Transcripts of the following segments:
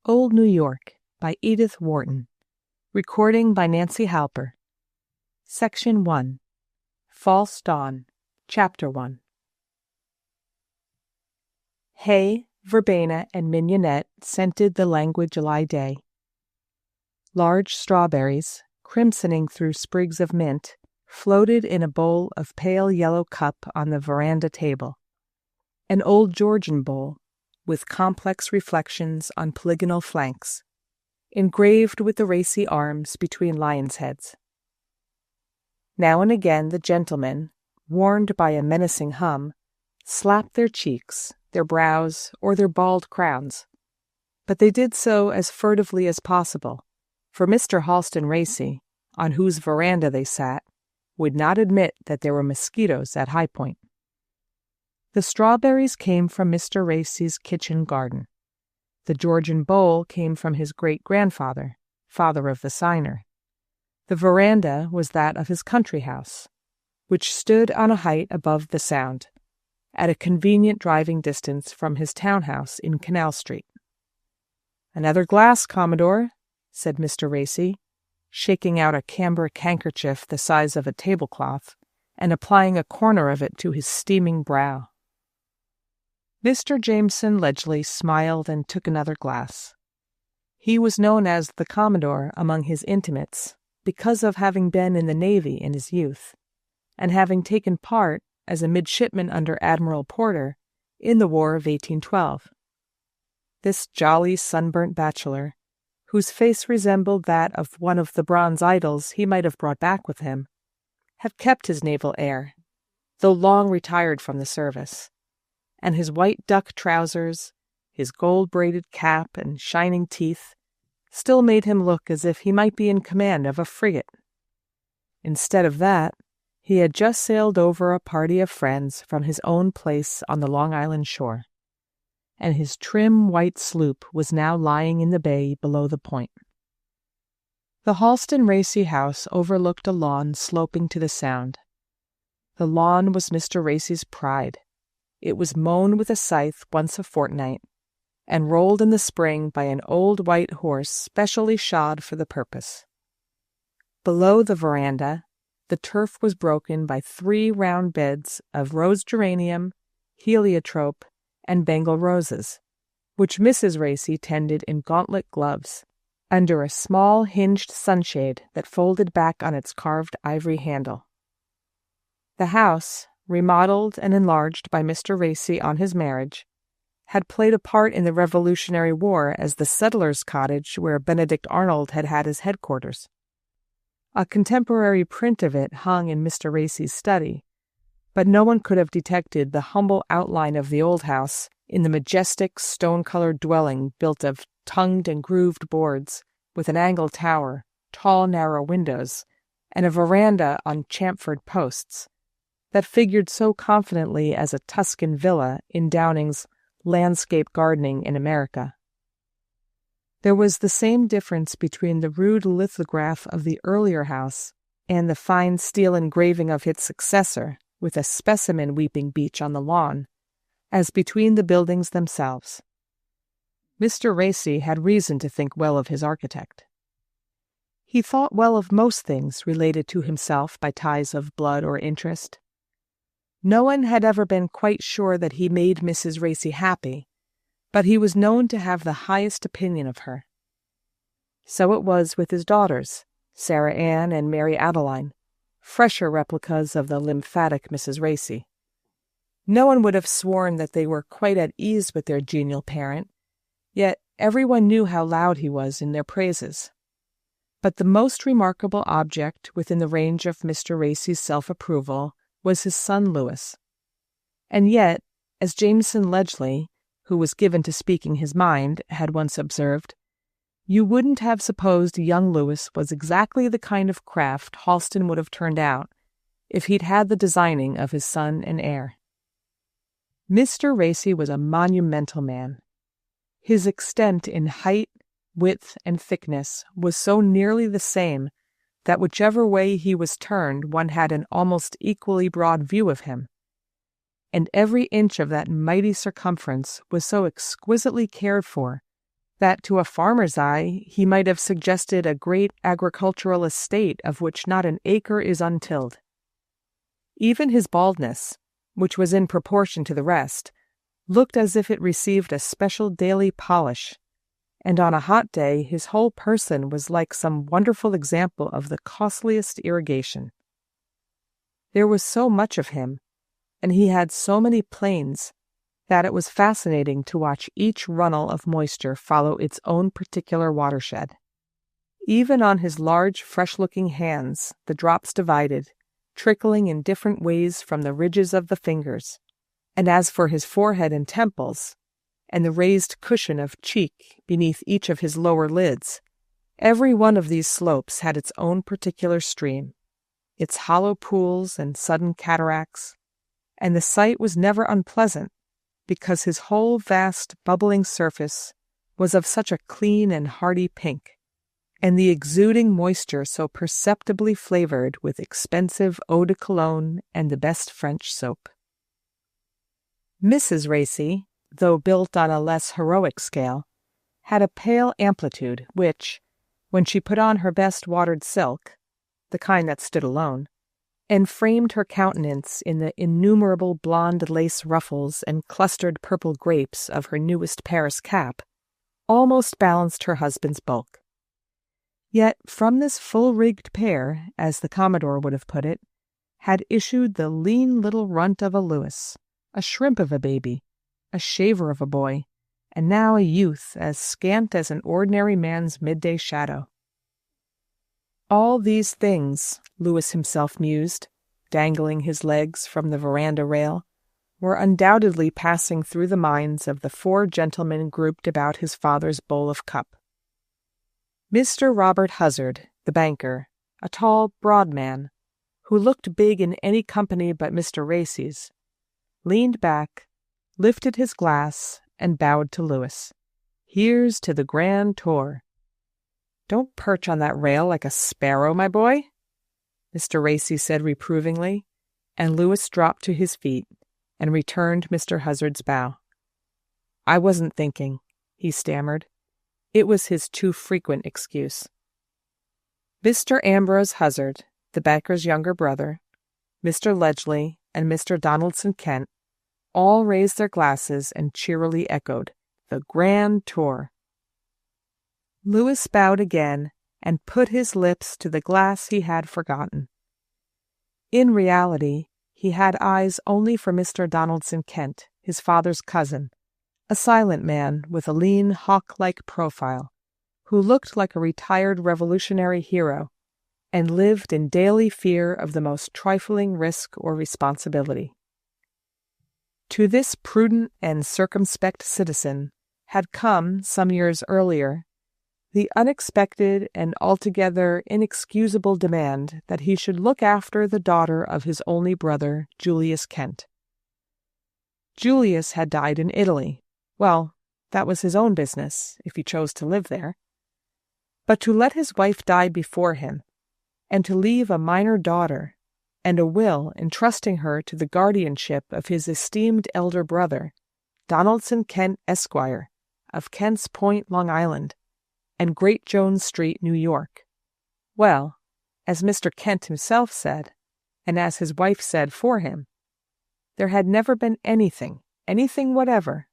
Old New York by Edith Wharton. Recording by Nancy Halper. Section 1. False Dawn. Chapter 1. Hay, verbena, and mignonette scented the languid July day. Large strawberries, crimsoning through sprigs of mint, floated in a bowl of pale yellow cup on the veranda table. An old Georgian bowl, with complex reflections on polygonal flanks, engraved with the racy arms between lions' heads. Now and again the gentlemen, warned by a menacing hum, slapped their cheeks, their brows, or their bald crowns, but they did so as furtively as possible, for Mr. Halston Racy, on whose veranda they sat, would not admit that there were mosquitoes at High Point. The strawberries came from Mr. Racy's kitchen garden. The Georgian bowl came from his great-grandfather, father of the signer. The veranda was that of his country house, which stood on a height above the Sound, at a convenient driving distance from his townhouse in Canal Street. "Another glass, Commodore," said Mr. Racy, shaking out a cambric handkerchief the size of a tablecloth and applying a corner of it to his steaming brow. Mr. Jameson Ledgely smiled and took another glass. He was known as the Commodore among his intimates because of having been in the Navy in his youth, and having taken part, as a midshipman under Admiral Porter, in the War of 1812. This jolly sunburnt bachelor, whose face resembled that of one of the bronze idols he might have brought back with him, had kept his naval air, though long retired from the service, and his white duck trousers, his gold-braided cap and shining teeth, still made him look as if he might be in command of a frigate. Instead of that, he had just sailed over a party of friends from his own place on the Long Island shore, and his trim white sloop was now lying in the bay below the point. The Halston Racy house overlooked a lawn sloping to the Sound. The lawn was Mr. Racy's pride. It was mown with a scythe once a fortnight, and rolled in the spring by an old white horse specially shod for the purpose. Below the veranda, the turf was broken by 3 round beds of rose geranium, heliotrope, and Bengal roses, which Mrs. Racy tended in gauntlet gloves, under a small hinged sunshade that folded back on its carved ivory handle. The house, remodeled and enlarged by Mr. Racy on his marriage, had played a part in the Revolutionary War as the settler's cottage where Benedict Arnold had had his headquarters. A contemporary print of it hung in Mr. Racy's study, but no one could have detected the humble outline of the old house in the majestic stone-colored dwelling built of tongued and grooved boards, with an angled tower, tall narrow windows, and a veranda on chamfered posts, that figured so confidently as a Tuscan villa in Downing's Landscape Gardening in America. There was the same difference between the rude lithograph of the earlier house and the fine steel engraving of its successor, with a specimen weeping beech on the lawn, as between the buildings themselves. Mr. Racy had reason to think well of his architect. He thought well of most things related to himself by ties of blood or interest. No one had ever been quite sure that he made Mrs. Racy happy, but he was known to have the highest opinion of her. So it was with his daughters, Sarah Ann and Mary Adeline, fresher replicas of the lymphatic Mrs. Racy. No one would have sworn that they were quite at ease with their genial parent, yet everyone knew how loud he was in their praises. But the most remarkable object within the range of Mr. Racy's self-approval was his son Louis. And yet, as Jameson Ledgely, who was given to speaking his mind, had once observed, you wouldn't have supposed young Louis was exactly the kind of craft Halston would have turned out if he'd had the designing of his son and heir. Mr. Racy was a monumental man. His extent in height, width, and thickness was so nearly the same that whichever way he was turned one had an almost equally broad view of him, and every inch of that mighty circumference was so exquisitely cared for that to a farmer's eye he might have suggested a great agricultural estate of which not an acre is untilled. Even his baldness, which was in proportion to the rest, looked as if it received a special daily polish, and on a hot day his whole person was like some wonderful example of the costliest irrigation. There was so much of him, and he had so many planes, that it was fascinating to watch each runnel of moisture follow its own particular watershed. Even on his large, fresh-looking hands the drops divided, trickling in different ways from the ridges of the fingers, and as for his forehead and temples, and the raised cushion of cheek beneath each of his lower lids, every one of these slopes had its own particular stream, its hollow pools and sudden cataracts, and the sight was never unpleasant, because his whole vast bubbling surface was of such a clean and hearty pink, and the exuding moisture so perceptibly flavored with expensive eau de cologne and the best French soap. Mrs. Racy, though built on a less heroic scale, had a pale amplitude which, when she put on her best watered silk, the kind that stood alone, and framed her countenance in the innumerable blonde lace ruffles and clustered purple grapes of her newest Paris cap, almost balanced her husband's bulk. Yet from this full-rigged pair, as the Commodore would have put it, had issued the lean little runt of a Lewis, a shrimp of a baby, a shaver of a boy, and now a youth as scant as an ordinary man's midday shadow. All these things, Lewis himself mused, dangling his legs from the veranda rail, were undoubtedly passing through the minds of the four gentlemen grouped about his father's bowl of cup. Mr. Robert Huzzard, the banker, a tall, broad man, who looked big in any company but Mr. Racy's, leaned back, lifted his glass, and bowed to Lewis. "Here's to the grand tour." "Don't perch on that rail like a sparrow, my boy," Mr. Racy said reprovingly, and Lewis dropped to his feet and returned Mr. Huzzard's bow. "I wasn't thinking," he stammered. It was his too frequent excuse. Mr. Ambrose Huzzard, the banker's younger brother, Mr. Ledgely, and Mr. Donaldson Kent all raised their glasses and cheerily echoed, "The grand tour." Lewis bowed again and put his lips to the glass he had forgotten. In reality, he had eyes only for Mr. Donaldson Kent, his father's cousin, a silent man with a lean, hawk-like profile, who looked like a retired revolutionary hero, and lived in daily fear of the most trifling risk or responsibility. To this prudent and circumspect citizen had come, some years earlier, the unexpected and altogether inexcusable demand that he should look after the daughter of his only brother, Julius Kent. Julius had died in Italy. Well, that was his own business, if he chose to live there. But to let his wife die before him, and to leave a minor daughter, and a will entrusting her to the guardianship of his esteemed elder brother, Donaldson Kent, Esquire, of Kent's Point, Long Island, and Great Jones Street, New York. Well, as Mr. Kent himself said, and as his wife said for him, there had never been anything whatever,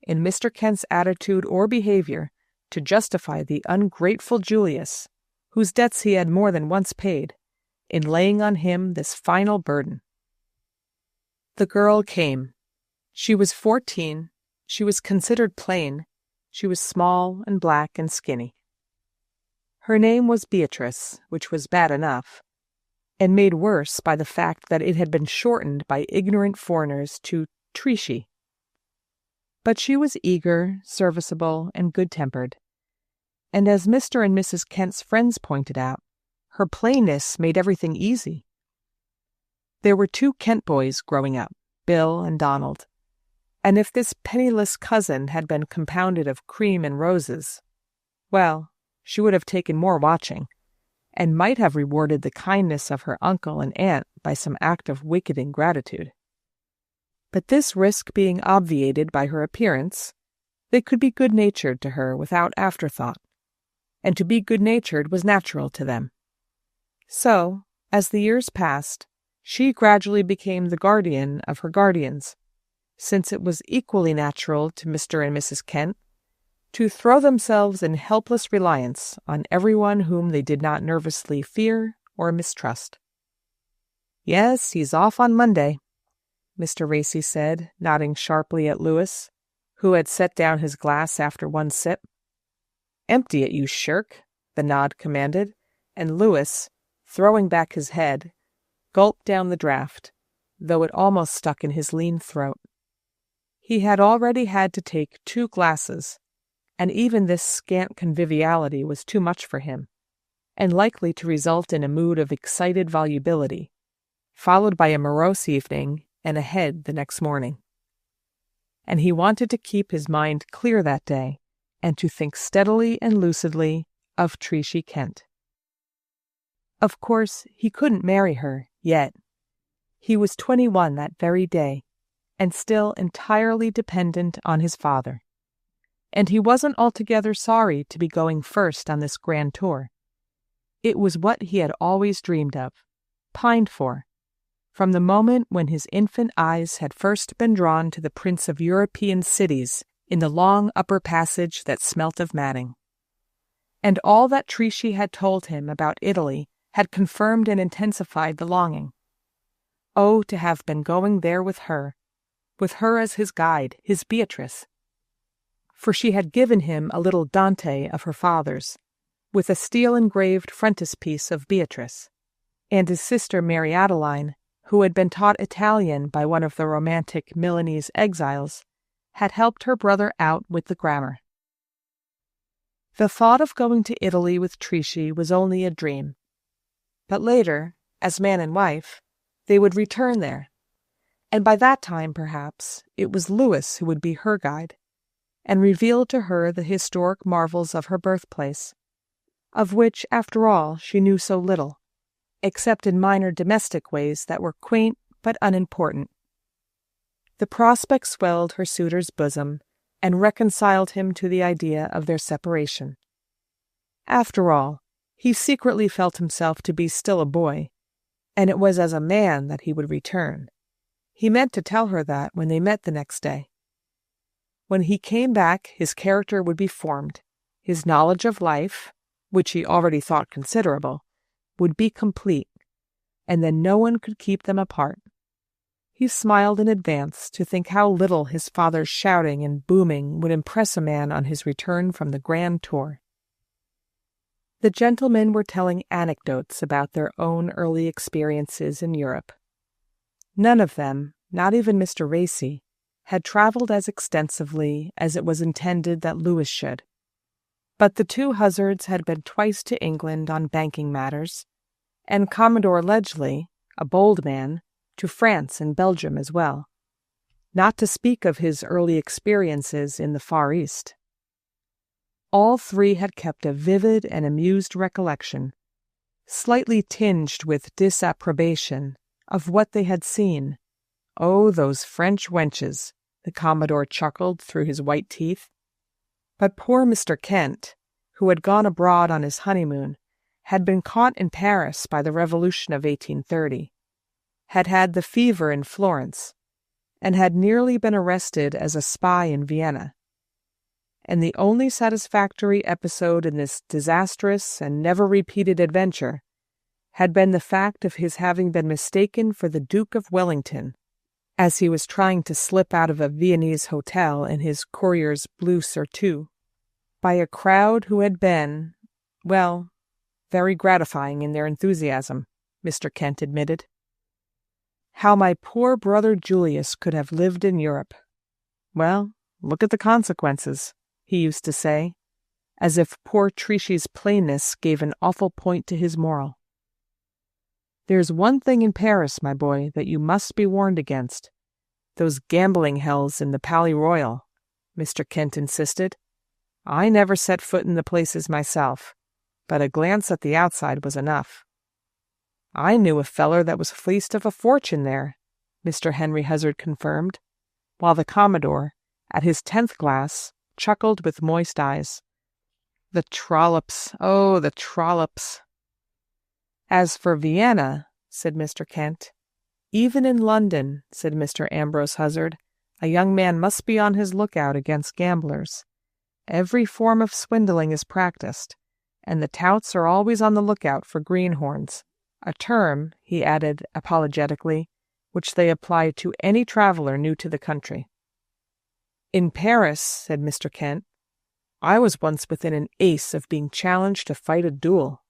in Mr. Kent's attitude or behavior to justify the ungrateful Julius, whose debts he had more than once paid, in laying on him this final burden. The girl came. She was 14. She was considered plain. She was small and black and skinny. Her name was Beatrice, which was bad enough, and made worse by the fact that it had been shortened by ignorant foreigners to Trishy. But she was eager, serviceable, and good-tempered, and as Mr. and Mrs. Kent's friends pointed out, her plainness made everything easy. There were 2 Kent boys growing up, Bill and Donald, and if this penniless cousin had been compounded of cream and roses, well, she would have taken more watching, and might have rewarded the kindness of her uncle and aunt by some act of wicked ingratitude. But this risk being obviated by her appearance, They could be good-natured to her without afterthought, and to be good-natured was natural to them. So, as the years passed, she gradually became the guardian of her guardians, since it was equally natural to Mr. and Mrs. Kent to throw themselves in helpless reliance on everyone whom they did not nervously fear or mistrust. "Yes, he's off on Monday," Mr. Racy said, nodding sharply at Louis, who had set down his glass after one sip. "Empty it, you shirk," the nod commanded, and Louis, throwing back his head, gulped down the draught, though it almost stuck in his lean throat. He had already had to take 2 glasses, and even this scant conviviality was too much for him, and likely to result in a mood of excited volubility, followed by a morose evening and a head the next morning. And he wanted to keep his mind clear that day, and to think steadily and lucidly of Treacy Kent. Of course, he couldn't marry her yet. He was 21 that very day, and still entirely dependent on his father. And he wasn't altogether sorry to be going first on this grand tour. It was what he had always dreamed of, pined for, from the moment when his infant eyes had first been drawn to the prints of European cities in the long upper passage that smelt of matting. And all that Treacy had told him about Italy had confirmed and intensified the longing. Oh, to have been going there with her as his guide, his Beatrice. For she had given him a little Dante of her father's, with a steel-engraved frontispiece of Beatrice, and his sister Mary Adeline, who had been taught Italian by one of the romantic Milanese exiles, had helped her brother out with the grammar. The thought of going to Italy with Treacy was only a dream. But later, as man and wife, they would return there, and by that time, perhaps, it was Louis who would be her guide, and reveal to her the historic marvels of her birthplace, of which, after all, she knew so little, except in minor domestic ways that were quaint but unimportant. The prospect swelled her suitor's bosom, and reconciled him to the idea of their separation. After all, he secretly felt himself to be still a boy, and it was as a man that he would return. He meant to tell her that when they met the next day. When he came back, his character would be formed, his knowledge of life, which he already thought considerable, would be complete, and then no one could keep them apart. He smiled in advance to think how little his father's shouting and booming would impress a man on his return from the grand tour. The gentlemen were telling anecdotes about their own early experiences in Europe. None of them, not even Mr. Racy, had traveled as extensively as it was intended that Louis should. But the 2 Huzzards had been twice to England on banking matters, and Commodore Ledgely, a bold man, to France and Belgium as well, not to speak of his early experiences in the Far East. All 3 had kept a vivid and amused recollection, slightly tinged with disapprobation, of what they had seen. "Oh, those French wenches," the Commodore chuckled through his white teeth. But poor Mr. Kent, who had gone abroad on his honeymoon, had been caught in Paris by the Revolution of 1830, had had the fever in Florence, and had nearly been arrested as a spy in Vienna. And the only satisfactory episode in this disastrous and never-repeated adventure had been the fact of his having been mistaken for the Duke of Wellington, as he was trying to slip out of a Viennese hotel in his courier's blue surtout, by a crowd who had been, well, very gratifying in their enthusiasm, Mr. Kent admitted. How my poor brother Julius could have lived in Europe. Well, look at the consequences, he used to say, as if poor Treacy's plainness gave an awful point to his moral. There's one thing in Paris, my boy, that you must be warned against. Those gambling hells in the Palais Royal, Mr. Kent insisted. I never set foot in the places myself, but a glance at the outside was enough. I knew a feller that was fleeced of a fortune there, Mr. Henry Huzzard confirmed, while the Commodore, at his 10th glass, chuckled with moist eyes. The trollops, oh, the trollops. As for Vienna, said Mr. Kent, even in London, said Mr. Ambrose Huzzard, a young man must be on his lookout against gamblers. Every form of swindling is practiced, and the touts are always on the lookout for greenhorns, a term, he added apologetically, which they apply to any traveler new to the country. In Paris, said Mr. Kent, I was once within an ace of being challenged to fight a duel.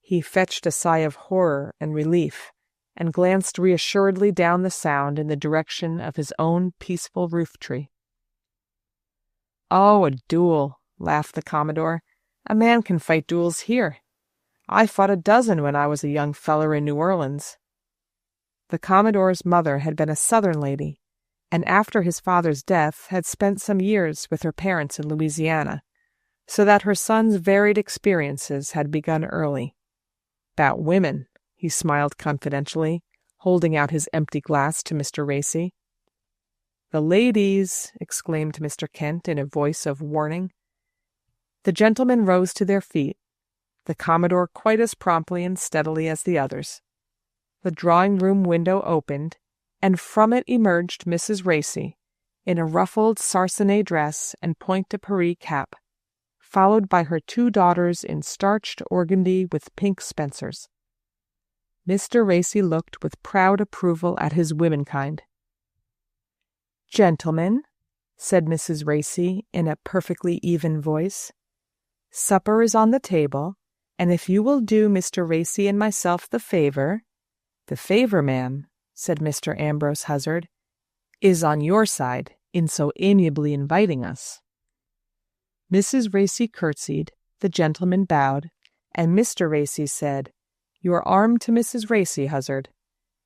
He fetched a sigh of horror and relief, and glanced reassuredly down the Sound in the direction of his own peaceful roof-tree. Oh, a duel, laughed the Commodore. A man can fight duels here. I fought a dozen when I was a young feller in New Orleans. The Commodore's mother had been a Southern lady, and after his father's death had spent some years with her parents in Louisiana, so that her son's varied experiences had begun early. About women, he smiled confidentially, holding out his empty glass to Mr. Racy. The ladies, exclaimed Mr. Kent in a voice of warning. The gentlemen rose to their feet, the Commodore quite as promptly and steadily as the others. The drawing-room window opened, and from it emerged Mrs. Racy, in a ruffled sarcenet dress and pointe-de-Paris cap, followed by her two daughters in starched organdie with pink spencers. Mr. Racy looked with proud approval at his womenkind. "Gentlemen," said Mrs. Racy in a perfectly even voice, "supper is on the table, and if you will do Mr. Racy and myself the favor—" "The favor, ma'am," said Mr. Ambrose Huzzard, "is on your side in so amiably inviting us." Mrs. Racy curtsied, the gentleman bowed, and Mr. Racy said, "Your arm to Mrs. Racy, Huzzard.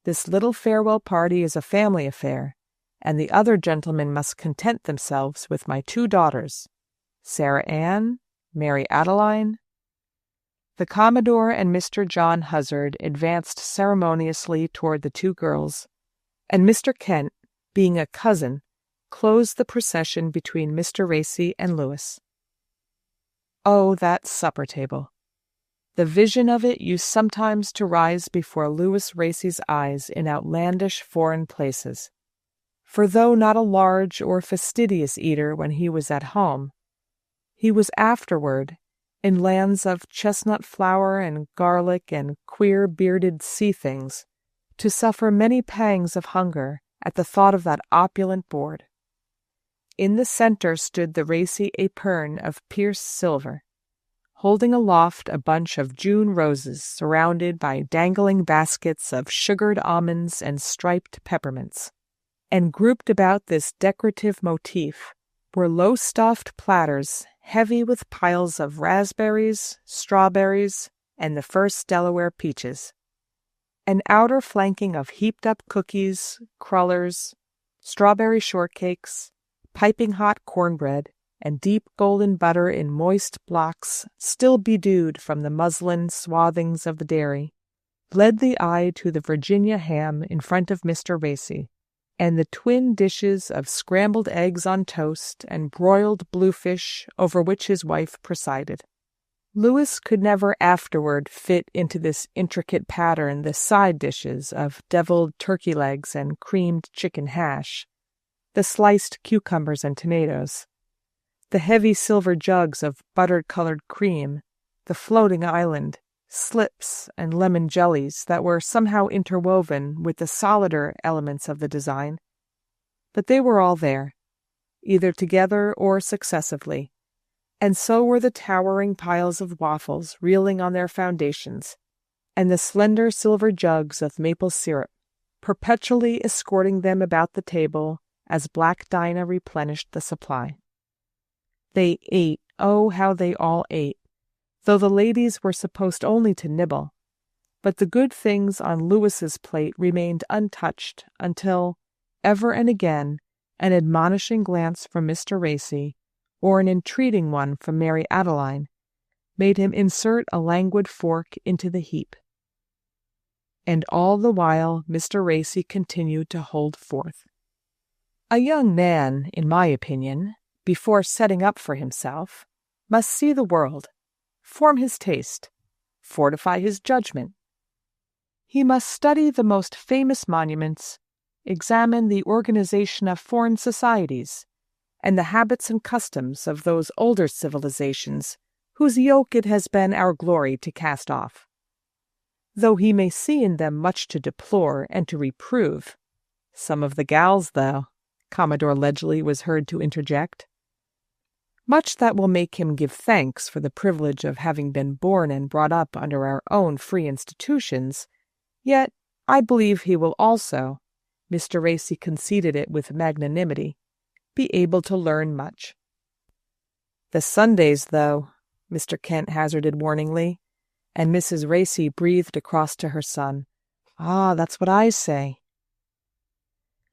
This little farewell party is a family affair, and the other gentlemen must content themselves with my two daughters, Sarah Ann, Mary Adeline." The Commodore and Mr. John Huzzard advanced ceremoniously toward the two girls, and Mr. Kent, being a cousin, closed the procession between Mr. Racy and Lewis. Oh, that supper-table! The vision of it used sometimes to rise before Lewis Racy's eyes in outlandish foreign places. For though not a large or fastidious eater when he was at home, he was afterward, in lands of chestnut flour and garlic and queer bearded sea things, to suffer many pangs of hunger at the thought of that opulent board. In the center stood the Racy épergne of pierced silver, holding aloft a bunch of June roses surrounded by dangling baskets of sugared almonds and striped peppermints. And grouped about this decorative motif were low-stuffed platters heavy with piles of raspberries, strawberries, and the first Delaware peaches. An outer flanking of heaped-up cookies, crullers, strawberry shortcakes, piping-hot cornbread, and deep golden butter in moist blocks still bedewed from the muslin swathings of the dairy, led the eye to the Virginia ham in front of Mr. Racy, and the twin dishes of scrambled eggs on toast and broiled bluefish over which his wife presided. Lewis could never afterward fit into this intricate pattern the side dishes of deviled turkey legs and creamed chicken hash, the sliced cucumbers and tomatoes, the heavy silver jugs of buttered-colored cream, the floating island, slips, and lemon jellies that were somehow interwoven with the solider elements of the design. But they were all there, either together or successively, and so were the towering piles of waffles reeling on their foundations, and the slender silver jugs of maple syrup, perpetually escorting them about the table as Black Dinah replenished the supply. They ate, oh, how they all ate, though the ladies were supposed only to nibble, but the good things on Lewis's plate remained untouched until, ever and again, an admonishing glance from Mr. Racy, or an entreating one from Mary Adeline, made him insert a languid fork into the heap. And all the while Mr. Racy continued to hold forth. "A young man, in my opinion, before setting up for himself, must see the world, form his taste, fortify his judgment. He must study the most famous monuments, examine the organization of foreign societies, and the habits and customs of those older civilizations whose yoke it has been our glory to cast off. Though he may see in them much to deplore and to reprove, some of the gals, though, Commodore Ledgely was heard to interject. Much that will make him give thanks for the privilege of having been born and brought up under our own free institutions, yet I believe he will also, Mr. Racy conceded it with magnanimity, be able to learn much. The Sundays, though, Mr. Kent hazarded warningly, and Mrs. Racy breathed across to her son. Ah, that's what I say.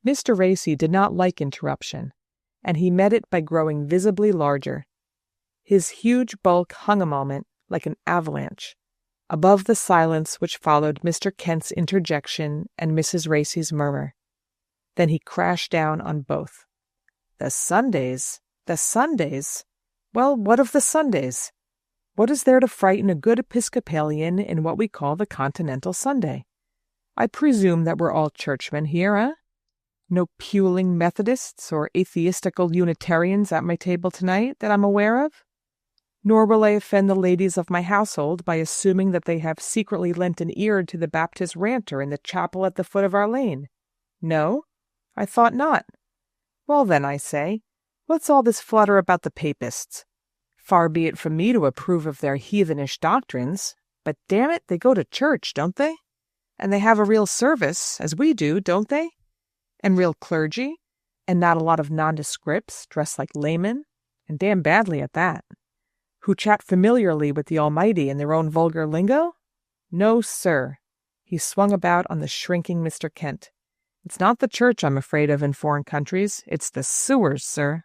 Mr. Racy did not like interruption, and he met it by growing visibly larger. His huge bulk hung a moment, like an avalanche, above the silence which followed Mr. Kent's interjection and Mrs. Racy's murmur. Then he crashed down on both. The Sundays? The Sundays? Well, what of the Sundays? What is there to frighten a good Episcopalian in what we call the Continental Sunday? I presume that we're all churchmen here, eh? No puling Methodists or atheistical Unitarians at my table tonight that I'm aware of? Nor will I offend the ladies of my household by assuming that they have secretly lent an ear to the Baptist ranter in the chapel at the foot of our lane. No? I thought not. Well then, I say, what's all this flutter about the papists? Far be it from me to approve of their heathenish doctrines, but damn it, they go to church, don't they? And they have a real service, as we do, don't they? And real clergy, and not a lot of nondescripts dressed like laymen, and damn badly at that, who chat familiarly with the Almighty in their own vulgar lingo? No, sir. He swung about on the shrinking Mr. Kent. It's not the church I'm afraid of in foreign countries, it's the sewers, sir.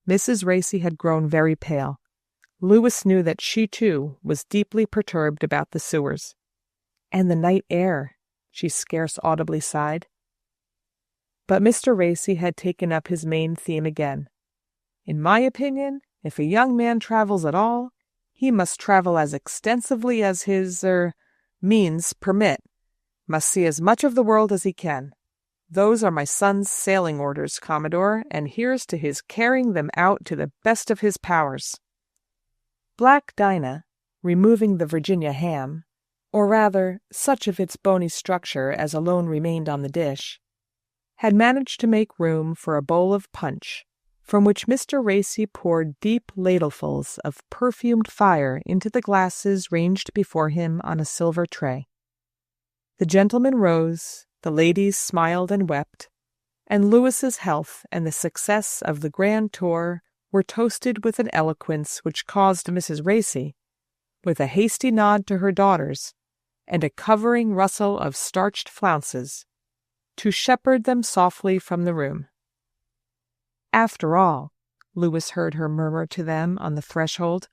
Mrs. Racy had grown very pale. Lewis knew that she, too, was deeply perturbed about the sewers. And the night air, she scarce audibly sighed. But Mr. Racy had taken up his main theme again. In my opinion, if a young man travels at all, he must travel as extensively as his, means permit, must see as much of the world as he can. Those are my son's sailing orders, Commodore, and here's to his carrying them out to the best of his powers. Black Dinah, removing the Virginia ham, or rather, such of its bony structure as alone remained on the dish, had managed to make room for a bowl of punch, from which Mr. Racy poured deep ladlefuls of perfumed fire into the glasses ranged before him on a silver tray. The gentlemen rose, the ladies smiled and wept, and Lewis's health and the success of the grand tour were toasted with an eloquence which caused Mrs. Racy, with a hasty nod to her daughters, and a covering rustle of starched flounces, to shepherd them softly from the room. After all, Lewis heard her murmur to them on the threshold,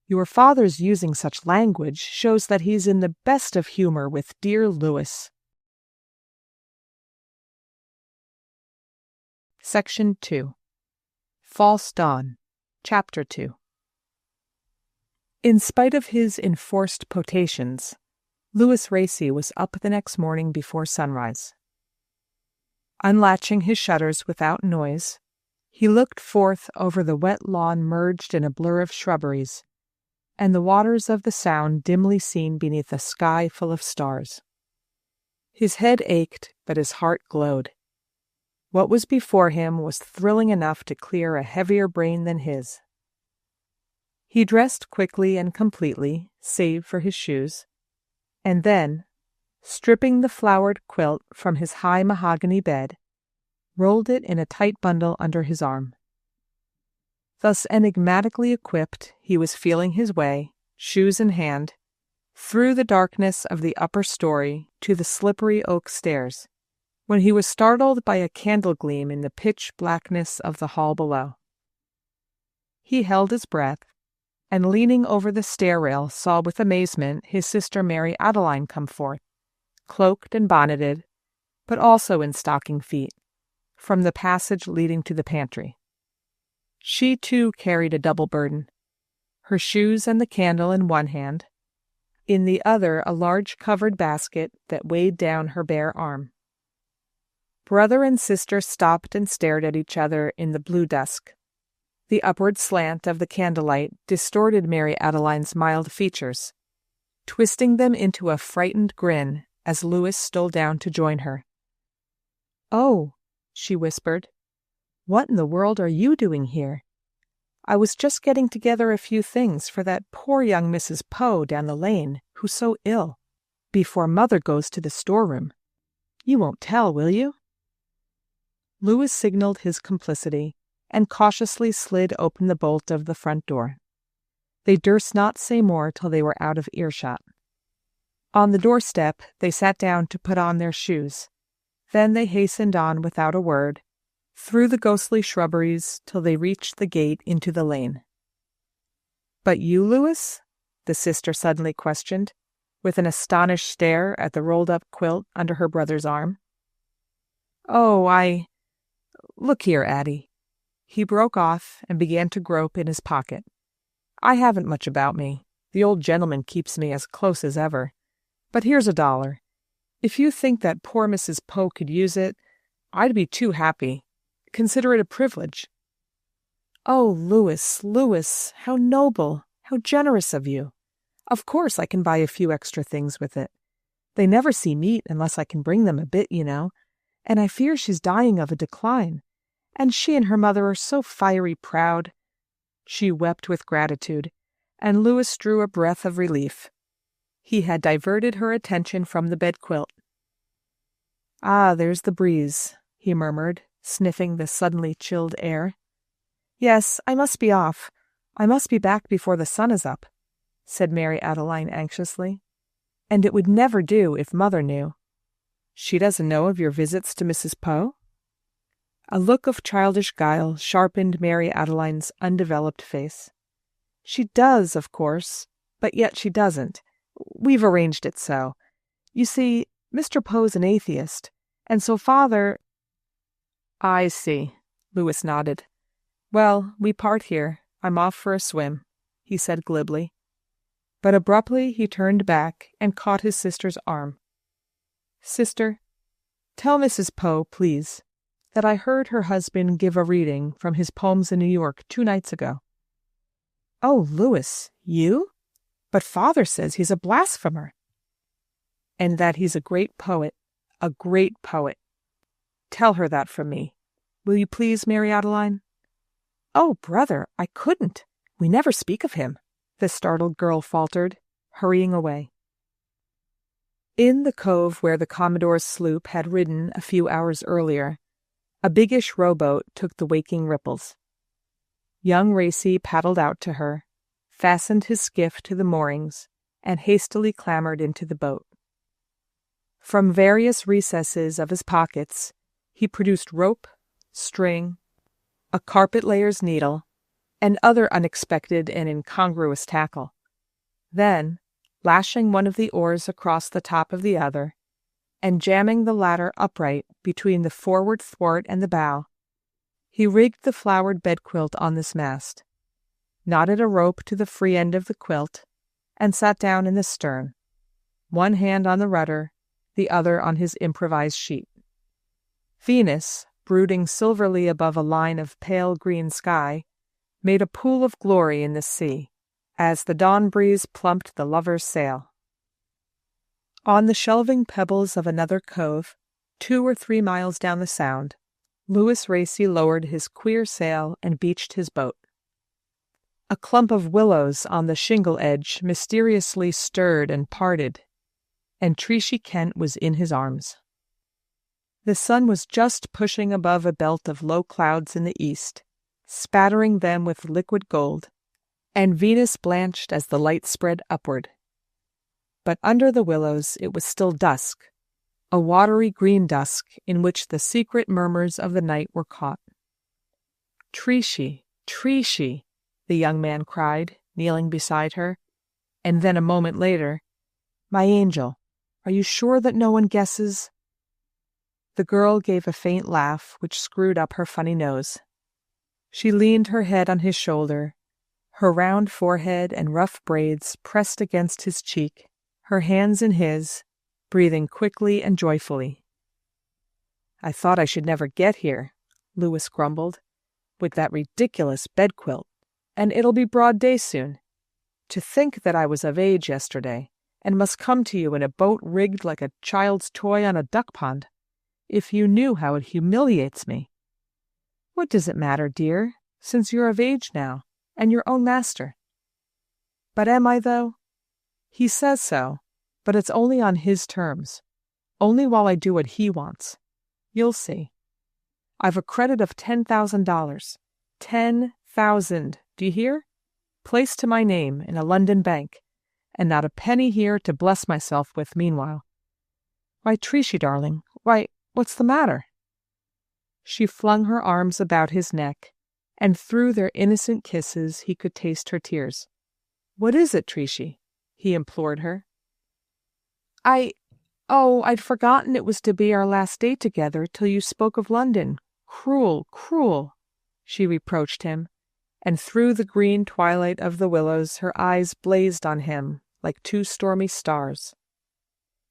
your father's using such language shows that he's in the best of humor with dear Lewis. Section 2. False Dawn, Chapter 2. In spite of his enforced potations, Lewis Racy was up the next morning before sunrise. Unlatching his shutters without noise, he looked forth over the wet lawn merged in a blur of shrubberies, and the waters of the Sound dimly seen beneath a sky full of stars. His head ached, but his heart glowed. What was before him was thrilling enough to clear a heavier brain than his. He dressed quickly and completely, save for his shoes, and then, stripping the flowered quilt from his high mahogany bed, rolled it in a tight bundle under his arm. Thus enigmatically equipped, he was feeling his way, shoes in hand, through the darkness of the upper story to the slippery oak stairs, when he was startled by a candle gleam in the pitch blackness of the hall below. He held his breath, and leaning over the stair rail saw with amazement his sister Mary Adeline come forth, cloaked and bonneted, but also in stocking feet, from the passage leading to the pantry. She too carried a double burden, her shoes and the candle in one hand, in the other a large covered basket that weighed down her bare arm. Brother and sister stopped and stared at each other in the blue dusk. The upward slant of the candlelight distorted Mary Adeline's mild features, twisting them into a frightened grin as Louis stole down to join her. "Oh," she whispered, "what in the world are you doing here? I was just getting together a few things for that poor young Mrs. Poe down the lane, who's so ill, before Mother goes to the storeroom. You won't tell, will you?" Louis signaled his complicity and cautiously slid open the bolt of the front door. They durst not say more till they were out of earshot. On the doorstep they sat down to put on their shoes. Then they hastened on without a word, through the ghostly shrubberies till they reached the gate into the lane. "But you, Louis?" the sister suddenly questioned, with an astonished stare at the rolled-up quilt under her brother's arm. "Oh, Look here, Addie." He broke off and began to grope in his pocket. "I haven't much about me. The old gentleman keeps me as close as ever. But here's $1. If you think that poor Mrs. Poe could use it, I'd be too happy. Consider it a privilege." "Oh, Louis, how noble, how generous of you. Of course I can buy a few extra things with it. They never see meat unless I can bring them a bit, you know, and I fear she's dying of a decline. And she and her mother are so fiery proud." She wept with gratitude, and Louis drew a breath of relief. He had diverted her attention from the bedquilt. "Ah, there's the breeze," he murmured, sniffing the suddenly chilled air. "Yes, I must be off. I must be back before the sun is up," said Mary Adeline anxiously. "And it would never do if Mother knew." "She doesn't know of your visits to Mrs. Poe?" A look of childish guile sharpened Mary Adeline's undeveloped face. "She does, of course, but yet she doesn't. We've arranged it so. You see, Mr. Poe's an atheist, and so Father—" "I see," Louis nodded. "Well, we part here. I'm off for a swim," he said glibly. But abruptly he turned back and caught his sister's arm. "Sister, tell Mrs. Poe, please, that I heard her husband give a reading from his poems in New York 2 nights ago." "Oh, Louis, you? But Father says he's a blasphemer." "And that he's a great poet, a great poet. Tell her that from me. Will you please, Mary Adeline?" "Oh, brother, I couldn't. We never speak of him," the startled girl faltered, hurrying away. In the cove where the Commodore's sloop had ridden a few hours earlier, a biggish rowboat took the waking ripples. Young Racy paddled out to her, fastened his skiff to the moorings, and hastily clambered into the boat. From various recesses of his pockets, he produced rope, string, a carpet-layer's needle, and other unexpected and incongruous tackle. Then, lashing one of the oars across the top of the other, and jamming the latter upright between the forward thwart and the bow, he rigged the flowered bedquilt on this mast, knotted a rope to the free end of the quilt, and sat down in the stern, one hand on the rudder, the other on his improvised sheet. Venus, brooding silverly above a line of pale green sky, made a pool of glory in the sea, as the dawn breeze plumped the lover's sail. On the shelving pebbles of another cove, 2 or 3 miles down the Sound, Louis Racy lowered his queer sail and beached his boat. A clump of willows on the shingle edge mysteriously stirred and parted, and Treachy Kent was in his arms. The sun was just pushing above a belt of low clouds in the east, spattering them with liquid gold, and Venus blanched as the light spread upward. But under the willows it was still dusk, a watery green dusk in which the secret murmurs of the night were caught. "Treachy, Treachy," the young man cried, kneeling beside her, and then a moment later, "My angel, are you sure that no one guesses?" The girl gave a faint laugh which screwed up her funny nose. She leaned her head on his shoulder, her round forehead and rough braids pressed against his cheek, her hands in his, breathing quickly and joyfully. "I thought I should never get here," Louis grumbled, "with that ridiculous bedquilt, and it'll be broad day soon. To think that I was of age yesterday, and must come to you in a boat rigged like a child's toy on a duck pond. If you knew how it humiliates me." "What does it matter, dear, since you're of age now, and your own master?" "But am I, though?" "He says so, but it's only on his terms, only while I do what he wants. You'll see. I've a credit of $10,000. 10,000, do you hear? Placed to my name in a London bank, and not a penny here to bless myself with meanwhile." "Why, Treacy, darling, why, what's the matter?" She flung her arms about his neck, and through their innocent kisses he could taste her tears. "What is it, Treacy?" he implored her. I'd forgotten it was to be our last day together till you spoke of London. Cruel, cruel," she reproached him, and through the green twilight of the willows her eyes blazed on him like two stormy stars.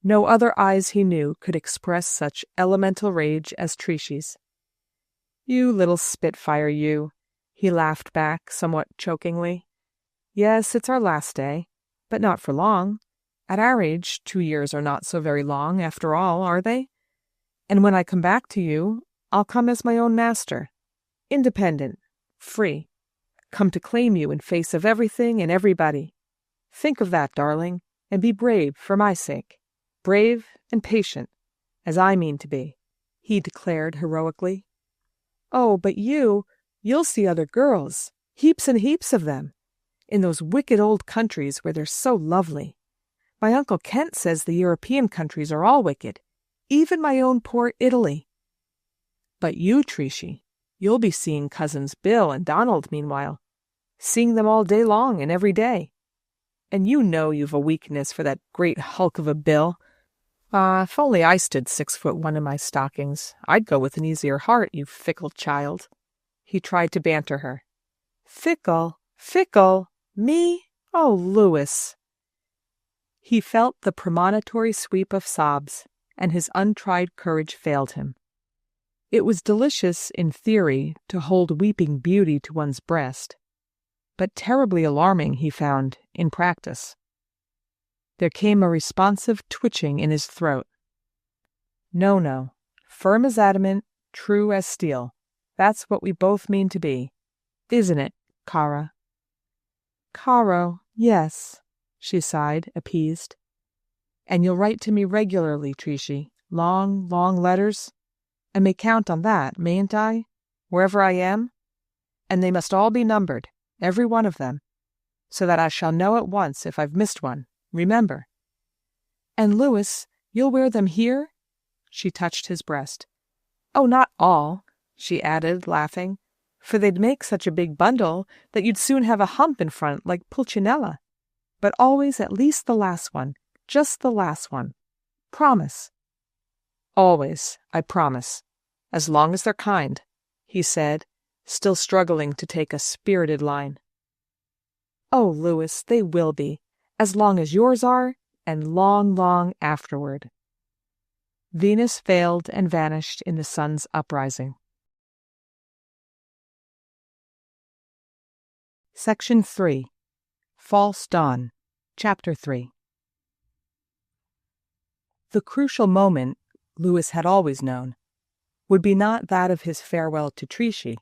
No other eyes he knew could express such elemental rage as Treacy's. "You little spitfire, you," he laughed back somewhat chokingly. "Yes, it's our last day, but not for long. At our age, 2 years are not so very long, after all, are they? And when I come back to you, I'll come as my own master, independent, free, come to claim you in face of everything and everybody. Think of that, darling, and be brave for my sake. Brave and patient, as I mean to be," he declared heroically. "Oh, but you'll see other girls, heaps and heaps of them, in those wicked old countries where they're so lovely. My Uncle Kent says the European countries are all wicked, even my own poor Italy." "But you, Treacy, you'll be seeing cousins Bill and Donald meanwhile, seeing them all day long and every day. And you know you've a weakness for that great hulk of a Bill. If only I stood 6'1" in my stockings, I'd go with an easier heart, you fickle child." He tried to banter her. "Fickle? Fickle? Me? Oh, Louis!" He felt the premonitory sweep of sobs, and his untried courage failed him. It was delicious, in theory, to hold weeping beauty to one's breast, but terribly alarming, he found, in practice. There came a responsive twitching in his throat. No, firm as adamant, true as steel. That's what we both mean to be. Isn't it, Cara?" "Caro, yes," she sighed, appeased. "And you'll write to me regularly, Treacy, long, long letters? I may count on that, mayn't I, wherever I am? And they must all be numbered, every one of them, so that I shall know at once if I've missed one, remember. And, Louis, you'll wear them here?" She touched his breast. "Oh, not all," she added, laughing, "for they'd make such a big bundle that you'd soon have a hump in front like Pulcinella. But always at least the last one, just the last one. Promise." "Always, I promise, as long as they're kind," he said, still struggling to take a spirited line. "Oh, Louis, they will be, as long as yours are, and long, long afterward." Venus failed and vanished in the sun's uprising. Section 3. False Dawn. Chapter 3. The crucial moment, Louis had always known, would be not that of his farewell to Treacy,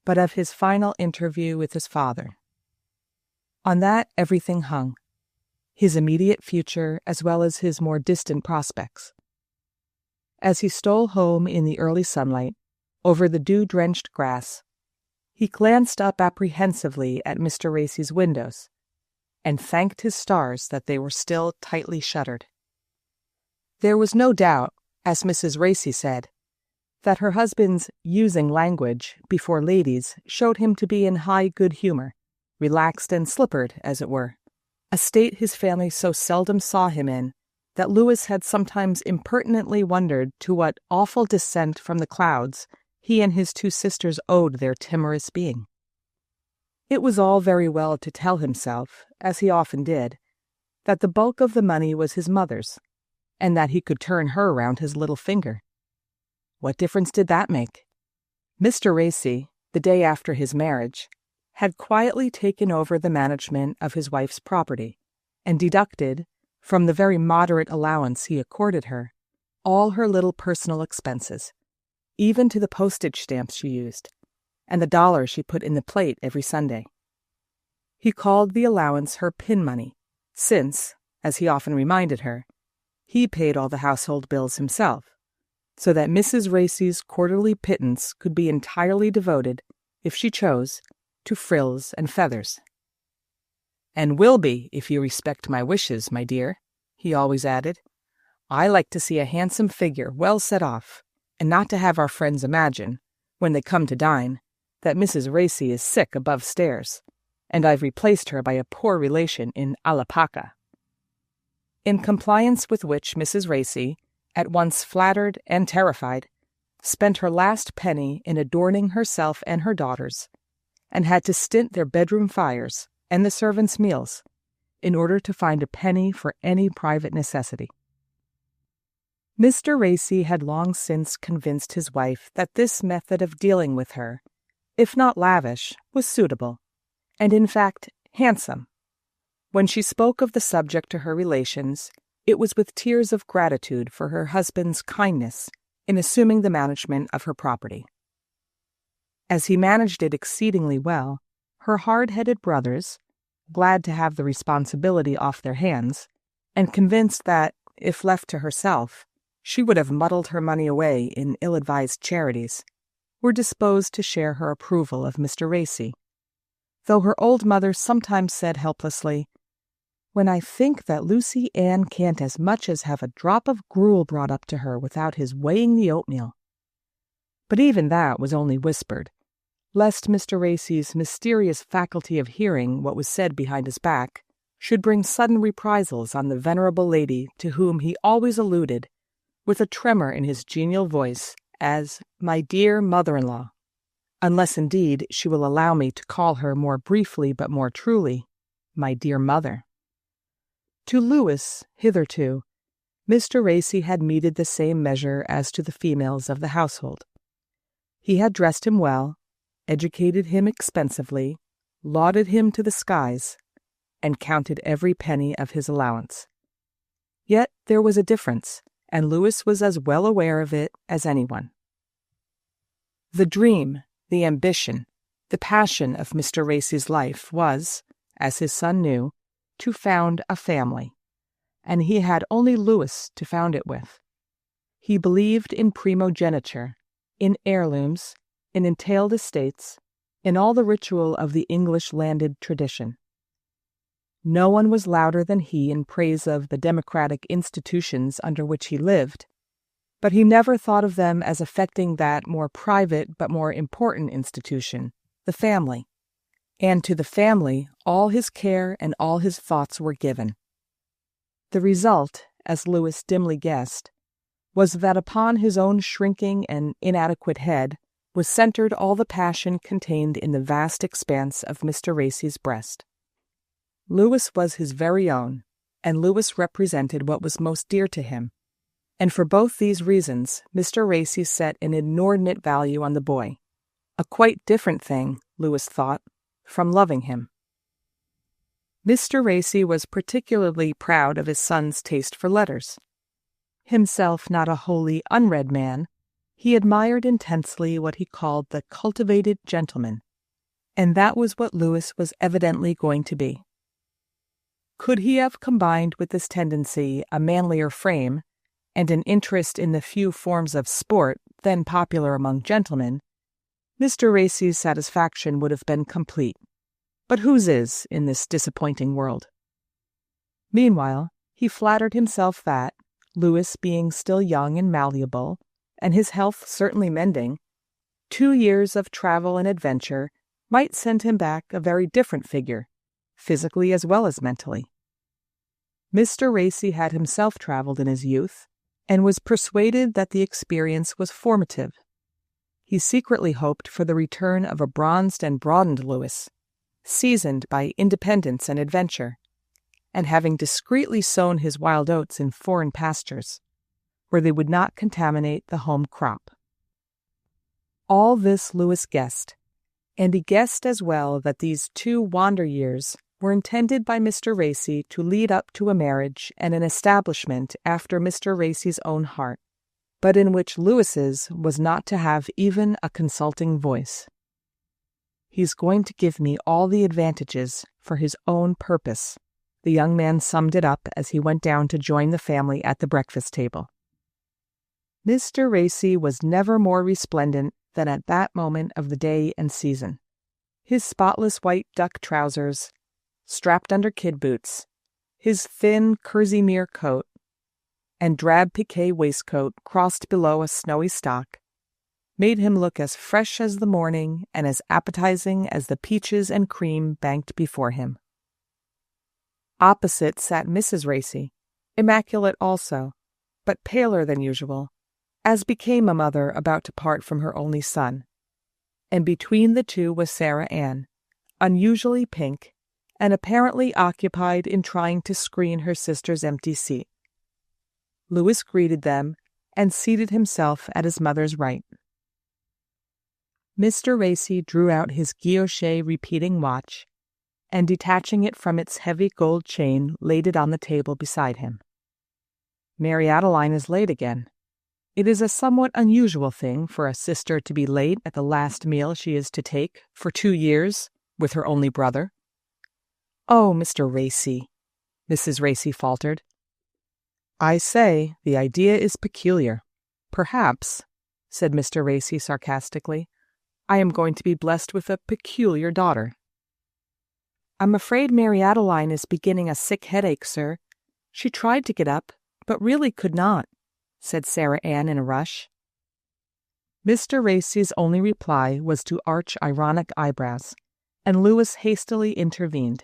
but of his final interview with his father. On that everything hung, his immediate future as well as his more distant prospects. As he stole home in the early sunlight, over the dew-drenched grass, he glanced up apprehensively at Mr. Racy's windows, and thanked his stars that they were still tightly shuttered. There was no doubt, as Mrs. Racy said, that her husband's using language before ladies showed him to be in high good humor, relaxed and slippered, as it were, a state his family so seldom saw him in that Louis had sometimes impertinently wondered to what awful descent from the clouds he and his two sisters owed their timorous being. It was all very well to tell himself, as he often did, that the bulk of the money was his mother's, and that he could turn her round his little finger. What difference did that make? Mr. Racy, the day after his marriage, had quietly taken over the management of his wife's property, and deducted, from the very moderate allowance he accorded her, all her little personal expenses, even to the postage stamps she used, and the dollar she put in the plate every Sunday. He called the allowance her pin money, since, as he often reminded her, he paid all the household bills himself, so that Mrs. Racy's quarterly pittance could be entirely devoted, if she chose, to frills and feathers. "And will be, if you respect my wishes, my dear," he always added. "I like to see a handsome figure well set off, and not to have our friends imagine, when they come to dine, that Mrs. Racy is sick above stairs, and I've replaced her by a poor relation in Alapaca." In compliance with which Mrs. Racy, at once flattered and terrified, spent her last penny in adorning herself and her daughters, and had to stint their bedroom fires and the servants' meals in order to find a penny for any private necessity. Mr. Racy had long since convinced his wife that this method of dealing with her, if not lavish, was suitable, and in fact handsome. When she spoke of the subject to her relations, it was with tears of gratitude for her husband's kindness in assuming the management of her property. As he managed it exceedingly well, her hard-headed brothers, glad to have the responsibility off their hands, and convinced that, if left to herself, she would have muddled her money away in ill-advised charities, were disposed to share her approval of Mr. Racy, though her old mother sometimes said helplessly, "When I think that Lucy Ann can't as much as have a drop of gruel brought up to her without his weighing the oatmeal." But even that was only whispered, lest Mr. Racy's mysterious faculty of hearing what was said behind his back should bring sudden reprisals on the venerable lady to whom he always alluded, with a tremor in his genial voice, as "my dear mother-in-law," unless indeed she will allow me to call her more briefly but more truly, "my dear mother." To Louis, hitherto, Mr. Racy had meted the same measure as to the females of the household. He had dressed him well, educated him expensively, lauded him to the skies, and counted every penny of his allowance. Yet there was a difference, and Louis was as well aware of it as anyone. The dream, the ambition, the passion of Mr. Racy's life was, as his son knew, to found a family, and he had only Louis to found it with. He believed in primogeniture, in heirlooms, in entailed estates, in all the ritual of the English landed tradition. No one was louder than he in praise of the democratic institutions under which he lived, but he never thought of them as affecting that more private but more important institution, the family. And to the family all his care and all his thoughts were given. The result, as Louis dimly guessed, was that upon his own shrinking and inadequate head was centered all the passion contained in the vast expanse of Mr. Racy's breast. Louis was his very own, and Louis represented what was most dear to him, and for both these reasons Mr. Racy set an inordinate value on the boy, a quite different thing, Louis thought, from loving him. Mr. Racy was particularly proud of his son's taste for letters. Himself not a wholly unread man, he admired intensely what he called the cultivated gentleman, and that was what Louis was evidently going to be. Could he have combined with this tendency a manlier frame and an interest in the few forms of sport then popular among gentlemen, Mr. Racy's satisfaction would have been complete. But whose is in this disappointing world? Meanwhile, he flattered himself that, Louis being still young and malleable, and his health certainly mending, 2 years of travel and adventure might send him back a very different figure, physically as well as mentally. Mr. Racy had himself traveled in his youth, and was persuaded that the experience was formative. He secretly hoped for the return of a bronzed and broadened Lewis, seasoned by independence and adventure, and having discreetly sown his wild oats in foreign pastures, where they would not contaminate the home crop. All this Lewis guessed, and he guessed as well that these 2 wander years were intended by Mr. Racy to lead up to a marriage and an establishment after Mr. Racy's own heart, but in which Lewis's was not to have even a consulting voice. "He's going to give me all the advantages for his own purpose," the young man summed it up as he went down to join the family at the breakfast table. Mr. Racy was never more resplendent than at that moment of the day and season. His spotless white duck trousers, strapped under kid boots, his thin kerseymere coat, and drab piqué waistcoat crossed below a snowy stock, made him look as fresh as the morning and as appetizing as the peaches and cream banked before him. Opposite sat Mrs. Racy, immaculate also, but paler than usual, as became a mother about to part from her only son, and between the two was Sarah Ann, unusually pink, and apparently occupied in trying to screen her sister's empty seat. Lewis greeted them and seated himself at his mother's right. Mr. Racy drew out his guilloche repeating watch, and detaching it from its heavy gold chain, laid it on the table beside him. "Mary Adeline is late again. It is a somewhat unusual thing for a sister to be late at the last meal she is to take for 2 years with her only brother." "Oh, Mr. Racy," Mrs. Racy faltered. "I say, the idea is peculiar. Perhaps," said Mr. Racy sarcastically, "I am going to be blessed with a peculiar daughter." "I'm afraid Mary Adeline is beginning a sick headache, sir. She tried to get up, but really could not," said Sarah Ann in a rush. Mr. Racy's only reply was to arch ironic eyebrows, and Lewis hastily intervened.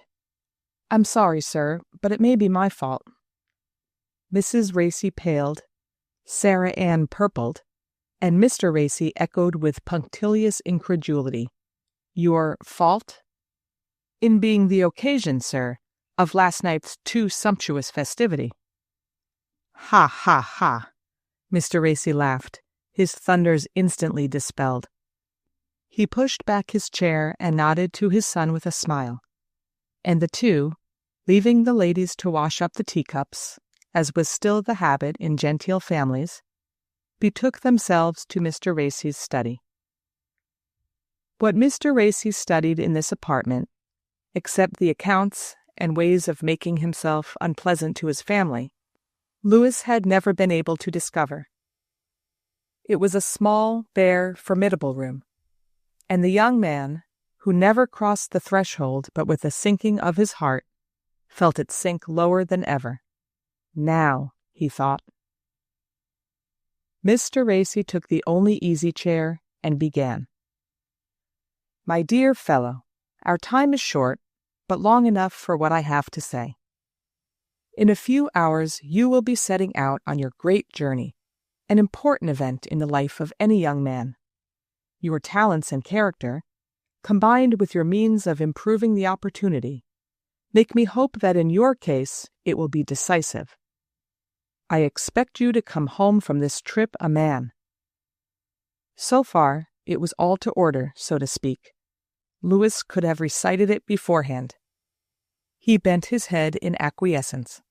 "I'm sorry, sir, but it may be my fault." Mrs. Racy paled, Sarah Ann purpled, and Mr. Racy echoed with punctilious incredulity, "Your fault?" "In being the occasion, sir, of last night's too sumptuous festivity." "Ha, ha, ha!" Mr. Racy laughed, his thunders instantly dispelled. He pushed back his chair and nodded to his son with a smile, and the two, leaving the ladies to wash up the teacups, as was still the habit in genteel families, betook themselves to Mr. Racy's study. What Mr. Racy studied in this apartment, except the accounts and ways of making himself unpleasant to his family, Lewis had never been able to discover. It was a small, bare, formidable room, and the young man, who never crossed the threshold but with a sinking of his heart, felt it sink lower than ever. Now, he thought. Mr. Racy took the only easy chair and began. "My dear fellow, our time is short, but long enough for what I have to say. In a few hours you will be setting out on your great journey, an important event in the life of any young man. Your talents and character, combined with your means of improving the opportunity, make me hope that in your case it will be decisive. I expect you to come home from this trip a man." So far, it was all to order, so to speak. Lewis could have recited it beforehand. He bent his head in acquiescence.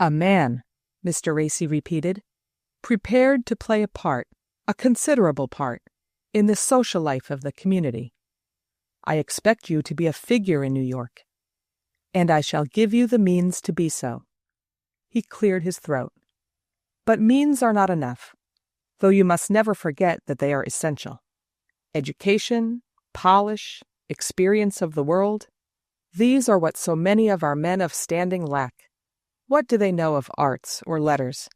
"A man," Mr. Racy repeated, "prepared to play a part, a considerable part, in the social life of the community. I expect you to be a figure in New York, and I shall give you the means to be so." He cleared his throat. "But means are not enough, though you must never forget that they are essential. Education, polish, experience of the world, these are what so many of our men of standing lack. What do they know of arts or letters?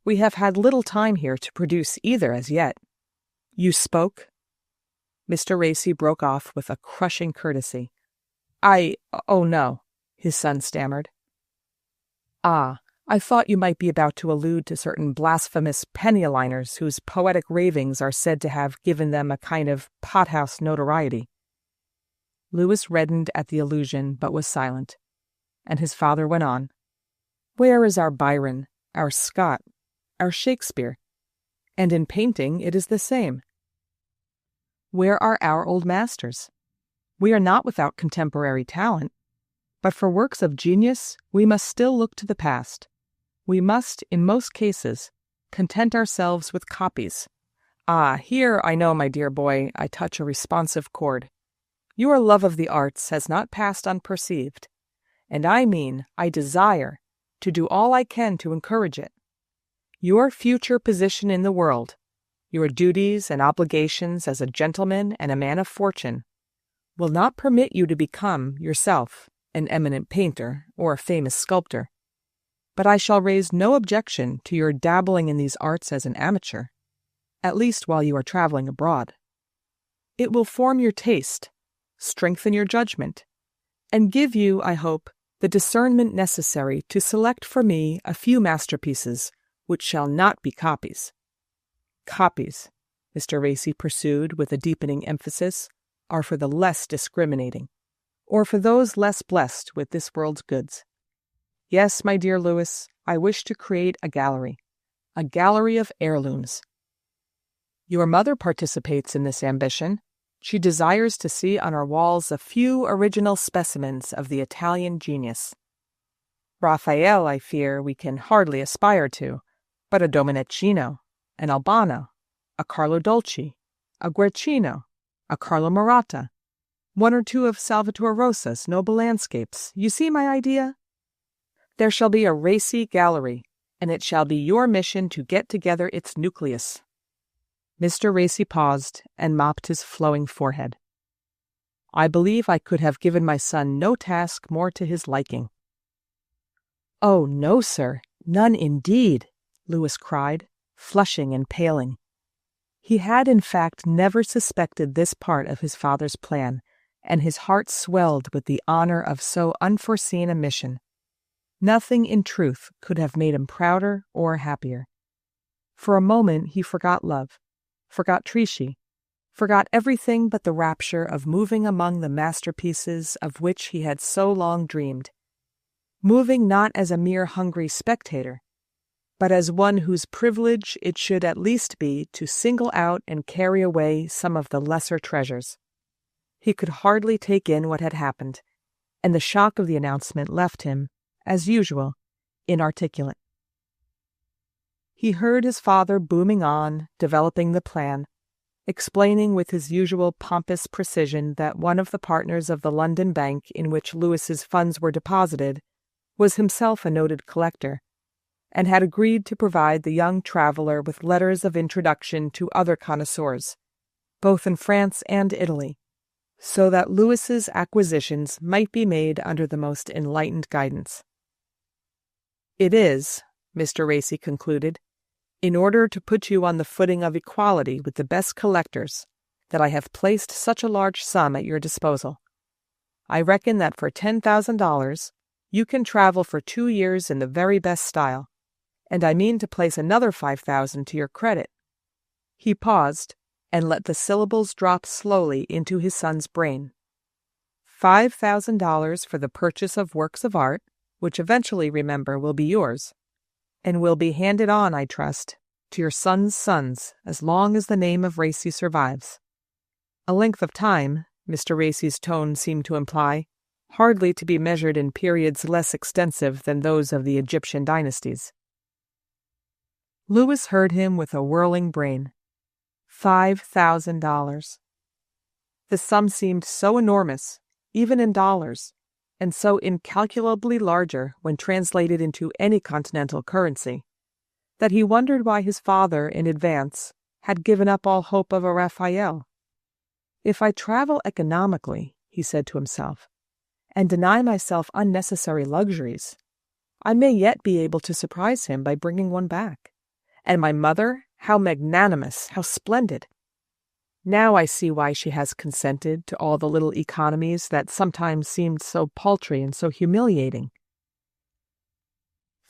We have had little time here to produce either as yet." "You spoke?" Mr. Racy broke off with a crushing courtesy. Oh no," his son stammered. "Ah, I thought you might be about to allude to certain blasphemous penny-aligners whose poetic ravings are said to have given them a kind of pothouse notoriety." Lewis reddened at the allusion, but was silent, and his father went on. "Where is our Byron, our Scott, our Shakespeare? And in painting it is the same. Where are our old masters? We are not without contemporary talent, but for works of genius we must still look to the past. We must, in most cases, content ourselves with copies. Ah, here, I know, my dear boy, I touch a responsive chord. Your love of the arts has not passed unperceived, and I desire, to do all I can to encourage it. Your future position in the world, your duties and obligations as a gentleman and a man of fortune, will not permit you to become, yourself, an eminent painter or a famous sculptor. But I shall raise no objection to your dabbling in these arts as an amateur, at least while you are traveling abroad. It will form your taste, strengthen your judgment, and give you, I hope, the discernment necessary to select for me a few masterpieces which shall not be copies. Copies," Mr. Racy pursued with a deepening emphasis, "are for the less discriminating, or for those less blessed with this world's goods. Yes, my dear Lewis, I wish to create a gallery of heirlooms. Your mother participates in this ambition. She desires to see on our walls a few original specimens of the Italian genius. Raphael, I fear, we can hardly aspire to, but a Domenichino, an Albano, a Carlo Dolci, a Guercino, a Carlo Maratta, one or two of Salvator Rosa's noble landscapes. You see my idea? There shall be a racy gallery, and it shall be your mission to get together its nucleus." Mr. Racy paused and mopped his flowing forehead. "I believe I could have given my son no task more to his liking." "Oh, no, sir, none indeed," Lewis cried, flushing and paling. He had, in fact, never suspected this part of his father's plan, and his heart swelled with the honor of so unforeseen a mission. Nothing, in truth, could have made him prouder or happier. For a moment he forgot love, forgot Trichy, forgot everything but the rapture of moving among the masterpieces of which he had so long dreamed, moving not as a mere hungry spectator, but as one whose privilege it should at least be to single out and carry away some of the lesser treasures. He could hardly take in what had happened, and the shock of the announcement left him, as usual, inarticulate. He heard his father booming on, developing the plan, explaining with his usual pompous precision that one of the partners of the London bank in which Lewis's funds were deposited was himself a noted collector, and had agreed to provide the young traveler with letters of introduction to other connoisseurs, both in France and Italy, so that Lewis's acquisitions might be made under the most enlightened guidance. "It is," Mr. Racy concluded, "in order to put you on the footing of equality with the best collectors that I have placed such a large sum at your disposal. I reckon that for $10,000 you can travel for 2 years in the very best style, and I mean to place another $5,000 to your credit." He paused and let the syllables drop slowly into his son's brain. $5,000 for the purchase of works of art, which eventually, remember, will be yours, and will be handed on, I trust, to your son's sons as long as the name of Racy survives. A length of time, Mr. Racy's tone seemed to imply, hardly to be measured in periods less extensive than those of the Egyptian dynasties. Lewis heard him with a whirling brain. $5,000. The sum seemed so enormous, even in dollars, and so incalculably larger when translated into any continental currency, that he wondered why his father, in advance, had given up all hope of a Raphael. "If I travel economically," he said to himself, "and deny myself unnecessary luxuries, I may yet be able to surprise him by bringing one back. And my mother, how magnanimous, how splendid! Now I see why she has consented to all the little economies that sometimes seemed so paltry and so humiliating."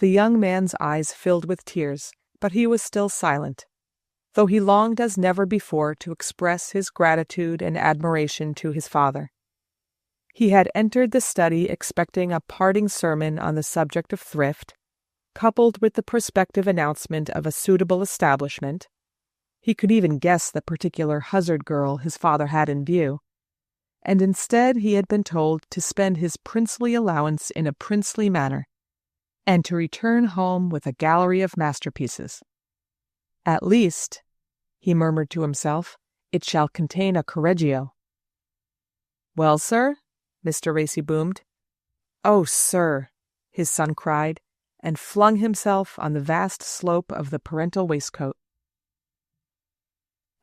The young man's eyes filled with tears, but he was still silent, though he longed as never before to express his gratitude and admiration to his father. He had entered the study expecting a parting sermon on the subject of thrift, coupled with the prospective announcement of a suitable establishment. He could even guess the particular Hussard girl his father had in view, and instead he had been told to spend his princely allowance in a princely manner, and to return home with a gallery of masterpieces. At least, he murmured to himself, it shall contain a Correggio. "Well, sir?" Mr. Racy boomed. "Oh, sir!" his son cried, and flung himself on the vast slope of the parental waistcoat.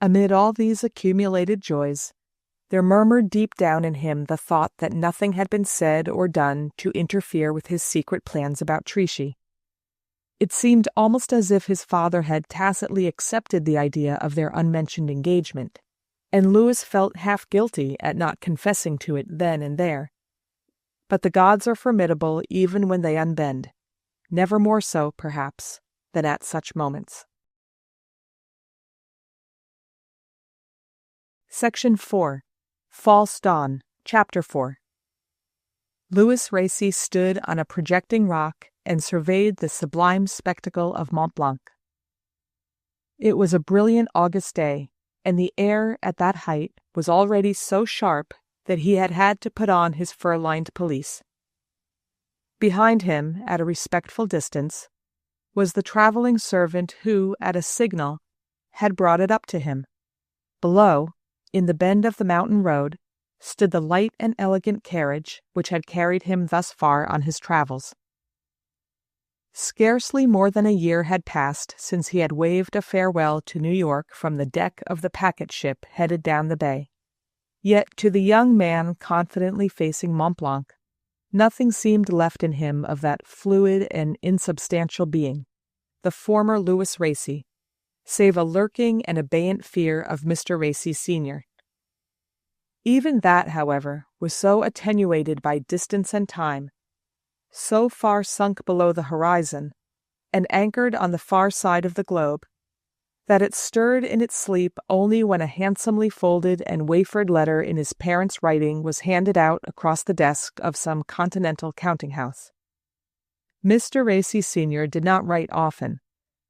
Amid all these accumulated joys, there murmured deep down in him the thought that nothing had been said or done to interfere with his secret plans about Trichy. It seemed almost as if his father had tacitly accepted the idea of their unmentioned engagement, and Louis felt half guilty at not confessing to it then and there. But the gods are formidable even when they unbend, never more so, perhaps, than at such moments. Section 4. False Dawn, Chapter 4. Louis Racy stood on a projecting rock and surveyed the sublime spectacle of Mont Blanc. It was a brilliant August day, and the air at that height was already so sharp that he had had to put on his fur-lined pelisse. Behind him, at a respectful distance, was the traveling servant who, at a signal, had brought it up to him. Below, in the bend of the mountain road, stood the light and elegant carriage which had carried him thus far on his travels. Scarcely more than a year had passed since he had waved a farewell to New York from the deck of the packet ship headed down the bay. Yet to the young man confidently facing Mont Blanc, nothing seemed left in him of that fluid and insubstantial being, the former Louis Racy, save a lurking and abeyant fear of Mr. Racy Sr. Even that, however, was so attenuated by distance and time, so far sunk below the horizon, and anchored on the far side of the globe, that it stirred in its sleep only when a handsomely folded and wafered letter in his parents' writing was handed out across the desk of some continental counting-house. Mr. Racy Sr. did not write often,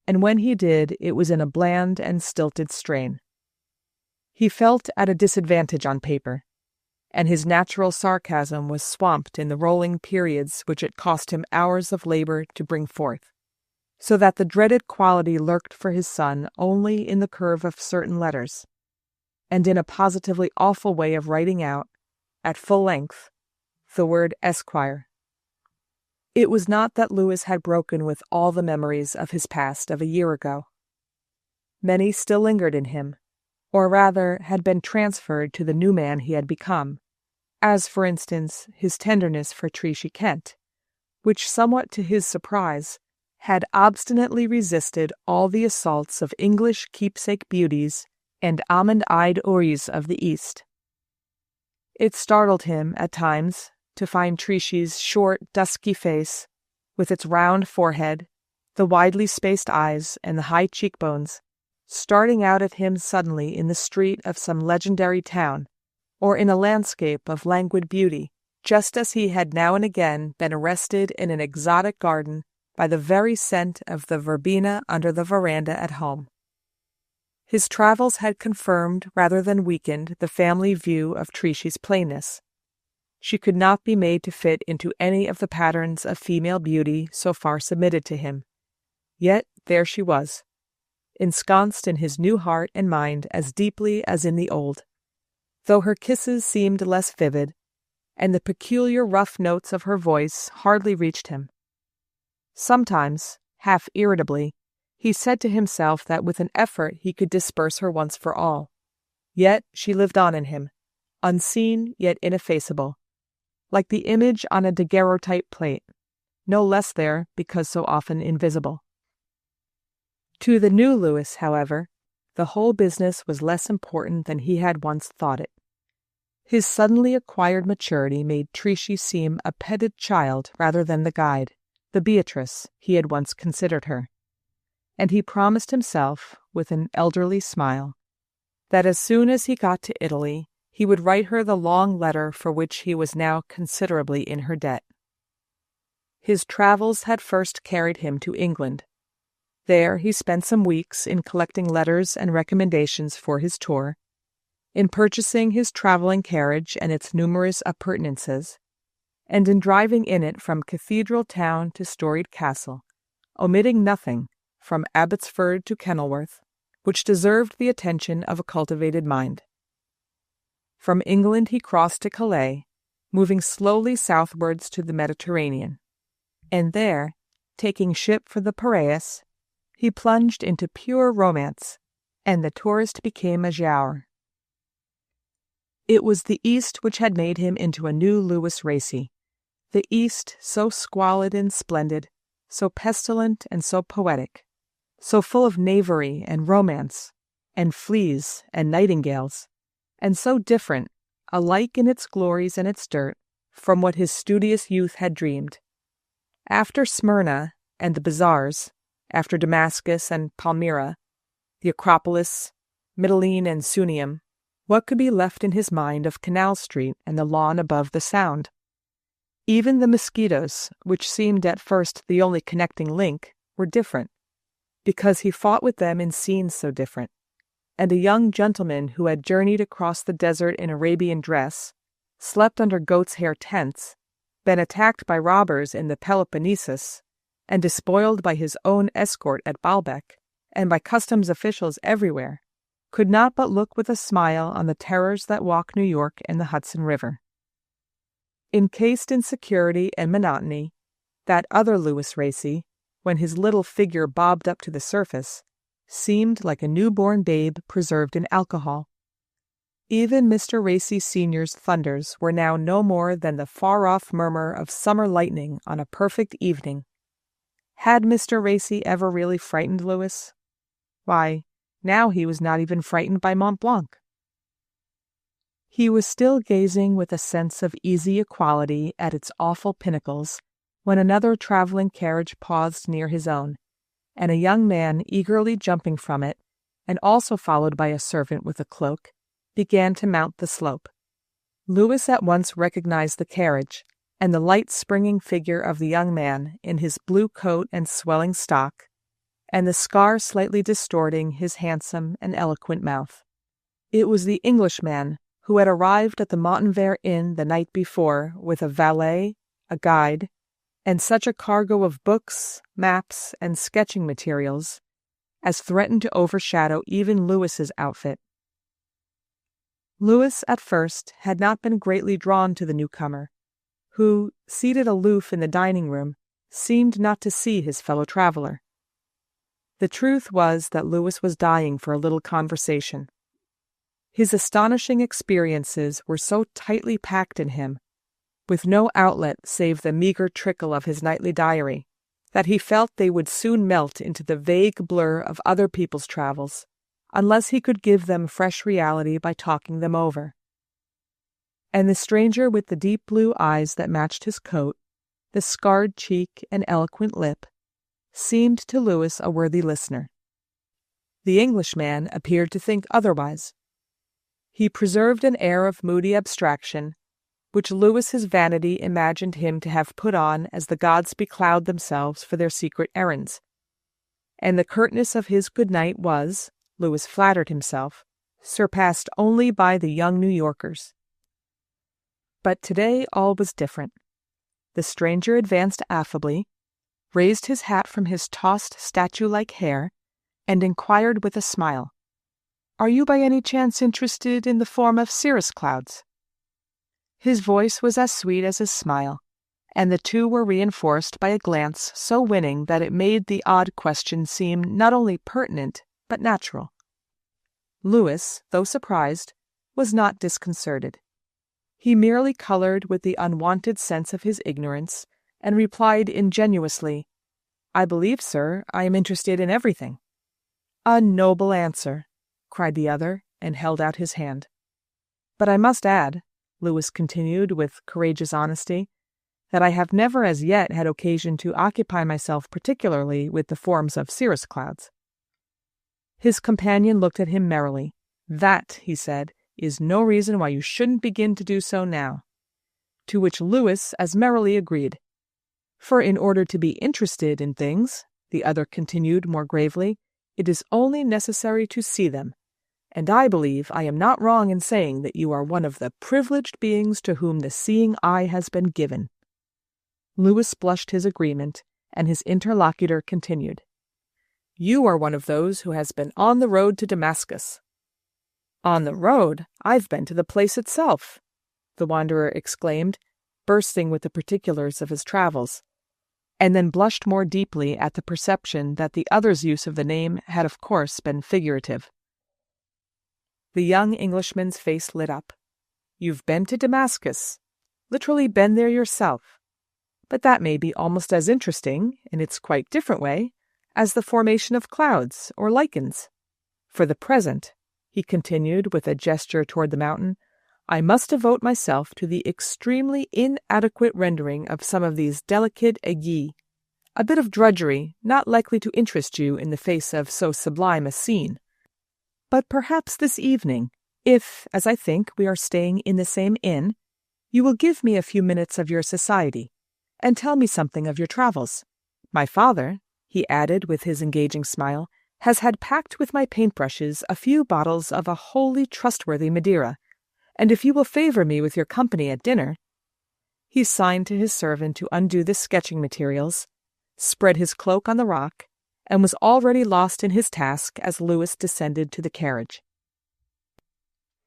and when he did, it was in a bland and stilted strain. He felt at a disadvantage on paper, and his natural sarcasm was swamped in the rolling periods which it cost him hours of labor to bring forth, so that the dreaded quality lurked for his son only in the curve of certain letters, and in a positively awful way of writing out, at full length, the word Esquire. It was not that Louis had broken with all the memories of his past of a year ago. Many still lingered in him, or rather had been transferred to the new man he had become, as, for instance, his tenderness for Trichy Kent, which, somewhat to his surprise, had obstinately resisted all the assaults of English keepsake beauties and almond-eyed houris of the East. It startled him, at times, to find Trichy's short, dusky face, with its round forehead, the widely spaced eyes, and the high cheekbones, starting out at him suddenly in the street of some legendary town, or in a landscape of languid beauty, just as he had now and again been arrested in an exotic garden by the very scent of the verbena under the veranda at home. His travels had confirmed rather than weakened the family view of Trichy's plainness. She could not be made to fit into any of the patterns of female beauty so far submitted to him. Yet there she was, ensconced in his new heart and mind as deeply as in the old, though her kisses seemed less vivid, and the peculiar rough notes of her voice hardly reached him. Sometimes, half irritably, he said to himself that with an effort he could disperse her once for all. Yet she lived on in him, unseen yet ineffaceable, like the image on a daguerreotype plate, no less there because so often invisible. To the new Louis, however, the whole business was less important than he had once thought it. His suddenly acquired maturity made Trichy seem a petted child rather than the guide, the Beatrice he had once considered her, and he promised himself, with an elderly smile, that as soon as he got to Italy, he would write her the long letter for which he was now considerably in her debt. His travels had first carried him to England. There he spent some weeks in collecting letters and recommendations for his tour, in purchasing his traveling carriage and its numerous appurtenances, and in driving in it from cathedral town to storied castle, omitting nothing, from Abbotsford to Kenilworth, which deserved the attention of a cultivated mind. From England he crossed to Calais, moving slowly southwards to the Mediterranean, and there, taking ship for the Piraeus, he plunged into pure romance, and the tourist became a giaour. It was the East which had made him into a new Louis Racy, the East so squalid and splendid, so pestilent and so poetic, so full of knavery and romance, and fleas and nightingales, and so different, alike in its glories and its dirt, from what his studious youth had dreamed. After Smyrna and the bazaars, after Damascus and Palmyra, the Acropolis, Mytilene and Sunium, what could be left in his mind of Canal Street and the lawn above the Sound? Even the mosquitoes, which seemed at first the only connecting link, were different, because he fought with them in scenes so different, and a young gentleman who had journeyed across the desert in Arabian dress, slept under goat's hair tents, been attacked by robbers in the Peloponnesus, and despoiled by his own escort at Baalbek, and by customs officials everywhere, could not but look with a smile on the terrors that walk New York and the Hudson River. Encased in security and monotony, that other Louis Racy, when his little figure bobbed up to the surface, seemed like a newborn babe preserved in alcohol. Even Mr. Racy Sr.'s thunders were now no more than the far-off murmur of summer lightning on a perfect evening. Had Mr. Racy ever really frightened Louis? Why, now he was not even frightened by Mont Blanc. He was still gazing with a sense of easy equality at its awful pinnacles when another traveling carriage paused near his own, and a young man eagerly jumping from it, and also followed by a servant with a cloak, began to mount the slope. Louis at once recognized the carriage, and the light springing figure of the young man in his blue coat and swelling stock, and the scar slightly distorting his handsome and eloquent mouth. It was the Englishman who had arrived at the Montanvert Inn the night before with a valet, a guide, and such a cargo of books, maps, and sketching materials as threatened to overshadow even Louis's outfit. Louis, at first, had not been greatly drawn to the newcomer, who, seated aloof in the dining-room, seemed not to see his fellow-traveler. The truth was that Louis was dying for a little conversation. His astonishing experiences were so tightly packed in him, with no outlet save the meager trickle of his nightly diary, that he felt they would soon melt into the vague blur of other people's travels, unless he could give them fresh reality by talking them over. And the stranger with the deep blue eyes that matched his coat, the scarred cheek and eloquent lip, seemed to Louis a worthy listener. The Englishman appeared to think otherwise. He preserved an air of moody abstraction, which Louis's vanity imagined him to have put on as the gods becloud themselves for their secret errands, and the curtness of his good night was, Louis flattered himself, surpassed only by the young New Yorkers. But today all was different. The stranger advanced affably, raised his hat from his tossed statue-like hair, and inquired with a smile, "Are you by any chance interested in the form of cirrus clouds?" His voice was as sweet as his smile, and the two were reinforced by a glance so winning that it made the odd question seem not only pertinent, but natural. Louis, though surprised, was not disconcerted. He merely colored with the unwonted sense of his ignorance, and replied ingenuously, "I believe, sir, I am interested in everything." "A noble answer," cried the other, and held out his hand. "But I must add," Louis continued with courageous honesty, that I have never as yet had occasion to occupy myself particularly with the forms of cirrus clouds." His companion looked at him merrily. "That," he said, "is no reason why you shouldn't begin to do so now." To which Lewis as merrily agreed. "For in order to be interested in things," the other continued more gravely, "it is only necessary to see them. And I believe I am not wrong in saying that you are one of the privileged beings to whom the seeing eye has been given." Lewis blushed his agreement, and his interlocutor continued. "You are one of those who has been on the road to Damascus." "On the road? I've been to the place itself," the wanderer exclaimed, bursting with the particulars of his travels, and then blushed more deeply at the perception that the other's use of the name had of course been figurative. The young Englishman's face lit up. "You've been to Damascus, literally been there yourself. But that may be almost as interesting, in its quite different way, as the formation of clouds or lichens. For the present," he continued with a gesture toward the mountain, "I must devote myself to the extremely inadequate rendering of some of these delicate aiguilles, a bit of drudgery not likely to interest you in the face of so sublime a scene. But perhaps this evening, if, as I think, we are staying in the same inn, you will give me a few minutes of your society, and tell me something of your travels. My father," he added with his engaging smile, "has had packed with my paintbrushes a few bottles of a wholly trustworthy Madeira, and if you will favor me with your company at dinner—" He signed to his servant to undo the sketching materials, spread his cloak on the rock, and was already lost in his task as Lewis descended to the carriage.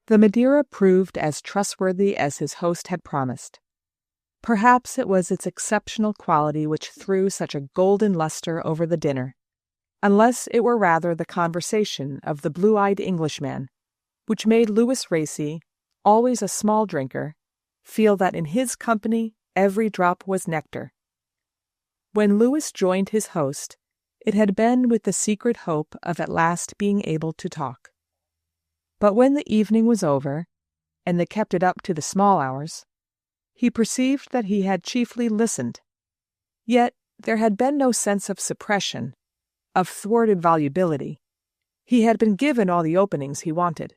The Madeira proved as trustworthy as his host had promised. Perhaps it was its exceptional quality which threw such a golden luster over the dinner, unless it were rather the conversation of the blue-eyed Englishman, which made Lewis Racy, always a small drinker, feel that in his company every drop was nectar. When Lewis joined his host, it had been with the secret hope of at last being able to talk. But when the evening was over, and they kept it up to the small hours, he perceived that he had chiefly listened. Yet there had been no sense of suppression, of thwarted volubility. He had been given all the openings he wanted.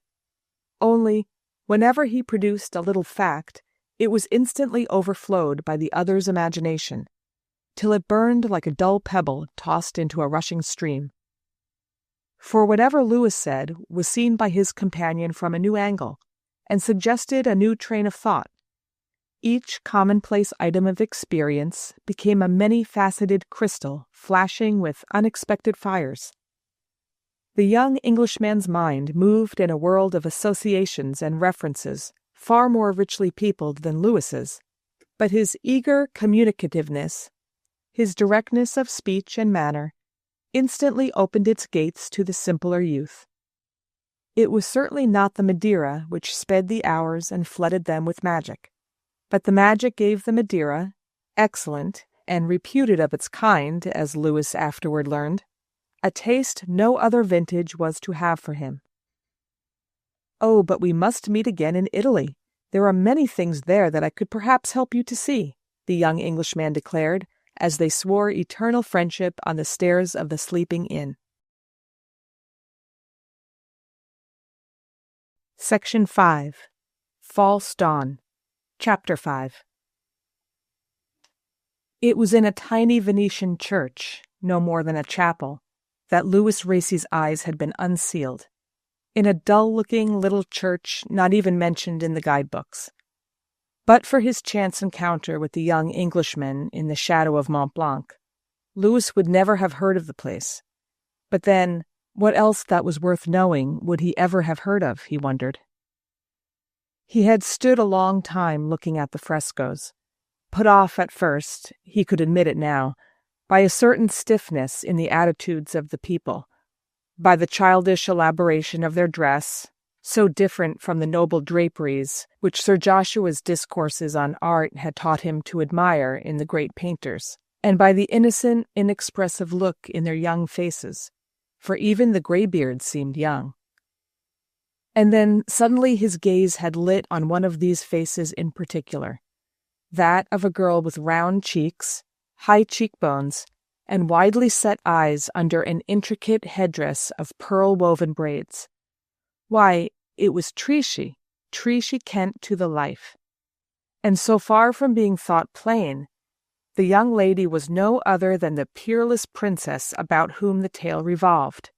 Only, whenever he produced a little fact, it was instantly overflowed by the other's imagination, till it burned like a dull pebble tossed into a rushing stream. For whatever Lewis said was seen by his companion from a new angle, and suggested a new train of thought. Each commonplace item of experience became a many-faceted crystal flashing with unexpected fires. The young Englishman's mind moved in a world of associations and references far more richly peopled than Lewis's, but his eager communicativeness, his directness of speech and manner, instantly opened its gates to the simpler youth. It was certainly not the Madeira which sped the hours and flooded them with magic, but the magic gave the Madeira, excellent and reputed of its kind, as Lewis afterward learned, a taste no other vintage was to have for him. "Oh, but we must meet again in Italy. There are many things there that I could perhaps help you to see," the young Englishman declared, as they swore eternal friendship on the stairs of the sleeping inn. Section 5. False Dawn. Chapter 5. It was in a tiny Venetian church, no more than a chapel, that Lewis Racy's eyes had been unsealed, in a dull-looking little church not even mentioned in the guidebooks. But for his chance encounter with the young Englishman in the shadow of Mont Blanc, Lewis would never have heard of the place. But then, what else that was worth knowing would he ever have heard of, he wondered. He had stood a long time looking at the frescoes, put off at first, he could admit it now, by a certain stiffness in the attitudes of the people, by the childish elaboration of their dress, so different from the noble draperies which Sir Joshua's discourses on art had taught him to admire in the great painters, and by the innocent, inexpressive look in their young faces, for even the graybeards seemed young. And then suddenly his gaze had lit on one of these faces in particular, that of a girl with round cheeks, high cheekbones, and widely set eyes under an intricate headdress of pearl-woven braids. Why, it was Treacy Kent to the life. And so far from being thought plain, the young lady was no other than the peerless princess about whom the tale revolved.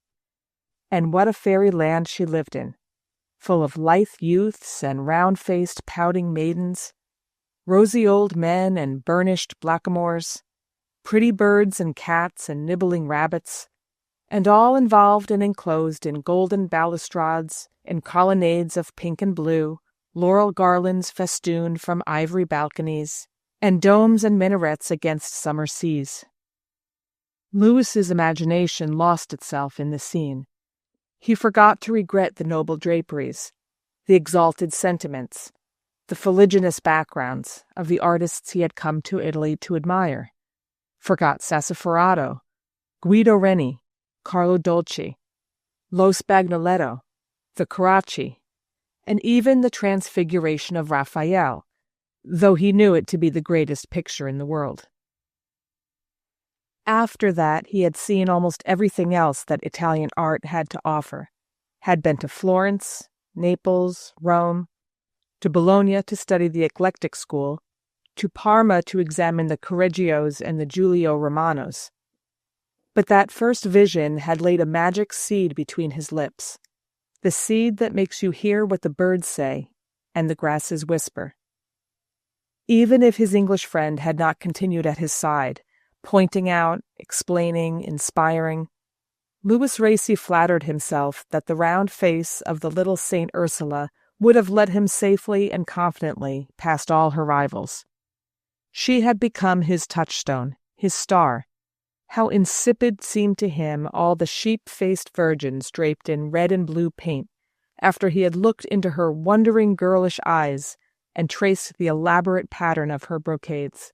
And what a fairyland she lived in, full of lithe youths and round-faced pouting maidens, rosy old men and burnished blackamoors, pretty birds and cats and nibbling rabbits, and all involved and enclosed in golden balustrades and colonnades of pink and blue, laurel garlands festooned from ivory balconies, and domes and minarets against summer seas. Lewis's imagination lost itself in the scene. He forgot to regret the noble draperies, the exalted sentiments, the fuliginous backgrounds of the artists he had come to Italy to admire, forgot Sassoferrato, Guido Reni, Carlo Dolci, Lo Spagnoletto, the Carracci, and even the Transfiguration of Raphael, though he knew it to be the greatest picture in the world. After that, he had seen almost everything else that Italian art had to offer, had been to Florence, Naples, Rome, to Bologna to study the eclectic school, to Parma to examine the Correggios and the Giulio Romanos. But that first vision had laid a magic seed between his lips, the seed that makes you hear what the birds say and the grasses whisper. Even if his English friend had not continued at his side, pointing out, explaining, inspiring, Louis Racy flattered himself that the round face of the little Saint Ursula would have led him safely and confidently past all her rivals. She had become his touchstone, his star. How insipid seemed to him all the sheep-faced virgins draped in red and blue paint, after he had looked into her wondering girlish eyes and traced the elaborate pattern of her brocades.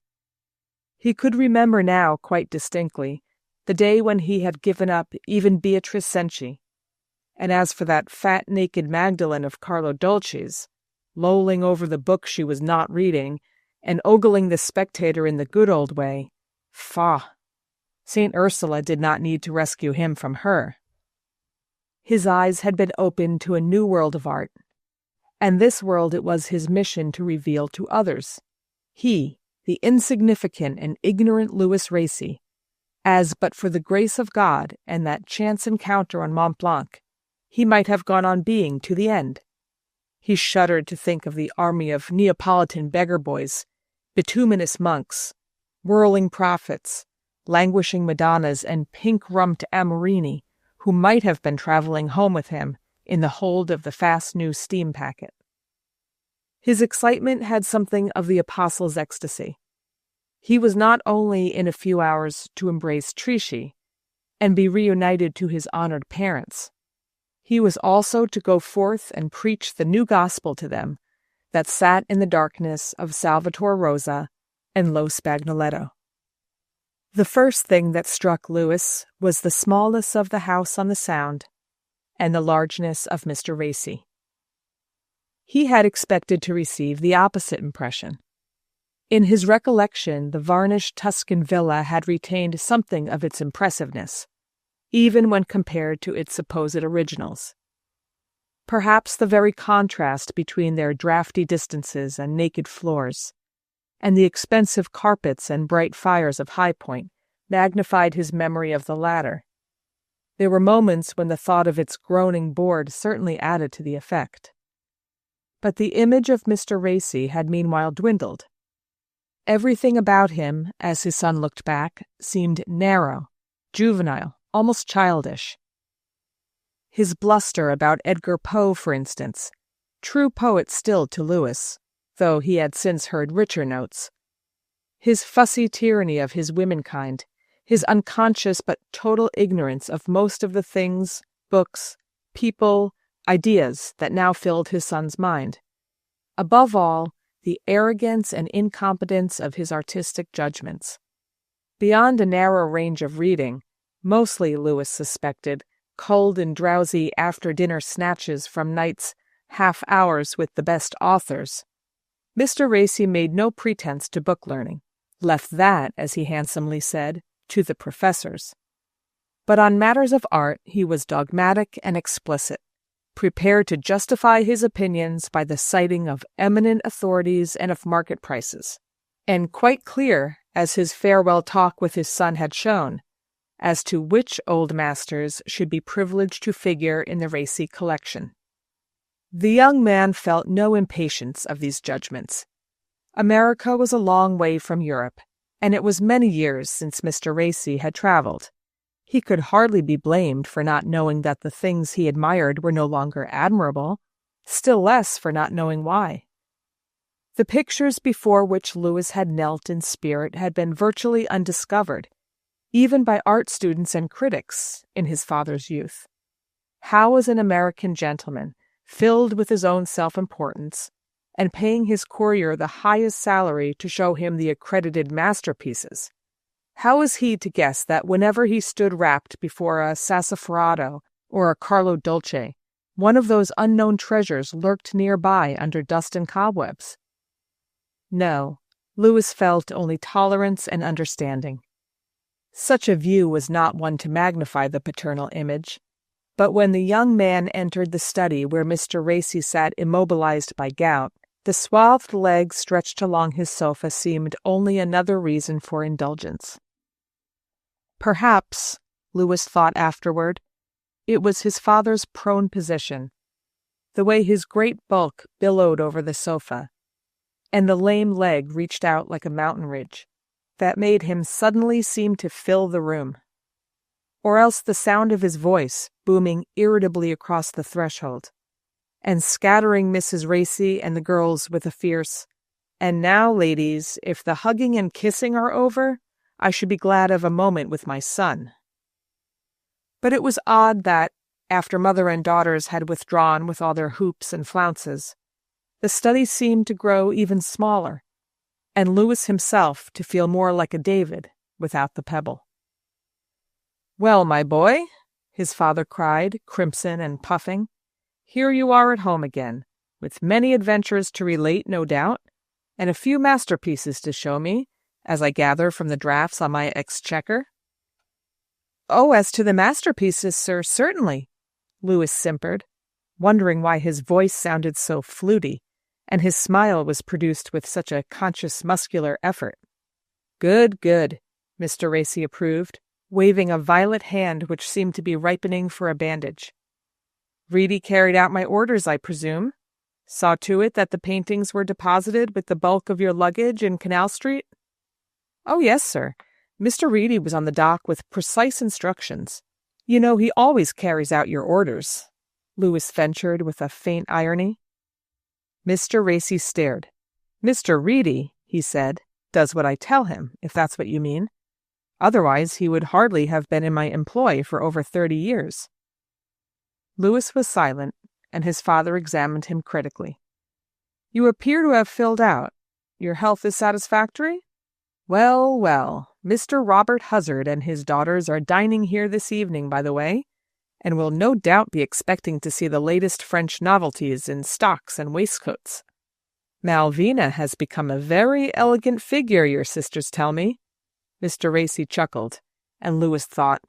He could remember now quite distinctly the day when he had given up even Beatrice Cenci, and as for that fat naked Magdalene of Carlo Dolci's, lolling over the book she was not reading and ogling the spectator in the good old way, faugh! St. Ursula did not need to rescue him from her. His eyes had been opened to a new world of art, and this world it was his mission to reveal to others. He, the insignificant and ignorant Louis Racy, as but for the grace of God and that chance encounter on Mont Blanc, he might have gone on being to the end. He shuddered to think of the army of Neapolitan beggar boys, bituminous monks, whirling prophets, languishing Madonnas, and pink-rumped Amorini, who might have been traveling home with him in the hold of the fast new steam packet. His excitement had something of the apostle's ecstasy. He was not only in a few hours to embrace Treacy and be reunited to his honored parents, he was also to go forth and preach the new gospel to them that sat in the darkness of Salvator Rosa and Lo Spagnoletto. The first thing that struck Louis was the smallness of the house on the Sound and the largeness of Mr. Racy. He had expected to receive the opposite impression. In his recollection, the varnished Tuscan villa had retained something of its impressiveness, even when compared to its supposed originals. Perhaps the very contrast between their draughty distances and naked floors, and the expensive carpets and bright fires of High Point, magnified his memory of the latter. There were moments when the thought of its groaning board certainly added to the effect. But the image of Mr. Racy had meanwhile dwindled. Everything about him, as his son looked back, seemed narrow, juvenile, almost childish. His bluster about Edgar Poe, for instance, true poet still to Louis, though he had since heard richer notes. His fussy tyranny of his womenkind, his unconscious but total ignorance of most of the things, books, people, ideas that now filled his son's mind. Above all, the arrogance and incompetence of his artistic judgments. Beyond a narrow range of reading, mostly, Louis suspected, cold and drowsy after-dinner snatches from Knight's half-hours with the best authors, Mr. Racy made no pretense to book learning, left that, as he handsomely said, to the professors. But on matters of art he was dogmatic and explicit, prepared to justify his opinions by the citing of eminent authorities and of market prices, and quite clear, as his farewell talk with his son had shown, as to which old masters should be privileged to figure in the Racy collection. The young man felt no impatience of these judgments. America was a long way from Europe, and it was many years since Mr. Racy had traveled. He could hardly be blamed for not knowing that the things he admired were no longer admirable, still less for not knowing why. The pictures before which Lewis had knelt in spirit had been virtually undiscovered, even by art students and critics, in his father's youth. How was an American gentleman, filled with his own self-importance, and paying his courier the highest salary to show him the accredited masterpieces, how was he to guess that whenever he stood rapt before a Sassoferrato or a Carlo Dolce, one of those unknown treasures lurked nearby under dust and cobwebs? No, Lewis felt only tolerance and understanding. Such a view was not one to magnify the paternal image, but when the young man entered the study where Mr. Racy sat immobilized by gout, the swathed legs stretched along his sofa seemed only another reason for indulgence. Perhaps, Lewis thought afterward, it was his father's prone position, the way his great bulk billowed over the sofa, and the lame leg reached out like a mountain ridge, that made him suddenly seem to fill the room. Or else the sound of his voice booming irritably across the threshold, and scattering Mrs. Racy and the girls with a fierce, "And now, ladies, if the hugging and kissing are over, I should be glad of a moment with my son." But it was odd that, after mother and daughters had withdrawn with all their hoops and flounces, the study seemed to grow even smaller, and Lewis himself to feel more like a David without the pebble. "Well, my boy," his father cried, crimson and puffing, "here you are at home again, with many adventures to relate, no doubt, and a few masterpieces to show me, as I gather from the drafts on my exchequer." "Oh, as to the masterpieces, sir, certainly," Lewis simpered, wondering why his voice sounded so fluty, and his smile was produced with such a conscious muscular effort. "Good, good," Mr. Racy approved, waving a violet hand which seemed to be ripening for a bandage. "Reedy carried out my orders, I presume? Saw to it that the paintings were deposited with the bulk of your luggage in Canal Street?" "Oh, yes, sir. Mr. Reedy was on the dock with precise instructions. You know he always carries out your orders," Lewis ventured with a faint irony. Mr. Racy stared. "Mr. Reedy," he said, "does what I tell him, if that's what you mean. Otherwise he would hardly have been in my employ for over 30 years. Lewis was silent, and his father examined him critically. "You appear to have filled out. Your health is satisfactory? Well, well, Mr. Robert Huzzard and his daughters are dining here this evening, by the way, and will no doubt be expecting to see the latest French novelties in stocks and waistcoats. Malvina has become a very elegant figure, your sisters tell me." Mr. Racy chuckled, and Lewis thought,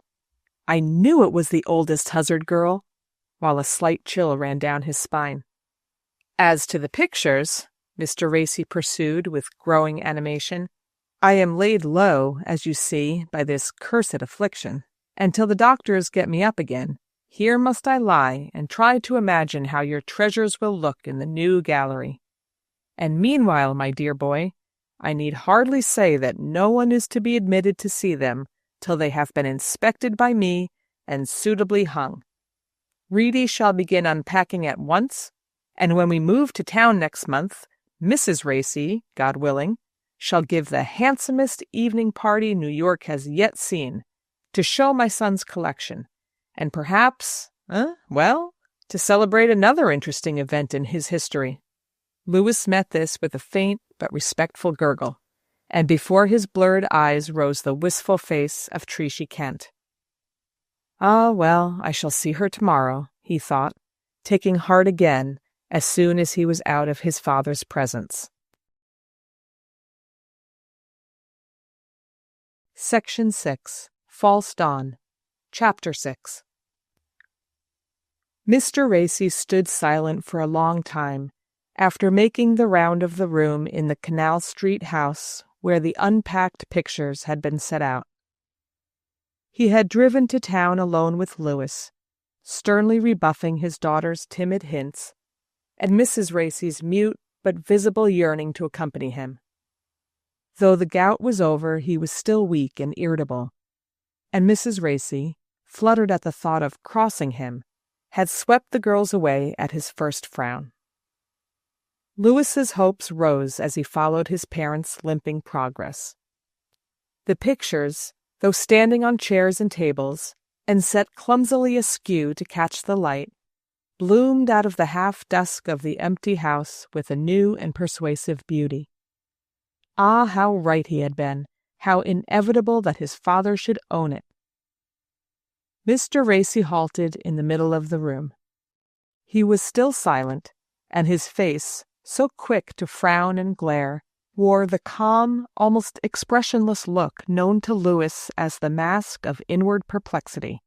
"I knew it was the oldest Huzzard girl," while a slight chill ran down his spine. "As to the pictures," Mr. Racy pursued with growing animation, "I am laid low, as you see, by this cursed affliction, and till the doctors get me up again, here must I lie and try to imagine how your treasures will look in the new gallery. And meanwhile, my dear boy, I need hardly say that no one is to be admitted to see them till they have been inspected by me and suitably hung. Reedy shall begin unpacking at once, and when we move to town next month, Mrs. Racy, God willing, shall give the handsomest evening party New York has yet seen, to show my son's collection, and perhaps, to celebrate another interesting event in his history." Lewis met this with a faint but respectful gurgle, and before his blurred eyes rose the wistful face of Trishy Kent. "Ah, well, I shall see her tomorrow," he thought, taking heart again as soon as he was out of his father's presence. Section 6. False Dawn. Chapter 6. Mr. Racy stood silent for a long time, after making the round of the room in the Canal Street house where the unpacked pictures had been set out. He had driven to town alone with Louis, sternly rebuffing his daughter's timid hints, and Mrs. Racy's mute but visible yearning to accompany him. Though the gout was over, he was still weak and irritable, and Mrs. Racy, fluttered at the thought of crossing him, had swept the girls away at his first frown. Louis's hopes rose as he followed his parents' limping progress. The pictures, though standing on chairs and tables, and set clumsily askew to catch the light, bloomed out of the half-dusk of the empty house with a new and persuasive beauty. Ah, how right he had been, how inevitable that his father should own it. Mr. Racy halted in the middle of the room. He was still silent, and his face, so quick to frown and glare, wore the calm, almost expressionless look known to Louis as the mask of inward perplexity.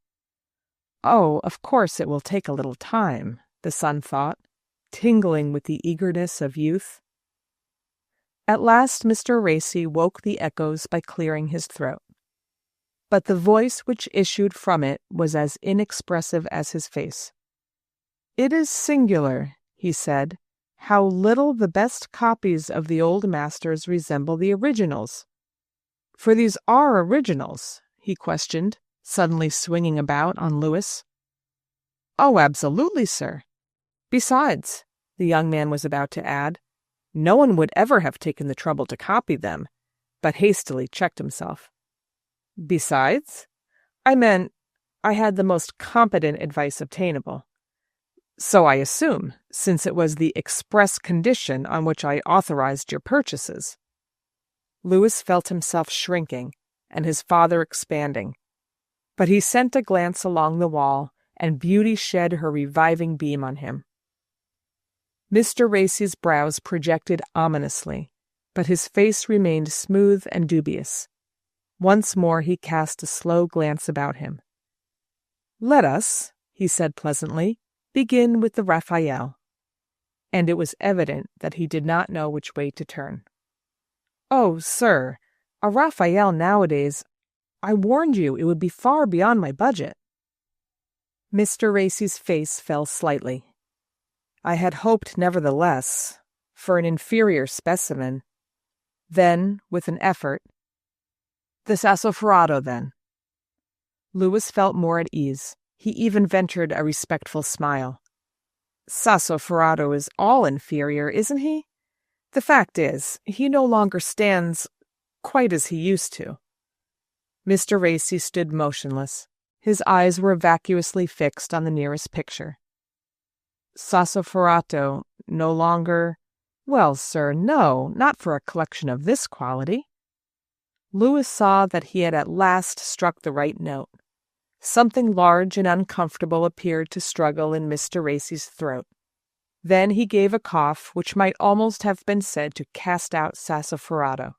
Oh, of course it will take a little time, the son thought, tingling with the eagerness of youth. At last Mr. Racy woke the echoes by clearing his throat. But the voice which issued from it was as inexpressive as his face. "It is singular," he said, "how little the best copies of the old masters resemble the originals. For these are originals?" he questioned, suddenly swinging about on Louis. "Oh, absolutely, sir. Besides," the young man was about to add, "no one would ever have taken the trouble to copy them," but hastily checked himself. "Besides? I meant, I had the most competent advice obtainable. So I assume, since it was the express condition on which I authorized your purchases." Louis felt himself shrinking, and his father expanding. But he sent a glance along the wall, and beauty shed her reviving beam on him. Mr. Racy's brows projected ominously, but his face remained smooth and dubious. Once more he cast a slow glance about him. "Let us," he said pleasantly, "begin with the Raphael." And it was evident that he did not know which way to turn. "Oh, sir, a Raphael nowadays, I warned you it would be far beyond my budget." Mr. Racy's face fell slightly. "I had hoped, nevertheless, for an inferior specimen." Then, with an effort, "The Sassoferrato, then." Louis felt more at ease. He even ventured a respectful smile. "Sassoferrato is all inferior, isn't he? The fact is, he no longer stands quite as he used to." Mr. Racy stood motionless. His eyes were vacuously fixed on the nearest picture. "Sassoferrato no longer—" "Well, sir, no, not for a collection of this quality." Louis saw that he had at last struck the right note. Something large and uncomfortable appeared to struggle in Mr. Racy's throat. Then he gave a cough which might almost have been said to cast out Sassoferrato.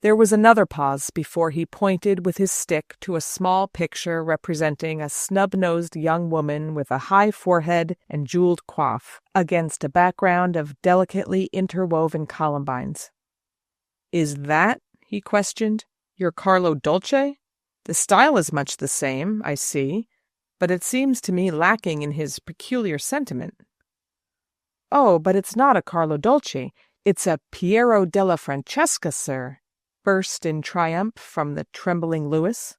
There was another pause before he pointed with his stick to a small picture representing a snub-nosed young woman with a high forehead and jeweled coif against a background of delicately interwoven columbines. "Is that," he questioned, "your Carlo Dolce? The style is much the same, I see, but it seems to me lacking in his peculiar sentiment." "Oh, but it's not a Carlo Dolce, it's a Piero della Francesca, sir," burst in triumph from the trembling Louis.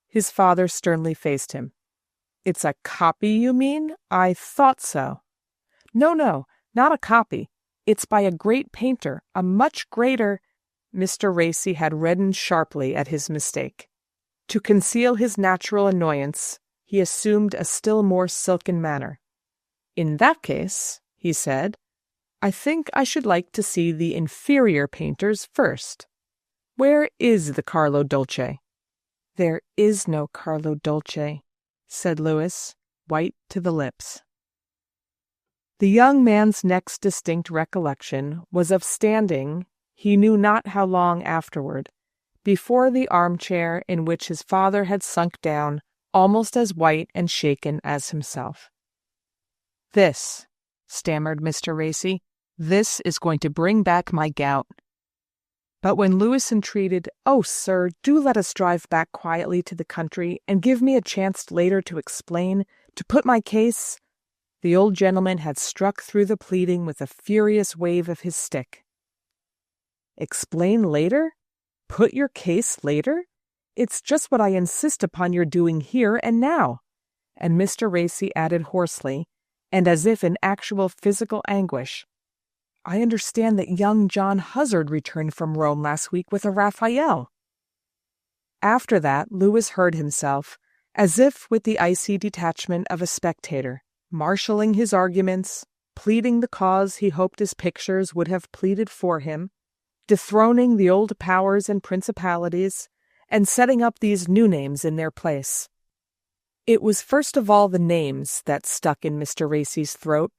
His father sternly faced him. "It's a copy, you mean? I thought so." No, not a copy. It's by a great painter, a much greater—" Mr. Racy had reddened sharply at his mistake. To conceal his natural annoyance, he assumed a still more silken manner. "In that case," he said, "I think I should like to see the inferior painters first. Where is the Carlo Dolce?" "There is no Carlo Dolce," said Louis, white to the lips. The young man's next distinct recollection was of standing, he knew not how long afterward, before the armchair in which his father had sunk down, almost as white and shaken as himself. "This," stammered Mr. Racy, "this is going to bring back my gout." But when Louis entreated, "Oh, sir, do let us drive back quietly to the country and give me a chance later to explain, to put my case," the old gentleman had struck through the pleading with a furious wave of his stick. "Explain later? Put your case later? It's just what I insist upon your doing here and now." And Mr. Racy added hoarsely, and as if in actual physical anguish, "I understand that young John Huzzard returned from Rome last week with a Raphael." After that, Louis heard himself, as if with the icy detachment of a spectator, marshalling his arguments, pleading the cause he hoped his pictures would have pleaded for him, dethroning the old powers and principalities, and setting up these new names in their place. It was first of all the names that stuck in Mr. Racy's throat.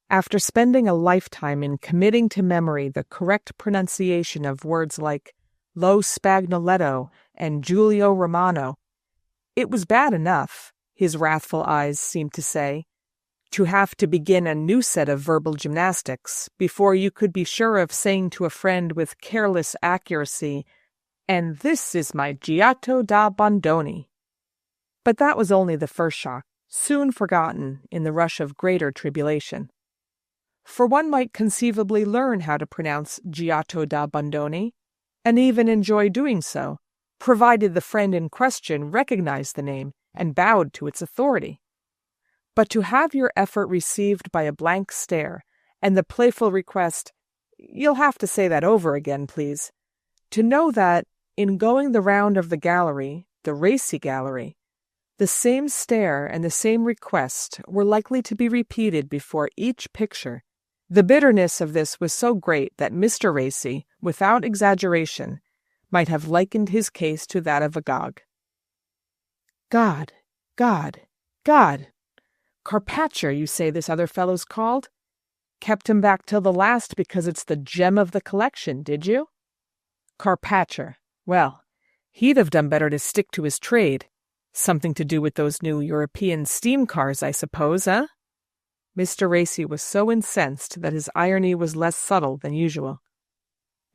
After spending a lifetime in committing to memory the correct pronunciation of words like Lo Spagnoletto and Giulio Romano, it was bad enough, his wrathful eyes seemed to say, to have to begin a new set of verbal gymnastics before you could be sure of saying to a friend with careless accuracy, "And this is my Giotto da Bondoni." But that was only the first shock, soon forgotten in the rush of greater tribulation. For one might conceivably learn how to pronounce Giotto da Bondoni, and even enjoy doing so, provided the friend in question recognized the name and bowed to its authority. But to have your effort received by a blank stare, and the playful request, "You'll have to say that over again, please," to know that, in going the round of the gallery, the Racy Gallery, the same stare and the same request were likely to be repeated before each picture, the bitterness of this was so great that Mr. Racy, without exaggeration, might have likened his case to that of Agag. "God, God, God! Carpaccio, you say this other fellow's called? Kept him back till the last because it's the gem of the collection, did you? Carpaccio. Well, he'd have done better to stick to his trade. Something to do with those new European steam cars, I suppose, eh?" Mr. Racy was so incensed that his irony was less subtle than usual.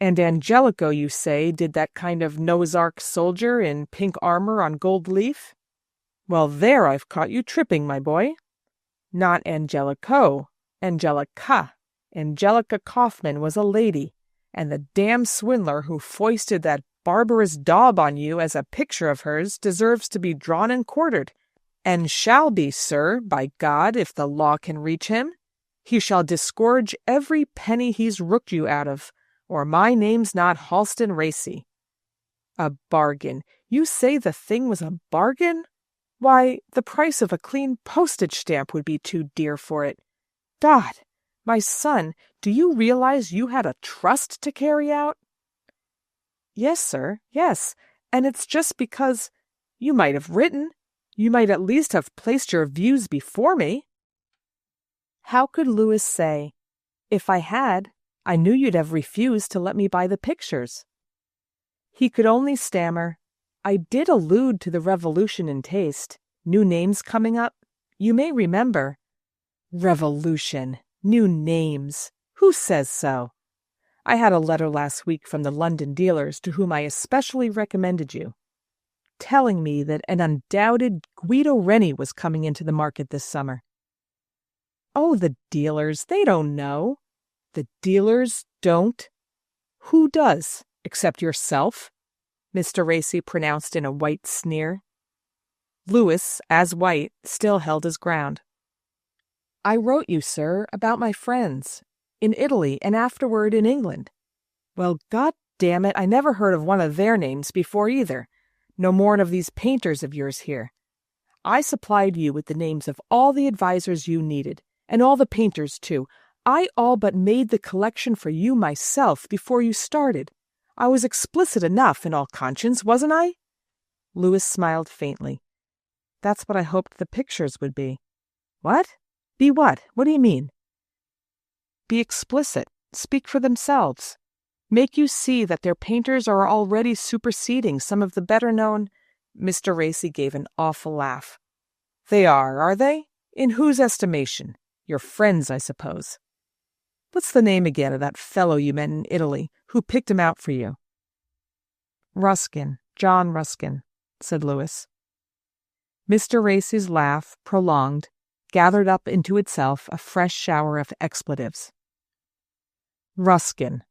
"And Angelico, you say, did that kind of Noah's Ark soldier in pink armor on gold leaf? Well, there I've caught you tripping, my boy. Not Angelico, Angelica. Angelica Kaufman was a lady, and the damn swindler who foisted that barbarous daub on you as a picture of hers deserves to be drawn and quartered, and shall be, sir, by God, if the law can reach him. He shall disgorge every penny he's rooked you out of, or my name's not Halston Racy." "A bargain? You say the thing was a bargain? Why, the price of a clean postage stamp would be too dear for it. God, my son, do you realize you had a trust to carry out?" "Yes, sir, yes, and it's just because you might have written. You might at least have placed your views before me." How could Louis say, "If I had, I knew you'd have refused to let me buy the pictures"? He could only stammer, "I did allude to the revolution in taste, new names coming up. You may remember." "Revolution, new names, who says so? I had a letter last week from the London dealers to whom I especially recommended you, telling me that an undoubted Guido Reni was coming into the market this summer." "Oh, the dealers, they don't know." "The dealers don't? Who does, except yourself?" Mr. Racy pronounced in a white sneer. Louis, as white, still held his ground. "I wrote you, sir, about my friends, in Italy and afterward in England." "Well, God damn it, I never heard of one of their names before either, no more'n of these painters of yours here. I supplied you with the names of all the advisors you needed, and all the painters, too. I all but made the collection for you myself before you started. I was explicit enough, in all conscience, wasn't I?" Louis smiled faintly. "That's what I hoped the pictures would be." "What? Be what? What do you mean?" "Be explicit. Speak for themselves. make you see that their painters are already superseding some of the better-known—" Mr. Racy gave an awful laugh. "They are they? In whose estimation? Your friends, I suppose. What's the name again of that fellow you met in Italy, who picked him out for you?" "Ruskin, John Ruskin," said Louis. Mr. Racy's laugh, prolonged, gathered up into itself a fresh shower of expletives. "Ruskin,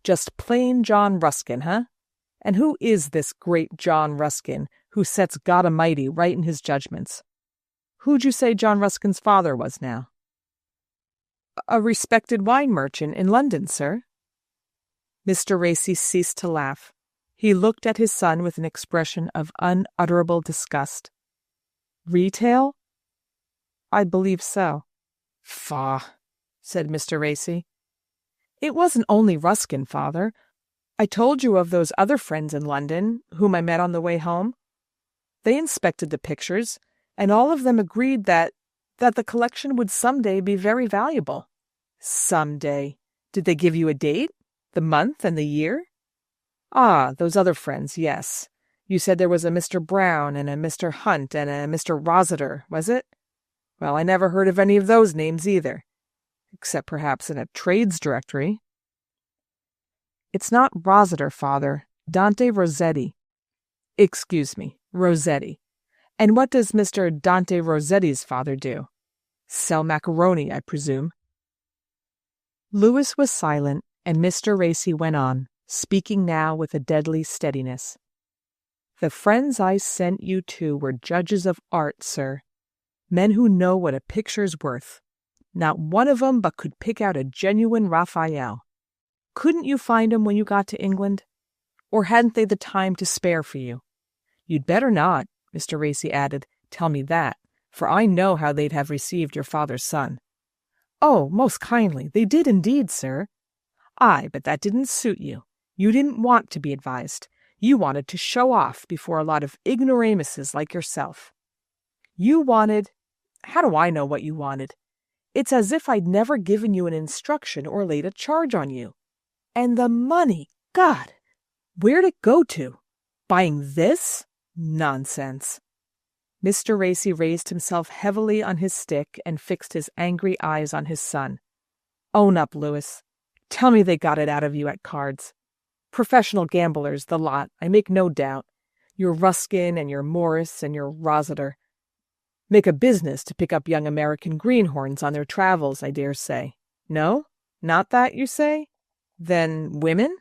just plain John Ruskin, huh? And who is this great John Ruskin who sets God Almighty right in his judgments? Who'd you say John Ruskin's father was now?" "A respected wine merchant in London, sir." Mr. Racy ceased to laugh. He looked at his son with an expression of unutterable disgust. "Retail?" "I believe so." "Faugh!" said Mr. Racy. "It wasn't only Ruskin, father. I told you of those other friends in London, whom I met on the way home. They inspected the pictures, and all of them agreed that the collection would someday be very valuable." "Someday? Did they give you a date? The month and the year?" "Ah, those other friends, yes. You said there was a Mr. Brown and a Mr. Hunt and a Mr. Rossiter, was it? Well, I never heard of any of those names either, except perhaps in a trades directory." "It's not Rossiter, father. Dante Rossetti." "Excuse me, Rossetti. And what does Mr. Dante Rossetti's father do? Sell macaroni, I presume." Louis was silent, and Mr. Racy went on, speaking now with a deadly steadiness. "The friends I sent you to were judges of art, sir. Men who know what a picture's worth. Not one of 'em but could pick out a genuine Raphael. Couldn't you find 'em when you got to England? Or hadn't they the time to spare for you? You'd better not," Mr. Racy added, "tell me that, for I know how they'd have received your father's son." "Oh, most kindly. They did indeed, sir." "Aye, but that didn't suit you. You didn't want to be advised. You wanted to show off before a lot of ignoramuses like yourself. You wanted— how do I know what you wanted? It's as if I'd never given you an instruction or laid a charge on you. And the money, God! Where'd it go to? Buying this? Nonsense." Mr. Racy raised himself heavily on his stick and fixed his angry eyes on his son. "Own up, Louis. Tell me they got it out of you at cards. Professional gamblers, the lot, I make no doubt. Your Ruskin and your Morris and your Rossiter. Make a business to pick up young American greenhorns on their travels, I dare say. No? Not that, you say? Then women?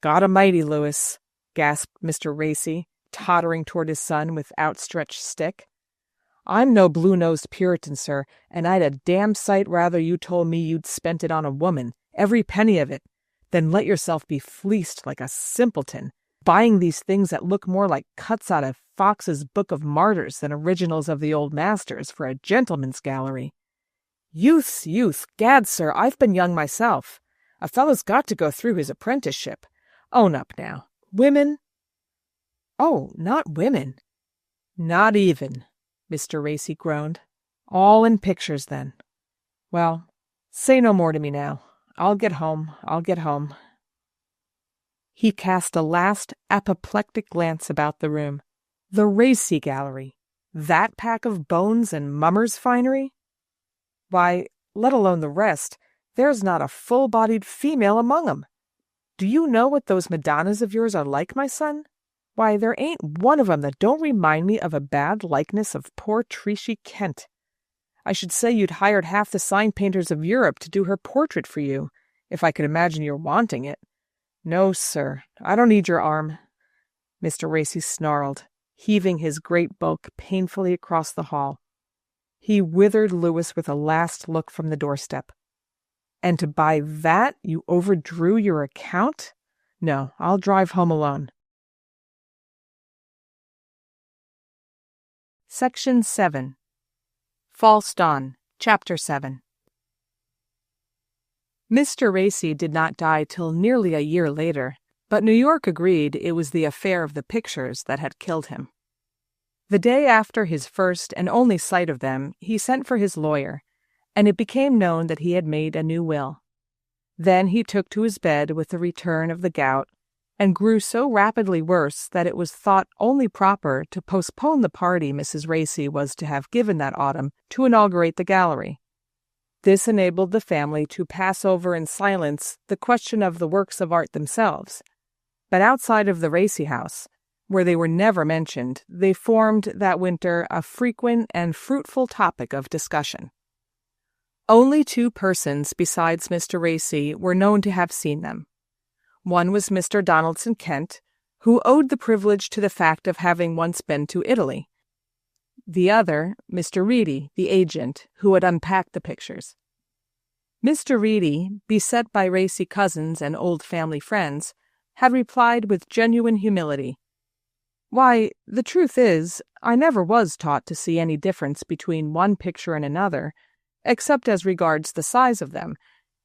God Almighty, Louis," gasped Mr. Racy, tottering toward his son with outstretched stick. "I'm no blue-nosed Puritan, sir, and I'd a damn sight rather you told me you'd spent it on a woman, every penny of it, than let yourself be fleeced like a simpleton, buying these things that look more like cuts out of Fox's Book of Martyrs than originals of the old masters for a gentleman's gallery. Youth's youth. Gad, sir, I've been young myself. A fellow's got to go through his apprenticeship. Own up now. Women?" "Oh, not women." "Not even," Mr. Racy groaned. "All in pictures, then. Well, say no more to me now. I'll get home. He cast a last apoplectic glance about the room. The Racy Gallery. That pack of bones and mummers' finery? Why, let alone the rest, there's not a full-bodied female among 'em. Do you know what those Madonnas of yours are like, my son? Why, there ain't one of 'em that don't remind me of a bad likeness of poor Trishy Kent. I should say you'd hired half the sign painters of Europe to do her portrait for you, if I could imagine your wanting it. No, sir, I don't need your arm," Mr. Racy snarled, heaving his great bulk painfully across the hall. He withered Louis with a last look from the doorstep. "And to buy that, you overdrew your account? No, I'll drive home alone." Section 7. False Dawn, Chapter 7. Mr. Racy did not die till nearly a year later, but New York agreed it was the affair of the pictures that had killed him. The day after his first and only sight of them, he sent for his lawyer, and it became known that he had made a new will. Then he took to his bed with the return of the gout, and grew so rapidly worse that it was thought only proper to postpone the party Mrs. Racy was to have given that autumn to inaugurate the gallery. This enabled the family to pass over in silence the question of the works of art themselves. But outside of the Racy house, where they were never mentioned, they formed that winter a frequent and fruitful topic of discussion. Only 2 persons besides Mr. Racy were known to have seen them. One was Mr. Donaldson Kent, who owed the privilege to the fact of having once been to Italy. The other, Mr. Reedy, the agent, who had unpacked the pictures. Mr. Reedy, beset by Racy cousins and old family friends, had replied with genuine humility, "Why, the truth is, I never was taught to see any difference between one picture and another, except as regards the size of them,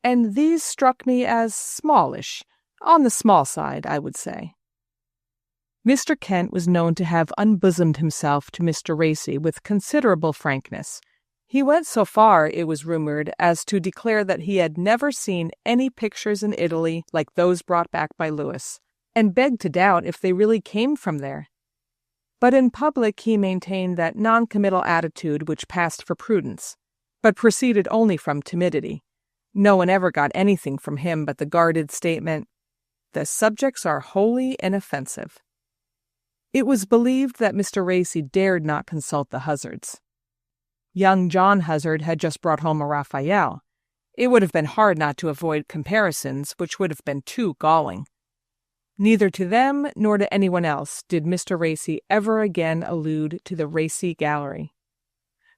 and these struck me as smallish, on the small side, I would say." Mr. Kent was known to have unbosomed himself to Mr. Racy with considerable frankness. He went so far, it was rumored, as to declare that he had never seen any pictures in Italy like those brought back by Lewis, and begged to doubt if they really came from there. But in public he maintained that non-committal attitude which passed for prudence, but proceeded only from timidity. No one ever got anything from him but the guarded statement, "The subjects are wholly inoffensive." It was believed that Mr. Racy dared not consult the Huzzards. Young John Huzzard had just brought home a Raphael. It would have been hard not to avoid comparisons which would have been too galling. Neither to them nor to anyone else did Mr. Racy ever again allude to the Racy Gallery.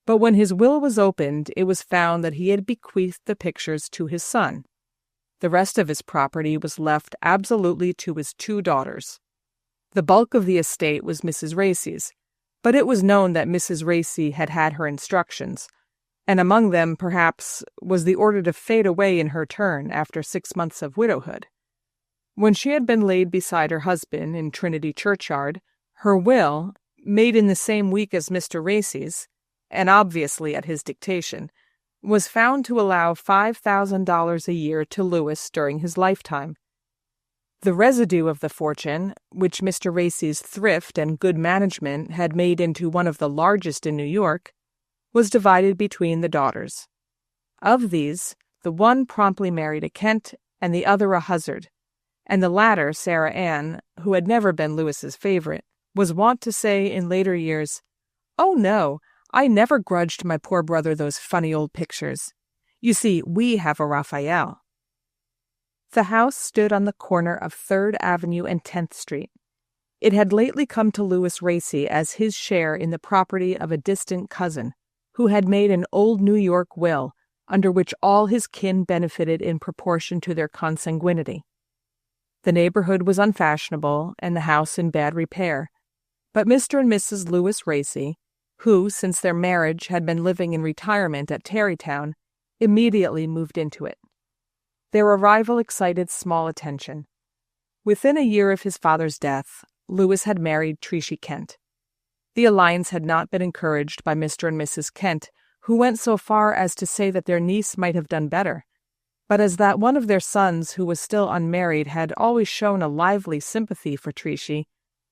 But when his will was opened, it was found that he had bequeathed the pictures to his son. The rest of his property was left absolutely to his 2 daughters. The bulk of the estate was Mrs. Racy's, but it was known that Mrs. Racy had had her instructions, and among them, perhaps, was the order to fade away in her turn after 6 months of widowhood. When she had been laid beside her husband in Trinity Churchyard, her will, made in the same week as Mr. Racy's, and obviously at his dictation, was found to allow $5,000 a year to Lewis during his lifetime. The residue of the fortune, which Mr. Racy's thrift and good management had made into one of the largest in New York, was divided between the daughters. Of these, the one promptly married a Kent and the other a Huzzard, and the latter, Sarah Ann, who had never been Lewis's favorite, was wont to say in later years, "Oh, no, I never grudged my poor brother those funny old pictures. You see, we have a Raphael." The house stood on the corner of 3rd Avenue and 10th Street. It had lately come to Lewis Racy as his share in the property of a distant cousin, who had made an old New York will, under which all his kin benefited in proportion to their consanguinity. The neighborhood was unfashionable and the house in bad repair, but Mr. and Mrs. Lewis Racy, who, since their marriage, had been living in retirement at Tarrytown, immediately moved into it. Their arrival excited small attention. Within a year of his father's death, Lewis had married Treshie Kent. The alliance had not been encouraged by Mr. and Mrs. Kent, who went so far as to say that their niece might have done better. But as that one of their sons who was still unmarried had always shown a lively sympathy for Treshie,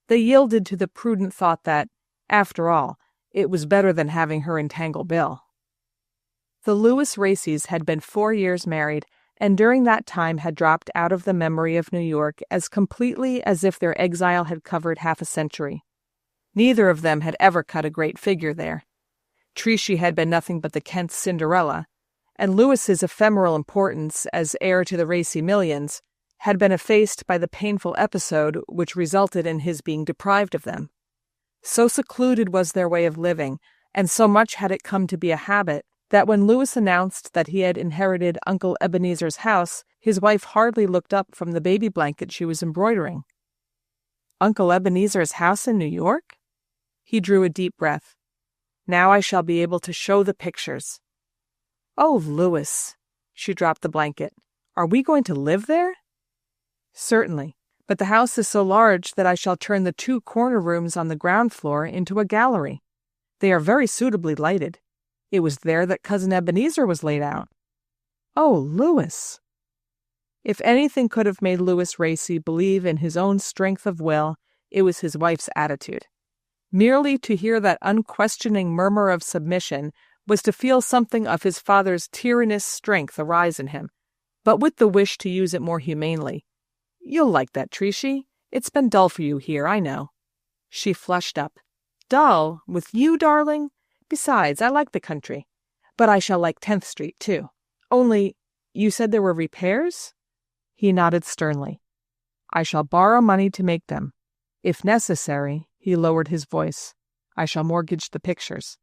they yielded to the prudent thought that, after all, it was better than having her entangle Bill. The Lewis Racys had been 4 years married, and during that time had dropped out of the memory of New York as completely as if their exile had covered half a century. Neither of them had ever cut a great figure there. Treshie had been nothing but the Kent's Cinderella, and Lewis's ephemeral importance as heir to the Racy millions had been effaced by the painful episode which resulted in his being deprived of them. So secluded was their way of living, and so much had it come to be a habit, that when Lewis announced that he had inherited Uncle Ebenezer's house, his wife hardly looked up from the baby blanket she was embroidering. Uncle Ebenezer's house in New York? He drew a deep breath. Now I shall be able to show the pictures. Oh, Lewis, she dropped the blanket. Are we going to live there? Certainly, but the house is so large that I shall turn the 2 corner rooms on the ground floor into a gallery. They are very suitably lighted. It was there that Cousin Ebenezer was laid out. Oh, Lewis! If anything could have made Louis Racy believe in his own strength of will, it was his wife's attitude. Merely to hear that unquestioning murmur of submission was to feel something of his father's tyrannous strength arise in him, but with the wish to use it more humanely. "You'll like that, Trishy. It's been dull for you here, I know." She flushed up. "Dull? With you, darling? Besides, I like the country. But I shall like 10th Street, too. Only, you said there were repairs?" He nodded sternly. "I shall borrow money to make them. If necessary," he lowered his voice, "I shall mortgage the pictures."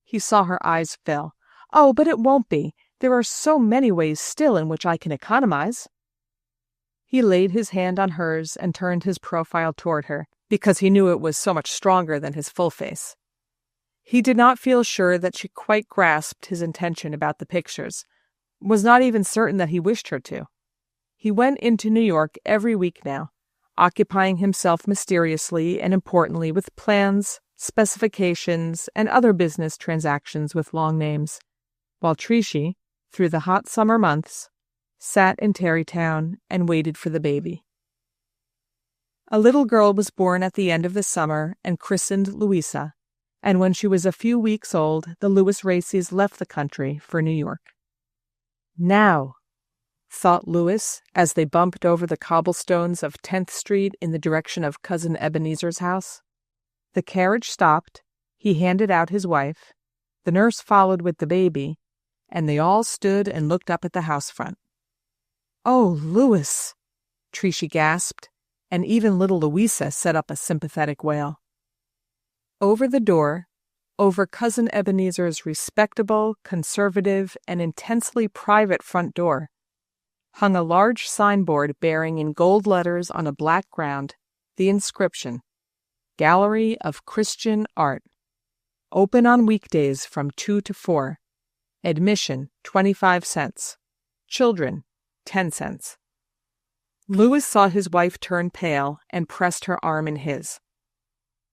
He saw her eyes fill. "Oh, but it won't be. There are so many ways still in which I can economize." He laid his hand on hers and turned his profile toward her, because he knew it was so much stronger than his full face. He did not feel sure that she quite grasped his intention about the pictures, was not even certain that he wished her to. He went into New York every week now, occupying himself mysteriously and importantly with plans, specifications, and other business transactions with long names, while Trishy, through the hot summer months, sat in Tarrytown and waited for the baby. A little girl was born at the end of the summer and christened Louisa, and when she was a few weeks old, the Louis Racys left the country for New York. "Now," thought Louis as they bumped over the cobblestones of 10th Street in the direction of Cousin Ebenezer's house. The carriage stopped, he handed out his wife, the nurse followed with the baby, and they all stood and looked up at the house front. "Oh, Louis!" Trishy gasped, and even little Louisa set up a sympathetic wail. Over the door, over Cousin Ebenezer's respectable, conservative, and intensely private front door, hung a large signboard bearing in gold letters on a black ground the inscription, "Gallery of Christian Art. Open on weekdays from 2 to 4. Admission 25 cents. Children 10 cents. Louis saw his wife turn pale and pressed her arm in his.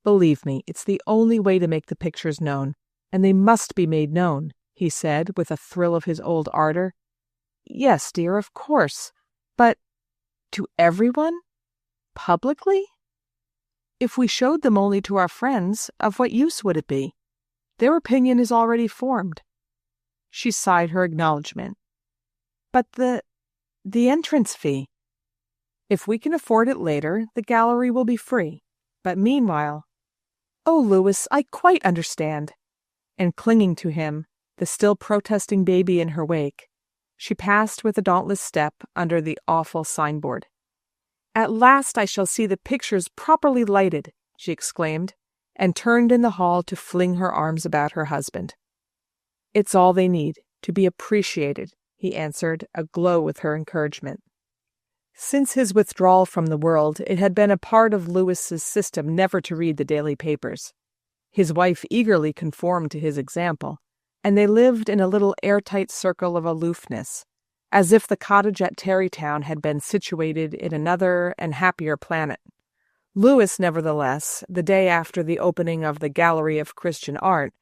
"Believe me, it's the only way to make the pictures known, and they must be made known," he said with a thrill of his old ardor. "Yes, dear, of course. But to everyone? Publicly? If we showed them only to our friends, of what use would it be? Their opinion is already formed." She sighed her acknowledgement. "But the entrance fee? If we can afford it later, the gallery will be free. But meanwhile—" "Oh, Louis, I quite understand." And clinging to him, the still protesting baby in her wake, she passed with a dauntless step under the awful signboard. "At last I shall see the pictures properly lighted," she exclaimed, and turned in the hall to fling her arms about her husband. "It's all they need, to be appreciated," he answered, aglow with her encouragement. Since his withdrawal from the world, it had been a part of Louis's system never to read the daily papers. His wife eagerly conformed to his example, and they lived in a little airtight circle of aloofness, as if the cottage at Tarrytown had been situated in another and happier planet. Louis, nevertheless, the day after the opening of the Gallery of Christian Art,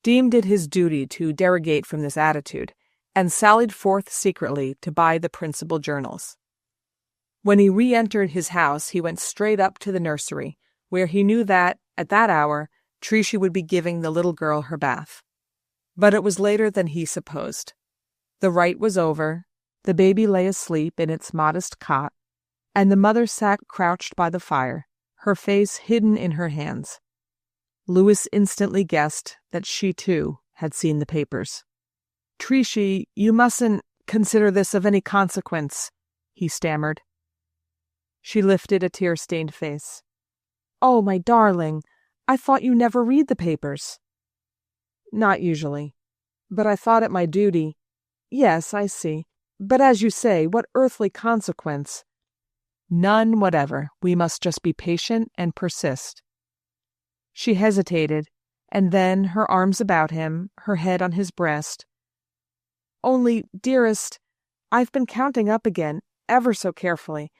deemed it his duty to derogate from this attitude, and sallied forth secretly to buy the principal journals. When he re-entered his house, he went straight up to the nursery, where he knew that, at that hour, Trishy would be giving the little girl her bath. But it was later than he supposed. The rite was over, the baby lay asleep in its modest cot, and the mother sat crouched by the fire, her face hidden in her hands. Louis instantly guessed that she, too, had seen the papers. "Trishy, you mustn't consider this of any consequence," he stammered. She lifted a tear-stained face. "Oh, my darling, I thought you never read the papers." "Not usually. But I thought it my duty." "Yes, I see. But as you say, what earthly consequence?" "None whatever. We must just be patient and persist." She hesitated, and then, her arms about him, her head on his breast. "Only, dearest, I've been counting up again, ever so carefully.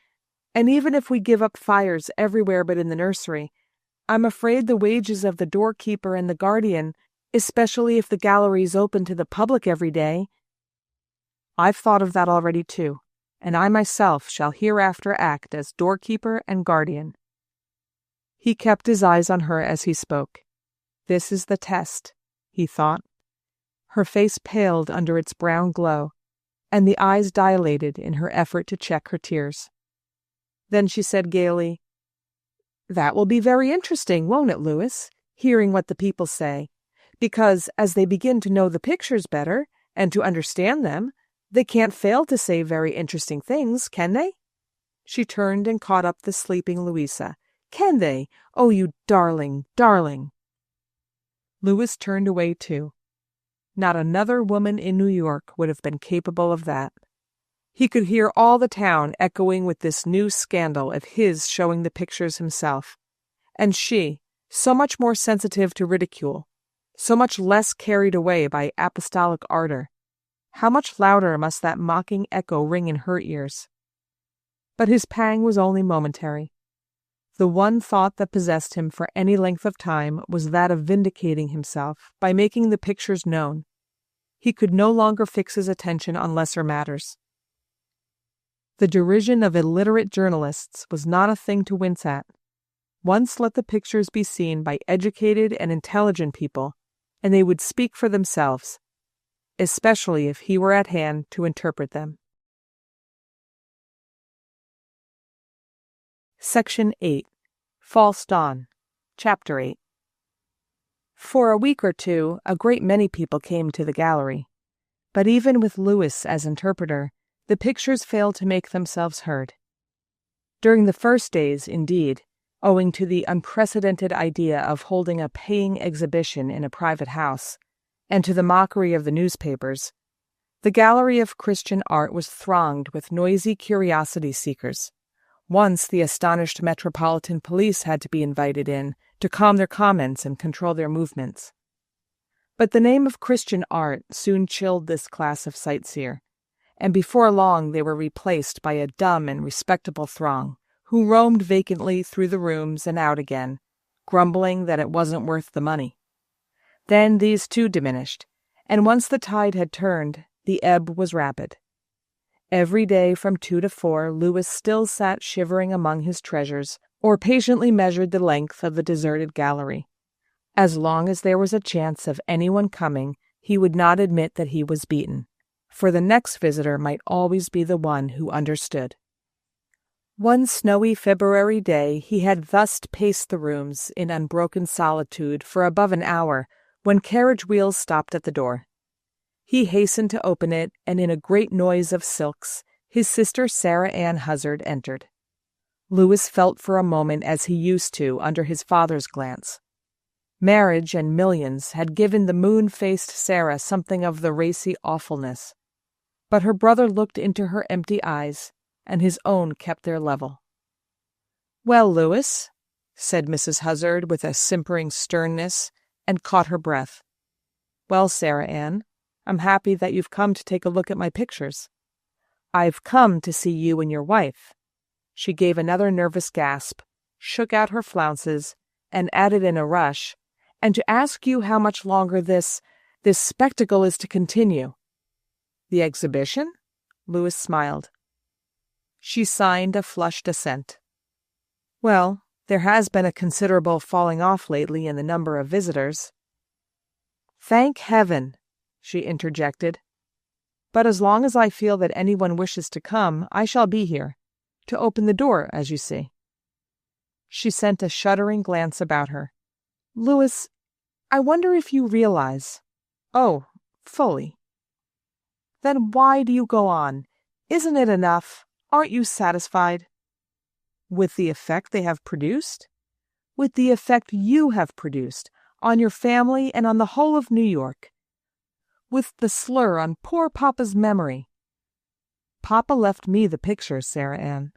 And even if we give up fires everywhere but in the nursery, I'm afraid the wages of the doorkeeper and the guardian, especially if the gallery's open to the public every day—" "I've thought of that already, too. and I myself shall hereafter act as doorkeeper and guardian." He kept his eyes on her as he spoke. This is the test, he thought. Her face paled under its brown glow, and the eyes dilated in her effort to check her tears. Then she said gaily, "That will be very interesting, won't it, Louis, hearing what the people say, because as they begin to know the pictures better and to understand them, they can't fail to say very interesting things, can they?" She turned and caught up the sleeping Louisa. "Can they? Oh, you darling, darling." Louis turned away too. Not another woman in New York would have been capable of that. He could hear all the town echoing with this new scandal of his showing the pictures himself. And she, so much more sensitive to ridicule, so much less carried away by apostolic ardor. How much louder must that mocking echo ring in her ears? But his pang was only momentary. The one thought that possessed him for any length of time was that of vindicating himself by making the pictures known. He could no longer fix his attention on lesser matters. The derision of illiterate journalists was not a thing to wince at. Once let the pictures be seen by educated and intelligent people, and they would speak for themselves, especially if he were at hand to interpret them. Section 8. False Dawn. Chapter 8. For a week or two, a great many people came to the gallery. But even with Louis as interpreter, the pictures failed to make themselves heard. During the first days, indeed, owing to the unprecedented idea of holding a paying exhibition in a private house, and to the mockery of the newspapers, the gallery of Christian art was thronged with noisy curiosity seekers. Once the astonished Metropolitan Police had to be invited in to calm their comments and control their movements. But the name of Christian art soon chilled this class of sightseer, and before long they were replaced by a dumb and respectable throng who roamed vacantly through the rooms and out again, grumbling that it wasn't worth the money. Then these too diminished, and once the tide had turned, the ebb was rapid. Every day from 2 to 4, Louis still sat shivering among his treasures, or patiently measured the length of the deserted gallery. As long as there was a chance of anyone coming, he would not admit that he was beaten, for the next visitor might always be the one who understood. One snowy February day he had thus paced the rooms in unbroken solitude for above an hour when carriage wheels stopped at the door. He hastened to open it, and in a great noise of silks, his sister Sarah Ann Huzzard entered. Louis felt for a moment as he used to under his father's glance. Marriage and millions had given the moon-faced Sarah something of the racy awfulness, but her brother looked into her empty eyes, and his own kept their level. "Well, Louis," said Mrs. Huzzard with a simpering sternness, and caught her breath. "Well, Sarah Ann, I'm happy that you've come to take a look at my pictures." "I've come to see you and your wife." She gave another nervous gasp, shook out her flounces, and added in a rush, "and to ask you how much longer this spectacle is to continue." "The exhibition?" Louis smiled. She signed a flushed assent. "Well, there has been a considerable falling off lately in the number of visitors." "Thank heaven!" she interjected. "But as long as I feel that anyone wishes to come, I shall be here, to open the door, as you see." She sent a shuddering glance about her. "Louis, I wonder if you realize—" "Oh, fully." "Then why do you go on? Isn't it enough? Aren't you satisfied?" "With the effect they have produced?" "With the effect you have produced, on your family and on the whole of New York. With the slur on poor Papa's memory." "Papa left me the pictures, Sarah Ann."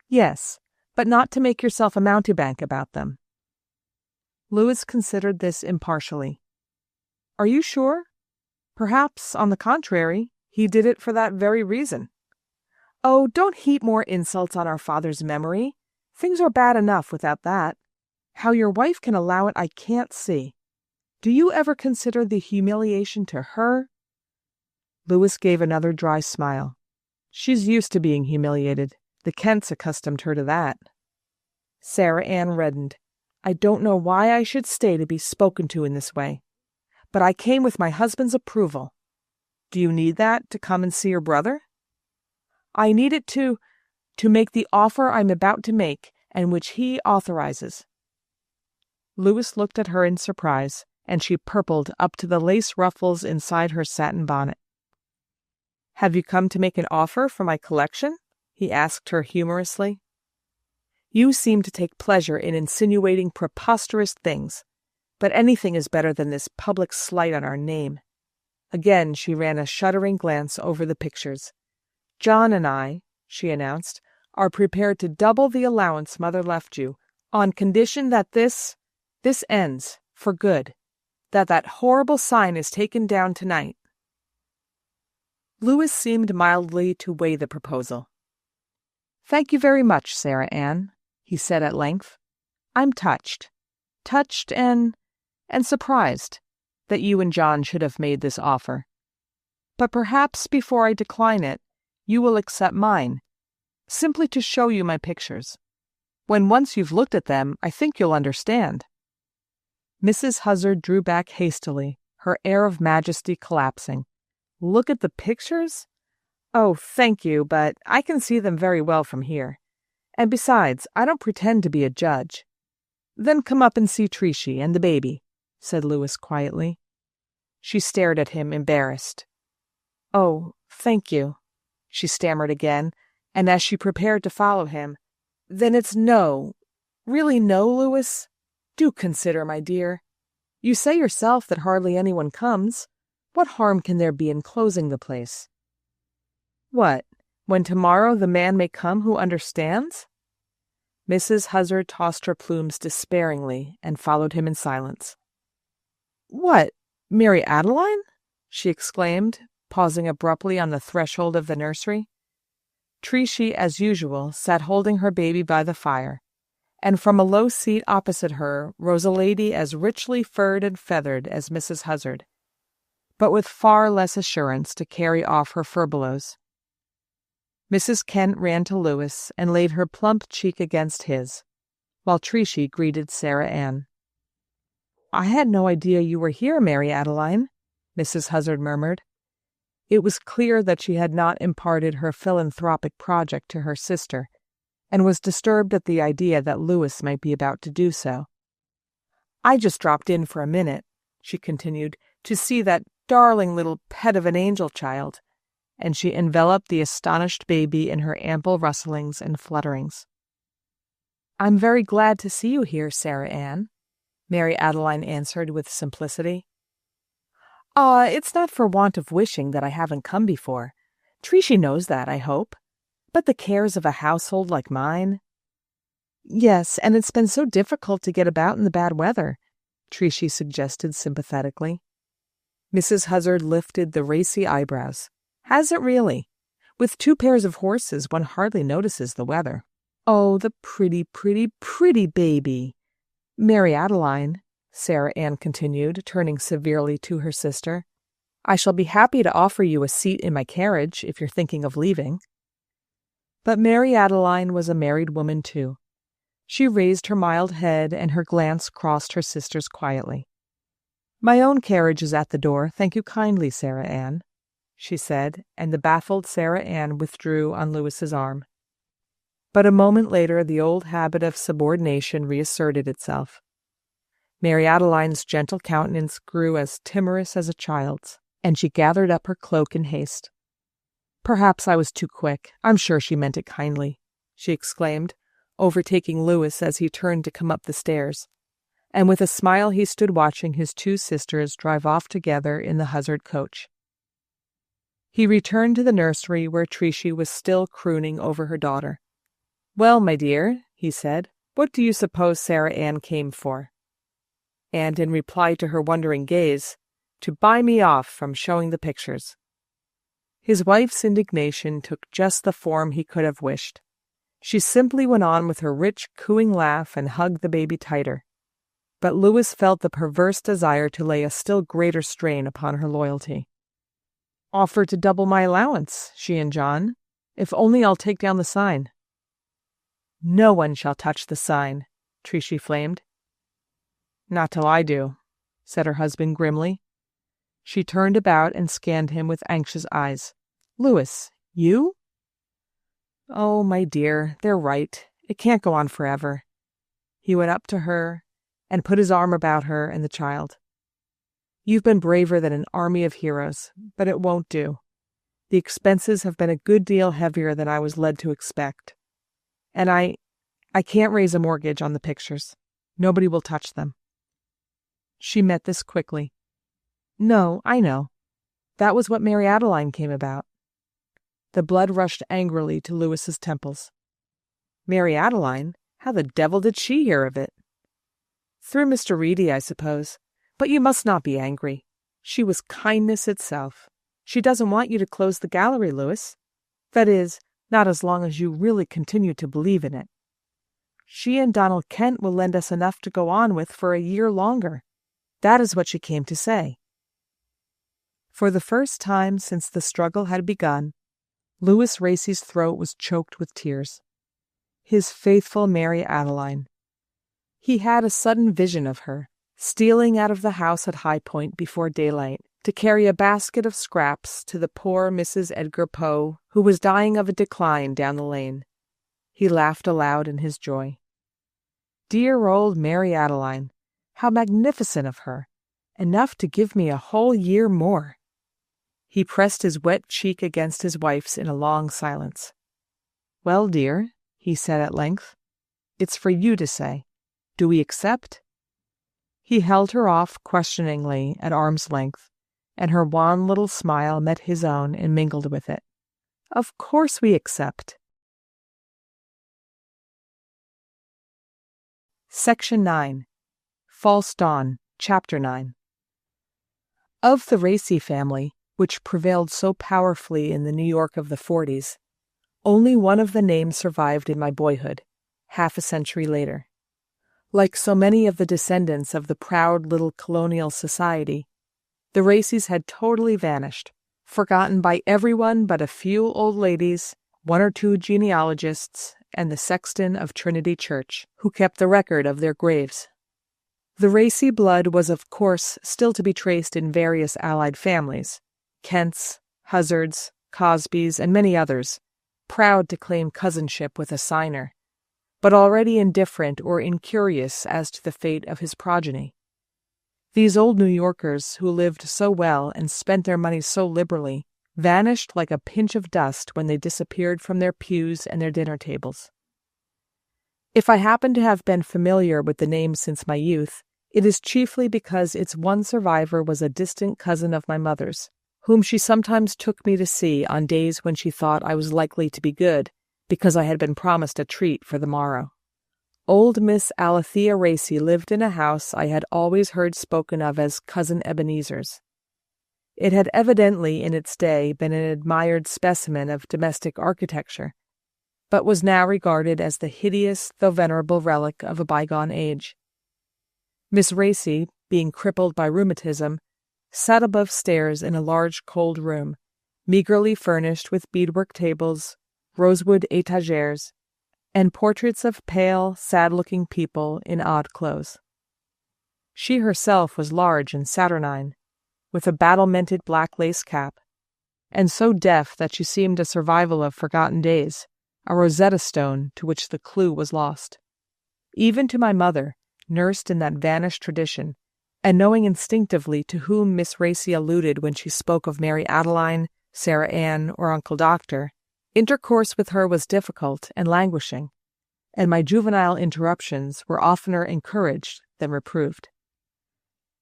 "Yes, but not to make yourself a mountebank about them." Louis considered this impartially. "Are you sure? Perhaps, on the contrary, he did it for that very reason." "Oh, don't heap more insults on our father's memory. Things are bad enough without that. How your wife can allow it I can't see. Do you ever consider the humiliation to her?" Louis gave another dry smile. She's used to being humiliated. The Kents accustomed her to that. Sarah Ann reddened. I don't know why I should stay to be spoken to in this way, but I came with my husband's approval. Do you need that to come and see your brother? I need it to make the offer I'm about to make and which he authorizes. Louis looked at her in surprise, and she purpled up to the lace ruffles inside her satin bonnet. Have you come to make an offer for my collection? He asked her humorously. You seem to take pleasure in insinuating preposterous things, but anything is better than this public slight on our name. Again she ran a shuddering glance over the pictures. John and I, she announced, are prepared to double the allowance Mother left you, on condition that this ends, for good, that horrible sign is taken down tonight. Louis seemed mildly to weigh the proposal. Thank you very much, Sarah Ann, he said at length. I'm touched and surprised that you and John should have made this offer. But perhaps before I decline it, you will accept mine, simply to show you my pictures. When once you've looked at them, I think you'll understand. Mrs. Huzzard drew back hastily, her air of majesty collapsing. Look at the pictures? Oh, thank you, but I can see them very well from here. And besides, I don't pretend to be a judge. Then come up and see Treachy and the baby, said Louis quietly. She stared at him, embarrassed. Oh, thank you, she stammered again, and as she prepared to follow him, then it's no. Really no, Louis? Do consider, my dear. You say yourself that hardly anyone comes. What harm can there be in closing the place? What, when tomorrow the man may come who understands? Mrs. Huzzard tossed her plumes despairingly and followed him in silence. What, Mary Adeline? She exclaimed, pausing abruptly on the threshold of the nursery. Treachy, as usual, sat holding her baby by the fire, and from a low seat opposite her rose a lady as richly furred and feathered as Mrs. Huzzard, but with far less assurance to carry off her furbelows. Mrs. Kent ran to Louis and laid her plump cheek against his, while Treachy greeted Sarah Ann. I had no idea you were here, Mary Adeline, Mrs. Huzzard murmured. It was clear that she had not imparted her philanthropic project to her sister, and was disturbed at the idea that Louis might be about to do so. I just dropped in for a minute, she continued, to see that darling little pet of an angel child, and she enveloped the astonished baby in her ample rustlings and flutterings. I'm very glad to see you here, Sarah Ann, Mary Adeline answered with simplicity. It's not for want of wishing that I haven't come before. Treachy knows that, I hope. But the cares of a household like mine... Yes, and it's been so difficult to get about in the bad weather, Treachy suggested sympathetically. Mrs. Huzzard lifted the racy eyebrows. Has it really? With 2 pairs of horses, one hardly notices the weather. Oh, the pretty, pretty, pretty baby! Mary Adeline, Sarah Ann continued, turning severely to her sister, I shall be happy to offer you a seat in my carriage if you're thinking of leaving. But Mary Adeline was a married woman too. She raised her mild head and her glance crossed her sister's quietly. My own carriage is at the door, thank you kindly, Sarah Ann, she said, and the baffled Sarah Ann withdrew on Louis's arm. But a moment later the old habit of subordination reasserted itself. Mary Adeline's gentle countenance grew as timorous as a child's, and she gathered up her cloak in haste. Perhaps I was too quick. I'm sure she meant it kindly, she exclaimed, overtaking Louis as he turned to come up the stairs. And with a smile he stood watching his 2 sisters drive off together in the Huzzard coach. He returned to the nursery where Treachy was still crooning over her daughter. Well, my dear, he said, what do you suppose Sarah Ann came for? And in reply to her wondering gaze, to buy me off from showing the pictures. His wife's indignation took just the form he could have wished. She simply went on with her rich, cooing laugh and hugged the baby tighter. But Louis felt the perverse desire to lay a still greater strain upon her loyalty. Offer to double my allowance, she and John, If only I'll take down the sign." "No one shall touch the sign," Trishi flamed. "Not till I do," said her husband grimly. She turned about and scanned him with anxious eyes. "Louis, you?" "Oh, my dear, they're right. It can't go on forever." He went up to her and put his arm about her and the child. "You've been braver than an army of heroes, but it won't do. The expenses have been a good deal heavier than I was led to expect. And I can't raise a mortgage on the pictures. Nobody will touch them." She met this quickly. "No, I know. That was what Mary Adeline came about." The blood rushed angrily to Louis's temples. "Mary Adeline? How the devil did she hear of it?" "Through Mr. Reedy, I suppose. But you must not be angry. She was kindness itself. She doesn't want you to close the gallery, Louis. That is, not as long as you really continue to believe in it. She and Donald Kent will lend us enough to go on with for a year longer. That is what she came to say." For the first time since the struggle had begun, Louis Racy's throat was choked with tears. His faithful Mary Adeline. He had a sudden vision of her, stealing out of the house at High Point before daylight to carry a basket of scraps to the poor Mrs. Edgar Poe, who was dying of a decline down the lane. He laughed aloud in his joy. Dear old Mary Adeline! How magnificent of her! Enough to give me a whole year more. He pressed his wet cheek against his wife's in a long silence. "Well, dear," he said at length, "it's for you to say. Do we accept?" He held her off questioningly at arm's length, and her wan little smile met his own and mingled with it. "Of course we accept." Section 9. False Dawn, Chapter 9. Of the Racy family, which prevailed so powerfully in the New York of the 40s, only one of the names survived in my boyhood, half a century later. Like so many of the descendants of the proud little colonial society, the Racys had totally vanished, forgotten by everyone but a few old ladies, one or two genealogists, and the sexton of Trinity Church, who kept the record of their graves. The Racy blood was of course still to be traced in various allied families, Kents, Huzzards, Cosbys, and many others, proud to claim cousinship with a signer, but already indifferent or incurious as to the fate of his progeny. These old New Yorkers, who lived so well and spent their money so liberally, vanished like a pinch of dust when they disappeared from their pews and their dinner tables. If I happen to have been familiar with the name since my youth, it is chiefly because its one survivor was a distant cousin of my mother's, whom she sometimes took me to see on days when she thought I was likely to be good, because I had been promised a treat for the morrow. Old Miss Alethea Racy lived in a house I had always heard spoken of as Cousin Ebenezer's. It had evidently in its day been an admired specimen of domestic architecture, but was now regarded as the hideous though venerable relic of a bygone age. Miss Racy, being crippled by rheumatism, sat above stairs in a large cold room, meagerly furnished with beadwork tables, rosewood étagères, and portraits of pale, sad-looking people in odd clothes. She herself was large and saturnine, with a battlemented black lace cap, and so deaf that she seemed a survival of forgotten days, a Rosetta Stone to which the clue was lost. Even to my mother, nursed in that vanished tradition, and knowing instinctively to whom Miss Racy alluded when she spoke of Mary Adeline, Sarah Ann, or Uncle Doctor, intercourse with her was difficult and languishing, and my juvenile interruptions were oftener encouraged than reproved.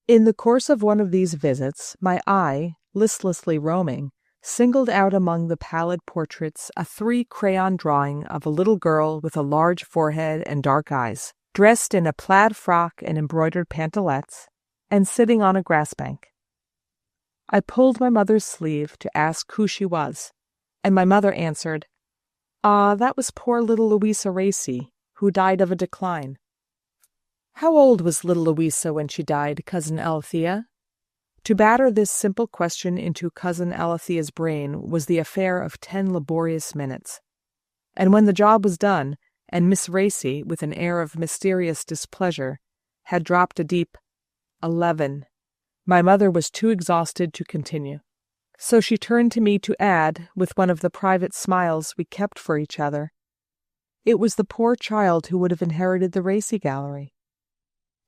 In the course of one of these visits, my eye, listlessly roaming, singled out among the pallid portraits a 3-crayon drawing of a little girl with a large forehead and dark eyes, dressed in a plaid frock and embroidered pantalettes, and sitting on a grass bank. I pulled my mother's sleeve to ask who she was, and my mother answered, "Ah, that was poor little Louisa Racy, who died of a decline." "How old was little Louisa when she died, Cousin Alethea?" To batter this simple question into Cousin Alethea's brain was the affair of 10 laborious minutes. And when the job was done, and Miss Racy, with an air of mysterious displeasure, had dropped a deep 11, my mother was too exhausted to continue. So she turned to me to add, with one of the private smiles we kept for each other, it was the poor child who would have inherited the Racy Gallery.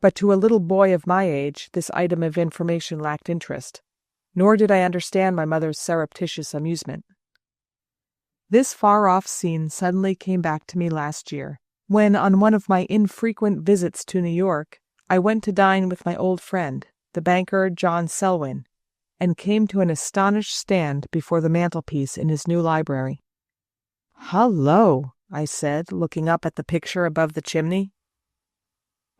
But to a little boy of my age, this item of information lacked interest, nor did I understand my mother's surreptitious amusement. This far-off scene suddenly came back to me last year, when, on one of my infrequent visits to New York, I went to dine with my old friend, the banker John Selwyn, and came to an astonished stand before the mantelpiece in his new library. "Hullo," I said, looking up at the picture above the chimney.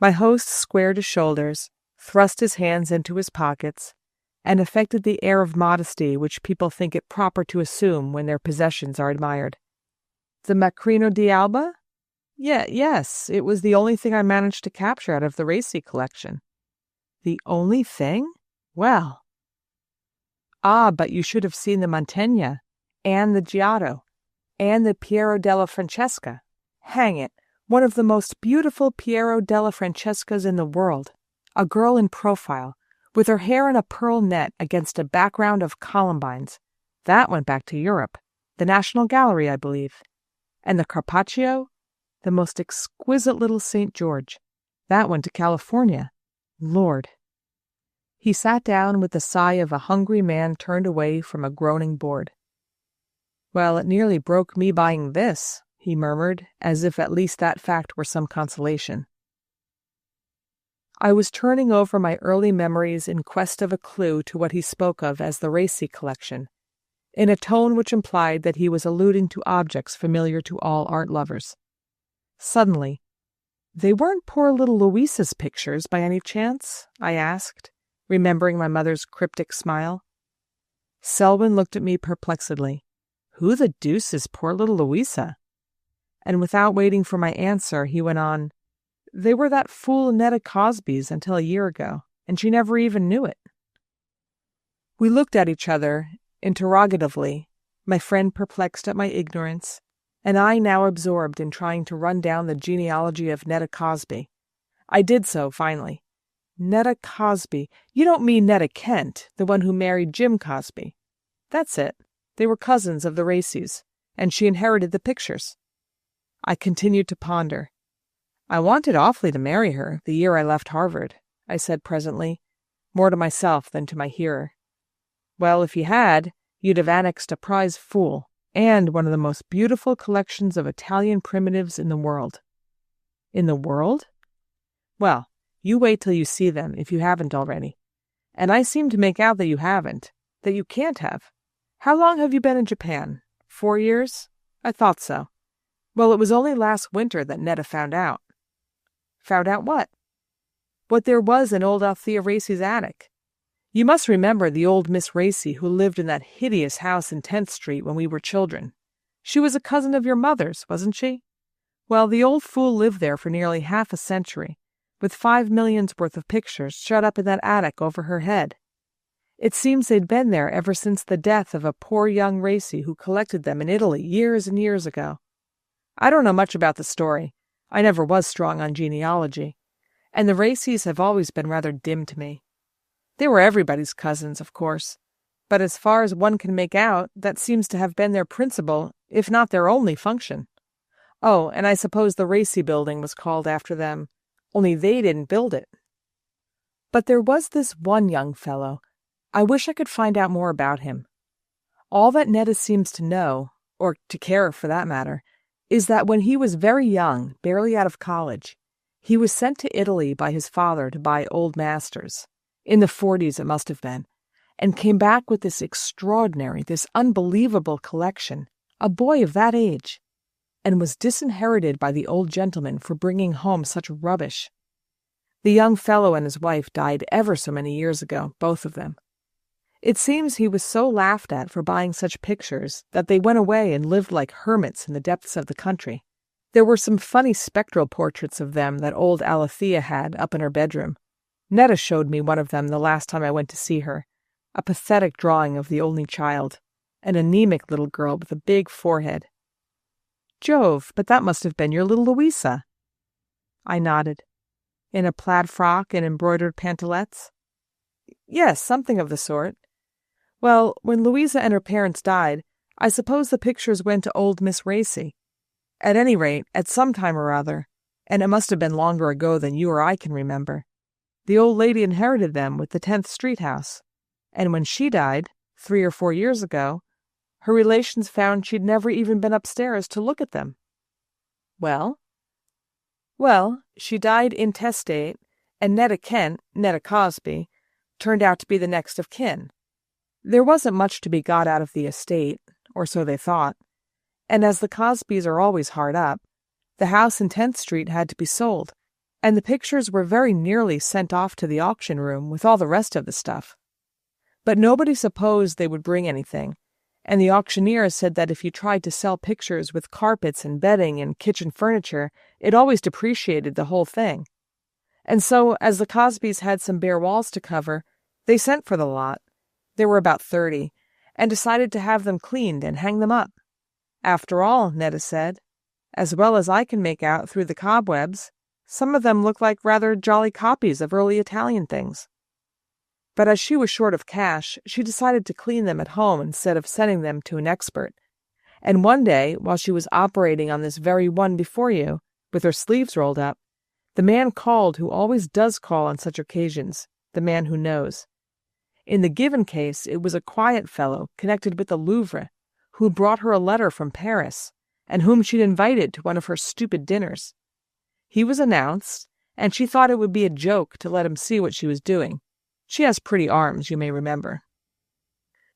My host squared his shoulders, thrust his hands into his pockets, and affected the air of modesty which people think it proper to assume when their possessions are admired. "The Macrino di Alba? Yes, it was the only thing I managed to capture out of the Racy collection." "The only thing? Well." "Ah, but you should have seen the Mantegna, and the Giotto, and the Piero della Francesca. Hang it, one of the most beautiful Piero della Francescas in the world, a girl in profile, with her hair in a pearl net against a background of columbines. That went back to Europe, the National Gallery, I believe. And the Carpaccio, the most exquisite little St. George, that went to California. Lord." He sat down with the sigh of a hungry man turned away from a groaning board. "Well, it nearly broke me buying this," he murmured, as if at least that fact were some consolation. I was turning over my early memories in quest of a clue to what he spoke of as the Racy collection, in a tone which implied that he was alluding to objects familiar to all art lovers. Suddenly, "They weren't poor little Louisa's pictures, by any chance?" I asked, remembering my mother's cryptic smile. Selwyn looked at me perplexedly. "Who the deuce is poor little Louisa?" And without waiting for my answer, he went on, "They were that fool Netta Cosby's until a year ago, and she never even knew it." We looked at each other, interrogatively, my friend perplexed at my ignorance, and I now absorbed in trying to run down the genealogy of Netta Cosby. I did so, finally. "Netta Cosby. You don't mean Netta Kent, the one who married Jim Cosby?" "That's it. They were cousins of the Racys, and she inherited the pictures." I continued to ponder. "I wanted awfully to marry her the year I left Harvard," I said presently, more to myself than to my hearer. "Well, if you had, you'd have annexed a prize fool, and one of the most beautiful collections of Italian primitives in the world." "In the world?" "Well, you wait till you see them, if you haven't already. And I seem to make out that you haven't, that you can't have. How long have you been in Japan? 4 years? I thought so. Well, it was only last winter that Netta found out." "Found out what?" "What there was in old Althea Racy's attic. You must remember the old Miss Racy who lived in that hideous house in 10th Street when we were children. She was a cousin of your mother's, wasn't she? Well, the old fool lived there for nearly half a century, with 5 millions worth of pictures shut up in that attic over her head. It seems they'd been there ever since the death of a poor young Racy who collected them in Italy years and years ago. I don't know much about the story. I never was strong on genealogy, and the Racys have always been rather dim to me. They were everybody's cousins, of course, but as far as one can make out, that seems to have been their principal, if not their only function. Oh, and I suppose the Racy building was called after them, only they didn't build it. But there was this one young fellow. I wish I could find out more about him. All that Netta seems to know, or to care for that matter, is that when he was very young, barely out of college, he was sent to Italy by his father to buy old masters. In the 40s it must have been, and came back with this extraordinary, this unbelievable collection, a boy of that age, and was disinherited by the old gentleman for bringing home such rubbish. The young fellow and his wife died ever so many years ago, both of them. It seems he was so laughed at for buying such pictures that they went away and lived like hermits in the depths of the country. There were some funny spectral portraits of them that old Alethea had up in her bedroom. Netta showed me one of them the last time I went to see her, a pathetic drawing of the only child, an anemic little girl with a big forehead. Jove, but that must have been your little Louisa. I nodded. In a plaid frock and embroidered pantalettes? Yes, something of the sort. Well, when Louisa and her parents died, I suppose the pictures went to old Miss Racy. At any rate, at some time or other, and it must have been longer ago than you or I can remember, the old lady inherited them with the 10th Street house, and when she died, 3 or 4 years ago, her relations found she'd never even been upstairs to look at them. Well? Well, she died intestate, and Netta Cosby, turned out to be the next of kin. There wasn't much to be got out of the estate, or so they thought, and as the Cosbys are always hard up, the house in 10th Street had to be sold, and the pictures were very nearly sent off to the auction room with all the rest of the stuff. But nobody supposed they would bring anything, and the auctioneer said that if you tried to sell pictures with carpets and bedding and kitchen furniture, it always depreciated the whole thing. And so, as the Cosbys had some bare walls to cover, they sent for the lot. There were about 30, and decided to have them cleaned and hang them up. After all, Netta said, as well as I can make out through the cobwebs, some of them look like rather jolly copies of early Italian things. But as she was short of cash, she decided to clean them at home instead of sending them to an expert. And one day, while she was operating on this very one before you, with her sleeves rolled up, the man called who always does call on such occasions, the man who knows. In the given case, it was a quiet fellow connected with the Louvre, who brought her a letter from Paris, and whom she'd invited to one of her stupid dinners. He was announced, and she thought it would be a joke to let him see what she was doing. She has pretty arms, you may remember.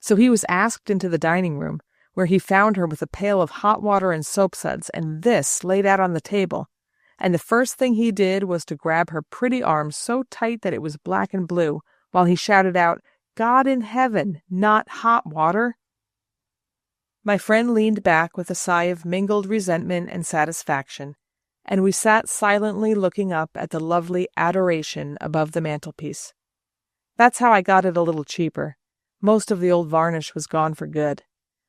So he was asked into the dining room, where he found her with a pail of hot water and soapsuds and this laid out on the table, and the first thing he did was to grab her pretty arm so tight that it was black and blue, while he shouted out, "God in heaven, not hot water!" My friend leaned back with a sigh of mingled resentment and satisfaction, and we sat silently looking up at the lovely adoration above the mantelpiece. That's how I got it a little cheaper. Most of the old varnish was gone for good.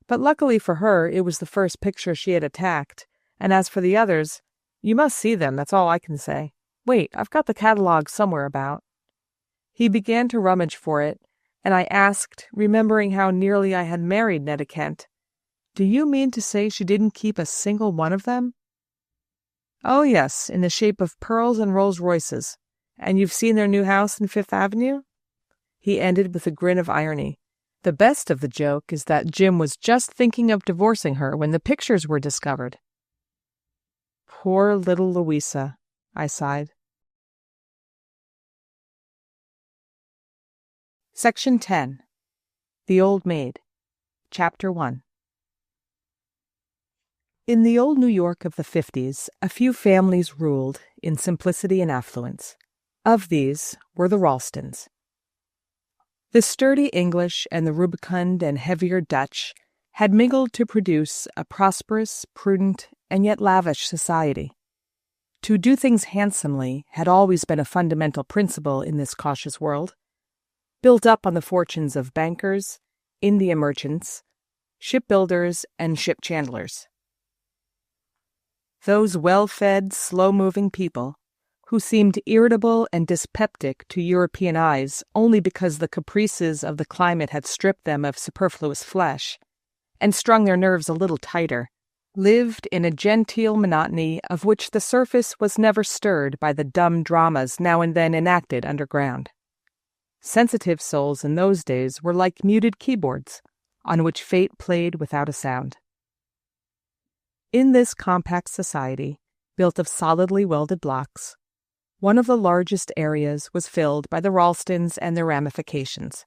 But luckily for her, it was the first picture she had attacked, and as for the others, you must see them, that's all I can say. Wait, I've got the catalog somewhere about. He began to rummage for it, and I asked, remembering how nearly I had married Netta Kent, "Do you mean to say she didn't keep a single one of them?" "Oh, yes, in the shape of pearls and Rolls Royces. And you've seen their new house in Fifth Avenue?" He ended with a grin of irony. The best of the joke is that Jim was just thinking of divorcing her when the pictures were discovered. Poor little Louisa, I sighed. Section 10. The Old Maid. Chapter 1. In the old New York of the 50s, a few families ruled in simplicity and affluence. Of these were the Ralstons. The sturdy English and the rubicund and heavier Dutch had mingled to produce a prosperous, prudent, and yet lavish society. To do things handsomely had always been a fundamental principle in this cautious world, built up on the fortunes of bankers, India merchants, shipbuilders, and ship chandlers. Those well-fed, slow-moving people, who seemed irritable and dyspeptic to European eyes only because the caprices of the climate had stripped them of superfluous flesh, and strung their nerves a little tighter, lived in a genteel monotony of which the surface was never stirred by the dumb dramas now and then enacted underground. Sensitive souls in those days were like muted keyboards, on which fate played without a sound. In this compact society, built of solidly welded blocks, one of the largest areas was filled by the Ralstons and their ramifications.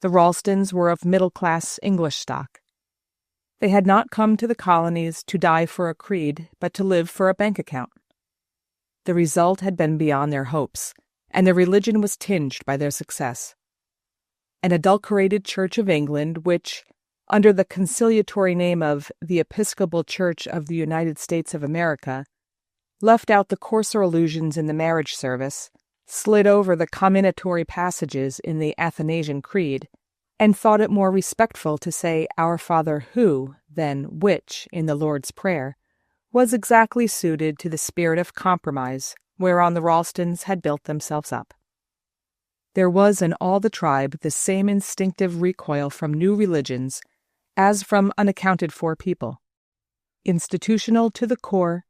The Ralstons were of middle-class English stock. They had not come to the colonies to die for a creed, but to live for a bank account. The result had been beyond their hopes, and their religion was tinged by their success. An adulterated Church of England, which, under the conciliatory name of the Episcopal Church of the United States of America, left out the coarser allusions in the marriage service, slid over the comminatory passages in the Athanasian Creed, and thought it more respectful to say Our Father who than which in the Lord's Prayer, was exactly suited to the spirit of compromise whereon the Ralstons had built themselves up. There was in all the tribe the same instinctive recoil from new religions as from unaccounted-for people. Institutional to the core,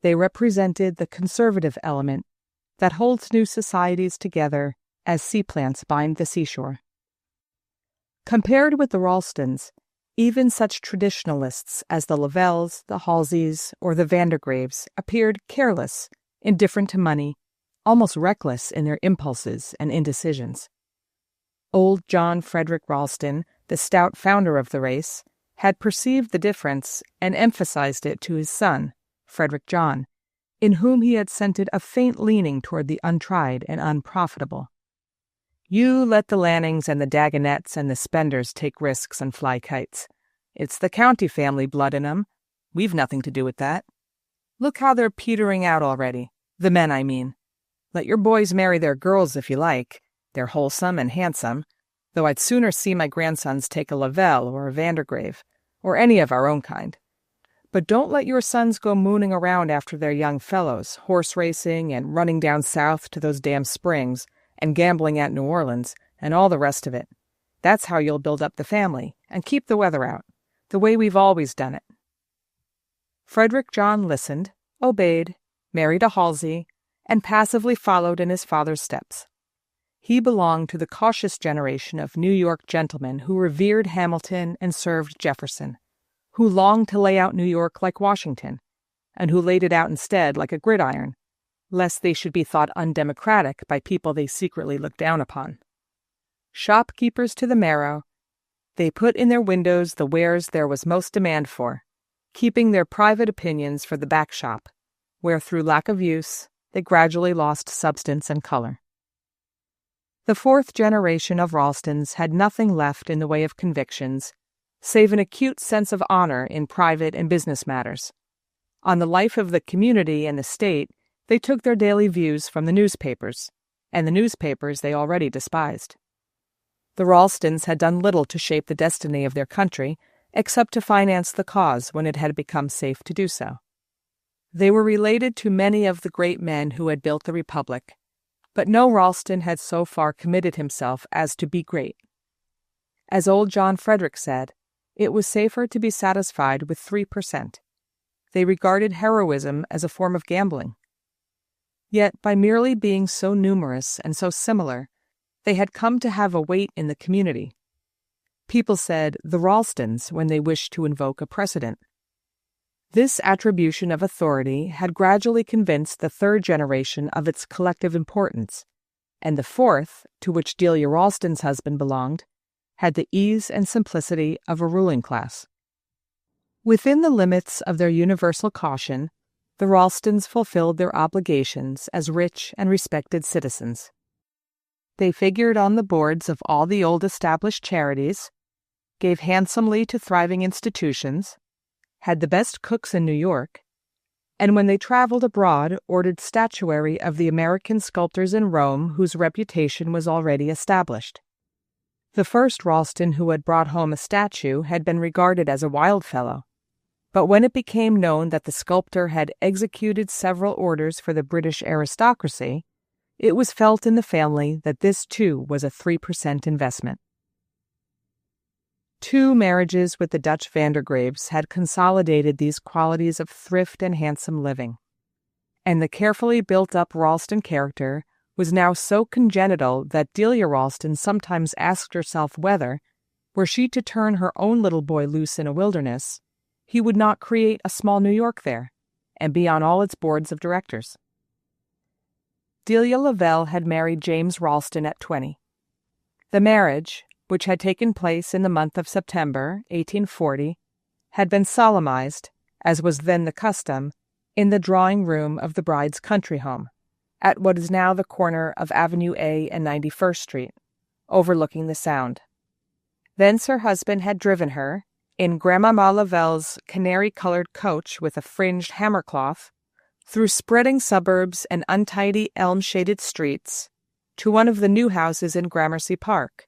they represented the conservative element that holds new societies together as sea plants bind the seashore. Compared with the Ralstons, even such traditionalists as the Lavelles, the Halseys, or the Vandergraves appeared careless, indifferent to money, almost reckless in their impulses and indecisions. Old John Frederick Ralston, the stout founder of the race, had perceived the difference and emphasized it to his son, Frederick John, in whom he had scented a faint leaning toward the untried and unprofitable. You let the Lannings and the Dagonets and the Spenders take risks and fly kites. It's the county family blood in 'em. We've nothing to do with that. Look how they're petering out already. The men, I mean. Let your boys marry their girls if you like. They're wholesome and handsome, though I'd sooner see my grandsons take a Lavelle or a Vandergrave, or any of our own kind. But don't let your sons go mooning around after their young fellows, horse racing and running down south to those damn springs, and gambling at New Orleans, and all the rest of it. That's how you'll build up the family, and keep the weather out, the way we've always done it. Frederick John listened, obeyed, married a Halsey, and passively followed in his father's steps. He belonged to the cautious generation of New York gentlemen who revered Hamilton and served Jefferson, who longed to lay out New York like Washington, and who laid it out instead like a gridiron, lest they should be thought undemocratic by people they secretly looked down upon. Shopkeepers to the marrow, they put in their windows the wares there was most demand for, keeping their private opinions for the back shop, where through lack of use they gradually lost substance and color. The fourth generation of Ralstons had nothing left in the way of convictions, save an acute sense of honor in private and business matters. On the life of the community and the state, they took their daily views from the newspapers, and the newspapers they already despised. The Ralstons had done little to shape the destiny of their country, except to finance the cause when it had become safe to do so. They were related to many of the great men who had built the Republic, but no Ralston had so far committed himself as to be great. As old John Frederick said, it was safer to be satisfied with 3%. They regarded heroism as a form of gambling. Yet, by merely being so numerous and so similar, they had come to have a weight in the community. People said the Ralstons when they wished to invoke a precedent. This attribution of authority had gradually convinced the third generation of its collective importance, and the fourth, to which Delia Ralston's husband belonged, had the ease and simplicity of a ruling class. Within the limits of their universal caution, the Ralstons fulfilled their obligations as rich and respected citizens. They figured on the boards of all the old established charities, gave handsomely to thriving institutions, had the best cooks in New York, and when they traveled abroad ordered statuary of the American sculptors in Rome whose reputation was already established. The first Ralston who had brought home a statue had been regarded as a wild fellow, but when it became known that the sculptor had executed several orders for the British aristocracy, it was felt in the family that this too was a 3% investment. 2 marriages with the Dutch Vandergraves had consolidated these qualities of thrift and handsome living, and the carefully built-up Ralston character was now so congenital that Delia Ralston sometimes asked herself whether, were she to turn her own little boy loose in a wilderness, he would not create a small New York there, and be on all its boards of directors. Delia Lavelle had married James Ralston at 20. The marriage, which had taken place in the month of September, 1840, had been solemnized, as was then the custom, in the drawing-room of the bride's country home, at what is now the corner of Avenue A and 91st Street, overlooking the Sound. Thence her husband had driven her, in Grandmamma Lavelle's canary-colored coach with a fringed hammercloth, through spreading suburbs and untidy elm-shaded streets, to one of the new houses in Gramercy Park,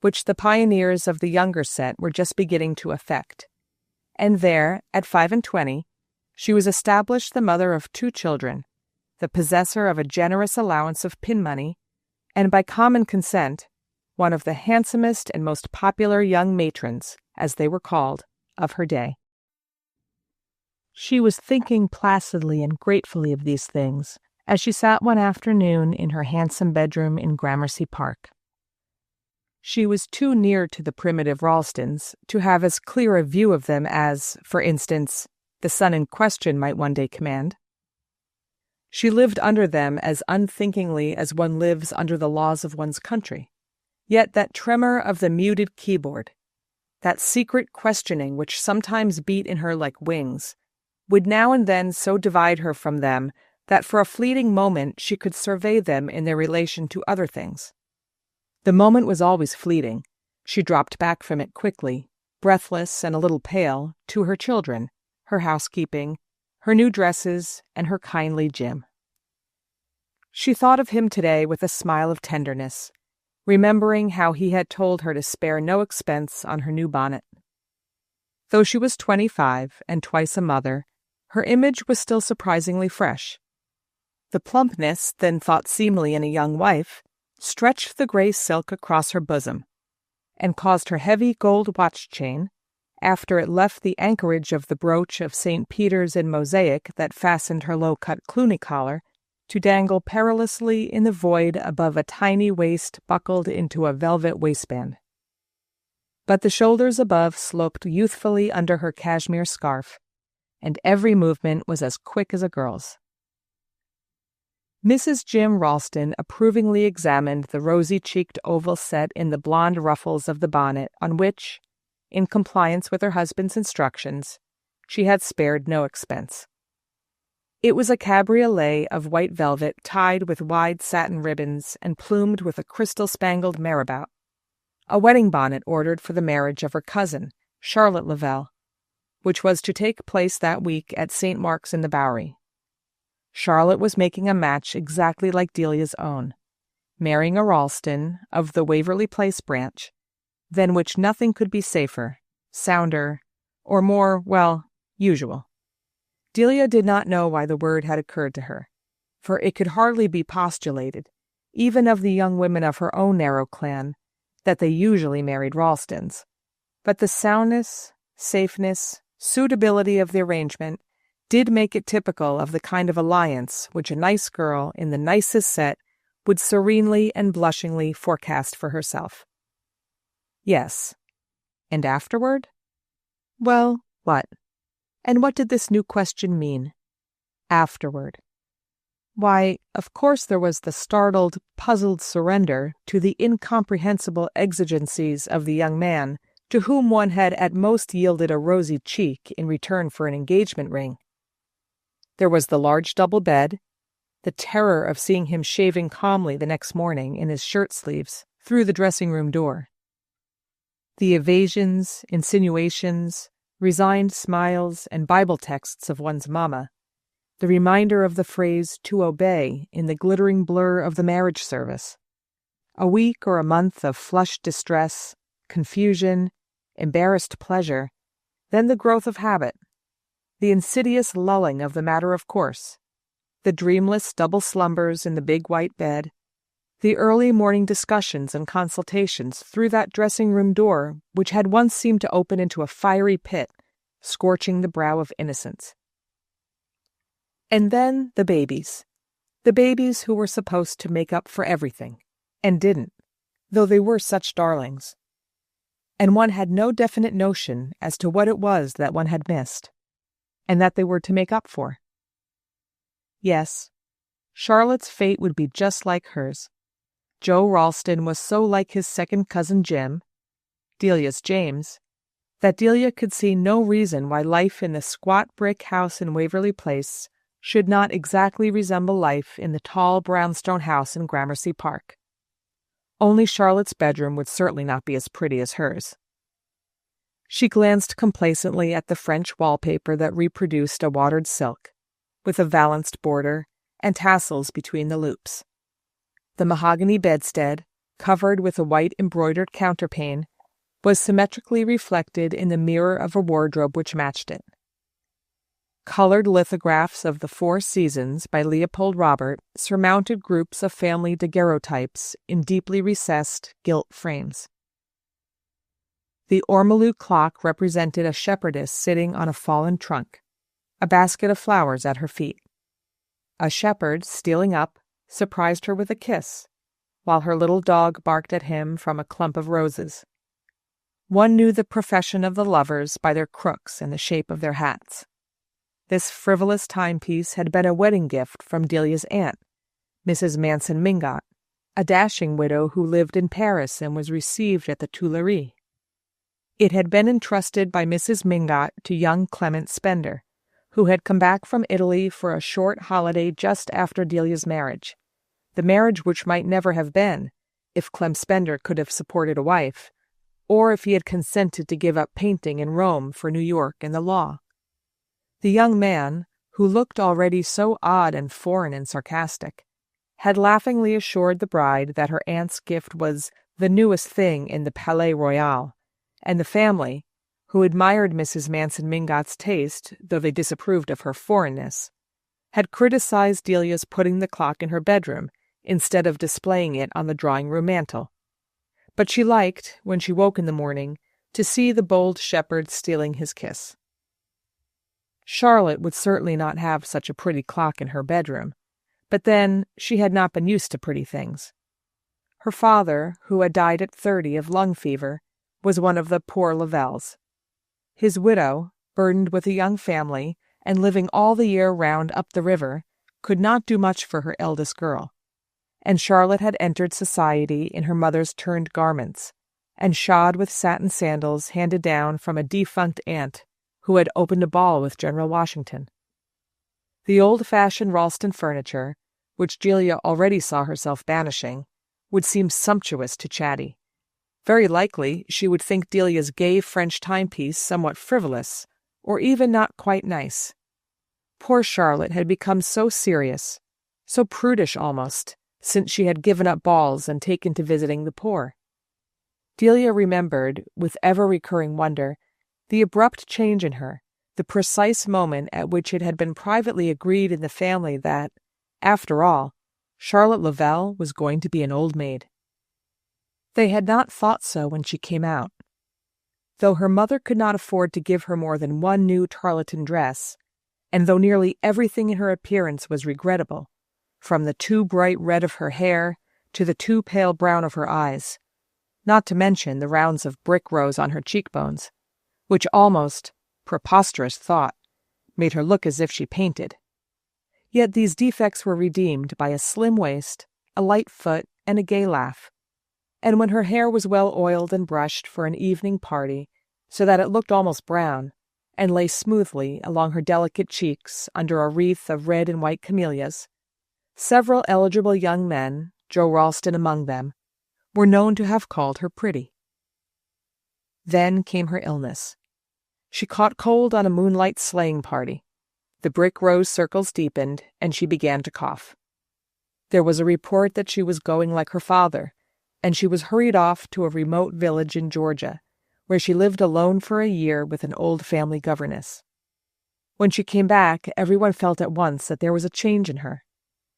which the pioneers of the younger set were just beginning to effect. And there, at 25, she was established the mother of 2 children, the possessor of a generous allowance of pin money, and by common consent, one of the handsomest and most popular young matrons, as they were called, of her day. She was thinking placidly and gratefully of these things as she sat one afternoon in her handsome bedroom in Gramercy Park. She was too near to the primitive Ralstons to have as clear a view of them as, for instance, the son in question might one day command. She lived under them as unthinkingly as one lives under the laws of one's country. Yet that tremor of the muted keyboard, that secret questioning which sometimes beat in her like wings, would now and then so divide her from them that for a fleeting moment she could survey them in their relation to other things. The moment was always fleeting. She dropped back from it quickly, breathless and a little pale, to her children, her housekeeping, her new dresses, and her kindly Jim. She thought of him today with a smile of tenderness, remembering how he had told her to spare no expense on her new bonnet. Though she was 25 and twice a mother, her image was still surprisingly fresh. The plumpness, then thought seemly in a young wife, stretched the gray silk across her bosom, and caused her heavy gold watch chain, after it left the anchorage of the brooch of St. Peter's in mosaic that fastened her low-cut Cluny collar, to dangle perilously in the void above a tiny waist buckled into a velvet waistband. But the shoulders above sloped youthfully under her cashmere scarf, and every movement was as quick as a girl's. Mrs. Jim Ralston approvingly examined the rosy-cheeked oval set in the blonde ruffles of the bonnet on which, in compliance with her husband's instructions, she had spared no expense. It was a cabriolet of white velvet tied with wide satin ribbons and plumed with a crystal-spangled marabout, a wedding bonnet ordered for the marriage of her cousin, Charlotte Lavelle, which was to take place that week at St. Mark's in the Bowery. Charlotte was making a match exactly like Delia's own, marrying a Ralston of the Waverly Place branch, than which nothing could be safer, sounder, or more, well, usual. Delia did not know why the word had occurred to her, for it could hardly be postulated, even of the young women of her own narrow clan, that they usually married Ralstons. But the soundness, safeness, suitability of the arrangement did make it typical of the kind of alliance which a nice girl in the nicest set would serenely and blushingly forecast for herself. Yes. And afterward? Well, what? And what did this new question mean? Afterward. Why, of course there was the startled, puzzled surrender to the incomprehensible exigencies of the young man to whom one had at most yielded a rosy cheek in return for an engagement ring. There was the large double bed, the terror of seeing him shaving calmly the next morning in his shirt-sleeves through the dressing-room door. The evasions, insinuations, resigned smiles, and Bible texts of one's mamma, the reminder of the phrase "to obey" in the glittering blur of the marriage service, a week or a month of flushed distress, confusion, embarrassed pleasure, then the growth of habit, the insidious lulling of the matter of course, the dreamless double slumbers in the big white bed, the early morning discussions and consultations through that dressing-room door which had once seemed to open into a fiery pit, scorching the brow of innocence. And then the babies who were supposed to make up for everything, and didn't, though they were such darlings. And one had no definite notion as to what it was that one had missed, and that they were to make up for. Yes, Charlotte's fate would be just like hers. Joe Ralston was so like his second cousin Jim, Delia's James, that Delia could see no reason why life in the squat brick house in Waverly Place should not exactly resemble life in the tall brownstone house in Gramercy Park. Only Charlotte's bedroom would certainly not be as pretty as hers. She glanced complacently at the French wallpaper that reproduced a watered silk, with a valanced border and tassels between the loops. The mahogany bedstead, covered with a white embroidered counterpane, was symmetrically reflected in the mirror of a wardrobe which matched it. Colored lithographs of the Four Seasons by Leopold Robert surmounted groups of family daguerreotypes in deeply recessed gilt frames. The ormolu clock represented a shepherdess sitting on a fallen trunk, a basket of flowers at her feet. A shepherd, stealing up, surprised her with a kiss, while her little dog barked at him from a clump of roses. One knew the profession of the lovers by their crooks and the shape of their hats. This frivolous timepiece had been a wedding gift from Delia's aunt, Mrs. Manson Mingot, a dashing widow who lived in Paris and was received at the Tuileries. It had been entrusted by Mrs. Mingot to young Clement Spender, who had come back from Italy for a short holiday just after Delia's marriage, the marriage which might never have been, if Clem Spender could have supported a wife, or if he had consented to give up painting in Rome for New York and the law. The young man, who looked already so odd and foreign and sarcastic, had laughingly assured the bride that her aunt's gift was the newest thing in the Palais Royal, and the family, who admired Mrs. Manson Mingot's taste, though they disapproved of her foreignness, had criticized Delia's putting the clock in her bedroom instead of displaying it on the drawing-room mantel. But she liked, when she woke in the morning, to see the bold shepherd stealing his kiss. Charlotte would certainly not have such a pretty clock in her bedroom, but then she had not been used to pretty things. Her father, who had died at 30 of lung fever, was one of the poor Lavelles. His widow, burdened with a young family and living all the year round up the river, could not do much for her eldest girl, and Charlotte had entered society in her mother's turned garments, and shod with satin sandals handed down from a defunct aunt who had opened a ball with General Washington. The old-fashioned Ralston furniture, which Delia already saw herself banishing, would seem sumptuous to Chatty. Very likely she would think Delia's gay French timepiece somewhat frivolous, or even not quite nice. Poor Charlotte had become so serious, so prudish almost, since she had given up balls and taken to visiting the poor. Delia remembered, with ever-recurring wonder, the abrupt change in her, the precise moment at which it had been privately agreed in the family that, after all, Charlotte Lavelle was going to be an old maid. They had not thought so when she came out. Though her mother could not afford to give her more than one new tarlatan dress, and though nearly everything in her appearance was regrettable, from the too bright red of her hair to the too pale brown of her eyes, not to mention the rounds of brick rows on her cheekbones, which almost, preposterous thought, made her look as if she painted. Yet these defects were redeemed by a slim waist, a light foot, and a gay laugh. And when her hair was well oiled and brushed for an evening party, so that it looked almost brown, and lay smoothly along her delicate cheeks under a wreath of red and white camellias, several eligible young men, Joe Ralston among them, were known to have called her pretty. Then came her illness. She caught cold on a moonlight sleighing party. The brick rose circles deepened, and she began to cough. There was a report that she was going like her father, and she was hurried off to a remote village in Georgia, where she lived alone for a year with an old family governess. When she came back, everyone felt at once that there was a change in her.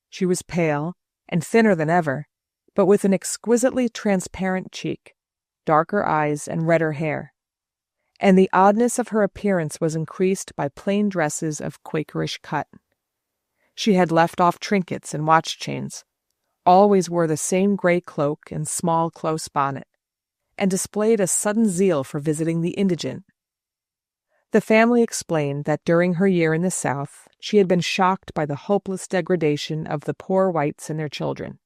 She was pale and thinner than ever, but with an exquisitely transparent cheek, darker eyes, and redder hair. And the oddness of her appearance was increased by plain dresses of Quakerish cut. She had left off trinkets and watch chains, always wore the same gray cloak and small close bonnet, and displayed a sudden zeal for visiting the indigent. The family explained that during her year in the South she had been shocked by the hopeless degradation of the poor whites and their children,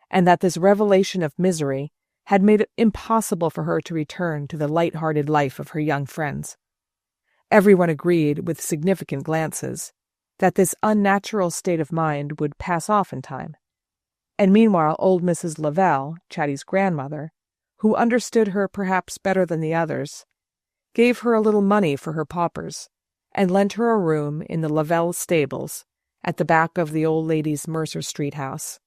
and that this revelation of misery had made it impossible for her to return to the light-hearted life of her young friends. Everyone agreed, with significant glances, that this unnatural state of mind would pass off in time. And meanwhile old Mrs. Lavelle, Chatty's grandmother, who understood her perhaps better than the others, gave her a little money for her paupers, and lent her a room in the Lavelle stables at the back of the old lady's Mercer Street house,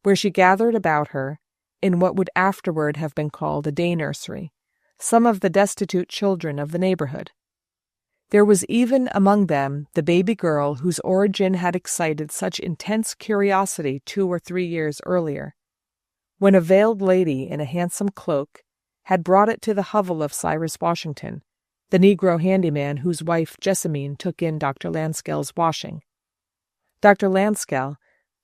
where she gathered about her, in what would afterward have been called a day nursery, some of the destitute children of the neighborhood. There was even among them the baby girl whose origin had excited such intense curiosity 2 or 3 years earlier, when a veiled lady in a handsome cloak had brought it to the hovel of Cyrus Washington, the Negro handyman whose wife Jessamine took in Dr. Lanskel's washing. Dr. Lanskel,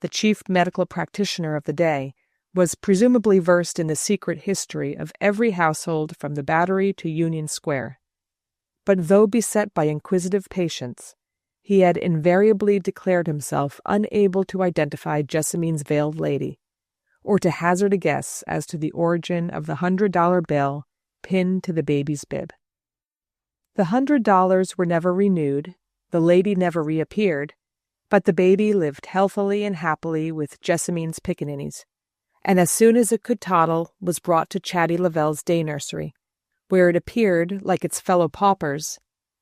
the chief medical practitioner of the day, was presumably versed in the secret history of every household from the Battery to Union Square. But though beset by inquisitive patients, he had invariably declared himself unable to identify Jessamine's veiled lady, or to hazard a guess as to the origin of the $100 bill pinned to the baby's bib. The $100 were never renewed, the lady never reappeared, but the baby lived healthily and happily with Jessamine's pickaninnies, and as soon as it could toddle was brought to Chatty Lavelle's day nursery, where it appeared, like its fellow paupers,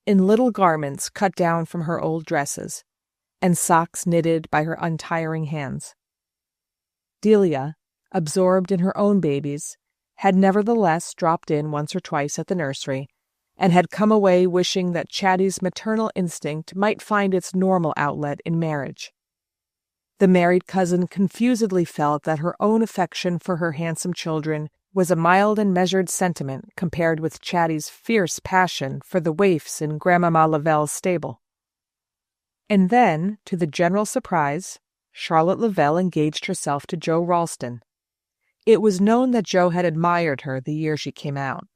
in little garments cut down from her old dresses, and socks knitted by her untiring hands. Delia, absorbed in her own babies, had nevertheless dropped in once or twice at the nursery, and had come away wishing that Chatty's maternal instinct might find its normal outlet in marriage. The married cousin confusedly felt that her own affection for her handsome children was a mild and measured sentiment compared with Chatty's fierce passion for the waifs in Grandmamma Lavelle's stable. And then, to the general surprise, Charlotte Lavelle engaged herself to Joe Ralston. It was known that Joe had admired her the year she came out.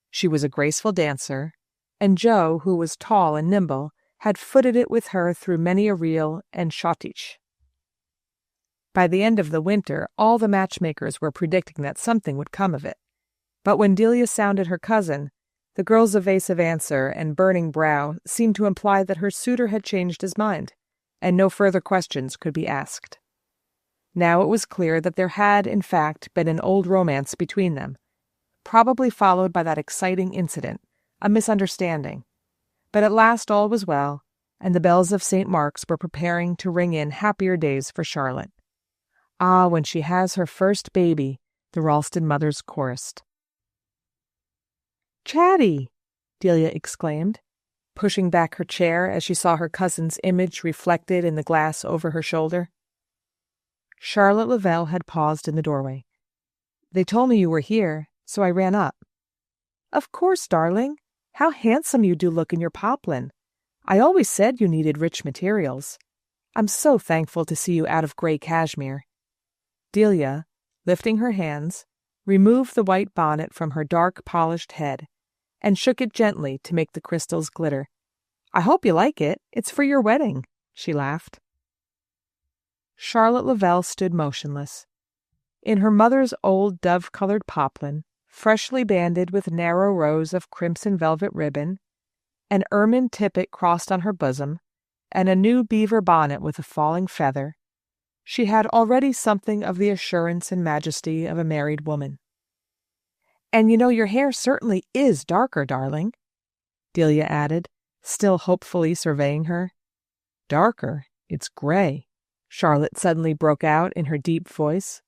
She was a graceful dancer, and Joe, who was tall and nimble, had footed it with her through many a reel and schottische. By the end of the winter, all the matchmakers were predicting that something would come of it. But when Delia sounded her cousin, the girl's evasive answer and burning brow seemed to imply that her suitor had changed his mind, and no further questions could be asked. Now it was clear that there had, in fact, been an old romance between them, probably followed by that exciting incident, a misunderstanding. But at last all was well, and the bells of St. Mark's were preparing to ring in happier days for Charlotte. Ah, when she has her first baby, the Ralston mothers chorused. "Chatty!" Delia exclaimed, pushing back her chair as she saw her cousin's image reflected in the glass over her shoulder. Charlotte Lavelle had paused in the doorway. "They told me you were here, so I ran up." "Of course, darling. How handsome you do look in your poplin. I always said you needed rich materials. I'm so thankful to see you out of gray cashmere." Delia, lifting her hands, removed the white bonnet from her dark, polished head and shook it gently to make the crystals glitter. "I hope you like it. It's for your wedding," she laughed. Charlotte Lavelle stood motionless. In her mother's old dove-colored poplin, freshly banded with narrow rows of crimson velvet ribbon, an ermine tippet crossed on her bosom, and a new beaver bonnet with a falling feather, she had already something of the assurance and majesty of a married woman. "And you know your hair certainly is darker, darling," Delia added, still hopefully surveying her. "Darker? It's gray," Charlotte suddenly broke out in her deep voice.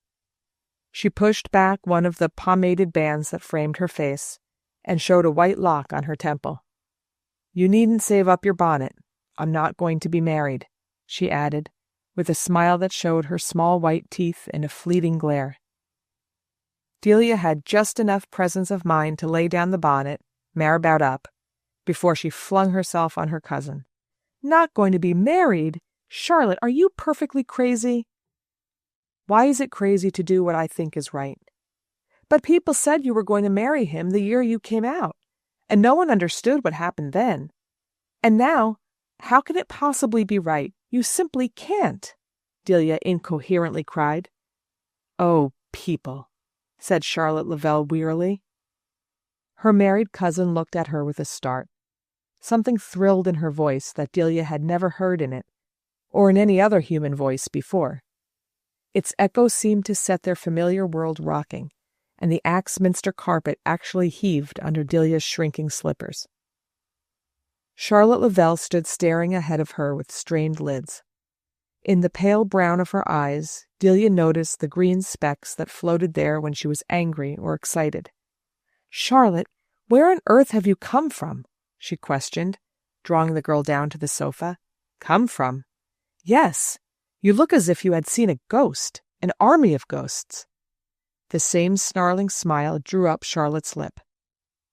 She pushed back one of the pomaded bands that framed her face and showed a white lock on her temple. "You needn't save up your bonnet. I'm not going to be married," she added, with a smile that showed her small white teeth in a fleeting glare. Delia had just enough presence of mind to lay down the bonnet, marabout up, before she flung herself on her cousin. "Not going to be married? Charlotte, are you perfectly crazy?" "Why is it crazy to do what I think is right?" "But people said you were going to marry him the year you came out, and no one understood what happened then. And now, how can it possibly be right? You simply can't," Delia incoherently cried. "Oh, people," said Charlotte Lavelle wearily. Her married cousin looked at her with a start. Something thrilled in her voice that Delia had never heard in it, or in any other human voice before. Its echo seemed to set their familiar world rocking, and the Axminster carpet actually heaved under Delia's shrinking slippers. Charlotte Lavelle stood staring ahead of her with strained lids. In the pale brown of her eyes, Delia noticed the green specks that floated there when she was angry or excited. "Charlotte, where on earth have you come from?" she questioned, drawing the girl down to the sofa. "Come from?" "Yes. You look as if you had seen a ghost, an army of ghosts." The same snarling smile drew up Charlotte's lip.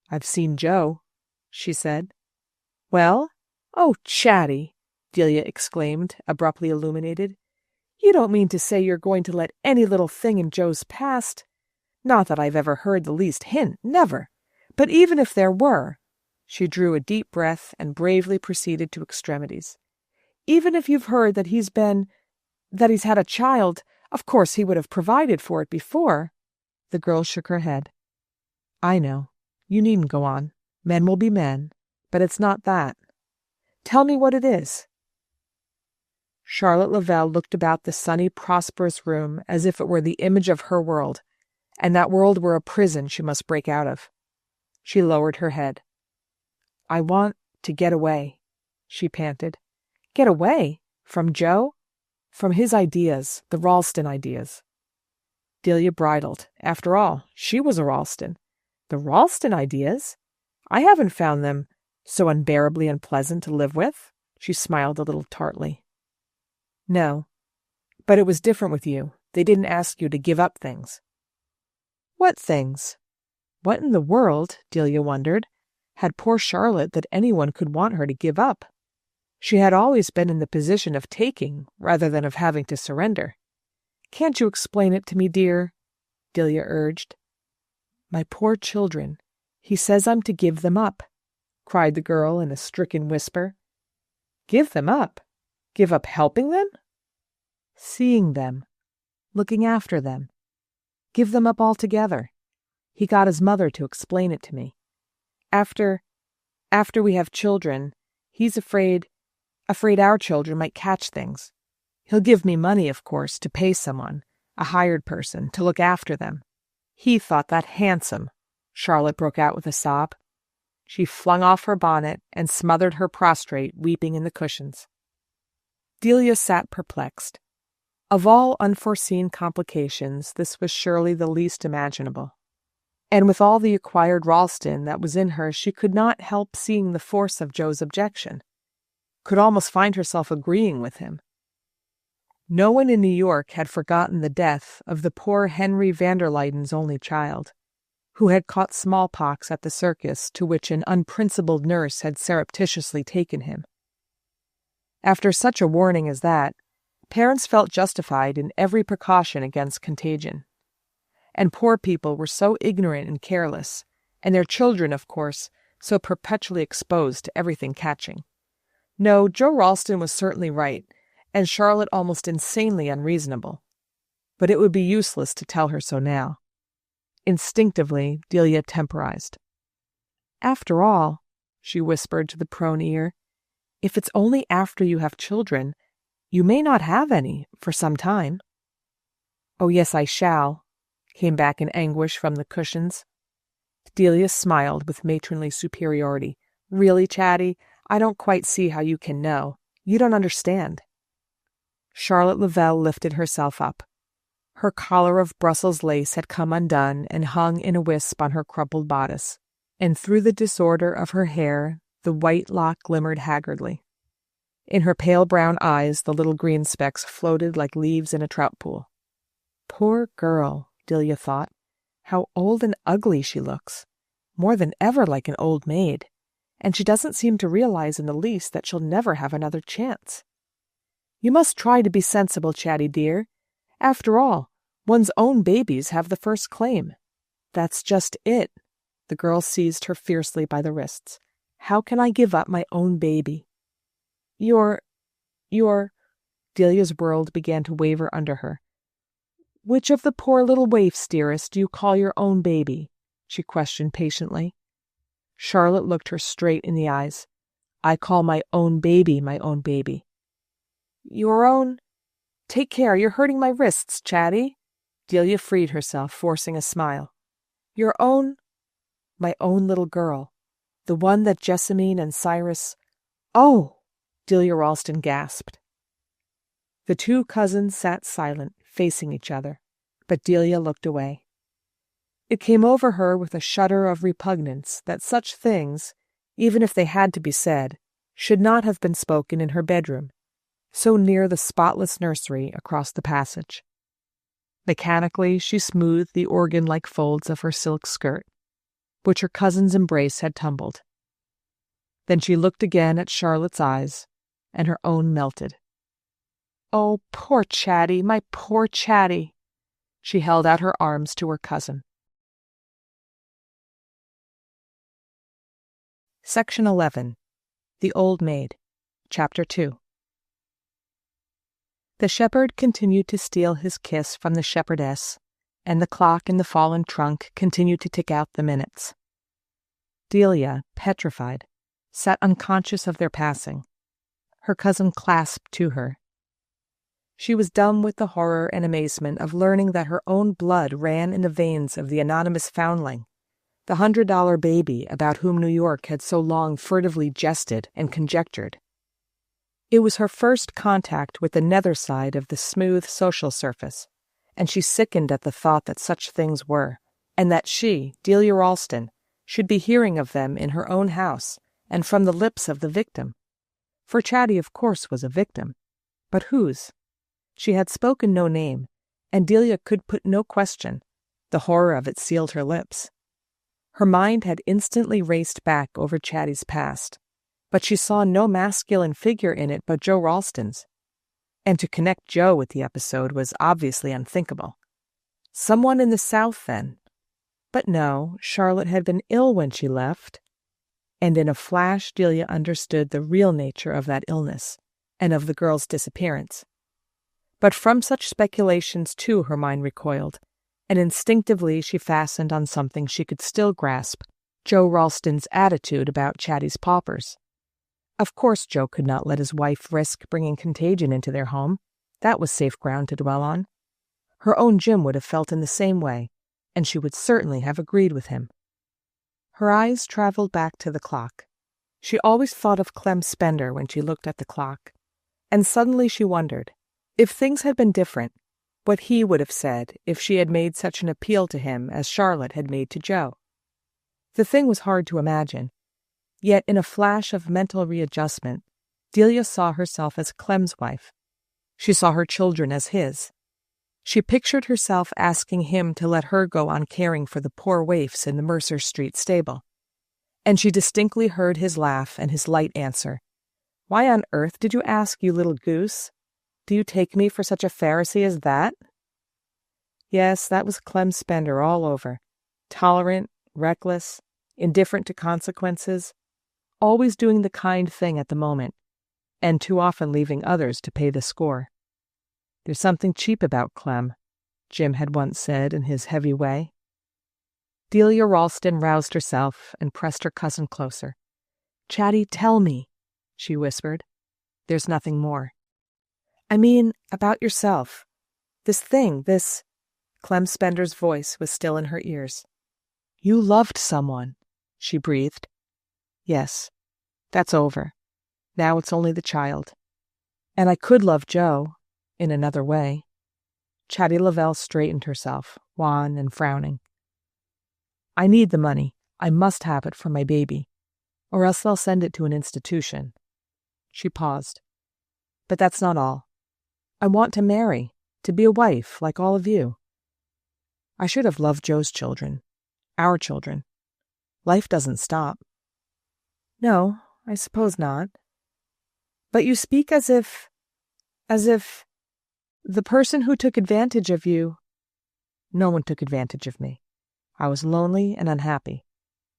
"I've seen Joe," she said. "Well? Oh, Chatty!" Delia exclaimed, abruptly illuminated. "You don't mean to say you're going to let any little thing in Joe's past? Not that I've ever heard the least hint, never. But even if there were," she drew a deep breath and bravely proceeded to extremities. "Even if you've heard that he's had a child, of course he would have provided for it before." The girl shook her head. "I know. You needn't go on. Men will be men. But it's not that. Tell me what it is." Charlotte Lavelle looked about the sunny, prosperous room as if it were the image of her world, and that world were a prison she must break out of. She lowered her head. "I want to get away," she panted. "Get away? From Joe?" "From his ideas, the Ralston ideas." Delia bridled. After all, she was a Ralston. "The Ralston ideas? I haven't found them so unbearably unpleasant to live with." She smiled a little tartly. "No, but it was different with you. They didn't ask you to give up things." "What things?" What in the world, Delia wondered, had poor Charlotte that anyone could want her to give up? She had always been in the position of taking rather than of having to surrender. "Can't you explain it to me, dear?" Delia urged. "My poor children. He says I'm to give them up," cried the girl in a stricken whisper. "Give them up? Give up helping them?" "Seeing them. Looking after them. Give them up altogether. He got his mother to explain it to me. After we have children, he's afraid our children might catch things. He'll give me money, of course, to pay someone, a hired person, to look after them. He thought that handsome," Charlotte broke out with a sob. She flung off her bonnet and smothered her prostrate, weeping in the cushions. Delia sat perplexed. Of all unforeseen complications, this was surely the least imaginable. And with all the acquired Ralston that was in her, she could not help seeing the force of Joe's objection, could almost find herself agreeing with him. No one in New York had forgotten the death of the poor Henry van der Luyden's only child, who had caught smallpox at the circus to which an unprincipled nurse had surreptitiously taken him. After such a warning as that, parents felt justified in every precaution against contagion. And poor people were so ignorant and careless, and their children, of course, so perpetually exposed to everything catching. No, Joe Ralston was certainly right, and Charlotte almost insanely unreasonable. But it would be useless to tell her so now. Instinctively, Delia temporized. "After all," she whispered to the prone ear, "if it's only after you have children, you may not have any for some time." "Oh, yes, I shall," came back in anguish from the cushions. Delia smiled with matronly superiority. "Really, Chatty, I don't quite see how you can know. You don't understand." Charlotte Lavelle lifted herself up. Her collar of Brussels lace had come undone and hung in a wisp on her crumpled bodice, and through the disorder of her hair the white lock glimmered haggardly. In her pale brown eyes the little green specks floated like leaves in a trout pool. Poor girl, Delia thought. How old and ugly she looks. More than ever like an old maid. And she doesn't seem to realize in the least that she'll never have another chance. "You must try to be sensible, Chatty dear. After all, one's own babies have the first claim." "That's just it." The girl seized her fiercely by the wrists. "How can I give up my own baby?" You're... Delia's world began to waver under her. "Which of the poor little waifs, dearest, do you call your own baby?" she questioned patiently. Charlotte looked her straight in the eyes. "I call my own baby my own baby." "Your own... Take care, you're hurting my wrists, Chatty." Delia freed herself, forcing a smile. "Your own... My own little girl. The one that Jessamine and Cyrus Oh! Delia Ralston gasped. The two cousins sat silent, facing each other, but Delia looked away. It came over her with a shudder of repugnance that such things, even if they had to be said, should not have been spoken in her bedroom, so near the spotless nursery across the passage. Mechanically, she smoothed the organ-like folds of her silk skirt, which her cousin's embrace had tumbled. Then she looked again at Charlotte's eyes, and her own melted. Oh, poor Chatty, my poor Chatty! She held out her arms to her cousin. Section 11. The Old Maid. Chapter 2. The shepherd continued to steal his kiss from the shepherdess, and the clock in the fallen trunk continued to tick out the minutes. Delia, petrified, sat unconscious of their passing. Her cousin clasped to her. She was dumb with the horror and amazement of learning that her own blood ran in the veins of the anonymous foundling, the $100 baby about whom New York had so long furtively jested and conjectured. It was her first contact with the nether side of the smooth social surface, and she sickened at the thought that such things were, and that she, Delia Ralston, should be hearing of them in her own house and from the lips of the victim. For Chatty, of course, was a victim. But whose? She had spoken no name, and Delia could put no question. The horror of it sealed her lips. Her mind had instantly raced back over Chatty's past, but she saw no masculine figure in it but Joe Ralston's. And to connect Joe with the episode was obviously unthinkable. Someone in the South, then. But no, Charlotte had been ill when she left. And in a flash, Delia understood the real nature of that illness, and of the girl's disappearance. But from such speculations, too, her mind recoiled, and instinctively she fastened on something she could still grasp, Joe Ralston's attitude about Chatty's paupers. Of course Joe could not let his wife risk bringing contagion into their home. That was safe ground to dwell on. Her own Jim would have felt in the same way, and she would certainly have agreed with him. Her eyes traveled back to the clock. She always thought of Clem Spender when she looked at the clock, and suddenly she wondered, if things had been different, what he would have said if she had made such an appeal to him as Charlotte had made to Joe. The thing was hard to imagine, yet in a flash of mental readjustment, Delia saw herself as Clem's wife. She saw her children as his. She pictured herself asking him to let her go on caring for the poor waifs in the Mercer Street stable. And she distinctly heard his laugh and his light answer. "Why on earth did you ask, you little goose? Do you take me for such a Pharisee as that?" Yes, that was Clem Spender all over. Tolerant, reckless, indifferent to consequences, always doing the kind thing at the moment, and too often leaving others to pay the score. "There's something cheap about Clem," Jim had once said in his heavy way. Delia Ralston roused herself and pressed her cousin closer. "Chatty, tell me," she whispered. "There's nothing more." "I mean, about yourself. This thing, this—" Clem Spender's voice was still in her ears. "You loved someone," she breathed. "Yes, that's over. Now it's only the child. And I could love Joe, in another way." Chatty Lavelle straightened herself, wan and frowning. "I need the money. I must have it for my baby, or else they'll send it to an institution." She paused. "But that's not all. I want to marry, to be a wife, like all of you. I should have loved Joe's children, our children. Life doesn't stop." "No, I suppose not. But you speak as if the person who took advantage of you—" "No one took advantage of me. I was lonely and unhappy.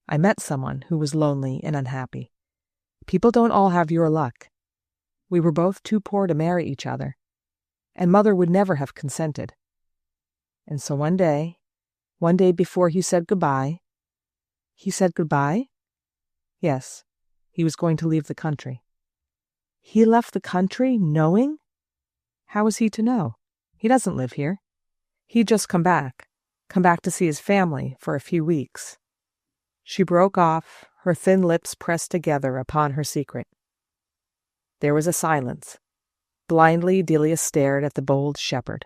I met someone who was lonely and unhappy. People don't all have your luck. We were both too poor to marry each other, and Mother would never have consented. And so one day before he said goodbye—" "He said goodbye?" "Yes, he was going to leave the country." "He left the country, knowing?" "How was he to know? He doesn't live here. He'd just come back to see his family for a few weeks." She broke off, her thin lips pressed together upon her secret. There was a silence. Blindly, Delia stared at the bold shepherd.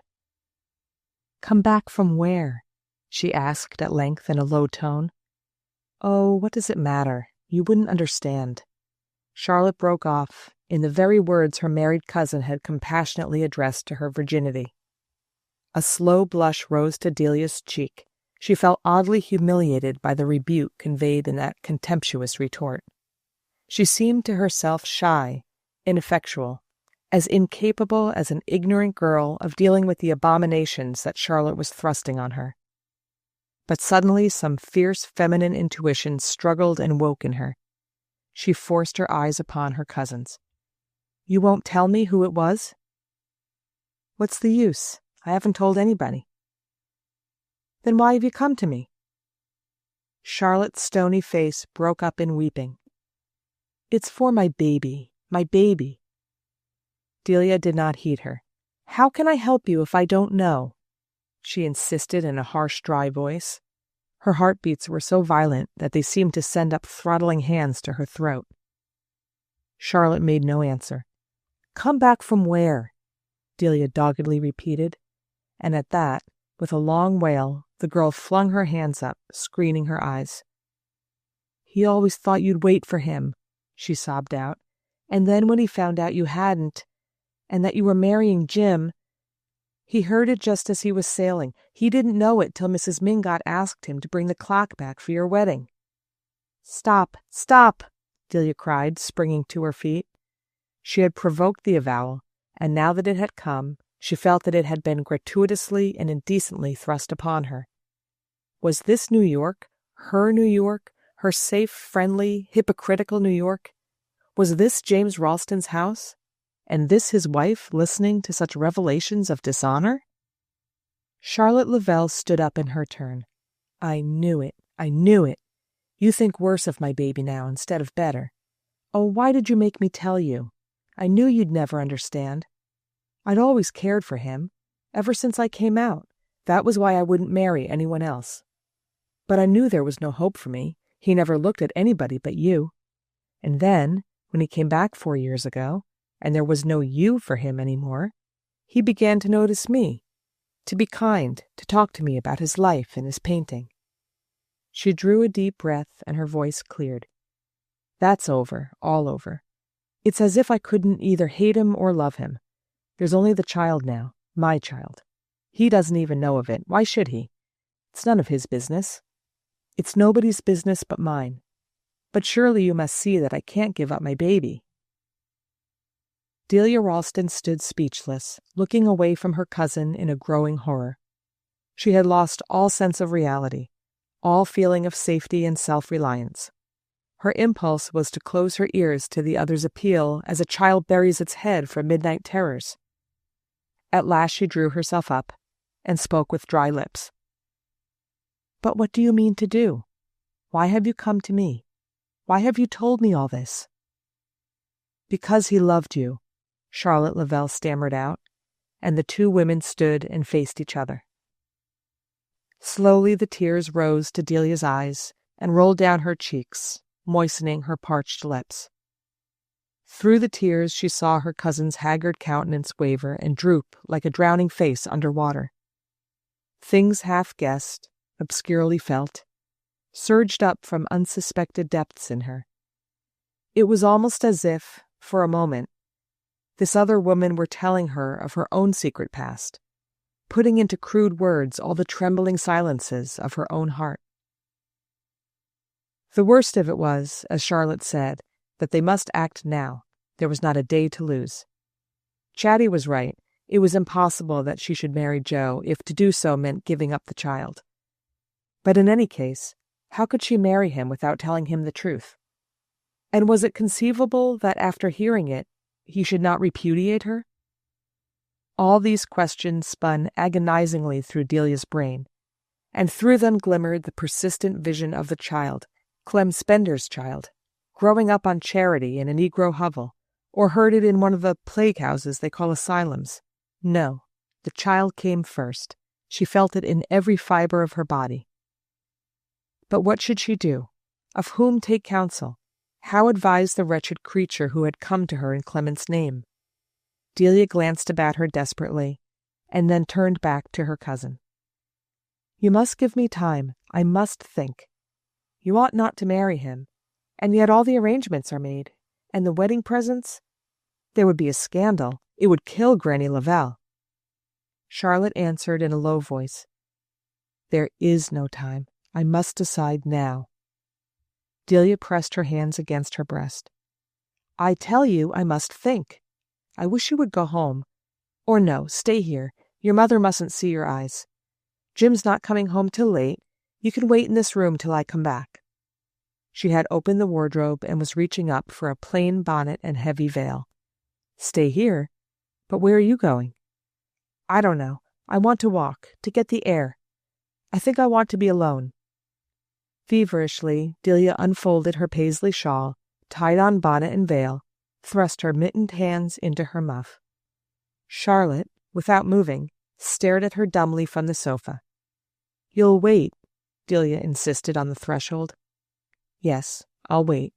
"Come back from where?" she asked at length in a low tone. "Oh, what does it matter? You wouldn't understand." Charlotte broke off in the very words her married cousin had compassionately addressed to her virginity. A slow blush rose to Delia's cheek. She felt oddly humiliated by the rebuke conveyed in that contemptuous retort. She seemed to herself shy, ineffectual, as incapable as an ignorant girl of dealing with the abominations that Charlotte was thrusting on her. But suddenly some fierce feminine intuition struggled and woke in her. She forced her eyes upon her cousin's. "You won't tell me who it was?" "What's the use? I haven't told anybody." "Then why have you come to me?" Charlotte's stony face broke up in weeping. "It's for my baby, my baby." Delia did not heed her. "How can I help you if I don't know?" she insisted in a harsh, dry voice. Her heartbeats were so violent that they seemed to send up throttling hands to her throat. Charlotte made no answer. "Come back from where?" Delia doggedly repeated, and at that, with a long wail, the girl flung her hands up, screening her eyes. "He always thought you'd wait for him," she sobbed out, "and then when he found out you hadn't, and that you were marrying Jim, he heard it just as he was sailing. He didn't know it till Mrs. Mingot asked him to bring the clock back for your wedding." "Stop, stop!" Delia cried, springing to her feet. She had provoked the avowal, and now that it had come, she felt that it had been gratuitously and indecently thrust upon her. Was this New York, her safe, friendly, hypocritical New York? Was this James Ralston's house? And this his wife listening to such revelations of dishonor? Charlotte Lavelle stood up in her turn. I knew it. You think worse of my baby now instead of better. Oh, why did you make me tell you? I knew you'd never understand. I'd always cared for him, ever since I came out. That was why I wouldn't marry anyone else. But I knew there was no hope for me. He never looked at anybody but you. And then, when he came back 4 years ago, and there was no you for him anymore, he began to notice me, to be kind, to talk to me about his life and his painting. She drew a deep breath and her voice cleared. That's over, all over. It's as if I couldn't either hate him or love him. There's only the child now, my child. He doesn't even know of it. Why should he? It's none of his business. It's nobody's business but mine. But surely you must see that I can't give up my baby. Delia Ralston stood speechless, looking away from her cousin in a growing horror. She had lost all sense of reality, all feeling of safety and self-reliance. Her impulse was to close her ears to the other's appeal as a child buries its head for midnight terrors. At last she drew herself up and spoke with dry lips. But what do you mean to do? Why have you come to me? Why have you told me all this? Because he loved you, Charlotte Lavelle stammered out, and the two women stood and faced each other. Slowly the tears rose to Delia's eyes and rolled down her cheeks, moistening her parched lips. Through the tears she saw her cousin's haggard countenance waver and droop like a drowning face under water. Things half-guessed, obscurely felt, surged up from unsuspected depths in her. It was almost as if, for a moment, this other woman were telling her of her own secret past, putting into crude words all the trembling silences of her own heart. The worst of it was, as Charlotte said, that they must act now. There was not a day to lose. Chatty was right. It was impossible that she should marry Joe if to do so meant giving up the child. But in any case, how could she marry him without telling him the truth? And was it conceivable that after hearing it, he should not repudiate her? All these questions spun agonizingly through Delia's brain, and through them glimmered the persistent vision of the child, Clem Spender's child, growing up on charity in a Negro hovel, or herded in one of the plague houses they call asylums. No, the child came first. She felt it in every fiber of her body. But what should she do? Of whom take counsel? How advise the wretched creature who had come to her in Clement's name? Delia glanced about her desperately, and then turned back to her cousin. You must give me time. I must think. You ought not to marry him, and yet all the arrangements are made, and the wedding presents. There would be a scandal. It would kill Granny Lavelle. Charlotte answered in a low voice, There is no time. I must decide now. Delia pressed her hands against her breast. I tell you I must think. I wish you would go home. Or no, stay here. Your mother mustn't see your eyes. Jim's not coming home till late. You can wait in this room till I come back. She had opened the wardrobe and was reaching up for a plain bonnet and heavy veil. Stay here? But where are you going? I don't know. I want to walk, to get the air. I think I want to be alone. Feverishly, Delia unfolded her paisley shawl, tied on bonnet and veil, thrust her mittened hands into her muff. Charlotte, without moving, stared at her dumbly from the sofa. You'll wait, Delia insisted on the threshold. Yes, I'll wait.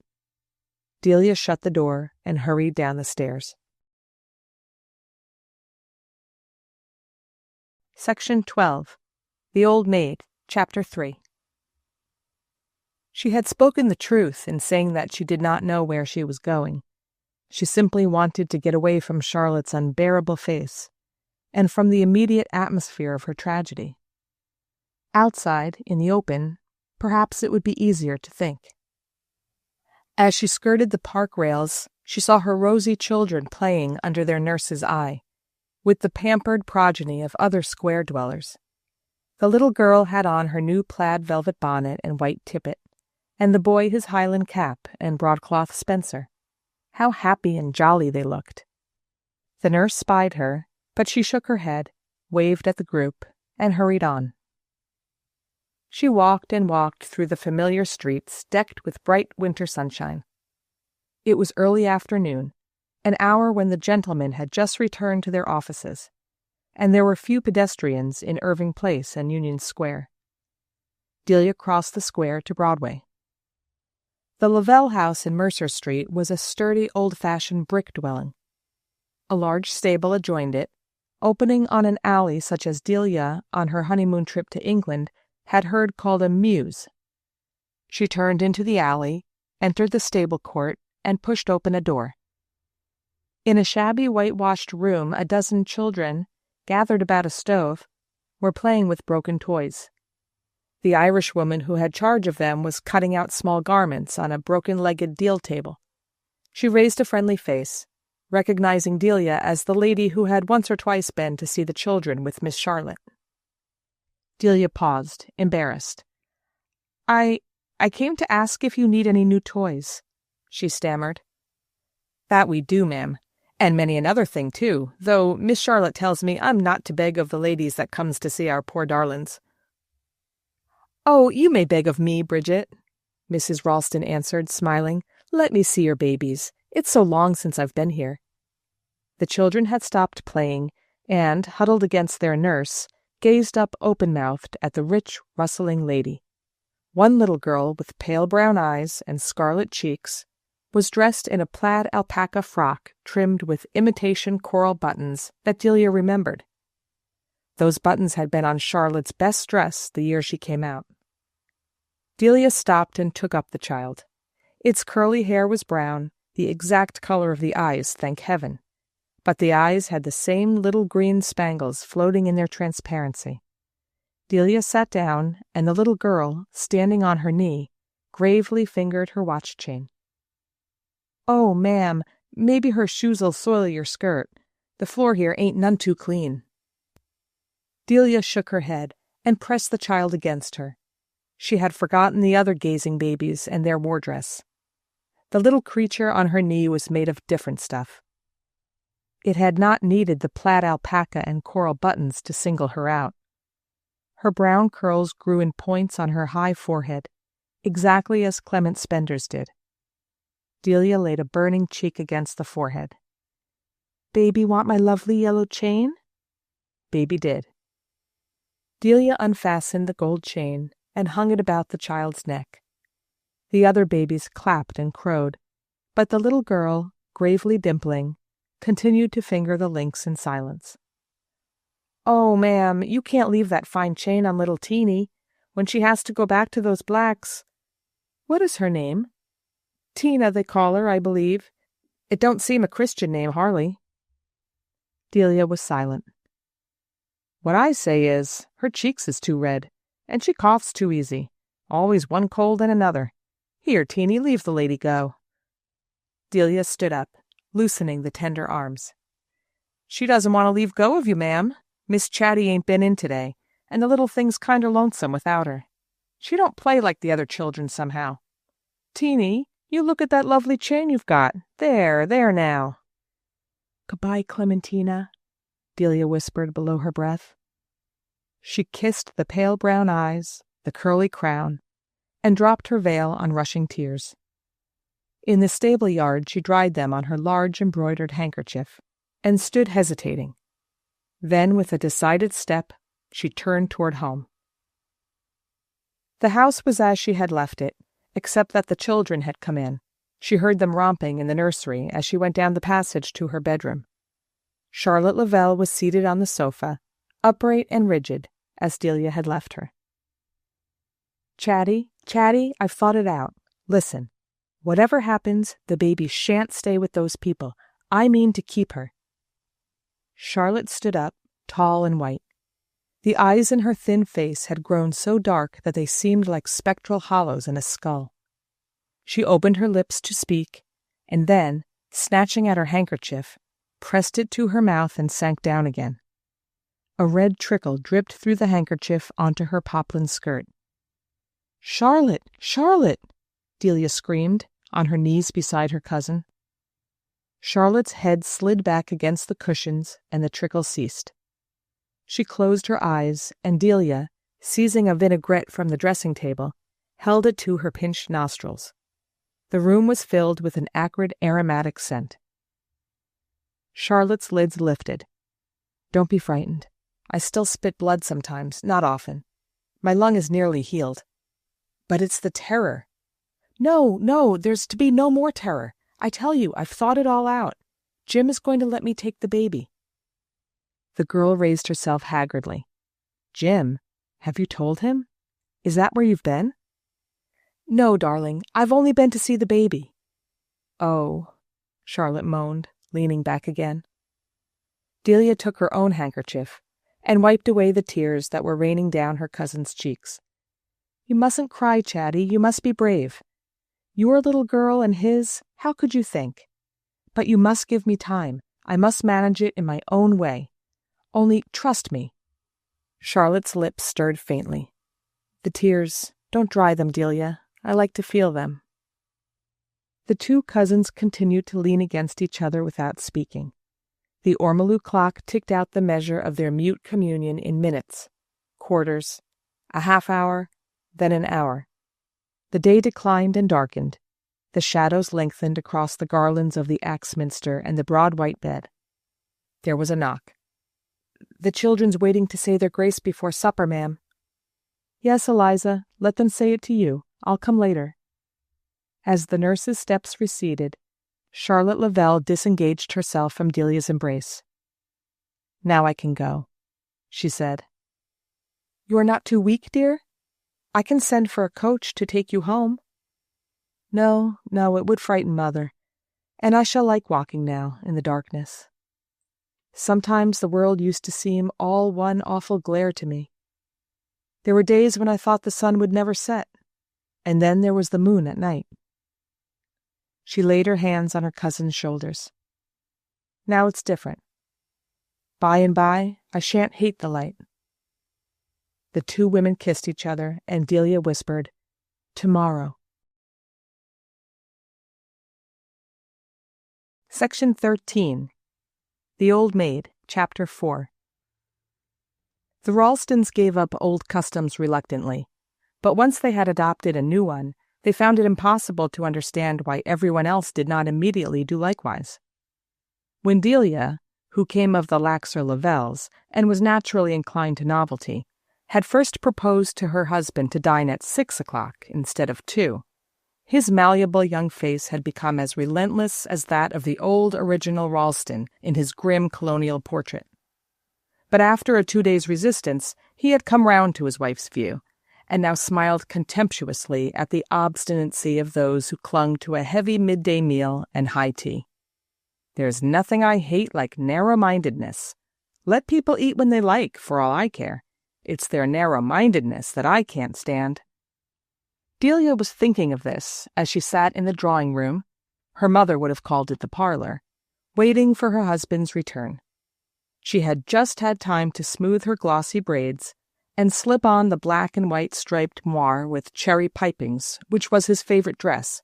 Delia shut the door and hurried down the stairs. Section 12. The Old Maid, Chapter 3. She had spoken the truth in saying that she did not know where she was going. She simply wanted to get away from Charlotte's unbearable face, and from the immediate atmosphere of her tragedy. Outside, in the open, perhaps it would be easier to think. As she skirted the park rails, she saw her rosy children playing under their nurse's eye, with the pampered progeny of other square dwellers. The little girl had on her new plaid velvet bonnet and white tippet, and the boy his Highland cap and broadcloth spencer. How happy and jolly they looked. The nurse spied her, but she shook her head, waved at the group, and hurried on. She walked and walked through the familiar streets decked with bright winter sunshine. It was early afternoon, an hour when the gentlemen had just returned to their offices, and there were few pedestrians in Irving Place and Union Square. Delia crossed the square to Broadway. The Lavelle house in Mercer Street was a sturdy, old-fashioned brick dwelling. A large stable adjoined it, opening on an alley such as Delia, on her honeymoon trip to England, had heard called a mews. She turned into the alley, entered the stable court, and pushed open a door. In a shabby whitewashed room, a dozen children, gathered about a stove, were playing with broken toys. The Irishwoman who had charge of them was cutting out small garments on a broken-legged deal table. She raised a friendly face, recognizing Delia as the lady who had once or twice been to see the children with Miss Charlotte. Delia paused, embarrassed. I came to ask if you need any new toys," she stammered. "That we do, ma'am, and many another thing, too, though Miss Charlotte tells me I'm not to beg of the ladies that comes to see our poor darlings." "Oh, you may beg of me, Bridget," Mrs. Ralston answered, smiling. "Let me see your babies. It's so long since I've been here." The children had stopped playing, and, huddled against their nurse, gazed up open-mouthed at the rich, rustling lady. One little girl with pale brown eyes and scarlet cheeks was dressed in a plaid alpaca frock trimmed with imitation coral buttons that Delia remembered. Those buttons had been on Charlotte's best dress the year she came out. Delia stopped and took up the child. Its curly hair was brown, the exact color of the eyes, thank heaven. But the eyes had the same little green spangles floating in their transparency. Delia sat down, and the little girl, standing on her knee, gravely fingered her watch chain. "Oh, ma'am, maybe her shoes'll soil your skirt. The floor here ain't none too clean." Delia shook her head and pressed the child against her. She had forgotten the other gazing babies and their war dress. The little creature on her knee was made of different stuff. It had not needed the plaid alpaca and coral buttons to single her out. Her brown curls grew in points on her high forehead, exactly as Clement Spender's did. Delia laid a burning cheek against the forehead. "Baby want my lovely yellow chain?" Baby did. Delia unfastened the gold chain and hung it about the child's neck. The other babies clapped and crowed, But the little girl, gravely dimpling, continued to finger the links in silence. "Oh, ma'am, you can't leave that fine chain on little Teeny, when she has to go back to those blacks." "What is her name?" "Tina, they call her, I believe. It don't seem a Christian name, Harley." Delia was silent. "What I say is, her cheeks is too red, and she coughs too easy. Always one cold and another. Here, Teeny, leave the lady go." Delia stood up, loosening the tender arms. "She doesn't want to leave go of you, ma'am. Miss Chatty ain't been in today, and the little thing's kinder lonesome without her. She don't play like the other children somehow. Teeny, you look at that lovely chain you've got. There now." "Goodbye, Clementina," Delia whispered below her breath. She kissed the pale brown eyes, the curly crown, and dropped her veil on rushing tears. In the stable yard she dried them on her large embroidered handkerchief, and stood hesitating. Then, with a decided step, she turned toward home. The house was as she had left it, except that the children had come in. She heard them romping in the nursery as she went down the passage to her bedroom. Charlotte Lavelle was seated on the sofa, upright and rigid, as Delia had left her. Chatty, I've thought it out. Listen. Whatever happens, the baby shan't stay with those people. I mean to keep her." Charlotte stood up, tall and white. The eyes in her thin face had grown so dark that they seemed like spectral hollows in a skull. She opened her lips to speak, and then, snatching at her handkerchief, pressed it to her mouth and sank down again. A red trickle dripped through the handkerchief onto her poplin skirt. "Charlotte! Charlotte!" Delia screamed, on her knees beside her cousin. Charlotte's head slid back against the cushions, and the trickle ceased. She closed her eyes, and Delia, seizing a vinaigrette from the dressing table, held it to her pinched nostrils. The room was filled with an acrid aromatic scent. Charlotte's lids lifted. "Don't be frightened. I still spit blood sometimes, not often. My lung is nearly healed. But it's the terror. No, there's to be no more terror. I tell you, I've thought it all out. Jim is going to let me take the baby." The girl raised herself haggardly. "Jim? Have you told him? Is that where you've been?" "No, darling, I've only been to see the baby." "Oh," Charlotte moaned, leaning back again. Delia took her own handkerchief and wiped away the tears that were raining down her cousin's cheeks. "You mustn't cry, Chatty. You must be brave. Your little girl and his, how could you think? But you must give me time. I must manage it in my own way. Only trust me." Charlotte's lips stirred faintly. "The tears, don't dry them, Delia. I like to feel them." The two cousins continued to lean against each other without speaking. The ormolu clock ticked out the measure of their mute communion in minutes, quarters, a half hour, then an hour. The day declined and darkened. The shadows lengthened across the garlands of the Axminster and the broad white bed. There was a knock. "The children's waiting to say their grace before supper, ma'am." "Yes, Eliza, let them say it to you. I'll come later." As the nurse's steps receded, Charlotte Lavelle disengaged herself from Delia's embrace. "Now I can go," she said. "You are not too weak, dear? I can send for a coach to take you home." No, it would frighten Mother, and I shall like walking now, in the darkness. Sometimes the world used to seem all one awful glare to me. There were days when I thought the sun would never set, and then there was the moon at night." She laid her hands on her cousin's shoulders. "Now it's different. By and by, I shan't hate the light." The two women kissed each other, and Delia whispered, "Tomorrow." Section 13. The Old Maid, Chapter 4. The Ralstons gave up old customs reluctantly, but once they had adopted a new one, they found it impossible to understand why everyone else did not immediately do likewise. When Delia, who came of the Laxer Lavelles and was naturally inclined to novelty, had first proposed to her husband to dine at 6 o'clock instead of 2, His malleable young face had become as relentless as that of the old original Ralston in his grim colonial portrait. But after a 2 days' resistance, he had come round to his wife's view, and now smiled contemptuously at the obstinacy of those who clung to a heavy midday meal and high tea. "There's nothing I hate like narrow-mindedness. Let people eat when they like, for all I care. It's their narrow-mindedness that I can't stand." Delia was thinking of this as she sat in the drawing-room, her mother would have called it the parlor, waiting for her husband's return. She had just had time to smooth her glossy braids and slip on the black and white striped moire with cherry pipings, which was his favorite dress.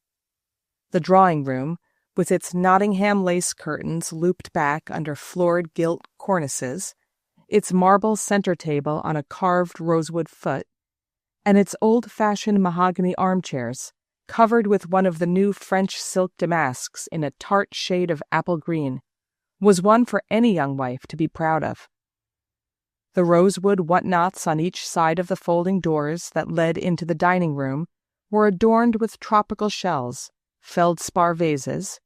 The drawing-room, with its Nottingham lace curtains looped back under florid gilt cornices, its marble center table on a carved rosewood foot, and its old-fashioned mahogany armchairs, covered with one of the new French silk damasks in a tart shade of apple green, was one for any young wife to be proud of. The rosewood whatnots on each side of the folding doors that led into the dining room were adorned with tropical shells, feldspar vases,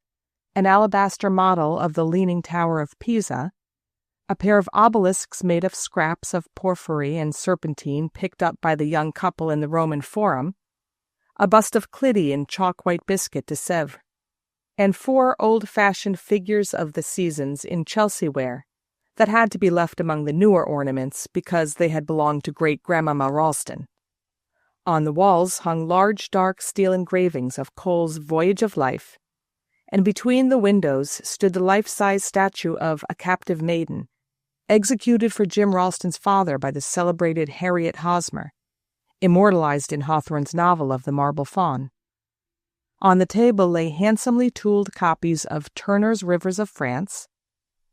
an alabaster model of the Leaning Tower of Pisa, a pair of obelisks made of scraps of porphyry and serpentine picked up by the young couple in the Roman Forum, a bust of Clytie in chalk-white biscuit de Sèvres, and 4 old-fashioned figures of the seasons in Chelsea ware that had to be left among the newer ornaments because they had belonged to great-grandmama Ralston. On the walls hung large dark steel engravings of Cole's Voyage of Life, and between the windows stood the life-size statue of a captive maiden, executed for Jim Ralston's father by the celebrated Harriet Hosmer, immortalized in Hawthorne's novel of the Marble Faun. On the table lay handsomely tooled copies of Turner's Rivers of France,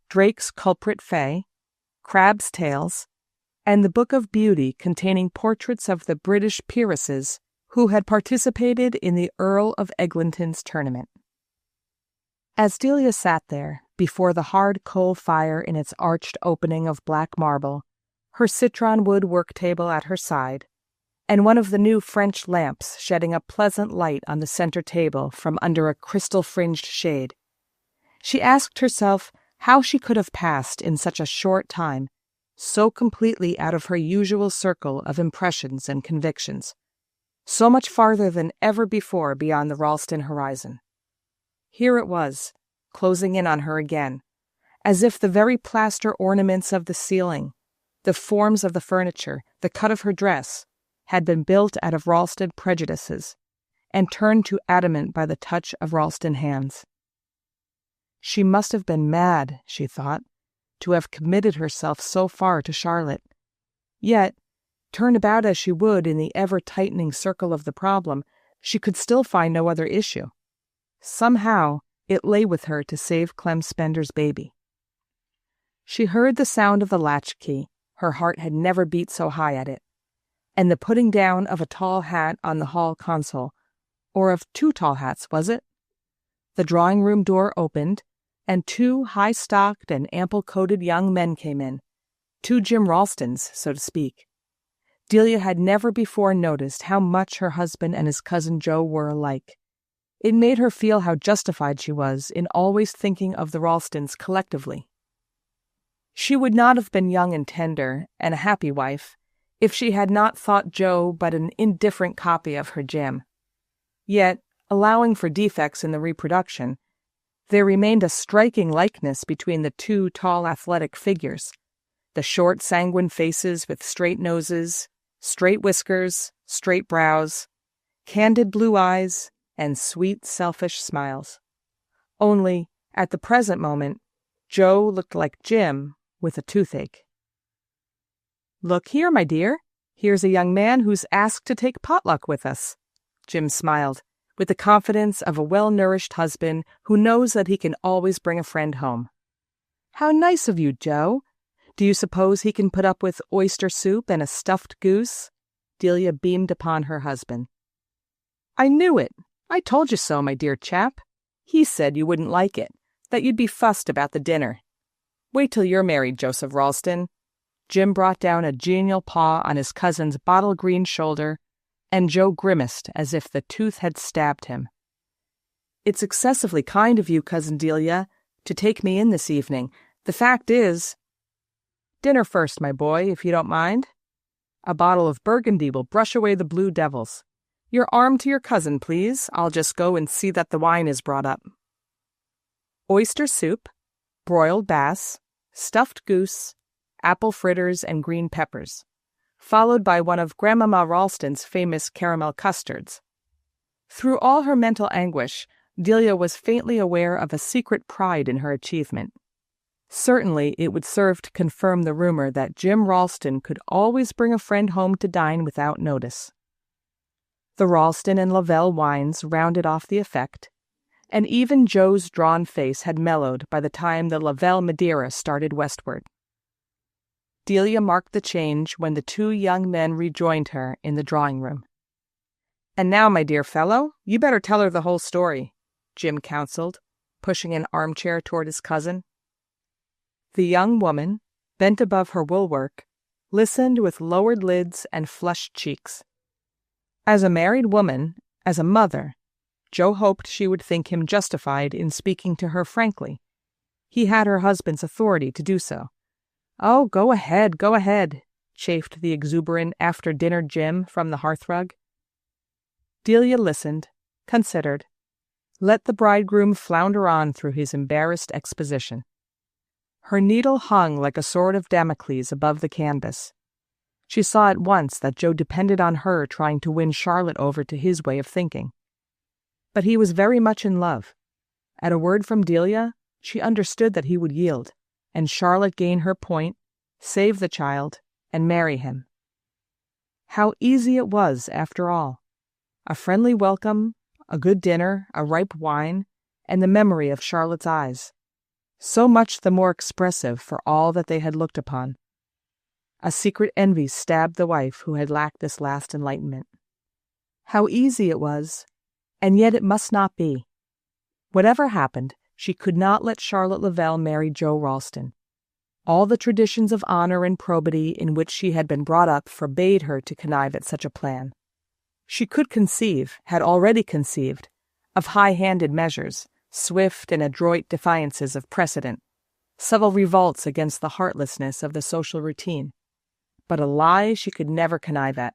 Drake's Culprit Fay, Crabbe's Tales, and the Book of Beauty containing portraits of the British peeresses who had participated in the Earl of Eglinton's tournament. As Delia sat there, before the hard coal fire in its arched opening of black marble, her citron wood work table at her side, and one of the new French lamps shedding a pleasant light on the center table from under a crystal-fringed shade, she asked herself how she could have passed in such a short time, so completely out of her usual circle of impressions and convictions, so much farther than ever before beyond the Ralston horizon. Here it was, closing in on her again, as if the very plaster ornaments of the ceiling, the forms of the furniture, the cut of her dress, had been built out of Ralston prejudices, and turned to adamant by the touch of Ralston hands. She must have been mad, she thought, to have committed herself so far to Charlotte. Yet, turn about as she would in the ever-tightening circle of the problem, she could still find no other issue. Somehow, it lay with her to save Clem Spender's baby. She heard the sound of the latchkey, her heart had never beat so high at it, and the putting down of a tall hat on the hall console, or of 2 tall hats, was it? The drawing-room door opened, and 2 high-stocked and ample-coated young men came in, 2 Jim Ralstons, so to speak. Delia had never before noticed how much her husband and his cousin Joe were alike. It made her feel how justified she was in always thinking of the Ralstons collectively. She would not have been young and tender, and a happy wife, if she had not thought Joe but an indifferent copy of her Jim. Yet, allowing for defects in the reproduction, there remained a striking likeness between the 2 tall athletic figures, the short sanguine faces with straight noses, straight whiskers, straight brows, candid blue eyes, and sweet, selfish smiles. Only, at the present moment, Joe looked like Jim with a toothache. "Look here, my dear. Here's a young man who's asked to take potluck with us." Jim smiled, with the confidence of a well-nourished husband who knows that he can always bring a friend home. "How nice of you, Joe. Do you suppose he can put up with oyster soup and a stuffed goose?" Delia beamed upon her husband. "I knew it. I told you so, my dear chap. He said you wouldn't like it, that you'd be fussed about the dinner. Wait till you're married, Joseph Ralston." Jim brought down a genial paw on his cousin's bottle-green shoulder and Joe grimaced as if the tooth had stabbed him. "It's excessively kind of you, Cousin Delia, to take me in this evening. The fact is—" "Dinner first, my boy, if you don't mind. A bottle of Burgundy will brush away the blue devils. Your arm to your cousin, please. I'll just go and see that the wine is brought up." Oyster soup, broiled bass, stuffed goose, apple fritters, and green peppers, followed by one of Grandmama Ralston's famous caramel custards. Through all her mental anguish, Delia was faintly aware of a secret pride in her achievement. Certainly it would serve to confirm the rumor that Jim Ralston could always bring a friend home to dine without notice. The Ralston and Lavelle wines rounded off the effect, and even Joe's drawn face had mellowed by the time the Lavelle Madeira started westward. Delia marked the change when the two young men rejoined her in the drawing-room. "And now, my dear fellow, you better tell her the whole story," Jim counseled, pushing an armchair toward his cousin. The young woman, bent above her woolwork, listened with lowered lids and flushed cheeks. As a married woman, as a mother, Joe hoped she would think him justified in speaking to her frankly. He had her husband's authority to do so. "Oh, go ahead," chafed the exuberant after-dinner Jim from the hearthrug. Delia listened, considered, let the bridegroom flounder on through his embarrassed exposition. Her needle hung like a sword of Damocles above the canvas. She saw at once that Joe depended on her trying to win Charlotte over to his way of thinking. But he was very much in love. At a word from Delia, she understood that he would yield, and Charlotte gain her point, save the child, and marry him. How easy it was, after all. A friendly welcome, a good dinner, a ripe wine, and the memory of Charlotte's eyes. So much the more expressive for all that they had looked upon. A secret envy stabbed the wife who had lacked this last enlightenment. How easy it was, and yet it must not be. Whatever happened, she could not let Charlotte Lavelle marry Joe Ralston. All the traditions of honor and probity in which she had been brought up forbade her to connive at such a plan. She could conceive, had already conceived, of high-handed measures, swift and adroit defiances of precedent, subtle revolts against the heartlessness of the social routine. But a lie she could never connive at.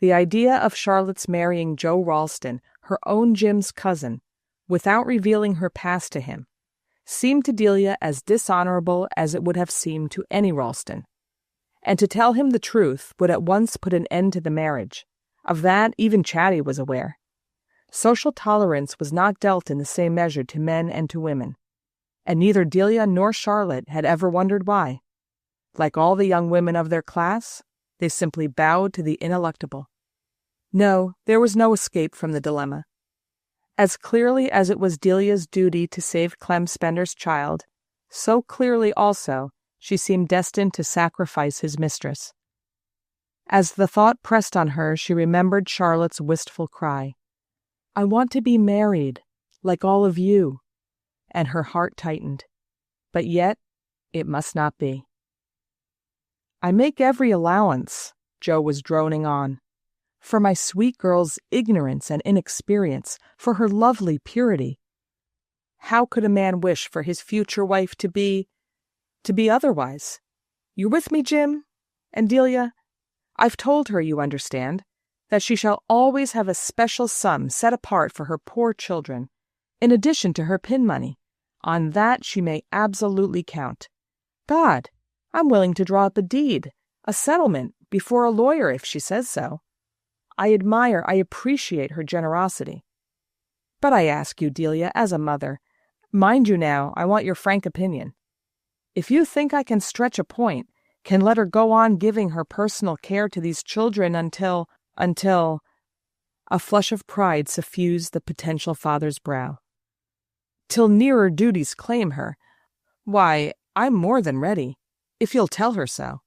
The idea of Charlotte's marrying Joe Ralston, her own Jim's cousin, without revealing her past to him, seemed to Delia as dishonorable as it would have seemed to any Ralston. And to tell him the truth would at once put an end to the marriage. Of that even Chatty was aware. Social tolerance was not dealt in the same measure to men and to women, and neither Delia nor Charlotte had ever wondered why. Like all the young women of their class, they simply bowed to the ineluctable. No, there was no escape from the dilemma. As clearly as it was Delia's duty to save Clem Spender's child, so clearly also she seemed destined to sacrifice his mistress. As the thought pressed on her, she remembered Charlotte's wistful cry, "I want to be married, like all of you," and her heart tightened. But yet, it must not be. "I make every allowance," Joe was droning on, "for my sweet girl's ignorance and inexperience, for her lovely purity. How could a man wish for his future wife to be otherwise? You with me, Jim? And Delia? I've told her, you understand, that she shall always have a special sum set apart for her poor children, in addition to her pin money. On that she may absolutely count. God, I'm willing to draw up a deed, a settlement, before a lawyer if she says so. I appreciate her generosity. But I ask you, Delia, as a mother, mind you now, I want your frank opinion. If you think I can stretch a point, can let her go on giving her personal care to these children until... A flush of pride suffused the potential father's brow. Till nearer duties claim her. Why, I'm more than ready, if you'll tell her so.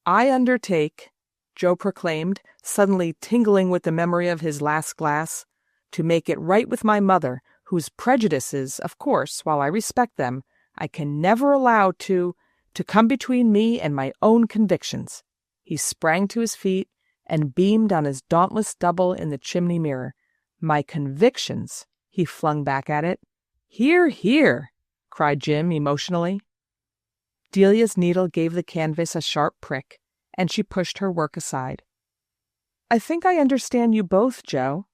I undertake, Joe proclaimed, suddenly tingling with the memory of his last glass, to make it right with my mother, whose prejudices, of course, while I respect them, I can never allow to come between me and my own convictions. He sprang to his feet and beamed on his dauntless double in the chimney mirror. "My convictions," he flung back at it. "Hear, hear!" cried Jim emotionally. Delia's needle gave the canvas a sharp prick, and she pushed her work aside. "I think I understand you both, Joe.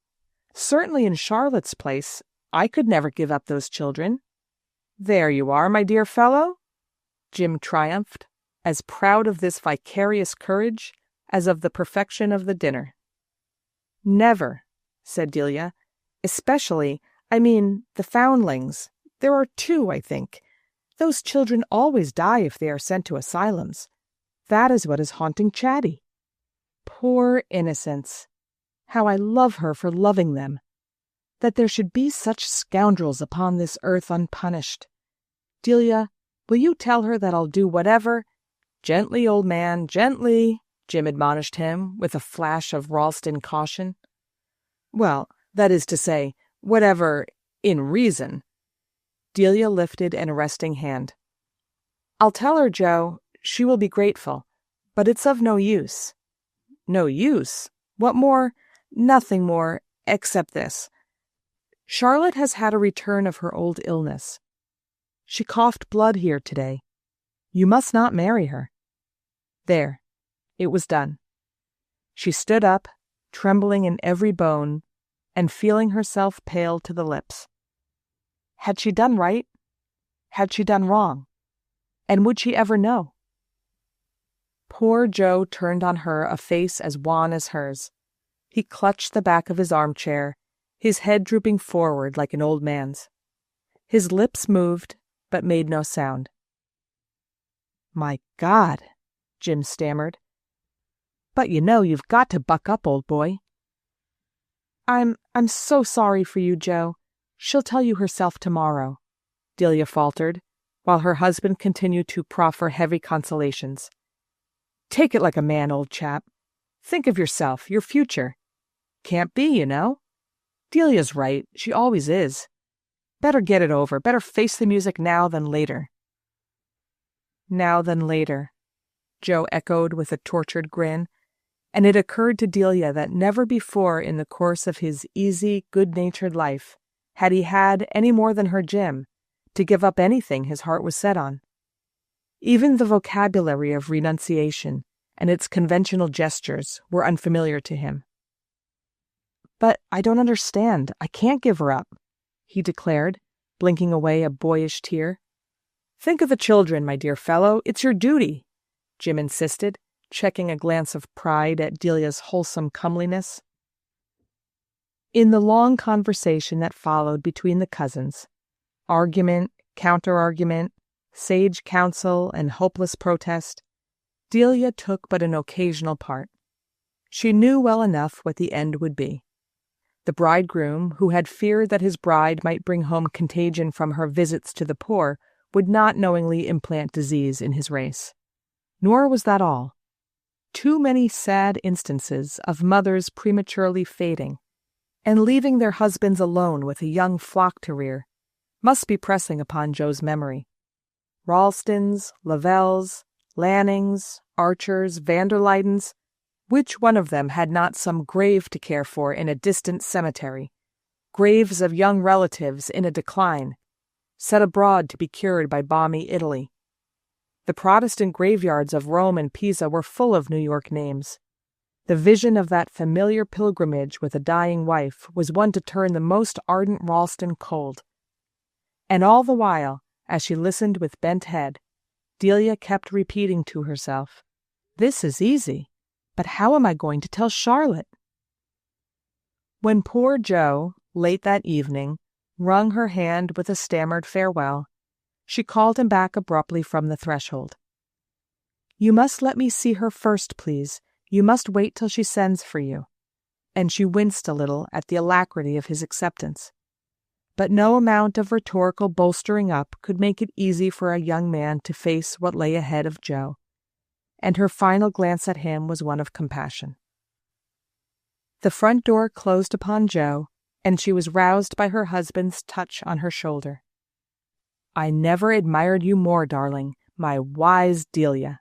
Certainly in Charlotte's place, I could never give up those children." "There you are, my dear fellow," Jim triumphed, as proud of this vicarious courage as of the perfection of the dinner. "Never," said Delia. "Especially, the foundlings. There are 2, I think. Those children always die if they are sent to asylums. That is what is haunting Chatty. Poor innocents. How I love her for loving them. That there should be such scoundrels upon this earth unpunished. Delia, will you tell her that I'll do whatever—" "Gently, old man, gently," Jim admonished him with a flash of Ralston caution. "Well, that is to say, whatever, in reason." Delia lifted an arresting hand. "I'll tell her, Joe. She will be grateful. But it's of no use." "No use? What more?" "Nothing more, except this. Charlotte has had a return of her old illness. She coughed blood here today. You must not marry her." There. It was done. She stood up, trembling in every bone, and feeling herself pale to the lips. Had she done right? Had she done wrong? And would she ever know? Poor Joe turned on her a face as wan as hers. He clutched the back of his armchair, his head drooping forward like an old man's. His lips moved, but made no sound. "My God," Jim stammered. "But you've got to buck up, old boy." I'm so sorry for you, Joe. She'll tell you herself tomorrow," Delia faltered, while her husband continued to proffer heavy consolations. "Take it like a man, old chap. Think of yourself, your future. Can't be, you know. Delia's right, she always is. Better get it over, better face the music now than later." "Now than later," Joe echoed with a tortured grin, and it occurred to Delia that never before in the course of his easy, good-natured life had he had, any more than her Jim, to give up anything his heart was set on. Even the vocabulary of renunciation and its conventional gestures were unfamiliar to him. "But I don't understand. I can't give her up," he declared, blinking away a boyish tear. "Think of the children, my dear fellow. It's your duty," Jim insisted, checking a glance of pride at Delia's wholesome comeliness. In the long conversation that followed between the cousins, argument, counter-argument, sage counsel, and hopeless protest, Delia took but an occasional part. She knew well enough what the end would be. The bridegroom, who had feared that his bride might bring home contagion from her visits to the poor, would not knowingly implant disease in his race. Nor was that all. Too many sad instances of mothers prematurely fading and leaving their husbands alone with a young flock to rear must be pressing upon Joe's memory. Ralstons, Lavelles, Lannings, Archers, Vanderleydens, which one of them had not some grave to care for in a distant cemetery, graves of young relatives in a decline, set abroad to be cured by balmy Italy? The Protestant graveyards of Rome and Pisa were full of New York names. The vision of that familiar pilgrimage with a dying wife was one to turn the most ardent Ralston cold. And all the while, as she listened with bent head, Delia kept repeating to herself, "This is easy, but how am I going to tell Charlotte?" When poor Joe, late that evening, wrung her hand with a stammered farewell, she called him back abruptly from the threshold. "You must let me see her first, please. You must wait till she sends for you." And she winced a little at the alacrity of his acceptance. But no amount of rhetorical bolstering up could make it easy for a young man to face what lay ahead of Joe, and her final glance at him was one of compassion. The front door closed upon Joe, and she was roused by her husband's touch on her shoulder. "I never admired you more, darling, my wise Delia."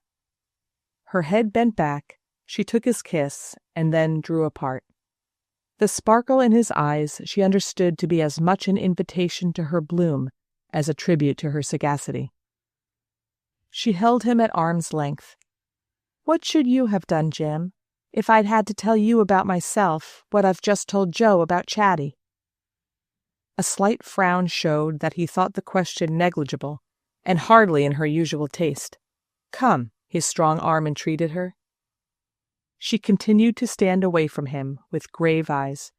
Her head bent back, She took his kiss and then drew apart. The sparkle in his eyes she understood to be as much an invitation to her bloom as a tribute to her sagacity. She held him at arm's length. "What should you have done, Jim, if I'd had to tell you about myself what I've just told Joe about Chatty?" A slight frown showed that he thought the question negligible and hardly in her usual taste. "Come," his strong arm entreated her. She continued to stand away from him with grave eyes.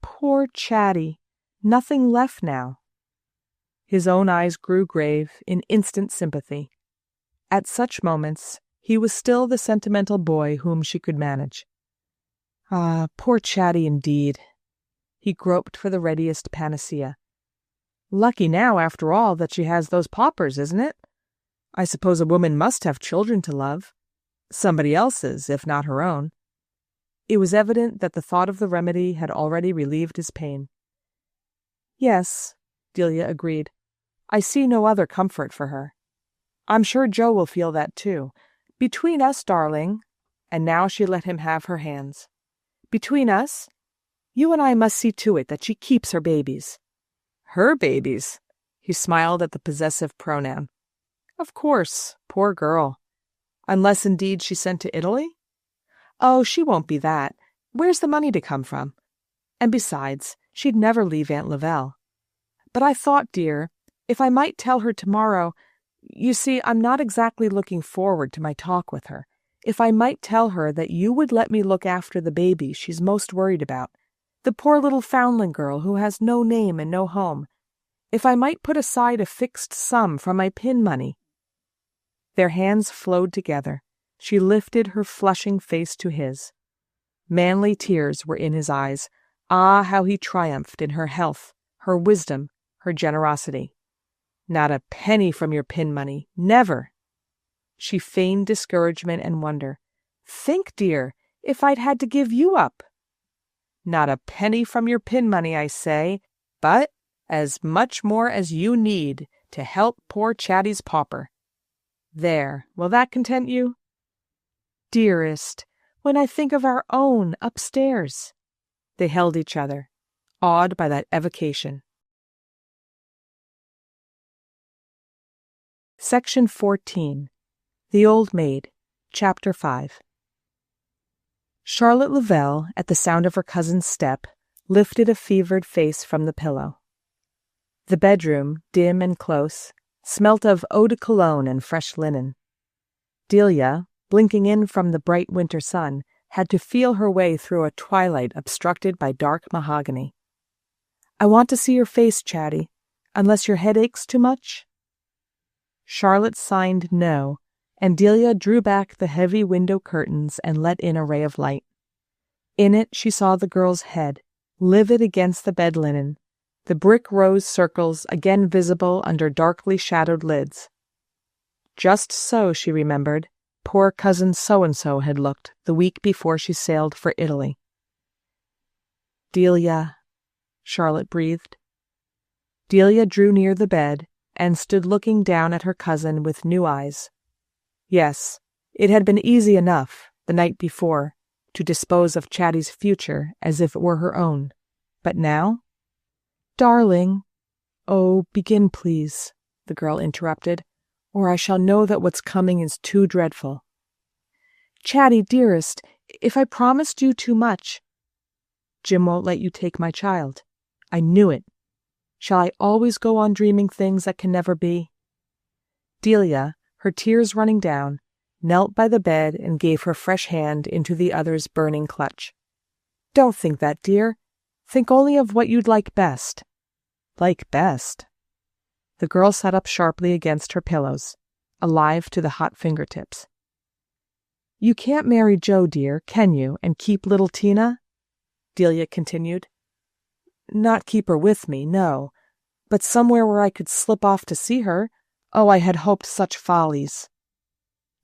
"Poor Chatty, nothing left now." His own eyes grew grave in instant sympathy. At such moments, he was still the sentimental boy whom she could manage. Ah, poor Chatty indeed. He groped for the readiest panacea. "Lucky now, after all, that she has those paupers, isn't it? I suppose a woman must have children to love. Somebody else's, if not her own." It was evident that the thought of the remedy had already relieved his pain. "Yes," Delia agreed. "I see no other comfort for her. I'm sure Joe will feel that too. Between us, darling," and now she let him have her hands. "Between us, you and I must see to it that she keeps her babies." "Her babies?" He smiled at the possessive pronoun. "Of course, poor girl. Unless indeed she's sent to Italy?" "Oh, she won't be that. Where's the money to come from? And besides, she'd never leave Aunt Lavelle. But I thought, dear, if I might tell her tomorrow, you see, I'm not exactly looking forward to my talk with her. If I might tell her that you would let me look after the baby she's most worried about, the poor little foundling girl who has no name and no home. If I might put aside a fixed sum from my pin money." Their hands flowed together. She lifted her flushing face to his. Manly tears were in his eyes. Ah, how he triumphed in her health, her wisdom, her generosity. "Not a penny from your pin money. Never." She feigned discouragement and wonder. "Think, dear, if I'd had to give you up." "Not a penny from your pin money, I say, but as much more as you need to help poor Chatty's pauper. There, will that content you?" "Dearest, when I think of our own upstairs." They held each other, awed by that evocation. Section 14. The Old Maid, Chapter 5. Charlotte Lavelle, at the sound of her cousin's step, lifted a fevered face from the pillow. The bedroom, dim and close, smelt of eau de cologne and fresh linen. Delia, blinking in from the bright winter sun, had to feel her way through a twilight obstructed by dark mahogany. "I want to see your face, Chatty, unless your head aches too much?" Charlotte signed no, and Delia drew back the heavy window curtains and let in a ray of light. In it she saw the girl's head, livid against the bed linen, the brick rose circles again visible under darkly shadowed lids. Just so, she remembered, poor cousin so-and-so had looked the week before she sailed for Italy. "Delia," Charlotte breathed. Delia drew near the bed and stood looking down at her cousin with new eyes. Yes, it had been easy enough, the night before, to dispose of Chatty's future as if it were her own. But now? "Darling—" "Oh, begin, please," the girl interrupted, "or I shall know that what's coming is too dreadful." "Chatty, dearest, if I promised you too much—" "Jim won't let you take my child. I knew it. Shall I always go on dreaming things that can never be?" Delia, her tears running down, knelt by the bed and gave her fresh hand into the other's burning clutch. "Don't think that, dear. Think only of what you'd like best." "Like best?" The girl sat up sharply against her pillows, alive to the hot fingertips. "You can't marry Joe, dear, can you, and keep little Tina?" Delia continued. "Not keep her with me, no. But somewhere where I could slip off to see her. Oh, I had hoped such follies."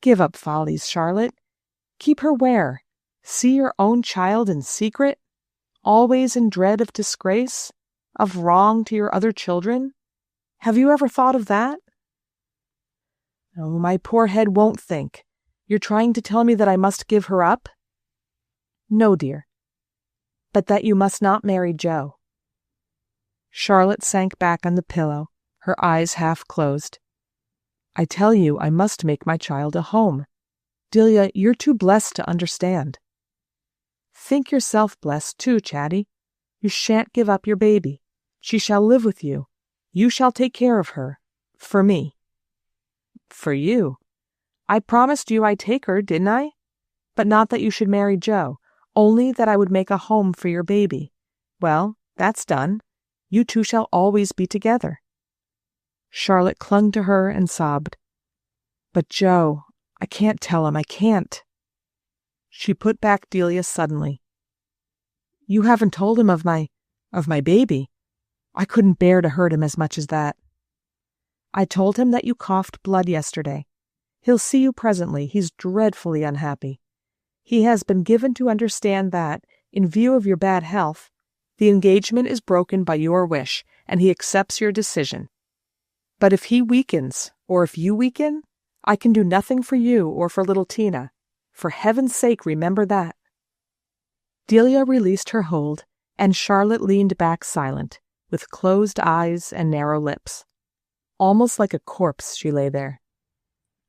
"Give up follies, Charlotte. Keep her where? See your own child in secret? Always in dread of disgrace? Of wrong to your other children? Have you ever thought of that?" "Oh, my poor head won't think. You're trying to tell me that I must give her up? No, dear. But that you must not marry Joe. Charlotte sank back on the pillow, her eyes half closed. I tell you, I must make my child a home. Delia, you're too blessed to understand. Think yourself blessed too, Chatty. You shan't give up your baby. She shall live with you. You shall take care of her. For me. For you? I promised you I'd take her, didn't I? But not that you should marry Joe, only that I would make a home for your baby. Well, that's done. You two shall always be together. Charlotte clung to her and sobbed. But Joe, I can't tell him, I can't. She put back Delia suddenly. You haven't told him of my baby. I couldn't bear to hurt him as much as that. I told him that you coughed blood yesterday. He'll see you presently. He's dreadfully unhappy. He has been given to understand that, in view of your bad health, the engagement is broken by your wish, and he accepts your decision. But if he weakens, or if you weaken, I can do nothing for you or for little Tina. For heaven's sake, remember that. Delia released her hold, and Charlotte leaned back silent, with closed eyes and narrow lips. Almost like a corpse she lay there.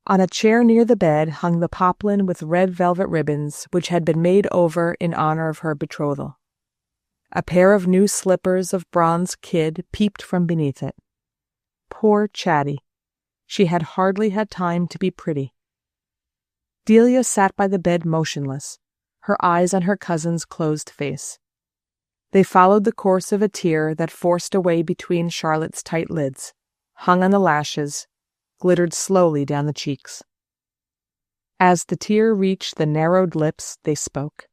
On a chair near the bed hung the poplin with red velvet ribbons which had been made over in honor of her betrothal. A pair of new slippers of bronze kid peeped from beneath it. Poor Chatty. She had hardly had time to be pretty. Delia sat by the bed motionless, her eyes on her cousin's closed face. They followed the course of a tear that forced a way between Charlotte's tight lids, hung on the lashes, glittered slowly down the cheeks. As the tear reached the narrowed lips, they spoke.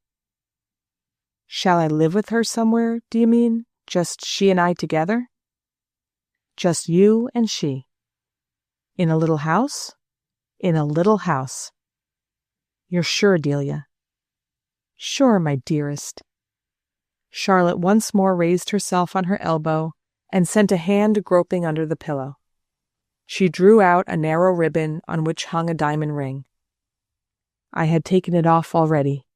Shall I live with her somewhere, do you mean? Just she and I together? Just you and she. In a little house? In a little house. You're sure, Delia? Sure, my dearest. Charlotte once more raised herself on her elbow and sent a hand groping under the pillow. She drew out a narrow ribbon on which hung a diamond ring. I had taken it off already,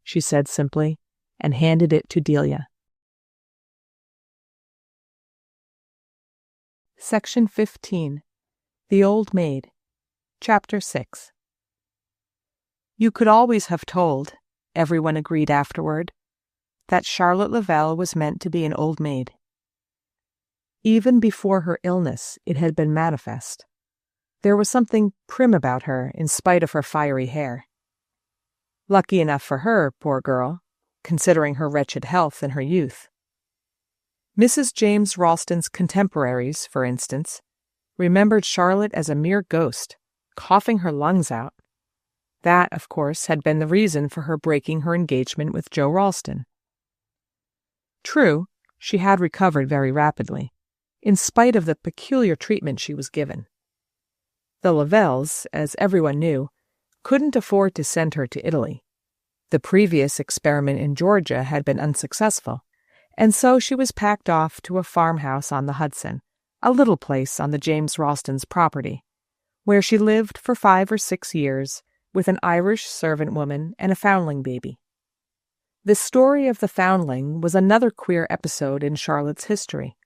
she said simply, and handed it to Delia. Section 15. The Old Maid. Chapter 6. You could always have told, everyone agreed afterward, that Charlotte Lavelle was meant to be an old maid. Even before her illness, it had been manifest. There was something prim about her in spite of her fiery hair. Lucky enough for her, poor girl, considering her wretched health in her youth. Mrs. James Ralston's contemporaries, for instance, remembered Charlotte as a mere ghost, coughing her lungs out. That, of course, had been the reason for her breaking her engagement with Joe Ralston. True, she had recovered very rapidly, in spite of the peculiar treatment she was given. The Lavelles, as everyone knew, couldn't afford to send her to Italy. The previous experiment in Georgia had been unsuccessful, and so she was packed off to a farmhouse on the Hudson, a little place on the James Ralstons' property, where she lived for 5 or 6 years with an Irish servant woman and a foundling baby. The story of the foundling was another queer episode in Charlotte's history.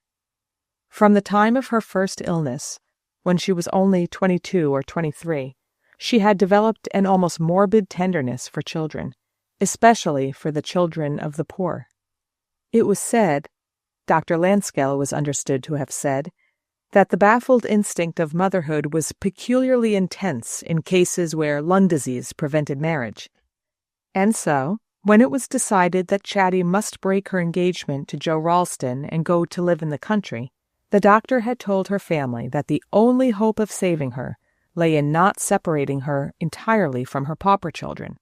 From the time of her first illness, when she was only 22 or 23, she had developed an almost morbid tenderness for children, especially for the children of the poor. It was said, Dr. Lanskel was understood to have said, that the baffled instinct of motherhood was peculiarly intense in cases where lung disease prevented marriage. And so, when it was decided that Chatty must break her engagement to Joe Ralston and go to live in the country, the doctor had told her family that the only hope of saving her lay in not separating her entirely from her pauper children,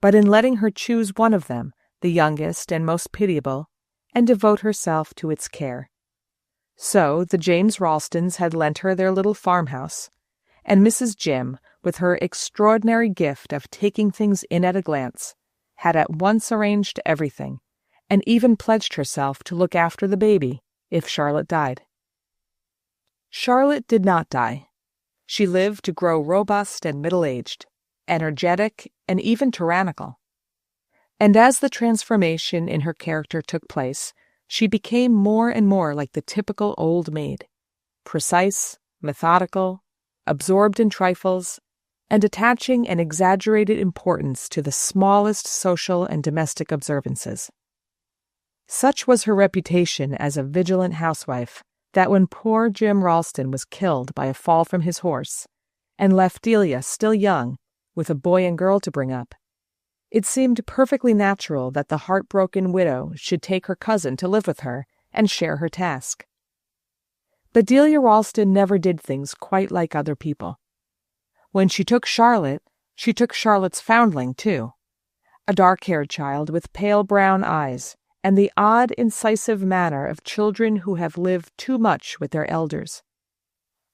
but in letting her choose one of them, the youngest and most pitiable, and devote herself to its care. So the James Ralstons had lent her their little farmhouse, and Mrs. Jim, with her extraordinary gift of taking things in at a glance, had at once arranged everything, and even pledged herself to look after the baby if Charlotte died. Charlotte did not die. She lived to grow robust and middle-aged, energetic, and even tyrannical. And as the transformation in her character took place, she became more and more like the typical old maid, precise, methodical, absorbed in trifles, and attaching an exaggerated importance to the smallest social and domestic observances. Such was her reputation as a vigilant housewife that when poor Jim Ralston was killed by a fall from his horse and left Delia still young with a boy and girl to bring up, it seemed perfectly natural that the heartbroken widow should take her cousin to live with her and share her task. But Delia Ralston never did things quite like other people. When she took Charlotte's foundling, too, a dark-haired child with pale brown eyes and the odd, incisive manner of children who have lived too much with their elders.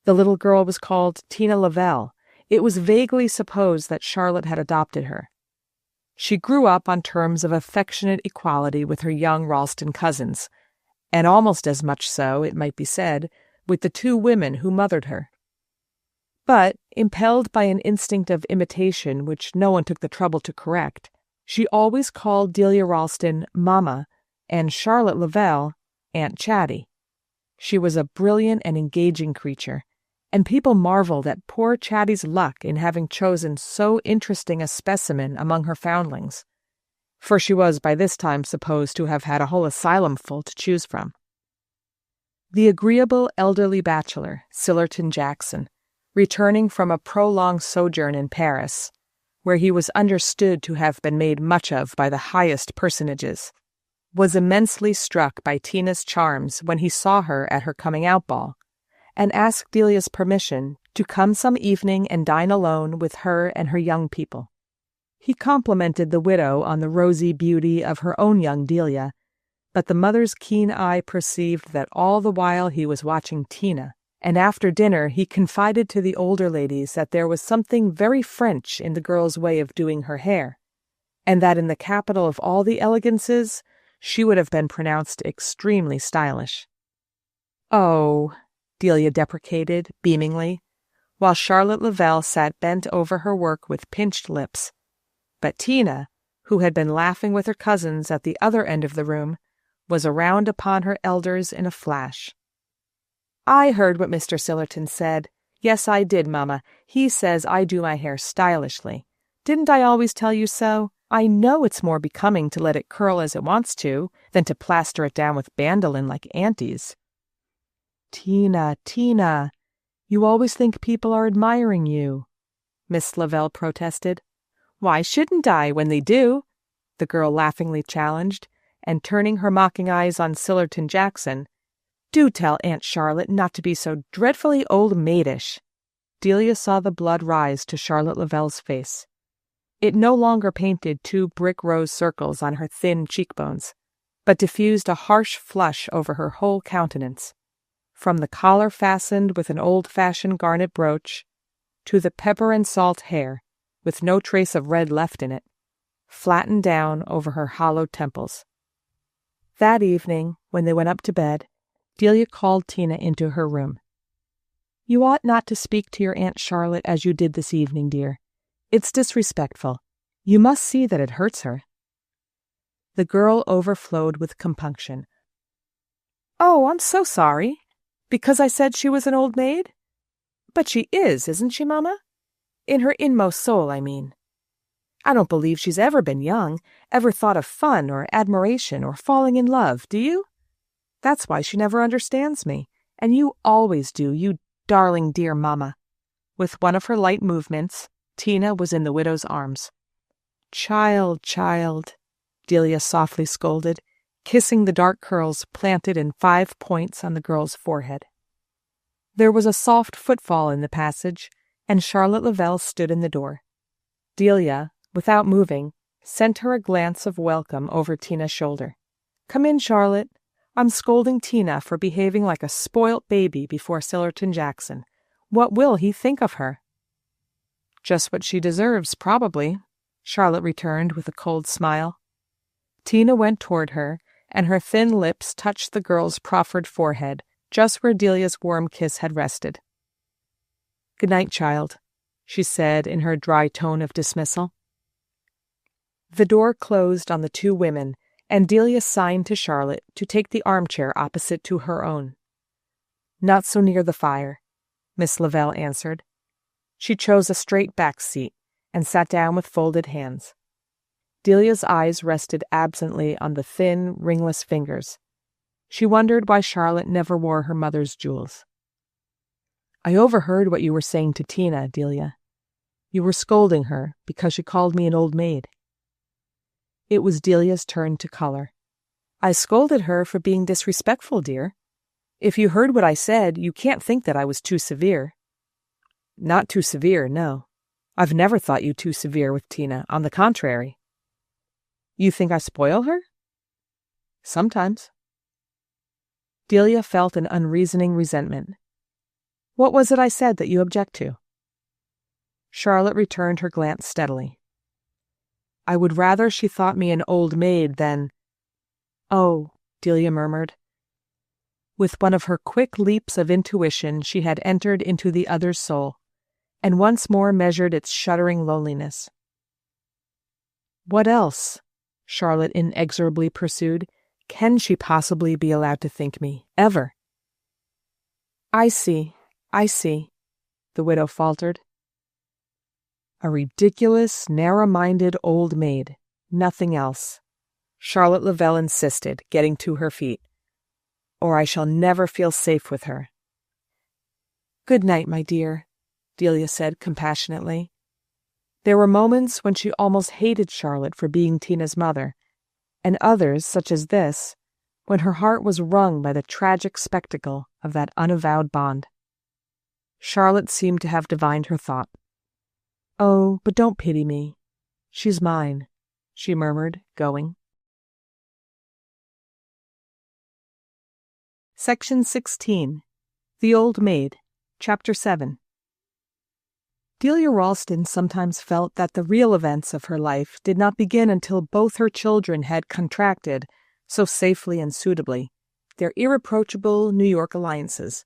The little girl was called Tina Lavelle. It was vaguely supposed that Charlotte had adopted her. She grew up on terms of affectionate equality with her young Ralston cousins, and almost as much so, it might be said, with the two women who mothered her. But, impelled by an instinct of imitation which no one took the trouble to correct, she always called Delia Ralston Mama and Charlotte Lavelle Aunt Chatty. She was a brilliant and engaging creature, and people marveled at poor Chatty's luck in having chosen so interesting a specimen among her foundlings, for she was by this time supposed to have had a whole asylum full to choose from. The agreeable elderly bachelor, Sillerton Jackson, returning from a prolonged sojourn in Paris, where he was understood to have been made much of by the highest personages, was immensely struck by Tina's charms when he saw her at her coming-out ball, and asked Delia's permission to come some evening and dine alone with her and her young people. He complimented the widow on the rosy beauty of her own young Delia, but the mother's keen eye perceived that all the while he was watching Tina, and after dinner he confided to the older ladies that there was something very French in the girl's way of doing her hair, and that in the capital of all the elegances she would have been pronounced extremely stylish. "Oh," Delia deprecated, beamingly, while Charlotte Lavelle sat bent over her work with pinched lips. But Tina, who had been laughing with her cousins at the other end of the room, was around upon her elders in a flash. "I heard what Mr. Sillerton said. Yes, I did, Mamma. He says I do my hair stylishly. Didn't I always tell you so? I know it's more becoming to let it curl as it wants to than to plaster it down with bandolin like aunties." Tina, you always think people are admiring you," Miss Lavelle protested. "Why shouldn't I, when they do?" the girl laughingly challenged, and turning her mocking eyes on Sillerton Jackson, "Do tell Aunt Charlotte not to be so dreadfully old maidish." Delia saw the blood rise to Charlotte Lavelle's face. It no longer painted two brick-rose circles on her thin cheekbones, but diffused a harsh flush over her whole countenance, from the collar fastened with an old-fashioned garnet brooch to the pepper-and-salt hair, with no trace of red left in it, flattened down over her hollow temples. That evening, when they went up to bed, Delia called Tina into her room. "You ought not to speak to your Aunt Charlotte as you did this evening, dear. It's disrespectful. You must see that it hurts her." The girl overflowed with compunction. "Oh, I'm so sorry. Because I said she was an old maid? But she is, isn't she, Mamma? In her inmost soul, I mean. I don't believe she's ever been young, ever thought of fun or admiration or falling in love, do you? That's why she never understands me, and you always do, you darling dear Mamma." With one of her light movements, Tina was in the widow's arms. Child, Delia softly scolded, kissing the dark curls planted in 5 points on the girl's forehead. There was a soft footfall in the passage, and Charlotte Lavelle stood in the door. Delia, without moving, sent her a glance of welcome over Tina's shoulder. "Come in, Charlotte. I'm scolding Tina for behaving like a spoilt baby before Sillerton Jackson. What will he think of her?" "Just what she deserves, probably," Charlotte returned with a cold smile. Tina went toward her, and her thin lips touched the girl's proffered forehead, just where Delia's warm kiss had rested. "Good night, child. she said in her dry tone of dismissal. The door closed on the two women, and Delia signed to Charlotte to take the armchair opposite to her own. "Not so near the fire," Miss Lavelle answered. She chose a straight back seat and sat down with folded hands. Delia's eyes rested absently on the thin, ringless fingers. She wondered why Charlotte never wore her mother's jewels. "I overheard what you were saying to Tina, Delia. You were scolding her because she called me an old maid." It was Delia's turn to color. "I scolded her for being disrespectful, dear. If you heard what I said, you can't think that I was too severe." "Not too severe, no. I've never thought you too severe with Tina. On the contrary." "You think I spoil her?" "Sometimes." Delia felt an unreasoning resentment. "What was it I said that you object to?" Charlotte returned her glance steadily. "I would rather she thought me an old maid than—" "Oh," Delia murmured. With one of her quick leaps of intuition, she had entered into the other's soul, and once more measured its shuddering loneliness. "What else," Charlotte inexorably pursued, "can she possibly be allowed to think me, ever?" I see, the widow faltered. "A ridiculous, narrow-minded old maid, nothing else," Charlotte Lavelle insisted, getting to her feet. "Or I shall never feel safe with her." "Good night, my dear," Delia said compassionately. There were moments when she almost hated Charlotte for being Tina's mother, and others, such as this, when her heart was wrung by the tragic spectacle of that unavowed bond. Charlotte seemed to have divined her thought. "Oh, but don't pity me. She's mine," she murmured, going. Section 16. The Old Maid, Chapter 7. Delia Ralston sometimes felt that the real events of her life did not begin until both her children had contracted, so safely and suitably, their irreproachable New York alliances.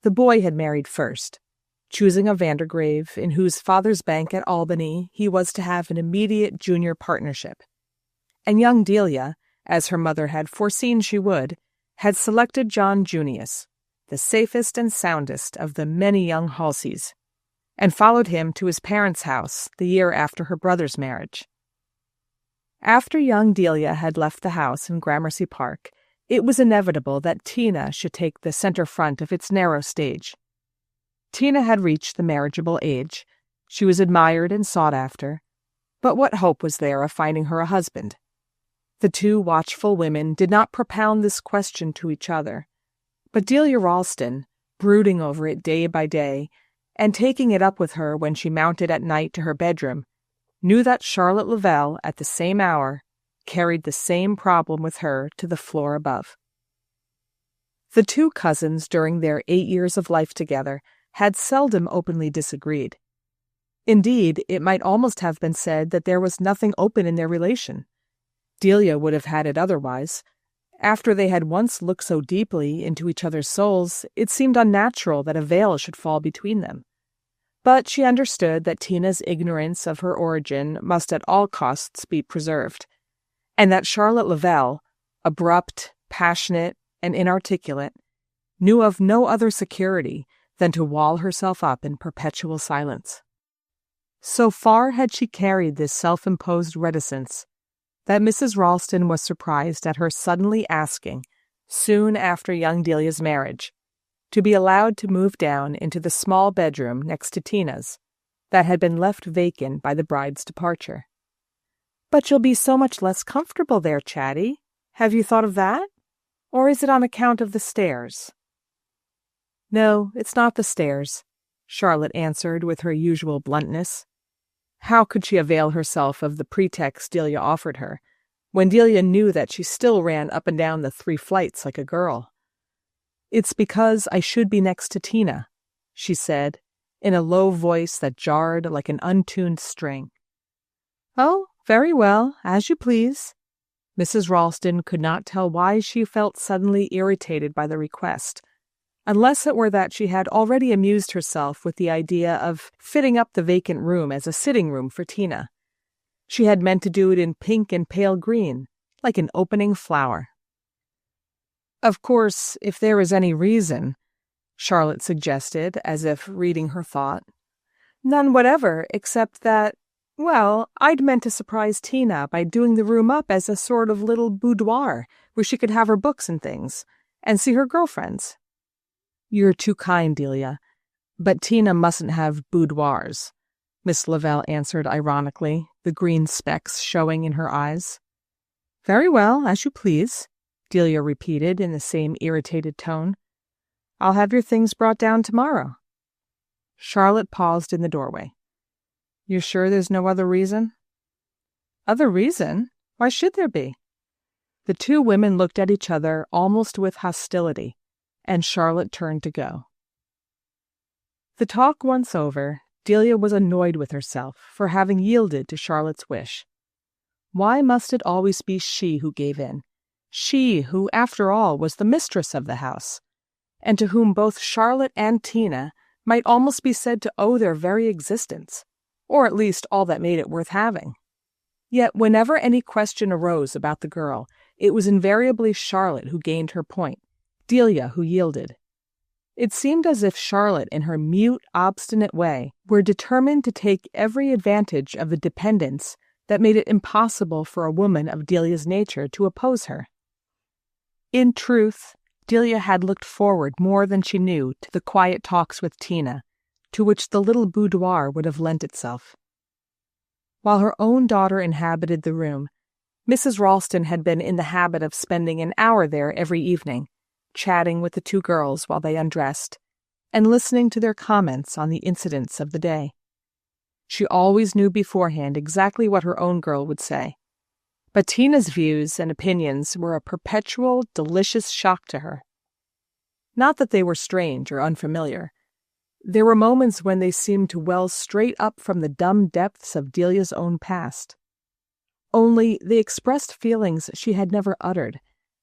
The boy had married first, choosing a Vandergrave in whose father's bank at Albany he was to have an immediate junior partnership. And young Delia, as her mother had foreseen she would, had selected John Junius, the safest and soundest of the many young Halseys, and followed him to his parents' house the year after her brother's marriage. After young Delia had left the house in Gramercy Park, it was inevitable that Tina should take the center front of its narrow stage. Tina had reached the marriageable age. She was admired and sought after. But what hope was there of finding her a husband? The two watchful women did not propound this question to each other, but Delia Ralston, brooding over it day by day, and taking it up with her when she mounted at night to her bedroom, knew that Charlotte Lavelle, at the same hour, carried the same problem with her to the floor above. The two cousins, during their 8 years of life together, had seldom openly disagreed. Indeed, it might almost have been said that there was nothing open in their relation. Delia would have had it otherwise. After they had once looked so deeply into each other's souls, it seemed unnatural that a veil should fall between them. But she understood that Tina's ignorance of her origin must at all costs be preserved, and that Charlotte Lavelle, abrupt, passionate, and inarticulate, knew of no other security than to wall herself up in perpetual silence. So far had she carried this self-imposed reticence that Mrs. Ralston was surprised at her suddenly asking, soon after young Delia's marriage, to be allowed to move down into the small bedroom next to Tina's that had been left vacant by the bride's departure. "But you'll be so much less comfortable there, Chatty. Have you thought of that? Or is it on account of the stairs?" "No, it's not the stairs," Charlotte answered with her usual bluntness. How could she avail herself of the pretext Delia offered her, when Delia knew that she still ran up and down the 3 flights like a girl? "It's because I should be next to Tina," she said, in a low voice that jarred like an untuned string. "Oh, very well, as you please." Mrs. Ralston could not tell why she felt suddenly irritated by the request, unless it were that she had already amused herself with the idea of fitting up the vacant room as a sitting room for Tina. She had meant to do it in pink and pale green, like an opening flower. "Of course, if there is any reason," Charlotte suggested, as if reading her thought. "None whatever, except that, well, I'd meant to surprise Tina by doing the room up as a sort of little boudoir where she could have her books and things, and see her girlfriends." "You're too kind, Delia, but Tina mustn't have boudoirs," Miss Lavelle answered ironically, the green specks showing in her eyes. "Very well, as you please," Delia repeated in the same irritated tone. "I'll have your things brought down tomorrow." Charlotte paused in the doorway. "You're sure there's no other reason?" "Other reason? Why should there be?" The two women looked at each other almost with hostility, and Charlotte turned to go. The talk once over, Delia was annoyed with herself for having yielded to Charlotte's wish. Why must it always be she who gave in? She who, after all, was the mistress of the house, and to whom both Charlotte and Tina might almost be said to owe their very existence, or at least all that made it worth having. Yet whenever any question arose about the girl, it was invariably Charlotte who gained her point, Delia who yielded. It seemed as if Charlotte, in her mute, obstinate way, were determined to take every advantage of the dependence that made it impossible for a woman of Delia's nature to oppose her. In truth, Delia had looked forward more than she knew to the quiet talks with Tina, to which the little boudoir would have lent itself. While her own daughter inhabited the room, Mrs. Ralston had been in the habit of spending an hour there every evening, chatting with the two girls while they undressed, and listening to their comments on the incidents of the day. She always knew beforehand exactly what her own girl would say, but Tina's views and opinions were a perpetual, delicious shock to her. Not that they were strange or unfamiliar. There were moments when they seemed to well straight up from the dumb depths of Delia's own past. Only they expressed feelings she had never uttered,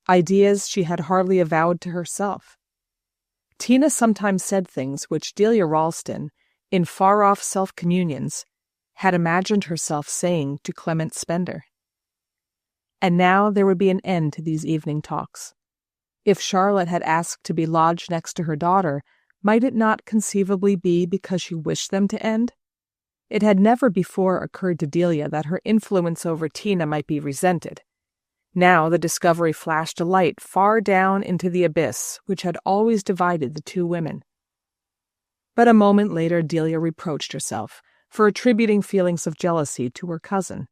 ideas she had hardly avowed to herself. Tina sometimes said things which Delia Ralston, in far-off self-communions, had imagined herself saying to Clement Spender. And now there would be an end to these evening talks. If Charlotte had asked to be lodged next to her daughter, might it not conceivably be because she wished them to end? It had never before occurred to Delia that her influence over Tina might be resented. Now the discovery flashed a light far down into the abyss which had always divided the two women. But a moment later Delia reproached herself for attributing feelings of jealousy to her cousin.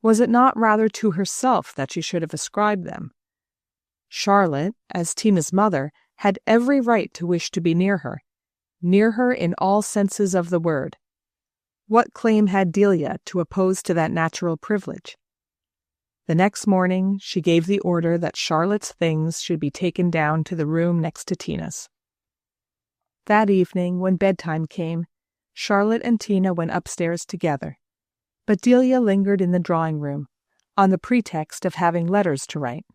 Was it not rather to herself that she should have ascribed them? Charlotte, as Tina's mother, had every right to wish to be near her in all senses of the word. What claim had Delia to oppose to that natural privilege? The next morning she gave the order that Charlotte's things should be taken down to the room next to Tina's. That evening, when bedtime came, Charlotte and Tina went upstairs together, but Delia lingered in the drawing-room, on the pretext of having letters to write.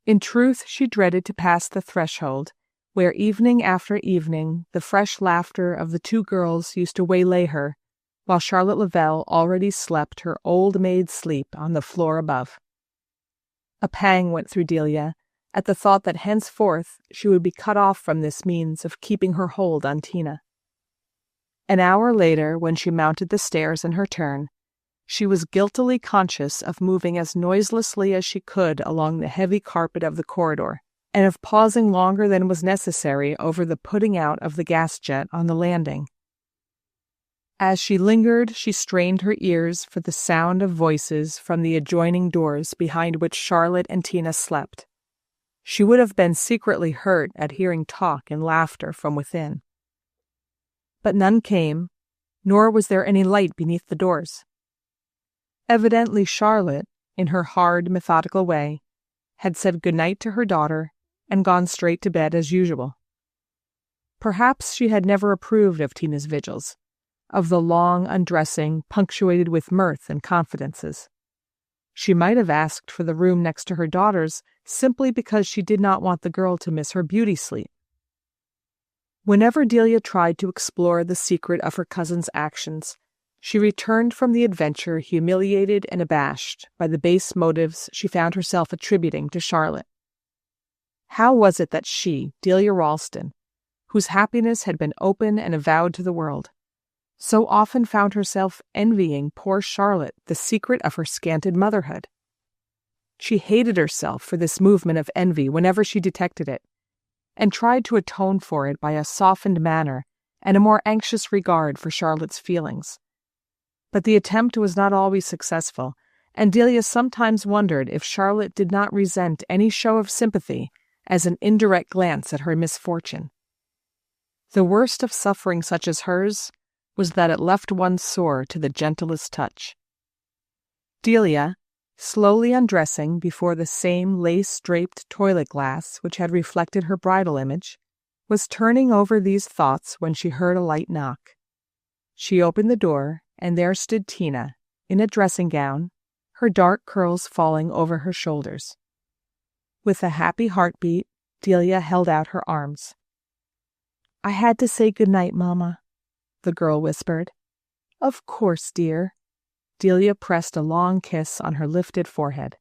In truth, she dreaded to pass the threshold, where evening after evening the fresh laughter of the two girls used to waylay her, while Charlotte Lavelle already slept her old maid sleep on the floor above. A pang went through Delia at the thought that henceforth she would be cut off from this means of keeping her hold on Tina. An hour later, when she mounted the stairs in her turn, she was guiltily conscious of moving as noiselessly as she could along the heavy carpet of the corridor, and of pausing longer than was necessary over the putting out of the gas jet on the landing. As she lingered, she strained her ears for the sound of voices from the adjoining doors behind which Charlotte and Tina slept. She would have been secretly hurt at hearing talk and laughter from within. But none came, nor was there any light beneath the doors. Evidently Charlotte, in her hard, methodical way, had said good night to her daughter and gone straight to bed as usual. Perhaps she had never approved of Tina's vigils, of the long undressing punctuated with mirth and confidences. She might have asked for the room next to her daughter's simply because she did not want the girl to miss her beauty sleep. Whenever Delia tried to explore the secret of her cousin's actions, she returned from the adventure humiliated and abashed by the base motives she found herself attributing to Charlotte. How was it that she, Delia Ralston, whose happiness had been open and avowed to the world, so often found herself envying poor Charlotte the secret of her scanted motherhood? She hated herself for this movement of envy whenever she detected it, and tried to atone for it by a softened manner and a more anxious regard for Charlotte's feelings. But the attempt was not always successful, and Delia sometimes wondered if Charlotte did not resent any show of sympathy as an indirect glance at her misfortune. The worst of suffering such as hers was that it left one sore to the gentlest touch. Delia, slowly undressing before the same lace-draped toilet glass which had reflected her bridal image, was turning over these thoughts when she heard a light knock. She opened the door, and there stood Tina, in a dressing gown, her dark curls falling over her shoulders. With a happy heartbeat, Delia held out her arms. "I had to say good night, Mama," the girl whispered. "Of course, dear." Delia pressed a long kiss on her lifted forehead.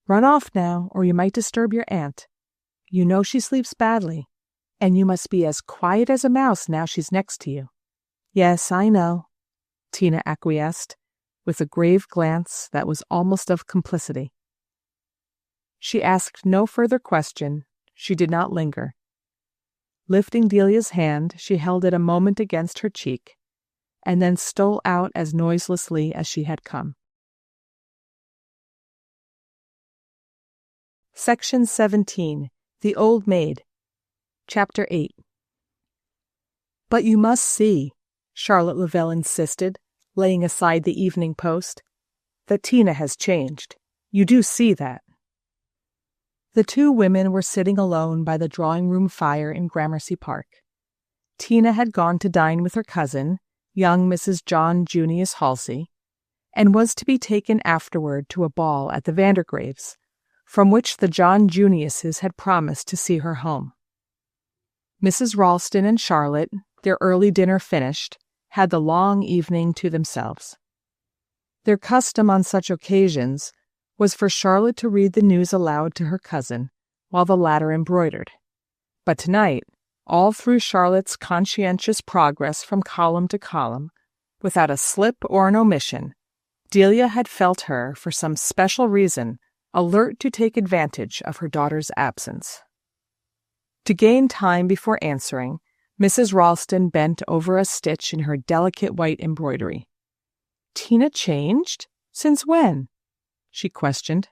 "Run off now, or you might disturb your aunt. You know she sleeps badly, and you must be as quiet as a mouse now she's next to you." "Yes, I know," Tina acquiesced, with a grave glance that was almost of complicity. She asked no further question. She did not linger. Lifting Delia's hand, she held it a moment against her cheek, and then stole out as noiselessly as she had come. Section 17. The Old Maid. Chapter 8. "But you must see," Charlotte Lavelle insisted, laying aside the Evening Post, "that Tina has changed. You do see that." The two women were sitting alone by the drawing-room fire in Gramercy Park. Tina had gone to dine with her cousin, young Mrs. John Junius Halsey, and was to be taken afterward to a ball at the Vandergraves, from which the John Juniuses had promised to see her home. Mrs. Ralston and Charlotte, their early dinner finished, had the long evening to themselves. Their custom on such occasions was for Charlotte to read the news aloud to her cousin, while the latter embroidered. But tonight, all through Charlotte's conscientious progress from column to column, without a slip or an omission, Delia had felt her, for some special reason, alert to take advantage of her daughter's absence. To gain time before answering, Mrs. Ralston bent over a stitch in her delicate white embroidery. "Tina changed? Since when?" she questioned.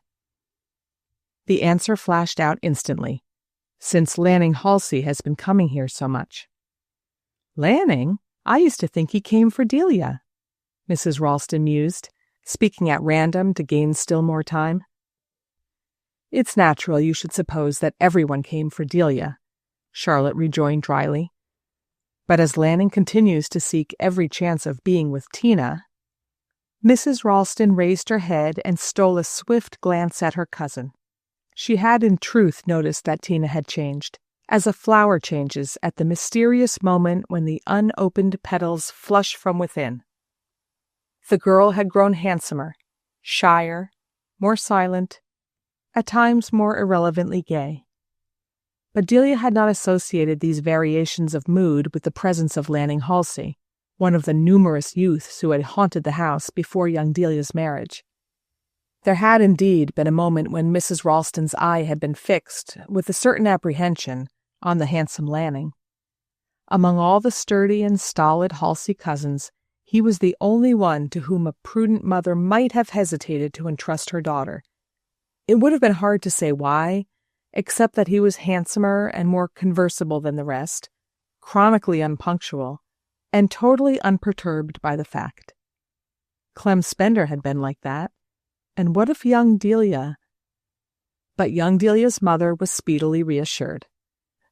The answer flashed out instantly. "Since Lanning Halsey has been coming here so much." "Lanning? I used to think he came for Delia," Mrs. Ralston mused, speaking at random to gain still more time. "It's natural you should suppose that everyone came for Delia," Charlotte rejoined dryly. "But as Lanning continues to seek every chance of being with Tina—" Mrs. Ralston raised her head and stole a swift glance at her cousin. She had in truth noticed that Tina had changed, as a flower changes at the mysterious moment when the unopened petals flush from within. The girl had grown handsomer, shyer, more silent, at times more irrelevantly gay. But Delia had not associated these variations of mood with the presence of Lanning Halsey, one of the numerous youths who had haunted the house before young Delia's marriage. There had indeed been a moment when Mrs. Ralston's eye had been fixed, with a certain apprehension, on the handsome Lanning. Among all the sturdy and stolid Halsey cousins, he was the only one to whom a prudent mother might have hesitated to entrust her daughter. It would have been hard to say why, except that he was handsomer and more conversable than the rest, chronically unpunctual, and totally unperturbed by the fact. Clem Spender had been like that, and what if young Delia— But young Delia's mother was speedily reassured.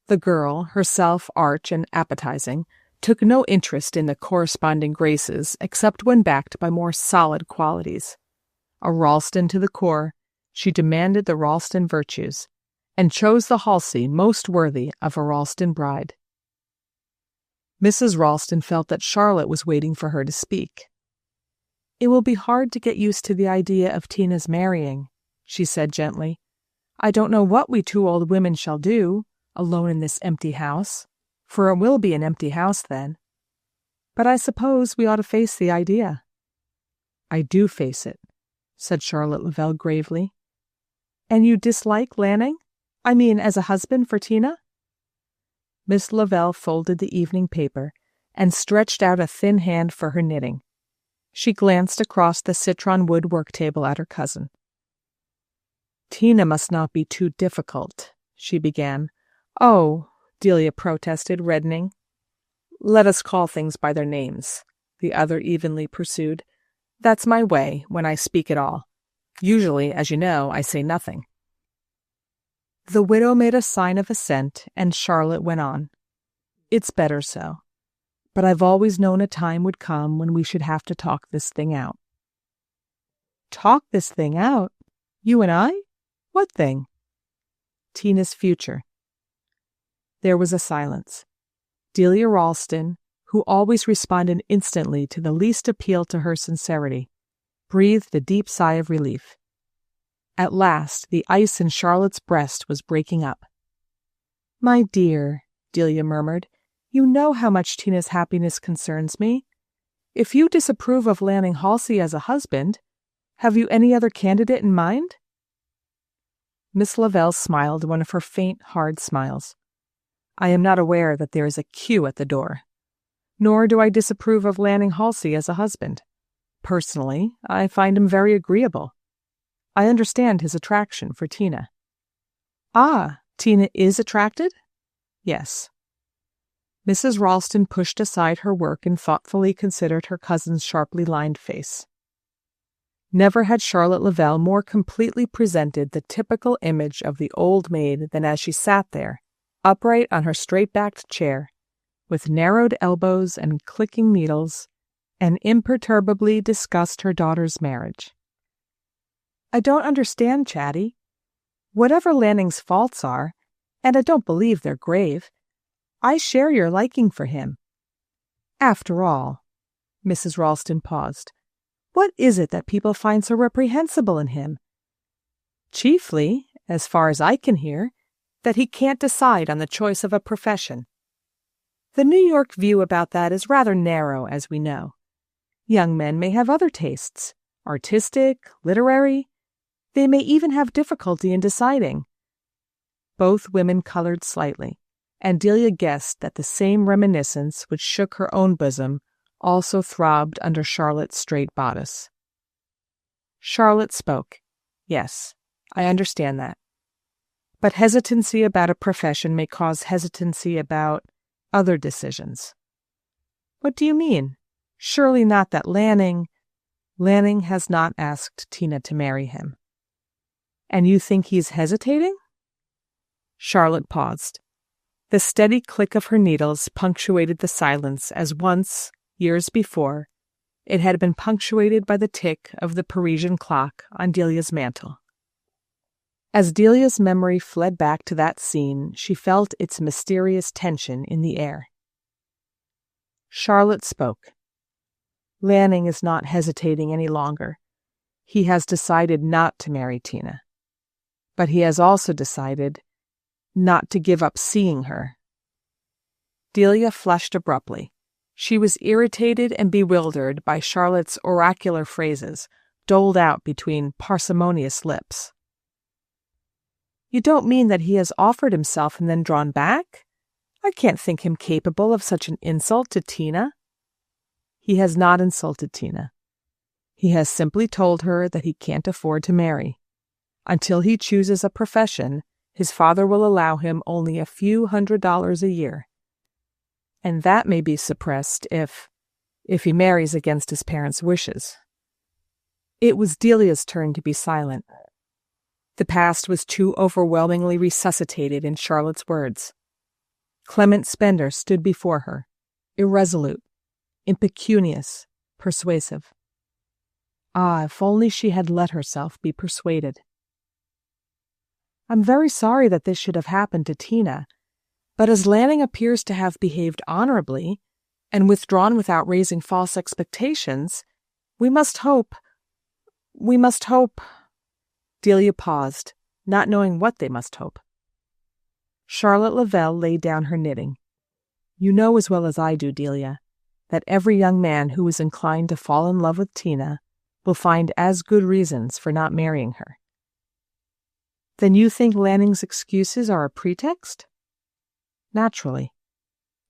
The girl, herself arch and appetizing, took no interest in the corresponding graces except when backed by more solid qualities. A Ralston to the core, she demanded the Ralston virtues, and chose the Halsey most worthy of a Ralston bride. Mrs. Ralston felt that Charlotte was waiting for her to speak. "It will be hard to get used to the idea of Tina's marrying," she said gently. "I don't know what we two old women shall do, alone in this empty house, for it will be an empty house then. But I suppose we ought to face the idea." "I do face it," said Charlotte Lavelle gravely. "And you dislike Lanning? I mean, as a husband for Tina?" Miss Lavelle folded the evening paper and stretched out a thin hand for her knitting. She glanced across the citron wood work table at her cousin. "Tina must not be too difficult," she began. "Oh," Delia protested, reddening. "Let us call things by their names," the other evenly pursued. "That's my way when I speak at all. Usually, as you know, I say nothing." The widow made a sign of assent, and Charlotte went on. "It's better so. But I've always known a time would come when we should have to talk this thing out." "Talk this thing out? You and I? What thing?" "Tina's future." There was a silence. Delia Ralston, who always responded instantly to the least appeal to her sincerity, breathed a deep sigh of relief. At last, the ice in Charlotte's breast was breaking up. "My dear," Delia murmured, "you know how much Tina's happiness concerns me. If you disapprove of Lanning Halsey as a husband, have you any other candidate in mind?" Miss Lavelle smiled one of her faint, hard smiles. "I am not aware that there is a queue at the door. Nor do I disapprove of Lanning Halsey as a husband. Personally, I find him very agreeable. I understand his attraction for Tina." "Ah, Tina is attracted?" "Yes." Mrs. Ralston pushed aside her work and thoughtfully considered her cousin's sharply lined face. Never had Charlotte Lavelle more completely presented the typical image of the old maid than as she sat there, upright on her straight-backed chair, with narrowed elbows and clicking needles, and imperturbably discussed her daughter's marriage. "I don't understand, Chatty. Whatever Lanning's faults are, and I don't believe they're grave, I share your liking for him. After all," Mrs. Ralston paused, "what is it that people find so reprehensible in him? Chiefly, as far as I can hear, that he can't decide on the choice of a profession. The New York view about that is rather narrow, as we know. Young men may have other tastes, artistic, literary. They may even have difficulty in deciding." Both women colored slightly, and Delia guessed that the same reminiscence which shook her own bosom also throbbed under Charlotte's straight bodice. Charlotte spoke. "Yes, I understand that. But hesitancy about a profession may cause hesitancy about other decisions." "What do you mean? Surely not that Lanning has not asked Tina to marry him." "And you think he's hesitating?" Charlotte paused. The steady click of her needles punctuated the silence as once, years before, it had been punctuated by the tick of the Parisian clock on Delia's mantel. As Delia's memory fled back to that scene, she felt its mysterious tension in the air. Charlotte spoke. "Lanning is not hesitating any longer. He has decided not to marry Tina. But he has also decided not to give up seeing her." Delia flushed abruptly. She was irritated and bewildered by Charlotte's oracular phrases, doled out between parsimonious lips. "You don't mean that he has offered himself and then drawn back? I can't think him capable of such an insult to Tina." "He has not insulted Tina. He has simply told her that he can't afford to marry. Until he chooses a profession, his father will allow him only a few $100s a year. And that may be suppressed if he marries against his parents' wishes." It was Delia's turn to be silent. The past was too overwhelmingly resuscitated in Charlotte's words. Clement Spender stood before her, irresolute, impecunious, persuasive. Ah, if only she had let herself be persuaded. "I'm very sorry that this should have happened to Tina, but as Lanning appears to have behaved honorably, and withdrawn without raising false expectations, we must hope. Delia paused, not knowing what they must hope. Charlotte Lavelle laid down her knitting. You know as well as I do, Delia, that every young man who is inclined to fall in love with Tina will find as good reasons for not marrying her. Then you think Lanning's excuses are a pretext? Naturally.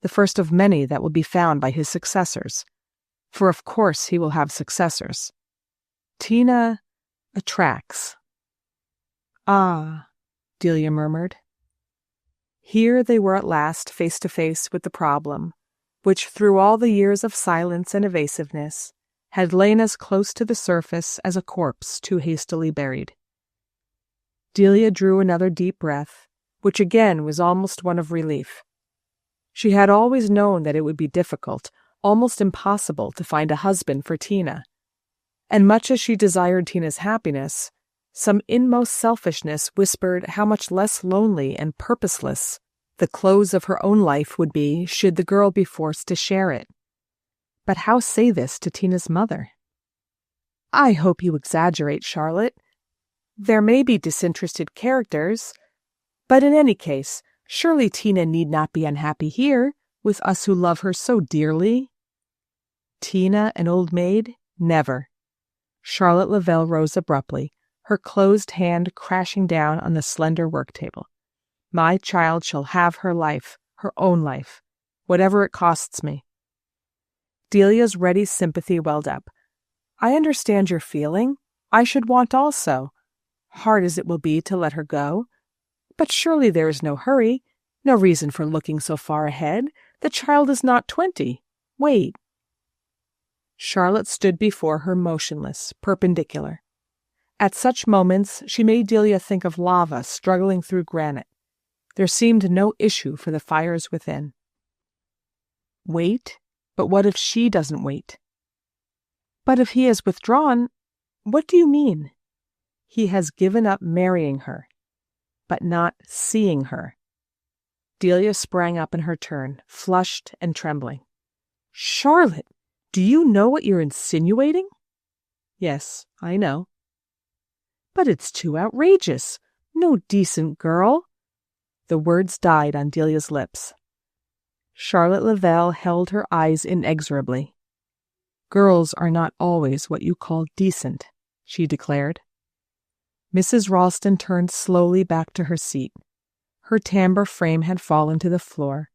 The first of many that will be found by his successors. For of course he will have successors. Tina attracts. Ah, Delia murmured. Here they were at last face to face with the problem, which through all the years of silence and evasiveness had lain as close to the surface as a corpse too hastily buried. Delia drew another deep breath, which again was almost one of relief. She had always known that it would be difficult, almost impossible, to find a husband for Tina, and much as she desired Tina's happiness, some inmost selfishness whispered how much less lonely and purposeless the close of her own life would be should the girl be forced to share it. But how say this to Tina's mother? I hope you exaggerate, Charlotte. There may be disinterested characters, but in any case, surely Tina need not be unhappy here, with us who love her so dearly. Tina an Old Maid? Never. Charlotte Lavelle rose abruptly, her closed hand crashing down on the slender work table. My child shall have her life, her own life, whatever it costs me. Delia's ready sympathy welled up. I understand your feeling. I should want also. Hard as it will be to let her go. But surely there is no hurry, no reason for looking so far ahead. The child is not 20. Wait. Charlotte stood before her motionless, perpendicular. At such moments she made Delia think of lava struggling through granite. There seemed no issue for the fires within. Wait? But what if she doesn't wait? But if he has withdrawn, what do you mean? He has given up marrying her, but not seeing her. Delia sprang up in her turn, flushed and trembling. Charlotte, do you know what you're insinuating? Yes, I know. But it's too outrageous. No decent girl. The words died on Delia's lips. Charlotte Lavelle held her eyes inexorably. Girls are not always what you call decent, she declared. Mrs. Ralston turned slowly back to her seat. Her tambour frame had fallen to the floor.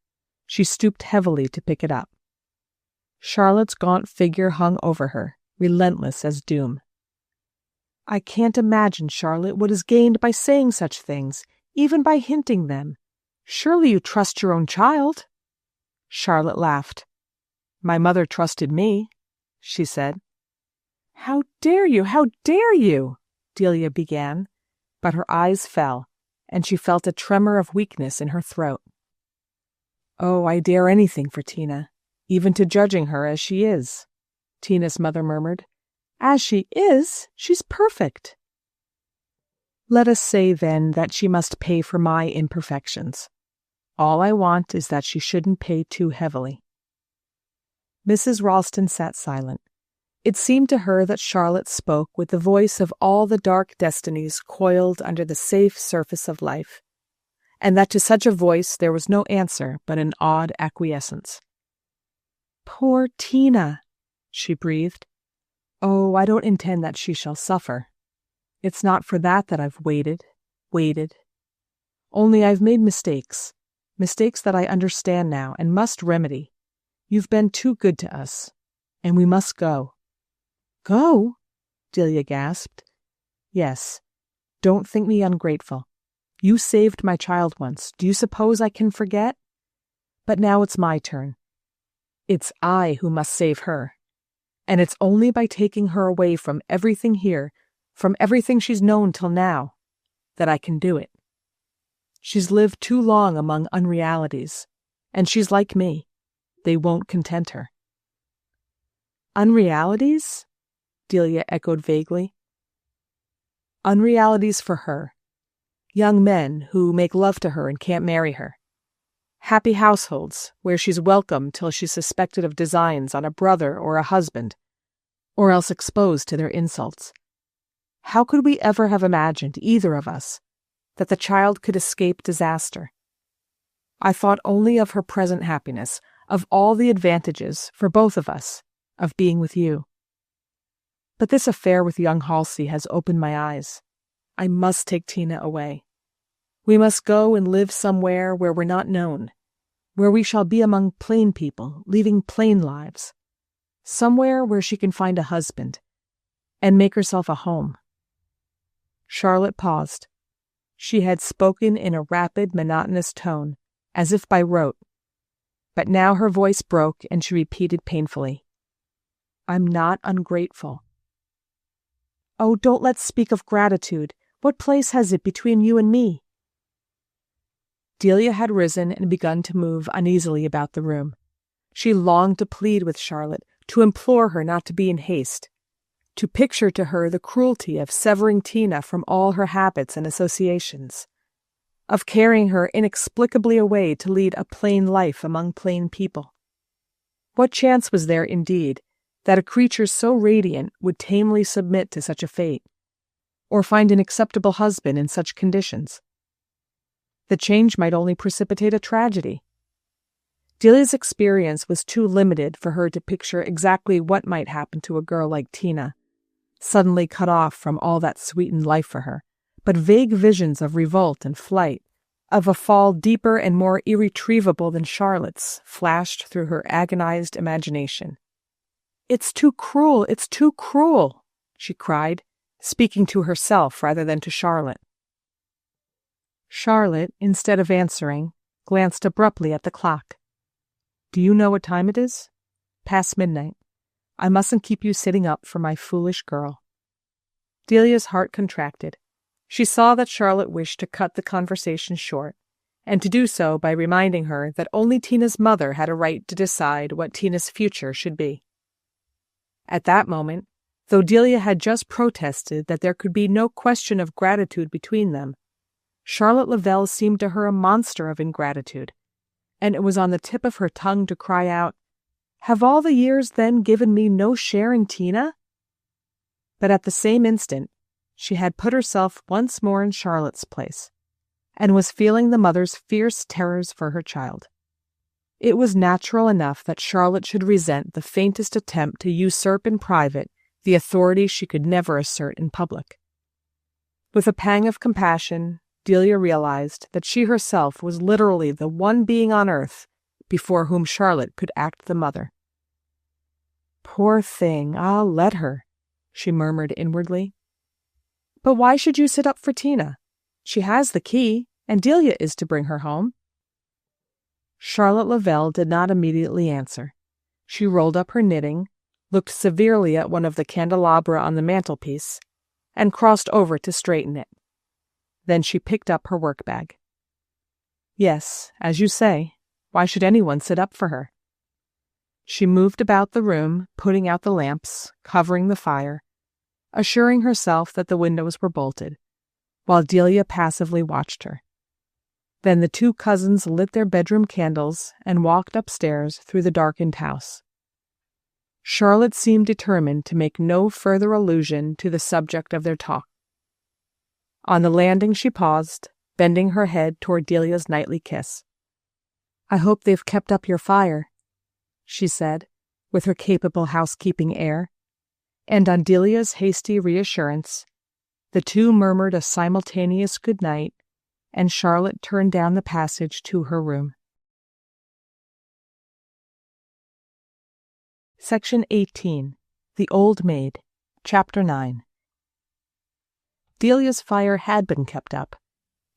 She stooped heavily to pick it up. Charlotte's gaunt figure hung over her, relentless as doom. I can't imagine, Charlotte, what is gained by saying such things, even by hinting them. Surely you trust your own child? Charlotte laughed. My mother trusted me, she said. How dare you? How dare you? Delia began, but her eyes fell, and she felt a tremor of weakness in her throat. Oh, I dare anything for Tina, even to judging her as she is, Tina's mother murmured. As she is, she's perfect. Let us say, then, that she must pay for my imperfections. All I want is that she shouldn't pay too heavily. Mrs. Ralston sat silent. It seemed to her that Charlotte spoke with the voice of all the dark destinies coiled under the safe surface of life, and that to such a voice there was no answer but an awed acquiescence. Poor Tina, she breathed. Oh, I don't intend that she shall suffer. It's not for that I've waited. Only I've made mistakes that I understand now and must remedy. You've been too good to us, and we must go. Go? Delia gasped. Yes. Don't think me ungrateful. You saved my child once. Do you suppose I can forget? But now it's my turn. It's I who must save her. And it's only by taking her away from everything here, from everything she's known till now, that I can do it. She's lived too long among unrealities, and she's like me. They won't content her. Unrealities? Delia echoed vaguely. Unrealities for her. Young men who make love to her and can't marry her. Happy households where she's welcome till she's suspected of designs on a brother or a husband, or else exposed to their insults. How could we ever have imagined, either of us, that the child could escape disaster? I thought only of her present happiness, of all the advantages, for both of us, of being with you. But this affair with young Halsey has opened my eyes. I must take Tina away. We must go and live somewhere where we're not known, where we shall be among plain people, leading plain lives. Somewhere where she can find a husband, and make herself a home. Charlotte paused. She had spoken in a rapid, monotonous tone, as if by rote. But now her voice broke, and she repeated painfully, "I'm not ungrateful." "Oh, don't let's speak of gratitude. What place has it between you and me?" Delia had risen and begun to move uneasily about the room. She longed to plead with Charlotte, to implore her not to be in haste, to picture to her the cruelty of severing Tina from all her habits and associations, of carrying her inexplicably away to lead a plain life among plain people. What chance was there, indeed, that a creature so radiant would tamely submit to such a fate, or find an acceptable husband in such conditions? The change might only precipitate a tragedy. Delia's experience was too limited for her to picture exactly what might happen to a girl like Tina, suddenly cut off from all that sweetened life for her, but vague visions of revolt and flight, of a fall deeper and more irretrievable than Charlotte's, flashed through her agonized imagination. "It's too cruel, it's too cruel," she cried, speaking to herself rather than to Charlotte. Charlotte, instead of answering, glanced abruptly at the clock. "Do you know what time it is? Past midnight. I mustn't keep you sitting up for my foolish girl." Delia's heart contracted. She saw that Charlotte wished to cut the conversation short, and to do so by reminding her that only Tina's mother had a right to decide what Tina's future should be. At that moment, though Delia had just protested that there could be no question of gratitude between them, Charlotte Lavelle seemed to her a monster of ingratitude, and it was on the tip of her tongue to cry out, "Have all the years then given me no share in Tina?" But at the same instant, she had put herself once more in Charlotte's place, and was feeling the mother's fierce terrors for her child. It was natural enough that Charlotte should resent the faintest attempt to usurp in private the authority she could never assert in public. With a pang of compassion, Delia realized that she herself was literally the one being on earth before whom Charlotte could act the mother. "Poor thing, I'll let her," she murmured inwardly. "But why should you sit up for Tina? She has the key, and Delia is to bring her home." Charlotte Lavelle did not immediately answer. She rolled up her knitting, looked severely at one of the candelabra on the mantelpiece, and crossed over to straighten it. Then she picked up her work-bag. "Yes, as you say, why should anyone sit up for her?" She moved about the room, putting out the lamps, covering the fire, assuring herself that the windows were bolted, while Delia passively watched her. Then the two cousins lit their bedroom candles and walked upstairs through the darkened house. Charlotte seemed determined to make no further allusion to the subject of their talk. On the landing she paused, bending her head toward Delia's nightly kiss. "I hope they've kept up your fire," she said, with her capable housekeeping air, and on Delia's hasty reassurance, the two murmured a simultaneous good night, and Charlotte turned down the passage to her room. Section 18. The Old Maid. Chapter 9. Delia's fire had been kept up,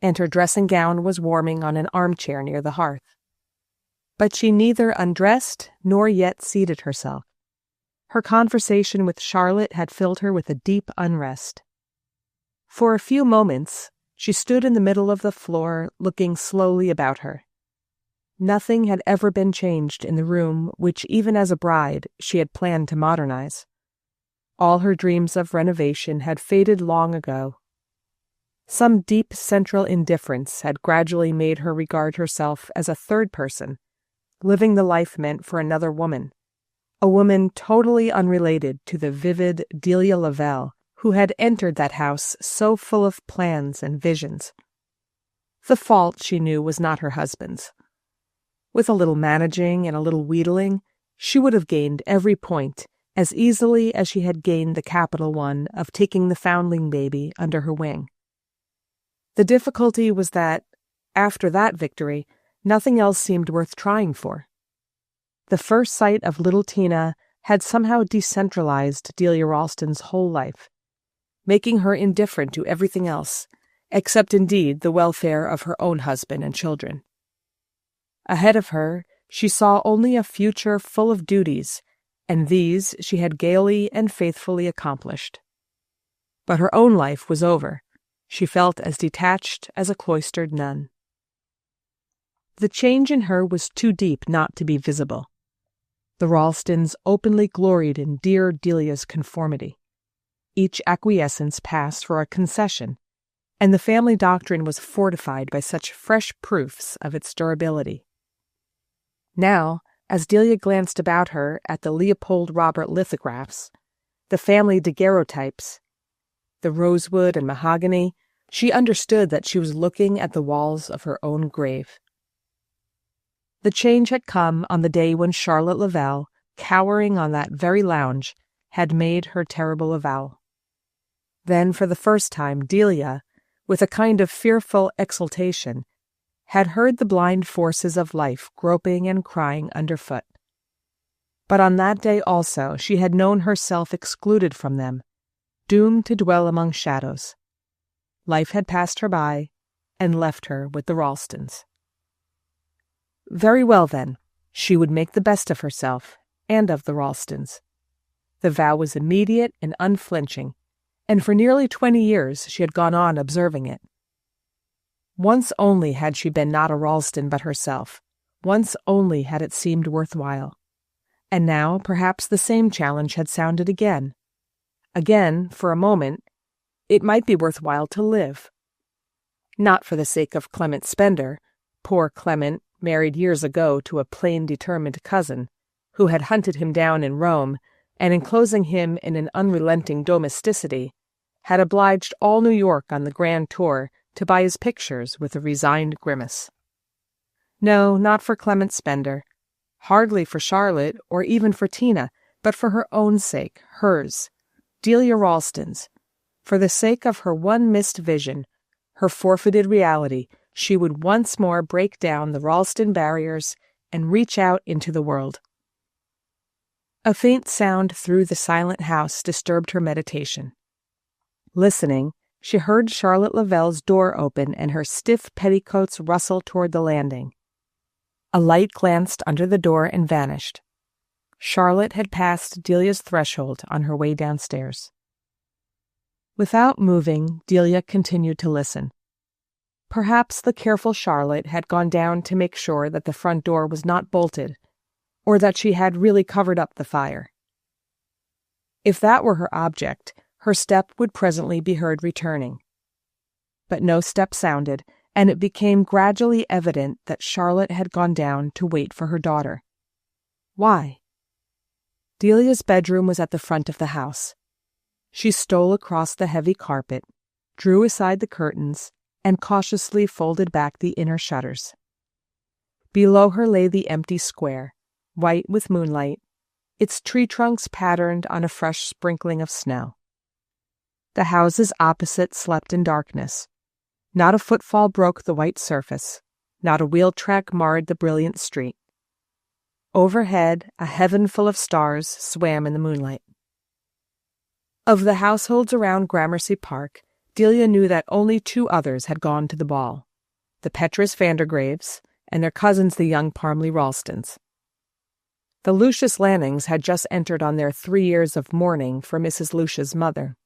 and her dressing gown was warming on an armchair near the hearth. But she neither undressed nor yet seated herself. Her conversation with Charlotte had filled her with a deep unrest. For a few moments, she stood in the middle of the floor, looking slowly about her. Nothing had ever been changed in the room which, even as a bride, she had planned to modernize. All her dreams of renovation had faded long ago. Some deep central indifference had gradually made her regard herself as a third person, living the life meant for another woman, a woman totally unrelated to the vivid Delia Lavelle who had entered that house so full of plans and visions. The fault, she knew, was not her husband's. With a little managing and a little wheedling, she would have gained every point as easily as she had gained the capital one of taking the foundling baby under her wing. The difficulty was that, after that victory, nothing else seemed worth trying for. The first sight of little Tina had somehow decentralized Delia Ralston's whole life, making her indifferent to everything else, except indeed the welfare of her own husband and children. Ahead of her, she saw only a future full of duties, and these she had gaily and faithfully accomplished. But her own life was over. She felt as detached as a cloistered nun. The change in her was too deep not to be visible. The Ralstons openly gloried in dear Delia's conformity. Each acquiescence passed for a concession, and the family doctrine was fortified by such fresh proofs of its durability. Now, as Delia glanced about her at the Leopold Robert lithographs, the family daguerreotypes, the rosewood and mahogany, she understood that she was looking at the walls of her own grave. The change had come on the day when Charlotte Lavelle, cowering on that very lounge, had made her terrible avowal. Then, for the first time, Delia, with a kind of fearful exultation, had heard the blind forces of life groping and crying underfoot. But on that day also she had known herself excluded from them, doomed to dwell among shadows. Life had passed her by and left her with the Ralstons. Very well, then, she would make the best of herself and of the Ralstons. The vow was immediate and unflinching, and for nearly 20 years she had gone on observing it. Once only had she been not a Ralston but herself. Once only had it seemed worthwhile. And now perhaps the same challenge had sounded again. Again, for a moment, it might be worthwhile to live. Not for the sake of Clement Spender, poor Clement, married years ago to a plain, determined cousin, who had hunted him down in Rome, and enclosing him in an unrelenting domesticity, had obliged all New York on the grand tour to buy his pictures with a resigned grimace. No, not for Clement Spender, hardly for Charlotte or even for Tina, but for her own sake, hers, Delia Ralston's. For the sake of her one missed vision, her forfeited reality, she would once more break down the Ralston barriers and reach out into the world. A faint sound through the silent house disturbed her meditation. Listening, she heard Charlotte Lavelle's door open and her stiff petticoats rustle toward the landing. A light glanced under the door and vanished. Charlotte had passed Delia's threshold on her way downstairs. Without moving, Delia continued to listen. Perhaps the careful Charlotte had gone down to make sure that the front door was not bolted, or that she had really covered up the fire. If that were her object, her step would presently be heard returning. But no step sounded, and it became gradually evident that Charlotte had gone down to wait for her daughter. Why? Delia's bedroom was at the front of the house. She stole across the heavy carpet, drew aside the curtains, and cautiously folded back the inner shutters. Below her lay the empty square, white with moonlight, its tree trunks patterned on a fresh sprinkling of snow. The houses opposite slept in darkness. Not a footfall broke the white surface. Not a wheel track marred the brilliant street. Overhead, a heaven full of stars swam in the moonlight. Of the households around Gramercy Park, Delia knew that only 2 others had gone to the ball, the Petrus Vandergraves and their cousins the young Parmley Ralstons. The Lucius Lannings had just entered on their 3 years of mourning for Mrs. Lucia's mother.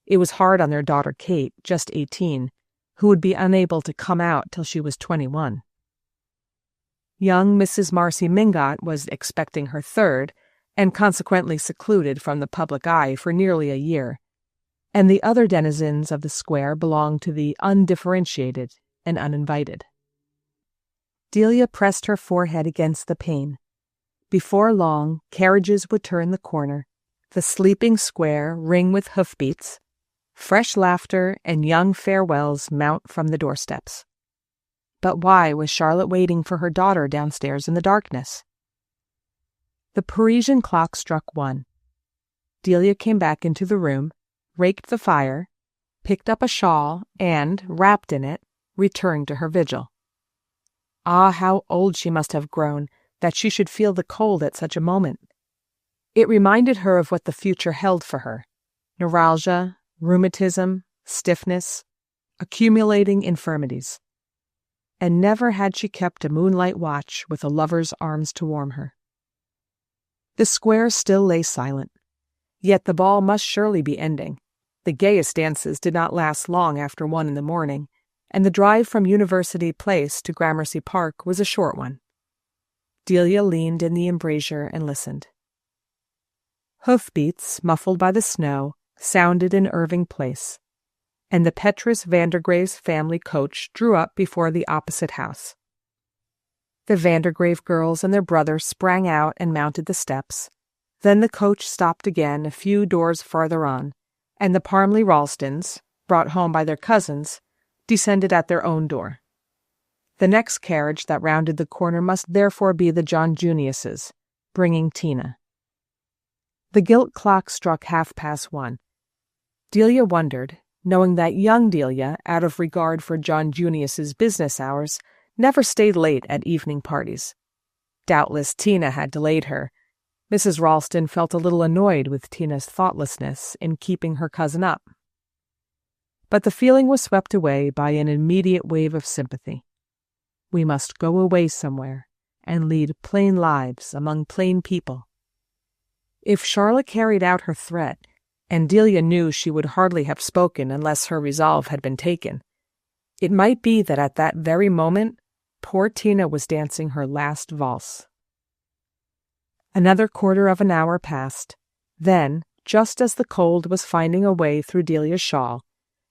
It was hard on their daughter Kate, just 18, who would be unable to come out till she was 21. Young Mrs. Marcy Mingot was expecting her 3rd, and consequently secluded from the public eye for nearly a year. and the other denizens of the square belonged to the undifferentiated and uninvited. Delia pressed her forehead against the pane. Before long, carriages would turn the corner, the sleeping square ring with hoofbeats, fresh laughter and young farewells mount from the doorsteps. But why was Charlotte waiting for her daughter downstairs in the darkness? The Parisian clock struck 1. Delia came back into the room, raked the fire, picked up a shawl, and, wrapped in it, returned to her vigil. Ah, how old she must have grown, that she should feel the cold at such a moment. It reminded her of what the future held for her: neuralgia, rheumatism, stiffness, accumulating infirmities. And never had she kept a moonlight watch with a lover's arms to warm her. The square still lay silent, yet the ball must surely be ending. The gayest dances did not last long after 1 in the morning, and the drive from University Place to Gramercy Park was a short one. Delia leaned in the embrasure and listened. Hoofbeats, muffled by the snow, sounded in Irving Place, and the Petrus Vandergrave's family coach drew up before the opposite house. The Vandergrave girls and their brother sprang out and mounted the steps. Then the coach stopped again a few doors farther on, and the Parmley Ralstons, brought home by their cousins, descended at their own door. The next carriage that rounded the corner must therefore be the John Junius's, bringing Tina. The gilt clock struck 1:30. Delia wondered, knowing that young Delia, out of regard for John Junius's business hours, never stayed late at evening parties. Doubtless Tina had delayed her. Mrs. Ralston felt a little annoyed with Tina's thoughtlessness in keeping her cousin up. But the feeling was swept away by an immediate wave of sympathy. We must go away somewhere and lead plain lives among plain people. If Charlotte carried out her threat, and Delia knew she would hardly have spoken unless her resolve had been taken, it might be that at that very moment poor Tina was dancing her last valse. Another quarter of an hour passed. Then, just as the cold was finding a way through Delia's shawl,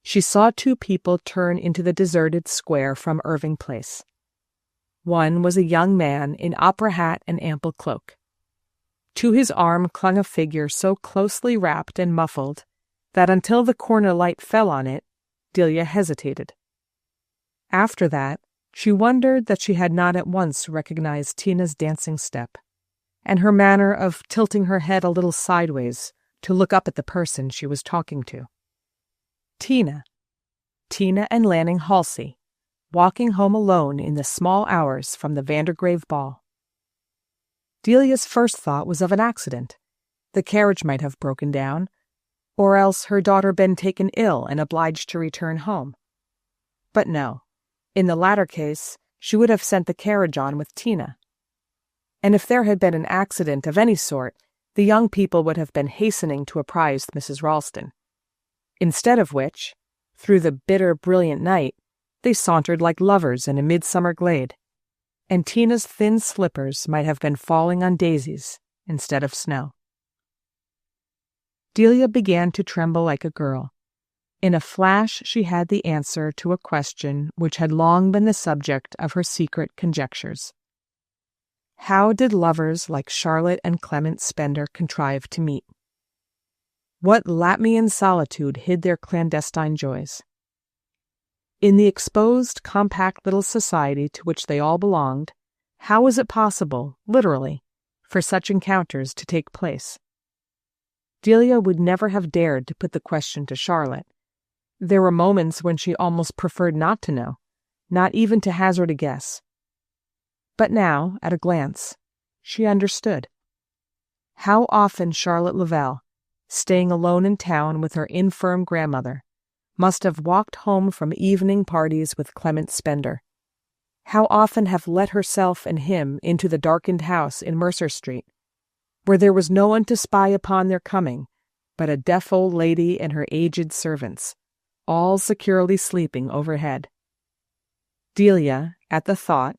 she saw 2 people turn into the deserted square from Irving Place. One was a young man in opera hat and ample cloak. To his arm clung a figure so closely wrapped and muffled that until the corner light fell on it, Delia hesitated. After that, she wondered that she had not at once recognized Tina's dancing step, and her manner of tilting her head a little sideways to look up at the person she was talking to. Tina and Lanning Halsey, walking home alone in the small hours from the Vandergrave ball. Delia's first thought was of an accident. The carriage might have broken down, or else her daughter been taken ill and obliged to return home. But no, in the latter case, she would have sent the carriage on with Tina. And if there had been an accident of any sort, the young people would have been hastening to apprise Mrs. Ralston. Instead of which, through the bitter, brilliant night, they sauntered like lovers in a midsummer glade, and Tina's thin slippers might have been falling on daisies instead of snow. Delia began to tremble like a girl. In a flash she had the answer to a question which had long been the subject of her secret conjectures. How did lovers like Charlotte and Clement Spender contrive to meet? What Latmian solitude hid their clandestine joys? In the exposed, compact little society to which they all belonged, how was it possible, literally, for such encounters to take place? Delia would never have dared to put the question to Charlotte. There were moments when she almost preferred not to know, not even to hazard a guess. But now, at a glance, she understood. How often Charlotte Lavelle, staying alone in town with her infirm grandmother, must have walked home from evening parties with Clement Spender. How often have let herself and him into the darkened house in Mercer Street, where there was no one to spy upon their coming but a deaf old lady and her aged servants, all securely sleeping overhead. Delia, at the thought,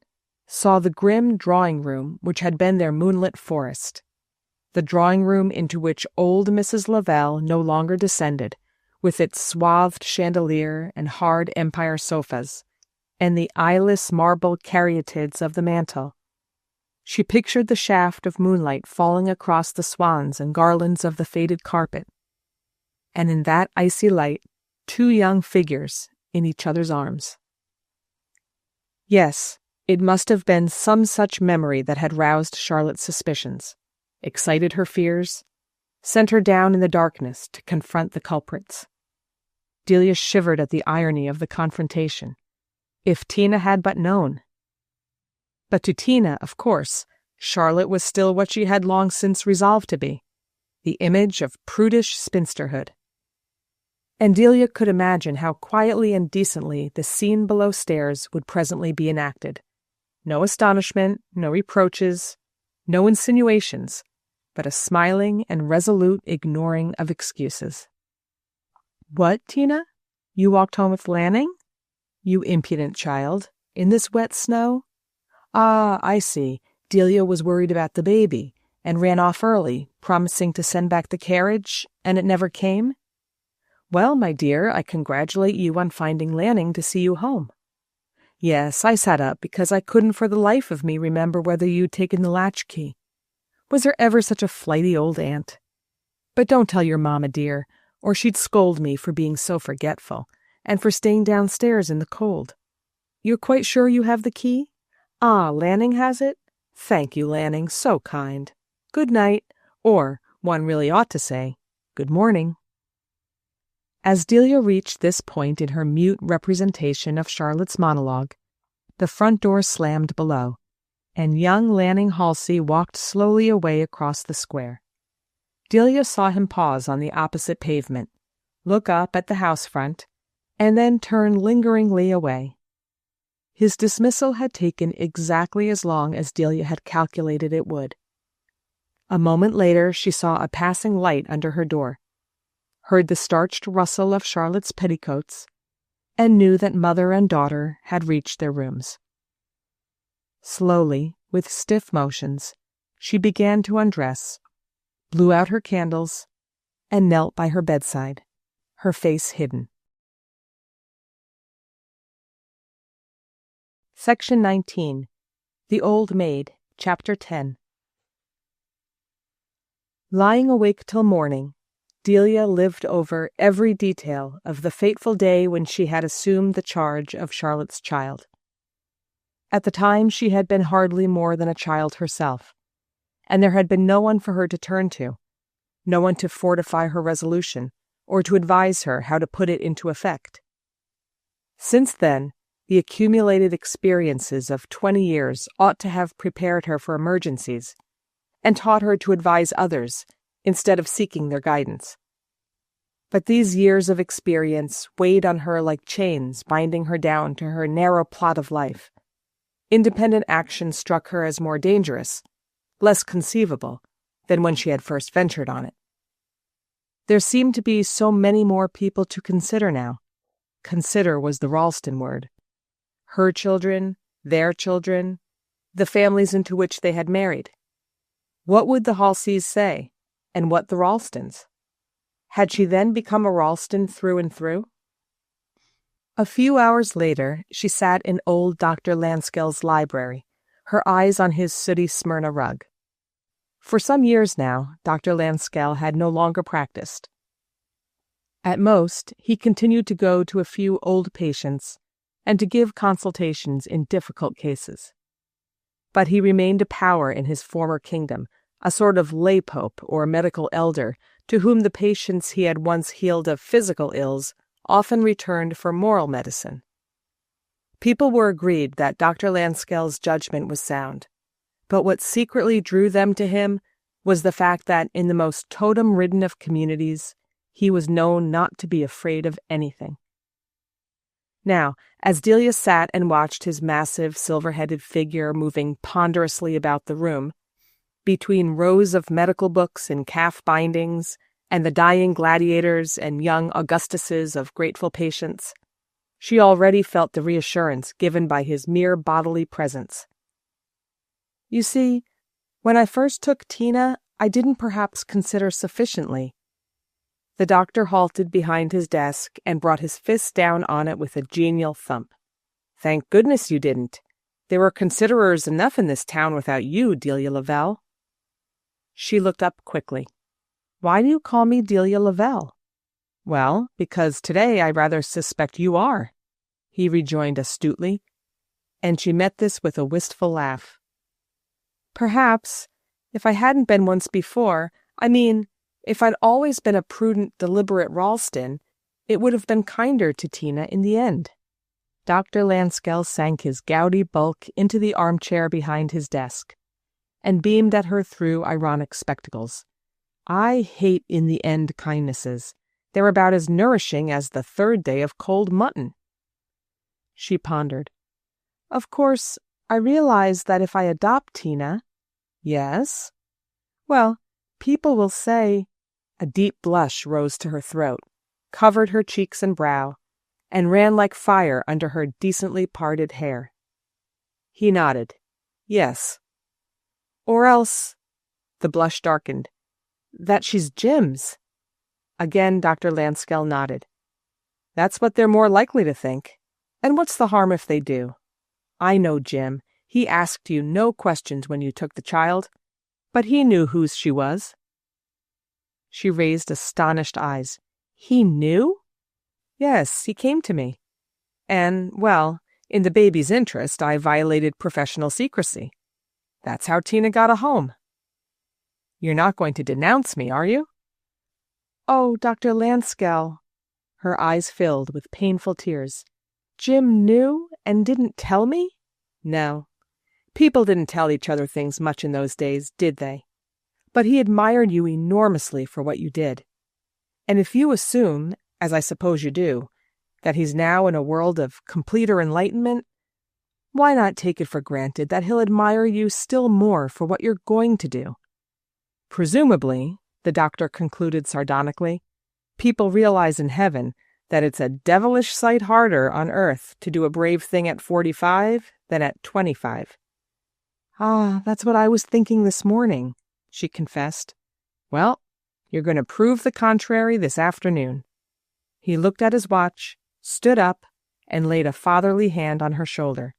saw the grim drawing-room which had been their moonlit forest, the drawing-room into which old Mrs. Lavelle no longer descended, with its swathed chandelier and hard empire sofas, and the eyeless marble caryatids of the mantel. She pictured the shaft of moonlight falling across the swans and garlands of the faded carpet, and in that icy light, 2 young figures in each other's arms. Yes, it must have been some such memory that had roused Charlotte's suspicions, excited her fears, sent her down in the darkness to confront the culprits. Delia shivered at the irony of the confrontation. If Tina had but known. But to Tina, of course, Charlotte was still what she had long since resolved to be, the image of prudish spinsterhood. And Delia could imagine how quietly and decently the scene below stairs would presently be enacted. No astonishment, no reproaches, no insinuations, but a smiling and resolute ignoring of excuses. "What, Tina? You walked home with Lanning? You impudent child. In this wet snow? Ah, I see. Delia was worried about the baby, and ran off early, promising to send back the carriage, and it never came? Well, my dear, I congratulate you on finding Lanning to see you home. Yes, I sat up because I couldn't for the life of me remember whether you'd taken the latchkey. Was there ever such a flighty old aunt? But don't tell your mamma, dear, or she'd scold me for being so forgetful, and for staying downstairs in the cold. You're quite sure you have the key? Ah, Lanning has it? Thank you, Lanning, so kind. Good night, or, one really ought to say, good morning." As Delia reached this point in her mute representation of Charlotte's monologue, the front door slammed below, and young Lanning Halsey walked slowly away across the square. Delia saw him pause on the opposite pavement, look up at the house front, and then turn lingeringly away. His dismissal had taken exactly as long as Delia had calculated it would. A moment later she saw a passing light under her door, heard the starched rustle of Charlotte's petticoats, and knew that mother and daughter had reached their rooms. Slowly, with stiff motions, she began to undress, blew out her candles, and knelt by her bedside, her face hidden. Section 19. The Old Maid, Chapter 10. Lying awake till morning, Delia lived over every detail of the fateful day when she had assumed the charge of Charlotte's child. At the time she had been hardly more than a child herself, and there had been no one for her to turn to, no one to fortify her resolution, or to advise her how to put it into effect. Since then, the accumulated experiences of 20 years ought to have prepared her for emergencies, and taught her to advise others instead of seeking their guidance. But these years of experience weighed on her like chains binding her down to her narrow plot of life. Independent action struck her as more dangerous, less conceivable, than when she had first ventured on it. There seemed to be so many more people to consider now. Consider was the Ralston word. Her children, their children, the families into which they had married. What would the Halseys say, and what the Ralstons? Had she then become a Ralston through and through? A few hours later, she sat in old Dr. Lanskel's library, her eyes on his sooty Smyrna rug. For some years now, Dr. Lanskel had no longer practiced. At most, he continued to go to a few old patients and to give consultations in difficult cases. But he remained a power in his former kingdom, a sort of lay pope or medical elder to whom the patients he had once healed of physical ills often returned for moral medicine. People were agreed that Dr. Lanskel's judgment was sound, but what secretly drew them to him was the fact that in the most totem-ridden of communities, he was known not to be afraid of anything. Now, as Delia sat and watched his massive, silver-headed figure moving ponderously about the room, between rows of medical books and calf bindings, and the dying gladiators and young Augustuses of grateful patients, she already felt the reassurance given by his mere bodily presence. You see, when I first took Tina, I didn't perhaps consider sufficiently. The doctor halted behind his desk and brought his fist down on it with a genial thump. "Thank goodness you didn't. There were considerers enough in this town without you, Delia Lavelle." She looked up quickly. "Why do you call me Delia Lavelle?" "Well, because today I rather suspect you are," he rejoined astutely, and she met this with a wistful laugh. "Perhaps, if I hadn't been once before, if I'd always been a prudent, deliberate Ralston, it would have been kinder to Tina in the end." Dr. Lanskel sank his gouty bulk into the armchair behind his desk and beamed at her through ironic spectacles. "I hate in the end kindnesses. They're about as nourishing as the third day of cold mutton." She pondered. "Of course, I realize that if I adopt Tina—" "Yes?" "Well, people will say—" A deep blush rose to her throat, covered her cheeks and brow, and ran like fire under her decently parted hair. He nodded. "Yes." "Or else—" the blush darkened, "that she's Jim's." Again Dr. Lanskel nodded. "That's what they're more likely to think. And what's the harm if they do? I know Jim. He asked you no questions when you took the child, but he knew whose she was." She raised astonished eyes. "He knew?" "Yes, he came to me. And, well, in the baby's interest, I violated professional secrecy. That's how Tina got a home." "You're not going to denounce me, are you?" "Oh, Dr. Lanskel." Her eyes filled with painful tears. "Jim knew and didn't tell me?" "No. People didn't tell each other things much in those days, did they? But he admired you enormously for what you did. And if you assume, as I suppose you do, that he's now in a world of completer enlightenment, why not take it for granted that he'll admire you still more for what you're going to do? Presumably," the doctor concluded sardonically, "people realize in heaven that it's a devilish sight harder on earth to do a brave thing at 45 than at 25. "Ah, that's what I was thinking this morning," she confessed. "Well, you're going to prove the contrary this afternoon." He looked at his watch, stood up, and laid a fatherly hand on her shoulder.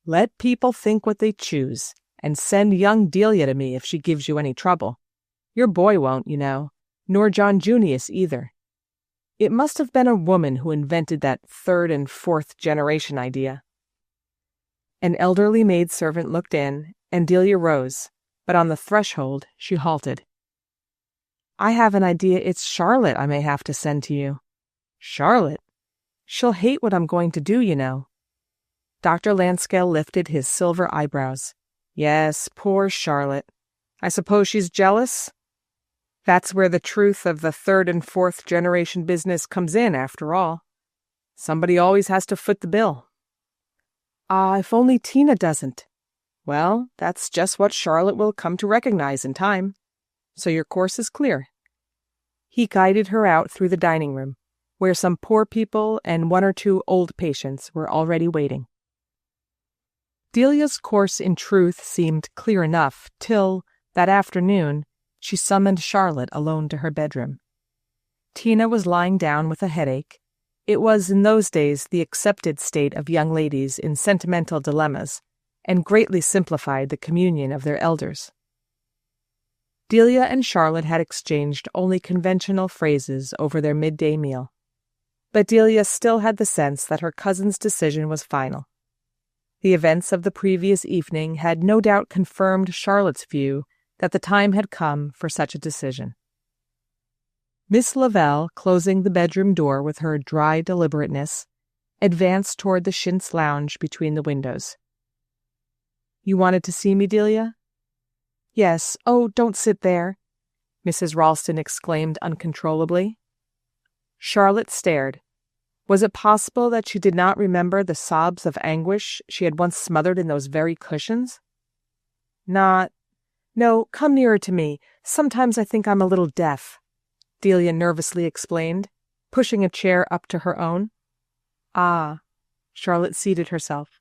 "Let people think what they choose, and send young Delia to me if she gives you any trouble. Your boy won't, you know, nor John Junius either. It must have been a woman who invented that third and fourth generation idea." An elderly maidservant looked in, and Delia rose, but on the threshold she halted. "I have an idea it's Charlotte I may have to send to you." "Charlotte? She'll hate what I'm going to do, you know." Dr. Lanskel lifted his silver eyebrows. "Yes, poor Charlotte. I suppose she's jealous? That's where the truth of the third and fourth generation business comes in, after all. Somebody always has to foot the bill." "Ah, if only Tina doesn't." "Well, that's just what Charlotte will come to recognize in time. So your course is clear." He guided her out through the dining room, where some poor people and one or two old patients were already waiting. Delia's course in truth seemed clear enough till, that afternoon, she summoned Charlotte alone to her bedroom. Tina was lying down with a headache. It was in those days the accepted state of young ladies in sentimental dilemmas, and greatly simplified the communion of their elders. Delia and Charlotte had exchanged only conventional phrases over their midday meal, but Delia still had the sense that her cousin's decision was final. The events of the previous evening had no doubt confirmed Charlotte's view that the time had come for such a decision. Miss Lavelle, closing the bedroom door with her dry deliberateness, advanced toward the chintz lounge between the windows. "You wanted to see me, Delia?" "Yes. Oh, don't sit there," Mrs. Ralston exclaimed uncontrollably. Charlotte stared. Was it possible that she did not remember the sobs of anguish she had once smothered in those very cushions? No, come nearer to me. Sometimes I think I'm a little deaf," Delia nervously explained, pushing a chair up to her own. "Ah," Charlotte seated herself.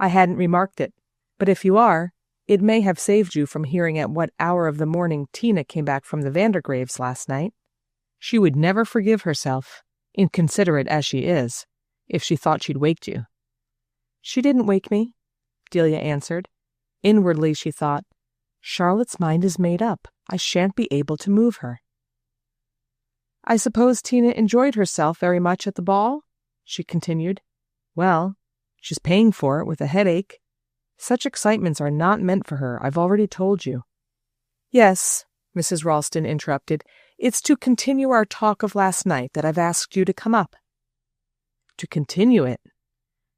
"I hadn't remarked it, but if you are, it may have saved you from hearing at what hour of the morning Tina came back from the Vandergraves last night." She would never forgive herself, inconsiderate as she is, if she thought she'd waked you. She didn't wake me, Delia answered. Inwardly she thought, Charlotte's mind is made up. I shan't be able to move her. I suppose Tina enjoyed herself very much at the ball? She continued. Well, she's paying for it with a headache. Such excitements are not meant for her, I've already told you. Yes, Mrs. Ralston interrupted. It's to continue our talk of last night that I've asked you to come up. To continue it?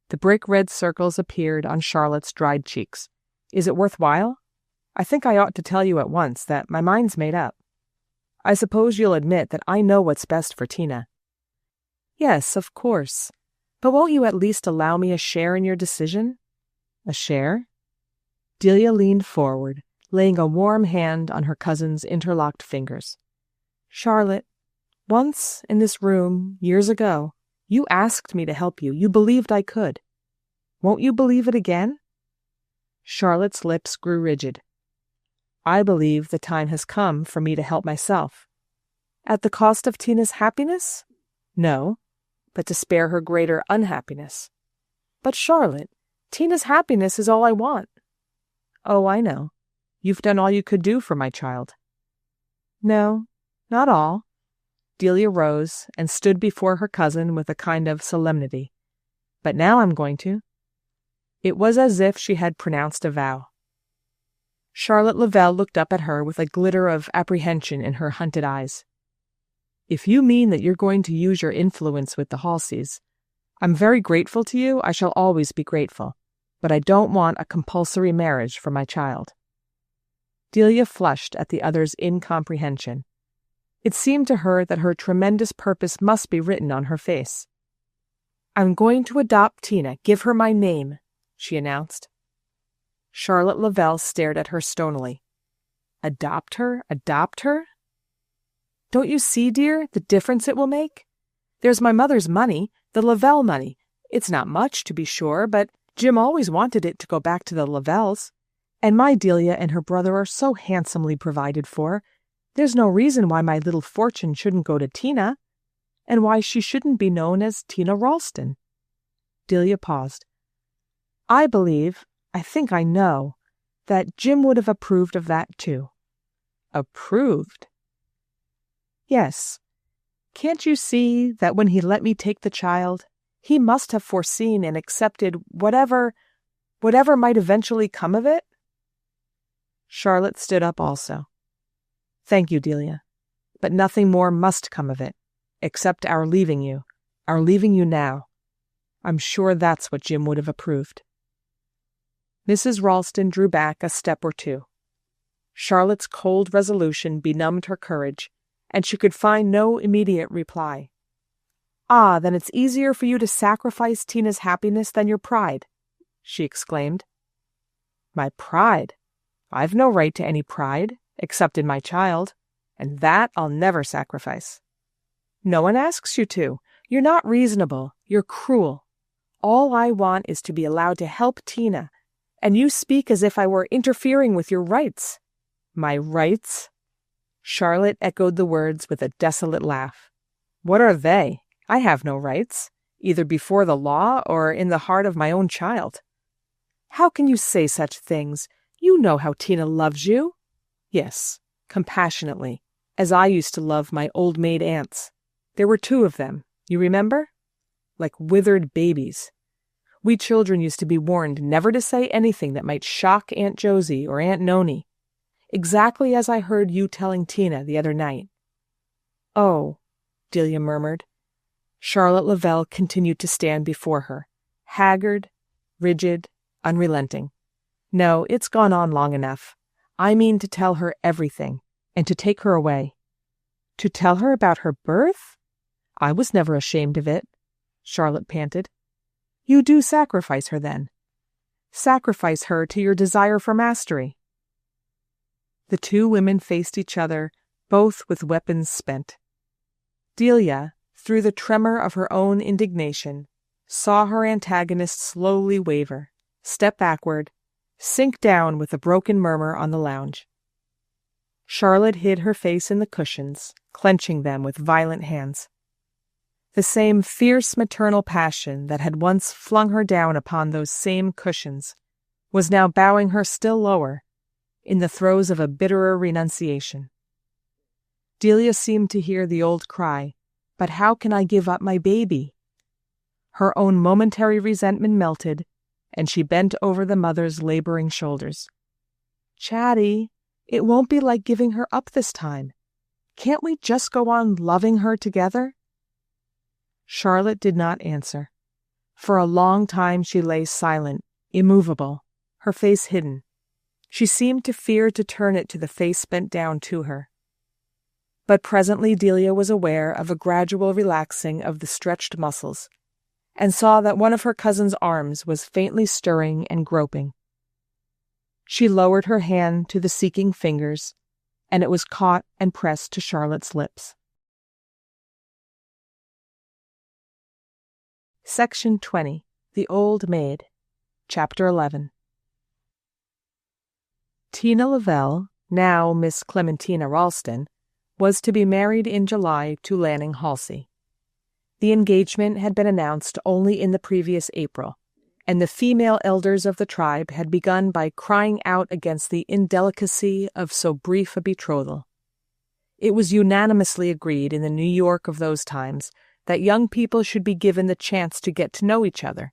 The brick-red circles appeared on Charlotte's dried cheeks. Is it worthwhile? I think I ought to tell you at once that my mind's made up. I suppose you'll admit that I know what's best for Tina. Yes, of course. But won't you at least allow me a share in your decision? A share? Delia leaned forward, laying a warm hand on her cousin's interlocked fingers. Charlotte, once in this room, years ago, you asked me to help you. You believed I could. Won't you believe it again? Charlotte's lips grew rigid. I believe the time has come for me to help myself. At the cost of Tina's happiness? No, but to spare her greater unhappiness. But Charlotte, Tina's happiness is all I want. Oh, I know. You've done all you could do for my child. No, not all. Delia rose and stood before her cousin with a kind of solemnity. But now I'm going to. It was as if she had pronounced a vow. Charlotte Lavelle looked up at her with a glitter of apprehension in her hunted eyes. If you mean that you're going to use your influence with the Halseys, I'm very grateful to you. I shall always be grateful. But I don't want a compulsory marriage for my child. Delia flushed at the other's incomprehension. It seemed to her that her tremendous purpose must be written on her face. I'm going to adopt Tina. Give her my name, she announced. Charlotte Lavelle stared at her stonily. Adopt her? Adopt her? Don't you see, dear, the difference it will make? There's my mother's money, the Lavelle money. It's not much, to be sure, but Jim always wanted it to go back to the Lavelles. And my Delia and her brother are so handsomely provided for. There's no reason why my little fortune shouldn't go to Tina, and why she shouldn't be known as Tina Ralston. Delia paused. I think I know, that Jim would have approved of that too. Approved? Yes. Can't you see that when he let me take the child, he must have foreseen and accepted whatever might eventually come of it? Charlotte stood up also. Thank you, Delia, but nothing more must come of it, except our leaving you now. I'm sure that's what Jim would have approved. Mrs. Ralston drew back a step or two. Charlotte's cold resolution benumbed her courage, and she could find no immediate reply. Ah, then it's easier for you to sacrifice Tina's happiness than your pride, she exclaimed. My pride? I've no right to any pride, except in my child, and that I'll never sacrifice. No one asks you to. You're not reasonable. You're cruel. All I want is to be allowed to help Tina, and you speak as if I were interfering with your rights. My rights? Charlotte echoed the words with a desolate laugh. What are they? I have no rights, either before the law or in the heart of my own child. How can you say such things? You know how Tina loves you. Yes, compassionately, as I used to love my Old Maid aunts. There were 2 of them, you remember? Like withered babies. We children used to be warned never to say anything that might shock Aunt Josie or Aunt Noni, exactly as I heard you telling Tina the other night. Oh, Delia murmured. Charlotte Lavelle continued to stand before her, haggard, rigid, unrelenting. No, it's gone on long enough. I mean to tell her everything, and to take her away. To tell her about her birth? I was never ashamed of it, Charlotte panted. You do sacrifice her, then. Sacrifice her to your desire for mastery. The 2 women faced each other, both with weapons spent. Delia, through the tremor of her own indignation, saw her antagonist slowly waver, step backward, sink down with a broken murmur on the lounge. Charlotte hid her face in the cushions, clenching them with violent hands. The same fierce maternal passion that had once flung her down upon those same cushions was now bowing her still lower, in the throes of a bitterer renunciation. Delia seemed to hear the old cry, "But how can I give up my baby?" Her own momentary resentment melted, and she bent over the mother's laboring shoulders. "Chatty, it won't be like giving her up this time. Can't we just go on loving her together?" Charlotte did not answer. For a long time she lay silent, immovable, her face hidden. She seemed to fear to turn it to the face bent down to her. But presently Delia was aware of a gradual relaxing of the stretched muscles, and saw that one of her cousin's arms was faintly stirring and groping. She lowered her hand to the seeking fingers, and it was caught and pressed to Charlotte's lips. Section 20. The Old Maid. Chapter 11. Tina Lavelle, now Miss Clementina Ralston, was to be married in July to Lanning Halsey. The engagement had been announced only in the previous April, and the female elders of the tribe had begun by crying out against the indelicacy of so brief a betrothal. It was unanimously agreed in the New York of those times that young people should be given the chance to get to know each other,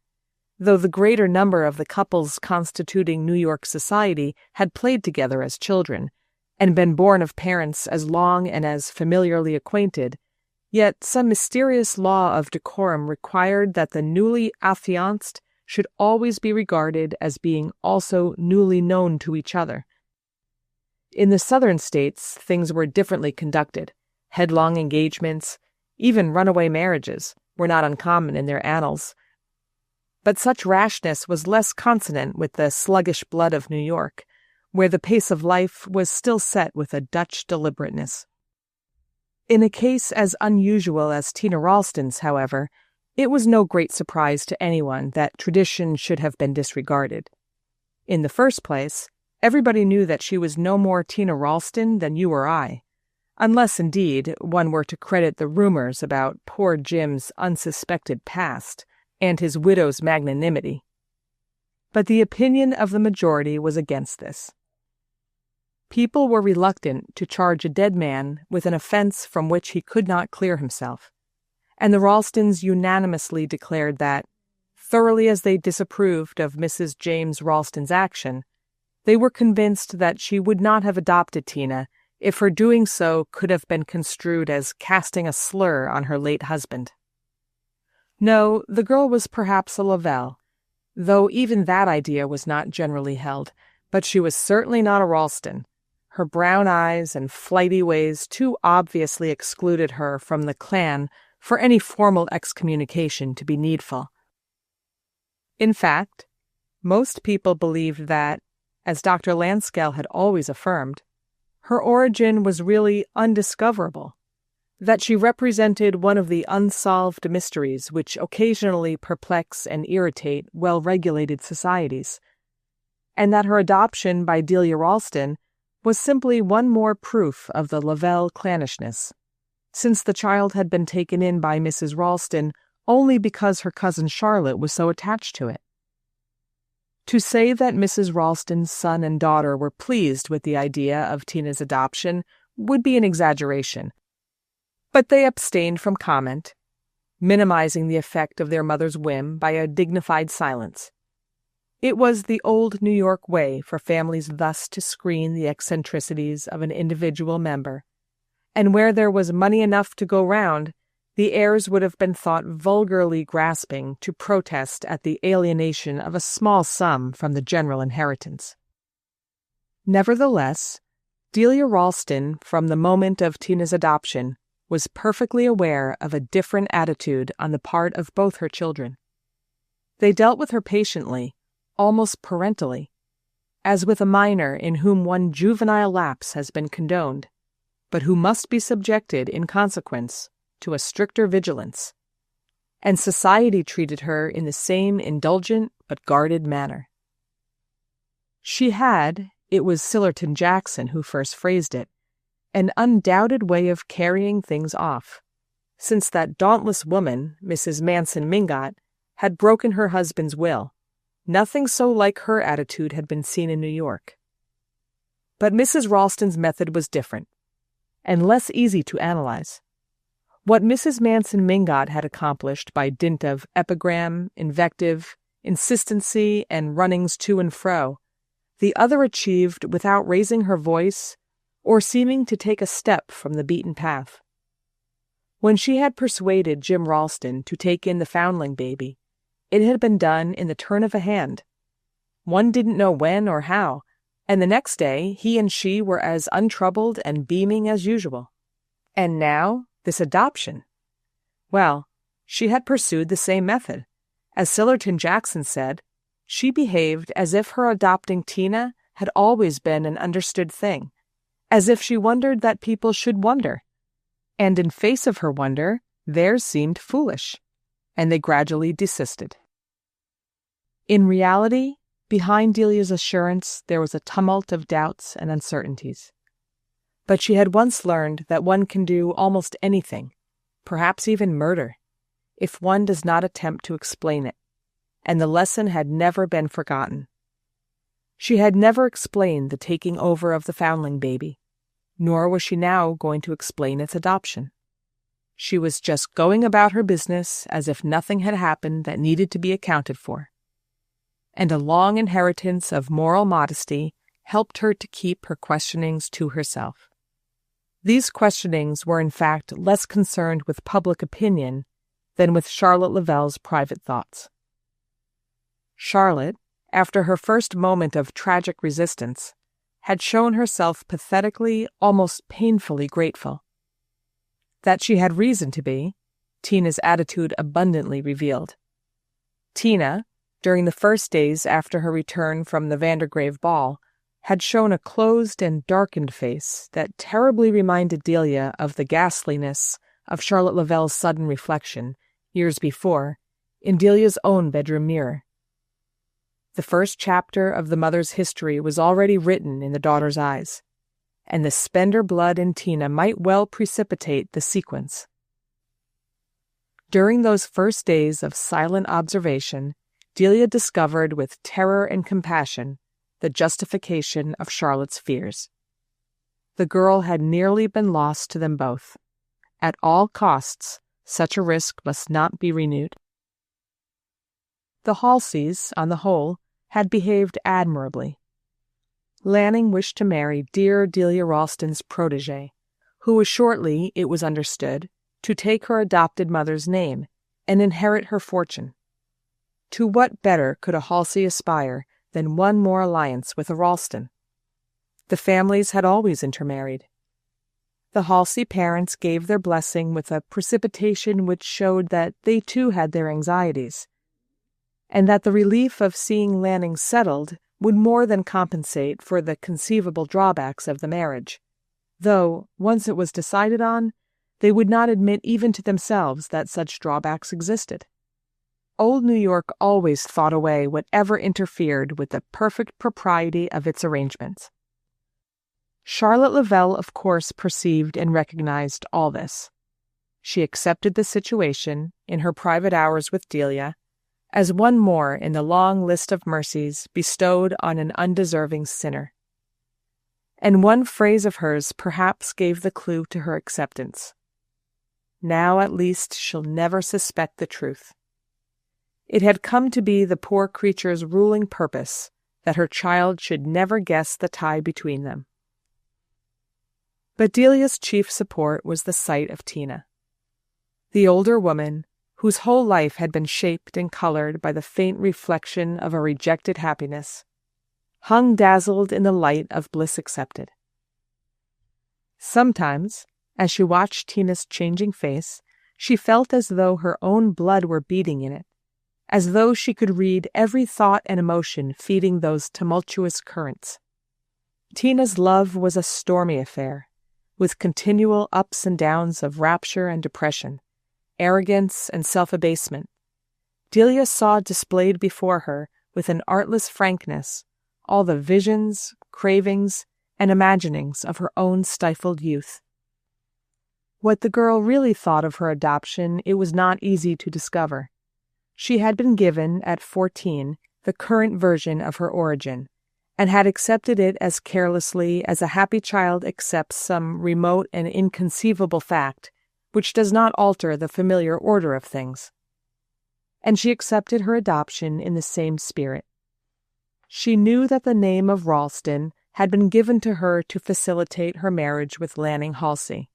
though the greater number of the couples constituting New York society had played together as children, and been born of parents as long and as familiarly acquainted. Yet some mysterious law of decorum required that the newly affianced should always be regarded as being also newly known to each other. In the Southern states, things were differently conducted. Headlong engagements, even runaway marriages, were not uncommon in their annals. But such rashness was less consonant with the sluggish blood of New York, where the pace of life was still set with a Dutch deliberateness. In a case as unusual as Tina Ralston's, however, it was no great surprise to anyone that tradition should have been disregarded. In the first place, everybody knew that she was no more Tina Ralston than you or I, unless, indeed, one were to credit the rumors about poor Jim's unsuspected past and his widow's magnanimity. But the opinion of the majority was against this. People were reluctant to charge a dead man with an offense from which he could not clear himself, and the Ralstons unanimously declared that, thoroughly as they disapproved of Mrs. James Ralston's action, they were convinced that she would not have adopted Tina if her doing so could have been construed as casting a slur on her late husband. No, the girl was perhaps a Lavelle, though even that idea was not generally held, but she was certainly not a Ralston. Her brown eyes and flighty ways too obviously excluded her from the clan for any formal excommunication to be needful. In fact, most people believed that, as Dr. Lanscale had always affirmed, her origin was really undiscoverable, that she represented one of the unsolved mysteries which occasionally perplex and irritate well-regulated societies, and that her adoption by Delia Ralston was simply one more proof of the Lavelle clannishness, since the child had been taken in by Mrs. Ralston only because her cousin Charlotte was so attached to it. To say that Mrs. Ralston's son and daughter were pleased with the idea of Tina's adoption would be an exaggeration, but they abstained from comment, minimizing the effect of their mother's whim by a dignified silence. It was the old New York way for families thus to screen the eccentricities of an individual member, and where there was money enough to go round, the heirs would have been thought vulgarly grasping to protest at the alienation of a small sum from the general inheritance. Nevertheless, Delia Ralston, from the moment of Tina's adoption, was perfectly aware of a different attitude on the part of both her children. They dealt with her patiently, almost parentally, as with a minor in whom one juvenile lapse has been condoned, but who must be subjected, in consequence, to a stricter vigilance, and society treated her in the same indulgent but guarded manner. She had, it was Sillerton Jackson who first phrased it, an undoubted way of carrying things off, since that dauntless woman, Mrs. Manson Mingott, had broken her husband's will. Nothing so like her attitude had been seen in New York. But Mrs. Ralston's method was different, and less easy to analyze. What Mrs. Manson Mingott had accomplished by dint of epigram, invective, insistency, and runnings to and fro, the other achieved without raising her voice or seeming to take a step from the beaten path. When she had persuaded Jim Ralston to take in the foundling baby, it had been done in the turn of a hand. One didn't know when or how, and the next day he and she were as untroubled and beaming as usual. And now, this adoption. Well, she had pursued the same method. As Sillerton Jackson said, she behaved as if her adopting Tina had always been an understood thing, as if she wondered that people should wonder. And in face of her wonder, theirs seemed foolish, and they gradually desisted. In reality, behind Delia's assurance there was a tumult of doubts and uncertainties. But she had once learned that one can do almost anything, perhaps even murder, if one does not attempt to explain it, and the lesson had never been forgotten. She had never explained the taking over of the foundling baby, nor was she now going to explain its adoption. She was just going about her business as if nothing had happened that needed to be accounted for. And a long inheritance of moral modesty helped her to keep her questionings to herself. These questionings were in fact less concerned with public opinion than with Charlotte Lavell's private thoughts. Charlotte, after her first moment of tragic resistance, had shown herself pathetically, almost painfully grateful. That she had reason to be, Tina's attitude abundantly revealed. Tina, during the first days after her return from the Vandergrave ball, had shown a closed and darkened face that terribly reminded Delia of the ghastliness of Charlotte Lavell's sudden reflection, years before, in Delia's own bedroom mirror. The first chapter of the mother's history was already written in the daughter's eyes, and the spender blood in Tina might well precipitate the sequence. During those first days of silent observation, Delia discovered with terror and compassion the justification of Charlotte's fears. The girl had nearly been lost to them both. At all costs, such a risk must not be renewed. The Halseys, on the whole, had behaved admirably. Lanning wished to marry dear Delia Ralston's protégée, who was shortly, it was understood, to take her adopted mother's name and inherit her fortune. To what better could a Halsey aspire than one more alliance with a Ralston? The families had always intermarried. The Halsey parents gave their blessing with a precipitation which showed that they too had their anxieties, and that the relief of seeing Lanning settled would more than compensate for the conceivable drawbacks of the marriage, though, once it was decided on, they would not admit even to themselves that such drawbacks existed. Old New York always fought away whatever interfered with the perfect propriety of its arrangements. Charlotte Lavell, of course, perceived and recognized all this. She accepted the situation, in her private hours with Delia, as one more in the long list of mercies bestowed on an undeserving sinner. And one phrase of hers perhaps gave the clue to her acceptance. Now at least she'll never suspect the truth. It had come to be the poor creature's ruling purpose that her child should never guess the tie between them. But Delia's chief support was the sight of Tina. The older woman, whose whole life had been shaped and colored by the faint reflection of a rejected happiness, hung dazzled in the light of bliss accepted. Sometimes, as she watched Tina's changing face, she felt as though her own blood were beating in it, as though she could read every thought and emotion feeding those tumultuous currents. Tina's love was a stormy affair, with continual ups and downs of rapture and depression, arrogance and self-abasement. Delia saw displayed before her, with an artless frankness, all the visions, cravings, and imaginings of her own stifled youth. What the girl really thought of her adoption it was not easy to discover. She had been given, at 14, the current version of her origin, and had accepted it as carelessly as a happy child accepts some remote and inconceivable fact which does not alter the familiar order of things. And she accepted her adoption in the same spirit. She knew that the name of Ralston had been given to her to facilitate her marriage with Lanning Halsey,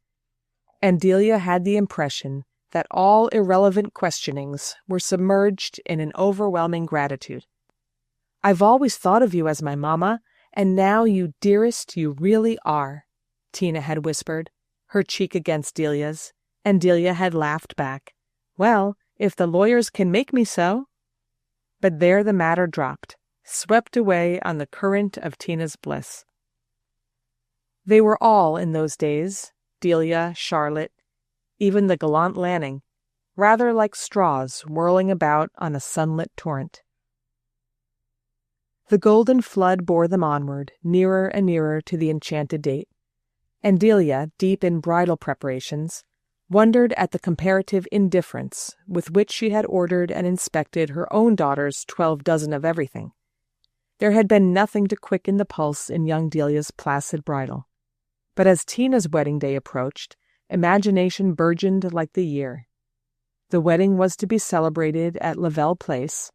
and Delia had the impression that all irrelevant questionings were submerged in an overwhelming gratitude. "I've always thought of you as my mamma, and now, you dearest, you really are," Tina had whispered, her cheek against Delia's, and Delia had laughed back. "Well, if the lawyers can make me so." But there the matter dropped, swept away on the current of Tina's bliss. They were all, in those days, Delia, Charlotte, even the gallant Lanning, rather like straws whirling about on a sunlit torrent. The golden flood bore them onward, nearer and nearer to the enchanted date, and Delia, deep in bridal preparations, wondered at the comparative indifference with which she had ordered and inspected her own daughter's 12 dozen of everything. There had been nothing to quicken the pulse in young Delia's placid bridal. But as Tina's wedding day approached, imagination burgeoned like the year. The wedding was to be celebrated at Lavelle Place,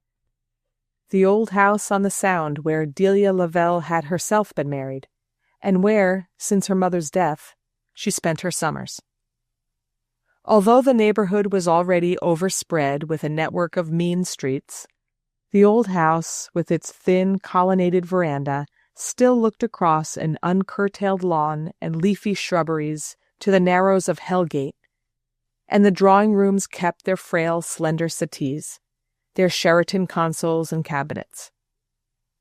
the old house on the Sound where Delia Lavelle had herself been married, and where, since her mother's death, she spent her summers. Although the neighborhood was already overspread with a network of mean streets, the old house, with its thin, colonnaded veranda, still looked across an uncurtailed lawn and leafy shrubberies to the narrows of Hellgate, and the drawing rooms kept their frail, slender settees, their Sheraton consoles and cabinets.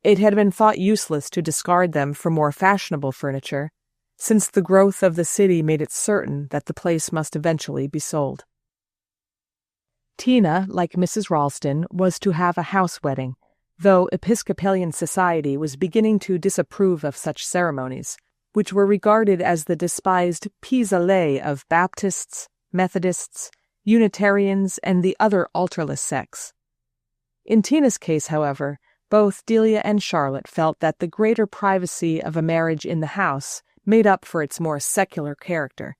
It had been thought useless to discard them for more fashionable furniture, since the growth of the city made it certain that the place must eventually be sold. Tina, like Mrs. Ralston, was to have a house wedding, though Episcopalian society was beginning to disapprove of such ceremonies, which were regarded as the despised pis-aller of Baptists, Methodists, Unitarians, and the other altarless sects. In Tina's case, however, both Delia and Charlotte felt that the greater privacy of a marriage in the house made up for its more secular character,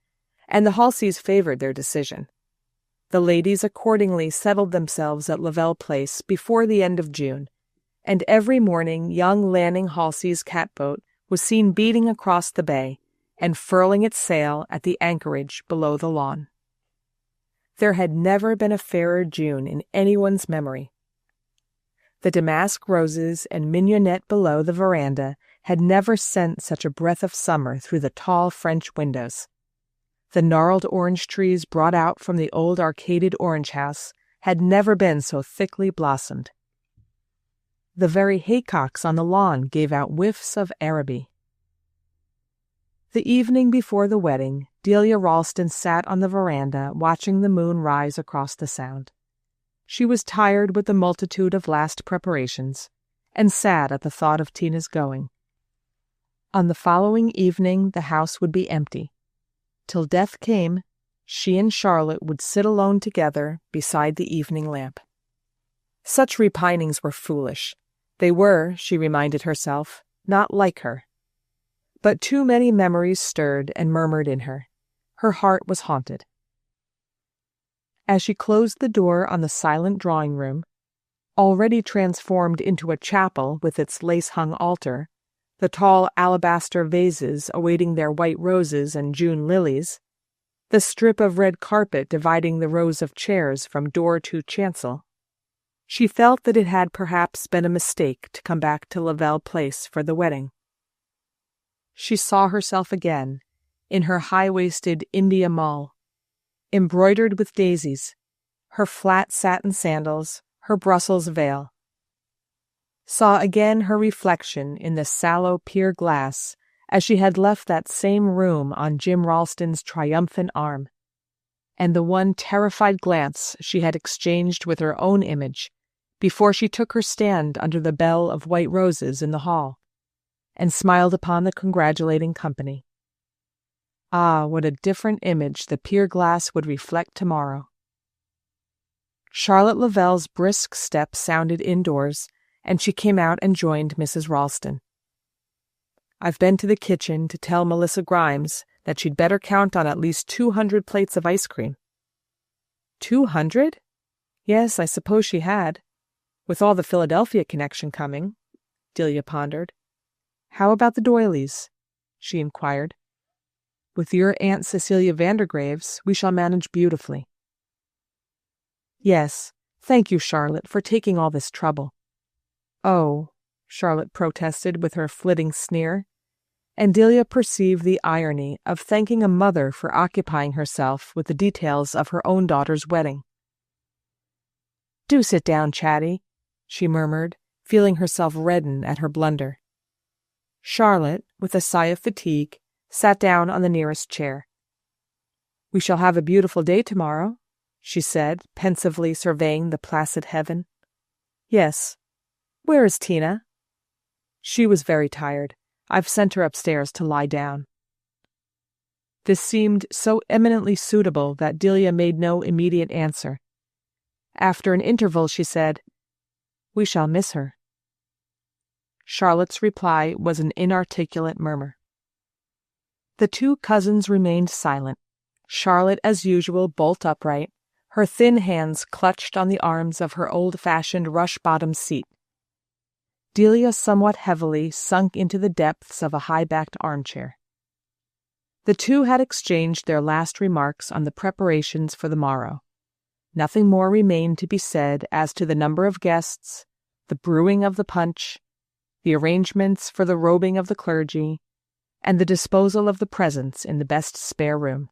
and the Halseys favored their decision. The ladies accordingly settled themselves at Lavelle Place before the end of June, and every morning young Lanning Halsey's catboat was seen beating across the bay and furling its sail at the anchorage below the lawn. There had never been a fairer June in anyone's memory. The damask roses and mignonette below the veranda had never sent such a breath of summer through the tall French windows. The gnarled orange trees brought out from the old arcaded orange house had never been so thickly blossomed. The very haycocks on the lawn gave out whiffs of Araby. The evening before the wedding, Delia Ralston sat on the veranda watching the moon rise across the Sound. She was tired with the multitude of last preparations, and sad at the thought of Tina's going. On the following evening the house would be empty. Till death came, she and Charlotte would sit alone together beside the evening lamp. Such repinings were foolish. They were, she reminded herself, not like her. But too many memories stirred and murmured in her. Her heart was haunted. As she closed the door on the silent drawing room, already transformed into a chapel with its lace-hung altar, the tall alabaster vases awaiting their white roses and June lilies, the strip of red carpet dividing the rows of chairs from door to chancel, she felt that it had perhaps been a mistake to come back to Lavelle Place for the wedding. She saw herself again, in her high-waisted India mull, embroidered with daisies, her flat satin sandals, her Brussels veil. Saw again her reflection in the sallow pier glass as she had left that same room on Jim Ralston's triumphant arm, and the one terrified glance she had exchanged with her own image before she took her stand under the bell of white roses in the hall. and smiled upon the congratulating company. Ah, what a different image the pier glass would reflect tomorrow. Charlotte Lavell's brisk step sounded indoors, and she came out and joined Mrs. Ralston. "I've been to the kitchen to tell Melissa Grimes that she'd better count on at least 200 plates of ice cream." 200? Yes, I suppose she had. With all the Philadelphia connection coming, Delia pondered. "How about the doilies?" she inquired. "With your Aunt Cecilia Vandergraves, we shall manage beautifully." "Yes, thank you, Charlotte, for taking all this trouble." "Oh," Charlotte protested with her flitting sneer, and Delia perceived the irony of thanking a mother for occupying herself with the details of her own daughter's wedding. "Do sit down, Chatty," she murmured, feeling herself redden at her blunder. Charlotte, with a sigh of fatigue, sat down on the nearest chair. "We shall have a beautiful day tomorrow," she said, pensively surveying the placid heaven. "Yes. Where is Tina?" "She was very tired. I've sent her upstairs to lie down." This seemed so eminently suitable that Delia made no immediate answer. After an interval, she said, "We shall miss her." Charlotte's reply was an inarticulate murmur. The two cousins remained silent, Charlotte as usual bolt upright, her thin hands clutched on the arms of her old-fashioned rush-bottom seat. Delia somewhat heavily sunk into the depths of a high-backed armchair. The two had exchanged their last remarks on the preparations for the morrow. Nothing more remained to be said as to the number of guests, the brewing of the punch, the arrangements for the robing of the clergy, and the disposal of the presents in the best spare room.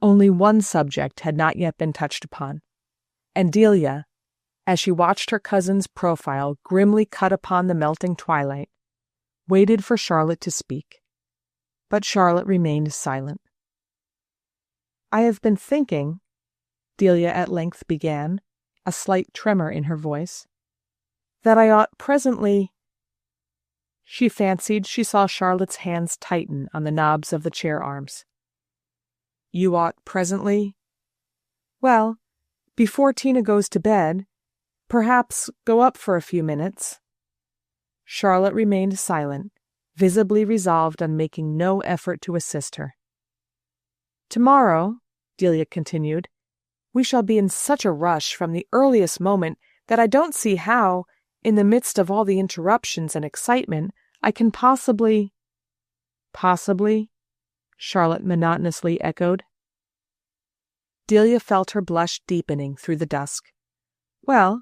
Only one subject had not yet been touched upon, and Delia, as she watched her cousin's profile grimly cut upon the melting twilight, waited for Charlotte to speak. But Charlotte remained silent. "I have been thinking," Delia at length began, a slight tremor in her voice, "that I ought presently—" She fancied she saw Charlotte's hands tighten on the knobs of the chair arms. "You ought presently—" "Well, before Tina goes to bed, perhaps go up for a few minutes." Charlotte remained silent, visibly resolved on making no effort to assist her. "Tomorrow," Delia continued, "we shall be in such a rush from the earliest moment that I don't see how, in the midst of all the interruptions and excitement, I can possibly—" "Possibly?" Charlotte monotonously echoed. Delia felt her blush deepening through the dusk. "Well,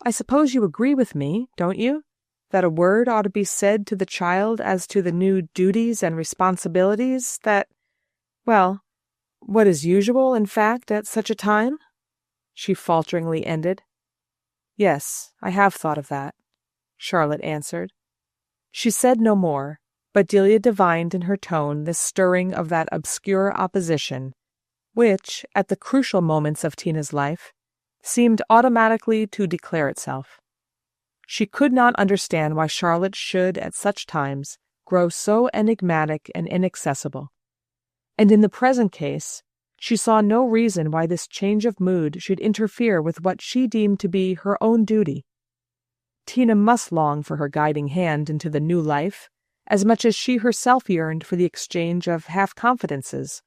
I suppose you agree with me, don't you, that a word ought to be said to the child as to the new duties and responsibilities that, well, what is usual, in fact, at such a time?" she falteringly ended. "Yes, I have thought of that," Charlotte answered. She said no more, but Delia divined in her tone the stirring of that obscure opposition which, at the crucial moments of Tina's life, seemed automatically to declare itself. She could not understand why Charlotte should, at such times, grow so enigmatic and inaccessible. And in the present case, she saw no reason why this change of mood should interfere with what she deemed to be her own duty. Tina must long for her guiding hand into the new life, as much as she herself yearned for the exchange of half-confidences,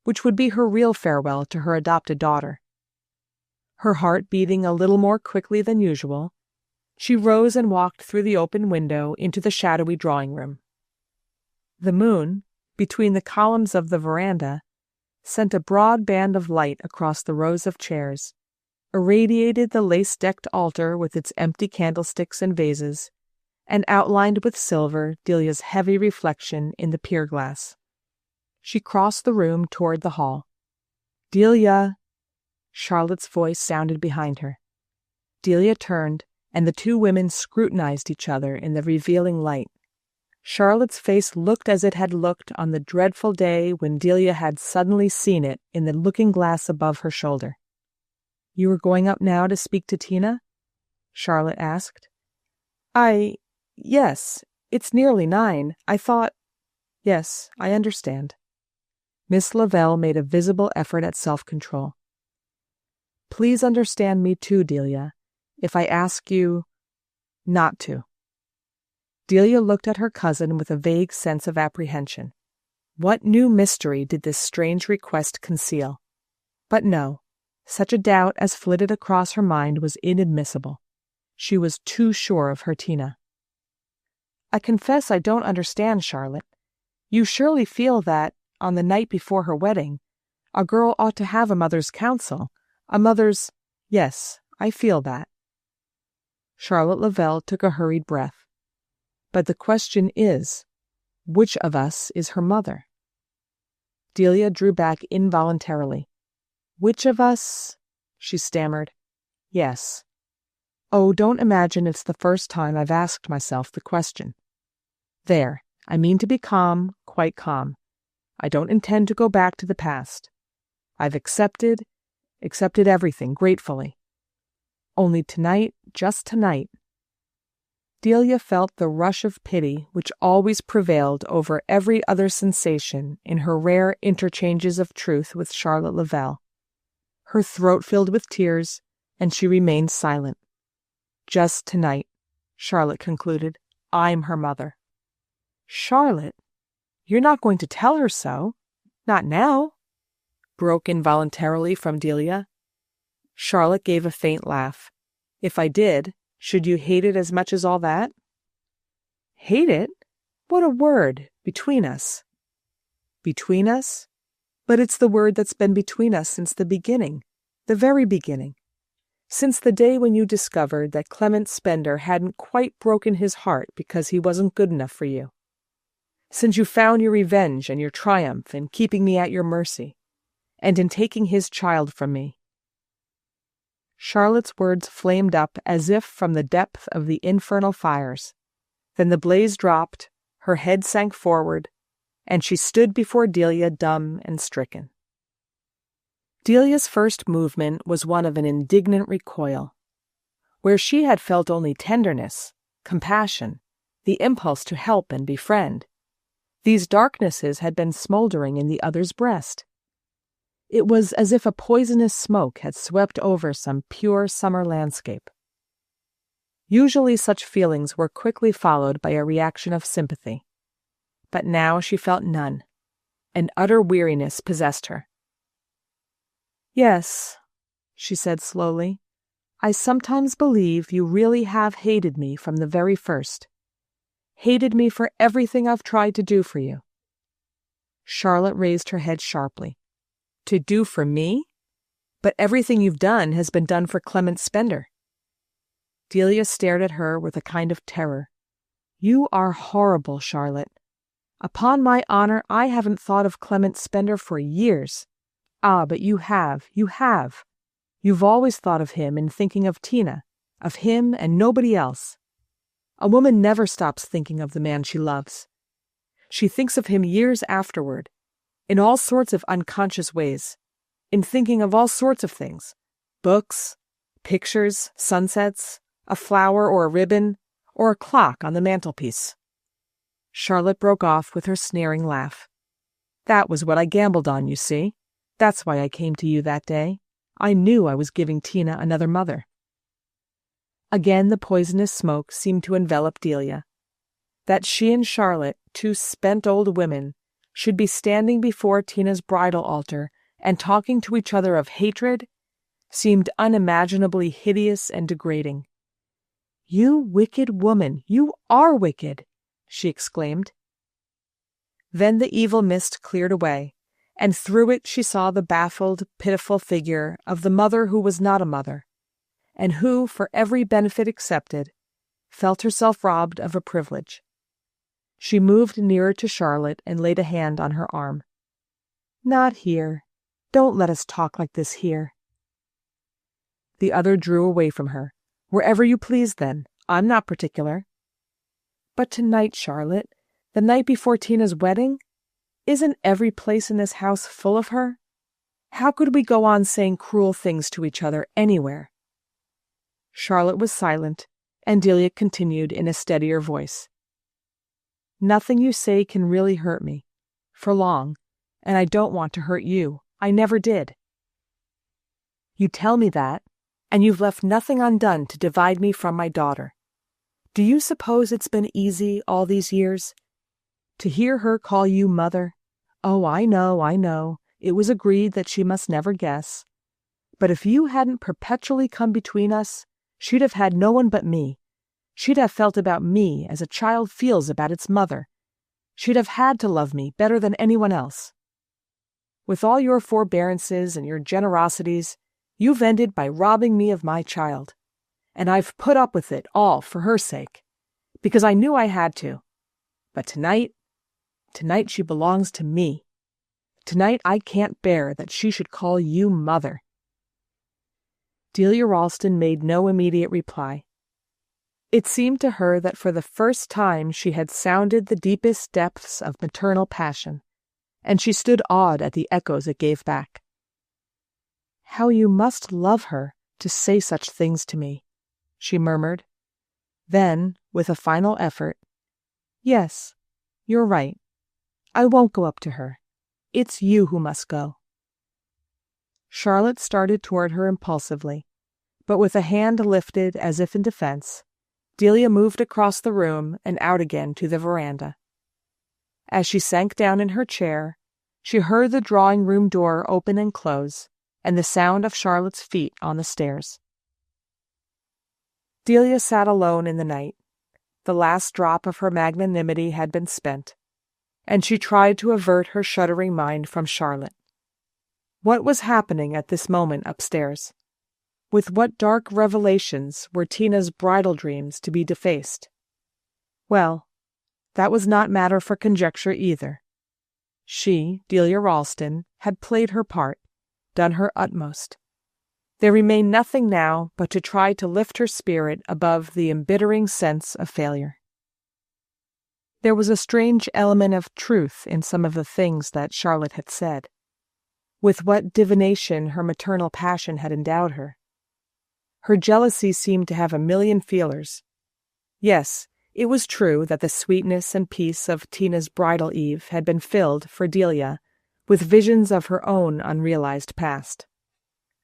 which would be her real farewell to her adopted daughter. Her heart beating a little more quickly than usual, she rose and walked through the open window into the shadowy drawing-room. The moon, between the columns of the veranda, sent a broad band of light across the rows of chairs, irradiated the lace-decked altar with its empty candlesticks and vases, and outlined with silver Delia's heavy reflection in the pier glass. She crossed the room toward the hall. "Delia!" Charlotte's voice sounded behind her. Delia turned, and the two women scrutinized each other in the revealing light. Charlotte's face looked as it had looked on the dreadful day when Delia had suddenly seen it in the looking-glass above her shoulder. "You are going up now to speak to Tina?" Charlotte asked. Yes, It's nearly 9. I thought—" "Yes, I understand." Miss Lavelle made a visible effort at self-control. "Please understand me too, Delia, if I ask you not to." Delia looked at her cousin with a vague sense of apprehension. What new mystery did this strange request conceal? But no, such a doubt as flitted across her mind was inadmissible. She was too sure of her Tina. "I confess I don't understand, Charlotte. You surely feel that, on the night before her wedding, a girl ought to have a mother's counsel, a mother's—" "Yes, I feel that." Charlotte Lavelle took a hurried breath. "But the question is, which of us is her mother?" Delia drew back involuntarily. "Which of us?" she stammered. "Yes. Oh, don't imagine it's the first time I've asked myself the question. There, I mean to be calm, quite calm. I don't intend to go back to the past. I've accepted everything gratefully. Only tonight, just tonight—" Delia felt the rush of pity which always prevailed over every other sensation in her rare interchanges of truth with Charlotte Lavelle. Her throat filled with tears, and she remained silent. "Just tonight," Charlotte concluded. "I'm her mother." "Charlotte, you're not going to tell her so? Not now?" broke involuntarily from Delia. Charlotte gave a faint laugh. "If I did, should you hate it as much as all that?" "Hate it? What a word! Between us." "Between us? But it's the word that's been between us since the beginning, the very beginning. Since the day when you discovered that Clement Spender hadn't quite broken his heart because he wasn't good enough for you. Since you found your revenge and your triumph in keeping me at your mercy, and in taking his child from me." Charlotte's words flamed up as if from the depth of the infernal fires. Then the blaze dropped, her head sank forward, and she stood before Delia dumb and stricken. Delia's first movement was one of an indignant recoil. Where she had felt only tenderness, compassion, the impulse to help and befriend, these darknesses had been smoldering in the other's breast. It was as if a poisonous smoke had swept over some pure summer landscape. Usually such feelings were quickly followed by a reaction of sympathy. But now she felt none. An utter weariness possessed her. "Yes," she said slowly, "I sometimes believe you really have hated me from the very first. Hated me for everything I've tried to do for you." Charlotte raised her head sharply. "To do for me? But everything you've done has been done for Clement Spender." Delia stared at her with a kind of terror. "You are horrible, Charlotte. Upon my honor, I haven't thought of Clement Spender for years. Ah, but you have, you have. You've always thought of him in thinking of Tina, of him and nobody else. A woman never stops thinking of the man she loves. She thinks of him years afterward, in all sorts of unconscious ways, in thinking of all sorts of things, books, pictures, sunsets, a flower or a ribbon, or a clock on the mantelpiece." Charlotte broke off with her sneering laugh. "That was what I gambled on, you see. That's why I came to you that day. I knew I was giving Tina another mother." Again the poisonous smoke seemed to envelop Delia. That she and Charlotte, two spent old women, should be standing before Tina's bridal altar and talking to each other of hatred seemed unimaginably hideous and degrading. "You wicked woman, you are wicked!" she exclaimed. Then the evil mist cleared away, and through it she saw the baffled, pitiful figure of the mother who was not a mother, and who, for every benefit accepted, felt herself robbed of a privilege. She moved nearer to Charlotte and laid a hand on her arm. "Not here. Don't let us talk like this here." The other drew away from her. "Wherever you please, then. I'm not particular." "But tonight, Charlotte, the night before Tina's wedding? Isn't every place in this house full of her? How could we go on saying cruel things to each other anywhere?" Charlotte was silent, and Delia continued in a steadier voice. Nothing you say can really hurt me. For long. And I don't want to hurt you. I never did. You tell me that, and you've left nothing undone to divide me from my daughter. Do you suppose it's been easy all these years? To hear her call you mother? Oh, I know. It was agreed that she must never guess. But if you hadn't perpetually come between us, she'd have had no one but me. She'd have felt about me as a child feels about its mother. She'd have had to love me better than anyone else. With all your forbearances and your generosities, you've ended by robbing me of my child. And I've put up with it all for her sake, because I knew I had to. But tonight she belongs to me. Tonight I can't bear that she should call you mother. Delia Ralston made no immediate reply. It seemed to her that for the first time she had sounded the deepest depths of maternal passion, and she stood awed at the echoes it gave back. How you must love her to say such things to me, she murmured. Then, with a final effort, yes, you're right. I won't go up to her. It's you who must go. Charlotte started toward her impulsively, but with a hand lifted as if in defense, Delia moved across the room and out again to the veranda. As she sank down in her chair, she heard the drawing-room door open and close, and the sound of Charlotte's feet on the stairs. Delia sat alone in the night. The last drop of her magnanimity had been spent, and she tried to avert her shuddering mind from Charlotte. What was happening at this moment upstairs? With what dark revelations were Tina's bridal dreams to be defaced? Well, that was not matter for conjecture either. She, Delia Ralston, had played her part, done her utmost. There remained nothing now but to try to lift her spirit above the embittering sense of failure. There was a strange element of truth in some of the things that Charlotte had said. With what divination her maternal passion had endowed her. Her jealousy seemed to have a million feelers. Yes, it was true that the sweetness and peace of Tina's bridal eve had been filled, for Delia, with visions of her own unrealized past.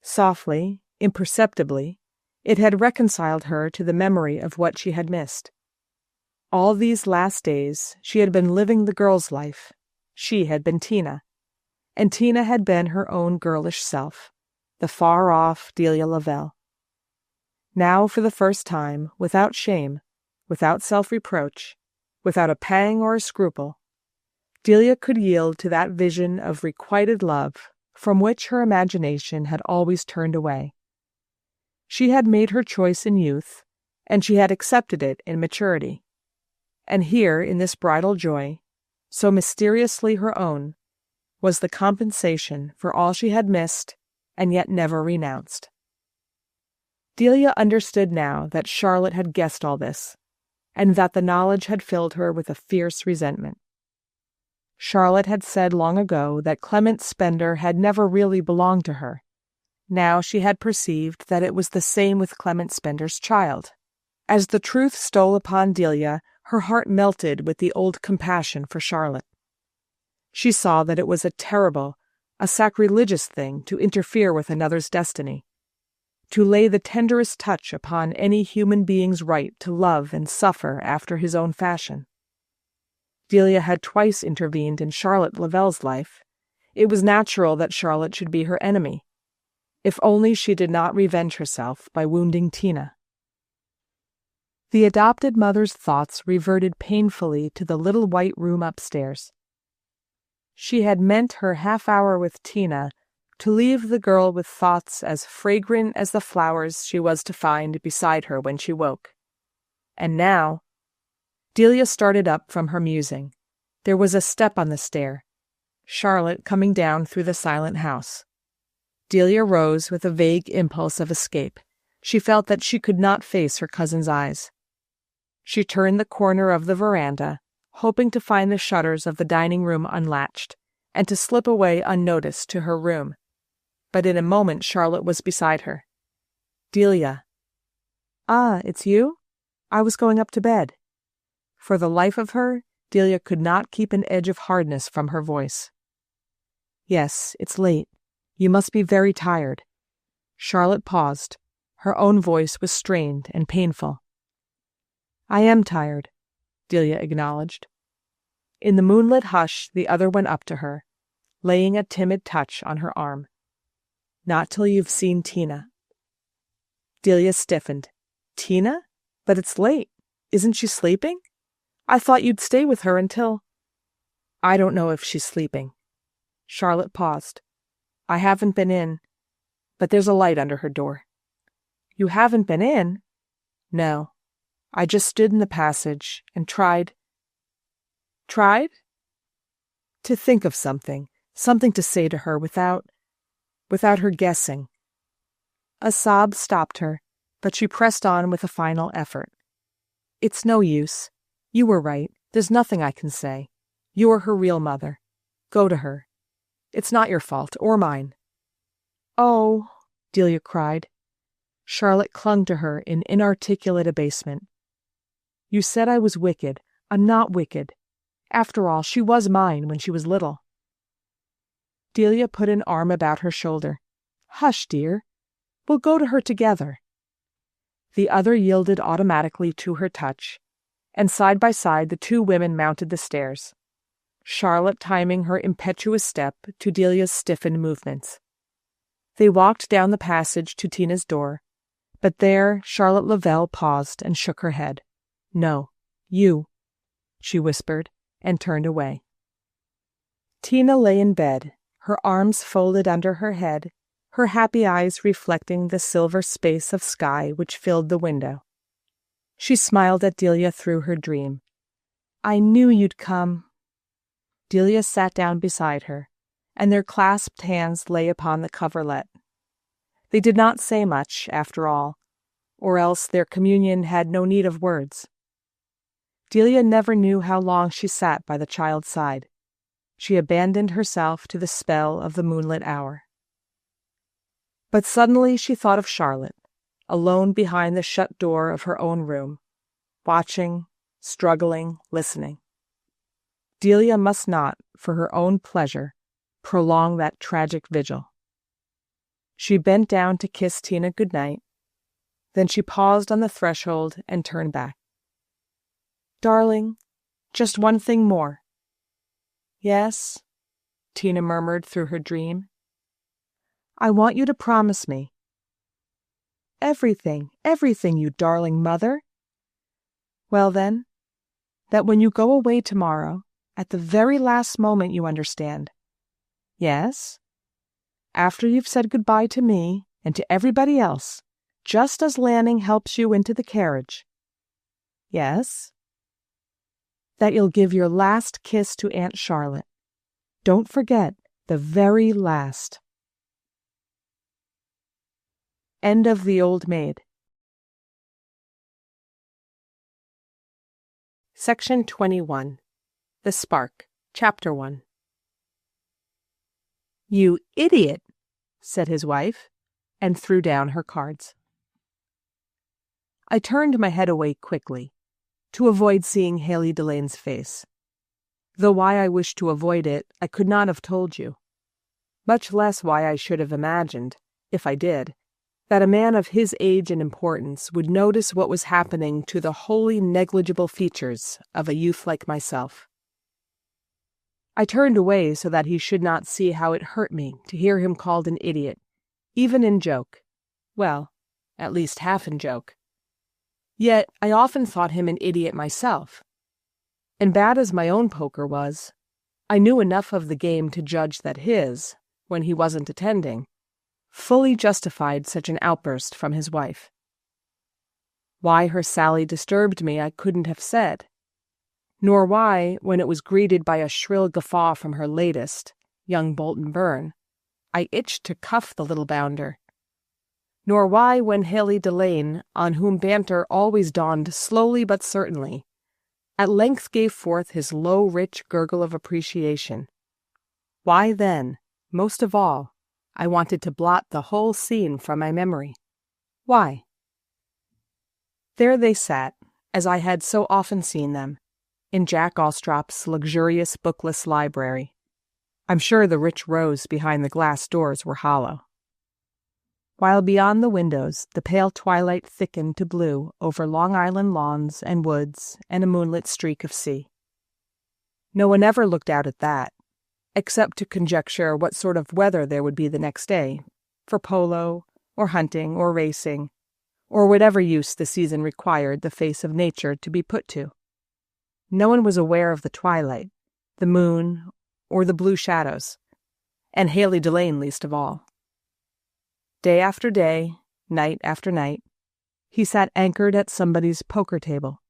Softly, imperceptibly, it had reconciled her to the memory of what she had missed. All these last days she had been living the girl's life. She had been Tina, and Tina had been her own girlish self, the far-off Delia Lavelle. Now, for the first time, without shame, without self-reproach, without a pang or a scruple, Delia could yield to that vision of requited love from which her imagination had always turned away. She had made her choice in youth, and she had accepted it in maturity. And here, in this bridal joy, so mysteriously her own, was the compensation for all she had missed and yet never renounced. Delia understood now that Charlotte had guessed all this, and that the knowledge had filled her with a fierce resentment. Charlotte had said long ago that Clement Spender had never really belonged to her. Now she had perceived that it was the same with Clement Spender's child. As the truth stole upon Delia, her heart melted with the old compassion for Charlotte. She saw that it was a terrible, a sacrilegious thing to interfere with another's destiny, to lay the tenderest touch upon any human being's right to love and suffer after his own fashion. Delia had twice intervened in Charlotte Lavelle's life. It was natural that Charlotte should be her enemy, if only she did not revenge herself by wounding Tina. The adopted mother's thoughts reverted painfully to the little white room upstairs. She had meant her half-hour with Tina to leave the girl with thoughts as fragrant as the flowers she was to find beside her when she woke. And now, Delia started up from her musing. There was a step on the stair. Charlotte coming down through the silent house. Delia rose with a vague impulse of escape. She felt that she could not face her cousin's eyes. She turned the corner of the veranda, hoping to find the shutters of the dining room unlatched, and to slip away unnoticed to her room. But in a moment Charlotte was beside her. "Delia." "Ah, it's you? I was going up to bed." For the life of her, Delia could not keep an edge of hardness from her voice. "Yes, it's late. You must be very tired." Charlotte paused. Her own voice was strained and painful. "I am tired," Delia acknowledged. In the moonlit hush, the other went up to her, laying a timid touch on her arm. "Not till you've seen Tina." Delia stiffened. "Tina? But it's late. Isn't she sleeping? I thought you'd stay with her until—" "I don't know if she's sleeping." Charlotte paused. "I haven't been in, but there's a light under her door." "You haven't been in?" "No. I just stood in the passage and tried—" "Tried?" "To think of something to say to her without her guessing." A sob stopped her, but she pressed on with a final effort. "It's no use. You were right. There's nothing I can say. You are her real mother. Go to her. It's not your fault, or mine." "Oh," Delia cried. Charlotte clung to her in inarticulate abasement. "You said I was wicked. I'm not wicked. After all, she was mine when she was little." Delia put an arm about her shoulder. "Hush, dear. We'll go to her together." The other yielded automatically to her touch, and side by side the two women mounted the stairs, Charlotte timing her impetuous step to Delia's stiffened movements. They walked down the passage to Tina's door, but there Charlotte Lavelle paused and shook her head. "No, you," she whispered, and turned away. Tina lay in bed, her arms folded under her head, her happy eyes reflecting the silver space of sky which filled the window. She smiled at Delia through her dream. "I knew you'd come." Delia sat down beside her, and their clasped hands lay upon the coverlet. They did not say much, after all, or else their communion had no need of words. Delia never knew how long she sat by the child's side. She abandoned herself to the spell of the moonlit hour. But suddenly she thought of Charlotte, alone behind the shut door of her own room, watching, struggling, listening. Delia must not, for her own pleasure, prolong that tragic vigil. She bent down to kiss Tina good night. Then she paused on the threshold and turned back. "Darling, just one thing more." "Yes," Tina murmured through her dream. "I want you to promise me." Everything, you darling mother." "Well then, that when you go away tomorrow, at the very last moment, you understand." "Yes." "After you've said goodbye to me and to everybody else, just as Lanning helps you into the carriage." "Yes." "That you'll give your last kiss to Aunt Charlotte. Don't forget, the very last." End of The Old Maid. Section 21. The Spark. Chapter 1. "You idiot," said his wife, and threw down her cards. I turned my head away quickly, to avoid seeing Haley Delane's face. Though why I wished to avoid it, I could not have told you. Much less why I should have imagined, if I did, that a man of his age and importance would notice what was happening to the wholly negligible features of a youth like myself. I turned away so that he should not see how it hurt me to hear him called an idiot, even in joke. Well, at least half in joke. Yet I often thought him an idiot myself. And bad as my own poker was, I knew enough of the game to judge that his, when he wasn't attending, fully justified such an outburst from his wife. Why her sally disturbed me I couldn't have said, nor why, when it was greeted by a shrill guffaw from her latest, young Bolton Byrne, I itched to cuff the little bounder, nor why, when Haley Delane, on whom banter always dawned slowly but certainly, at length gave forth his low, rich gurgle of appreciation, why then, most of all, I wanted to blot the whole scene from my memory. Why? There they sat, as I had so often seen them, in Jack Alstrop's luxurious bookless library. I'm sure the rich rows behind the glass doors were hollow. While beyond the windows the pale twilight thickened to blue over Long Island lawns and woods and a moonlit streak of sea. No one ever looked out at that, except to conjecture what sort of weather there would be the next day, for polo, or hunting, or racing, or whatever use the season required the face of nature to be put to. No one was aware of the twilight, the moon, or the blue shadows, and Haley Delane least of all. Day after day, night after night, he sat anchored at somebody's poker table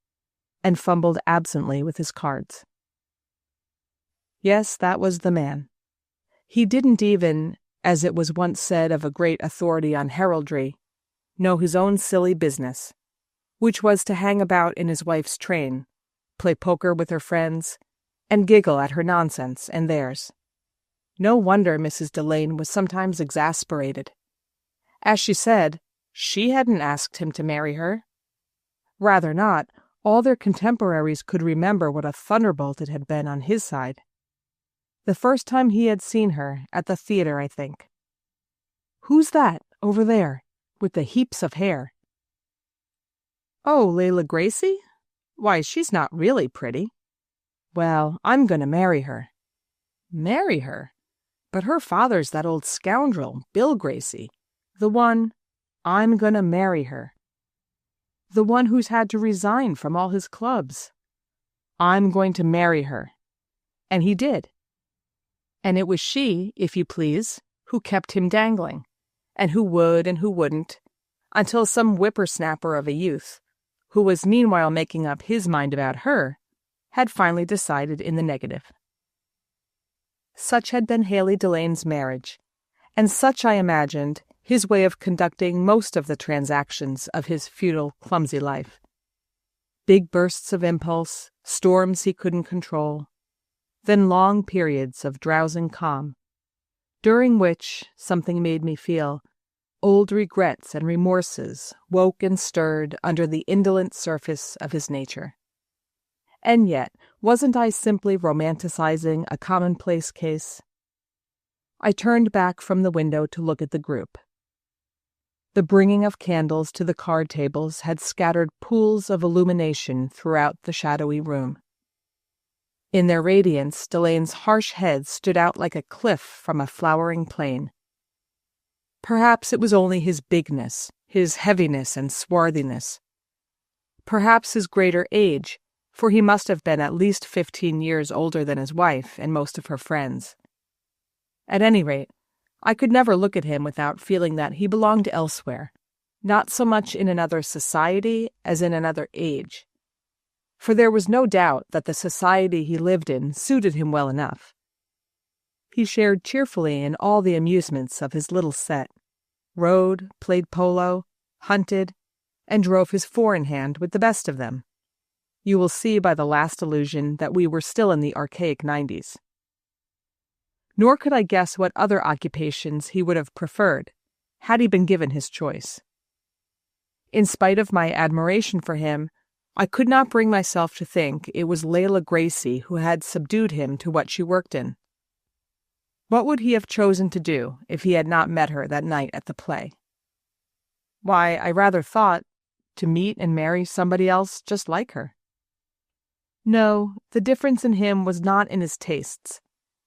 and fumbled absently with his cards. Yes, that was the man. He didn't even, as it was once said of a great authority on heraldry, know his own silly business, which was to hang about in his wife's train, play poker with her friends, and giggle at her nonsense and theirs. No wonder Mrs. Delane was sometimes exasperated. As she said, she hadn't asked him to marry her. Rather not, all their contemporaries could remember what a thunderbolt it had been on his side. The first time he had seen her, at the theater, I think. "Who's that, over there, with the heaps of hair?" "Oh, Layla Gracie? Why, she's not really pretty." "Well, I'm going to marry her." "Marry her? But her father's that old scoundrel, Bill Gracie. The one, I'm going to marry her. The one who's had to resign from all his clubs. I'm going to marry her." And he did. And it was she, if you please, who kept him dangling, and who would and who wouldn't, until some whippersnapper of a youth, who was meanwhile making up his mind about her, had finally decided in the negative. Such had been Haley Delane's marriage, and such, I imagined, his way of conducting most of the transactions of his futile, clumsy life. Big bursts of impulse, storms he couldn't control, then long periods of drowsing calm, during which, something made me feel, old regrets and remorses woke and stirred under the indolent surface of his nature. And yet, wasn't I simply romanticizing a commonplace case? I turned back from the window to look at the group. The bringing of candles to the card tables had scattered pools of illumination throughout the shadowy room. In their radiance, Delane's harsh head stood out like a cliff from a flowering plain. Perhaps it was only his bigness, his heaviness and swarthiness. Perhaps his greater age, for he must have been at least 15 years older than his wife and most of her friends. At any rate, I could never look at him without feeling that he belonged elsewhere, not so much in another society as in another age. For there was no doubt that the society he lived in suited him well enough. He shared cheerfully in all the amusements of his little set, rode, played polo, hunted, and drove his four in hand with the best of them. You will see by the last allusion that we were still in the archaic 90s. Nor could I guess what other occupations he would have preferred, had he been given his choice. In spite of my admiration for him, I could not bring myself to think it was Layla Gracie who had subdued him to what she worked in. What would he have chosen to do if he had not met her that night at the play? Why, I rather thought, to meet and marry somebody else just like her. No, the difference in him was not in his tastes.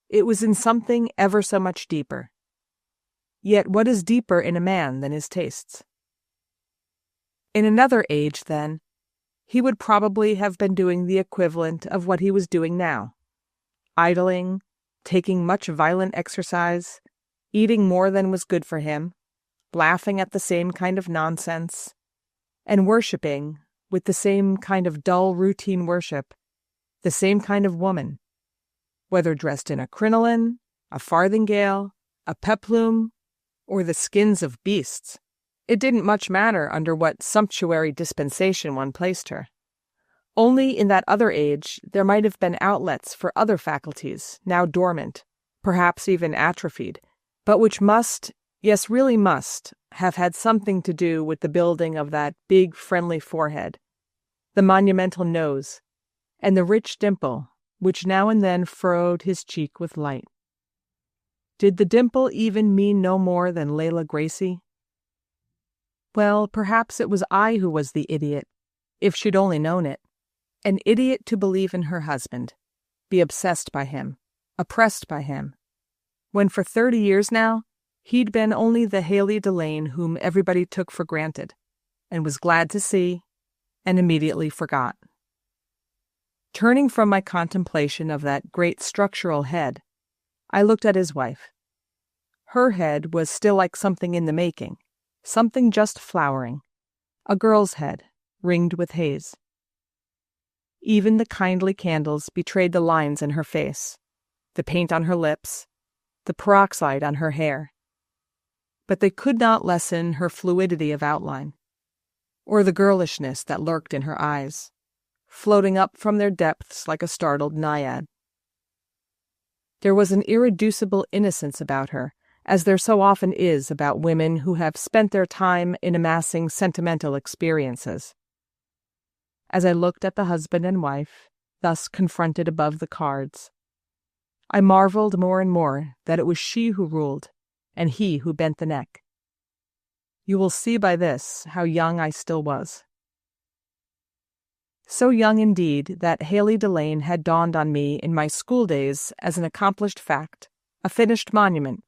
It was in something ever so much deeper. Yet what is deeper in a man than his tastes? In another age, then, he would probably have been doing the equivalent of what he was doing now, idling, taking much violent exercise, eating more than was good for him, laughing at the same kind of nonsense, and worshipping, with the same kind of dull routine worship, the same kind of woman, whether dressed in a crinoline, a farthingale, a peplum, or the skins of beasts. It didn't much matter under what sumptuary dispensation one placed her. Only in that other age there might have been outlets for other faculties, now dormant, perhaps even atrophied, but which must, yes, really must, have had something to do with the building of that big, friendly forehead, the monumental nose, and the rich dimple, which now and then furrowed his cheek with light. Did the dimple even mean no more than Layla Gracie? Well, perhaps it was I who was the idiot, if she'd only known it. An idiot to believe in her husband, be obsessed by him, oppressed by him, when for 30 years now, he'd been only the Haley Delane whom everybody took for granted, and was glad to see, and immediately forgot. Turning from my contemplation of that great structural head, I looked at his wife. Her head was still like something in the making, something just flowering, a girl's head, ringed with haze. Even the kindly candles betrayed the lines in her face, the paint on her lips, the peroxide on her hair. But they could not lessen her fluidity of outline, or the girlishness that lurked in her eyes, floating up from their depths like a startled naiad. There was an irreducible innocence about her, as there so often is about women who have spent their time in amassing sentimental experiences. As I looked at the husband and wife, thus confronted above the cards, I marveled more and more that it was she who ruled, and he who bent the neck. You will see by this how young I still was. So young indeed that Haley Delane had dawned on me in my school days as an accomplished fact, a finished monument,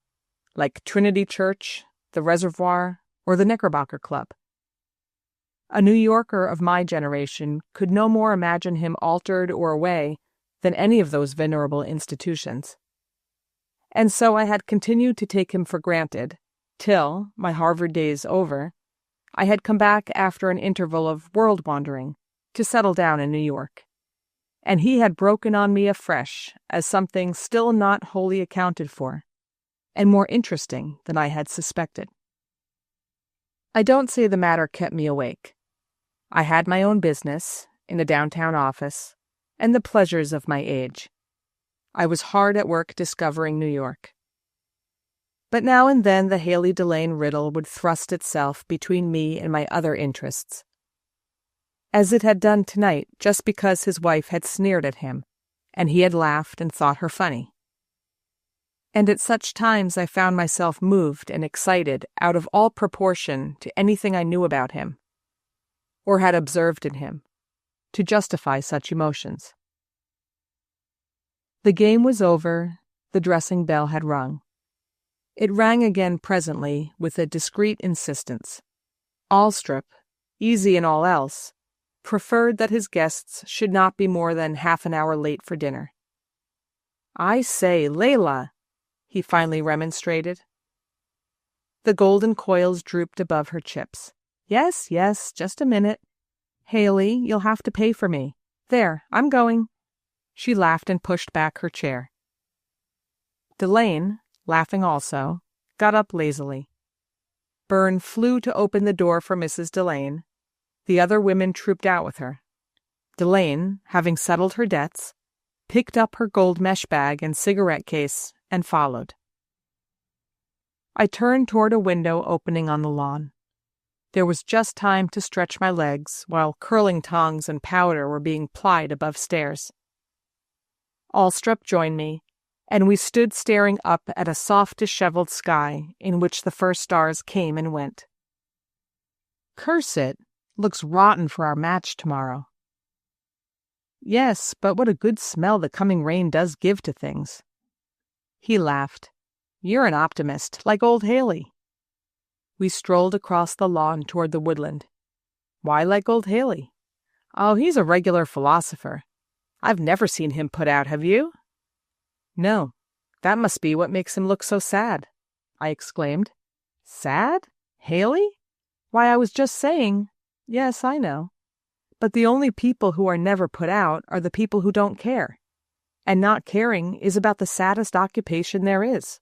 like Trinity Church, the Reservoir, or the Knickerbocker Club. A New Yorker of my generation could no more imagine him altered or away than any of those venerable institutions. And so I had continued to take him for granted, till, my Harvard days over, I had come back after an interval of world-wandering to settle down in New York. And he had broken on me afresh as something still not wholly accounted for, and more interesting than I had suspected. I don't say the matter kept me awake. I had my own business, in a downtown office, and the pleasures of my age. I was hard at work discovering New York. But now and then the Haley Delane riddle would thrust itself between me and my other interests, as it had done tonight just because his wife had sneered at him, and he had laughed and thought her funny. And at such times I found myself moved and excited out of all proportion to anything I knew about him, or had observed in him, to justify such emotions. The game was over, the dressing bell had rung. It rang again presently with a discreet insistence. Alstrop, easy in all else, preferred that his guests should not be more than half an hour late for dinner. "I say, Layla," he finally remonstrated. The golden coils drooped above her chips. Yes, just a minute. Haley, you'll have to pay for me. There, I'm going." She laughed and pushed back her chair. Delane, laughing also, got up lazily. Byrne flew to open the door for Mrs. Delane. The other women trooped out with her. Delane, having settled her debts, picked up her gold mesh bag and cigarette case and followed. I turned toward a window opening on the lawn. There was just time to stretch my legs while curling tongs and powder were being plied above stairs. Alstrop joined me, and we stood staring up at a soft, disheveled sky in which the first stars came and went. "Curse it, looks rotten for our match tomorrow." "Yes, but what a good smell the coming rain does give to things." He laughed. "You're an optimist, like old Haley." We strolled across the lawn toward the woodland. "Why like old Haley?" "Oh, he's a regular philosopher. I've never seen him put out, have you?" "No. That must be what makes him look so sad," I exclaimed. "Sad? Haley? Why, I was just saying—" "Yes, I know. But the only people who are never put out are the people who don't care. And not caring is about the saddest occupation there is.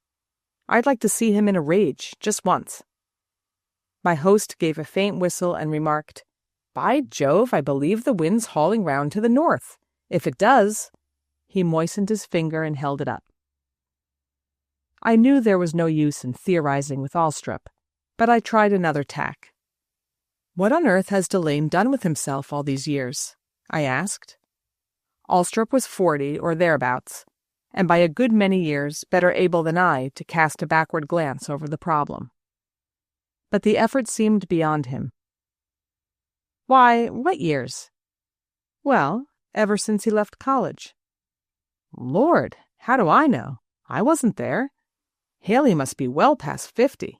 I'd like to see him in a rage, just once." My host gave a faint whistle and remarked, "By Jove, I believe the wind's hauling round to the north. If it does—" He moistened his finger and held it up. I knew there was no use in theorizing with Alstrop, but I tried another tack. "What on earth has Delane done with himself all these years?" I asked. Alstrup was 40 or thereabouts, and by a good many years better able than I to cast a backward glance over the problem. But the effort seemed beyond him. "Why, what years?" "Well, ever since he left college." "Lord, how do I know? I wasn't there. Haley must be well past 50.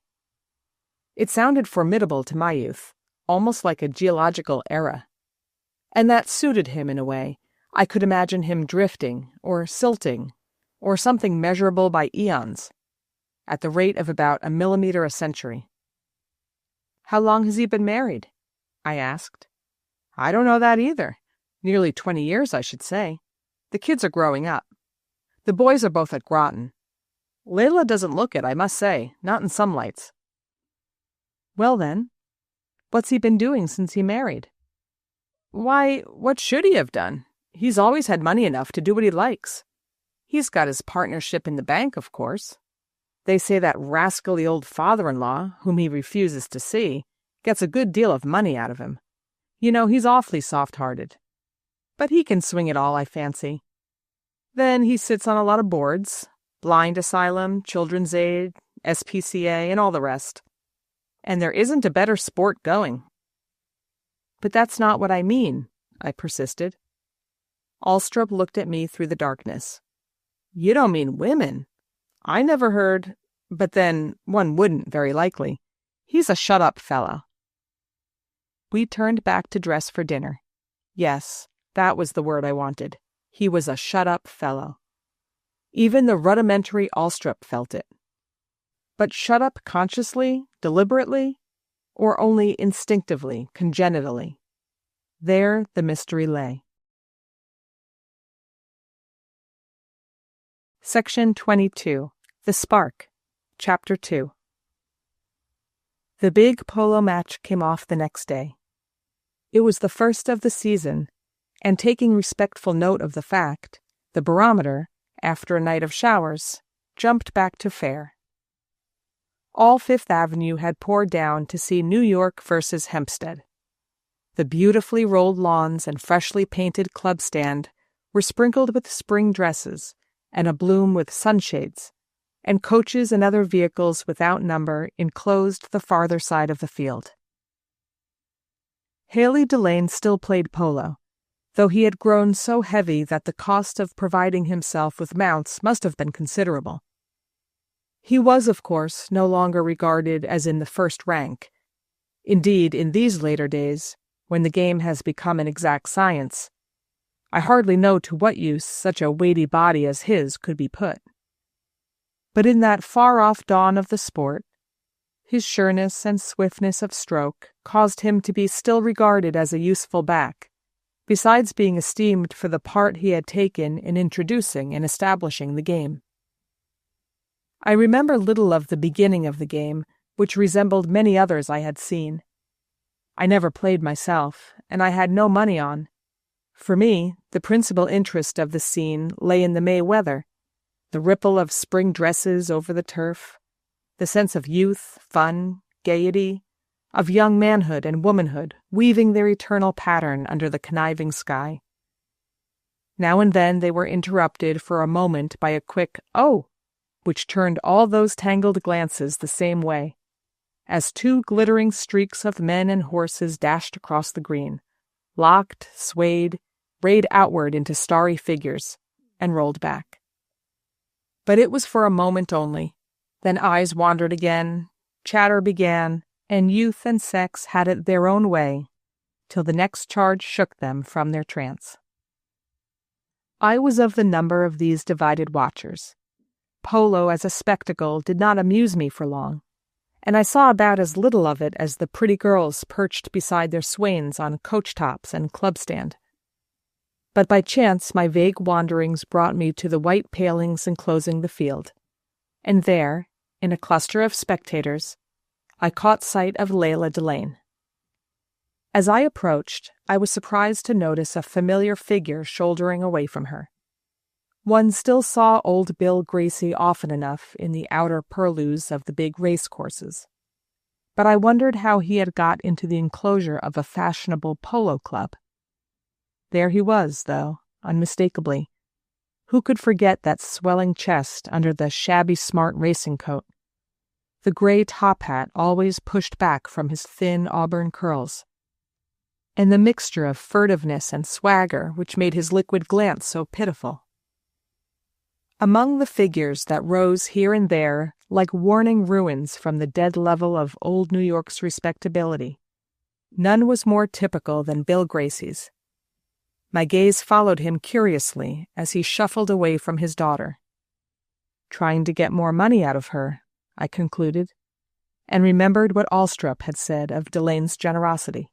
It sounded formidable to my youth, almost like a geological era. And that suited him in a way. I could imagine him drifting, or silting, or something measurable by eons, at the rate of about a millimeter a century. "How long has he been married?" I asked. "I don't know that either. Nearly 20 years, I should say. The kids are growing up. The boys are both at Groton. Layla doesn't look it, I must say, not in some lights." "Well then, what's he been doing since he married?" "Why, what should he have done? He's always had money enough to do what he likes. He's got his partnership in the bank, of course. They say that rascally old father-in-law, whom he refuses to see, gets a good deal of money out of him. You know, he's awfully soft-hearted. But he can swing it all, I fancy. Then he sits on a lot of boards, Blind Asylum, Children's Aid, SPCA, and all the rest. And there isn't a better sport going." "But that's not what I mean," I persisted. Alstrup looked at me through the darkness. "You don't mean women? I never heard, but then one wouldn't, very likely. He's a shut-up fellow." We turned back to dress for dinner. Yes, that was the word I wanted. He was a shut-up fellow. Even the rudimentary Alstrup felt it. But shut up consciously, deliberately, or only instinctively, congenitally? There the mystery lay. Section 22. The Spark. Chapter 2. The big polo match came off the next day. It was the first of the season, and taking respectful note of the fact, the barometer, after a night of showers, jumped back to fair. All Fifth Avenue had poured down to see New York versus Hempstead. The beautifully rolled lawns and freshly painted club stand were sprinkled with spring dresses and abloom with sunshades, and coaches and other vehicles without number enclosed the farther side of the field. Haley Delane still played polo, though he had grown so heavy that the cost of providing himself with mounts must have been considerable. He was, of course, no longer regarded as in the first rank. Indeed, in these later days, when the game has become an exact science, I hardly know to what use such a weighty body as his could be put. But in that far-off dawn of the sport, his sureness and swiftness of stroke caused him to be still regarded as a useful back, besides being esteemed for the part he had taken in introducing and establishing the game. I remember little of the beginning of the game, which resembled many others I had seen. I never played myself, and I had no money on. For me, the principal interest of the scene lay in the May weather, the ripple of spring dresses over the turf, the sense of youth, fun, gaiety, of young manhood and womanhood weaving their eternal pattern under the conniving sky. Now and then they were interrupted for a moment by a quick "oh," which turned all those tangled glances the same way, as two glittering streaks of men and horses dashed across the green, locked, swayed, rayed outward into starry figures, and rolled back. But it was for a moment only. Then eyes wandered again, chatter began, and youth and sex had it their own way, till the next charge shook them from their trance. I was of the number of these divided watchers. Polo as a spectacle did not amuse me for long, and I saw about as little of it as the pretty girls perched beside their swains on coach-tops and club-stand. But by chance my vague wanderings brought me to the white palings enclosing the field, and there, in a cluster of spectators, I caught sight of Layla Delane. As I approached, I was surprised to notice a familiar figure shouldering away from her. One still saw old Bill Gracie often enough in the outer purlieus of the big race courses, but I wondered how he had got into the enclosure of a fashionable polo club. There he was, though, unmistakably. Who could forget that swelling chest under the shabby smart racing coat? The gray top hat always pushed back from his thin auburn curls. And the mixture of furtiveness and swagger which made his liquid glance so pitiful. Among the figures that rose here and there like warning ruins from the dead level of old New York's respectability, none was more typical than Bill Gracie's. My gaze followed him curiously as he shuffled away from his daughter. Trying to get more money out of her, I concluded, and remembered what Alstrup had said of Delane's generosity.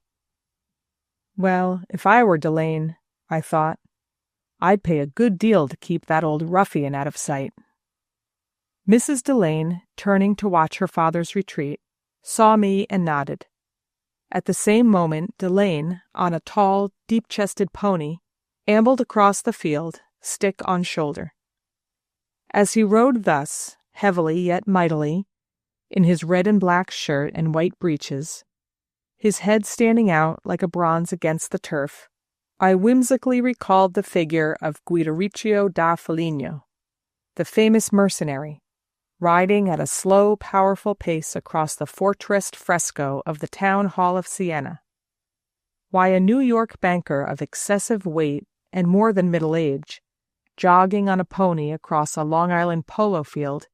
Well, if I were Delane, I thought, I'd pay a good deal to keep that old ruffian out of sight. Mrs. Delane, turning to watch her father's retreat, saw me and nodded. At the same moment, Delane, on a tall, deep-chested pony, ambled across the field, stick on shoulder. As he rode thus, heavily yet mightily, in his red and black shirt and white breeches, his head standing out like a bronze against the turf, I whimsically recalled the figure of Guidoreccio da Foligno, the famous mercenary, riding at a slow, powerful pace across the fortressed fresco of the town hall of Siena. Why a New York banker of excessive weight and more than middle age, jogging on a pony across a Long Island polo field,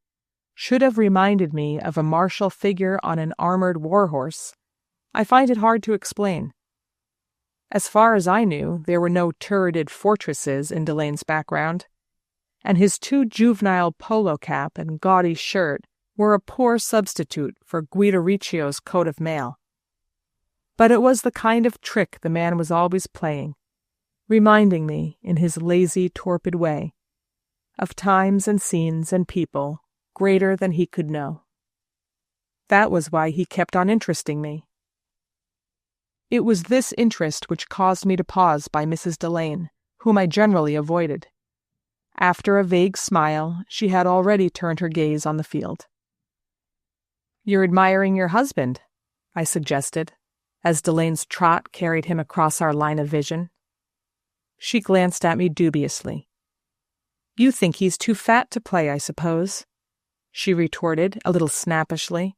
should have reminded me of a martial figure on an armored war horse, I find it hard to explain. As far as I knew, there were no turreted fortresses in Delane's background, and his too juvenile polo cap and gaudy shirt were a poor substitute for Guidoreccio's coat of mail. But it was the kind of trick the man was always playing, reminding me, in his lazy, torpid way, of times and scenes and people greater than he could know. That was why he kept on interesting me. It was this interest which caused me to pause by Mrs. Delane, whom I generally avoided. After a vague smile, she had already turned her gaze on the field. "You're admiring your husband," I suggested, as Delane's trot carried him across our line of vision. She glanced at me dubiously. "You think he's too fat to play, I suppose," she retorted a little snappishly.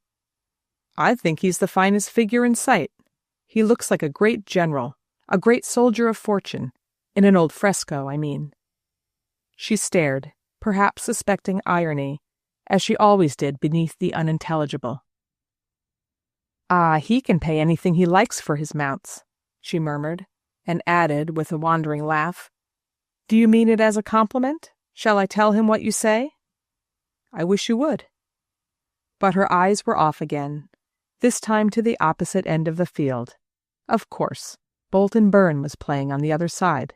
"I think he's the finest figure in sight. He looks like a great general, a great soldier of fortune, in an old fresco, I mean." She stared, perhaps suspecting irony, as she always did beneath the unintelligible. "Ah, he can pay anything he likes for his mounts," she murmured, and added with a wandering laugh, "Do you mean it as a compliment? Shall I tell him what you say?" "I wish you would." But her eyes were off again, this time to the opposite end of the field. Of course, Bolton Byrne was playing on the other side.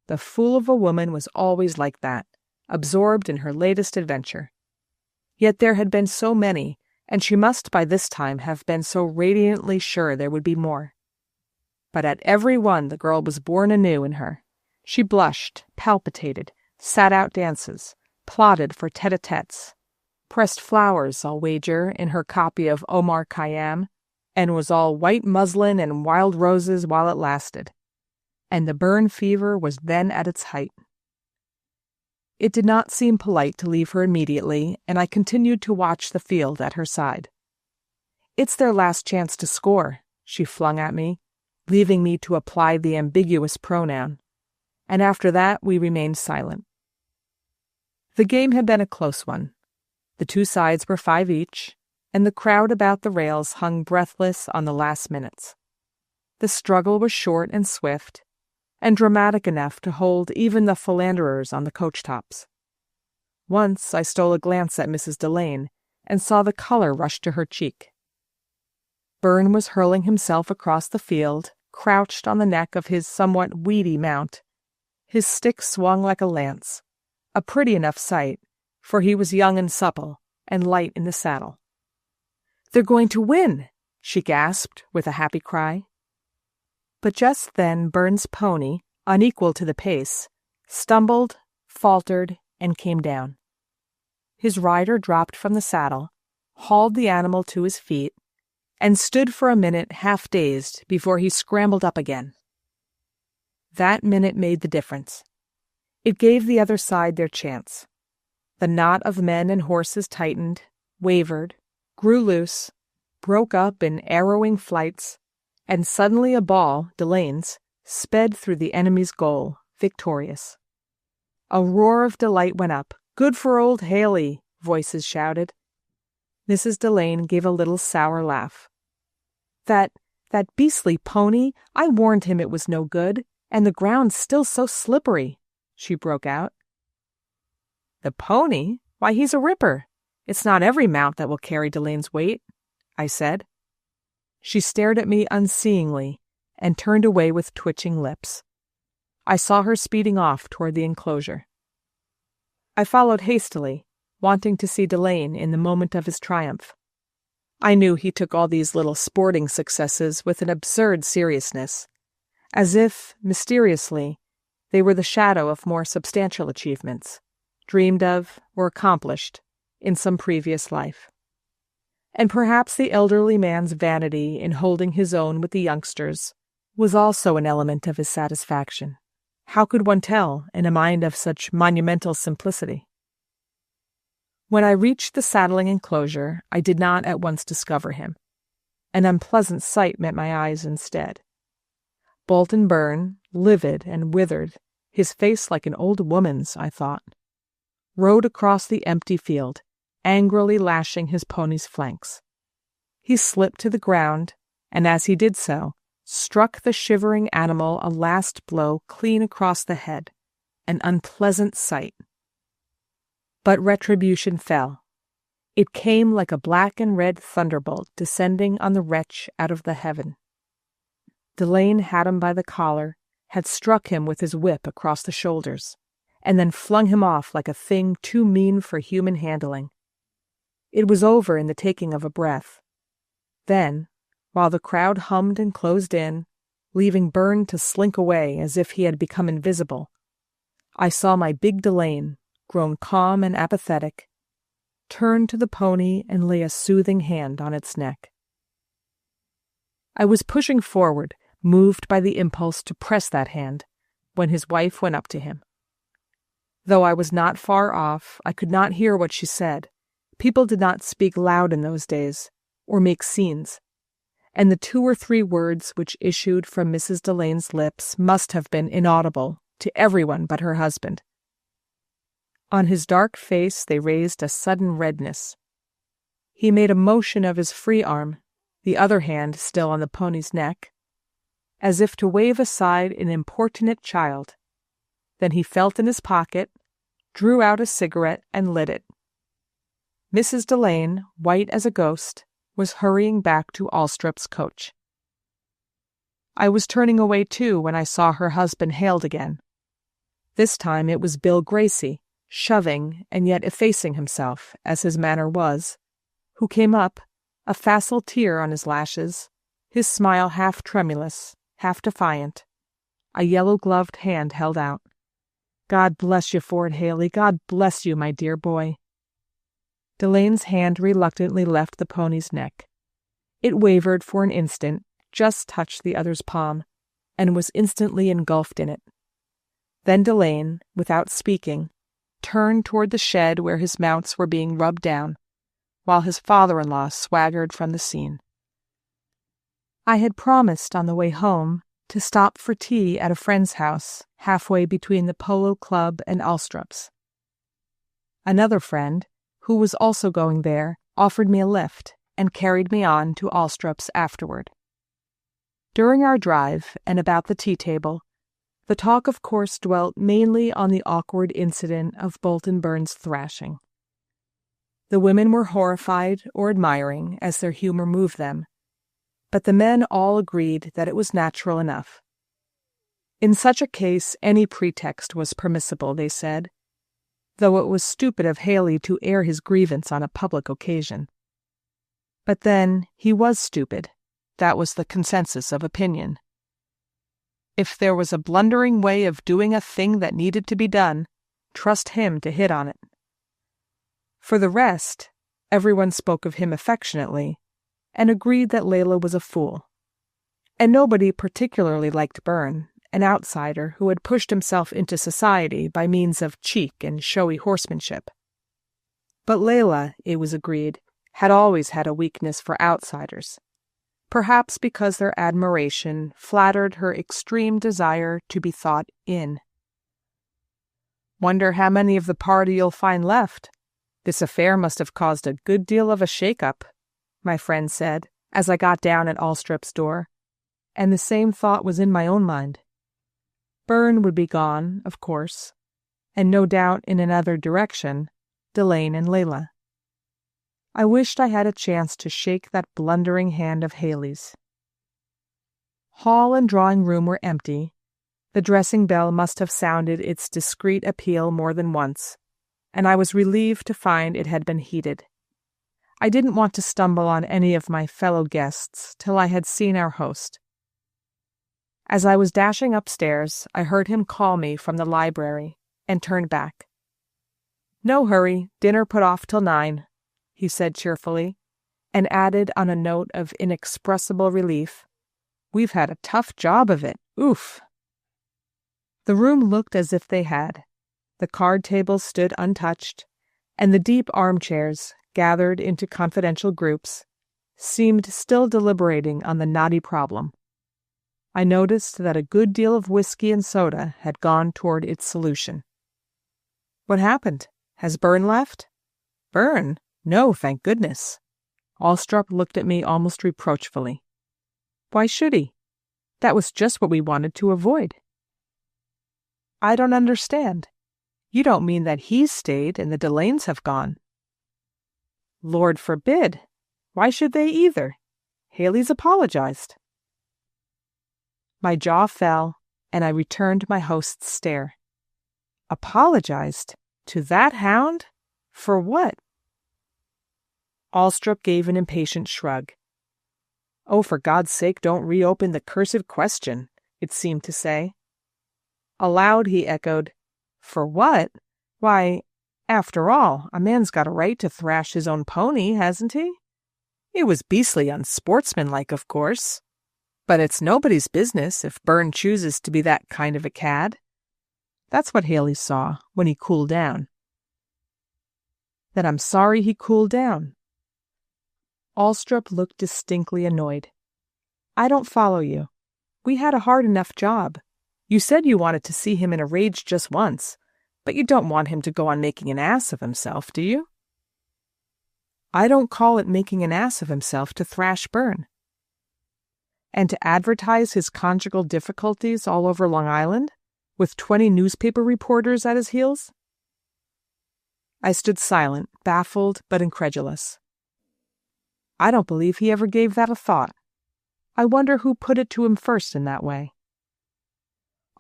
The fool of a woman was always like that, absorbed in her latest adventure. Yet there had been so many, and she must by this time have been so radiantly sure there would be more. But at every one the girl was born anew in her. She blushed, palpitated, sat out dances, plotted for tete-a-tetes, pressed flowers, I'll wager, in her copy of Omar Khayyam, and was all white muslin and wild roses while it lasted. And the Byrne fever was then at its height. It did not seem polite to leave her immediately, and I continued to watch the field at her side. "It's their last chance to score," she flung at me, leaving me to apply the ambiguous pronoun, and after that we remained silent. The game had been a close one. The two sides were 5 each, and the crowd about the rails hung breathless on the last minutes. The struggle was short and swift, and dramatic enough to hold even the philanderers on the coach-tops. Once I stole a glance at Mrs. Delane and saw the color rush to her cheek. Byrne was hurling himself across the field, crouched on the neck of his somewhat weedy mount. His stick swung like a lance, a pretty enough sight, for he was young and supple, and light in the saddle. "They're going to win!" she gasped with a happy cry. But just then Byrne's pony, unequal to the pace, stumbled, faltered, and came down. His rider dropped from the saddle, hauled the animal to his feet, and stood for a minute half-dazed before he scrambled up again. That minute made the difference. It gave the other side their chance. The knot of men and horses tightened, wavered, grew loose, broke up in arrowing flights, and suddenly a ball, Delane's, sped through the enemy's goal, victorious. A roar of delight went up. "Good for old Haley!" voices shouted. Mrs. Delane gave a little sour laugh. That beastly pony, I warned him it was no good, and the ground's still so slippery," she broke out. "The pony? Why, he's a ripper. It's not every mount that will carry Delane's weight," I said. She stared at me unseeingly and turned away with twitching lips. I saw her speeding off toward the enclosure. I followed hastily, wanting to see Delane in the moment of his triumph. I knew he took all these little sporting successes with an absurd seriousness, as if, mysteriously, they were the shadow of more substantial achievements, dreamed of or accomplished in some previous life. And perhaps the elderly man's vanity in holding his own with the youngsters was also an element of his satisfaction. How could one tell in a mind of such monumental simplicity? When I reached the saddling enclosure, I did not at once discover him. An unpleasant sight met my eyes instead. Bolton Byrne, livid and withered, his face like an old woman's, I thought, rode across the empty field, angrily lashing his pony's flanks. He slipped to the ground, and as he did so, struck the shivering animal a last blow clean across the head, an unpleasant sight. But retribution fell. It came like a black and red thunderbolt descending on the wretch out of the heaven. Delane had him by the collar, had struck him with his whip across the shoulders, and then flung him off like a thing too mean for human handling. It was over in the taking of a breath. Then, while the crowd hummed and closed in, leaving Byrne to slink away as if he had become invisible, I saw my big Delane, grown calm and apathetic, turn to the pony and lay a soothing hand on its neck. I was pushing forward, moved by the impulse to press that hand, when his wife went up to him. Though I was not far off, I could not hear what she said. People did not speak loud in those days, or make scenes, and the 2 or 3 words which issued from Mrs. Delane's lips must have been inaudible to everyone but her husband. On his dark face they raised a sudden redness. He made a motion of his free arm, the other hand still on the pony's neck, as if to wave aside an importunate child. Then he felt in his pocket, drew out a cigarette, and lit it. Mrs. Delane, white as a ghost, was hurrying back to Alstrup's coach. I was turning away too when I saw her husband hailed again. This time it was Bill Gracie, shoving and yet effacing himself, as his manner was, who came up, a facile tear on his lashes, his smile half tremulous, half defiant, a yellow-gloved hand held out. "God bless you for it, Haley. God bless you, my dear boy." Delane's hand reluctantly left the pony's neck. It wavered for an instant, just touched the other's palm, and was instantly engulfed in it. Then Delane, without speaking, turned toward the shed where his mounts were being rubbed down, while his father-in-law swaggered from the scene. I had promised on the way home to stop for tea at a friend's house halfway between the Polo Club and Alstrup's. Another friend, who was also going there, offered me a lift and carried me on to Alstrup's afterward. During our drive and about the tea table, the talk of course dwelt mainly on the awkward incident of Bolton Byrne's thrashing. The women were horrified or admiring as their humor moved them, but the men all agreed that it was natural enough. In such a case any pretext was permissible, they said, though it was stupid of Haley to air his grievance on a public occasion. But then he was stupid. That was the consensus of opinion. If there was a blundering way of doing a thing that needed to be done, trust him to hit on it. For the rest, everyone spoke of him affectionately, and agreed that Layla was a fool. And nobody particularly liked Byrne, an outsider who had pushed himself into society by means of cheek and showy horsemanship. But Layla, it was agreed, had always had a weakness for outsiders, perhaps because their admiration flattered her extreme desire to be thought in. "Wonder how many of the party you'll find left. This affair must have caused a good deal of a shake-up," my friend said, as I got down at Alstrup's door, and the same thought was in my own mind. Byrne would be gone, of course, and no doubt in another direction, Delane and Layla. I wished I had a chance to shake that blundering hand of Haley's. Hall and drawing room were empty. The dressing bell must have sounded its discreet appeal more than once, and I was relieved to find it had been heated. I didn't want to stumble on any of my fellow guests till I had seen our host. As I was dashing upstairs, I heard him call me from the library and turned back. "No hurry, dinner put off till 9, he said cheerfully, and added on a note of inexpressible relief, "We've had a tough job of it, oof." The room looked as if they had. The card tables stood untouched, and the deep armchairs, gathered into confidential groups, seemed still deliberating on the knotty problem. I noticed that a good deal of whiskey and soda had gone toward its solution. "What happened? Has Byrne left?" "Byrne? No, thank goodness." Alstrup looked at me almost reproachfully. "Why should he? That was just what we wanted to avoid." "I don't understand. You don't mean that he's stayed and the Delanes have gone?" "Lord forbid. Why should they either? Haley's apologized." My jaw fell, and I returned my host's stare. Apologized? To that hound? For what? Alstrup gave an impatient shrug. "Oh, for God's sake, don't reopen the cursed question," it seemed to say. Aloud he echoed, "For what? Why, after all, a man's got a right to thrash his own pony, hasn't he? It was beastly unsportsmanlike, of course. But it's nobody's business if Byrne chooses to be that kind of a cad." That's what Haley saw when he cooled down. "Then I'm sorry he cooled down." Alstrup looked distinctly annoyed. "I don't follow you. We had a hard enough job. You said you wanted to see him in a rage just once, but you don't want him to go on making an ass of himself, do you?" "I don't call it making an ass of himself to thrash Byrne." "And to advertise his conjugal difficulties all over Long Island, with 20 newspaper reporters at his heels?" I stood silent, baffled but incredulous. I don't believe he ever gave that a thought. I wonder who put it to him first in that way.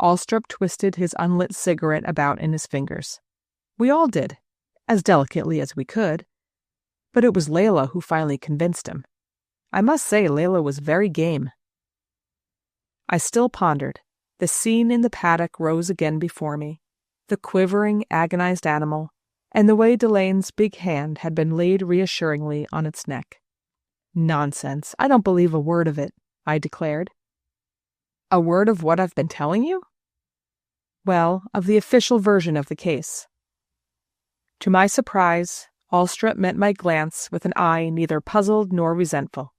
Alstrup twisted his unlit cigarette about in his fingers. We all did, as delicately as we could. But it was Layla who finally convinced him. I must say Layla was very game. I still pondered. The scene in the paddock rose again before me, the quivering, agonized animal, and the way Delane's big hand had been laid reassuringly on its neck. "Nonsense. I don't believe a word of it," I declared. "A word of what I've been telling you?" "Well, of the official version of the case." To my surprise, Alstrup met my glance with an eye neither puzzled nor resentful.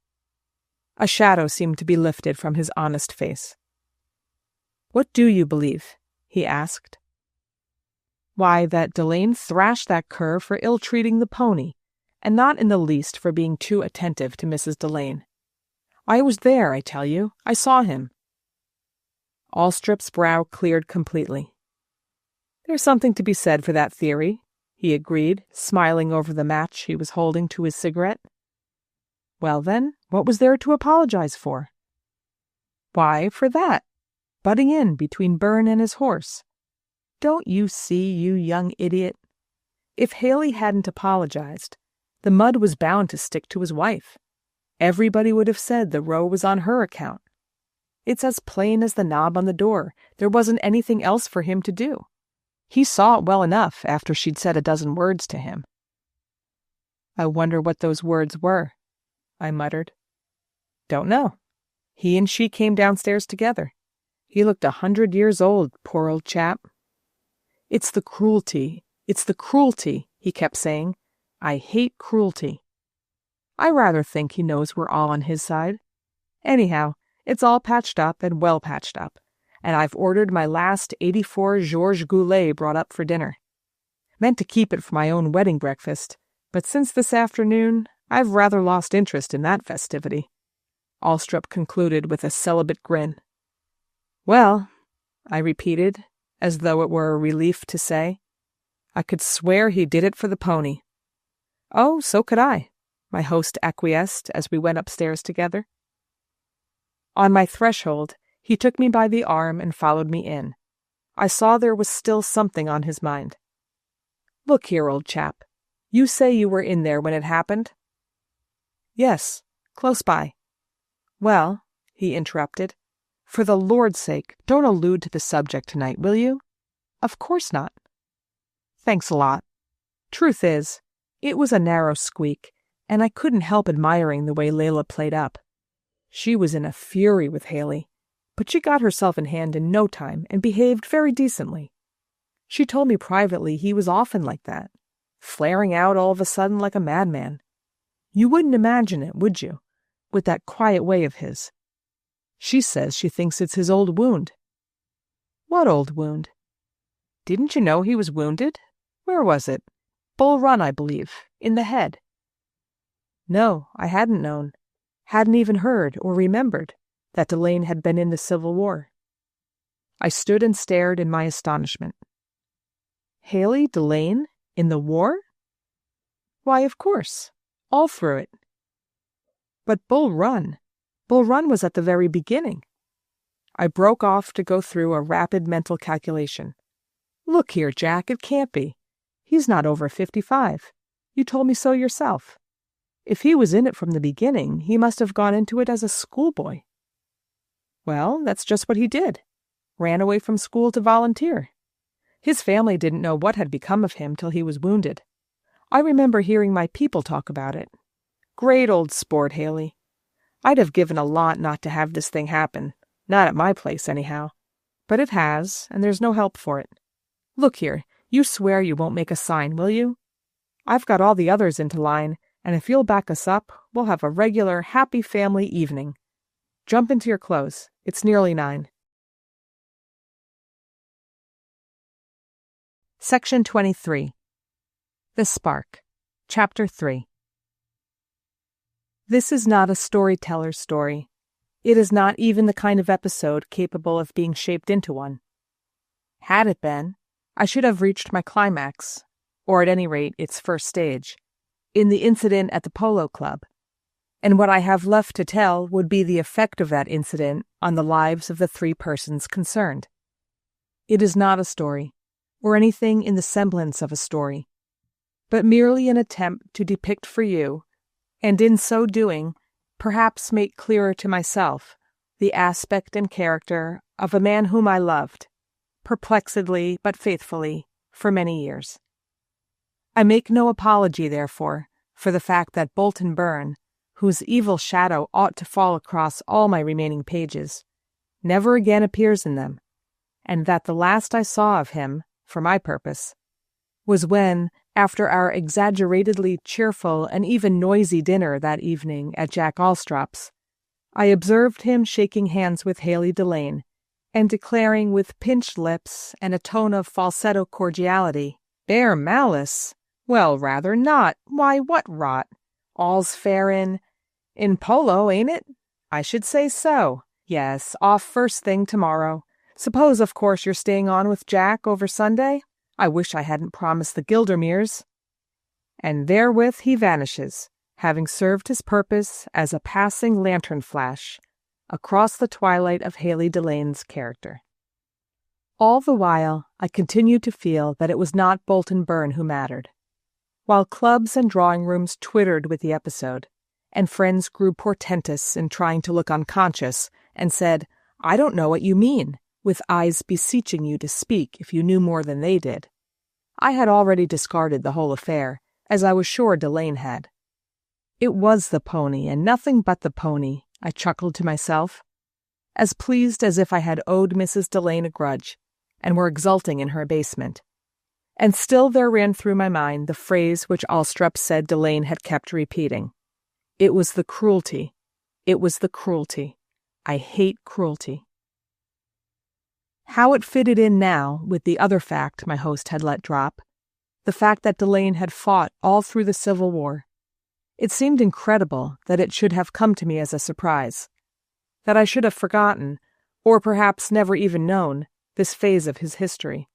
A shadow seemed to be lifted from his honest face. "What do you believe?" he asked. "Why, that Delane thrashed that cur for ill-treating the pony, and not in the least for being too attentive to Mrs. Delane. I was there, I tell you. I saw him." Alstrup's brow cleared completely. "There's something to be said for that theory," he agreed, smiling over the match he was holding to his cigarette. "Well then, what was there to apologize for?" "Why, for that. Butting in between Byrne and his horse. Don't you see, you young idiot? If Haley hadn't apologized, the mud was bound to stick to his wife. Everybody would have said the row was on her account. It's as plain as the knob on the door. There wasn't anything else for him to do. He saw it well enough after she'd said a dozen words to him." "I wonder what those words were," I muttered. "Don't know. He and she came downstairs together. He looked 100 years old, poor old chap. It's the cruelty, he kept saying. I hate cruelty. I rather think he knows we're all on his side. Anyhow, it's all patched up and well patched up, and I've ordered my last 84 Georges Goulet brought up for dinner. Meant to keep it for my own wedding breakfast, but since this afternoon, I've rather lost interest in that festivity. Alstrup concluded with a celibate grin. Well, I repeated, as though it were a relief to say, I could swear he did it for the pony. Oh, so could I, my host acquiesced as we went upstairs together. On my threshold, he took me by the arm and followed me in. I saw there was still something on his mind. Look here, old chap. You say you were in there when it happened? Yes, close by. Well, he interrupted, for the Lord's sake, don't allude to the subject tonight, will you? Of course not. Thanks a lot. Truth is, it was a narrow squeak, and I couldn't help admiring the way Layla played up. She was in a fury with Haley, but she got herself in hand in no time and behaved very decently. She told me privately he was often like that, flaring out all of a sudden like a madman. You wouldn't imagine it, would you, with that quiet way of his? She says she thinks it's his old wound. What old wound? Didn't you know he was wounded? Where was it? Bull Run, I believe, in the head. No, I hadn't known, hadn't even heard or remembered that Delane had been in the Civil War. I stood and stared in my astonishment. Haley Delane in the war? Why, of course, all through it. But Bull Run was at the very beginning. I broke off to go through a rapid mental calculation. Look here, Jack, it can't be. He's not over 55. You told me so yourself. If he was in it from the beginning, he must have gone into it as a schoolboy. Well, that's just what he did. Ran away from school to volunteer. His family didn't know what had become of him till he was wounded. I remember hearing my people talk about it. Great old sport, Haley. I'd have given a lot not to have this thing happen. Not at my place, anyhow. But it has, and there's no help for it. Look here, you swear you won't make a sign, will you? I've got all the others into line, and if you'll back us up, we'll have a regular happy family evening. Jump into your clothes. It's nearly 9. Section 23. The Spark. Chapter 3. This is not a storyteller's story. It is not even the kind of episode capable of being shaped into one. Had it been, I should have reached my climax, or at any rate its first stage, in the incident at the Polo Club, and what I have left to tell would be the effect of that incident on the lives of the 3 persons concerned. It is not a story, or anything in the semblance of a story, but merely an attempt to depict for you, and in so doing, perhaps make clearer to myself, the aspect and character of a man whom I loved, perplexedly but faithfully, for many years. I make no apology, therefore, for the fact that Bolton Burn, whose evil shadow ought to fall across all my remaining pages, never again appears in them, and that the last I saw of him, for my purpose, was when, after our exaggeratedly cheerful and even noisy dinner that evening at Jack Alstrop's, I observed him shaking hands with Haley Delane, and declaring with pinched lips and a tone of falsetto cordiality, "Bear malice? Well, rather not. Why, what rot. All's fair in polo, ain't it? I should say so. Yes, off first thing tomorrow. Suppose, of course, you're staying on with Jack over Sunday? I wish I hadn't promised the Gildermeres." And therewith he vanishes, having served his purpose as a passing lantern flash across the twilight of Haley Delane's character. All the while, I continued to feel that it was not Bolton Burn who mattered. While clubs and drawing rooms twittered with the episode, and friends grew portentous in trying to look unconscious, and said, "I don't know what you mean," with eyes beseeching you to speak if you knew more than they did, I had already discarded the whole affair, as I was sure Delane had. It was the pony, and nothing but the pony, I chuckled to myself. as pleased as if I had owed Mrs. Delane a grudge, and were exulting in her abasement. And still there ran through my mind the phrase which Alstrup said Delane had kept repeating. It was the cruelty. It was the cruelty. I hate cruelty. How it fitted in now with the other fact my host had let drop, the fact that Delane had fought all through the Civil War. It seemed incredible that it should have come to me as a surprise, that I should have forgotten, or perhaps never even known, this phase of his history.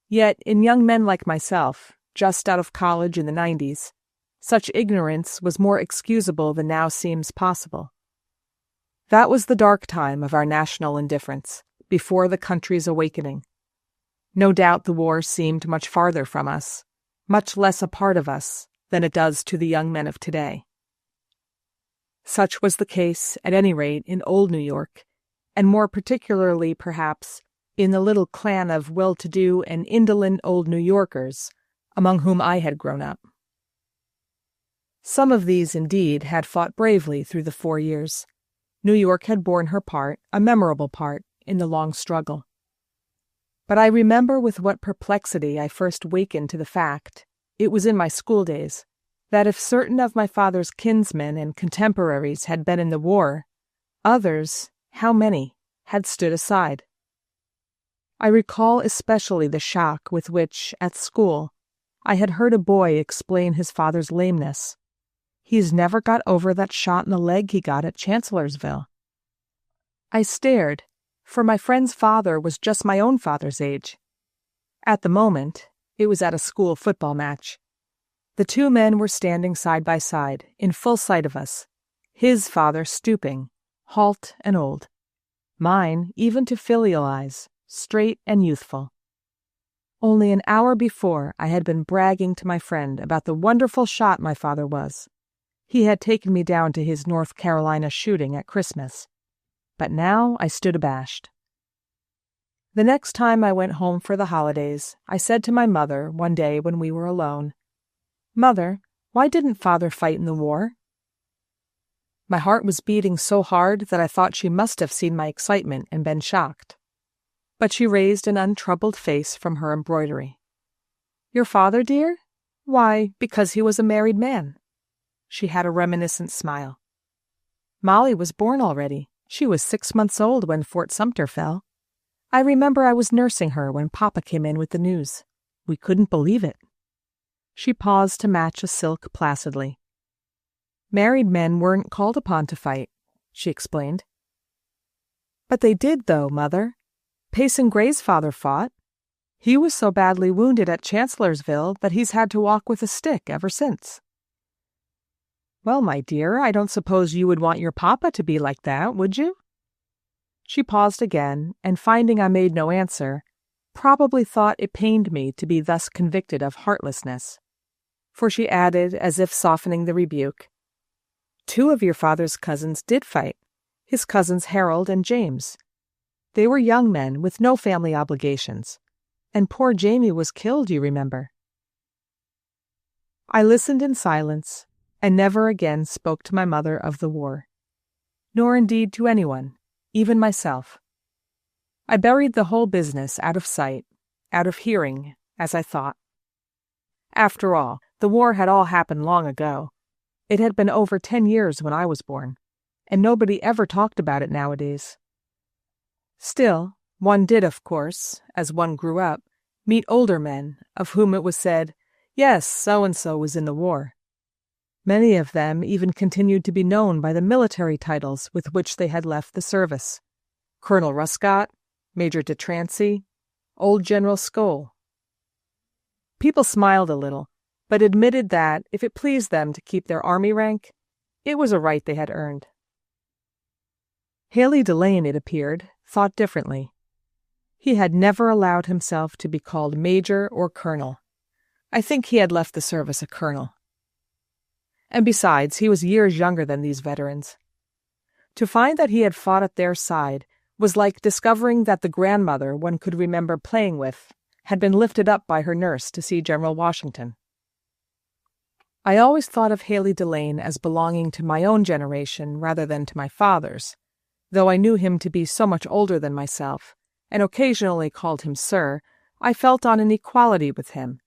Yet, in young men like myself, just out of college in the 90s, such ignorance was more excusable than now seems possible. That was the dark time of our national indifference, before the country's awakening. No doubt the war seemed much farther from us, much less a part of us, than it does to the young men of today. Such was the case, at any rate, in old New York, and more particularly, perhaps, in the little clan of well-to-do and indolent old New Yorkers, among whom I had grown up. Some of these, indeed, had fought bravely through the 4 years. New York had borne her part, a memorable part, in the long struggle. But I remember with what perplexity I first wakened to the fact, it was in my school days, that if certain of my father's kinsmen and contemporaries had been in the war, others, how many, had stood aside. I recall especially the shock with which, at school, I had heard a boy explain his father's lameness. He's never got over that shot in the leg he got at Chancellorsville. I stared, for my friend's father was just my own father's age. At the moment, it was at a school football match. The two men were standing side by side, in full sight of us, his father stooping, halt and old, mine, even to filial eyes, straight and youthful. Only an hour before I had been bragging to my friend about the wonderful shot my father was. He had taken me down to his North Carolina shooting at Christmas. But now I stood abashed. The next time I went home for the holidays, I said to my mother one day when we were alone, "Mother, why didn't Father fight in the war?" My heart was beating so hard that I thought she must have seen my excitement and been shocked. But she raised an untroubled face from her embroidery. "Your father, dear? Why, because he was a married man." She had a reminiscent smile. "Molly was born already. She was 6 months old when Fort Sumter fell. I remember I was nursing her when Papa came in with the news. We couldn't believe it." She paused to match a silk placidly. "Married men weren't called upon to fight," she explained. "But they did, though, Mother. Payson Gray's father fought. He was so badly wounded at Chancellorsville that he's had to walk with a stick ever since." "Well, my dear, I don't suppose you would want your papa to be like that, would you?" She paused again, and finding I made no answer, probably thought it pained me to be thus convicted of heartlessness. For she added, as if softening the rebuke, "2 of your father's cousins did fight, his cousins Harold and James. They were young men with no family obligations, and poor Jamie was killed, you remember." I listened in silence, and never again spoke to my mother of the war, nor indeed to anyone, even myself. I buried the whole business out of sight, out of hearing, as I thought. After all, the war had all happened long ago. It had been over 10 years when I was born, and nobody ever talked about it nowadays. Still, one did, of course, as one grew up, meet older men, of whom it was said, "Yes, so-and-so was in the war." Many of them even continued to be known by the military titles with which they had left the service. Colonel Ruscott, Major de Trancey, Old General Skoll. People smiled a little, but admitted that, if it pleased them to keep their army rank, it was a right they had earned. Haley Delane, it appeared, thought differently. He had never allowed himself to be called Major or Colonel. I think he had left the service a colonel. And besides, he was years younger than these veterans. To find that he had fought at their side was like discovering that the grandmother one could remember playing with had been lifted up by her nurse to see General Washington. I always thought of Haley Delane as belonging to my own generation rather than to my father's, Though I knew him to be so much older than myself, and occasionally called him sir, I felt on an equality with him,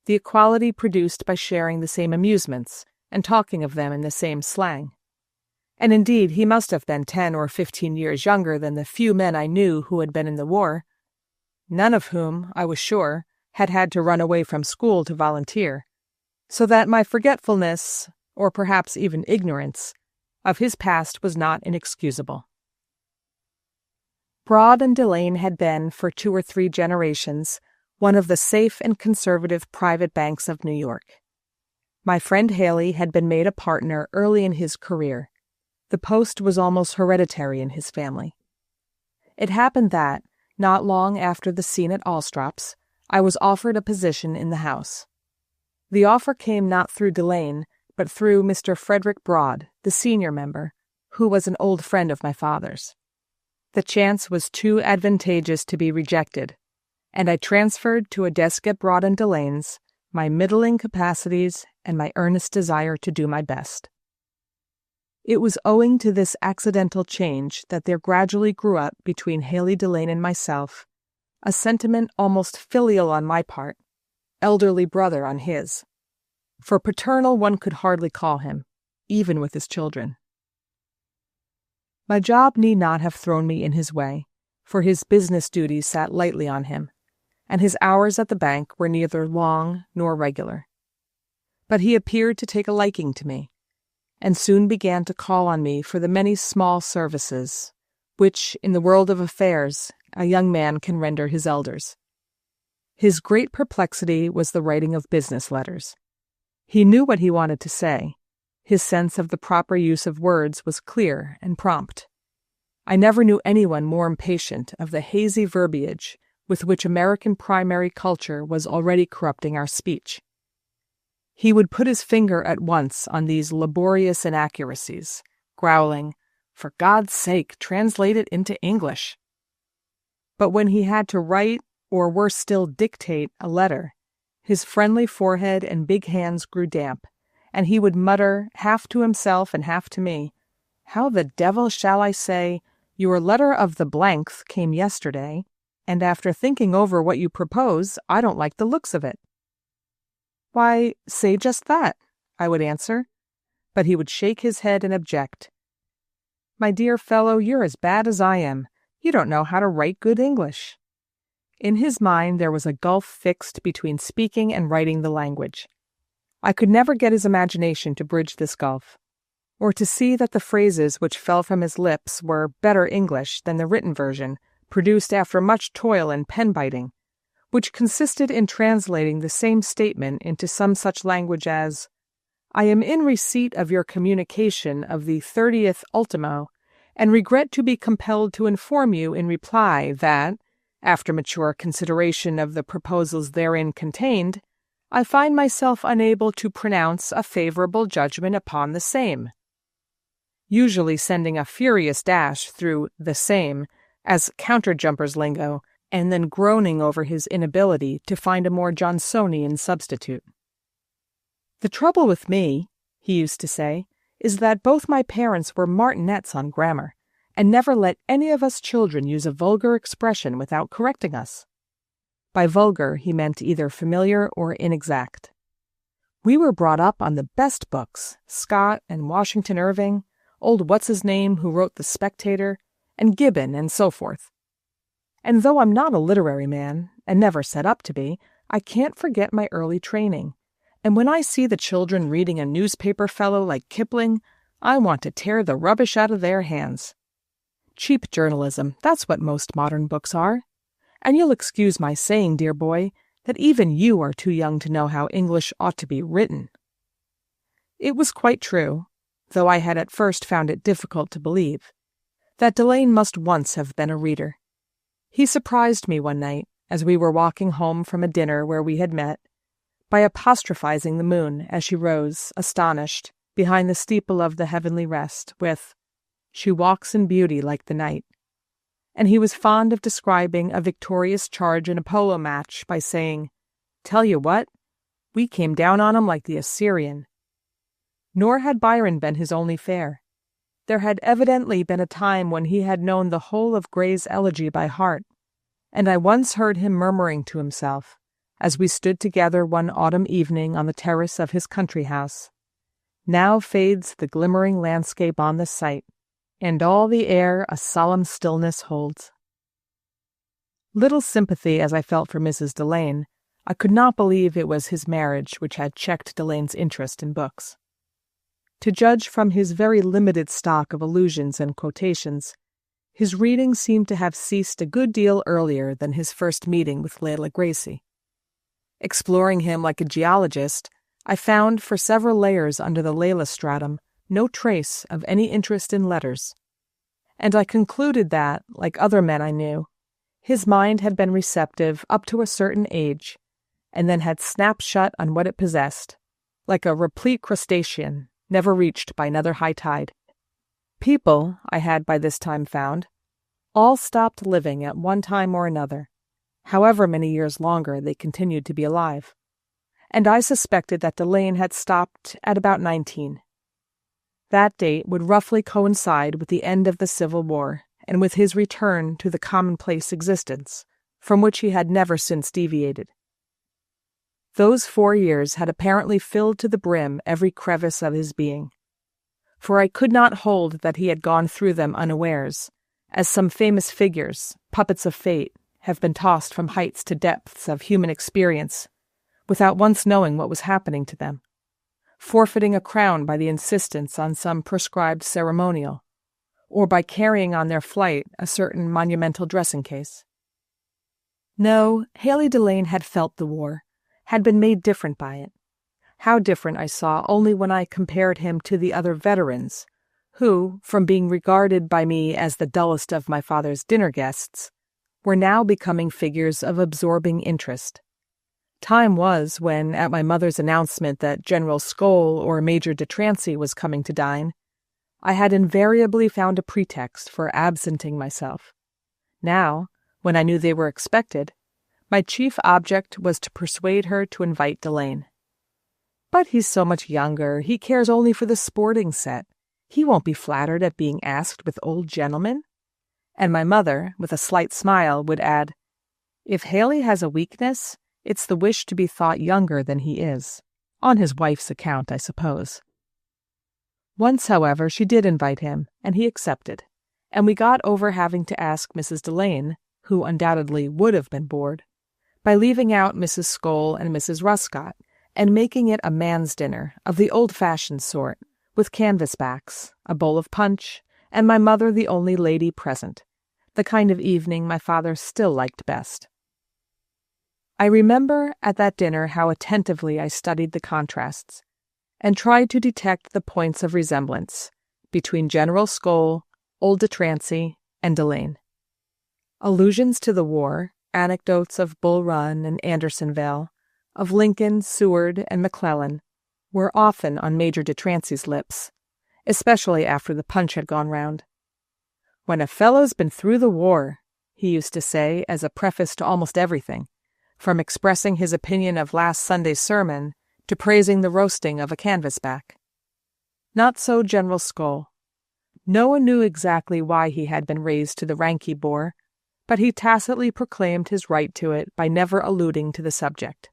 the equality produced by sharing the same amusements and talking of them in the same slang. And indeed he must have been 10 or 15 years younger than the few men I knew who had been in the war, none of whom, I was sure, had had to run away from school to volunteer, so that my forgetfulness, or perhaps even ignorance, of his past was not inexcusable. Broad and Delane had been, for 2 or 3 generations, one of the safe and conservative private banks of New York. My friend Haley had been made a partner early in his career. The post was almost hereditary in his family. It happened that, not long after the scene at Alstrops, I was offered a position in the house. The offer came not through Delane, but through Mr. Frederick Broad, the senior member, who was an old friend of my father's. The chance was too advantageous to be rejected, and I transferred to a desk at Broad and Delane's my middling capacities and my earnest desire to do my best. It was owing to this accidental change that there gradually grew up between Haley Delane and myself a sentiment almost filial on my part, elderly brother on his. For paternal one could hardly call him, even with his children. My job need not have thrown me in his way, for his business duties sat lightly on him, and his hours at the bank were neither long nor regular. But he appeared to take a liking to me, and soon began to call on me for the many small services which, in the world of affairs, a young man can render his elders. His great perplexity was the writing of business letters. He knew what he wanted to say. His sense of the proper use of words was clear and prompt. I never knew anyone more impatient of the hazy verbiage with which American primary culture was already corrupting our speech. He would put his finger at once on these laborious inaccuracies, growling, "For God's sake, translate it into English." But when he had to write, or worse still dictate, a letter, his friendly forehead and big hands grew damp, and he would mutter, half to himself and half to me, "How the devil shall I say, 'Your letter of the blanks came yesterday, and after thinking over what you propose, I don't like the looks of it.'" "Why, say just that," I would answer, but he would shake his head and object. "My dear fellow, you're as bad as I am. You don't know how to write good English." In his mind there was a gulf fixed between speaking and writing the language. I could never get his imagination to bridge this gulf, or to see that the phrases which fell from his lips were better English than the written version, produced after much toil and pen-biting, which consisted in translating the same statement into some such language as, "I am in receipt of your communication of the 30th ultimo, and regret to be compelled to inform you in reply that, after mature consideration of the proposals therein contained, I find myself unable to pronounce a favorable judgment upon the same," usually sending a furious dash through "the same" as counter-jumpers lingo, and then groaning over his inability to find a more Johnsonian substitute. "The trouble with me," he used to say, "is that both my parents were martinets on grammar, and never let any of us children use a vulgar expression without correcting us." By vulgar he meant either familiar or inexact. "We were brought up on the best books, Scott and Washington Irving, old what's-his-name who wrote The Spectator, and Gibbon, and so forth. And though I'm not a literary man, and never set up to be, I can't forget my early training, and when I see the children reading a newspaper fellow like Kipling, I want to tear the rubbish out of their hands. Cheap journalism, that's what most modern books are. And you'll excuse my saying, dear boy, that even you are too young to know how English ought to be written." It was quite true, though I had at first found it difficult to believe, that Delane must once have been a reader. He surprised me one night, as we were walking home from a dinner where we had met, by apostrophizing the moon as she rose, astonished, behind the steeple of the heavenly rest, with, "She walks in beauty like the night." And he was fond of describing a victorious charge in a polo match by saying, "Tell you what, we came down on 'em like the Assyrian." Nor had Byron been his only fare. there had evidently been a time when he had known the whole of Gray's elegy by heart, and I once heard him murmuring to himself, as we stood together one autumn evening on the terrace of his country house, "Now fades the glimmering landscape on the sight, and all the air a solemn stillness holds." Little sympathy as I felt for Mrs. Delane, I could not believe it was his marriage which had checked Delane's interest in books. To judge from his very limited stock of allusions and quotations, his reading seemed to have ceased a good deal earlier than his first meeting with Leila Gracie. Exploring him like a geologist, I found for several layers under the Leila stratum no trace of any interest in letters, and I concluded that, like other men I knew, his mind had been receptive up to a certain age, and then had snapped shut on what it possessed, like a replete crustacean never reached by another high tide. People, I had by this time found, all stopped living at one time or another, however many years longer they continued to be alive, and I suspected that Delane had stopped at about 19. That date would roughly coincide with the end of the Civil War and with his return to the commonplace existence, from which he had never since deviated. Those 4 years had apparently filled to the brim every crevice of his being, for I could not hold that he had gone through them unawares, as some famous figures, puppets of fate, have been tossed from heights to depths of human experience, without once knowing what was happening to them, forfeiting a crown by the insistence on some prescribed ceremonial, or by carrying on their flight a certain monumental dressing case. No, Haley Delane had felt the war, had been made different by it. How different I saw only when I compared him to the other veterans, who, from being regarded by me as the dullest of my father's dinner guests, were now becoming figures of absorbing interest. Time was when, at my mother's announcement that General Skoll or Major de Trancey was coming to dine, I had invariably found a pretext for absenting myself. Now, when I knew they were expected, my chief object was to persuade her to invite Delane. "But he's so much younger. He cares only for the sporting set. He won't be flattered at being asked with old gentlemen." And my mother, with a slight smile, would add, "If Haley has a weakness, it's the wish to be thought younger than he is. On his wife's account, I suppose." Once, however, she did invite him, and he accepted, and we got over having to ask Mrs. Delane, who undoubtedly would have been bored, by leaving out Mrs. Skoll and Mrs. Ruscott, and making it a man's dinner of the old-fashioned sort, with canvas-backs, a bowl of punch, and my mother the only lady present, the kind of evening my father still liked best. I remember at that dinner how attentively I studied the contrasts, and tried to detect the points of resemblance between General Skoll, old de Trancey, and Delane. Allusions to the war, anecdotes of Bull Run and Andersonville, of Lincoln, Seward, and McClellan, were often on Major de Trancey's lips, especially after the punch had gone round. "When a fellow's been through the war," he used to say as a preface to almost everything, from expressing his opinion of last Sunday's sermon to praising the roasting of a canvasback. Not so General Skoll. No one knew exactly why he had been raised to the rank he bore, but he tacitly proclaimed his right to it by never alluding to the subject.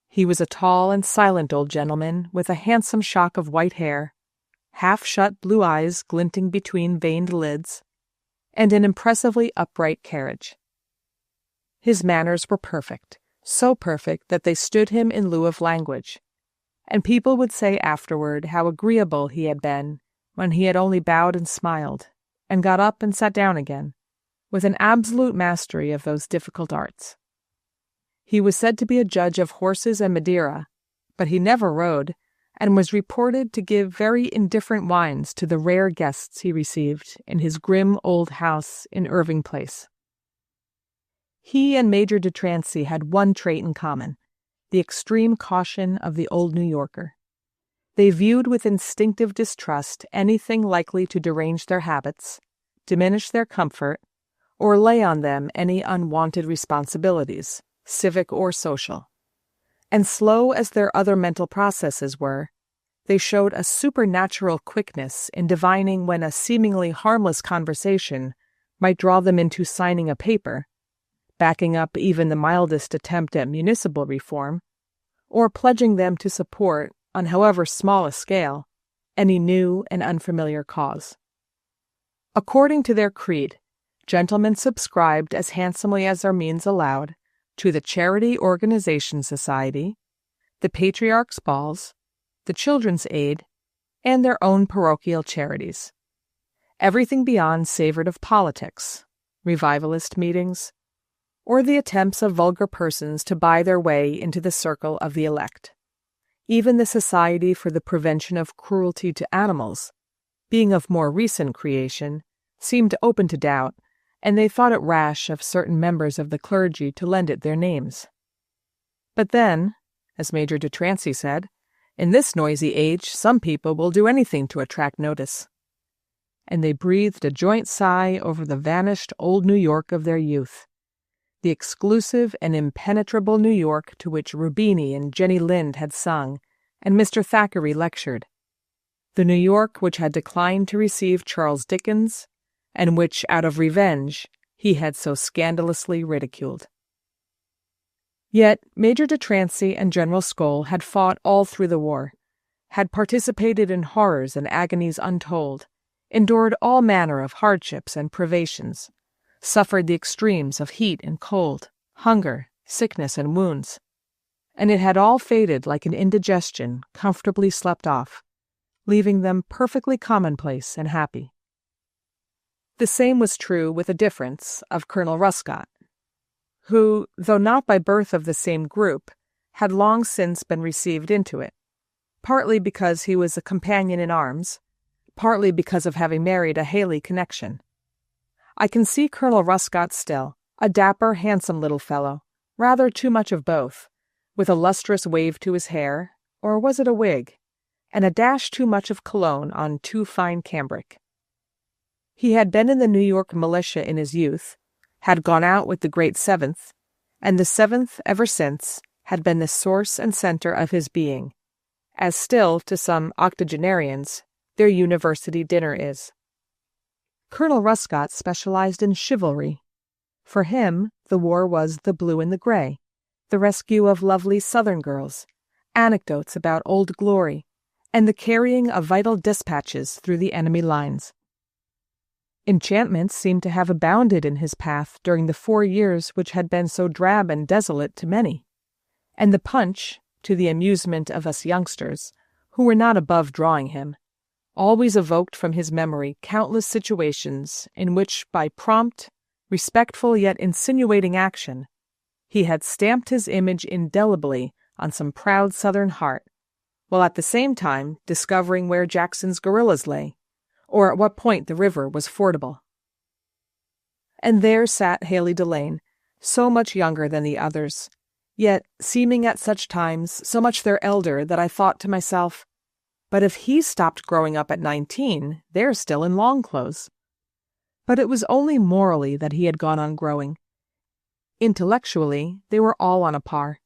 He was a tall and silent old gentleman with a handsome shock of white hair, half-shut blue eyes glinting between veined lids, and an impressively upright carriage. His manners were perfect, so perfect that they stood him in lieu of language, and people would say afterward how agreeable he had been when he had only bowed and smiled, and got up and sat down again, with an absolute mastery of those difficult arts. He was said to be a judge of horses and Madeira, but he never rode, and was reported to give very indifferent wines to the rare guests he received in his grim old house in Irving Place. He and Major de Trancey had one trait in common, the extreme caution of the old New Yorker. They viewed with instinctive distrust anything likely to derange their habits, diminish their comfort, or lay on them any unwanted responsibilities, civic or social. And slow as their other mental processes were, They showed a supernatural quickness in divining when a seemingly harmless conversation might draw them into signing a paper, backing up even the mildest attempt at municipal reform, or pledging them to support, on however small a scale, any new and unfamiliar cause. According to their creed, gentlemen subscribed as handsomely as their means allowed to the Charity Organization Society, the Patriarch's Balls, the Children's Aid, and their own parochial charities. Everything beyond savored of politics, revivalist meetings, or the attempts of vulgar persons to buy their way into the circle of the elect. Even the Society for the Prevention of Cruelty to Animals, being of more recent creation, seemed open to doubt, and they thought it rash of certain members of the clergy to lend it their names. But then, as Major de Trancy said, in this noisy age some people will do anything to attract notice. And they breathed a joint sigh over the vanished old New York of their youth, the exclusive and impenetrable New York to which Rubini and Jenny Lind had sung and Mr. Thackeray lectured, the New York which had declined to receive Charles Dickens, and which, out of revenge, he had so scandalously ridiculed. Yet Major de Trancy and General Skoll had fought all through the war, had participated in horrors and agonies untold, endured all manner of hardships and privations, suffered the extremes of heat and cold, hunger, sickness, and wounds, and it had all faded like an indigestion comfortably slept off, leaving them perfectly commonplace and happy. The same was true, with a difference, of Colonel Ruscott, who, though not by birth of the same group, had long since been received into it, partly because he was a companion in arms, partly because of having married a Haley connection. I can see Colonel Ruscott still, a dapper, handsome little fellow, rather too much of both, with a lustrous wave to his hair, or was it a wig, and a dash too much of cologne on too fine cambric. He had been in the New York militia in his youth, had gone out with the great Seventh, and the Seventh, ever since, had been the source and center of his being, as still, to some octogenarians, their university dinner is. Colonel Ruscott specialized in chivalry. For him, the war was the blue and the gray, the rescue of lovely Southern girls, anecdotes about Old Glory, and the carrying of vital dispatches through the enemy lines. Enchantments seemed to have abounded in his path during the 4 years which had been so drab and desolate to many, and the punch, to the amusement of us youngsters, who were not above drawing him, always evoked from his memory countless situations in which, by prompt, respectful yet insinuating action, he had stamped his image indelibly on some proud Southern heart, while at the same time discovering where Jackson's guerrillas lay, or at what point the river was fordable. And there sat Haley Delane, so much younger than the others, yet seeming at such times so much their elder that I thought to myself, but if he stopped growing up at 19, they're still in long clothes. But it was only morally that he had gone on growing. Intellectually, they were all on a par.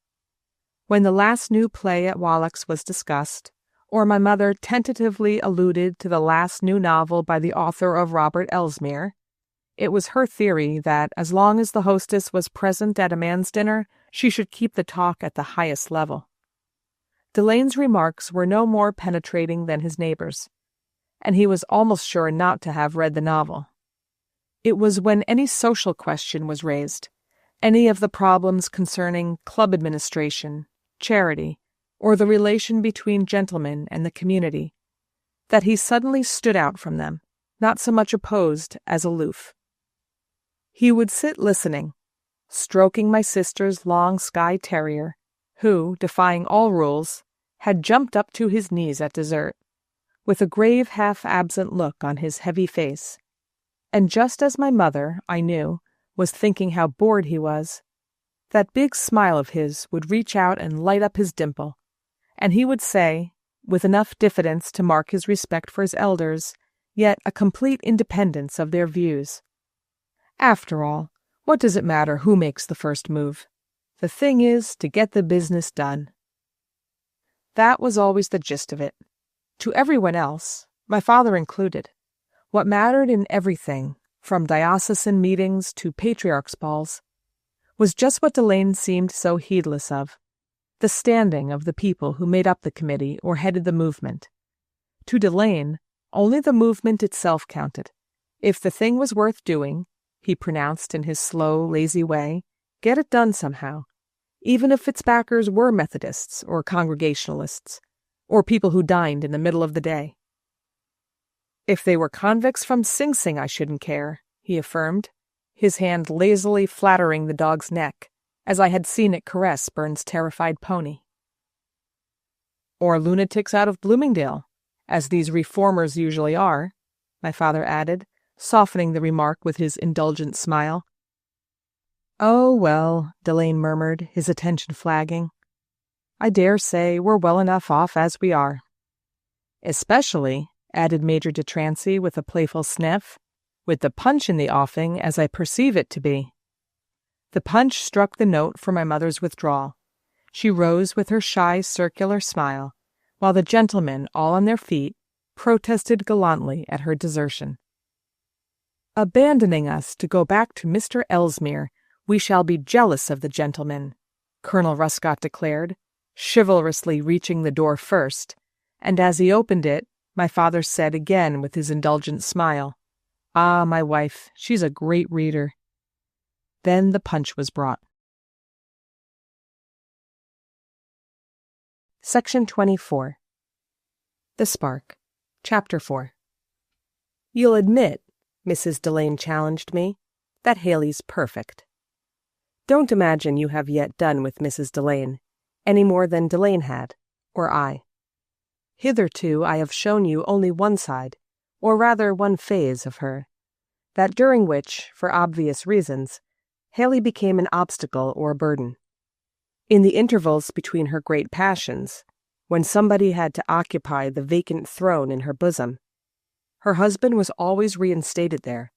When the last new play at Wallack's was discussed, or my mother tentatively alluded to the last new novel by the author of Robert Elsmere, it was her theory that as long as the hostess was present at a man's dinner, she should keep the talk at the highest level. Delane's remarks were no more penetrating than his neighbors, and he was almost sure not to have read the novel. It was when any social question was raised, any of the problems concerning club administration, charity, or the relation between gentlemen and the community, that he suddenly stood out from them, not so much opposed as aloof. He would sit listening, stroking my sister's long Skye Terrier, who, defying all rules, had jumped up to his knees at dessert, with a grave half-absent look on his heavy face. And just as my mother, I knew, was thinking how bored he was, that big smile of his would reach out and light up his dimple, and he would say, with enough diffidence to mark his respect for his elders, yet a complete independence of their views, "After all, what does it matter who makes the first move? The thing is to get the business done." That was always the gist of it. To everyone else, my father included, what mattered in everything, from diocesan meetings to patriarchs' balls, was just what Delane seemed so heedless of, the standing of the people who made up the committee or headed the movement. To Delane, only the movement itself counted. If the thing was worth doing, he pronounced in his slow, lazy way, get it done somehow, even if its backers were Methodists or Congregationalists, or people who dined in the middle of the day. If they were convicts from Sing Sing, I shouldn't care, he affirmed, his hand lazily flattering the dog's neck, as I had seen it caress Burn's terrified pony. Or lunatics out of Bloomingdale, as these reformers usually are, my father added, softening the remark with his indulgent smile. Oh, well, Delane murmured, his attention flagging. I dare say we're well enough off as we are. Especially, added Major de Trancy with a playful sniff, with the punch in the offing as I perceive it to be. The punch struck the note for my mother's withdrawal. She rose with her shy circular smile, while the gentlemen, all on their feet, protested gallantly at her desertion. Abandoning us to go back to Mr. Ellesmere, we shall be jealous of the gentleman, Colonel Ruscott declared, chivalrously reaching the door first, and as he opened it, my father said again with his indulgent smile, Ah, my wife, she's a great reader. Then the punch was brought. Section 24. The Spark. Chapter 4. You'll admit, Mrs. Delane challenged me, that Haley's perfect. Don't imagine you have yet done with Mrs. Delane, any more than Delane had, or I. Hitherto I have shown you only one side, or rather one phase of her, that during which, for obvious reasons, Haley became an obstacle or a burden. In the intervals between her great passions, when somebody had to occupy the vacant throne in her bosom, her husband was always reinstated there,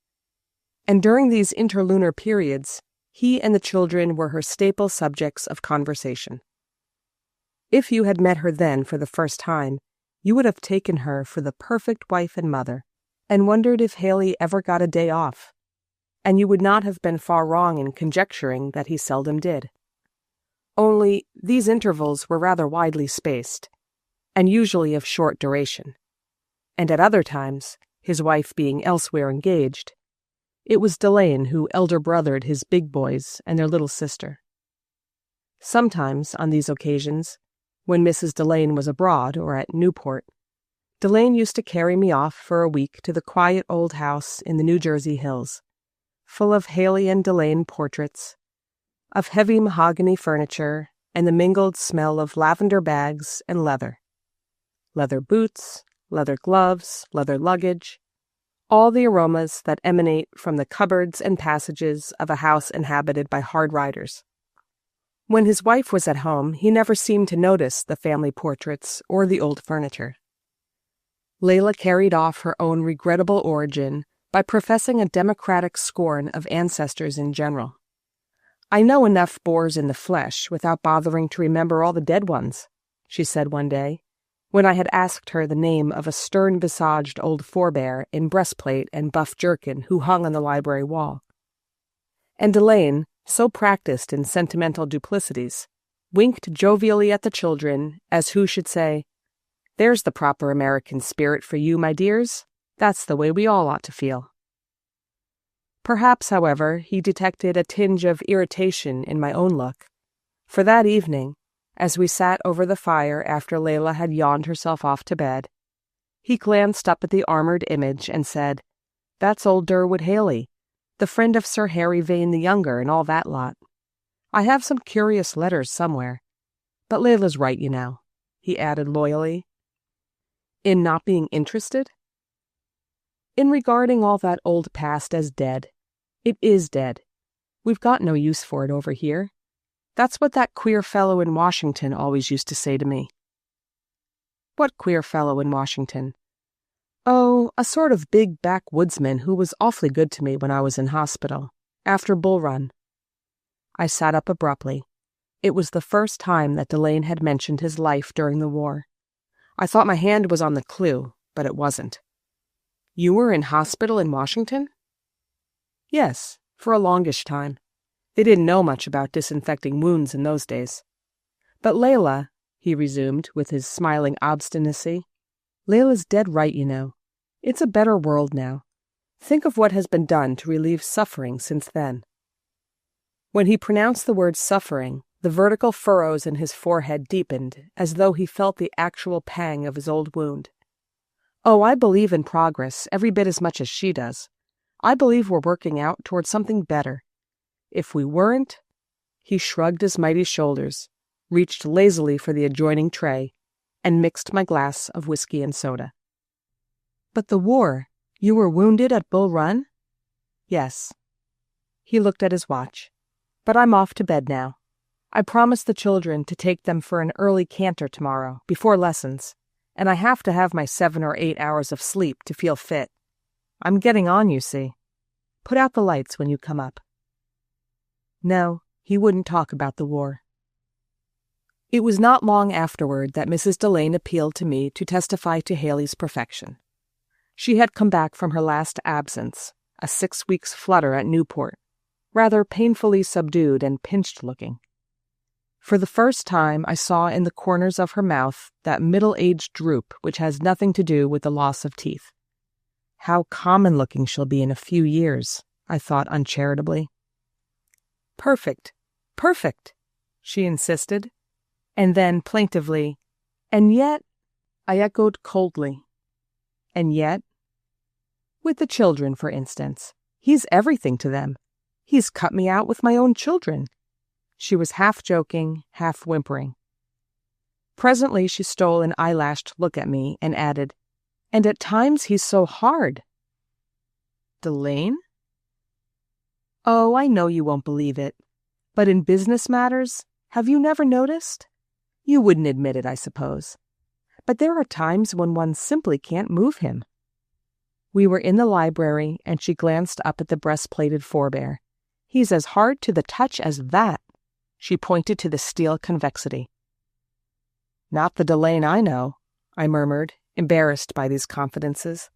and during these interlunar periods, he and the children were her staple subjects of conversation. If you had met her then for the first time, you would have taken her for the perfect wife and mother, and wondered if Haley ever got a day off, and you would not have been far wrong in conjecturing that he seldom did. Only, these intervals were rather widely spaced, and usually of short duration, and at other times, his wife being elsewhere engaged, it was Delane who elder-brothered his big boys and their little sister. Sometimes, on these occasions, when Mrs. Delane was abroad or at Newport, Delane used to carry me off for a week to the quiet old house in the New Jersey hills, full of Haley and Delane portraits, of heavy mahogany furniture and the mingled smell of lavender bags and leather boots, leather gloves, leather luggage, all the aromas that emanate from the cupboards and passages of a house inhabited by hard riders. When his wife was at home, he never seemed to notice the family portraits or the old furniture. Layla carried off her own regrettable origin by professing a democratic scorn of ancestors in general. I know enough bores in the flesh without bothering to remember all the dead ones, she said one day, when I had asked her the name of a stern-visaged old forebear in breastplate and buff jerkin who hung on the library wall. And Delane, so practiced in sentimental duplicities, winked jovially at the children as who should say, There's the proper American spirit for you, my dears. That's the way we all ought to feel. Perhaps, however, he detected a tinge of irritation in my own look, for that evening, as we sat over the fire after Layla had yawned herself off to bed, he glanced up at the armored image and said, That's old Durwood Haley, the friend of Sir Harry Vane the Younger and all that lot. I have some curious letters somewhere. But Layla's right, you know, he added loyally. In not being interested? In regarding all that old past as dead. It is dead. We've got no use for it over here. That's what that queer fellow in Washington always used to say to me. What queer fellow in Washington? Oh, a sort of big backwoodsman who was awfully good to me when I was in hospital, after Bull Run. I sat up abruptly. It was the first time that Delane had mentioned his life during the war. I thought my hand was on the clue, but it wasn't. You were in hospital in Washington? Yes, for a longish time. They didn't know much about disinfecting wounds in those days. But Layla, he resumed with his smiling obstinacy, Layla's dead right, you know. It's a better world now. Think of what has been done to relieve suffering since then. When he pronounced the word suffering, the vertical furrows in his forehead deepened, as though he felt the actual pang of his old wound. Oh, I believe in progress every bit as much as she does. I believe we're working out towards something better. If we weren't, he shrugged his mighty shoulders, reached lazily for the adjoining tray, and mixed my glass of whiskey and soda. But the war, you were wounded at Bull Run? Yes. He looked at his watch. But I'm off to bed now. I promised the children to take them for an early canter tomorrow, before lessons, and I have to have my 7 or 8 hours of sleep to feel fit. I'm getting on, you see. Put out the lights when you come up. No, he wouldn't talk about the war. It was not long afterward that Mrs. Delane appealed to me to testify to Haley's perfection. She had come back from her last absence, a 6 weeks' flutter at Newport, rather painfully subdued and pinched-looking. For the first time I saw in the corners of her mouth that middle-aged droop which has nothing to do with the loss of teeth. How common-looking she'll be in a few years, I thought uncharitably. Perfect, perfect, she insisted, and then plaintively, and yet, I echoed coldly. And yet? With the children, for instance. He's everything to them. He's cut me out with my own children. She was half joking, half whimpering. Presently she stole an eyelashed look at me and added, and at times he's so hard. Delane? Oh, I know you won't believe it. But in business matters, have you never noticed? You wouldn't admit it, I suppose. But there are times when one simply can't move him. We were in the library, and she glanced up at the breast-plated forebear. He's as hard to the touch as that. She pointed to the steel convexity. Not the Delane I know, I murmured, embarrassed by these confidences.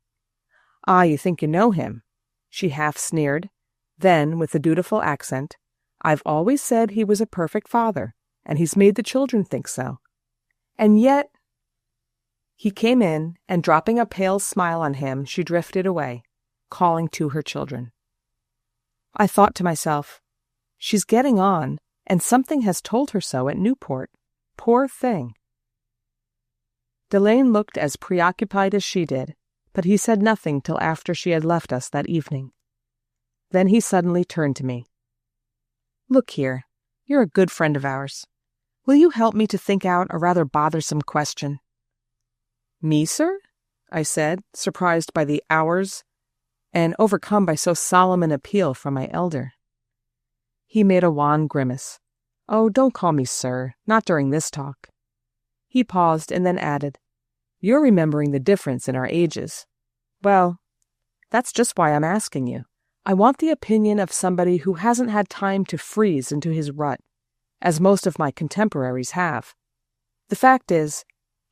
Ah, you think you know him? She half sneered. Then, with a dutiful accent, I've always said he was a perfect father, and he's made the children think so. And yet... He came in, and dropping a pale smile on him, she drifted away, calling to her children. I thought to myself, she's getting on, and something has told her so at Newport. Poor thing. Delane looked as preoccupied as she did, but he said nothing till after she had left us that evening. Then he suddenly turned to me. Look here, you're a good friend of ours. Will you help me to think out a rather bothersome question? Me, sir? I said, surprised by the hours, and overcome by so solemn an appeal from my elder. He made a wan grimace. Oh, don't call me sir, not during this talk. He paused and then added, You're remembering the difference in our ages. Well, that's just why I'm asking you. I want the opinion of somebody who hasn't had time to freeze into his rut, as most of my contemporaries have. The fact is,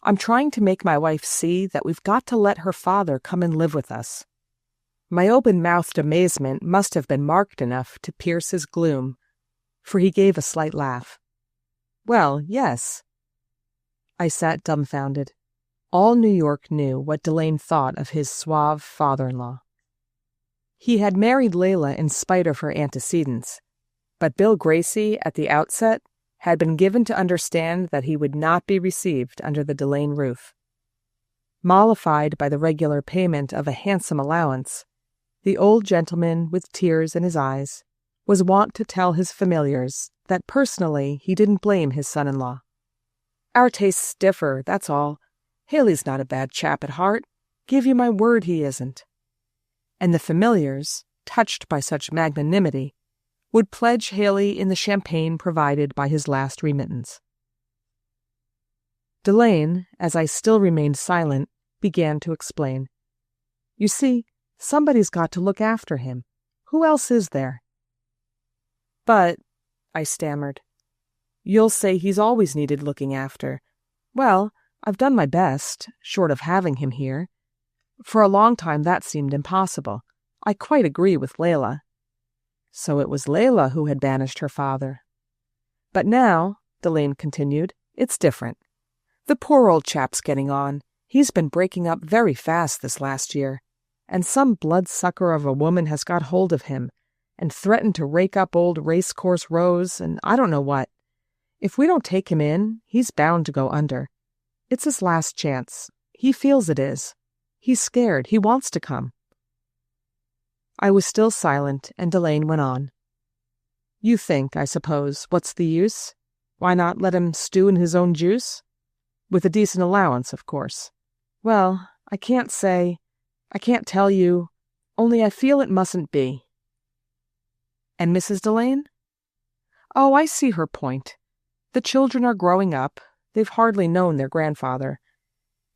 I'm trying to make my wife see that we've got to let her father come and live with us. My open-mouthed amazement must have been marked enough to pierce his gloom, for he gave a slight laugh. Well, yes. I sat dumbfounded. All New York knew what Delane thought of his suave father-in-law. He had married Layla in spite of her antecedents, but Bill Gracie, at the outset, had been given to understand that he would not be received under the Delane roof. Mollified by the regular payment of a handsome allowance, the old gentleman, with tears in his eyes, was wont to tell his familiars that personally he didn't blame his son-in-law. Our tastes differ, that's all. Haley's not a bad chap at heart. Give you my word he isn't. And the familiars, touched by such magnanimity, would pledge Haley in the champagne provided by his last remittance. Delane, as I still remained silent, began to explain. You see, somebody's got to look after him. Who else is there? But, I stammered, you'll say he's always needed looking after. Well, I've done my best, short of having him here. For a long time that seemed impossible. I quite agree with Layla." So it was Layla who had banished her father. "But now," Delane continued, "it's different. The poor old chap's getting on. He's been breaking up very fast this last year, and some bloodsucker of a woman has got hold of him and threatened to rake up old racecourse rows and I don't know what. If we don't take him in, he's bound to go under. It's his last chance. He feels it is. He's scared. He wants to come." I was still silent, and Delane went on. "You think, I suppose, what's the use? Why not let him stew in his own juice? With a decent allowance, of course. Well, I can't tell you, only I feel it mustn't be." "And Mrs. Delane?" "Oh, I see her point. The children are growing up. They've hardly known their grandfather.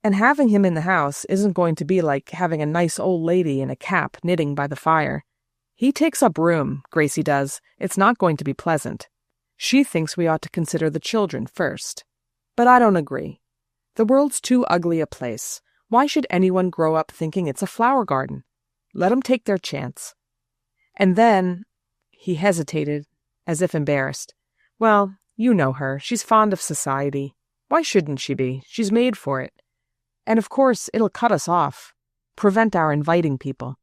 And having him in the house isn't going to be like having a nice old lady in a cap knitting by the fire. He takes up room, Gracie does. It's not going to be pleasant. She thinks we ought to consider the children first. But I don't agree. The world's too ugly a place. Why should anyone grow up thinking it's a flower garden? Let 'em take their chance." And then, he hesitated, as if embarrassed. "Well, you know her. She's fond of society. Why shouldn't she be? She's made for it. And of course, it'll cut us off, prevent our inviting people.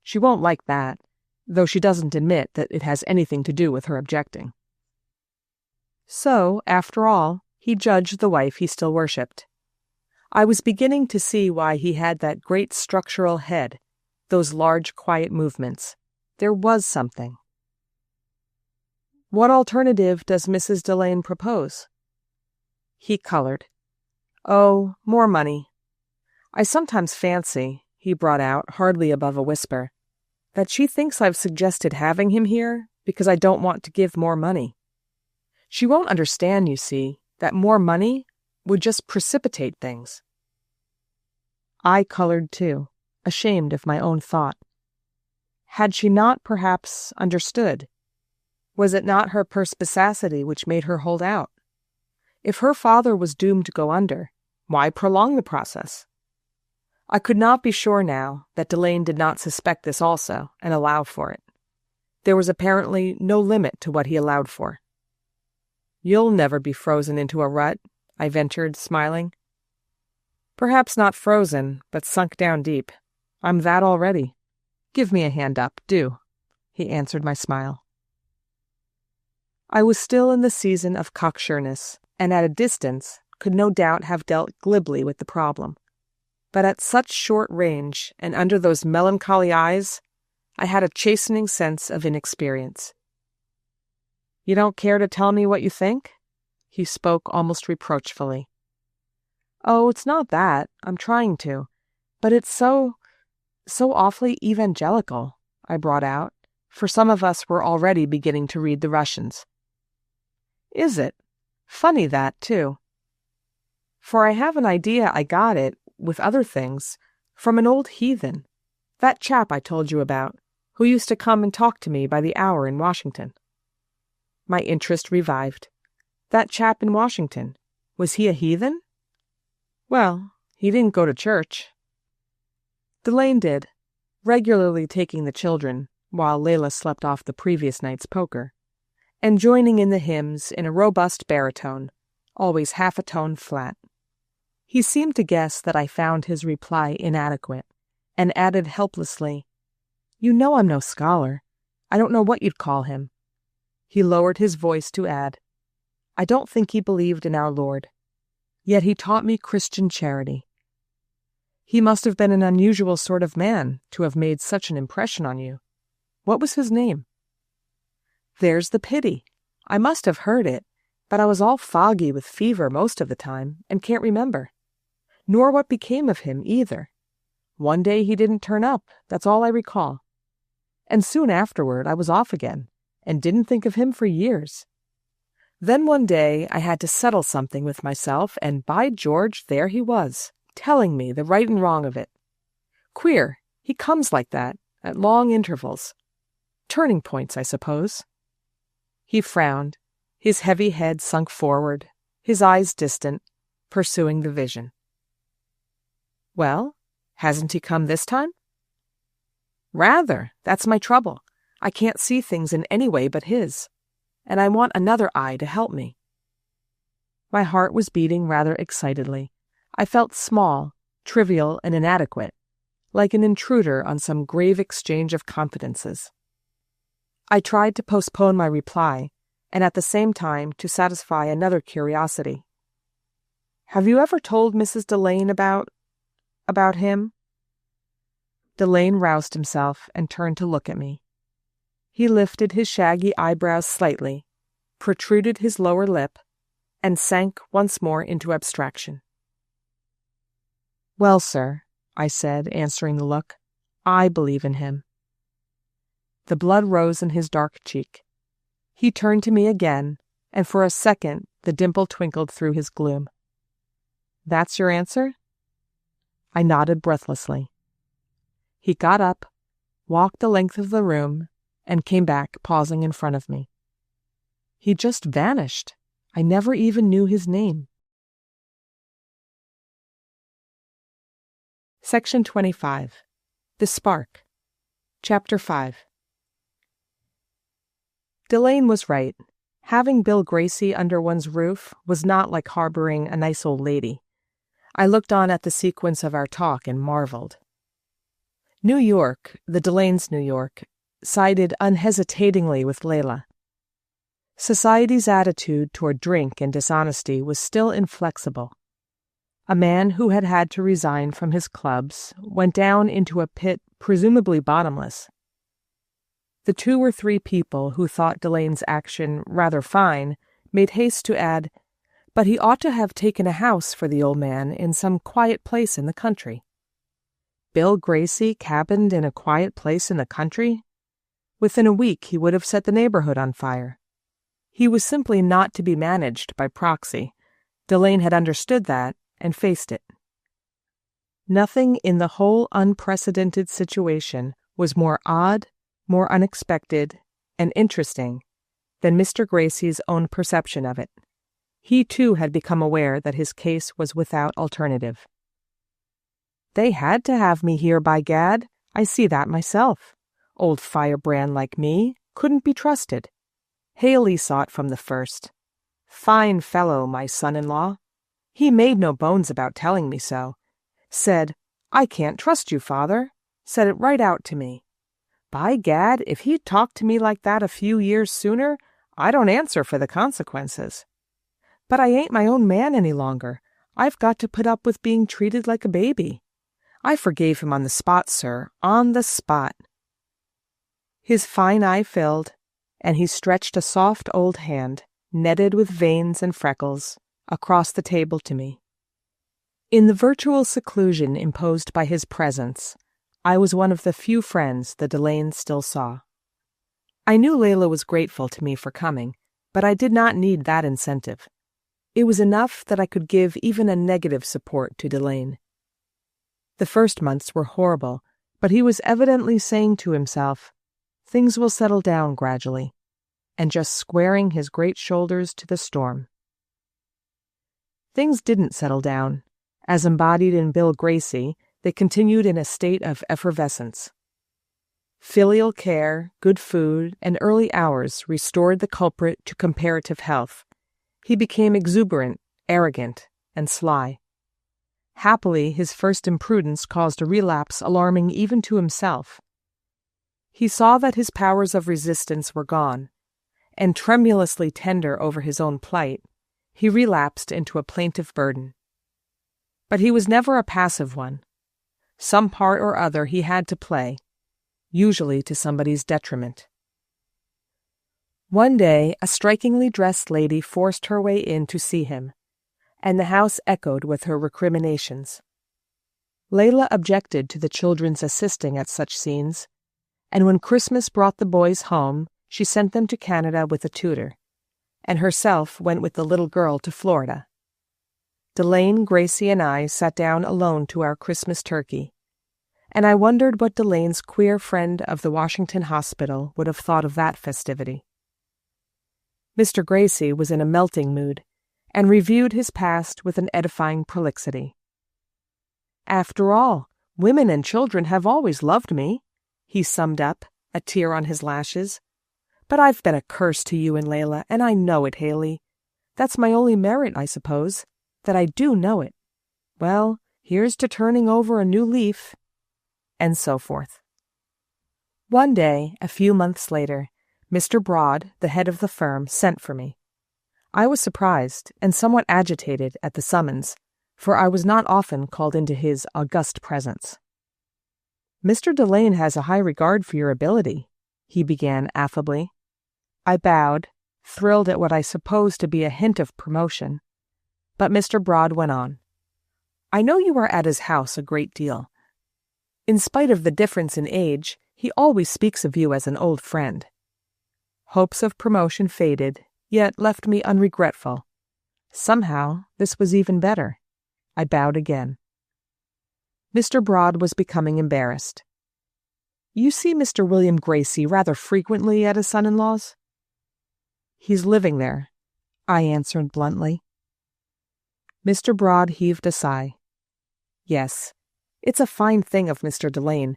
She won't like that, though she doesn't admit that it has anything to do with her objecting." So, after all, he judged the wife he still worshipped. I was beginning to see why he had that great structural head, those large, quiet movements. There was something. "What alternative does Mrs. Delane propose?" He colored. "Oh, more money. I sometimes fancy," he brought out, hardly above a whisper, "that she thinks I've suggested having him here because I don't want to give more money. She won't understand, you see, that more money would just precipitate things." I colored too, ashamed of my own thought. Had she not perhaps understood? Was it not her perspicacity which made her hold out? If her father was doomed to go under, why prolong the process? I could not be sure now that Delane did not suspect this also and allow for it. There was apparently no limit to what he allowed for. "You'll never be frozen into a rut," I ventured, smiling. "Perhaps not frozen, but sunk down deep. I'm that already. Give me a hand up, do," he answered my smile. I was still in the season of cocksureness, and at a distance could no doubt have dealt glibly with the problem. But at such short range, and under those melancholy eyes, I had a chastening sense of inexperience. "You don't care to tell me what you think?" He spoke almost reproachfully. "Oh, it's not that. I'm trying to. But it's so awfully evangelical," I brought out, for some of us were already beginning to read the Russians. "Is it? Funny that, too. For I have an idea I got it, with other things, from an old heathen, that chap I told you about, who used to come and talk to me by the hour in Washington." My interest revived. That chap in Washington, was he a heathen? Well, he didn't go to church. Delane did, regularly taking the children, while Layla slept off the previous night's poker, and joining in the hymns in a robust baritone, always half a tone flat. He seemed to guess that I found his reply inadequate, and added helplessly, "You know I'm no scholar. I don't know what you'd call him." He lowered his voice to add, "I don't think he believed in our Lord. Yet he taught me Christian charity." He must have been an unusual sort of man to have made such an impression on you. What was his name? There's the pity. I must have heard it, but I was all foggy with fever most of the time and can't remember. Nor what became of him, either. One day he didn't turn up, that's all I recall. And soon afterward I was off again, and didn't think of him for years. Then one day I had to settle something with myself, and by George, there he was, telling me the right and wrong of it. Queer, he comes like that, at long intervals. Turning points, I suppose. He frowned, his heavy head sunk forward, his eyes distant, pursuing the vision. Well, hasn't he come this time? Rather, that's my trouble. I can't see things in any way but his, and I want another eye to help me. My heart was beating rather excitedly. I felt small, trivial, and inadequate, like an intruder on some grave exchange of confidences. I tried to postpone my reply, and at the same time to satisfy another curiosity. Have you ever told Mrs. Delane about him? Delane roused himself and turned to look at me. He lifted his shaggy eyebrows slightly, protruded his lower lip, and sank once more into abstraction. Well, sir, I said, answering the look, I believe in him. The blood rose in his dark cheek. He turned to me again, and for a second the dimple twinkled through his gloom. That's your answer? I nodded breathlessly. He got up, walked the length of the room, and came back, pausing in front of me. He just vanished. I never even knew his name. Section 25. The Spark. Chapter 5. Delane was right. Having Bill Gracie under one's roof was not like harboring a nice old lady. I looked on at the sequence of our talk and marveled. New York, the Delanes' New York, sided unhesitatingly with Layla. Society's attitude toward drink and dishonesty was still inflexible. A man who had had to resign from his clubs went down into a pit presumably bottomless. The 2 or 3 people who thought Delane's action rather fine made haste to add, but he ought to have taken a house for the old man in some quiet place in the country. Bill Gracie cabined in a quiet place in the country? Within a week he would have set the neighborhood on fire. He was simply not to be managed by proxy. Delane had understood that and faced it. Nothing in the whole unprecedented situation was more odd, more unexpected, and interesting than Mr. Gracie's own perception of it. He too had become aware that his case was without alternative. They had to have me here, by gad. I see that myself. Old firebrand like me couldn't be trusted. Haley saw it from the first. Fine fellow, my son-in-law. He made no bones about telling me so. Said, I can't trust you, father. Said it right out to me. By gad, if he'd talked to me like that a few years sooner, I don't answer for the consequences. But I ain't my own man any longer. I've got to put up with being treated like a baby. I forgave him on the spot, sir, on the spot. His fine eye filled, and he stretched a soft old hand, netted with veins and freckles, across the table to me. In the virtual seclusion imposed by his presence, I was one of the few friends the Delanes still saw. I knew Layla was grateful to me for coming, but I did not need that incentive. It was enough that I could give even a negative support to Delane. The first months were horrible, but he was evidently saying to himself, things will settle down gradually, and just squaring his great shoulders to the storm. Things didn't settle down. As embodied in Bill Gracie, they continued in a state of effervescence. Filial care, good food, and early hours restored the culprit to comparative health. He became exuberant, arrogant, and sly. Happily, his first imprudence caused a relapse alarming even to himself. He saw that his powers of resistance were gone, and tremulously tender over his own plight, he relapsed into a plaintive burden. But he was never a passive one. Some part or other he had to play, usually to somebody's detriment. One day, a strikingly dressed lady forced her way in to see him, and the house echoed with her recriminations. Layla objected to the children's assisting at such scenes, and when Christmas brought the boys home, she sent them to Canada with a tutor, and herself went with the little girl to Florida. Delane, Gracie, and I sat down alone to our Christmas turkey, and I wondered what Delane's queer friend of the Washington hospital would have thought of that festivity. Mr. Gracie was in a melting mood, and reviewed his past with an edifying prolixity. "After all, women and children have always loved me," he summed up, a tear on his lashes. "But I've been a curse to you and Layla, and I know it, Haley. That's my only merit, I suppose, that I do know it. Well, here's to turning over a new leaf," and so forth. One day, a few months later, Mr. Broad, the head of the firm, sent for me. I was surprised and somewhat agitated at the summons, for I was not often called into his august presence. "Mr. Delane has a high regard for your ability," he began affably. I bowed, thrilled at what I supposed to be a hint of promotion. But Mr. Broad went on. "I know you are at his house a great deal. In spite of the difference in age, he always speaks of you as an old friend." Hopes of promotion faded, yet left me unregretful. Somehow, this was even better. I bowed again. Mr. Broad was becoming embarrassed. "You see Mr. William Gracie rather frequently at his son-in-law's?" "He's living there," I answered bluntly. Mr. Broad heaved a sigh. "Yes, it's a fine thing of Mr. Delane,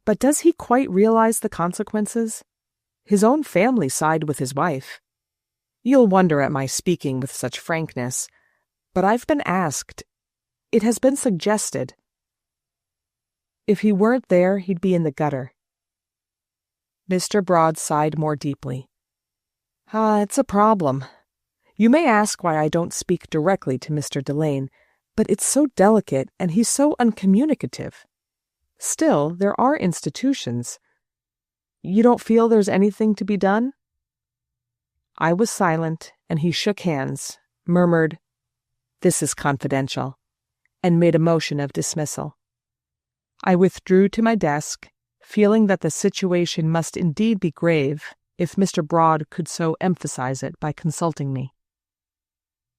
but does he quite realize the consequences? His own family side with his wife. You'll wonder at my speaking with such frankness, but I've been asked. It has been suggested. If he weren't there, he'd be in the gutter." Mr. Broad sighed more deeply. It's a problem. You may ask why I don't speak directly to Mr. Delane, but it's so delicate and he's so uncommunicative. Still, there are institutions. You don't feel there's anything to be done?" I was silent, and he shook hands, murmured, "This is confidential," and made a motion of dismissal. I withdrew to my desk, feeling that the situation must indeed be grave if Mr. Broad could so emphasize it by consulting me.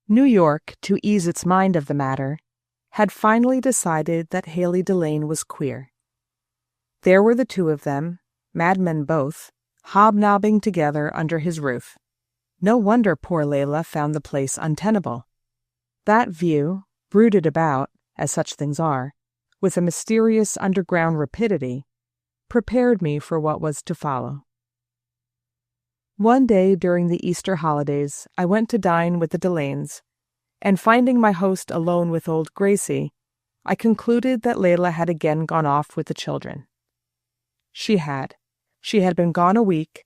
New York, to ease its mind of the matter, had finally decided that Haley Delane was queer. There were the two of them, madmen both, hobnobbing together under his roof. No wonder poor Layla found the place untenable. That view, brooded about, as such things are, with a mysterious underground rapidity, prepared me for what was to follow. One day during the Easter holidays, I went to dine with the Delanes, and finding my host alone with old Gracie, I concluded that Layla had again gone off with the children. She had. She had been gone a week,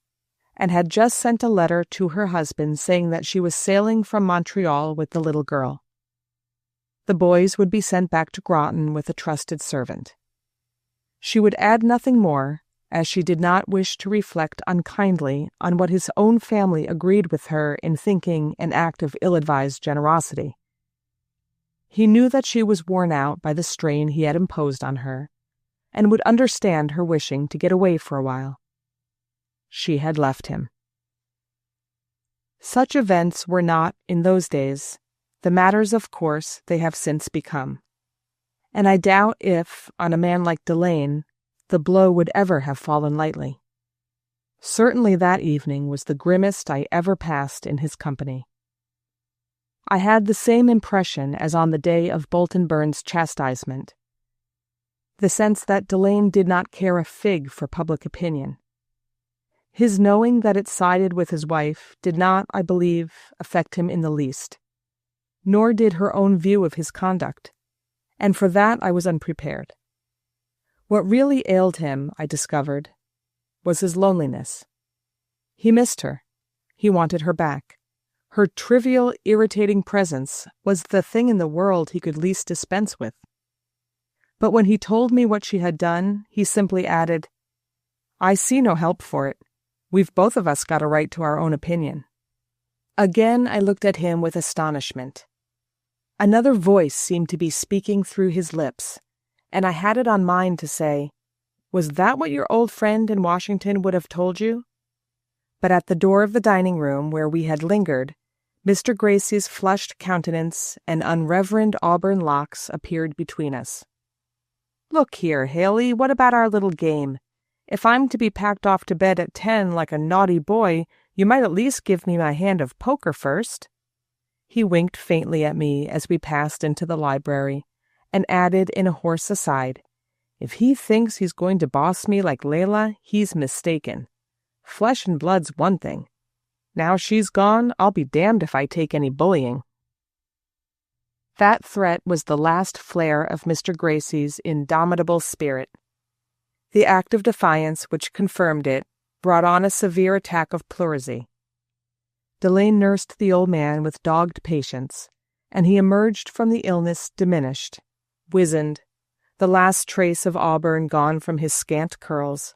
and had just sent a letter to her husband saying that she was sailing from Montreal with the little girl. The boys would be sent back to Groton with a trusted servant. She would add nothing more, as she did not wish to reflect unkindly on what his own family agreed with her in thinking an act of ill-advised generosity. He knew that she was worn out by the strain he had imposed on her, and would understand her wishing to get away for a while. She had left him. Such events were not, in those days, the matters of course they have since become, and I doubt if, on a man like Delane, the blow would ever have fallen lightly. Certainly that evening was the grimmest I ever passed in his company. I had the same impression as on the day of Bolton Burns' chastisement, the sense that Delane did not care a fig for public opinion. His knowing that it sided with his wife did not, I believe, affect him in the least, nor did her own view of his conduct, and for that I was unprepared. What really ailed him, I discovered, was his loneliness. He missed her. He wanted her back. Her trivial, irritating presence was the thing in the world he could least dispense with. But when he told me what she had done, he simply added, "I see no help for it. We've both of us got a right to our own opinion." Again I looked at him with astonishment. Another voice seemed to be speaking through his lips, and I had it on mind to say, "Was that what your old friend in Washington would have told you?" But at the door of the dining room where we had lingered, Mr. Gracie's flushed countenance and unreverend auburn locks appeared between us. "Look here, Haley, what about our little game? If I'm to be packed off to bed at 10 like a naughty boy, you might at least give me my hand of poker first." He winked faintly at me as we passed into the library, and added in a hoarse aside, "If he thinks he's going to boss me like Layla, he's mistaken. Flesh and blood's one thing. Now she's gone, I'll be damned if I take any bullying." That threat was the last flare of Mr. Gracie's indomitable spirit. The act of defiance which confirmed it brought on a severe attack of pleurisy. Delane nursed the old man with dogged patience, and he emerged from the illness diminished, wizened, the last trace of auburn gone from his scant curls,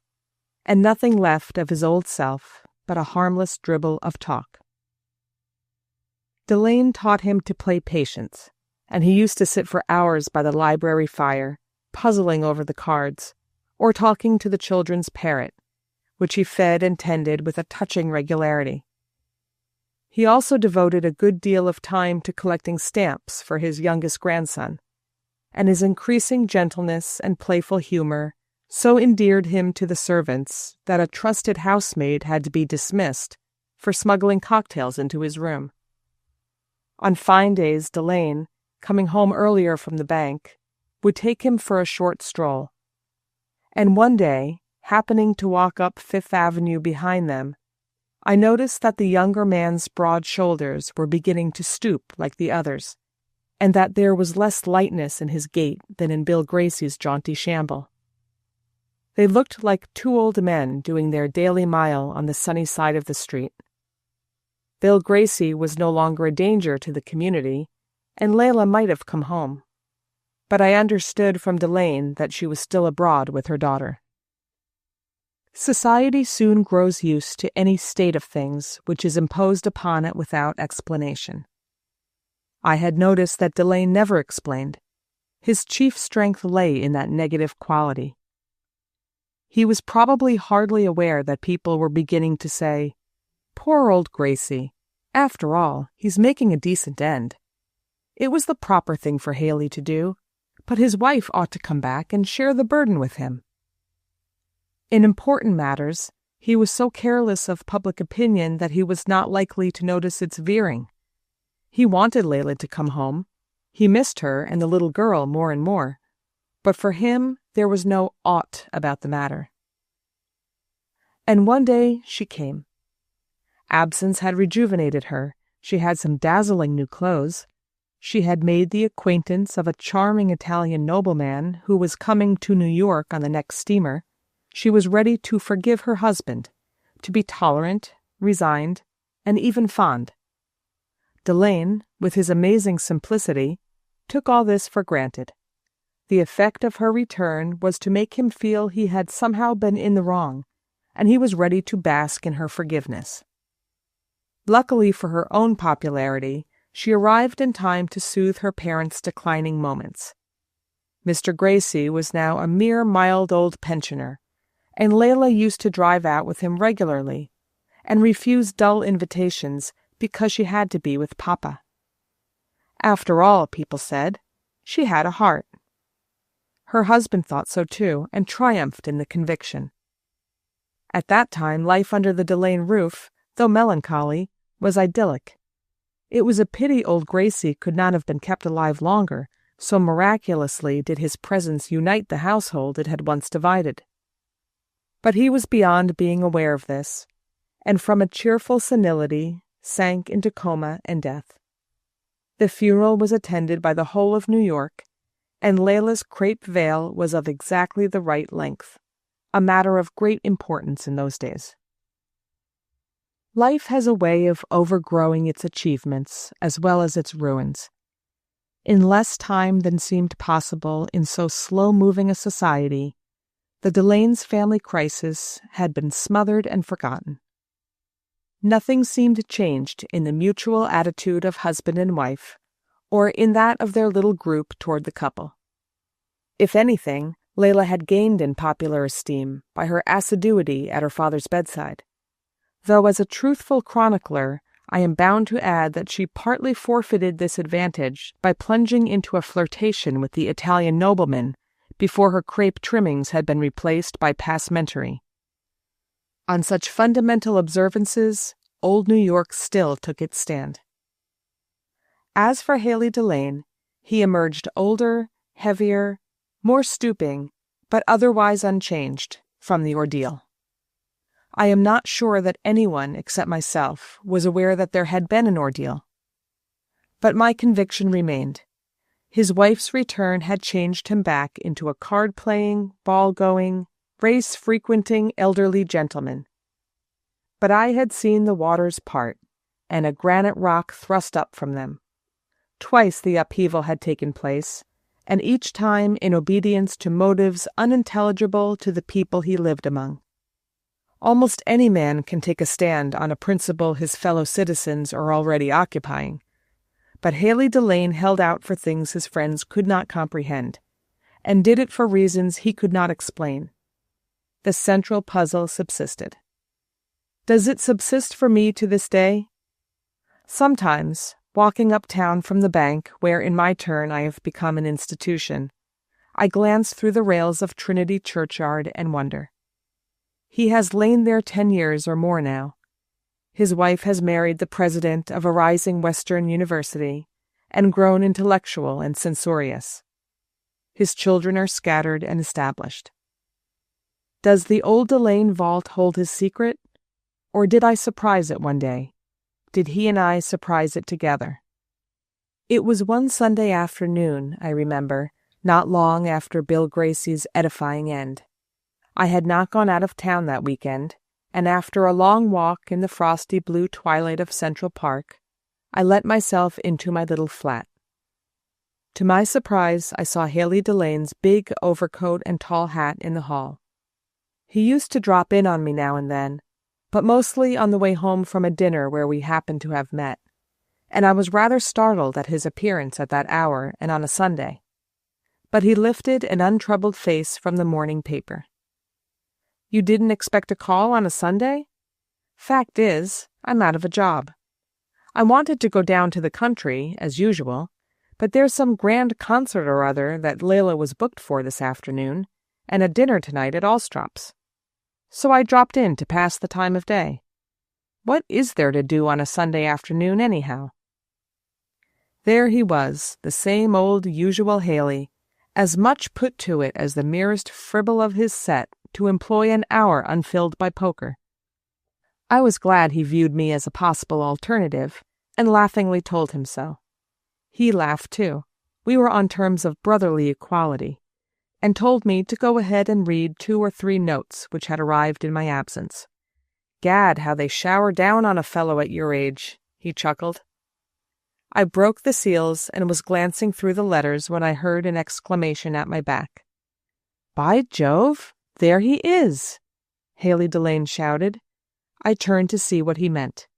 and nothing left of his old self but a harmless dribble of talk. Delane taught him to play patience, and he used to sit for hours by the library fire, puzzling over the cards, or talking to the children's parrot, which he fed and tended with a touching regularity. He also devoted a good deal of time to collecting stamps for his youngest grandson, and his increasing gentleness and playful humor so endeared him to the servants that a trusted housemaid had to be dismissed for smuggling cocktails into his room. On fine days, Delane, coming home earlier from the bank, would take him for a short stroll. And one day, happening to walk up Fifth Avenue behind them, I noticed that the younger man's broad shoulders were beginning to stoop like the others, and that there was less lightness in his gait than in Bill Gracie's jaunty shamble. They looked like two old men doing their daily mile on the sunny side of the street. Bill Gracie was no longer a danger to the community, and Layla might have come home. But I understood from Delane that she was still abroad with her daughter. Society soon grows used to any state of things which is imposed upon it without explanation. I had noticed that Delane never explained. His chief strength lay in that negative quality. He was probably hardly aware that people were beginning to say, "Poor old Gracie. After all, he's making a decent end. It was the proper thing for Haley to do, but his wife ought to come back and share the burden with him." In important matters, he was so careless of public opinion that he was not likely to notice its veering. He wanted Layla to come home. He missed her and the little girl more and more. But for him, there was no ought about the matter. And one day she came. Absence had rejuvenated her. She had some dazzling new clothes. She had made the acquaintance of a charming Italian nobleman who was coming to New York on the next steamer. She was ready to forgive her husband, to be tolerant, resigned, and even fond. Delane, with his amazing simplicity, took all this for granted. The effect of her return was to make him feel he had somehow been in the wrong, and he was ready to bask in her forgiveness. Luckily for her own popularity, she arrived in time to soothe her parents' declining moments. Mr. Gracie was now a mere mild old pensioner, and Layla used to drive out with him regularly, and refuse dull invitations because she had to be with Papa. After all, people said, she had a heart. Her husband thought so too, and triumphed in the conviction. At that time, life under the Delane roof, though melancholy, was idyllic. It was a pity old Gracie could not have been kept alive longer, so miraculously did his presence unite the household it had once divided. But he was beyond being aware of this, and from a cheerful senility sank into coma and death. The funeral was attended by the whole of New York, and Layla's crepe veil was of exactly the right length, a matter of great importance in those days. Life has a way of overgrowing its achievements as well as its ruins. In less time than seemed possible in so slow-moving a society, the Delane's family crisis had been smothered and forgotten. Nothing seemed changed in the mutual attitude of husband and wife, or in that of their little group toward the couple. If anything, Layla had gained in popular esteem by her assiduity at her father's bedside, though as a truthful chronicler, I am bound to add that she partly forfeited this advantage by plunging into a flirtation with the Italian nobleman before her crepe trimmings had been replaced by passementerie. On such fundamental observances, old New York still took its stand. As for Haley Delane, he emerged older, heavier, more stooping, but otherwise unchanged from the ordeal. I am not sure that anyone except myself was aware that there had been an ordeal. But my conviction remained. His wife's return had changed him back into a card-playing, ball-going, race-frequenting elderly gentleman. But I had seen the waters part, and a granite rock thrust up from them. Twice the upheaval had taken place, and each time in obedience to motives unintelligible to the people he lived among. Almost any man can take a stand on a principle his fellow citizens are already occupying, but Haley Delane held out for things his friends could not comprehend, and did it for reasons he could not explain. The central puzzle subsisted. Does it subsist for me to this day? Sometimes, walking uptown from the bank, where in my turn I have become an institution, I glance through the rails of Trinity Churchyard and wonder. He has lain there 10 years or more now. His wife has married the president of a rising Western university and grown intellectual and censorious. His children are scattered and established. Does the old Delane vault hold his secret? Or did I surprise it one day? Did he and I surprise it together? It was one Sunday afternoon, I remember, not long after Bill Gracie's edifying end. I had not gone out of town that weekend, and after a long walk in the frosty blue twilight of Central Park, I let myself into my little flat. To my surprise, I saw Haley Delane's big overcoat and tall hat in the hall. He used to drop in on me now and then, but mostly on the way home from a dinner where we happened to have met, and I was rather startled at his appearance at that hour and on a Sunday. But he lifted an untroubled face from the morning paper. You didn't expect a call on a Sunday? Fact is, I'm out of a job. I wanted to go down to the country, as usual, but there's some grand concert or other that Layla was booked for this afternoon, and a dinner tonight at Allstrop's. So I dropped in to pass the time of day. What is there to do on a Sunday afternoon, anyhow? There he was, the same old usual Haley, as much put to it as the merest fribble of his set to employ an hour unfilled by poker. I was glad he viewed me as a possible alternative, and laughingly told him so. He laughed too. We were on terms of brotherly equality, and told me to go ahead and read 2 or 3 notes which had arrived in my absence. Gad, how they shower down on a fellow at your age, he chuckled. I broke the seals and was glancing through the letters when I heard an exclamation at my back. By Jove, there he is! Haley Delane shouted. I turned to see what he meant.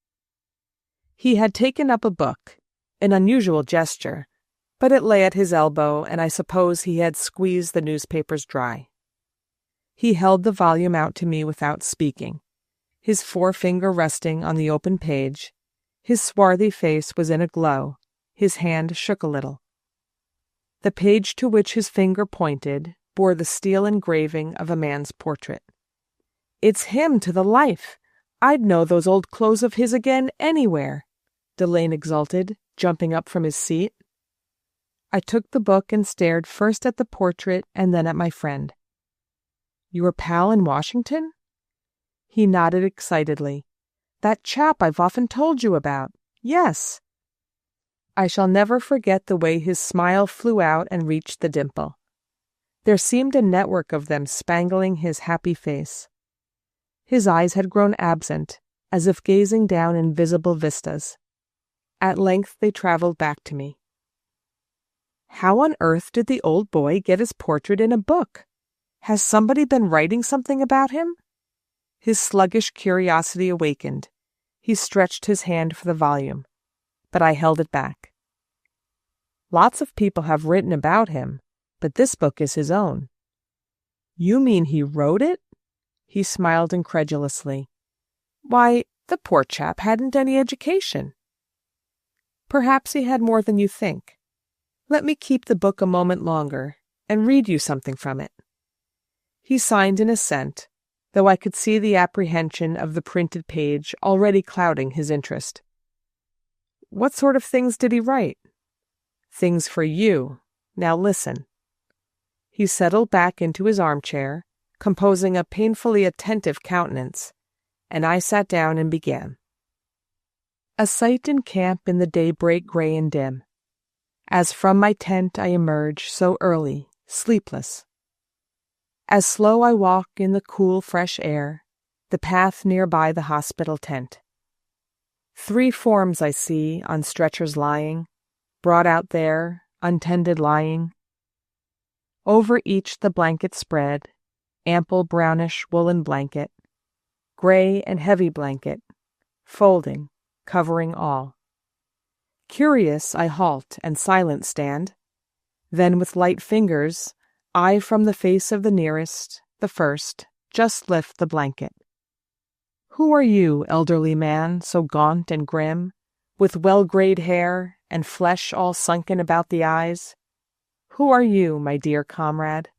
He had taken up a book, an unusual gesture, but it lay at his elbow, and I suppose he had squeezed the newspapers dry. He held the volume out to me without speaking, his forefinger resting on the open page. His swarthy face was in a glow. His hand shook a little. The page to which his finger pointed bore the steel engraving of a man's portrait. It's him to the life! I'd know those old clothes of his again anywhere, Delane exulted, jumping up from his seat. I took the book and stared first at the portrait and then at my friend. Your pal in Washington? He nodded excitedly. That chap I've often told you about. Yes. I shall never forget the way his smile flew out and reached the dimple. There seemed a network of them spangling his happy face. His eyes had grown absent, as if gazing down invisible vistas. At length they traveled back to me. How on earth did the old boy get his portrait in a book? Has somebody been writing something about him? His sluggish curiosity awakened. He stretched his hand for the volume, but I held it back. Lots of people have written about him, but this book is his own. You mean he wrote it? He smiled incredulously. Why, the poor chap hadn't any education. Perhaps he had more than you think. Let me keep the book a moment longer and read you something from it. He signed in assent, though I could see the apprehension of the printed page already clouding his interest. What sort of things did he write? Things for you. Now listen. He settled back into his armchair, composing a painfully attentive countenance, and I sat down and began. A sight in camp in the daybreak gray and dim. As from my tent I emerge so early, sleepless. As slow I walk in the cool, fresh air, the path nearby the hospital tent. 3 forms I see on stretchers lying, brought out there, untended lying. Over each the blanket spread, ample brownish woolen blanket, gray and heavy blanket, folding, covering all. Curious I halt and silent stand, then with light fingers I from the face of the nearest, the first, just lift the blanket. Who are you, elderly man, so gaunt and grim, with well-grayed hair and flesh all sunken about the eyes? Who are you, my dear comrade?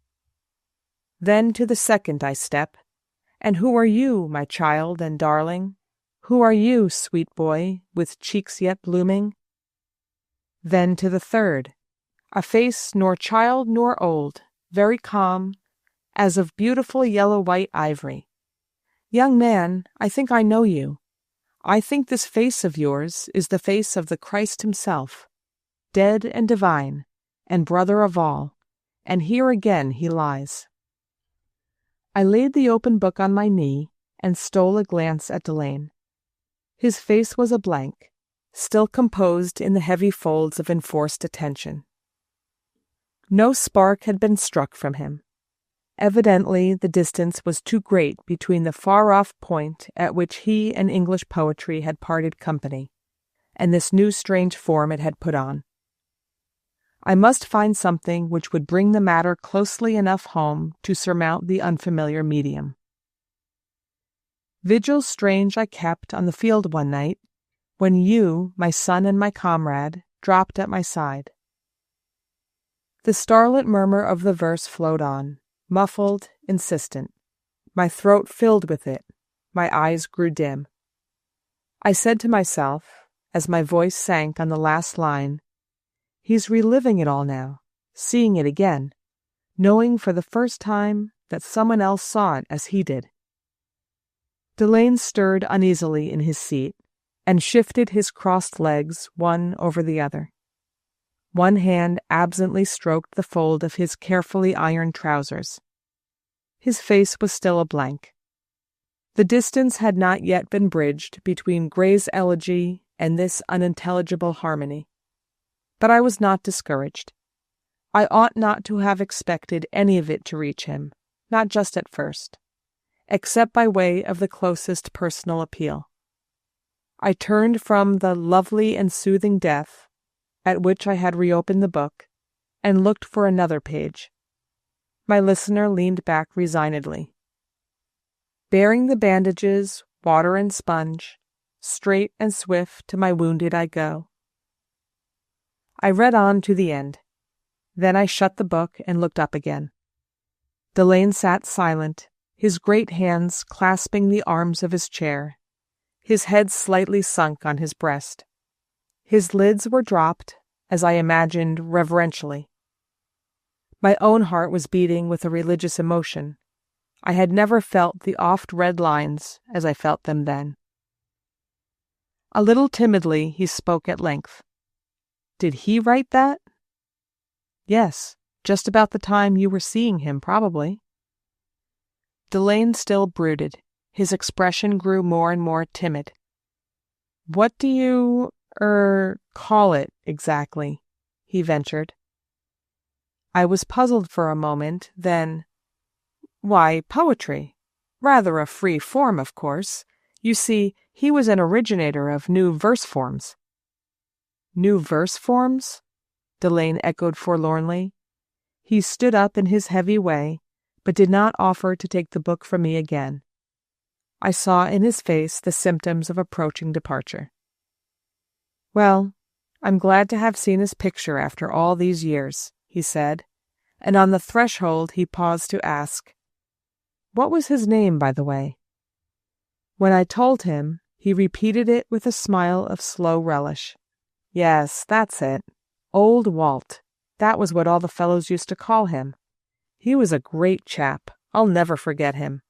Then to the second I step, and who are you, my child and darling? Who are you, sweet boy, with cheeks yet blooming? Then to the third, a face nor child nor old, very calm, as of beautiful yellow-white ivory. Young man, I think I know you. I think this face of yours is the face of the Christ himself, dead and divine, and brother of all, and here again he lies. I laid the open book on my knee and stole a glance at Delane. His face was a blank, still composed in the heavy folds of enforced attention. No spark had been struck from him. Evidently the distance was too great between the far-off point at which he and English poetry had parted company, and this new strange form it had put on. I must find something which would bring the matter closely enough home to surmount the unfamiliar medium. Vigil strange I kept on the field one night, when you, my son and my comrade, dropped at my side. The starlit murmur of the verse flowed on, muffled, insistent. My throat filled with it, my eyes grew dim. I said to myself, as my voice sank on the last line, he's reliving it all now, seeing it again, knowing for the first time that someone else saw it as he did. Delane stirred uneasily in his seat and shifted his crossed legs one over the other. One hand absently stroked the fold of his carefully ironed trousers. His face was still a blank. The distance had not yet been bridged between Gray's elegy and this unintelligible harmony. But I was not discouraged. I ought not to have expected any of it to reach him, not just at first, except by way of the closest personal appeal. I turned from the lovely and soothing death, at which I had reopened the book, and looked for another page. My listener leaned back resignedly. Bearing the bandages, water and sponge, straight and swift to my wounded I go. I read on to the end. Then I shut the book and looked up again. Delane sat silent, his great hands clasping the arms of his chair, his head slightly sunk on his breast. His lids were dropped, as I imagined, reverentially. My own heart was beating with a religious emotion. I had never felt the oft-read lines as I felt them then. A little timidly he spoke at length. Did he write that? Yes, just about the time you were seeing him, probably. Delane still brooded. His expression grew more and more timid. What do you, call it exactly? He ventured. I was puzzled for a moment, then, why, poetry. Rather a free form, of course. You see, he was an originator of new verse forms. New verse forms? Delane echoed forlornly. He stood up in his heavy way, but did not offer to take the book from me again. I saw in his face the symptoms of approaching departure. Well, I'm glad to have seen his picture after all these years, he said, and on the threshold he paused to ask, what was his name, by the way? When I told him, he repeated it with a smile of slow relish. Yes, that's it. Old Walt. That was what all the fellows used to call him. He was a great chap. I'll never forget him.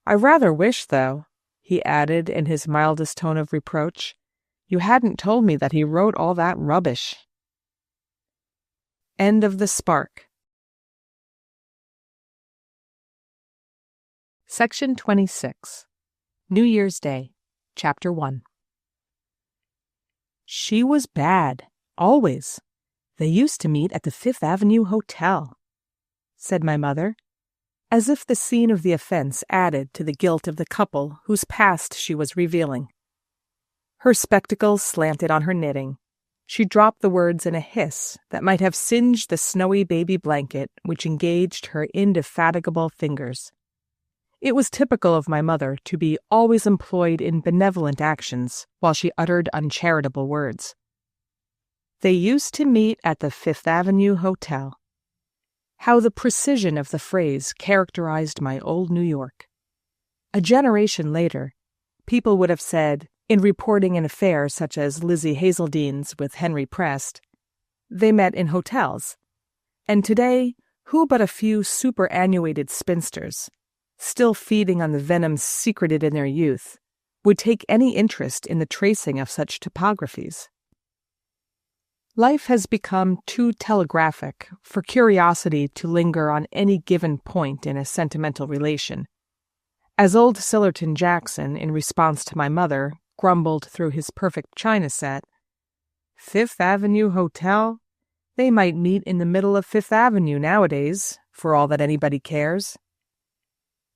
I rather wish, though," he added in his mildest tone of reproach, "you hadn't told me that he wrote all that rubbish." End of The Spark. Section 26. New Year's Day, Chapter 1. She was bad, always. They used to meet at the Fifth Avenue Hotel, said my mother, as if the scene of the offense added to the guilt of the couple whose past she was revealing. Her spectacles slanted on her knitting. She dropped the words in a hiss that might have singed the snowy baby blanket which engaged her indefatigable fingers. It was typical of my mother to be always employed in benevolent actions while she uttered uncharitable words. They used to meet at the Fifth Avenue Hotel. How the precision of the phrase characterized my old New York. A generation later, people would have said, in reporting an affair such as Lizzie Hazeldene's with Henry Prest, they met in hotels. And today, who but a few superannuated spinsters, still feeding on the venom secreted in their youth, would take any interest in the tracing of such topographies? Life has become too telegraphic for curiosity to linger on any given point in a sentimental relation. As old Sillerton Jackson, in response to my mother, grumbled through his perfect china set, "Fifth Avenue Hotel? They might meet in the middle of Fifth Avenue nowadays, for all that anybody cares."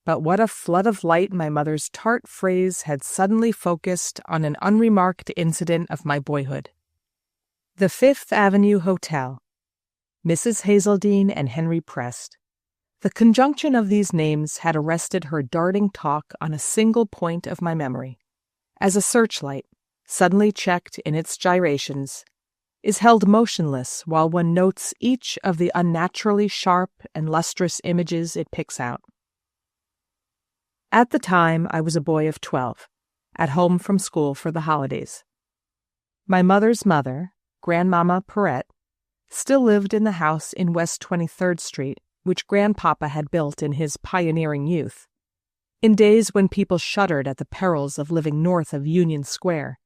But what a flood of light my mother's tart phrase had suddenly focused on an unremarked incident of my boyhood. The Fifth Avenue Hotel. Mrs. Hazeldene and Henry Prest. The conjunction of these names had arrested her darting talk on a single point of my memory, as a searchlight, suddenly checked in its gyrations, is held motionless while one notes each of the unnaturally sharp and lustrous images it picks out. At the time, I was a boy of 12, at home from school for the holidays. My mother's mother, Grandmama Perrette, still lived in the house in West 23rd Street, which Grandpapa had built in his pioneering youth, in days when people shuddered at the perils of living north of Union Square.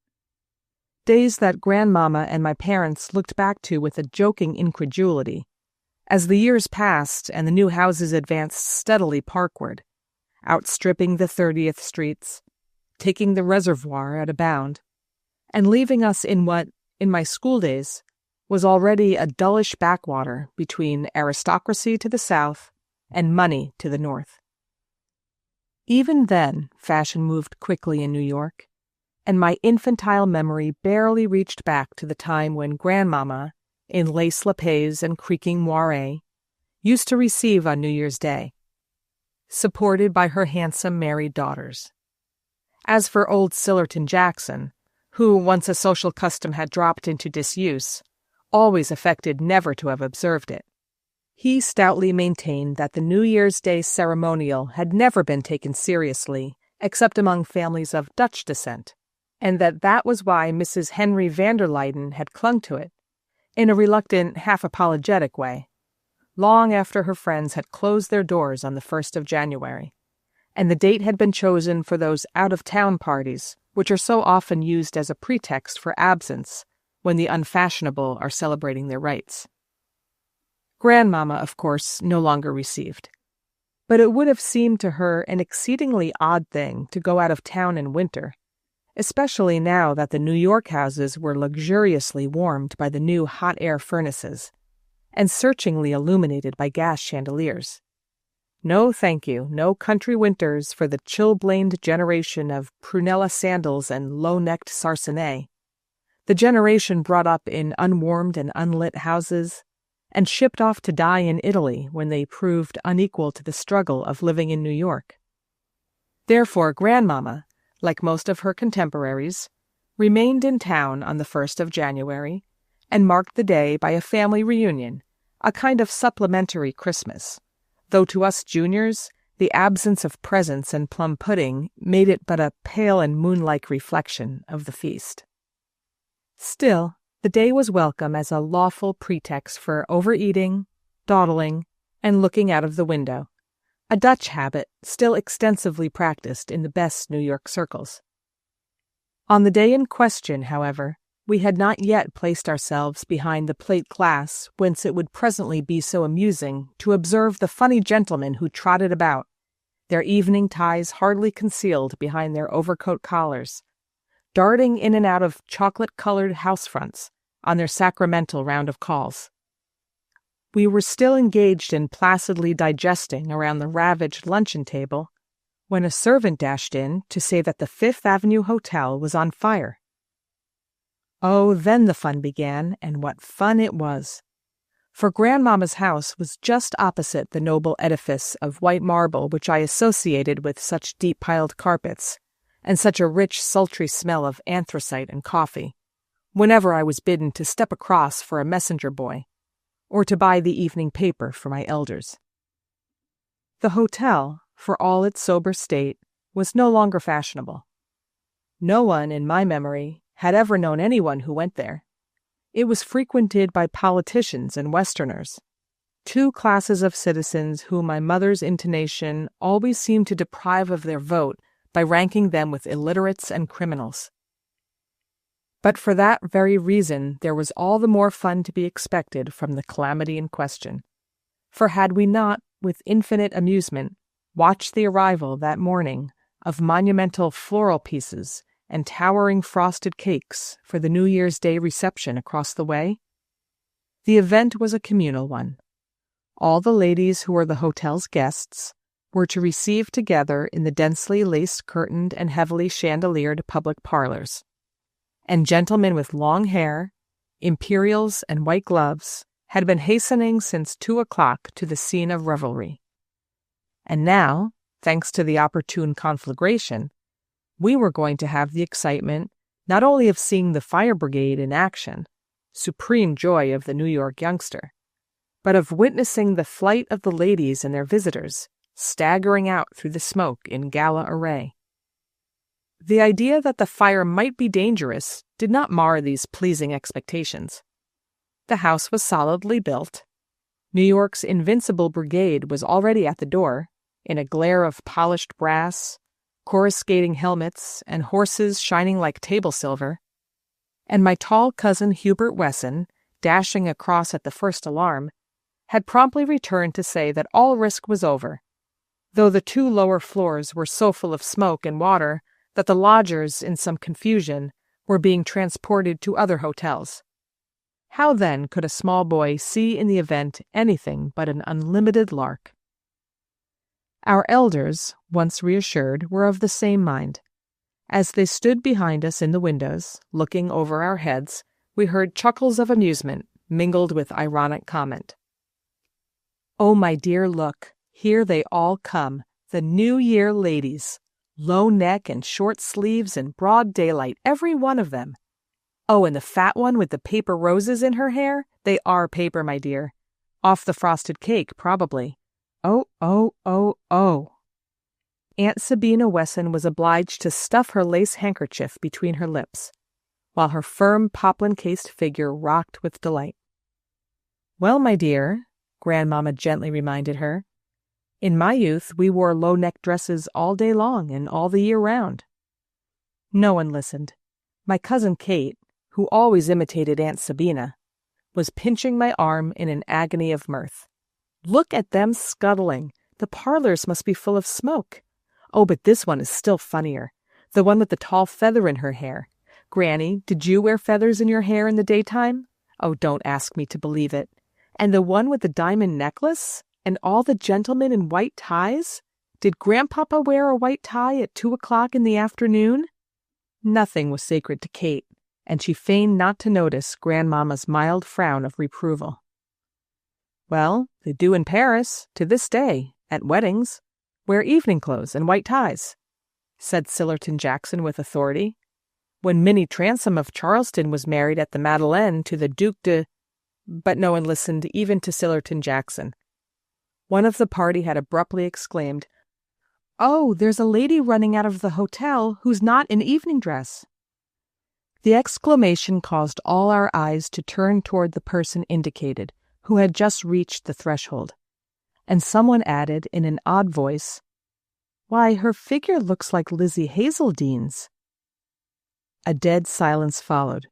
Days that Grandmama and my parents looked back to with a joking incredulity, as the years passed and the new houses advanced steadily parkward, outstripping the 30th Streets, taking the reservoir at a bound, and leaving us in what, in my school days, was already a dullish backwater between aristocracy to the south and money to the north. Even then, fashion moved quickly in New York, and my infantile memory barely reached back to the time when Grandmama, in lace lappets and creaking moiré, used to receive on New Year's Day, supported by her handsome married daughters. As for old Sillerton Jackson, who, once a social custom had dropped into disuse, always affected never to have observed it, he stoutly maintained that the New Year's Day ceremonial had never been taken seriously except among families of Dutch descent, and that was why Mrs. Henry van der Luyden had clung to it, in a reluctant, half-apologetic way, long after her friends had closed their doors on the 1st of January, and the date had been chosen for those out-of-town parties which are so often used as a pretext for absence when the unfashionable are celebrating their rights. Grandmama, of course, no longer received, but it would have seemed to her an exceedingly odd thing to go out of town in winter, especially now that the New York houses were luxuriously warmed by the new hot-air furnaces and searchingly illuminated by gas chandeliers. No, thank you, no country winters for the chilblained generation of prunella sandals and low-necked sarcenet, the generation brought up in unwarmed and unlit houses, and shipped off to die in Italy when they proved unequal to the struggle of living in New York. Therefore, Grandmama, like most of her contemporaries, remained in town on the 1st of January, and marked the day by a family reunion, a kind of supplementary Christmas, though to us juniors, the absence of presents and plum pudding made it but a pale and moon-like reflection of the feast. Still, The day was welcome as a lawful pretext for overeating, dawdling, and looking out of the window, a Dutch habit still extensively practiced in the best New York circles. On the day in question, however, we had not yet placed ourselves behind the plate glass whence it would presently be so amusing to observe the funny gentlemen who trotted about, their evening ties hardly concealed behind their overcoat collars, darting in and out of chocolate-colored house fronts on their sacramental round of calls. We were still engaged in placidly digesting around the ravaged luncheon table when a servant dashed in to say that the Fifth Avenue Hotel was on fire. Oh, then the fun began, and what fun it was! For Grandmama's house was just opposite the noble edifice of white marble which I associated with such deep-piled carpets, and such a rich, sultry smell of anthracite and coffee, whenever I was bidden to step across for a messenger boy, or to buy the evening paper for my elders. The hotel, for all its sober state, was no longer fashionable. No one, in my memory, had ever known anyone who went there. It was frequented by politicians and Westerners, two classes of citizens whom my mother's intonation always seemed to deprive of their vote by ranking them with illiterates and criminals. But for that very reason there was all the more fun to be expected from the calamity in question. For had we not, with infinite amusement, watched the arrival that morning of monumental floral pieces and towering frosted cakes for the New Year's Day reception across the way? The event was a communal one. All the ladies who were the hotel's guests were to receive together in the densely lace-curtained and heavily chandeliered public parlors, and gentlemen with long hair, imperials, and white gloves had been hastening since 2 o'clock to the scene of revelry. And now, thanks to the opportune conflagration, we were going to have the excitement not only of seeing the fire brigade in action, supreme joy of the New York youngster, but of witnessing the flight of the ladies and their visitors, staggering out through the smoke in gala array. The idea that the fire might be dangerous did not mar these pleasing expectations. The house was solidly built. New York's invincible brigade was already at the door, in a glare of polished brass, coruscating helmets, and horses shining like table silver, and my tall cousin Hubert Wesson, dashing across at the first alarm, had promptly returned to say that all risk was over, though the 2 lower floors were so full of smoke and water that the lodgers, in some confusion, were being transported to other hotels. How then could a small boy see in the event anything but an unlimited lark? Our elders, once reassured, were of the same mind. As they stood behind us in the windows, looking over our heads, we heard chuckles of amusement mingled with ironic comment. "Oh, my dear, look, here they all come, the New Year ladies, low neck and short sleeves in broad daylight, every one of them. Oh, and the fat one with the paper roses in her hair, they are paper, my dear. Off the frosted cake, probably. Oh, oh, oh, oh." Aunt Sabina Wesson was obliged to stuff her lace handkerchief between her lips, while her firm poplin-cased figure rocked with delight. "Well, my dear," Grandmama gently reminded her, "in my youth we wore low-neck dresses all day long and all the year round." No one listened. My cousin Kate, who always imitated Aunt Sabina, was pinching my arm in an agony of mirth. "Look at them scuttling. The parlors must be full of smoke. Oh, but this one is still funnier. The one with the tall feather in her hair. Granny, did you wear feathers in your hair in the daytime? Oh, don't ask me to believe it. And the one with the diamond necklace? And all the gentlemen in white ties? Did Grandpapa wear a white tie at 2 o'clock in the afternoon?" Nothing was sacred to Kate, and she feigned not to notice Grandmama's mild frown of reproval. "Well, they do in Paris, to this day, at weddings, wear evening clothes and white ties," said Sillerton Jackson with authority. "When Minnie Transome of Charleston was married at the Madeleine to the Duc de—" But no one listened even to Sillerton Jackson. One of the party had abruptly exclaimed, "Oh, there's a lady running out of the hotel who's not in evening dress." The exclamation caused all our eyes to turn toward the person indicated, who had just reached the threshold, and someone added in an odd voice, "Why, her figure looks like Lizzie Hazeldene's." A dead silence followed.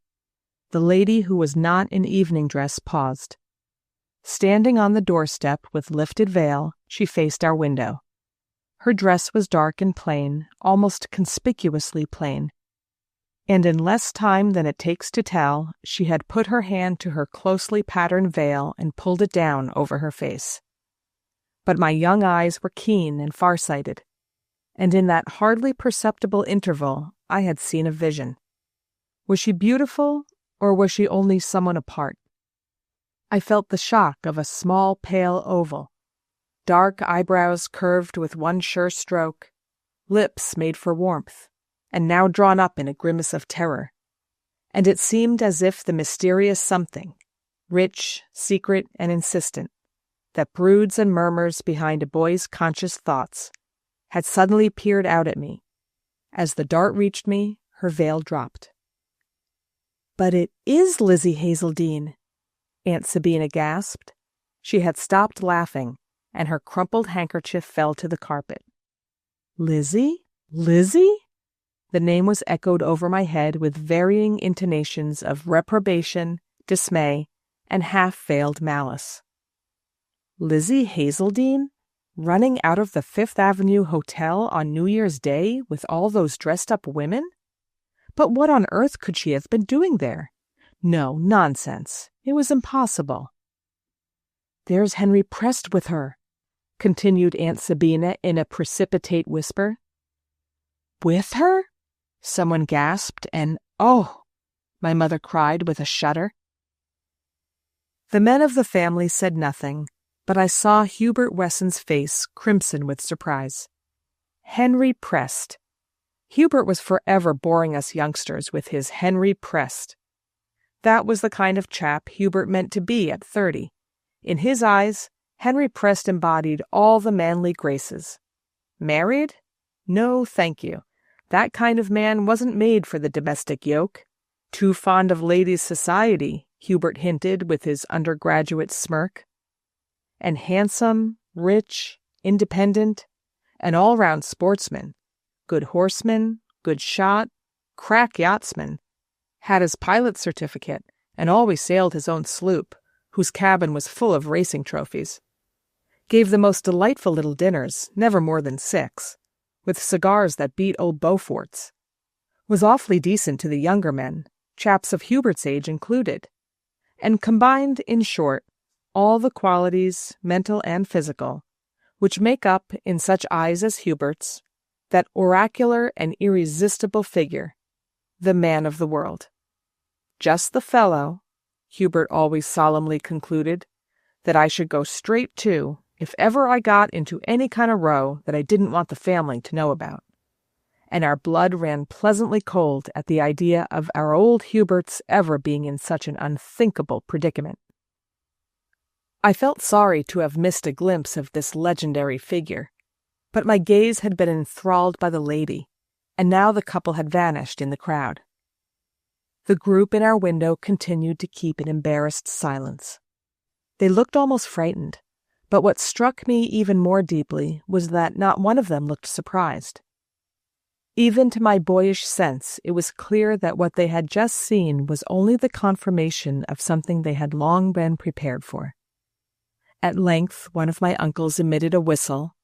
The lady who was not in evening dress paused. Standing on the doorstep with lifted veil, she faced our window. Her dress was dark and plain, almost conspicuously plain. And in less time than it takes to tell, she had put her hand to her closely patterned veil and pulled it down over her face. But my young eyes were keen and farsighted, and in that hardly perceptible interval I had seen a vision. Was she beautiful, or was she only someone apart? I felt the shock of a small, pale oval, dark eyebrows curved with one sure stroke, lips made for warmth, and now drawn up in a grimace of terror. And it seemed as if the mysterious something, rich, secret, and insistent, that broods and murmurs behind a boy's conscious thoughts, had suddenly peered out at me. As the dart reached me, her veil dropped. "But it is Lizzie Hazeldene," Aunt Sabina gasped. She had stopped laughing, and her crumpled handkerchief fell to the carpet. "Lizzie? Lizzie?" The name was echoed over my head with varying intonations of reprobation, dismay, and half-veiled malice. Lizzie Hazeldene? Running out of the Fifth Avenue Hotel on New Year's Day with all those dressed-up women? But what on earth could she have been doing there? No, nonsense. It was impossible. "There's Henry Prest with her," continued Aunt Sabina in a precipitate whisper. "With her?" someone gasped, and "Oh!" my mother cried with a shudder. The men of the family said nothing, but I saw Hubert Wesson's face crimson with surprise. Henry Prest. Hubert was forever boring us youngsters with his Henry Prest. That was the kind of chap Hubert meant to be at 30. In his eyes, Henry Prest embodied all the manly graces. Married? No, thank you. That kind of man wasn't made for the domestic yoke. Too fond of ladies' society, Hubert hinted with his undergraduate smirk. And handsome, rich, independent, an all-round sportsman. Good horseman, good shot, crack yachtsman. Had his pilot's certificate, and always sailed his own sloop, whose cabin was full of racing trophies. Gave the most delightful little dinners, never more than 6, with cigars that beat old Beaufort's. Was awfully decent to the younger men, chaps of Hubert's age included, and combined, in short, all the qualities, mental and physical, which make up, in such eyes as Hubert's, that oracular and irresistible figure, the man of the world. Just the fellow, Hubert always solemnly concluded, that I should go straight to if ever I got into any kind of row that I didn't want the family to know about. And our blood ran pleasantly cold at the idea of our old Hubert's ever being in such an unthinkable predicament. I felt sorry to have missed a glimpse of this legendary figure, but my gaze had been enthralled by the lady, and now the couple had vanished in the crowd. The group in our window continued to keep an embarrassed silence. They looked almost frightened, but what struck me even more deeply was that not one of them looked surprised. Even to my boyish sense, it was clear that what they had just seen was only the confirmation of something they had long been prepared for. At length, one of my uncles emitted a whistle,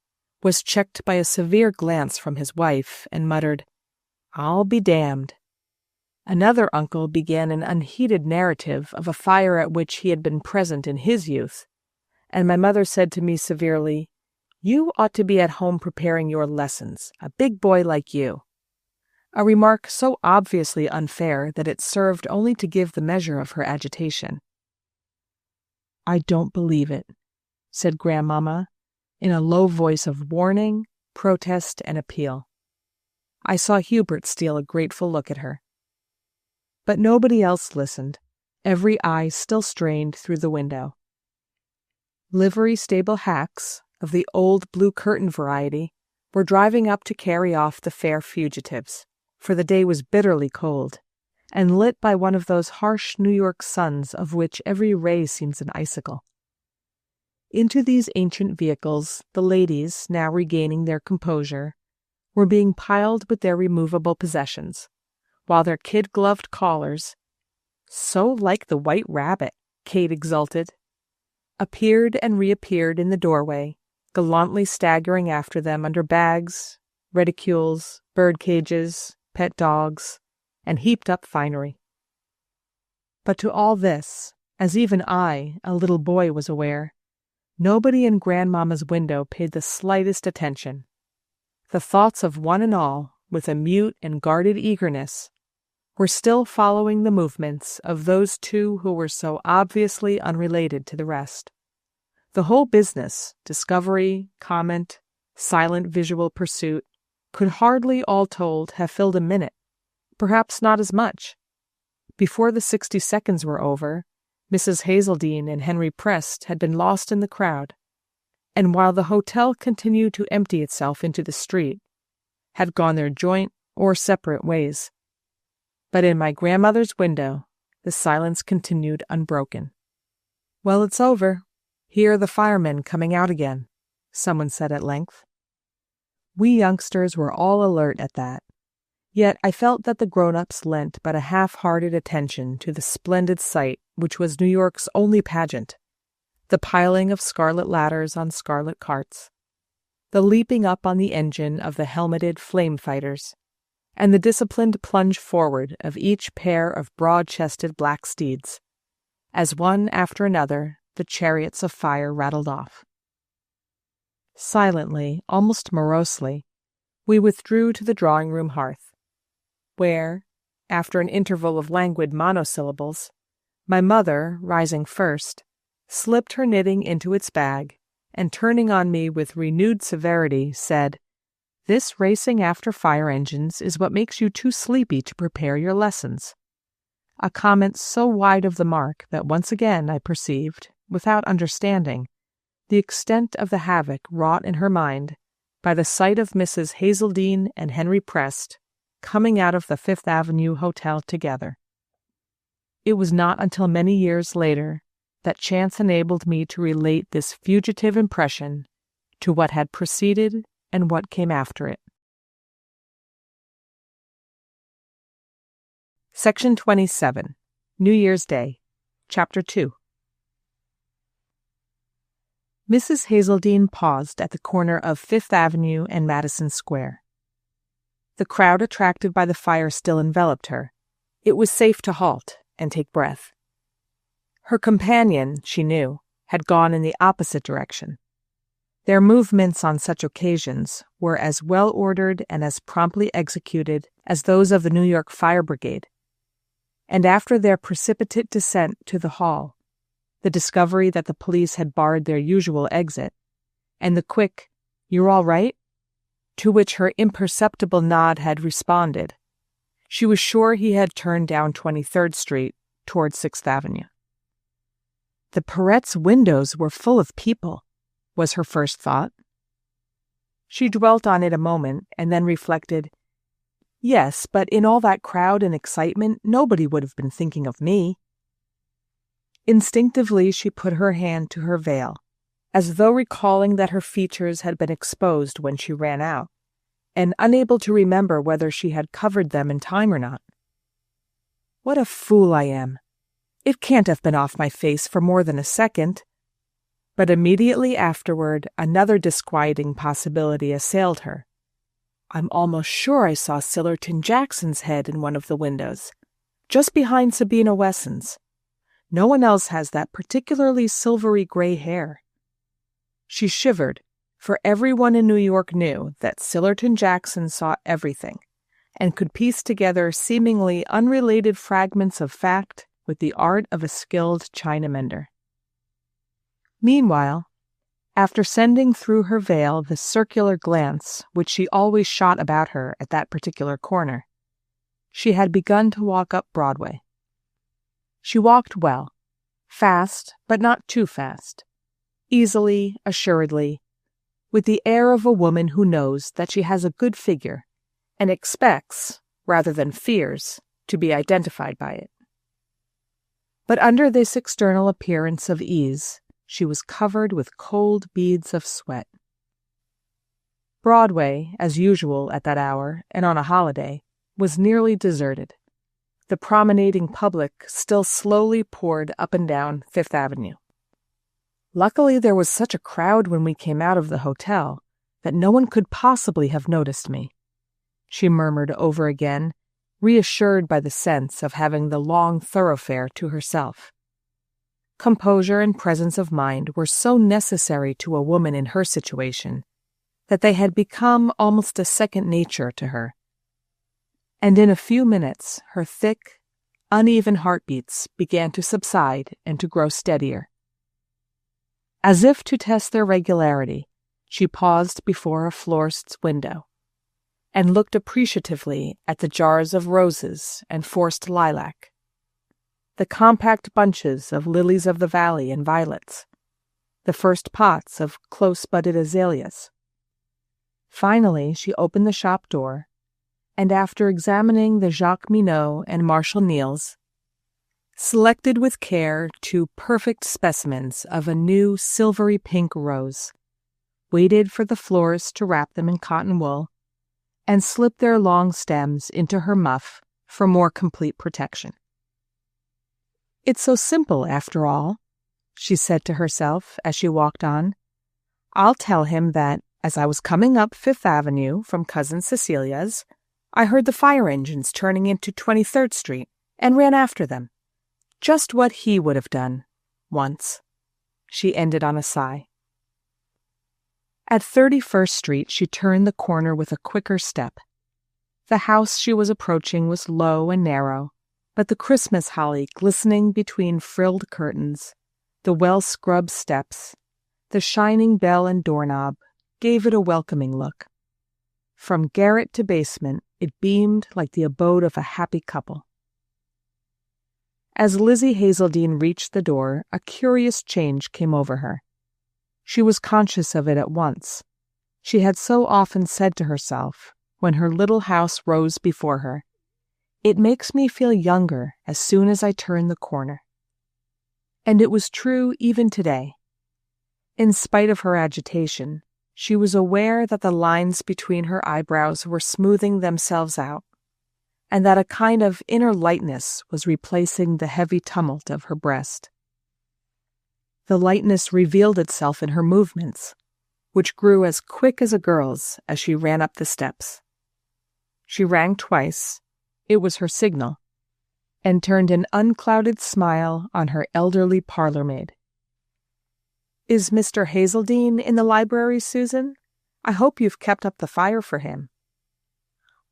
was checked by a severe glance from his wife, and muttered, "I'll be damned." Another uncle began an unheeded narrative of a fire at which he had been present in his youth, and my mother said to me severely, "You ought to be at home preparing your lessons, a big boy like you." A remark so obviously unfair that it served only to give the measure of her agitation. "I don't believe it," said Grandmamma, in a low voice of warning, protest, and appeal. I saw Hubert steal a grateful look at her. But nobody else listened, every eye still strained through the window. Livery stable hacks, of the old blue curtain variety, were driving up to carry off the fair fugitives, for the day was bitterly cold, and lit by one of those harsh New York suns of which every ray seems an icicle. Into these ancient vehicles the ladies, now regaining their composure, were being piled with their removable possessions, while their kid-gloved callers, so like the White Rabbit, Kate exulted, appeared and reappeared in the doorway, gallantly staggering after them under bags, reticules, bird cages, pet dogs, and heaped-up finery. But to all this, as even I, a little boy, was aware, nobody in Grandmamma's window paid the slightest attention. The thoughts of one and all, with a mute and guarded eagerness, were still following the movements of those two who were so obviously unrelated to the rest. The whole business, discovery, comment, silent visual pursuit, could hardly, all told, have filled a minute, perhaps not as much. Before the 60 seconds were over, Mrs. Hazeldine and Henry Prest had been lost in the crowd, and while the hotel continued to empty itself into the street, had gone their joint or separate ways. But in my grandmother's window, the silence continued unbroken. "Well, it's over. Here are the firemen coming out again," someone said at length. We youngsters were all alert at that, yet I felt that the grown-ups lent but a half-hearted attention to the splendid sight which was New York's only pageant, the piling of scarlet ladders on scarlet carts, the leaping up on the engine of the helmeted flame-fighters, and the disciplined plunge forward of each pair of broad-chested black steeds, as one after another the chariots of fire rattled off. Silently, almost morosely, we withdrew to the drawing-room hearth, where, after an interval of languid monosyllables, my mother, rising first, slipped her knitting into its bag, and turning on me with renewed severity, said, "This racing after fire engines is what makes you too sleepy to prepare your lessons." A comment so wide of the mark that once again I perceived, without understanding, the extent of the havoc wrought in her mind by the sight of Mrs. Hazeldine and Henry Prest coming out of the Fifth Avenue Hotel together. It was not until many years later that chance enabled me to relate this fugitive impression to what had preceded and what came after it. Section 27, New Year's Day, Chapter 2. Mrs. Hazeldine paused at the corner of Fifth Avenue and Madison Square. The crowd attracted by the fire still enveloped her. It was safe to halt and take breath. Her companion, she knew, had gone in the opposite direction. Their movements on such occasions were as well-ordered and as promptly executed as those of the New York Fire Brigade. And after their precipitate descent to the hall, the discovery that the police had barred their usual exit, and the quick, "You're all right?" to which her imperceptible nod had responded, she was sure he had turned down 23rd Street toward 6th Avenue. The Peretz windows were full of people, was her first thought. She dwelt on it a moment and then reflected, yes, but in all that crowd and excitement, nobody would have been thinking of me. Instinctively, she put her hand to her veil, as though recalling that her features had been exposed when she ran out, and unable to remember whether she had covered them in time or not. What a fool I am! It can't have been off my face for more than a second. But immediately afterward, another disquieting possibility assailed her. I'm almost sure I saw Sillerton Jackson's head in one of the windows, just behind Sabina Wesson's. No one else has that particularly silvery gray hair. She shivered, for everyone in New York knew that Sillerton Jackson saw everything, and could piece together seemingly unrelated fragments of fact with the art of a skilled Chinamender. Meanwhile, after sending through her veil the circular glance which she always shot about her at that particular corner, she had begun to walk up Broadway. She walked well, fast but not too fast, easily, assuredly, with the air of a woman who knows that she has a good figure and expects, rather than fears, to be identified by it. But under this external appearance of ease, she was covered with cold beads of sweat. Broadway, as usual at that hour and on a holiday, was nearly deserted. The promenading public still slowly poured up and down Fifth Avenue. Luckily, there was such a crowd when we came out of the hotel that no one could possibly have noticed me, she murmured over again, reassured by the sense of having the long thoroughfare to herself. Composure and presence of mind were so necessary to a woman in her situation that they had become almost a second nature to her. And in a few minutes, her thick, uneven heartbeats began to subside and to grow steadier. As if to test their regularity, she paused before a florist's window and looked appreciatively at the jars of roses and forced lilac, the compact bunches of lilies of the valley and violets, the first pots of close-budded azaleas. Finally, she opened the shop door, and after examining the Jacqueminot and Marshall Niels, selected with care 2 perfect specimens of a new silvery pink rose, waited for the florist to wrap them in cotton wool, and slip their long stems into her muff for more complete protection. "It's so simple, after all," she said to herself as she walked on. "I'll tell him that, as I was coming up Fifth Avenue from Cousin Cecilia's, I heard the fire engines turning into 23rd Street and ran after them. Just what he would have done, once." She ended on a sigh. At 31st Street, she turned the corner with a quicker step. The house she was approaching was low and narrow, but the Christmas holly glistening between frilled curtains, the well-scrubbed steps, the shining bell and doorknob gave it a welcoming look. From garret to basement, it beamed like the abode of a happy couple. As Lizzie Hazeldine reached the door, a curious change came over her. She was conscious of it at once. She had so often said to herself, when her little house rose before her, "It makes me feel younger as soon as I turn the corner." And it was true even today. In spite of her agitation, she was aware that the lines between her eyebrows were smoothing themselves out, and that a kind of inner lightness was replacing the heavy tumult of her breast. The lightness revealed itself in her movements, which grew as quick as a girl's as she ran up the steps. She rang twice, it was her signal, and turned an unclouded smile on her elderly parlor-maid. "Is Mr. Hazeldine in the library, Susan? I hope you've kept up the fire for him."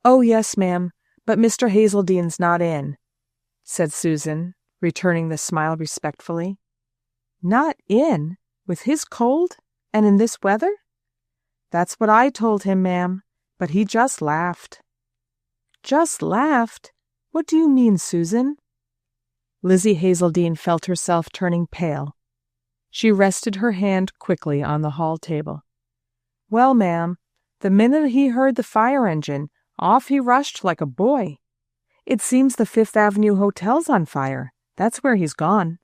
"Oh, yes, ma'am, but Mr. Hazeldine's not in," said Susan, returning the smile respectfully. "Not in? With his cold? And in this weather?" "That's what I told him, ma'am, but he just laughed." "Just laughed? What do you mean, Susan?" Lizzie Hazeldine felt herself turning pale. She rested her hand quickly on the hall table. "Well, ma'am, the minute he heard the fire engine, off he rushed like a boy. It seems the Fifth Avenue Hotel's on fire. That's where he's gone."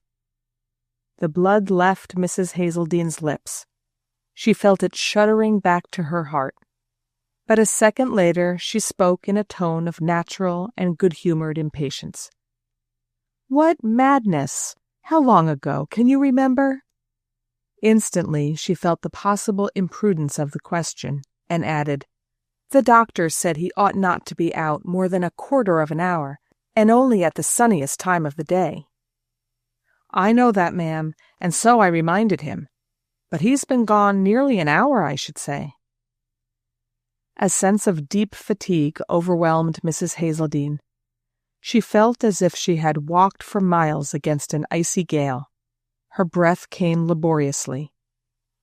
The blood left Mrs. Hazeldine's lips. She felt it shuddering back to her heart. But a second later she spoke in a tone of natural and good-humored impatience. "What madness! How long ago? Can you remember?" Instantly she felt the possible imprudence of the question, and added, "The doctor said he ought not to be out more than a quarter of an hour, and only at the sunniest time of the day." "I know that, ma'am, and so I reminded him. But he's been gone nearly an hour, I should say." A sense of deep fatigue overwhelmed Mrs. Hazeldine. She felt as if she had walked for miles against an icy gale. Her breath came laboriously.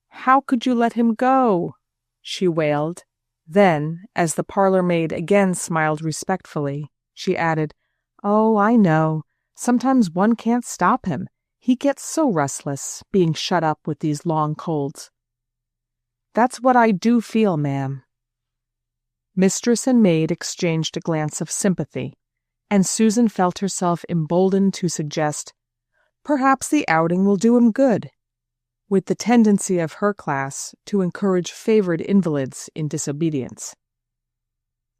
"How could you let him go?" she wailed. Then, as the parlor-maid again smiled respectfully, she added, "Oh, I know. Sometimes one can't stop him. He gets so restless, being shut up with these long colds." "That's what I do feel, ma'am." Mistress and maid exchanged a glance of sympathy, and Susan felt herself emboldened to suggest, "Perhaps the outing will do him good," with the tendency of her class to encourage favored invalids in disobedience.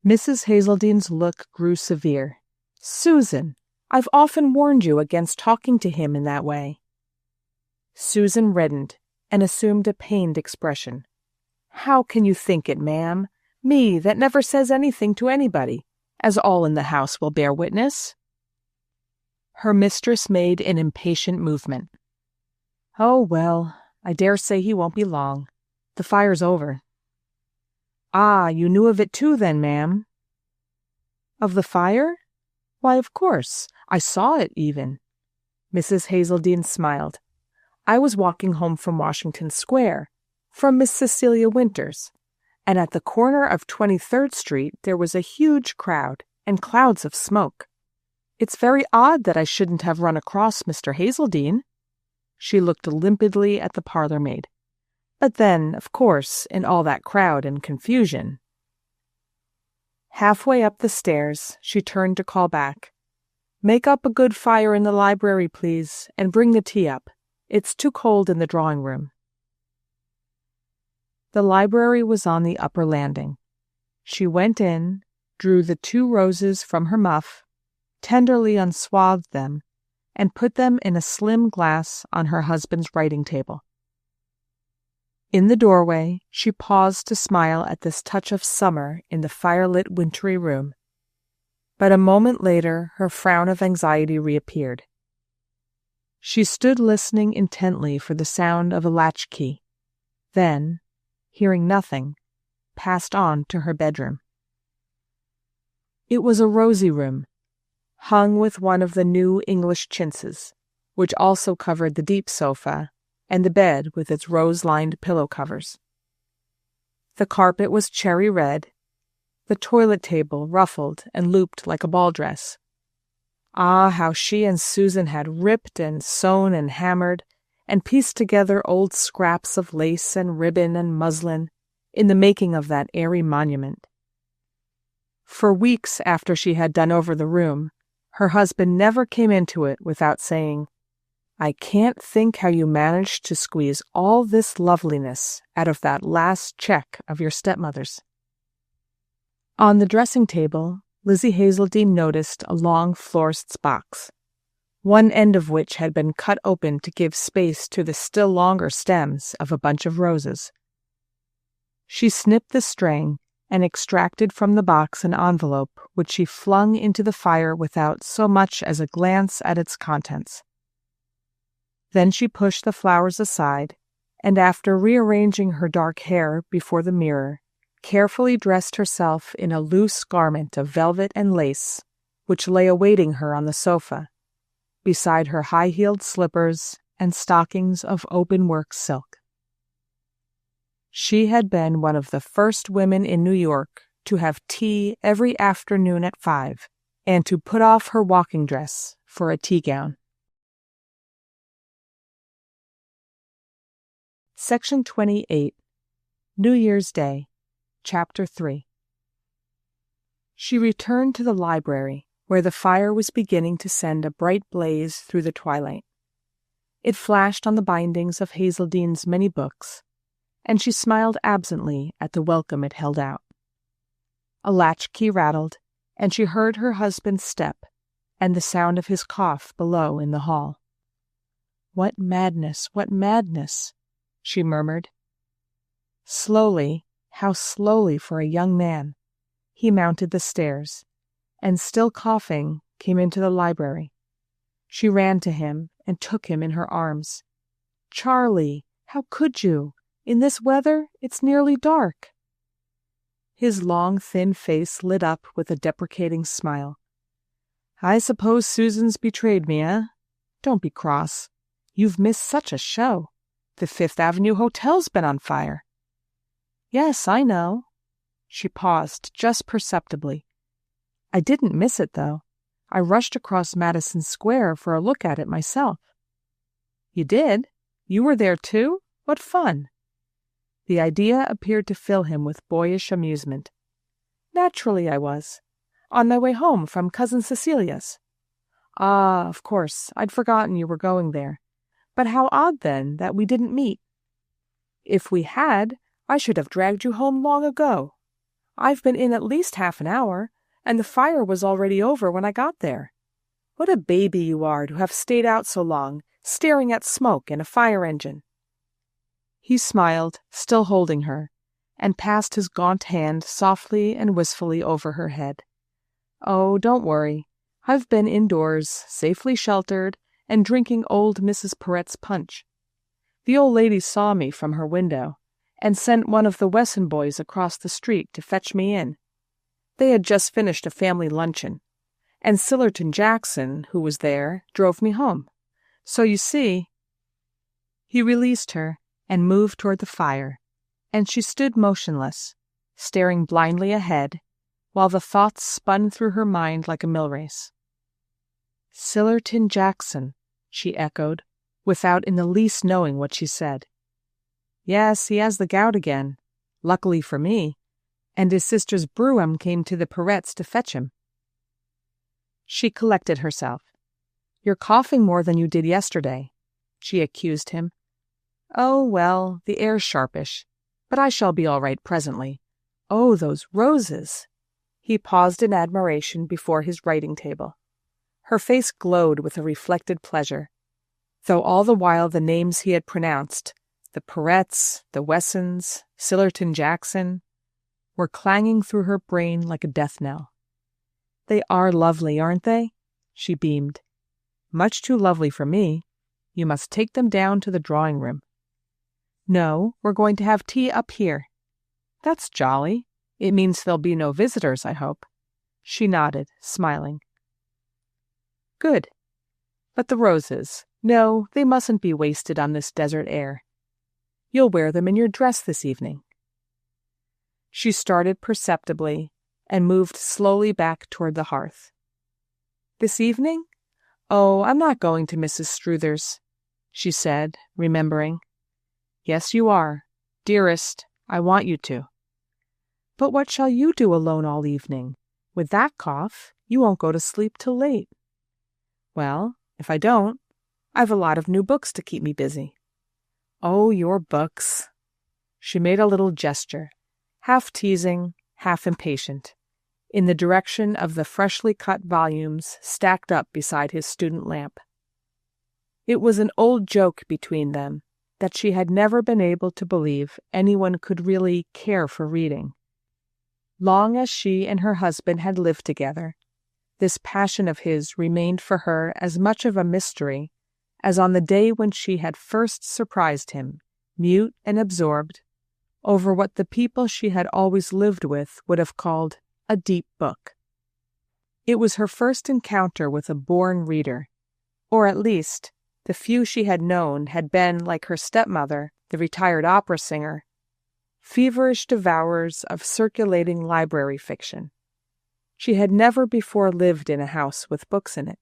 Mrs. Hazeldene's look grew severe. "Susan, I've often warned you against talking to him in that way." Susan reddened and assumed a pained expression. "How can you think it, ma'am? Me, that never says anything to anybody, as all in the house will bear witness." Her mistress made an impatient movement. "Oh, well, I dare say he won't be long. The fire's over." "Ah, you knew of it too, then, ma'am?" "Of the fire? Why, of course. I saw it, even." Mrs. Hazeldene smiled. "I was walking home from Washington Square, from Miss Cecilia Winter's, and at the corner of 23rd Street there was a huge crowd and clouds of smoke. It's very odd that I shouldn't have run across Mr. Hazeldene." She looked limpidly at the parlor maid. "But then, of course, in all that crowd and confusion—" Halfway up the stairs, she turned to call back, "Make up a good fire in the library, please, and bring the tea up. It's too cold in the drawing room." The library was on the upper landing. She went in, drew the 2 roses from her muff, tenderly unswathed them, and put them in a slim glass on her husband's writing table. In the doorway, she paused to smile at this touch of summer in the firelit wintry room. But a moment later, her frown of anxiety reappeared. She stood listening intently for the sound of a latchkey, then, hearing nothing, passed on to her bedroom. It was a rosy room, hung with one of the new English chintzes, which also covered the deep sofa and the bed with its rose-lined pillow covers. The carpet was cherry red, the toilet table ruffled and looped like a ball dress. Ah, how she and Susan had ripped and sewn and hammered and pieced together old scraps of lace and ribbon and muslin in the making of that airy monument. For weeks after she had done over the room, her husband never came into it without saying, "I can't think how you managed to squeeze all this loveliness out of that last check of your stepmother's." On the dressing table, Lizzie Hazeldene noticed a long florist's box, one end of which had been cut open to give space to the still longer stems of a bunch of roses. She snipped the string and extracted from the box an envelope which she flung into the fire without so much as a glance at its contents. Then she pushed the flowers aside, and after rearranging her dark hair before the mirror, carefully dressed herself in a loose garment of velvet and lace, which lay awaiting her on the sofa, beside her high-heeled slippers and stockings of open-work silk. She had been one of the first women in New York to have tea every afternoon at 5, and to put off her walking dress for a tea gown. Section 28, New Year's Day, Chapter 3. She returned to the library, where the fire was beginning to send a bright blaze through the twilight. It flashed on the bindings of Hazeldene's many books, and she smiled absently at the welcome it held out. A latchkey rattled, and she heard her husband's step and the sound of his cough below in the hall. "What madness, what madness!" she murmured. Slowly, how slowly for a young man, he mounted the stairs, and still coughing, came into the library. She ran to him and took him in her arms. "Charlie, how could you? In this weather, it's nearly dark." His long, thin face lit up with a deprecating smile. "I suppose Susan's betrayed me, eh? Don't be cross. You've missed such a show. The Fifth Avenue Hotel's been on fire." "Yes, I know." She paused just perceptibly. "I didn't miss it, though. I rushed across Madison Square for a look at it myself." "You did? You were there, too? What fun!" The idea appeared to fill him with boyish amusement. "Naturally I was. On my way home from Cousin Cecilia's." "Ah, of course, I'd forgotten you were going there. But how odd, then, that we didn't meet." "If we had, I should have dragged you home long ago. I've been in at least half an hour, and the fire was already over when I got there. What a baby you are to have stayed out so long, staring at smoke and a fire engine." He smiled, still holding her, and passed his gaunt hand softly and wistfully over her head. "Oh, don't worry. I've been indoors, safely sheltered, and drinking old Mrs. Perrette's punch. The old lady saw me from her window, and sent one of the Wesson boys across the street to fetch me in. They had just finished a family luncheon, and Sillerton Jackson, who was there, drove me home. So you see—" He released her and moved toward the fire, and she stood motionless, staring blindly ahead, while the thoughts spun through her mind like a mill race. "Sillerton Jackson," she echoed, without in the least knowing what she said. "Yes, he has the gout again, luckily for me, and his sister's brougham came to the Perrettes to fetch him." She collected herself. "You're coughing more than you did yesterday," she accused him. "Oh, well, the air's sharpish, but I shall be all right presently. Oh, those roses!" He paused in admiration before his writing table. Her face glowed with a reflected pleasure, though all the while the names he had pronounced, the Perrettes, the Wessons, Sillerton Jackson, were clanging through her brain like a death knell. "They are lovely, aren't they?" she beamed. "Much too lovely for me. You must take them down to the drawing-room." "No, we're going to have tea up here." "That's jolly. It means there'll be no visitors, I hope." She nodded, smiling. "Good. But the roses, no, they mustn't be wasted on this desert air. You'll wear them in your dress this evening." She started perceptibly and moved slowly back toward the hearth. "This evening? Oh, I'm not going to Mrs. Struther's," she said, remembering. "Yes, you are. Dearest, I want you to." "But what shall you do alone all evening? With that cough, you won't go to sleep till late." "Well, if I don't, I've a lot of new books to keep me busy." "Oh, your books." She made a little gesture, half teasing, half impatient, in the direction of the freshly cut volumes stacked up beside his student lamp. It was an old joke between them that she had never been able to believe anyone could really care for reading. Long as she and her husband had lived together, this passion of his remained for her as much of a mystery as on the day when she had first surprised him, mute and absorbed, over what the people she had always lived with would have called a deep book. It was her first encounter with a born reader, or at least the few she had known had been, like her stepmother, the retired opera singer, feverish devourers of circulating library fiction. She had never before lived in a house with books in it.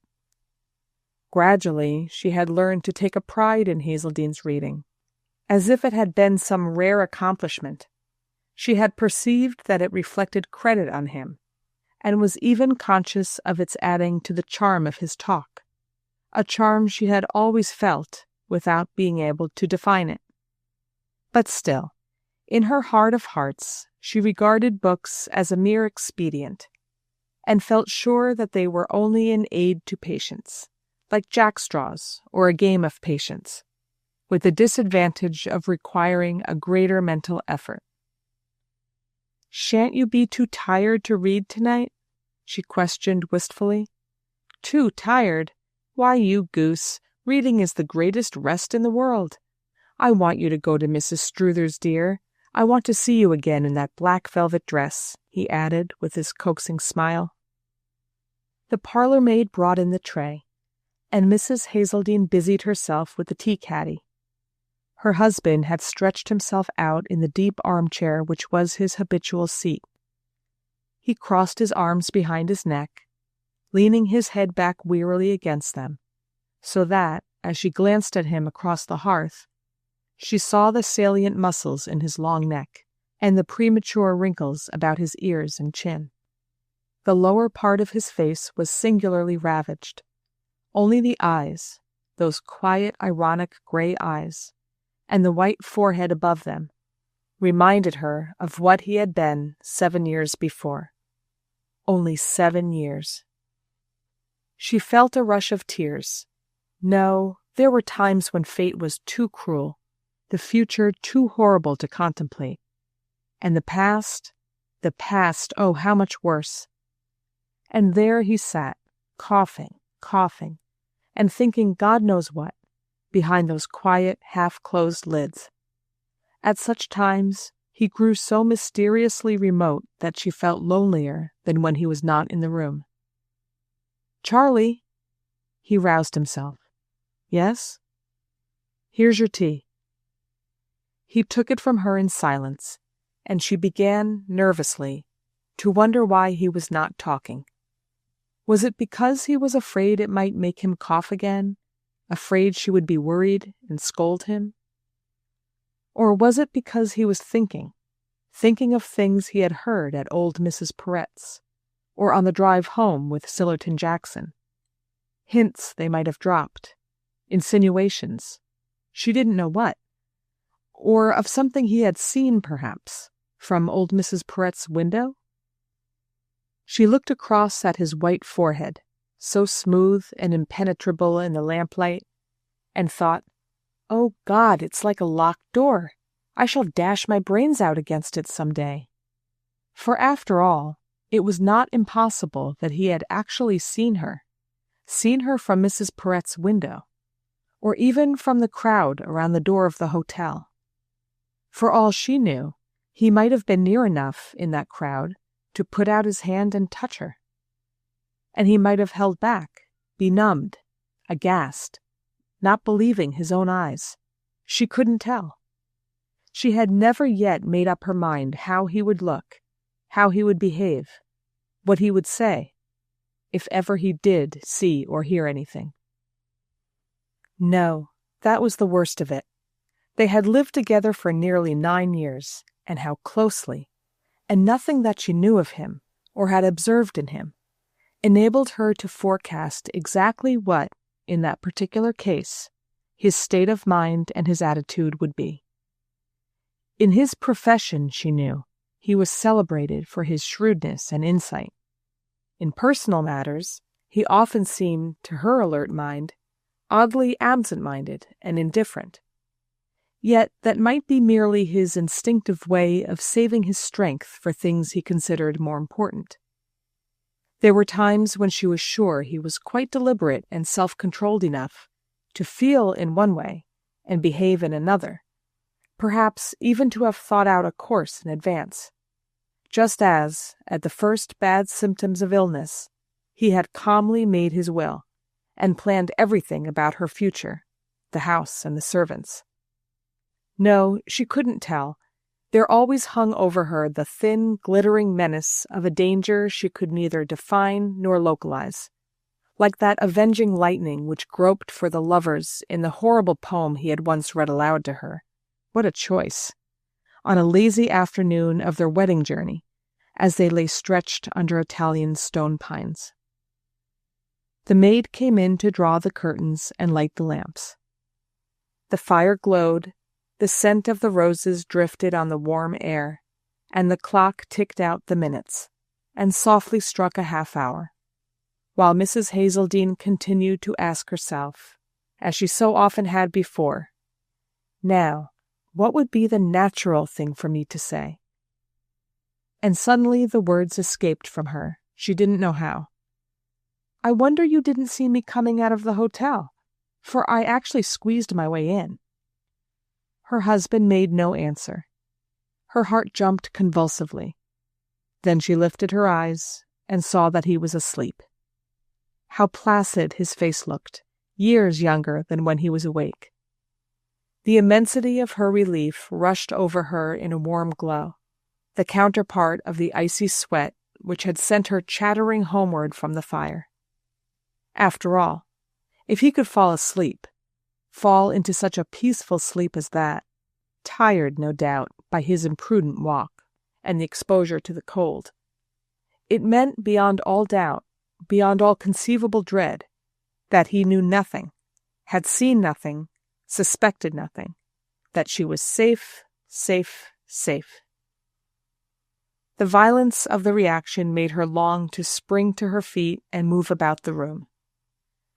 Gradually, she had learned to take a pride in Hazeldene's reading, as if it had been some rare accomplishment. She had perceived that it reflected credit on him, and was even conscious of its adding to the charm of his talk, a charm she had always felt without being able to define it. But still, in her heart of hearts, she regarded books as a mere expedient, and felt sure that they were only an aid to patience, like jackstraws or a game of patience, with the disadvantage of requiring a greater mental effort. "Shan't you be too tired to read tonight?" she questioned wistfully. "Too tired? Why, you goose, reading is the greatest rest in the world. I want you to go to Mrs. Struther's, dear. I want to see you again in that black velvet dress," he added with his coaxing smile. The parlor maid brought in the tray, and Mrs. Hazeldene busied herself with the tea caddy. Her husband had stretched himself out in the deep armchair which was his habitual seat. He crossed his arms behind his neck, leaning his head back wearily against them, so that, as she glanced at him across the hearth, she saw the salient muscles in his long neck and the premature wrinkles about his ears and chin. The lower part of his face was singularly ravaged. Only the eyes, those quiet, ironic gray eyes, and the white forehead above them, reminded her of what he had been 7 years before. Only 7 years. She felt a rush of tears. No, there were times when fate was too cruel, the future too horrible to contemplate. And the past, oh, how much worse. And there he sat, coughing, and thinking God knows what, behind those quiet, half-closed lids. At such times, he grew so mysteriously remote that she felt lonelier than when he was not in the room. "Charlie!" He roused himself. "Yes?" "Here's your tea." He took it from her in silence, and she began, nervously, to wonder why he was not talking. Was it because he was afraid it might make him cough again, afraid she would be worried and scold him? Or was it because he was thinking of things he had heard at old Mrs. Perrette's, or on the drive home with Sillerton Jackson? Hints they might have dropped, insinuations, she didn't know what, or of something he had seen, perhaps, from old Mrs. Perrette's window? She looked across at his white forehead, so smooth and impenetrable in the lamplight, and thought, "Oh God, it's like a locked door. I shall dash my brains out against it some day." For after all, it was not impossible that he had actually seen her from Mrs. Perrette's window, or even from the crowd around the door of the hotel. For all she knew, he might have been near enough in that crowd to put out his hand and touch her. And he might have held back, benumbed, aghast, not believing his own eyes. She couldn't tell. She had never yet made up her mind how he would look, how he would behave, what he would say, if ever he did see or hear anything. No, that was the worst of it. They had lived together for nearly 9 years, and how closely, and nothing that she knew of him, or had observed in him, enabled her to forecast exactly what, in that particular case, his state of mind and his attitude would be. In his profession, she knew, he was celebrated for his shrewdness and insight. In personal matters, he often seemed, to her alert mind, oddly absent-minded and indifferent. Yet that might be merely his instinctive way of saving his strength for things he considered more important. There were times when she was sure he was quite deliberate and self-controlled enough to feel in one way and behave in another, perhaps even to have thought out a course in advance, just as, at the first bad symptoms of illness, he had calmly made his will and planned everything about her future, the house and the servants. No, she couldn't tell. There always hung over her the thin, glittering menace of a danger she could neither define nor localize, like that avenging lightning which groped for the lovers in the horrible poem he had once read aloud to her. What a choice! On a lazy afternoon of their wedding journey, as they lay stretched under Italian stone pines. The maid came in to draw the curtains and light the lamps. The fire glowed, the scent of the roses drifted on the warm air, and the clock ticked out the minutes, and softly struck a half-hour, while Mrs. Hazeldine continued to ask herself, as she so often had before, "Now, what would be the natural thing for me to say?" And suddenly the words escaped from her, she didn't know how. "I wonder you didn't see me coming out of the hotel, for I actually squeezed my way in." Her husband made no answer. Her heart jumped convulsively. Then she lifted her eyes and saw that he was asleep. How placid his face looked, years younger than when he was awake. The immensity of her relief rushed over her in a warm glow, the counterpart of the icy sweat which had sent her chattering homeward from the fire. After all, if he could fall asleep, fall into such a peaceful sleep as that, tired, no doubt, by his imprudent walk and the exposure to the cold, It meant beyond all doubt, beyond all conceivable dread, that he knew nothing, had seen nothing, suspected nothing, that she was safe, safe, safe. The violence of the reaction made her long to spring to her feet and move about the room.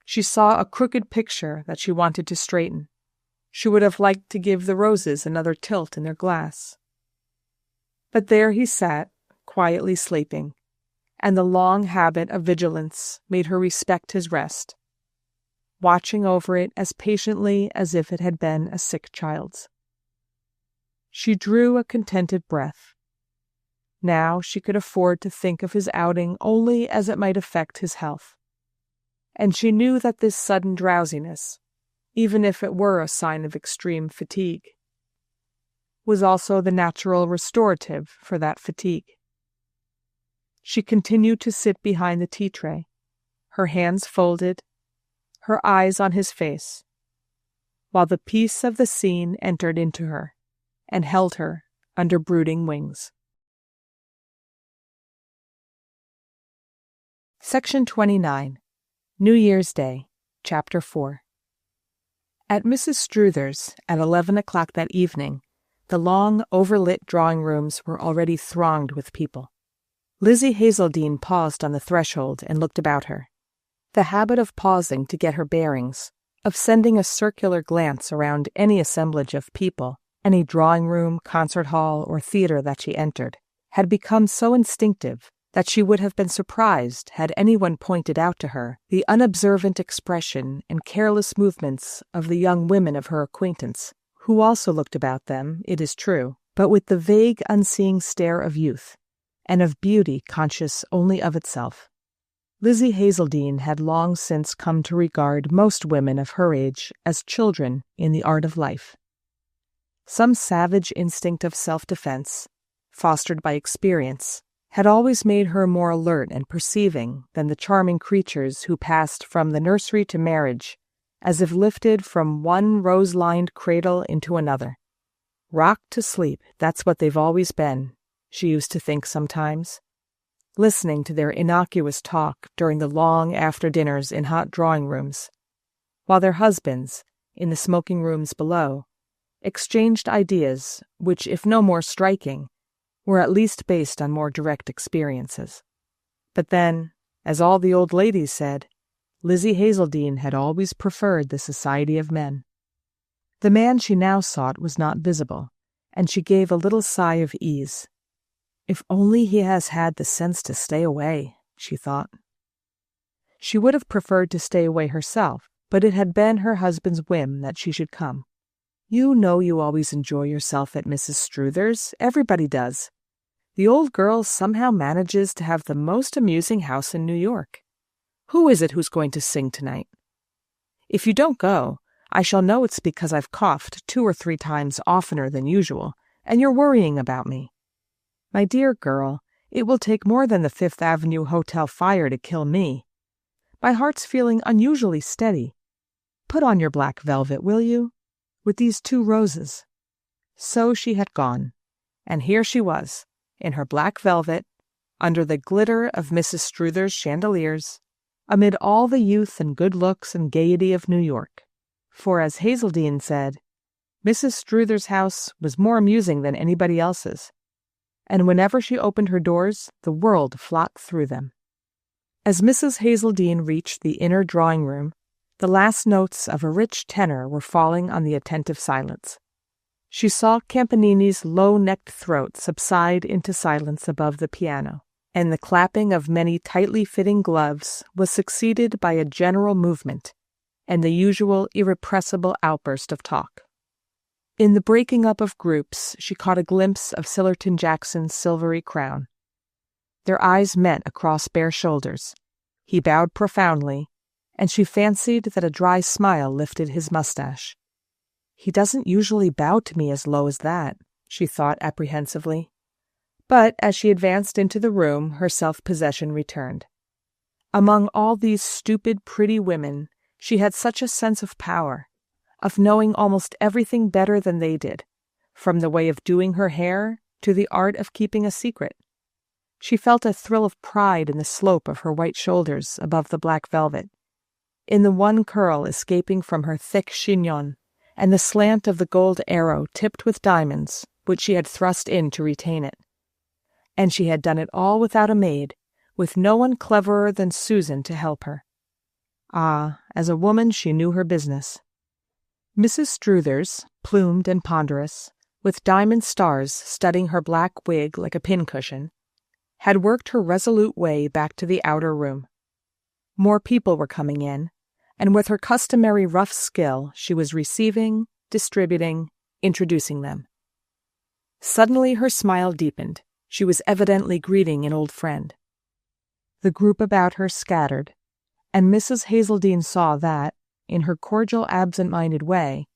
She saw a crooked picture that she wanted to straighten. She would have liked to give the roses another tilt in their glass. But there he sat, quietly sleeping, and the long habit of vigilance made her respect his rest, watching over it as patiently as if it had been a sick child's. She drew a contented breath. Now she could afford to think of his outing only as it might affect his health. And she knew that this sudden drowsiness, even if it were a sign of extreme fatigue, was also the natural restorative for that fatigue. She continued to sit behind the tea tray, her hands folded, her eyes on his face, while the peace of the scene entered into her and held her under brooding wings. Section 29, New Year's Day, Chapter 4. At Mrs. Struther's, at 11 o'clock that evening, the long, overlit drawing rooms were already thronged with people. Lizzie Hazeldine paused on the threshold and looked about her. The habit of pausing to get her bearings, of sending a circular glance around any assemblage of people, any drawing room, concert hall, or theater that she entered, had become so instinctive that she would have been surprised had anyone pointed out to her the unobservant expression and careless movements of the young women of her acquaintance, who also looked about them, it is true, but with the vague, unseeing stare of youth, and of beauty conscious only of itself. Lizzie Hazeldine had long since come to regard most women of her age as children in the art of life. Some savage instinct of self-defense, fostered by experience, had always made her more alert and perceiving than the charming creatures who passed from the nursery to marriage, as if lifted from one rose-lined cradle into another. Rocked to sleep, that's what they've always been, she used to think sometimes, listening to their innocuous talk during the long after-dinners in hot drawing-rooms, while their husbands, in the smoking rooms below, exchanged ideas which, if no more striking, were at least based on more direct experiences. But then, as all the old ladies said, Lizzie Hazeldine had always preferred the society of men. The man she now sought was not visible, and she gave a little sigh of ease. If only he has had the sense to stay away, she thought. She would have preferred to stay away herself, but it had been her husband's whim that she should come. You know you always enjoy yourself at Mrs. Struther's. Everybody does. The old girl somehow manages to have the most amusing house in New York. Who is it who's going to sing tonight? If you don't go, I shall know it's because I've coughed 2 or 3 times oftener than usual, and you're worrying about me. My dear girl, it will take more than the Fifth Avenue Hotel fire to kill me. My heart's feeling unusually steady. Put on your black velvet, will you? With these 2 roses. So she had gone, and here she was, in her black velvet, under the glitter of Mrs. Struther's chandeliers, amid all the youth and good looks and gaiety of New York. For, as Hazeldine said, Mrs. Struther's house was more amusing than anybody else's, and whenever she opened her doors, the world flocked through them. As Mrs. Hazeldine reached the inner drawing-room, the last notes of a rich tenor were falling on the attentive silence. She saw Campanini's low-necked throat subside into silence above the piano, and the clapping of many tightly fitting gloves was succeeded by a general movement and the usual irrepressible outburst of talk. In the breaking up of groups, she caught a glimpse of Sillerton Jackson's silvery crown. Their eyes met across bare shoulders. He bowed profoundly, and she fancied that a dry smile lifted his mustache. He doesn't usually bow to me as low as that, she thought apprehensively. But as she advanced into the room, her self-possession returned. Among all these stupid, pretty women, she had such a sense of power, of knowing almost everything better than they did, from the way of doing her hair to the art of keeping a secret. She felt a thrill of pride in the slope of her white shoulders above the black velvet, in the one curl escaping from her thick chignon, and the slant of the gold arrow tipped with diamonds, which she had thrust in to retain it. And she had done it all without a maid, with no one cleverer than Susan to help her. Ah, as a woman she knew her business. Mrs. Struthers, plumed and ponderous, with diamond stars studding her black wig like a pincushion, had worked her resolute way back to the outer room. More people were coming in, and with her customary rough skill she was receiving, distributing, introducing them. Suddenly her smile deepened. She was evidently greeting an old friend. The group about her scattered, and Mrs. Hazeldine saw that, in her cordial absent-minded way,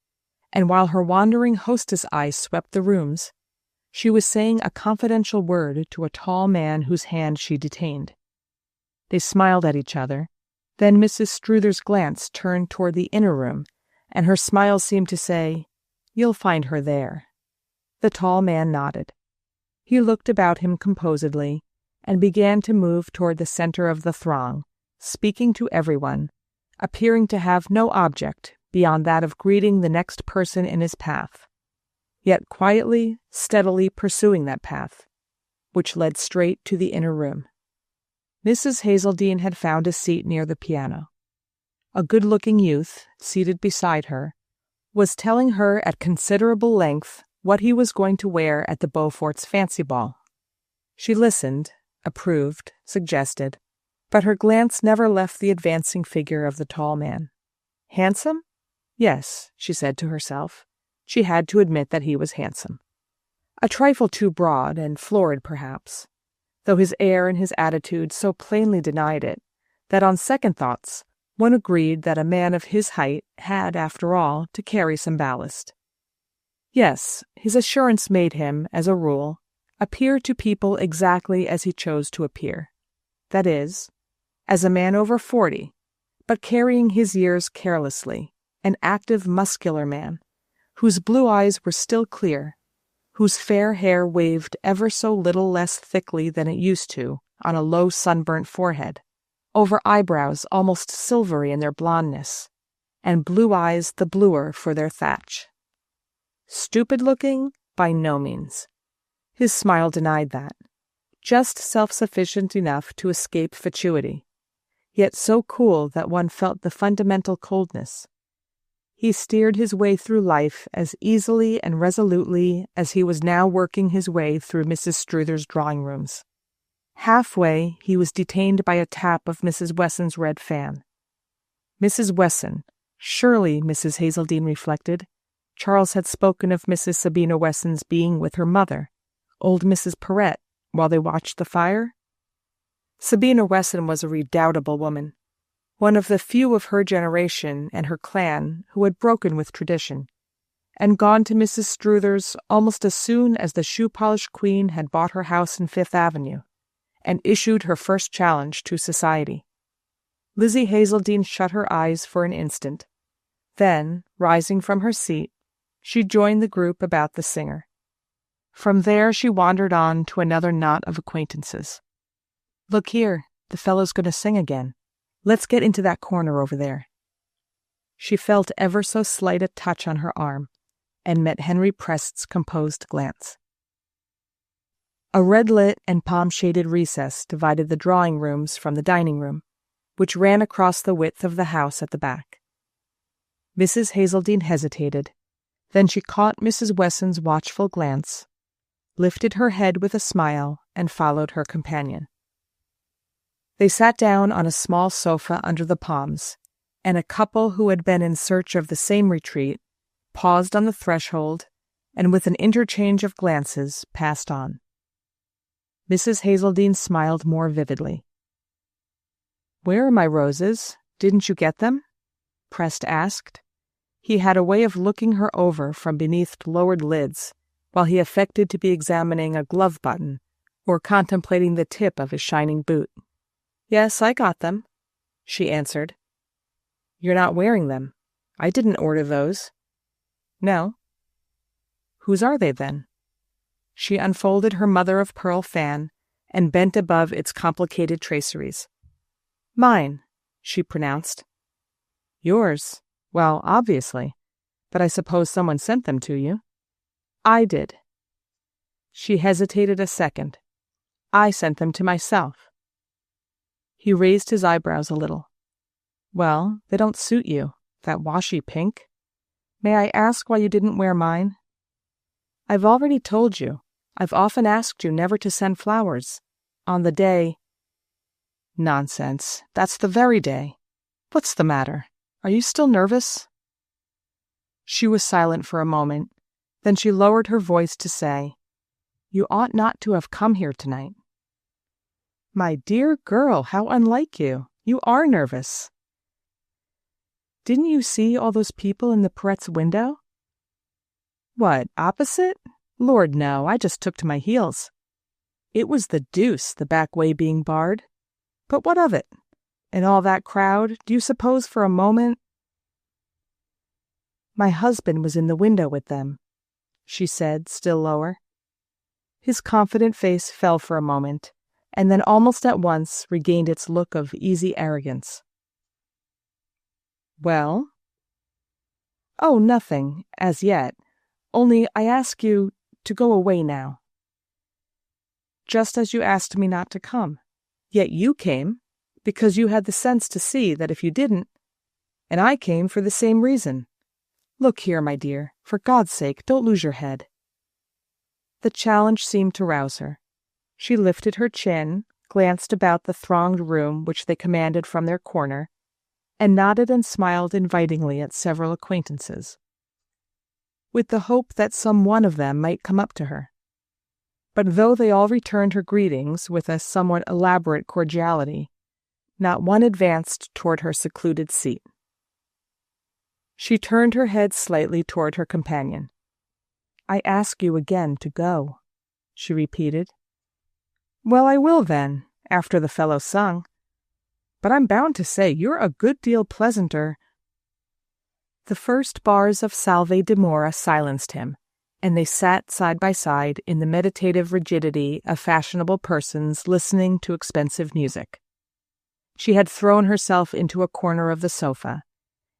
and while her wandering hostess eyes swept the rooms, she was saying a confidential word to a tall man whose hand she detained. They smiled at each other. Then Mrs. Struthers's glance turned toward the inner room, and her smile seemed to say, "You'll find her there." The tall man nodded. He looked about him composedly, and began to move toward the center of the throng, speaking to everyone, appearing to have no object beyond that of greeting the next person in his path, yet quietly, steadily pursuing that path, which led straight to the inner room. Mrs. Hazeldine had found a seat near the piano. A good-looking youth, seated beside her, was telling her at considerable length what he was going to wear at the Beauforts' fancy ball. She listened, approved, suggested, but her glance never left the advancing figure of the tall man. Handsome? Yes, she said to herself. She had to admit that he was handsome. A trifle too broad and florid, perhaps, though his air and his attitude so plainly denied it, that on second thoughts one agreed that a man of his height had, after all, to carry some ballast. Yes, his assurance made him, as a rule, appear to people exactly as he chose to appear. That is, as a man over 40, but carrying his years carelessly, an active, muscular man, whose blue eyes were still clear, whose fair hair waved ever so little less thickly than it used to on a low sunburnt forehead, over eyebrows almost silvery in their blondness, and blue eyes the bluer for their thatch. Stupid-looking? By no means. His smile denied that. Just self-sufficient enough to escape fatuity, yet so cool that one felt the fundamental coldness. He steered his way through life as easily and resolutely as he was now working his way through Mrs. Struthers's drawing-rooms. Halfway, he was detained by a tap of Mrs. Wesson's red fan. Mrs. Wesson, surely, Mrs. Hazeldine reflected, Charles had spoken of Mrs. Sabina Wesson's being with her mother, old Mrs. Perrette, while they watched the fire? Sabina Wesson was a redoubtable woman, one of the few of her generation and her clan who had broken with tradition, and gone to Mrs. Struthers's almost as soon as the shoe-polish queen had bought her house in Fifth Avenue, and issued her first challenge to society. Lizzie Hazeldine shut her eyes for an instant. Then, rising from her seat, she joined the group about the singer. From there she wandered on to another knot of acquaintances. "Look here, the fellow's going to sing again. Let's get into that corner over there." She felt ever so slight a touch on her arm, and met Henry Prest's composed glance. A red-lit and palm-shaded recess divided the drawing-rooms from the dining-room, which ran across the width of the house at the back. Mrs. Hazeldine hesitated. Then she caught Mrs. Wesson's watchful glance, lifted her head with a smile, and followed her companion. They sat down on a small sofa under the palms, and a couple who had been in search of the same retreat paused on the threshold, and with an interchange of glances passed on. Mrs. Hazeldine smiled more vividly. "Where are my roses? Didn't you get them?" Prest asked. He had a way of looking her over from beneath lowered lids, while he affected to be examining a glove button or contemplating the tip of his shining boot. "Yes, I got them," she answered. "You're not wearing them. I didn't order those." "No." "Whose are they, then?" She unfolded her mother-of-pearl fan and bent above its complicated traceries. "Mine," she pronounced. "Yours? Well, obviously. But I suppose someone sent them to you." "I did." She hesitated a second. "I sent them to myself." He raised his eyebrows a little. "Well, they don't suit you, that washy pink. May I ask why you didn't wear mine?" "I've already told you. I've often asked you never to send flowers. On the day—" "Nonsense. That's the very day. What's the matter? Are you still nervous?" She was silent for a moment. Then she lowered her voice to say, "You ought not to have come here tonight." "My dear girl, how unlike you. You are nervous." "Didn't you see all those people in the Peretz window?" "What, opposite? Lord, no, I just took to my heels. It was the deuce, the back way being barred. But what of it? In all that crowd, do you suppose for a moment—" "My husband was in the window with them," she said, still lower. His confident face fell for a moment, and then almost at once regained its look of easy arrogance. "Well?" "Oh, nothing, as yet. Only I ask you to go away now." "Just as you asked me not to come. Yet you came, because you had the sense to see that if you didn't, and I came for the same reason. Look here, my dear, for God's sake, don't lose your head." The challenge seemed to rouse her. She lifted her chin, glanced about the thronged room which they commanded from their corner, and nodded and smiled invitingly at several acquaintances, with the hope that some one of them might come up to her. But though they all returned her greetings with a somewhat elaborate cordiality, not one advanced toward her secluded seat. She turned her head slightly toward her companion. "I ask you again to go," she repeated. "Well, I will then, after the fellow sung. But I'm bound to say you're a good deal pleasanter—" The first bars of Salve Dimora silenced him, and they sat side by side in the meditative rigidity of fashionable persons listening to expensive music. She had thrown herself into a corner of the sofa,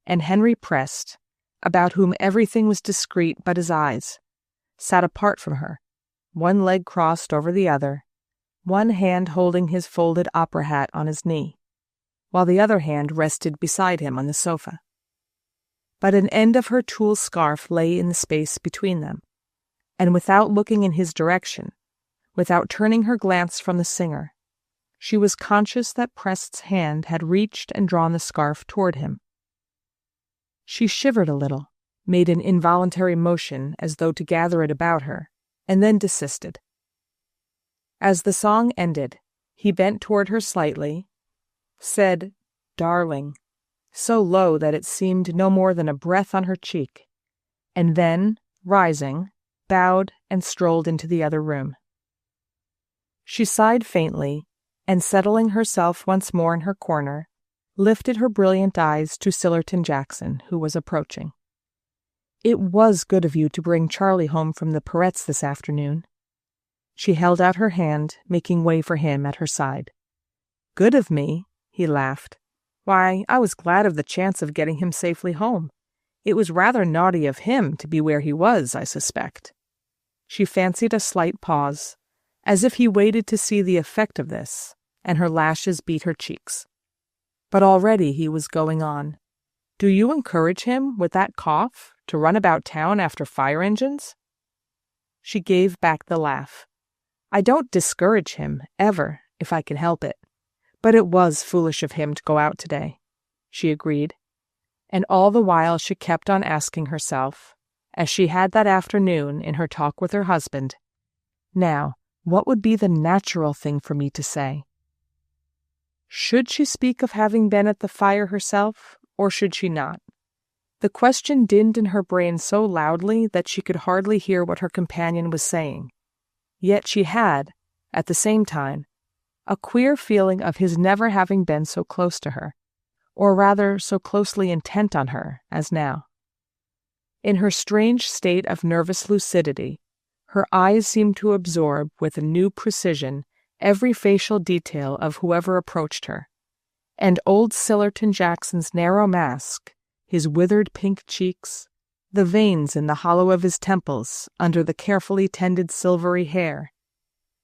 and Henry Prest, about whom everything was discreet but his eyes, sat apart from her, one leg crossed over the other, one hand holding his folded opera hat on his knee, while the other hand rested beside him on the sofa. But an end of her tulle scarf lay in the space between them, and without looking in his direction, without turning her glance from the singer, she was conscious that Prest's hand had reached and drawn the scarf toward him. She shivered a little, made an involuntary motion as though to gather it about her, and then desisted. As the song ended, he bent toward her slightly, said, "Darling," so low that it seemed no more than a breath on her cheek, and then, rising, bowed and strolled into the other room. She sighed faintly, and settling herself once more in her corner, lifted her brilliant eyes to Sillerton Jackson, who was approaching. "It was good of you to bring Charlie home from the Peretz this afternoon." She held out her hand, making way for him at her side. "Good of me?" he laughed. "Why, I was glad of the chance of getting him safely home. It was rather naughty of him to be where he was, I suspect." She fancied a slight pause, as if he waited to see the effect of this, and her lashes beat her cheeks. But already he was going on. "Do you encourage him, with that cough, to run about town after fire engines?" She gave back the laugh. "I don't discourage him, ever, if I can help it. But it was foolish of him to go out today," she agreed. And all the while she kept on asking herself, as she had that afternoon in her talk with her husband, "Now, what would be the natural thing for me to say?" Should she speak of having been at the fire herself, or should she not? The question dinned in her brain so loudly that she could hardly hear what her companion was saying. Yet she had, at the same time, a queer feeling of his never having been so close to her, or rather so closely intent on her as now. In her strange state of nervous lucidity, her eyes seemed to absorb with a new precision every facial detail of whoever approached her, and old Sillerton Jackson's narrow mask, his withered pink cheeks, the veins in the hollow of his temples under the carefully tended silvery hair,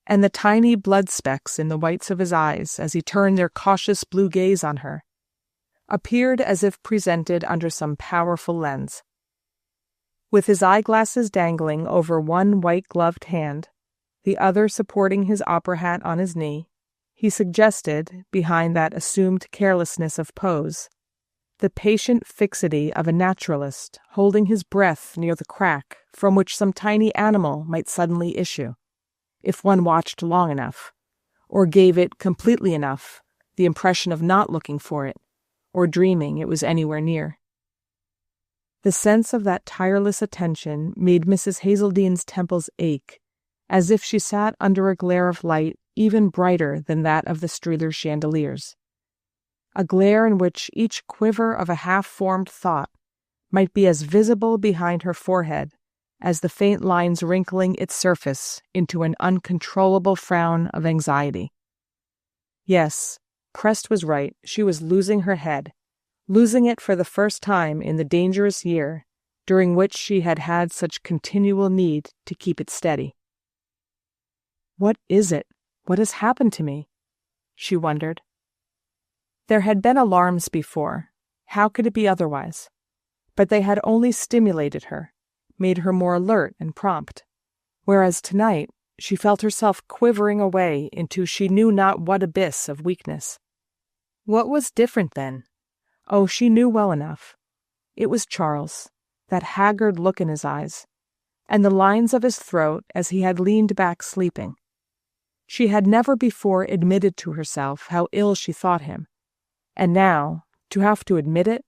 and the tiny blood specks in the whites of his eyes as he turned their cautious blue gaze on her, appeared as if presented under some powerful lens. With his eyeglasses dangling over one white-gloved hand, the other supporting his opera hat on his knee, he suggested, behind that assumed carelessness of pose, the patient fixity of a naturalist holding his breath near the crack from which some tiny animal might suddenly issue, if one watched long enough, or gave it completely enough the impression of not looking for it, or dreaming it was anywhere near. The sense of that tireless attention made Mrs. Hazeldene's temples ache, as if she sat under a glare of light even brighter than that of the Streeler chandeliers, a glare in which each quiver of a half-formed thought might be as visible behind her forehead as the faint lines wrinkling its surface into an uncontrollable frown of anxiety. Yes, Crest was right. She was losing her head, losing it for the first time in the dangerous year during which she had had such continual need to keep it steady. What is it? What has happened to me? She wondered. There had been alarms before. How could it be otherwise? But they had only stimulated her, made her more alert and prompt, whereas tonight she felt herself quivering away into she knew not what abyss of weakness. What was different then? Oh, she knew well enough. It was Charles, that haggard look in his eyes, and the lines of his throat as he had leaned back sleeping. She had never before admitted to herself how ill she thought him, and now, to have to admit it,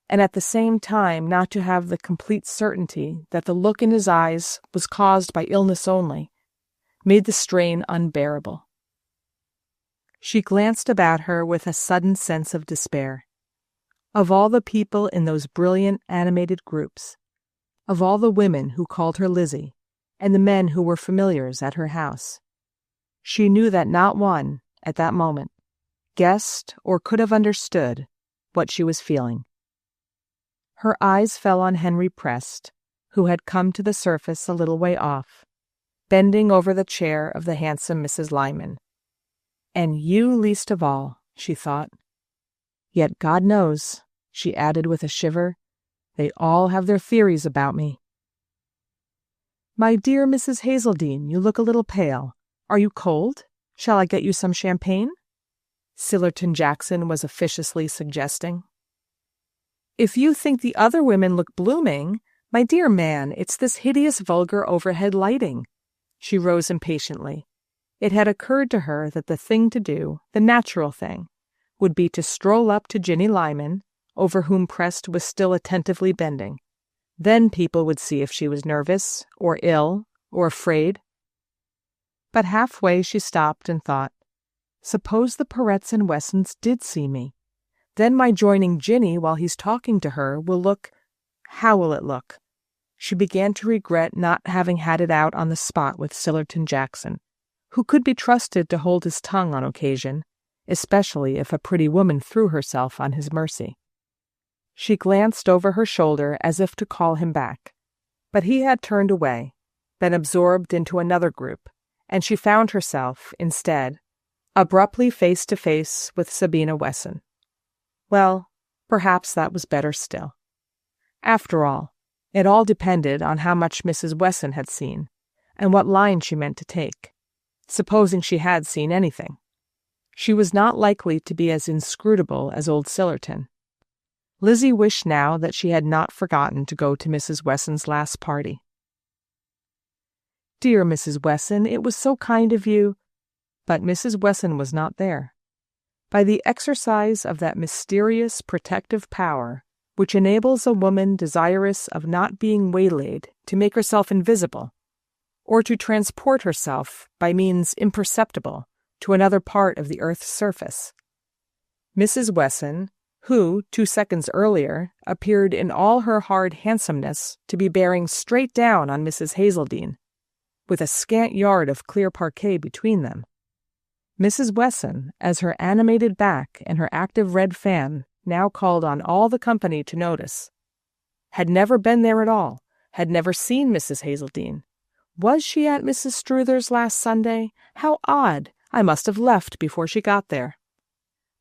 and at the same time not to have the complete certainty that the look in his eyes was caused by illness only, made the strain unbearable. She glanced about her with a sudden sense of despair. Of all the people in those brilliant, animated groups, of all the women who called her Lizzie, and the men who were familiars at her house, she knew that not one, at that moment, guessed or could have understood what she was feeling. Her eyes fell on Henry Prest, who had come to the surface a little way off, bending over the chair of the handsome Mrs. Lyman. And you least of all, she thought. Yet God knows, she added with a shiver, they all have their theories about me. My dear Mrs. Hazeldene, you look a little pale. Are you cold? Shall I get you some champagne? Sillerton Jackson was officiously suggesting. If you think the other women look blooming, my dear man, it's this hideous vulgar overhead lighting. She rose impatiently. It had occurred to her that the thing to do, the natural thing, would be to stroll up to Ginny Lyman, over whom Prest was still attentively bending. Then people would see if she was nervous, or ill, or afraid. But halfway she stopped and thought, suppose the Peretts and Wessons did see me. Then my joining Ginny while he's talking to her will look— how will it look? She began to regret not having had it out on the spot with Sillerton Jackson, who could be trusted to hold his tongue on occasion, especially if a pretty woman threw herself on his mercy. She glanced over her shoulder as if to call him back, but he had turned away, been absorbed into another group, and she found herself, instead, abruptly face to face with Sabina Wesson. Well, perhaps that was better still. After all, it all depended on how much Mrs. Wesson had seen, and what line she meant to take, supposing she had seen anything. She was not likely to be as inscrutable as old Sillerton. Lizzie wished now that she had not forgotten to go to Mrs. Wesson's last party. Dear Mrs. Wesson, it was so kind of you. But Mrs. Wesson was not there. By the exercise of that mysterious protective power which enables a woman desirous of not being waylaid to make herself invisible, or to transport herself by means imperceptible to another part of the earth's surface, Mrs. Wesson, who 2 seconds earlier appeared in all her hard handsomeness to be bearing straight down on Mrs. Hazeldene, with a scant yard of clear parquet between them, Mrs. Wesson, as her animated back and her active red fan now called on all the company to notice, had never been there at all, had never seen Mrs. Hazeldine. Was she at Mrs. Struther's last Sunday? How odd! I must have left before she got there.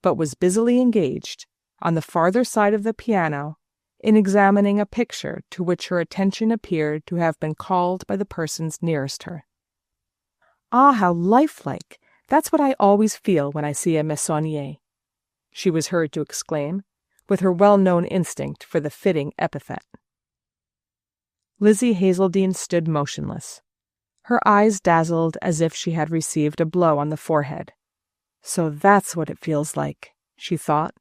But was busily engaged, on the farther side of the piano, in examining a picture to which her attention appeared to have been called by the persons nearest her. "Ah, how lifelike! That's what I always feel when I see a Meissonier," she was heard to exclaim, with her well-known instinct for the fitting epithet. Lizzie Hazeldine stood motionless. Her eyes dazzled as if she had received a blow on the forehead. "So that's what it feels like," she thought.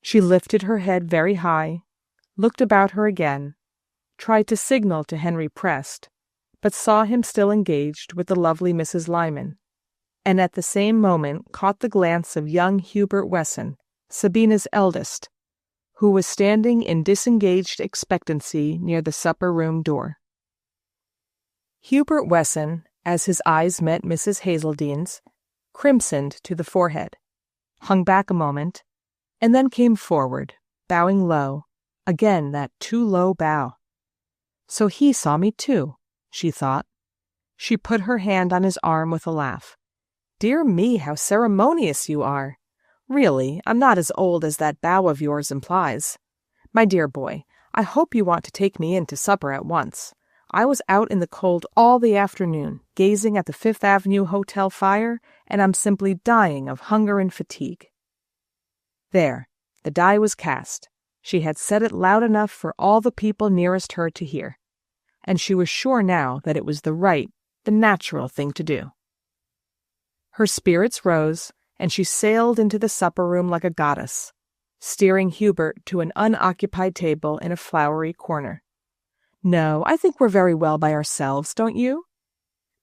She lifted her head very high, looked about her again, tried to signal to Henry Prest, but saw him still engaged with the lovely Mrs. Lyman, and at the same moment caught the glance of young Hubert Wesson, Sabina's eldest, who was standing in disengaged expectancy near the supper-room door. Hubert Wesson, as his eyes met Mrs. Hazeldine's, crimsoned to the forehead, hung back a moment, and then came forward, bowing low, again that too low bow. So he saw me too, she thought. She put her hand on his arm with a laugh. "Dear me, how ceremonious you are! Really, I'm not as old as that bow of yours implies. My dear boy, I hope you want to take me in to supper at once. I was out in the cold all the afternoon, gazing at the Fifth Avenue Hotel fire, and I'm simply dying of hunger and fatigue." There, the die was cast. She had said it loud enough for all the people nearest her to hear, and she was sure now that it was the right, the natural thing to do. Her spirits rose, and she sailed into the supper-room like a goddess, steering Hubert to an unoccupied table in a flowery corner. "No, I think we're very well by ourselves, don't you?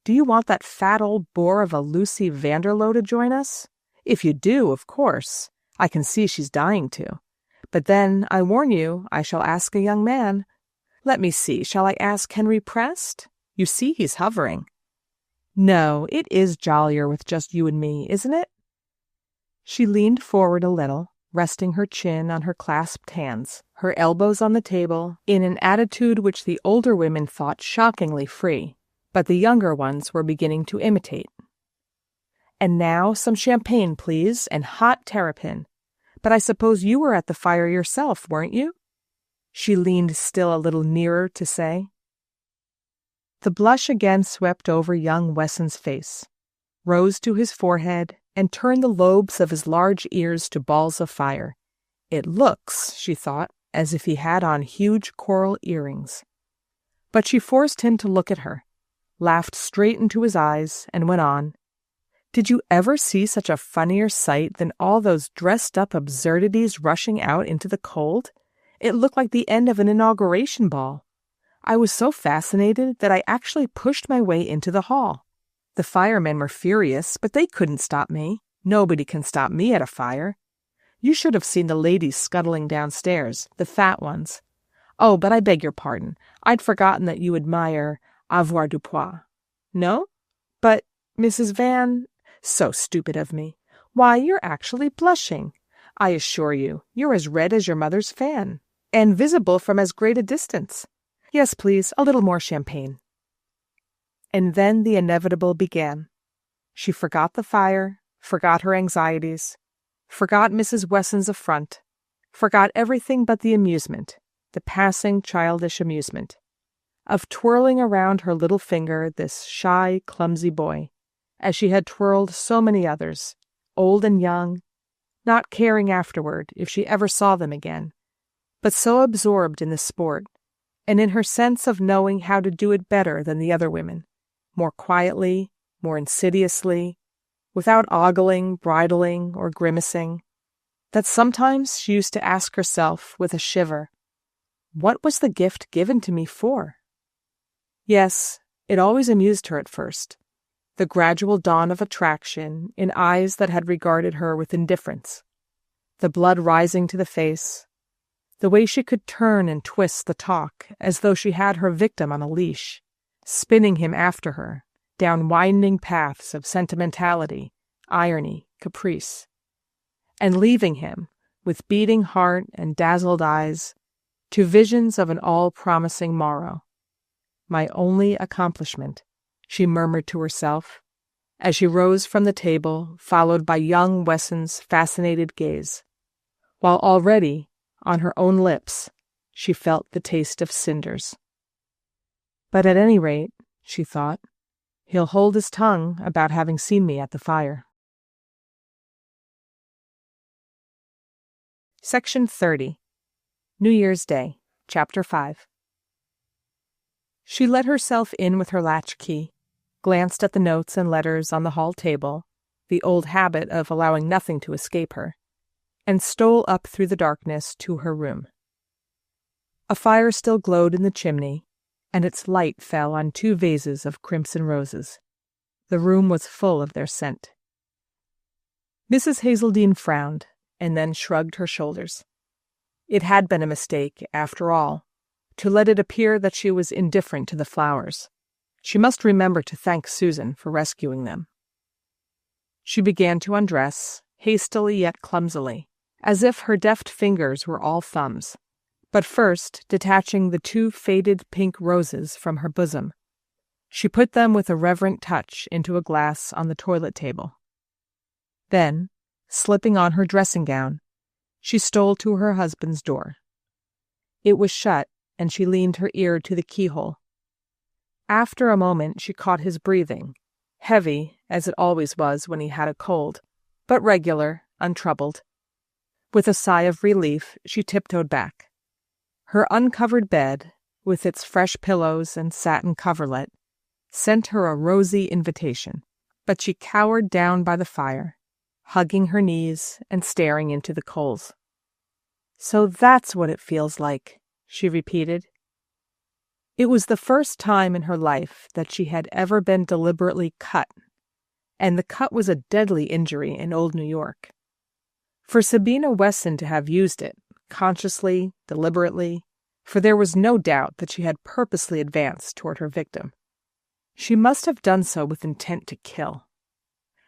Do you want that fat old bore of a Lucy Vanderlow to join us? If you do, of course. I can see she's dying to. But then, I warn you, I shall ask a young man. Let me see, shall I ask Henry Prest? You see he's hovering. No, it is jollier with just you and me, isn't it?" She leaned forward a little, resting her chin on her clasped hands, her elbows on the table, in an attitude which the older women thought shockingly free, but the younger ones were beginning to imitate. "And now some champagne, please, and hot terrapin. But I suppose you were at the fire yourself, weren't you?" she leaned still a little nearer to say. The blush again swept over young Wesson's face, rose to his forehead, and turned the lobes of his large ears to balls of fire. It looks, she thought, as if he had on huge coral earrings. But she forced him to look at her, laughed straight into his eyes, and went on. "Did you ever see such a funnier sight than all those dressed-up absurdities rushing out into the cold? It looked like the end of an inauguration ball. I was so fascinated that I actually pushed my way into the hall. The firemen were furious, but they couldn't stop me. Nobody can stop me at a fire. You should have seen the ladies scuttling downstairs, the fat ones. Oh, but I beg your pardon. I'd forgotten that you admire avoirdupois. No? But Mrs. Van... So stupid of me. Why, you're actually blushing. I assure you, you're as red as your mother's fan, and visible from as great a distance. Yes, please, a little more champagne." And then the inevitable began. She forgot the fire, forgot her anxieties, forgot Mrs. Wesson's affront, forgot everything but the amusement, the passing childish amusement, of twirling around her little finger this shy, clumsy boy, as she had twirled so many others, old and young, not caring afterward if she ever saw them again, but so absorbed in the sport, and in her sense of knowing how to do it better than the other women, more quietly, more insidiously, without ogling, bridling, or grimacing, that sometimes she used to ask herself with a shiver, what was the gift given to me for? Yes, it always amused her at first, the gradual dawn of attraction in eyes that had regarded her with indifference, the blood rising to the face, the way she could turn and twist the talk as though she had her victim on a leash, spinning him after her, down winding paths of sentimentality, irony, caprice, and leaving him, with beating heart and dazzled eyes, to visions of an all-promising morrow. My only accomplishment, she murmured to herself, as she rose from the table, followed by young Wesson's fascinated gaze, while already, on her own lips, she felt the taste of cinders. But at any rate, she thought, he'll hold his tongue about having seen me at the fire. Section 30. New Year's Day, Chapter 5. She let herself in with her latchkey, glanced at the notes and letters on the hall table, the old habit of allowing nothing to escape her, and stole up through the darkness to her room. A fire still glowed in the chimney, and its light fell on 2 vases of crimson roses. The room was full of their scent. Mrs. Hazeldine frowned, and then shrugged her shoulders. It had been a mistake, after all, to let it appear that she was indifferent to the flowers. She must remember to thank Susan for rescuing them. She began to undress, hastily yet clumsily, as if her deft fingers were all thumbs, but first detaching the 2 faded pink roses from her bosom. She put them with a reverent touch into a glass on the toilet table. Then, slipping on her dressing gown, she stole to her husband's door. It was shut, and she leaned her ear to the keyhole. After a moment she caught his breathing, heavy, as it always was when he had a cold, but regular, untroubled. With a sigh of relief, she tiptoed back. Her uncovered bed, with its fresh pillows and satin coverlet, sent her a rosy invitation, but she cowered down by the fire, hugging her knees and staring into the coals. "So that's what it feels like," she repeated. It was the first time in her life that she had ever been deliberately cut, and the cut was a deadly injury in old New York. For Sabina Wesson to have used it, consciously, deliberately, for there was no doubt that she had purposely advanced toward her victim, she must have done so with intent to kill.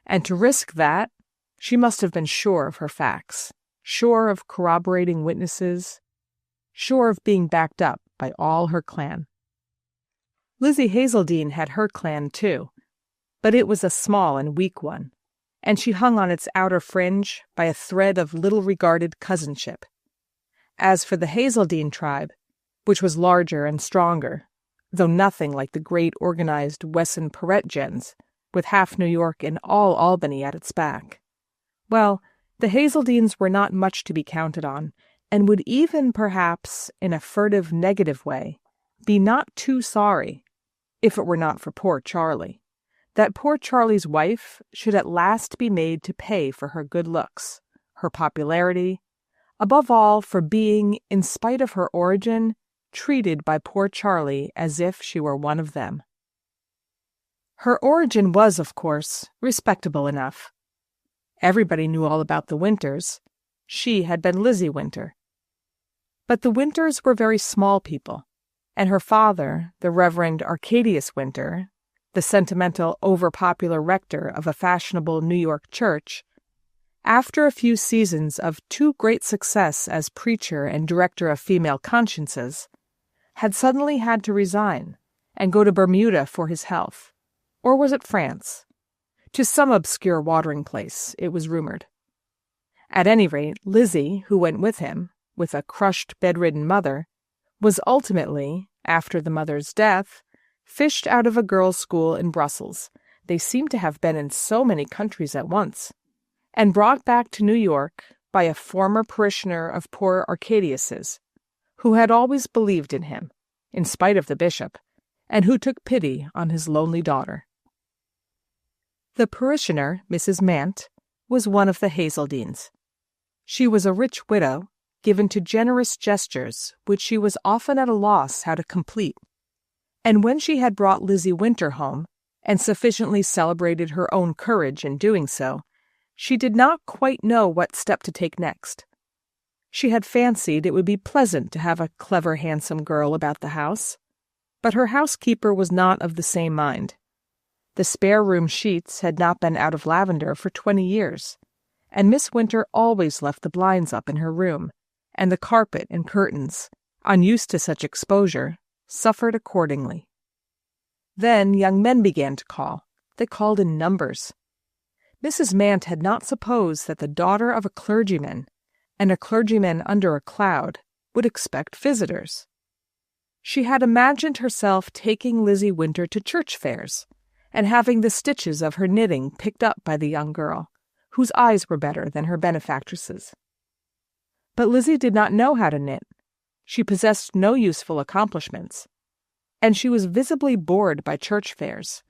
And to risk that, she must have been sure of her facts, sure of corroborating witnesses, sure of being backed up by all her clan. Lizzie Hazeldine had her clan too, but it was a small and weak one, and she hung on its outer fringe by a thread of little-regarded cousinship. As for the Hazeldine tribe, which was larger and stronger, though nothing like the great organized Wesson-Perrette gens, with half New York and all Albany at its back, well, the Hazeldines were not much to be counted on, and would even, perhaps, in a furtive negative way, be not too sorry, if it were not for poor Charlie, that poor Charlie's wife should at last be made to pay for her good looks, her popularity, above all for being, in spite of her origin, treated by poor Charlie as if she were one of them. Her origin was, of course, respectable enough. Everybody knew all about the Winters. She had been Lizzie Winter. But the Winters were very small people, and her father, the Reverend Arcadius Winter, the sentimental, overpopular rector of a fashionable New York church, after a few seasons of too great success as preacher and director of female consciences, had suddenly had to resign and go to Bermuda for his health. Or was it France? To some obscure watering place, it was rumored. At any rate, Lizzie, who went with him, with a crushed, bedridden mother, was ultimately, after the mother's death, fished out of a girls' school in Brussels — they seemed to have been in so many countries at once — and brought back to New York by a former parishioner of poor Arcadius's, who had always believed in him, in spite of the bishop, and who took pity on his lonely daughter. The parishioner, Mrs. Mant, was one of the Hazeldines. She was a rich widow, given to generous gestures which she was often at a loss how to complete, and when she had brought Lizzie Winter home, and sufficiently celebrated her own courage in doing so, she did not quite know what step to take next. She had fancied it would be pleasant to have a clever, handsome girl about the house, but her housekeeper was not of the same mind. The spare room sheets had not been out of lavender for 20 years, and Miss Winter always left the blinds up in her room, and the carpet and curtains, unused to such exposure, suffered accordingly. Then young men began to call. They called in numbers. Mrs. Mant had not supposed that the daughter of a clergyman, and a clergyman under a cloud, would expect visitors. She had imagined herself taking Lizzie Winter to church fairs, and having the stitches of her knitting picked up by the young girl, whose eyes were better than her benefactress's. But Lizzie did not know how to knit. She possessed no useful accomplishments, and she was visibly bored by church fairs,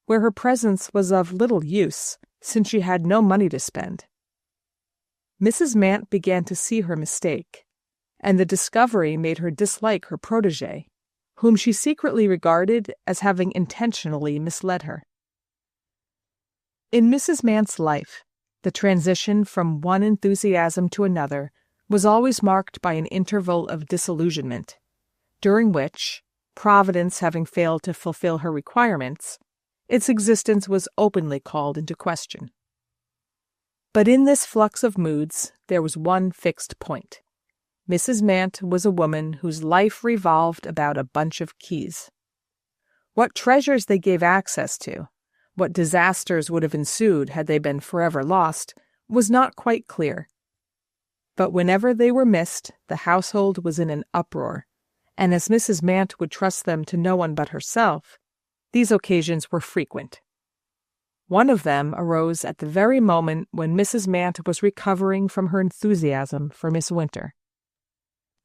where her presence was of little use, since she had no money to spend. Mrs. Mant began to see her mistake, and the discovery made her dislike her protégée, whom she secretly regarded as having intentionally misled her. In Mrs. Mant's life, the transition from one enthusiasm to another was always marked by an interval of disillusionment, during which, Providence having failed to fulfill her requirements, its existence was openly called into question. But in this flux of moods there was one fixed point. Mrs. Mant was a woman whose life revolved about a bunch of keys. What treasures they gave access to, what disasters would have ensued had they been forever lost, was not quite clear. But whenever they were missed, the household was in an uproar, and as Mrs. Mant would trust them to no one but herself, these occasions were frequent. One of them arose at the very moment when Mrs. Mant was recovering from her enthusiasm for Miss Winter.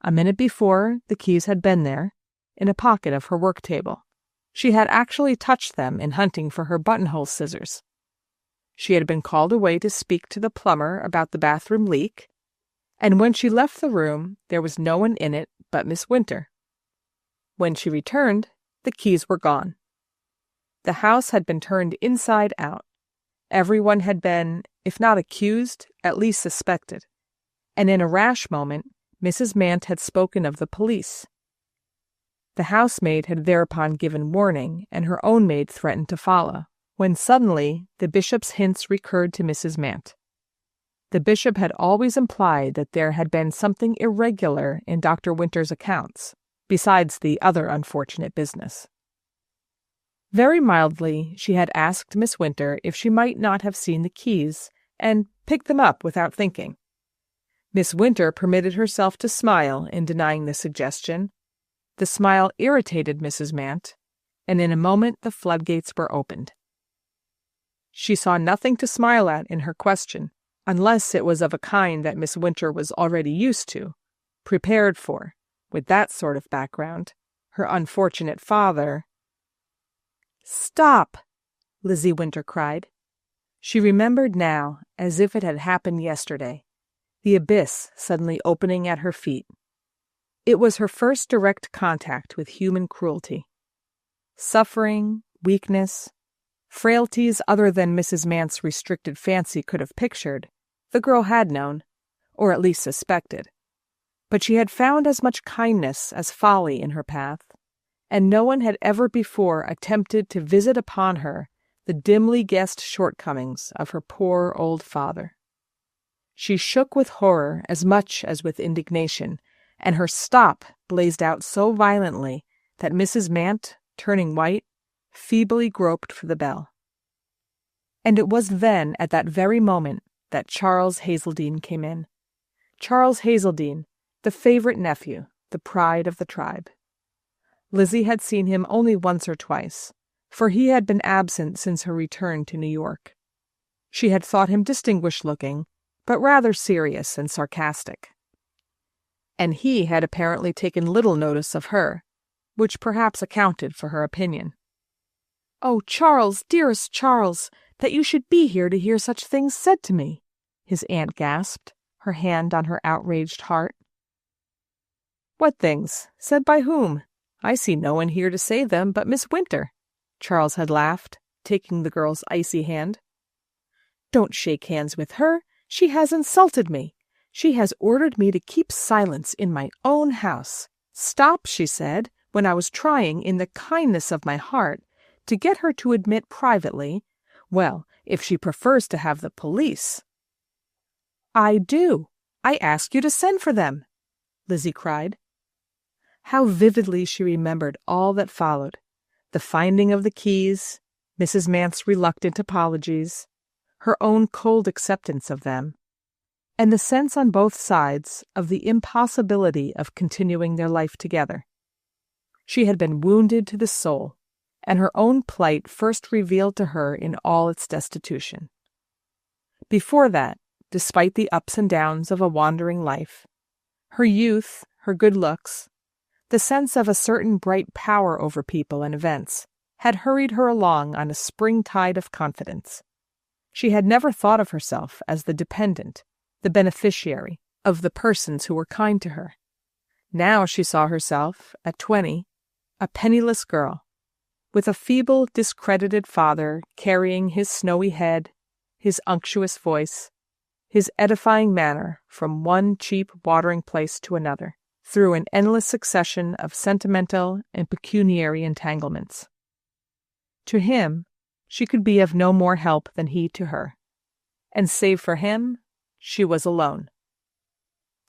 A minute before, the keys had been there, in a pocket of her work table. She had actually touched them in hunting for her buttonhole scissors. She had been called away to speak to the plumber about the bathroom leak, and when she left the room, there was no one in it but Miss Winter. When she returned, the keys were gone. The house had been turned inside out. Everyone had been, if not accused, at least suspected, and in a rash moment, Mrs. Mant had spoken of the police. The housemaid had thereupon given warning, and her own maid threatened to follow, when suddenly the bishop's hints recurred to Mrs. Mant. The bishop had always implied that there had been something irregular in Dr. Winter's accounts, besides the other unfortunate business. Very mildly, she had asked Miss Winter if she might not have seen the keys, and picked them up without thinking. Miss Winter permitted herself to smile in denying the suggestion. The smile irritated Mrs. Mant, and in a moment the floodgates were opened. She saw nothing to smile at in her question, unless it was of a kind that Miss Winter was already used to, prepared for, with that sort of background, her unfortunate father. "Stop!" Lizzie Winter cried. She remembered now, as if it had happened yesterday, the abyss suddenly opening at her feet. It was her first direct contact with human cruelty. Suffering, weakness, frailties other than Mrs. Mant's restricted fancy could have pictured, the girl had known, or at least suspected. But she had found as much kindness as folly in her path, and no one had ever before attempted to visit upon her the dimly guessed shortcomings of her poor old father. She shook with horror as much as with indignation, and her stop blazed out so violently that Mrs. Mant, turning white, feebly groped for the bell. And it was then, at that very moment, that Charles Hazeldine came in. Charles Hazeldine, the favorite nephew, the pride of the tribe. Lizzie had seen him only once or twice, for he had been absent since her return to New York. She had thought him distinguished-looking, but rather serious and sarcastic. And he had apparently taken little notice of her, which perhaps accounted for her opinion. "Oh, Charles, dearest Charles, that you should be here to hear such things said to me," his aunt gasped, her hand on her outraged heart. "What things? Said by whom? I see no one here to say them but Miss Winter," Charles had laughed, taking the girl's icy hand. "Don't shake hands with her. She has insulted me. She has ordered me to keep silence in my own house. Stop, she said, when I was trying, in the kindness of my heart, To get her to admit privately, well, if she prefers to have the police. "I do. I ask you to send for them," Lizzie cried. How vividly she remembered all that followed: the finding of the keys, Mrs. Mant's reluctant apologies, her own cold acceptance of them, and the sense on both sides of the impossibility of continuing their life together. She had been wounded to the soul, and her own plight first revealed to her in all its destitution. Before that, despite the ups and downs of a wandering life, her youth, her good looks, the sense of a certain bright power over people and events, had hurried her along on a spring tide of confidence. She had never thought of herself as the dependent, the beneficiary of the persons who were kind to her. Now she saw herself, at 20, a penniless girl, with a feeble, discredited father carrying his snowy head, his unctuous voice, his edifying manner from one cheap watering place to another, through an endless succession of sentimental and pecuniary entanglements. To him, she could be of no more help than he to her, and save for him, she was alone.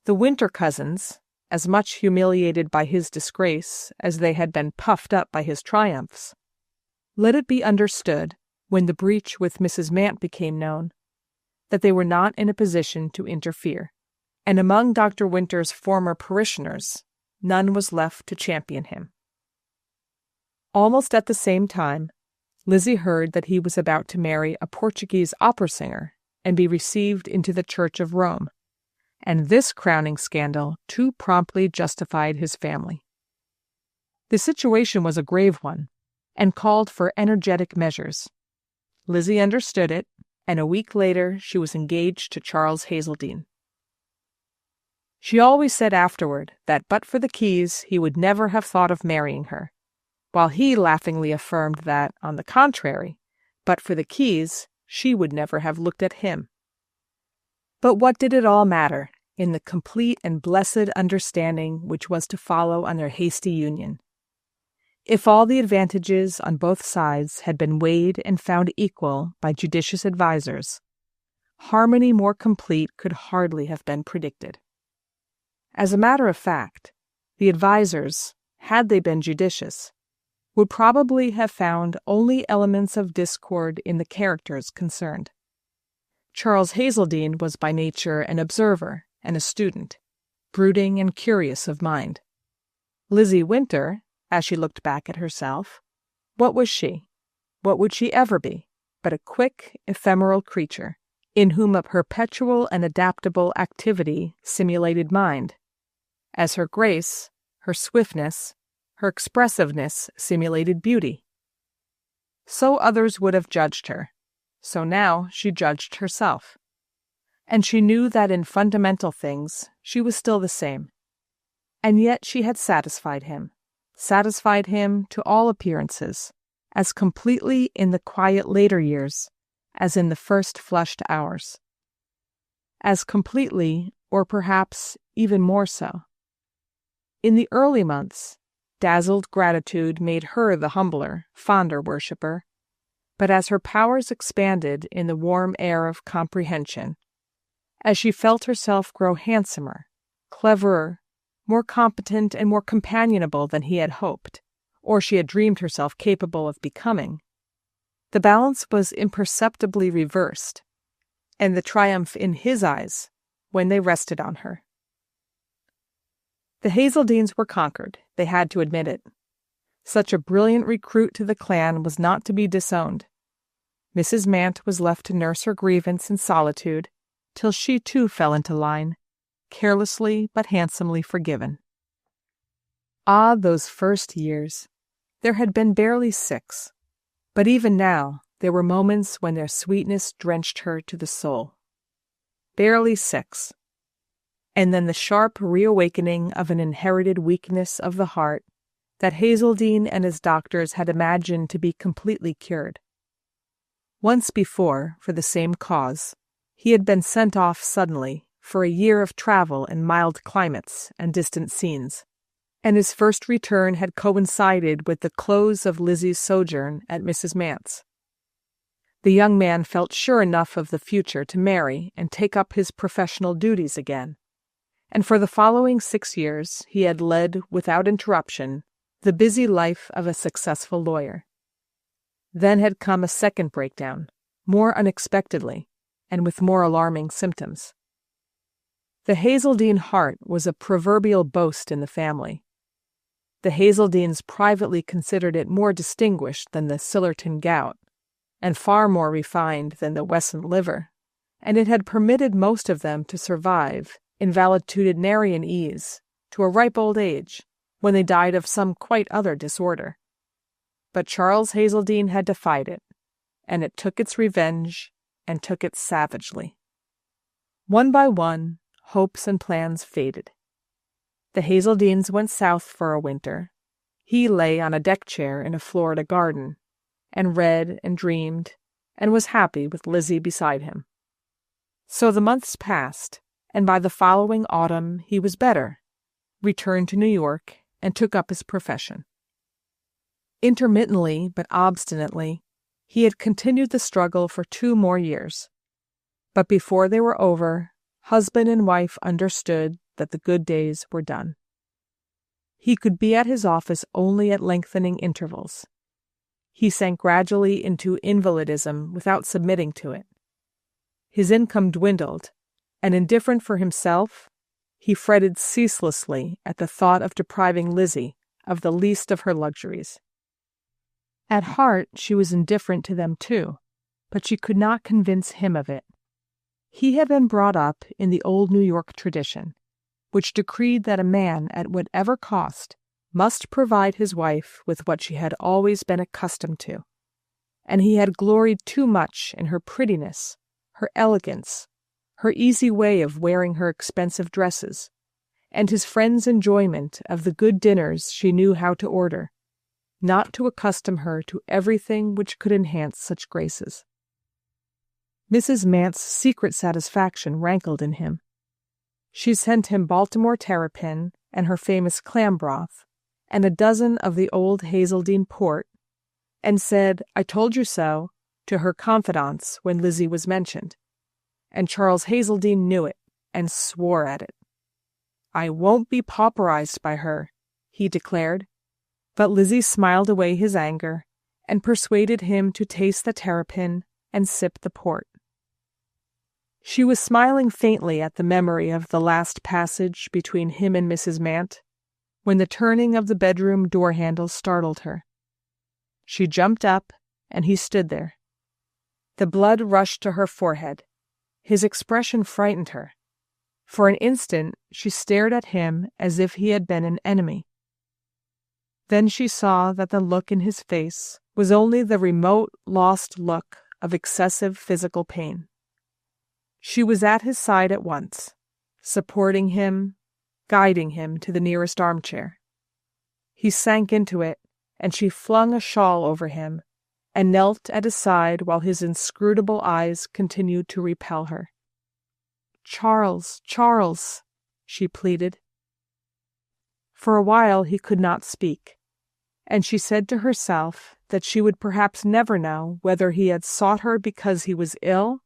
The Winter cousins, as much humiliated by his disgrace as they had been puffed up by his triumphs, let it be understood, when the breach with Mrs. Mant became known, that they were not in a position to interfere, and among Dr. Winter's former parishioners, none was left to champion him. Almost at the same time, Lizzie heard that he was about to marry a Portuguese opera singer and be received into the Church of Rome, and this crowning scandal too promptly justified his family. The situation was a grave one, and called for energetic measures. Lizzie understood it, and a week later she was engaged to Charles Hazeldine. She always said afterward that but for the keys he would never have thought of marrying her, while he laughingly affirmed that, on the contrary, but for the keys she would never have looked at him. But what did it all matter in the complete and blessed understanding which was to follow on their hasty union? If all the advantages on both sides had been weighed and found equal by judicious advisers, harmony more complete could hardly have been predicted. As a matter of fact, the advisers, had they been judicious, would probably have found only elements of discord in the characters concerned. Charles Hazeldine was by nature an observer and a student, brooding and curious of mind. Lizzie Winter, as she looked back at herself, what was she? What would she ever be but a quick, ephemeral creature, in whom a perpetual and adaptable activity simulated mind, as her grace, her swiftness, her expressiveness simulated beauty? So others would have judged her, so now she judged herself. And she knew that in fundamental things she was still the same. And yet she had satisfied him to all appearances, as completely in the quiet later years as in the first flushed hours. As completely, or perhaps even more so. In the early months, dazzled gratitude made her the humbler, fonder worshipper, but as her powers expanded in the warm air of comprehension, as she felt herself grow handsomer, cleverer, more competent and more companionable than he had hoped, or she had dreamed herself capable of becoming, the balance was imperceptibly reversed, and the triumph in his eyes when they rested on her. The Hazeldines were conquered, they had to admit it. Such a brilliant recruit to the clan was not to be disowned. Mrs. Mant was left to nurse her grievance in solitude, till she too fell into line, carelessly but handsomely forgiven. Ah, those first years! There had been barely 6, but even now there were moments when their sweetness drenched her to the soul. Barely 6. And then the sharp reawakening of an inherited weakness of the heart that Hazeldine and his doctors had imagined to be completely cured. Once before, for the same cause, he had been sent off suddenly for a year of travel in mild climates and distant scenes. and his first return had coincided with the close of Lizzie's sojourn at Mrs. Mant's. The young man felt sure enough of the future to marry and take up his professional duties again, and for the following 6 years he had led, without interruption, the busy life of a successful lawyer. Then had come a second breakdown, more unexpectedly, and with more alarming symptoms. The Hazeldine heart was a proverbial boast in the family. The Hazeldines privately considered it more distinguished than the Sillerton gout, and far more refined than the Wesson liver, and it had permitted most of them to survive, in valetudinarian ease, to a ripe old age, when they died of some quite other disorder. But Charles Hazeldine had defied it, and it took its revenge, and took it savagely. One by one, hopes and plans faded. The Hazeldines went south for a winter. He lay on a deck chair in a Florida garden, and read and dreamed, and was happy with Lizzie beside him. So the months passed, and by the following autumn he was better, returned to New York, and took up his profession. Intermittently, but obstinately, he had continued the struggle for 2 more years. But before they were over, husband and wife understood that the good days were done. He could be at his office only at lengthening intervals. He sank gradually into invalidism without submitting to it. His income dwindled, and indifferent for himself, he fretted ceaselessly at the thought of depriving Lizzie of the least of her luxuries. At heart she was indifferent to them too, but she could not convince him of it. He had been brought up in the old New York tradition, which decreed that a man, at whatever cost, must provide his wife with what she had always been accustomed to, and he had gloried too much in her prettiness, her elegance, her easy way of wearing her expensive dresses, and his friend's enjoyment of the good dinners she knew how to order, not to accustom her to everything which could enhance such graces. Mrs. Mant's secret satisfaction rankled in him. She sent him Baltimore terrapin and her famous clam broth, and a dozen of the old Hazeldine port, and said, "I told you so," to her confidants when Lizzie was mentioned, and Charles Hazeldine knew it and swore at it. "I won't be pauperized by her," he declared, but Lizzie smiled away his anger and persuaded him to taste the terrapin and sip the port. She was smiling faintly at the memory of the last passage between him and Mrs. Mant, when the turning of the bedroom door-handle startled her. She jumped up, and he stood there. The blood rushed to her forehead. His expression frightened her. For an instant she stared at him as if he had been an enemy. Then she saw that the look in his face was only the remote, lost look of excessive physical pain. She was at his side at once, supporting him, guiding him to the nearest armchair. He sank into it, and she flung a shawl over him and knelt at his side while his inscrutable eyes continued to repel her. "Charles, Charles," she pleaded. For a while he could not speak, and she said to herself that she would perhaps never know whether he had sought her because he was ill,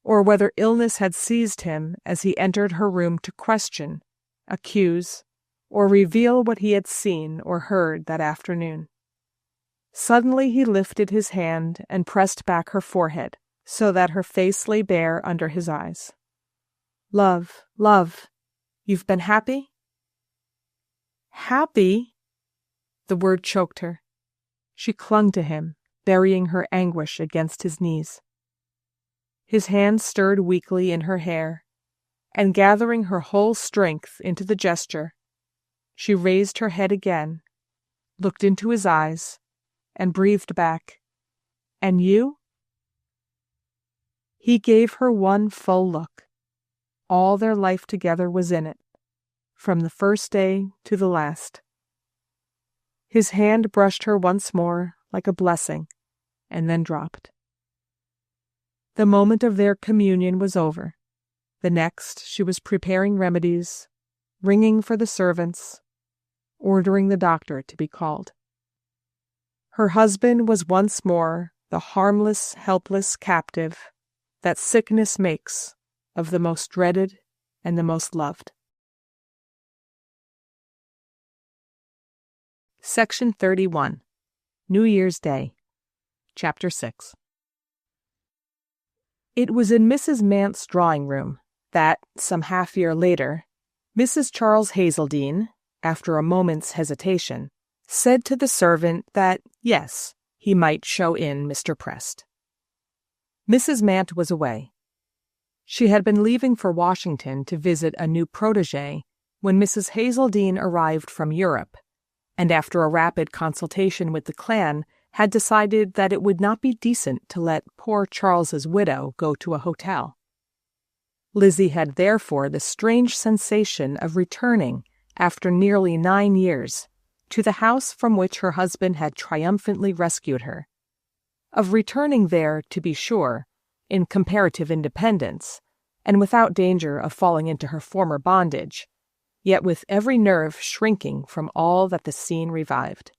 or whether illness had seized him as he entered her room to question, accuse, or reveal what he had seen or heard that afternoon. Suddenly he lifted his hand and pressed back her forehead, so that her face lay bare under his eyes. "Love, love, you've been happy?" "Happy?" The word choked her. She clung to him, burying her anguish against his knees. His hand stirred weakly in her hair, and gathering her whole strength into the gesture, she raised her head again, looked into his eyes, and breathed back, "And you?" He gave her one full look. All their life together was in it, from the first day to the last. His hand brushed her once more like a blessing, and then dropped. The moment of their communion was over. The next she was preparing remedies, ringing for the servants, ordering the doctor to be called. Her husband was once more the harmless, helpless captive that sickness makes of the most dreaded and the most loved. Section 31. New Year's Day. Chapter 6. It was in Mrs. Mant's drawing room that, some half-year later, Mrs. Charles Hazeldine, after a moment's hesitation, said to the servant that, yes, he might show in Mr. Prest. Mrs. Mant was away. She had been leaving for Washington to visit a new protégé when Mrs. Hazeldine arrived from Europe, and after a rapid consultation with the clan, had decided that it would not be decent to let poor Charles's widow go to a hotel. Lizzie had therefore the strange sensation of returning, after nearly 9 years, to the house from which her husband had triumphantly rescued her. Of returning there, to be sure, in comparative independence, and without danger of falling into her former bondage, yet with every nerve shrinking from all that the scene revived.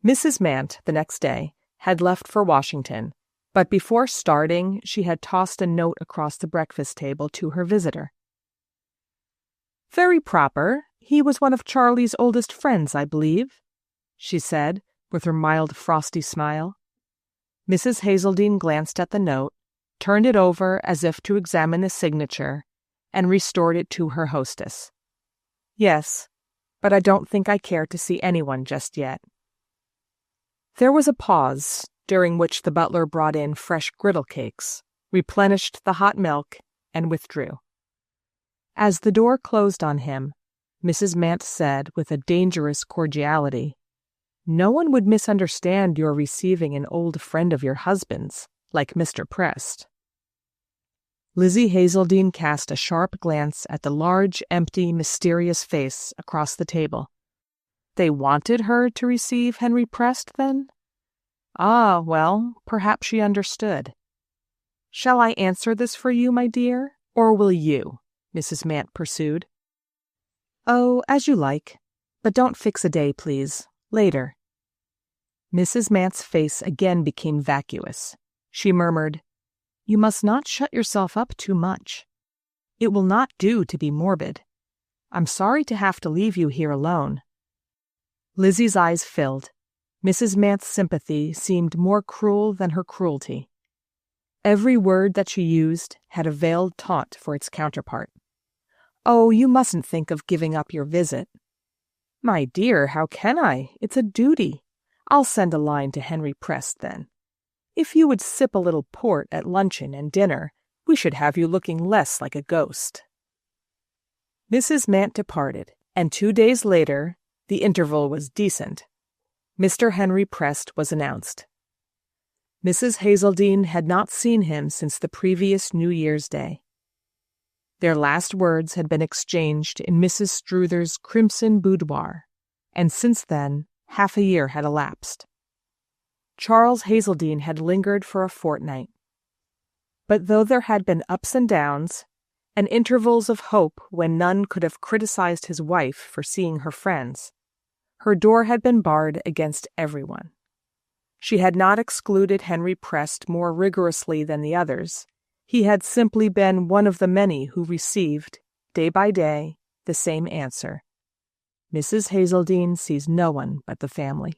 Mrs. Mant, the next day, had left for Washington, but before starting she had tossed a note across the breakfast table to her visitor. "Very proper. He was one of Charlie's oldest friends, I believe," she said, with her mild, frosty smile. Mrs. Hazeldine glanced at the note, turned it over as if to examine the signature, and restored it to her hostess. "Yes, but I don't think I care to see anyone just yet." There was a pause, during which the butler brought in fresh griddle cakes, replenished the hot milk, and withdrew. As the door closed on him, Mrs. Mant said with a dangerous cordiality, "No one would misunderstand your receiving an old friend of your husband's, like Mr. Prest." Lizzie Hazeldine cast a sharp glance at the large, empty, mysterious face across the table. They wanted her to receive Henry Prest, then? Ah, well, perhaps she understood. "Shall I answer this for you, my dear, or will you?" Mrs. Mant pursued. "Oh, as you like. But don't fix a day, please. Later." Mrs. Mant's face again became vacuous. She murmured, "You must not shut yourself up too much. It will not do to be morbid. I'm sorry to have to leave you here alone." Lizzie's eyes filled. Mrs. Mant's sympathy seemed more cruel than her cruelty. Every word that she used had a veiled taunt for its counterpart. "Oh, you mustn't think of giving up your visit." "My dear, how can I? It's a duty. I'll send a line to Henry Prest, then. If you would sip a little port at luncheon and dinner, we should have you looking less like a ghost." Mrs. Mant departed, and 2 days later, the interval was decent, Mr. Henry Prest was announced. Mrs. Hazeldine had not seen him since the previous New Year's Day. Their last words had been exchanged in Mrs. Struther's crimson boudoir, and since then 1/2 a year had elapsed. Charles Hazeldine had lingered for a fortnight. But though there had been ups and downs, and intervals of hope when none could have criticized his wife for seeing her friends, her door had been barred against everyone. She had not excluded Henry Prest more rigorously than the others. He had simply been one of the many who received, day by day, the same answer. Mrs. Hazeldine sees no one but the family.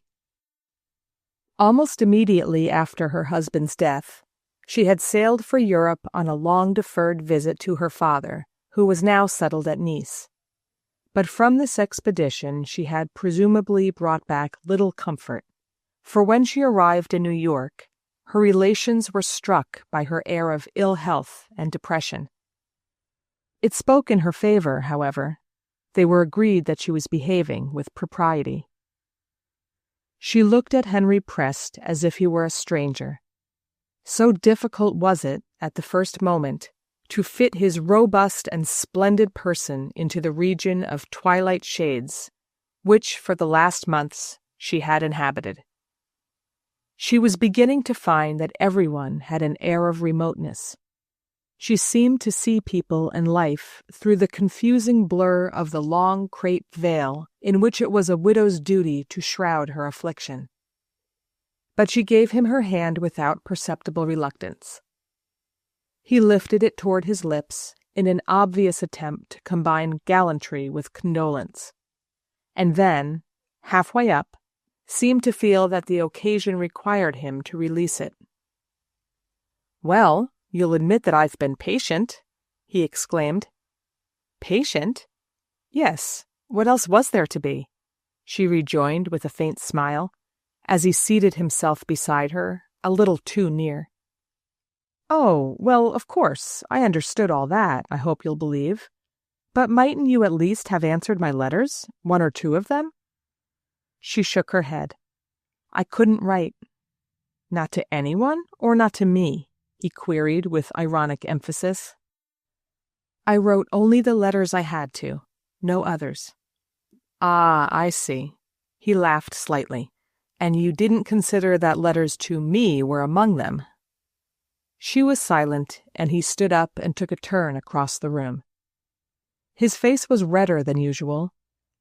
Almost immediately after her husband's death, she had sailed for Europe on a long-deferred visit to her father, who was now settled at Nice. But from this expedition she had presumably brought back little comfort, for when she arrived in New York, her relations were struck by her air of ill health and depression. It spoke in her favor, however. They were agreed that she was behaving with propriety. She looked at Henry Prest as if he were a stranger. So difficult was it, at the first moment, to fit his robust and splendid person into the region of twilight shades, which for the last months she had inhabited. She was beginning to find that everyone had an air of remoteness. She seemed to see people and life through the confusing blur of the long crape veil in which it was a widow's duty to shroud her affliction. But she gave him her hand without perceptible reluctance. He lifted it toward his lips in an obvious attempt to combine gallantry with condolence, and then, halfway up, seemed to feel that the occasion required him to release it. "Well, you'll admit that I've been patient," he exclaimed. "Patient? Yes, what else was there to be?" she rejoined with a faint smile, as he seated himself beside her, a little too near. "Oh, well, of course, I understood all that, I hope you'll believe. But mightn't you at least have answered my letters, one or two of them?" She shook her head. "I couldn't write." "Not to anyone, or not to me?" he queried with ironic emphasis. "I wrote only the letters I had to, no others." "Ah, I see." He laughed slightly. "And you didn't consider that letters to me were among them?" She was silent, and he stood up and took a turn across the room. His face was redder than usual,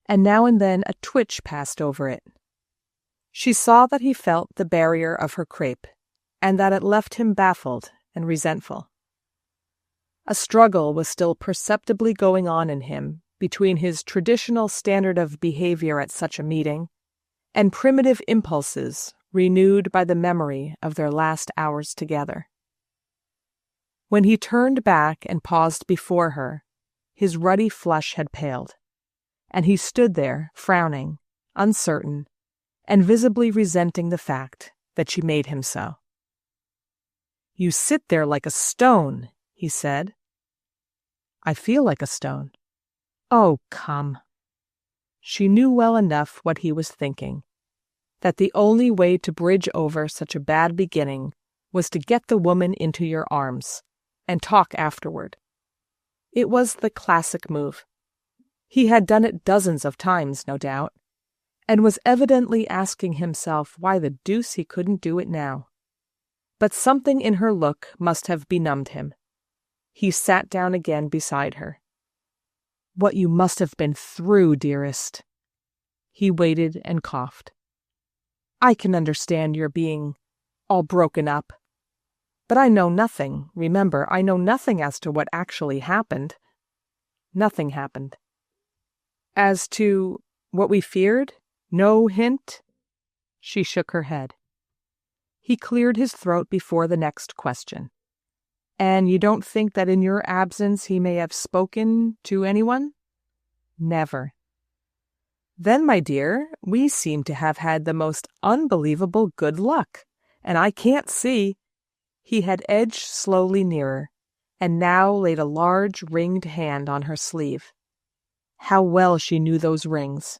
and now and then a twitch passed over it. She saw that he felt the barrier of her crepe, and that it left him baffled and resentful. A struggle was still perceptibly going on in him between his traditional standard of behavior at such a meeting and primitive impulses renewed by the memory of their last hours together. When he turned back and paused before her, his ruddy flush had paled, and he stood there, frowning, uncertain, and visibly resenting the fact that she made him so. "You sit there like a stone," he said. "I feel like a stone." "Oh, come." She knew well enough what he was thinking, that the only way to bridge over such a bad beginning was to get the woman into your arms and talk afterward. It was the classic move. He had done it dozens of times, no doubt, and was evidently asking himself why the deuce he couldn't do it now. But something in her look must have benumbed him. He sat down again beside her. "What you must have been through, dearest." He waited and coughed. "I can understand your being all broken up. But I know nothing, remember, I know nothing as to what actually happened." "Nothing happened." "As to what we feared? No hint?" She shook her head. He cleared his throat before the next question. "And you don't think that in your absence he may have spoken to anyone?" "Never." "Then, my dear, we seem to have had the most unbelievable good luck, and I can't see—" He had edged slowly nearer, and now laid a large ringed hand on her sleeve. How well she knew those rings,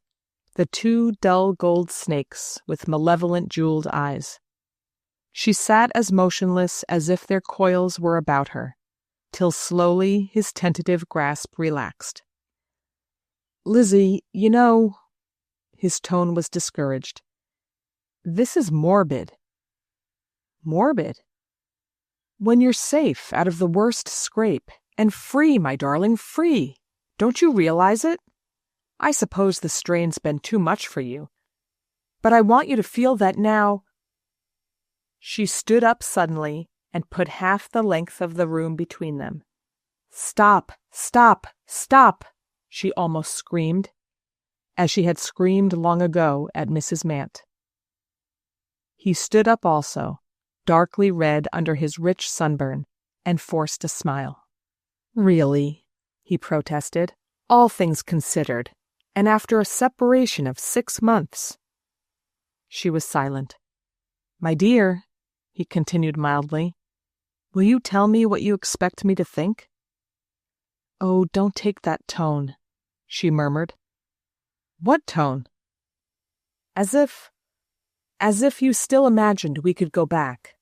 the two dull gold snakes with malevolent jeweled eyes. She sat as motionless as if their coils were about her, till slowly his tentative grasp relaxed. "Lizzie, you know," his tone was discouraged, "this is morbid." "Morbid?" "When you're safe out of the worst scrape, and free, my darling, free. Don't you realize it? I suppose the strain's been too much for you. But I want you to feel that now—" She stood up suddenly and put half the length of the room between them. "Stop, stop, stop!" she almost screamed, as she had screamed long ago at Mrs. Mant. He stood up also, darkly red under his rich sunburn, and forced a smile. "Really," he protested, "all things considered, and after a separation of 6 months." She was silent. "My dear," he continued mildly, "will you tell me what you expect me to think?" "Oh, don't take that tone," she murmured. "What tone?" As if you still imagined we could go back."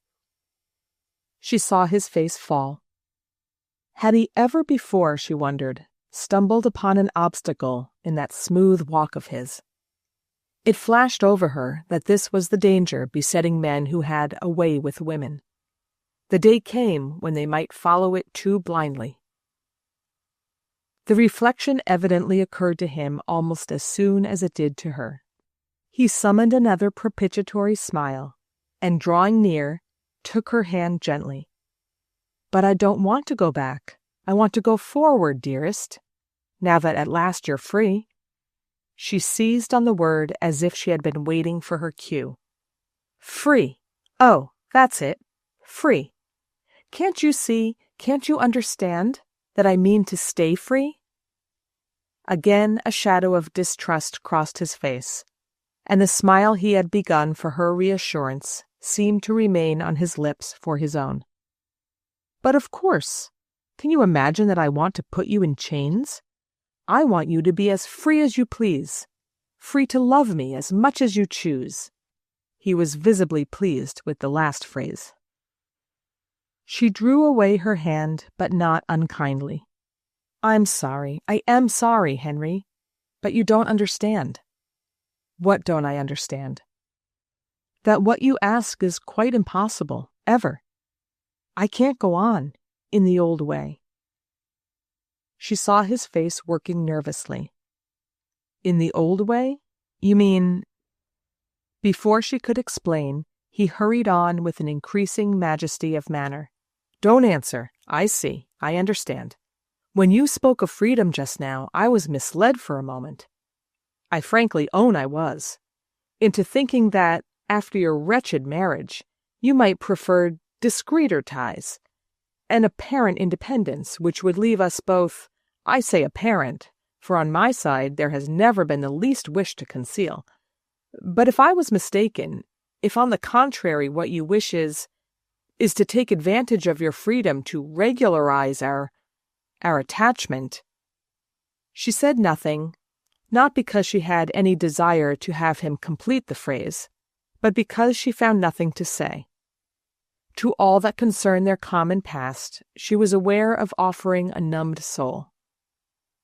She saw his face fall. Had he ever before, she wondered, stumbled upon an obstacle in that smooth walk of his? It flashed over her that this was the danger besetting men who had a way with women. The day came when they might follow it too blindly. The reflection evidently occurred to him almost as soon as it did to her. He summoned another propitiatory smile, and drawing near, took her hand gently. "But I don't want to go back. I want to go forward, dearest, now that at last you're free." She seized on the word as if she had been waiting for her cue. "Free! Oh, that's it. Free. Can't you see, can't you understand that I mean to stay free?" Again a shadow of distrust crossed his face, and the smile he had begun for her reassurance seemed to remain on his lips for his own. "But of course. Can you imagine that I want to put you in chains? I want you to be as free as you please, free to love me as much as you choose." He was visibly pleased with the last phrase. She drew away her hand, but not unkindly. "I'm sorry. I am sorry, Henry. But you don't understand." "What don't I understand?" "That what you ask is quite impossible, ever. I can't go on in the old way." She saw his face working nervously. "In the old way? You mean—" Before she could explain, he hurried on with an increasing majesty of manner. "Don't answer. I see. I understand. When you spoke of freedom just now, I was misled for a moment. I frankly own I was, into thinking that, after your wretched marriage, you might prefer discreeter ties, an apparent independence which would leave us both— I say apparent, for on my side there has never been the least wish to conceal. But if I was mistaken, if on the contrary what you wish is to take advantage of your freedom to regularize our attachment—" She said nothing, not because she had any desire to have him complete the phrase, but because she found nothing to say. To all that concerned their common past, she was aware of offering a numbed soul.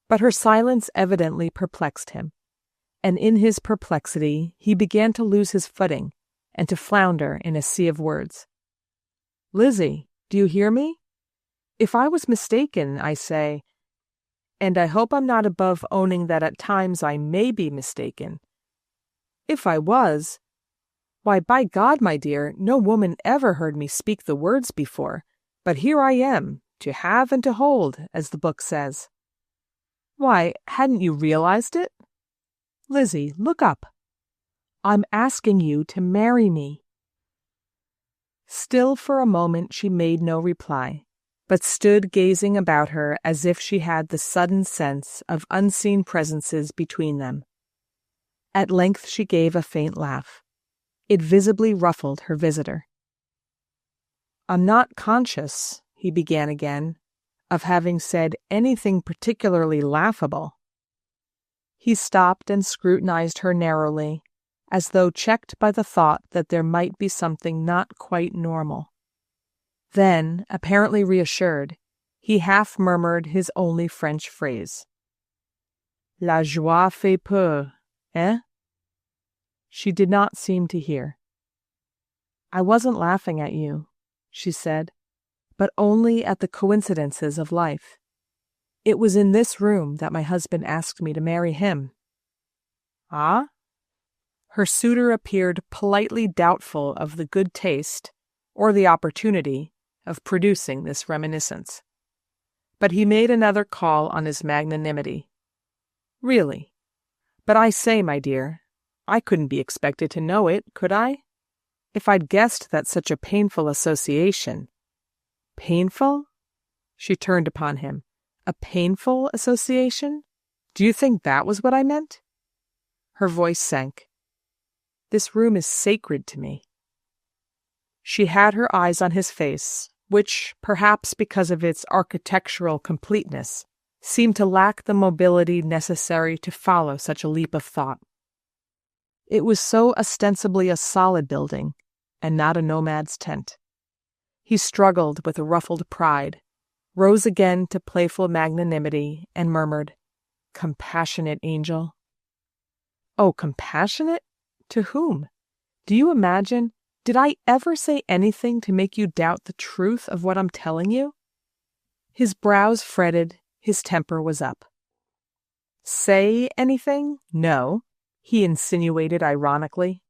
But her silence evidently perplexed him, and in his perplexity he began to lose his footing and to flounder in a sea of words. "Lizzie, do you hear me? If I was mistaken, I say, and I hope I'm not above owning that at times I may be mistaken. If I was, why, by God, my dear, no woman ever heard me speak the words before, but here I am, to have and to hold, as the book says. Why, hadn't you realized it? Lizzie, look up. I'm asking you to marry me." Still for a moment she made no reply, but stood gazing about her as if she had the sudden sense of unseen presences between them. At length she gave a faint laugh. It visibly ruffled her visitor. "I'm not conscious," he began again, "of having said anything particularly laughable." He stopped and scrutinized her narrowly, as though checked by the thought that there might be something not quite normal. Then, apparently reassured, he half murmured his only French phrase. "La joie fait peur, eh?" She did not seem to hear. "I wasn't laughing at you," she said, "but only at the coincidences of life. It was in this room that my husband asked me to marry him." "Ah?" Her suitor appeared politely doubtful of the good taste, or the opportunity, of producing this reminiscence. But he made another call on his magnanimity. "Really? But I say, my dear, I couldn't be expected to know it, could I? If I'd guessed that such a painful association—" "Painful?" She turned upon him. "A painful association? Do you think that was what I meant?" Her voice sank. "This room is sacred to me." She had her eyes on his face, which, perhaps because of its architectural completeness, seemed to lack the mobility necessary to follow such a leap of thought. It was so ostensibly a solid building, and not a nomad's tent. He struggled with a ruffled pride, rose again to playful magnanimity, and murmured, "Compassionate angel." "Oh, compassionate? To whom? Do you imagine, did I ever say anything to make you doubt the truth of what I'm telling you?" His brows fretted, His temper was up. "Say anything? No," he insinuated ironically.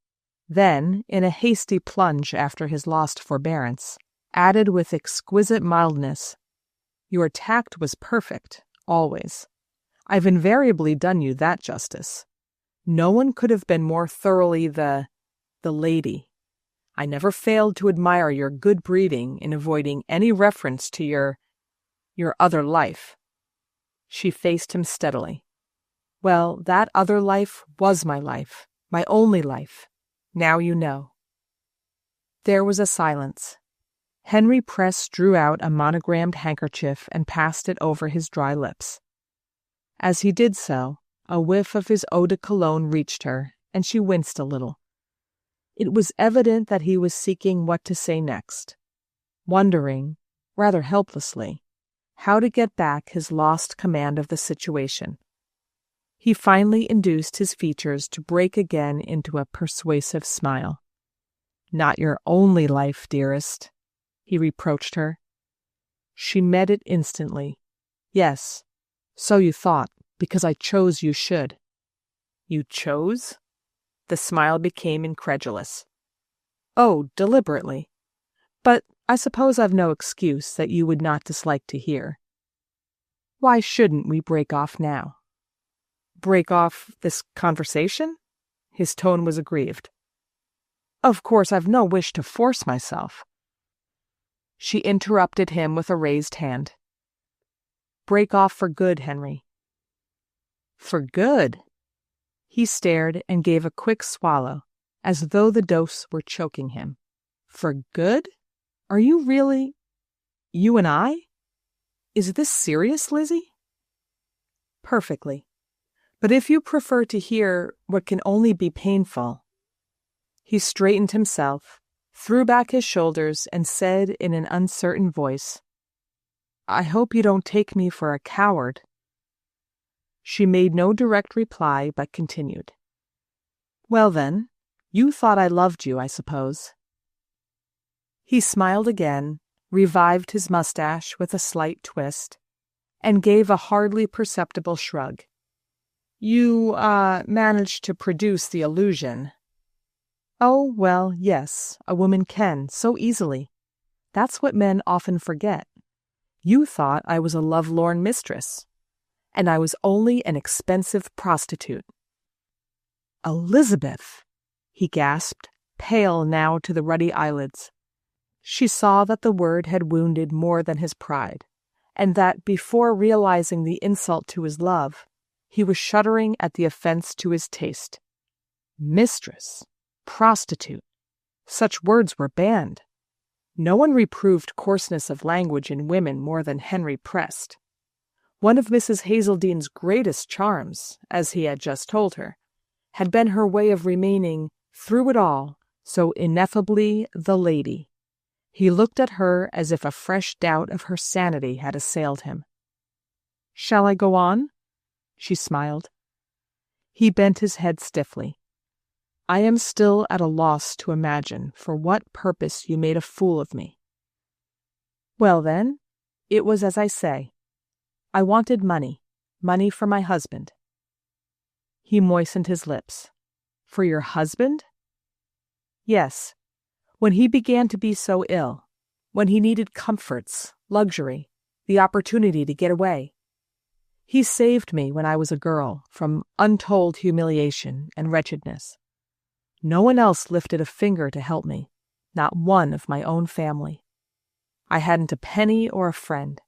Then, in a hasty plunge after his lost forbearance, added with exquisite mildness, "Your tact was perfect, always. I've invariably done you that justice. No one could have been more thoroughly the lady. I never failed to admire your good breeding in avoiding any reference to your other life." She faced him steadily. "Well, that other life was my life, my only life. Now you know." There was a silence. Henry Press drew out a monogrammed handkerchief and passed it over his dry lips. As he did so, a whiff of his eau de cologne reached her, and she winced a little. It was evident that he was seeking what to say next, wondering, rather helplessly, how to get back his lost command of the situation. He finally induced his features to break again into a persuasive smile. "Not your only life, dearest," he reproached her. She met it instantly. "Yes, so you thought, because I chose you should." "You chose?" The smile became incredulous. "Oh, deliberately. But I suppose I've no excuse that you would not dislike to hear. Why shouldn't we break off now?" "Break off this conversation?" His tone was aggrieved. "Of course, I've no wish to force myself." She interrupted him with a raised hand. "Break off for good, Henry." "For good?" He stared and gave a quick swallow, as though the dose were choking him. "For good? Are you really? You and I? Is this serious, Lizzie?" "Perfectly. But if you prefer to hear what can only be painful—" He straightened himself, threw back his shoulders, and said in an uncertain voice, "I hope you don't take me for a coward." She made no direct reply, but continued, "Well then, you thought I loved you, I suppose." He smiled again, revived his mustache with a slight twist, and gave a hardly perceptible shrug. "You, managed to produce the illusion." "Oh, well, yes, a woman can, so easily. That's what men often forget. You thought I was a lovelorn mistress, and I was only an expensive prostitute." "Elizabeth!" he gasped, pale now to the ruddy eyelids. She saw that the word had wounded more than his pride, and that before realizing the insult to his love, he was shuddering at the offense to his taste. Mistress, prostitute, such words were banned. No one reproved coarseness of language in women more than Henry Press. One of Mrs. Hazeldene's greatest charms, as he had just told her, had been her way of remaining, through it all, so ineffably the lady. He looked at her as if a fresh doubt of her sanity had assailed him. "Shall I go on?" She smiled. He bent his head stiffly. "I am still at a loss to imagine for what purpose you made a fool of me." "Well, then, it was as I say. I wanted money for my husband." He moistened his lips. "For your husband?" "Yes. When he began to be so ill, when he needed comforts, luxury, the opportunity to get away. He saved me when I was a girl from untold humiliation and wretchedness. No one else lifted a finger to help me, not one of my own family. I hadn't a penny or a friend.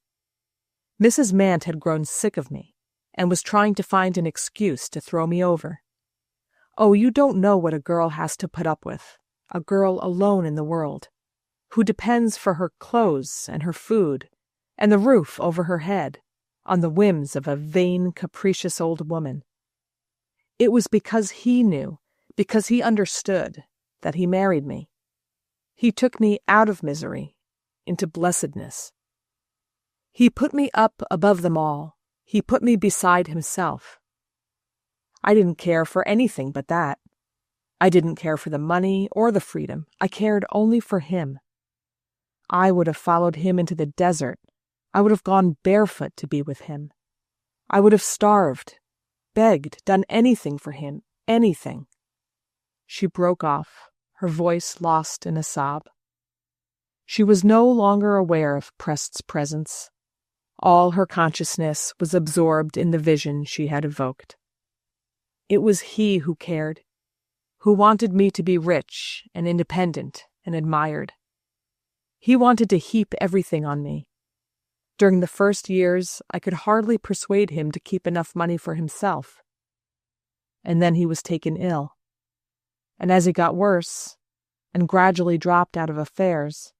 Mrs. Mant had grown sick of me and was trying to find an excuse to throw me over. Oh, you don't know what a girl has to put up with, a girl alone in the world, who depends for her clothes and her food and the roof over her head on the whims of a vain, capricious old woman. It was because he knew, because he understood, that he married me. He took me out of misery, into blessedness. He put me up above them all. He put me beside himself. I didn't care for anything but that. I didn't care for the money or the freedom. I cared only for him. I would have followed him into the desert. I would have gone barefoot to be with him. I would have starved, begged, done anything for him, anything. She broke off, her voice lost in a sob. She was no longer aware of Prest's presence. All her consciousness was absorbed in the vision she had evoked. It was he who cared, who wanted me to be rich and independent and admired. He wanted to heap everything on me. During the first years, I could hardly persuade him to keep enough money for himself. And then he was taken ill. And as he got worse, and gradually dropped out of affairs,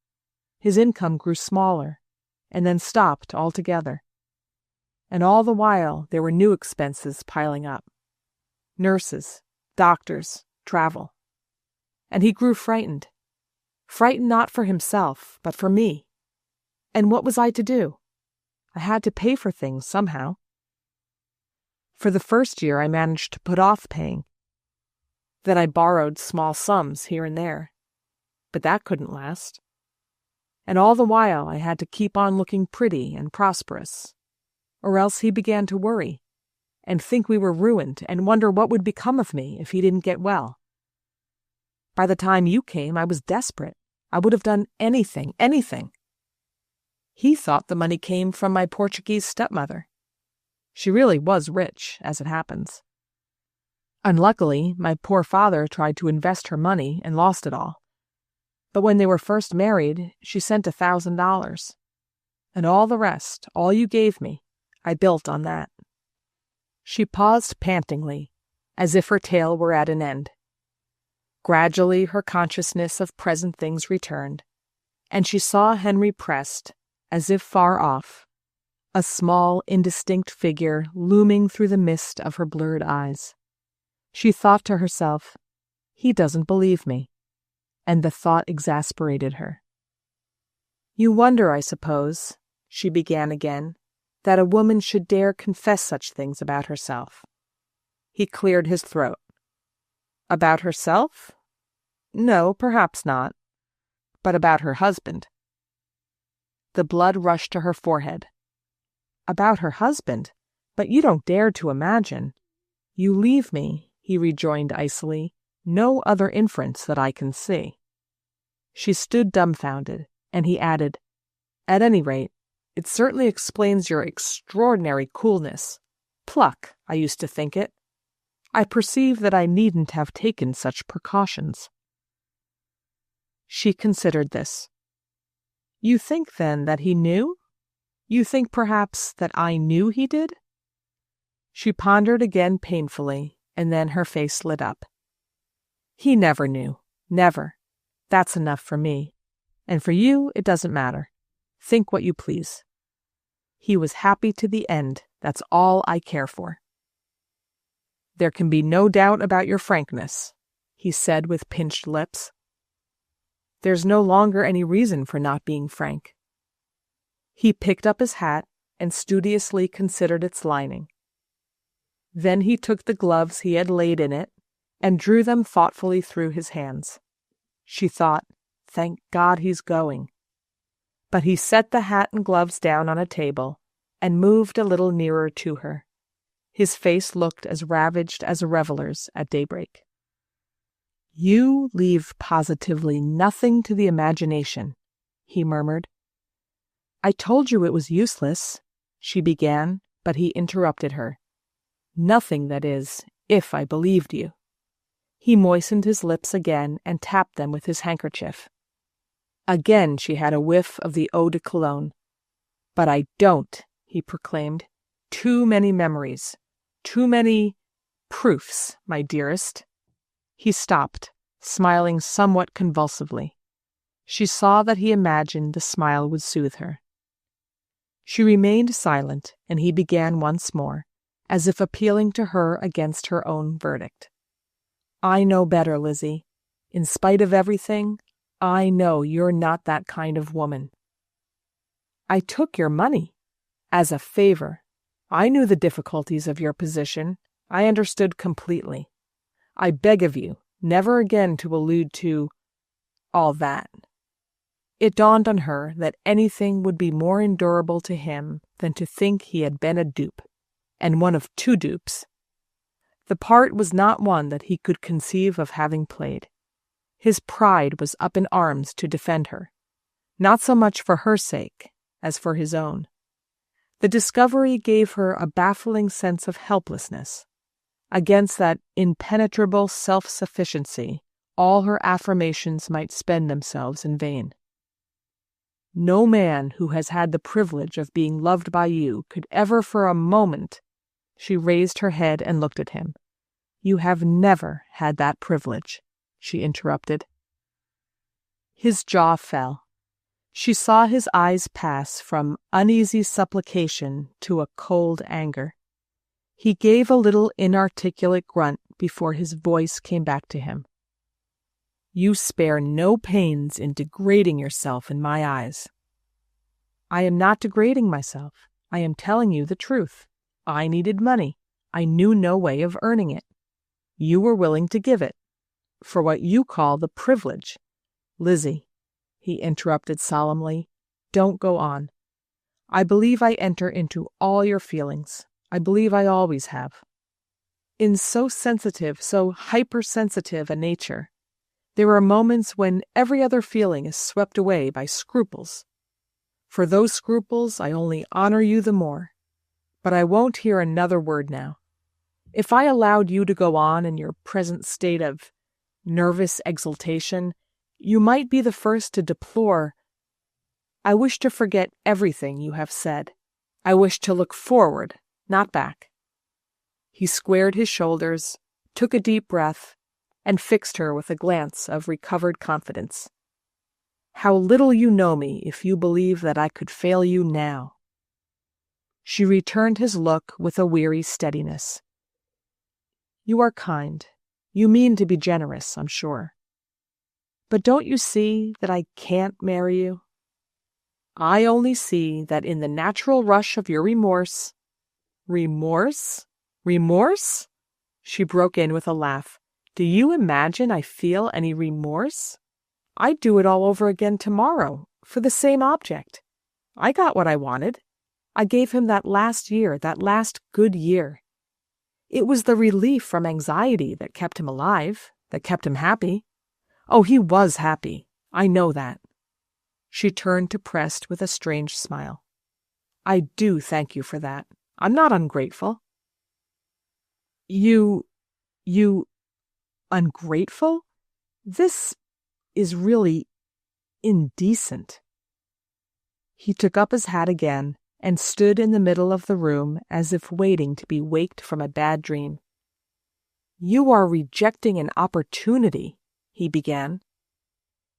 his income grew smaller, and then stopped altogether. And all the while there were new expenses piling up. Nurses, doctors, travel. And he grew frightened. Frightened not for himself, but for me. And what was I to do? I had to pay for things somehow. For the first year I managed to put off paying. Then I borrowed small sums here and there. But that couldn't last. And all the while I had to keep on looking pretty and prosperous. Or else he began to worry, and think we were ruined, and wonder what would become of me if he didn't get well. By the time you came, I was desperate. I would have done anything. He thought the money came from my Portuguese stepmother. She really was rich, as it happens. Unluckily, my poor father tried to invest her money and lost it all. But when they were first married, she sent $1,000. And all the rest, all you gave me, I built on that. She paused pantingly, as if her tale were at an end. Gradually her consciousness of present things returned, and she saw Henry Prest, as if far off, a small, indistinct figure looming through the mist of her blurred eyes. She thought to herself, "He doesn't believe me," and the thought exasperated her. "You wonder, I suppose," she began again, "that a woman should dare confess such things about herself." He cleared his throat. "About herself? No, perhaps not. But about her husband." The blood rushed to her forehead. "About her husband? But you don't dare to imagine—" "You leave me," he rejoined icily, "no other inference that I can see." She stood dumbfounded, and he added, "At any rate, it certainly explains your extraordinary coolness. Pluck, I used to think it. I perceive that I needn't have taken such precautions." She considered this. "You think, then, that he knew? You think, perhaps, that I knew he did?" She pondered again painfully, and then her face lit up. "He never knew. Never. That's enough for me. And for you, it doesn't matter. Think what you please. He was happy to the end. That's all I care for." "There can be no doubt about your frankness," he said with pinched lips. "There's no longer any reason for not being frank." He picked up his hat and studiously considered its lining. Then he took the gloves he had laid in it and drew them thoughtfully through his hands. She thought, "Thank God he's going." But he set the hat and gloves down on a table and moved a little nearer to her. His face looked as ravaged as a reveler's at daybreak. "You leave positively nothing to the imagination," he murmured. "I told you it was useless," she began, but he interrupted her. "Nothing, that is, if I believed you." He moistened his lips again and tapped them with his handkerchief. Again she had a whiff of the eau de cologne. "But I don't," he proclaimed. "Too many memories. Too many proofs, my dearest." He stopped, smiling somewhat convulsively. She saw that he imagined the smile would soothe her. She remained silent, and he began once more, as if appealing to her against her own verdict. "I know better, Lizzie. In spite of everything, I know you're not that kind of woman." "I took your money as a favor. I knew the difficulties of your position. I understood completely. I beg of you never again to allude to all that." It dawned on her that anything would be more endurable to him than to think he had been a dupe. and one of two dupes. The part was not one that he could conceive of having played. His pride was up in arms to defend her, not so much for her sake as for his own. The discovery gave her a baffling sense of helplessness. Against that impenetrable self-sufficiency, all her affirmations might spend themselves in vain. No man who has had the privilege of being loved by you could ever for a moment— She raised her head and looked at him. You have never had that privilege, she interrupted. His jaw fell. She saw his eyes pass from uneasy supplication to a cold anger. He gave a little inarticulate grunt before his voice came back to him. You spare no pains in degrading yourself in my eyes. I am not degrading myself. I am telling you the truth. I needed money. I knew no way of earning it. You were willing to give it, for what you call the privilege. Lizzie, he interrupted solemnly, don't go on. I believe I enter into all your feelings. I believe I always have. In so sensitive, so hypersensitive a nature, there are moments when every other feeling is swept away by scruples. For those scruples, I only honor you the more. But I won't hear another word now. If I allowed you to go on in your present state of nervous exultation, you might be the first to deplore. I wish to forget everything you have said. I wish to look forward, not back. He squared his shoulders, took a deep breath, and fixed her with a glance of recovered confidence. How little you know me if you believe that I could fail you now. She returned his look with a weary steadiness. You are kind. You mean to be generous, I'm sure. But don't you see that I can't marry you? I only see that in the natural rush of your remorse— Remorse? Remorse? She broke in with a laugh. Do you imagine I feel any remorse? I'd do it all over again tomorrow, for the same object. I got what I wanted. I gave him that last year, that last good year. It was the relief from anxiety that kept him alive, that kept him happy. Oh, he was happy. I know that. She turned to Prest with a strange smile. I do thank you for that. I'm not ungrateful. You ungrateful? This is really indecent. He took up his hat again and stood in the middle of the room as if waiting to be waked from a bad dream. You are rejecting an opportunity, he began.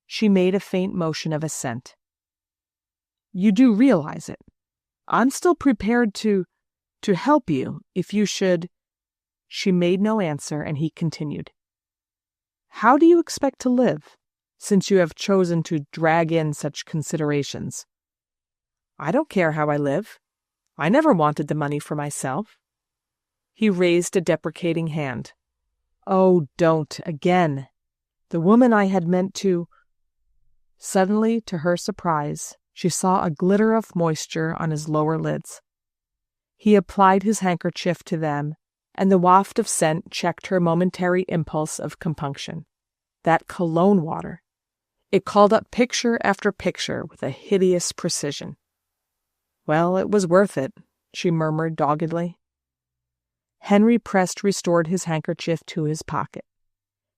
She made a faint motion of assent. You do realize it. I'm still prepared to help you if you should— She made no answer, and he continued. How do you expect to live, since you have chosen to drag in such considerations? I don't care how I live. I never wanted the money for myself. He raised a deprecating hand. Oh, don't again. The woman I had meant to— Suddenly, to her surprise, she saw a glitter of moisture on his lower lids. He applied his handkerchief to them, and the waft of scent checked her momentary impulse of compunction. That cologne water. It called up picture after picture with a hideous precision. Well, it was worth it, she murmured doggedly. Henry Prest restored his handkerchief to his pocket.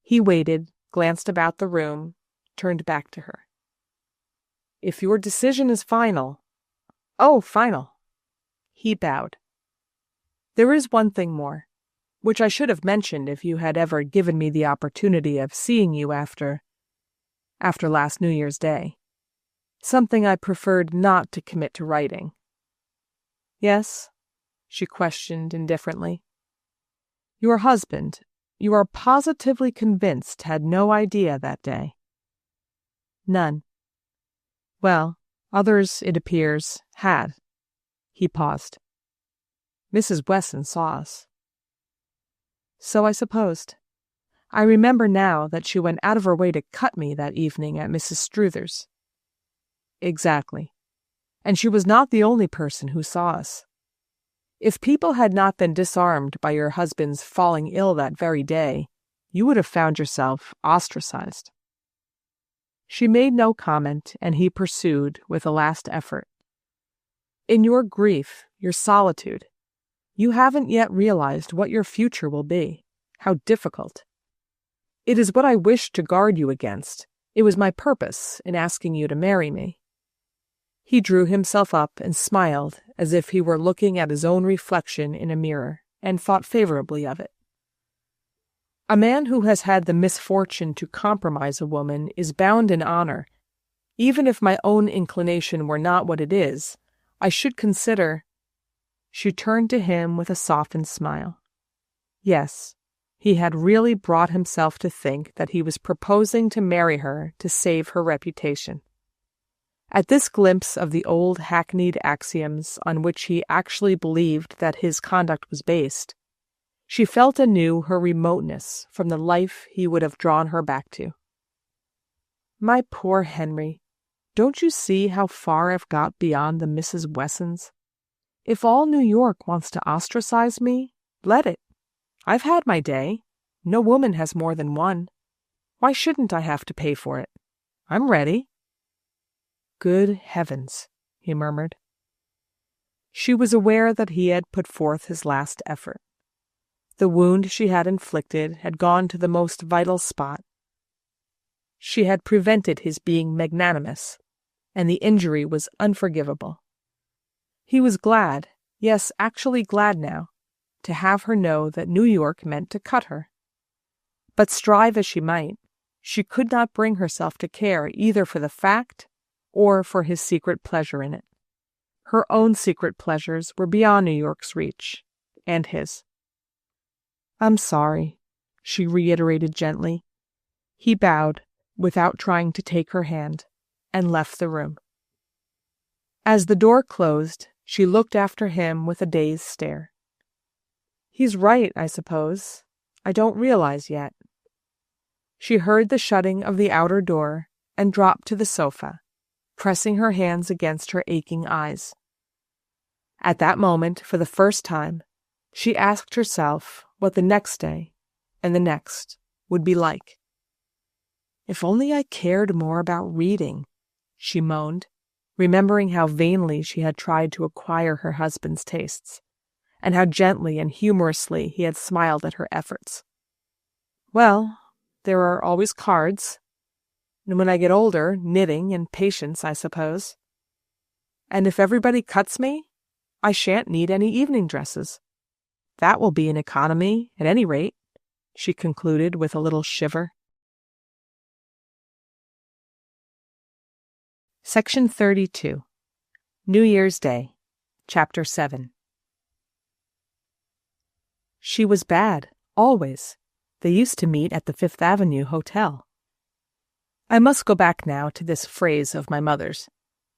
He waited, glanced about the room, turned back to her. If your decision is final— Oh, final. He bowed. There is one thing more, which I should have mentioned if you had ever given me the opportunity of seeing you after last New Year's Day. Something I preferred not to commit to writing. Yes? She questioned indifferently. Your husband, you are positively convinced, had no idea that day? None. Well, others, it appears, had. He paused. Mrs. Wesson saw us. So I supposed. I remember now that she went out of her way to cut me that evening at Mrs. Struther's. Exactly. And she was not the only person who saw us. If people had not been disarmed by your husband's falling ill that very day, you would have found yourself ostracized." She made no comment, and he pursued with a last effort. "In your grief, your solitude, you haven't yet realized what your future will be, how difficult. It is what I wished to guard you against. It was my purpose in asking you to marry me." He drew himself up and smiled as if he were looking at his own reflection in a mirror, and thought favorably of it. "A man who has had the misfortune to compromise a woman is bound in honor. Even if my own inclination were not what it is, I should consider—" She turned to him with a softened smile. Yes, he had really brought himself to think that he was proposing to marry her to save her reputation. At this glimpse of the old hackneyed axioms on which he actually believed that his conduct was based, she felt anew her remoteness from the life he would have drawn her back to. "My poor Henry, don't you see how far I've got beyond the Mrs. Wessons? If all New York wants to ostracize me, let it. I've had my day. No woman has more than one. Why shouldn't I have to pay for it? I'm ready." "Good heavens," he murmured. She was aware that he had put forth his last effort. The wound she had inflicted had gone to the most vital spot. She had prevented his being magnanimous, and the injury was unforgivable. He was glad, yes, actually glad now, to have her know that New York meant to cut her. But strive as she might, she could not bring herself to care either for the fact or for his secret pleasure in it. Her own secret pleasures were beyond New York's reach, and his. "I'm sorry," she reiterated gently. He bowed, without trying to take her hand, and left the room. As the door closed, she looked after him with a dazed stare. "He's right, I suppose. I don't realize yet." She heard the shutting of the outer door and dropped to the sofa, pressing her hands against her aching eyes. At that moment, for the first time, she asked herself what the next day and the next would be like. "If only I cared more about reading," she moaned, remembering how vainly she had tried to acquire her husband's tastes, and how gently and humorously he had smiled at her efforts. "Well, there are always cards. And when I get older, knitting and patience, I suppose. And if everybody cuts me, I shan't need any evening dresses. That will be an economy, at any rate," she concluded with a little shiver. Section 32. New Year's Day, Chapter 7. She was bad, always. They used to meet at the Fifth Avenue Hotel. I must go back now to this phrase of my mother's,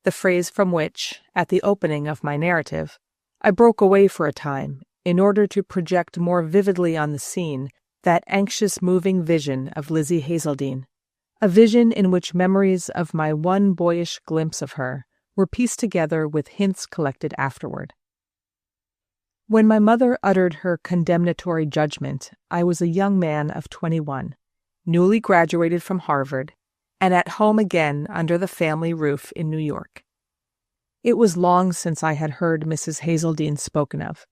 the phrase from which, at the opening of my narrative, I broke away for a time in order to project more vividly on the scene that anxious moving vision of Lizzie Hazeldine, a vision in which memories of my one boyish glimpse of her were pieced together with hints collected afterward. When my mother uttered her condemnatory judgment, I was a young man of 21, newly graduated from Harvard, and at home again under the family roof in New York. It was long since I had heard Mrs. Hazeldine spoken of.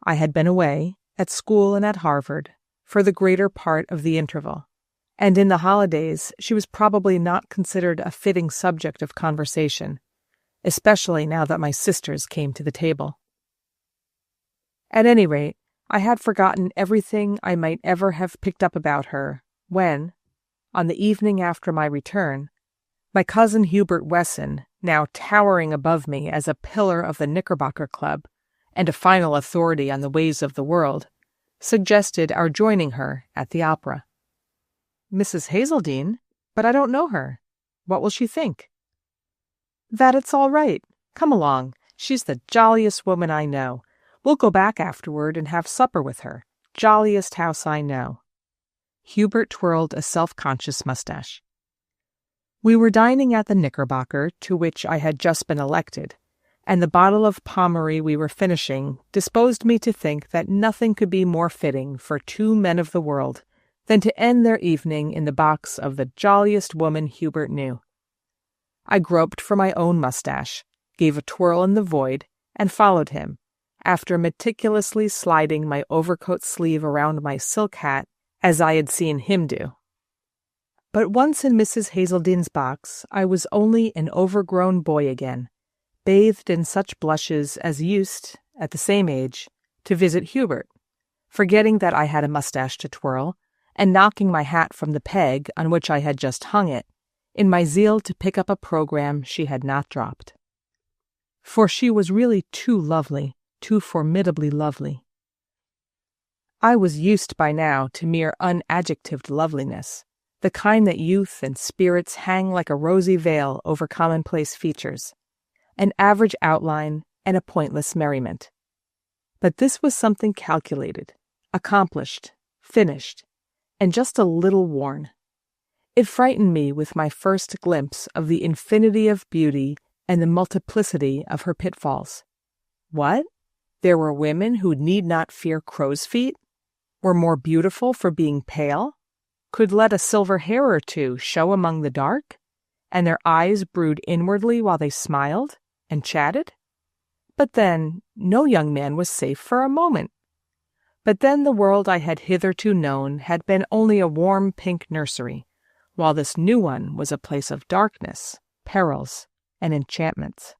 I had been away, at school and at Harvard, for the greater part of the interval, and in the holidays she was probably not considered a fitting subject of conversation, especially now that my sisters came to the table. At any rate, I had forgotten everything I might ever have picked up about her when, on the evening after my return, my cousin Hubert Wesson, now towering above me as a pillar of the Knickerbocker Club and a final authority on the ways of the world, suggested our joining her at the opera. "Mrs. Hazeldine? But I don't know her. What will she think?" "That it's all right. Come along. She's the jolliest woman I know. We'll go back afterward and have supper with her. Jolliest house I know." Hubert twirled a self-conscious mustache. We were dining at the Knickerbocker, to which I had just been elected, and the bottle of Pommery we were finishing disposed me to think that nothing could be more fitting for two men of the world than to end their evening in the box of the jolliest woman Hubert knew. I groped for my own mustache, gave a twirl in the void, and followed him, after meticulously sliding my overcoat sleeve around my silk hat as I had seen him do. But once in Mrs. Hazeldene's box, I was only an overgrown boy again, bathed in such blushes as used, at the same age, to visit Hubert, forgetting that I had a mustache to twirl, and knocking my hat from the peg on which I had just hung it, in my zeal to pick up a program she had not dropped. For she was really too lovely, too formidably lovely. I was used by now to mere unadjectived loveliness, the kind that youth and spirits hang like a rosy veil over commonplace features, an average outline and a pointless merriment. But this was something calculated, accomplished, finished, and just a little worn. It frightened me with my first glimpse of the infinity of beauty and the multiplicity of her pitfalls. What? There were women who need not fear crow's feet? Were more beautiful for being pale? Could let a silver hair or two show among the dark, and their eyes brood inwardly while they smiled and chatted? But then, no young man was safe for a moment. But then the world I had hitherto known had been only a warm pink nursery, while this new one was a place of darkness, perils, and enchantments.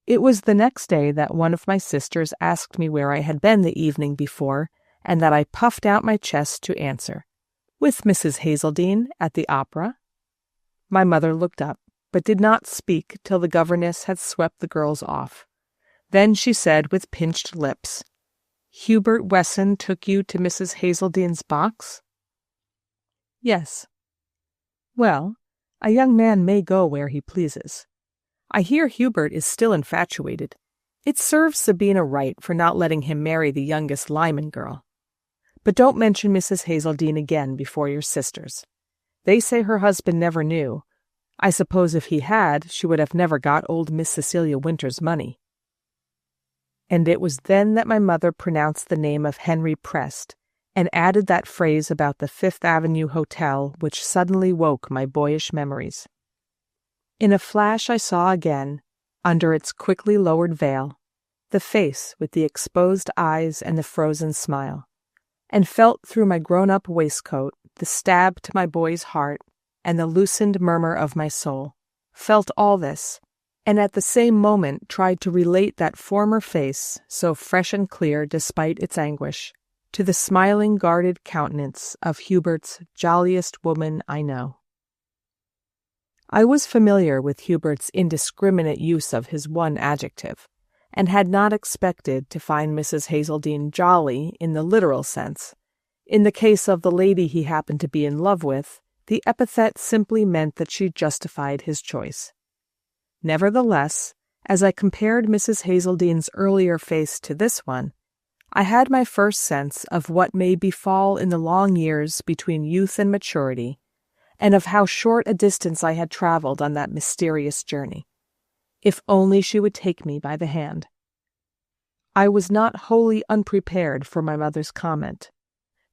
It was the next day that one of my sisters asked me where I had been the evening before, and that I puffed out my chest to answer, "With Mrs. Hazeldene at the opera." My mother looked up, but did not speak till the governess had swept the girls off. Then she said with pinched lips, "Hubert Wesson took you to Mrs. Hazeldene's box?" "Yes." "Well, a young man may go where he pleases. I hear Hubert is still infatuated. It serves Sabina right for not letting him marry the youngest Lyman girl. But don't mention Mrs. Hazeldene again before your sisters. They say her husband never knew. I suppose if he had, she would have never got old Miss Cecilia Winter's money." And it was then that my mother pronounced the name of Henry Prest, and added that phrase about the Fifth Avenue Hotel which suddenly woke my boyish memories. In a flash I saw again, under its quickly lowered veil, the face with the exposed eyes and the frozen smile, and felt through my grown-up waistcoat the stab to my boy's heart and the loosened murmur of my soul, felt all this, and at the same moment tried to relate that former face, so fresh and clear despite its anguish, to the smiling guarded countenance of Hubert's jolliest woman I know. I was familiar with Hubert's indiscriminate use of his one adjective, and had not expected to find Mrs. Hazeldene jolly in the literal sense. In the case of the lady he happened to be in love with, the epithet simply meant that she justified his choice. Nevertheless, as I compared Mrs. Hazeldene's earlier face to this one, I had my first sense of what may befall in the long years between youth and maturity, and of how short a distance I had traveled on that mysterious journey. If only she would take me by the hand. I was not wholly unprepared for my mother's comment.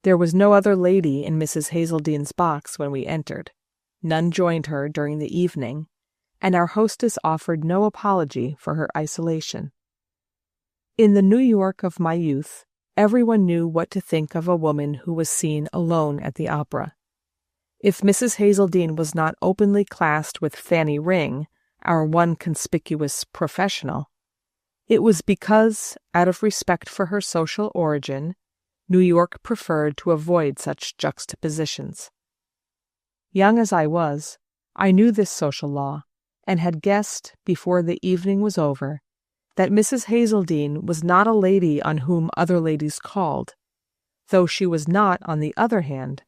There was no other lady in Mrs. Hazeldene's box when we entered. None joined her during the evening, and our hostess offered no apology for her isolation. In the New York of my youth, everyone knew what to think of a woman who was seen alone at the opera. If Mrs. Hazeldene was not openly classed with Fanny Ring, our one conspicuous professional, it was because, out of respect for her social origin, New York preferred to avoid such juxtapositions. Young as I was, I knew this social law, and had guessed, before the evening was over, that Mrs. Hazeldene was not a lady on whom other ladies called, though she was not, on the other hand,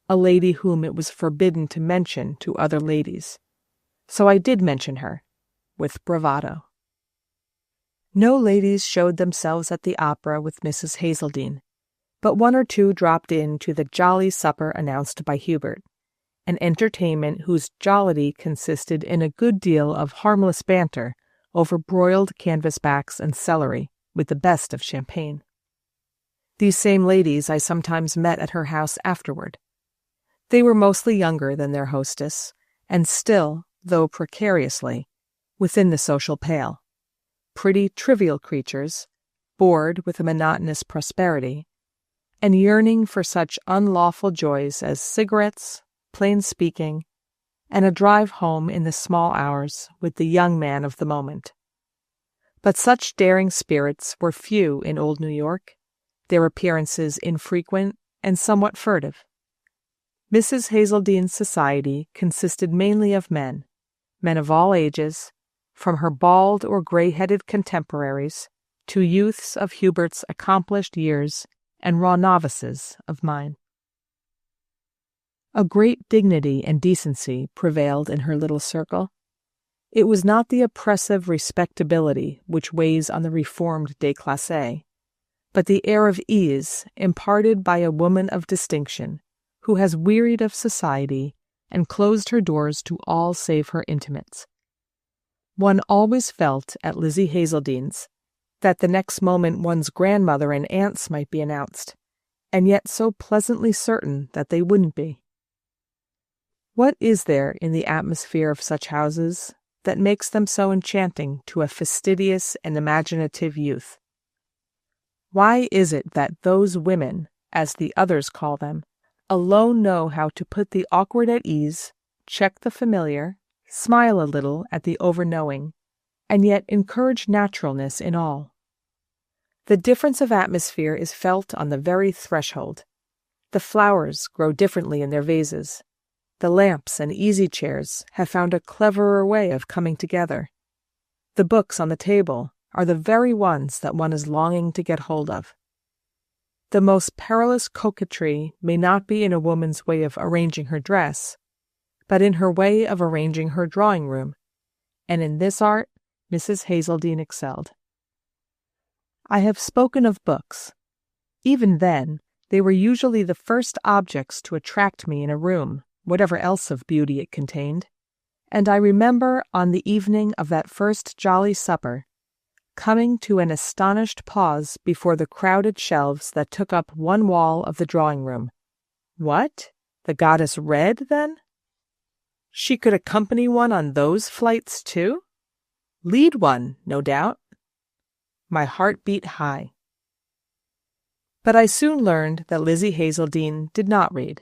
a lady whom it was forbidden to mention to other ladies. So I did mention her, with bravado. No ladies showed themselves at the opera with Mrs. Hazeldene, but one or two dropped in to the jolly supper announced by Hubert, an entertainment whose jollity consisted in a good deal of harmless banter over broiled canvasbacks and celery with the best of champagne. These same ladies I sometimes met at her house afterward. They were mostly younger than their hostess, and still, though precariously, within the social pale. Pretty, trivial creatures, bored with a monotonous prosperity, and yearning for such unlawful joys as cigarettes, plain speaking, and a drive home in the small hours with the young man of the moment. But such daring spirits were few in old New York, their appearances infrequent and somewhat furtive. Mrs. Hazeldene's society consisted mainly of men of all ages, from her bald or gray-headed contemporaries to youths of Hubert's accomplished years and raw novices of mine. A great dignity and decency prevailed in her little circle. It was not the oppressive respectability which weighs on the reformed déclassé, but the air of ease imparted by a woman of distinction who has wearied of society and closed her doors to all save her intimates. One always felt at Lizzie Hazeldene's that the next moment one's grandmother and aunts might be announced, and yet so pleasantly certain that they wouldn't be. What is there in the atmosphere of such houses that makes them so enchanting to a fastidious and imaginative youth? Why is it that those women, as the others call them, alone know how to put the awkward at ease, check the familiar, smile a little at the over-knowing, and yet encourage naturalness in all? The difference of atmosphere is felt on the very threshold. The flowers grow differently in their vases. The lamps and easy-chairs have found a cleverer way of coming together. The books on the table are the very ones that one is longing to get hold of. The most perilous coquetry may not be in a woman's way of arranging her dress, but in her way of arranging her drawing-room, and in this art Mrs. Hazeldene excelled. I have spoken of books. Even then, they were usually the first objects to attract me in a room, whatever else of beauty it contained, and I remember on the evening of that first jolly supper, coming to an astonished pause before the crowded shelves that took up one wall of the drawing-room. What? The goddess read, then? She could accompany one on those flights, too? Lead one, no doubt. My heart beat high. But I soon learned that Lizzie Hazeldene did not read.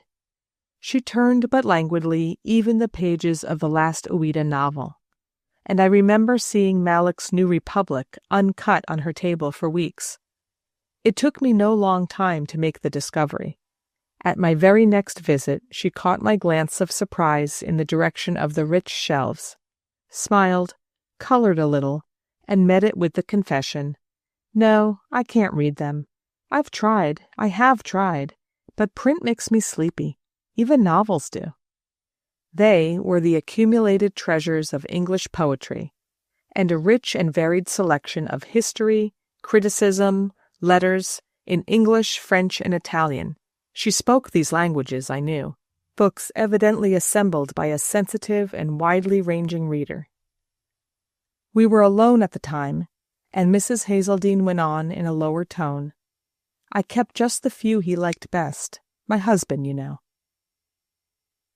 She turned but languidly even the pages of the last Ouida novel, and I remember seeing Mallock's New Republic uncut on her table for weeks. It took me no long time to make the discovery. At my very next visit, she caught my glance of surprise in the direction of the rich shelves, smiled, colored a little, and met it with the confession, "No, I can't read them. I have tried, but print makes me sleepy. Even novels do." They were the accumulated treasures of English poetry, and a rich and varied selection of history, criticism, letters, in English, French, and Italian. She spoke these languages, I knew, books evidently assembled by a sensitive and widely ranging reader. We were alone at the time, and Mrs. Hazeldene went on in a lower tone. I kept just the few he liked best, my husband, you know.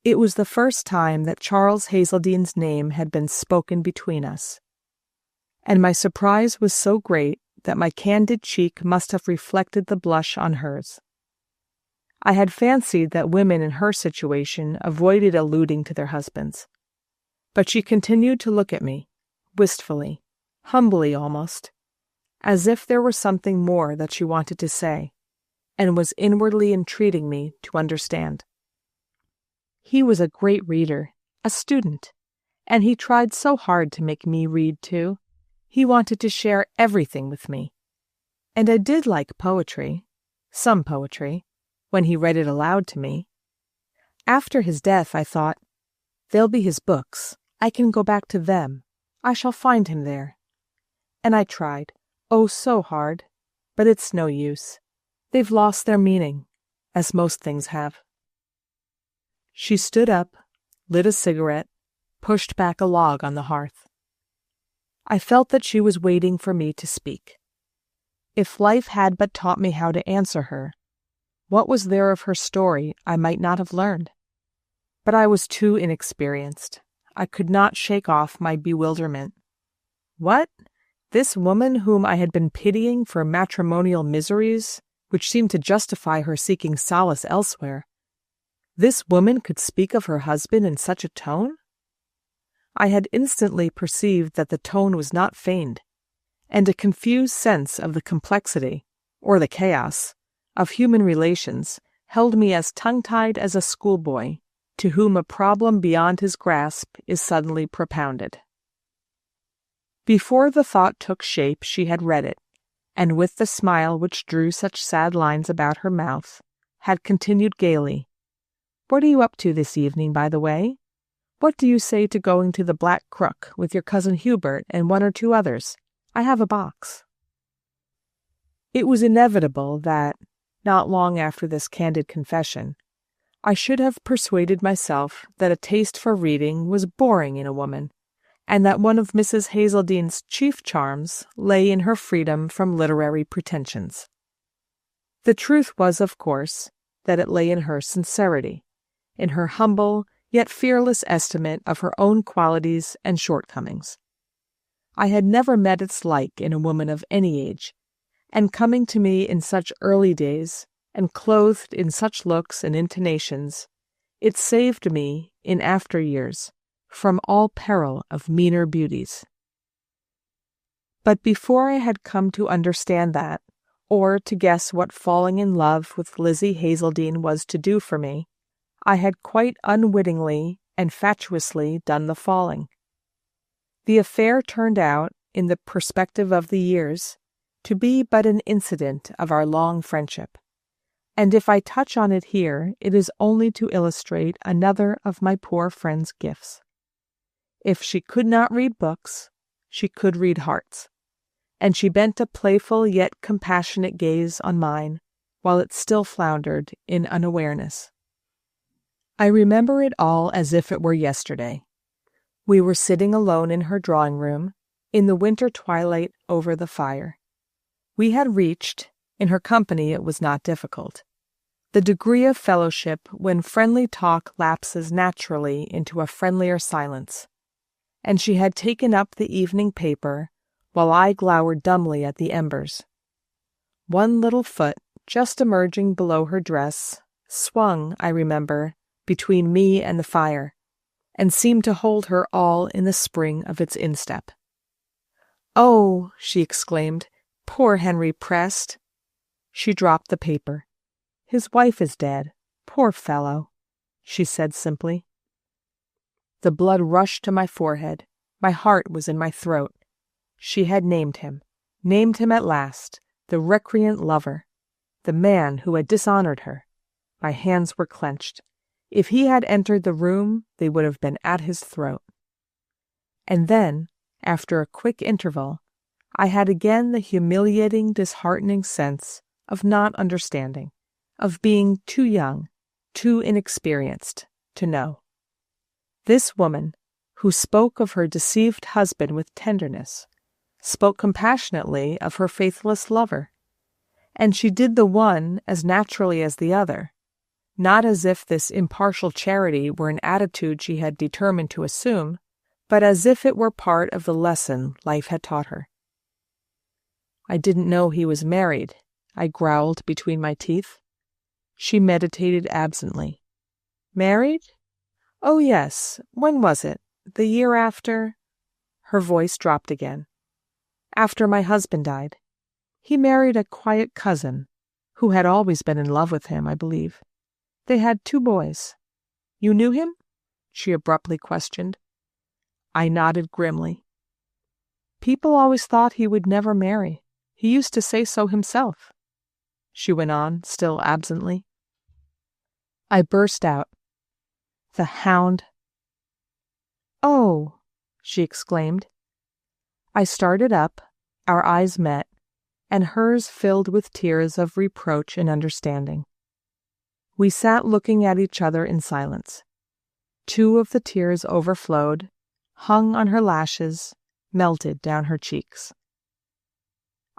It was the first time that Charles Hazeldene's name had been spoken between us, and my surprise was so great that my candid cheek must have reflected the blush on hers. I had fancied that women in her situation avoided alluding to their husbands, but she continued to look at me, wistfully, humbly almost, as if there were something more that she wanted to say, and was inwardly entreating me to understand. He was a great reader, a student, and he tried so hard to make me read too. He wanted to share everything with me. And I did like poetry, some poetry, when he read it aloud to me. After his death, I thought, they'll be his books. I can go back to them. I shall find him there. And I tried, oh, so hard, but it's no use. They've lost their meaning, as most things have. She stood up, lit a cigarette, pushed back a log on the hearth. I felt that she was waiting for me to speak. If life had but taught me how to answer her, what was there of her story I might not have learned? But I was too inexperienced. I could not shake off my bewilderment. What? This woman whom I had been pitying for matrimonial miseries, which seemed to justify her seeking solace elsewhere, this woman could speak of her husband in such a tone? I had instantly perceived that the tone was not feigned, and a confused sense of the complexity, or the chaos, of human relations held me as tongue-tied as a schoolboy to whom a problem beyond his grasp is suddenly propounded. Before the thought took shape, she had read it, and with the smile which drew such sad lines about her mouth, had continued gaily, "What are you up to this evening, by the way? What do you say to going to the Black Crook with your cousin Hubert and one or two others? I have a box." It was inevitable that, not long after this candid confession, I should have persuaded myself that a taste for reading was boring in a woman, and that one of Mrs. Hazeldene's chief charms lay in her freedom from literary pretensions. The truth was, of course, that it lay in her sincerity, in her humble yet fearless estimate of her own qualities and shortcomings. I had never met its like in a woman of any age, and coming to me in such early days, and clothed in such looks and intonations, it saved me, in after years, from all peril of meaner beauties. But before I had come to understand that, or to guess what falling in love with Lizzie Hazeldene was to do for me, I had quite unwittingly and fatuously done the falling. The affair turned out, in the perspective of the years, to be but an incident of our long friendship, and if I touch on it here, it is only to illustrate another of my poor friend's gifts. If she could not read books, she could read hearts, and she bent a playful yet compassionate gaze on mine while it still floundered in unawareness. I remember it all as if it were yesterday. We were sitting alone in her drawing-room, in the winter twilight over the fire. We had reached, in her company it was not difficult, the degree of fellowship when friendly talk lapses naturally into a friendlier silence, and she had taken up the evening paper while I glowered dumbly at the embers. One little foot, just emerging below her dress, swung, I remember, between me and the fire, and seemed to hold her all in the spring of its instep. "Oh," she exclaimed, "poor Henry Prest!" She dropped the paper. "His wife is dead. Poor fellow," she said simply. The blood rushed to my forehead. My heart was in my throat. She had named him at last, the recreant lover, the man who had dishonored her. My hands were clenched. If he had entered the room, they would have been at his throat. And then, after a quick interval, I had again the humiliating, disheartening sense of not understanding, of being too young, too inexperienced, to know. This woman, who spoke of her deceived husband with tenderness, spoke compassionately of her faithless lover, and she did the one as naturally as the other, not as if this impartial charity were an attitude she had determined to assume, but as if it were part of the lesson life had taught her. "I didn't know he was married," I growled between my teeth. She meditated absently. "Married? Oh, yes. When was it? The year after—" Her voice dropped again. "After my husband died. He married a quiet cousin, who had always been in love with him, I believe. They had 2 boys. You knew him?" she abruptly questioned. I nodded grimly. "People always thought he would never marry. He used to say so himself," she went on, still absently. I burst out. "The hound!" "Oh!" she exclaimed. I started up, our eyes met, and hers filled with tears of reproach and understanding. We sat looking at each other in silence. 2 of the tears overflowed, hung on her lashes, melted down her cheeks.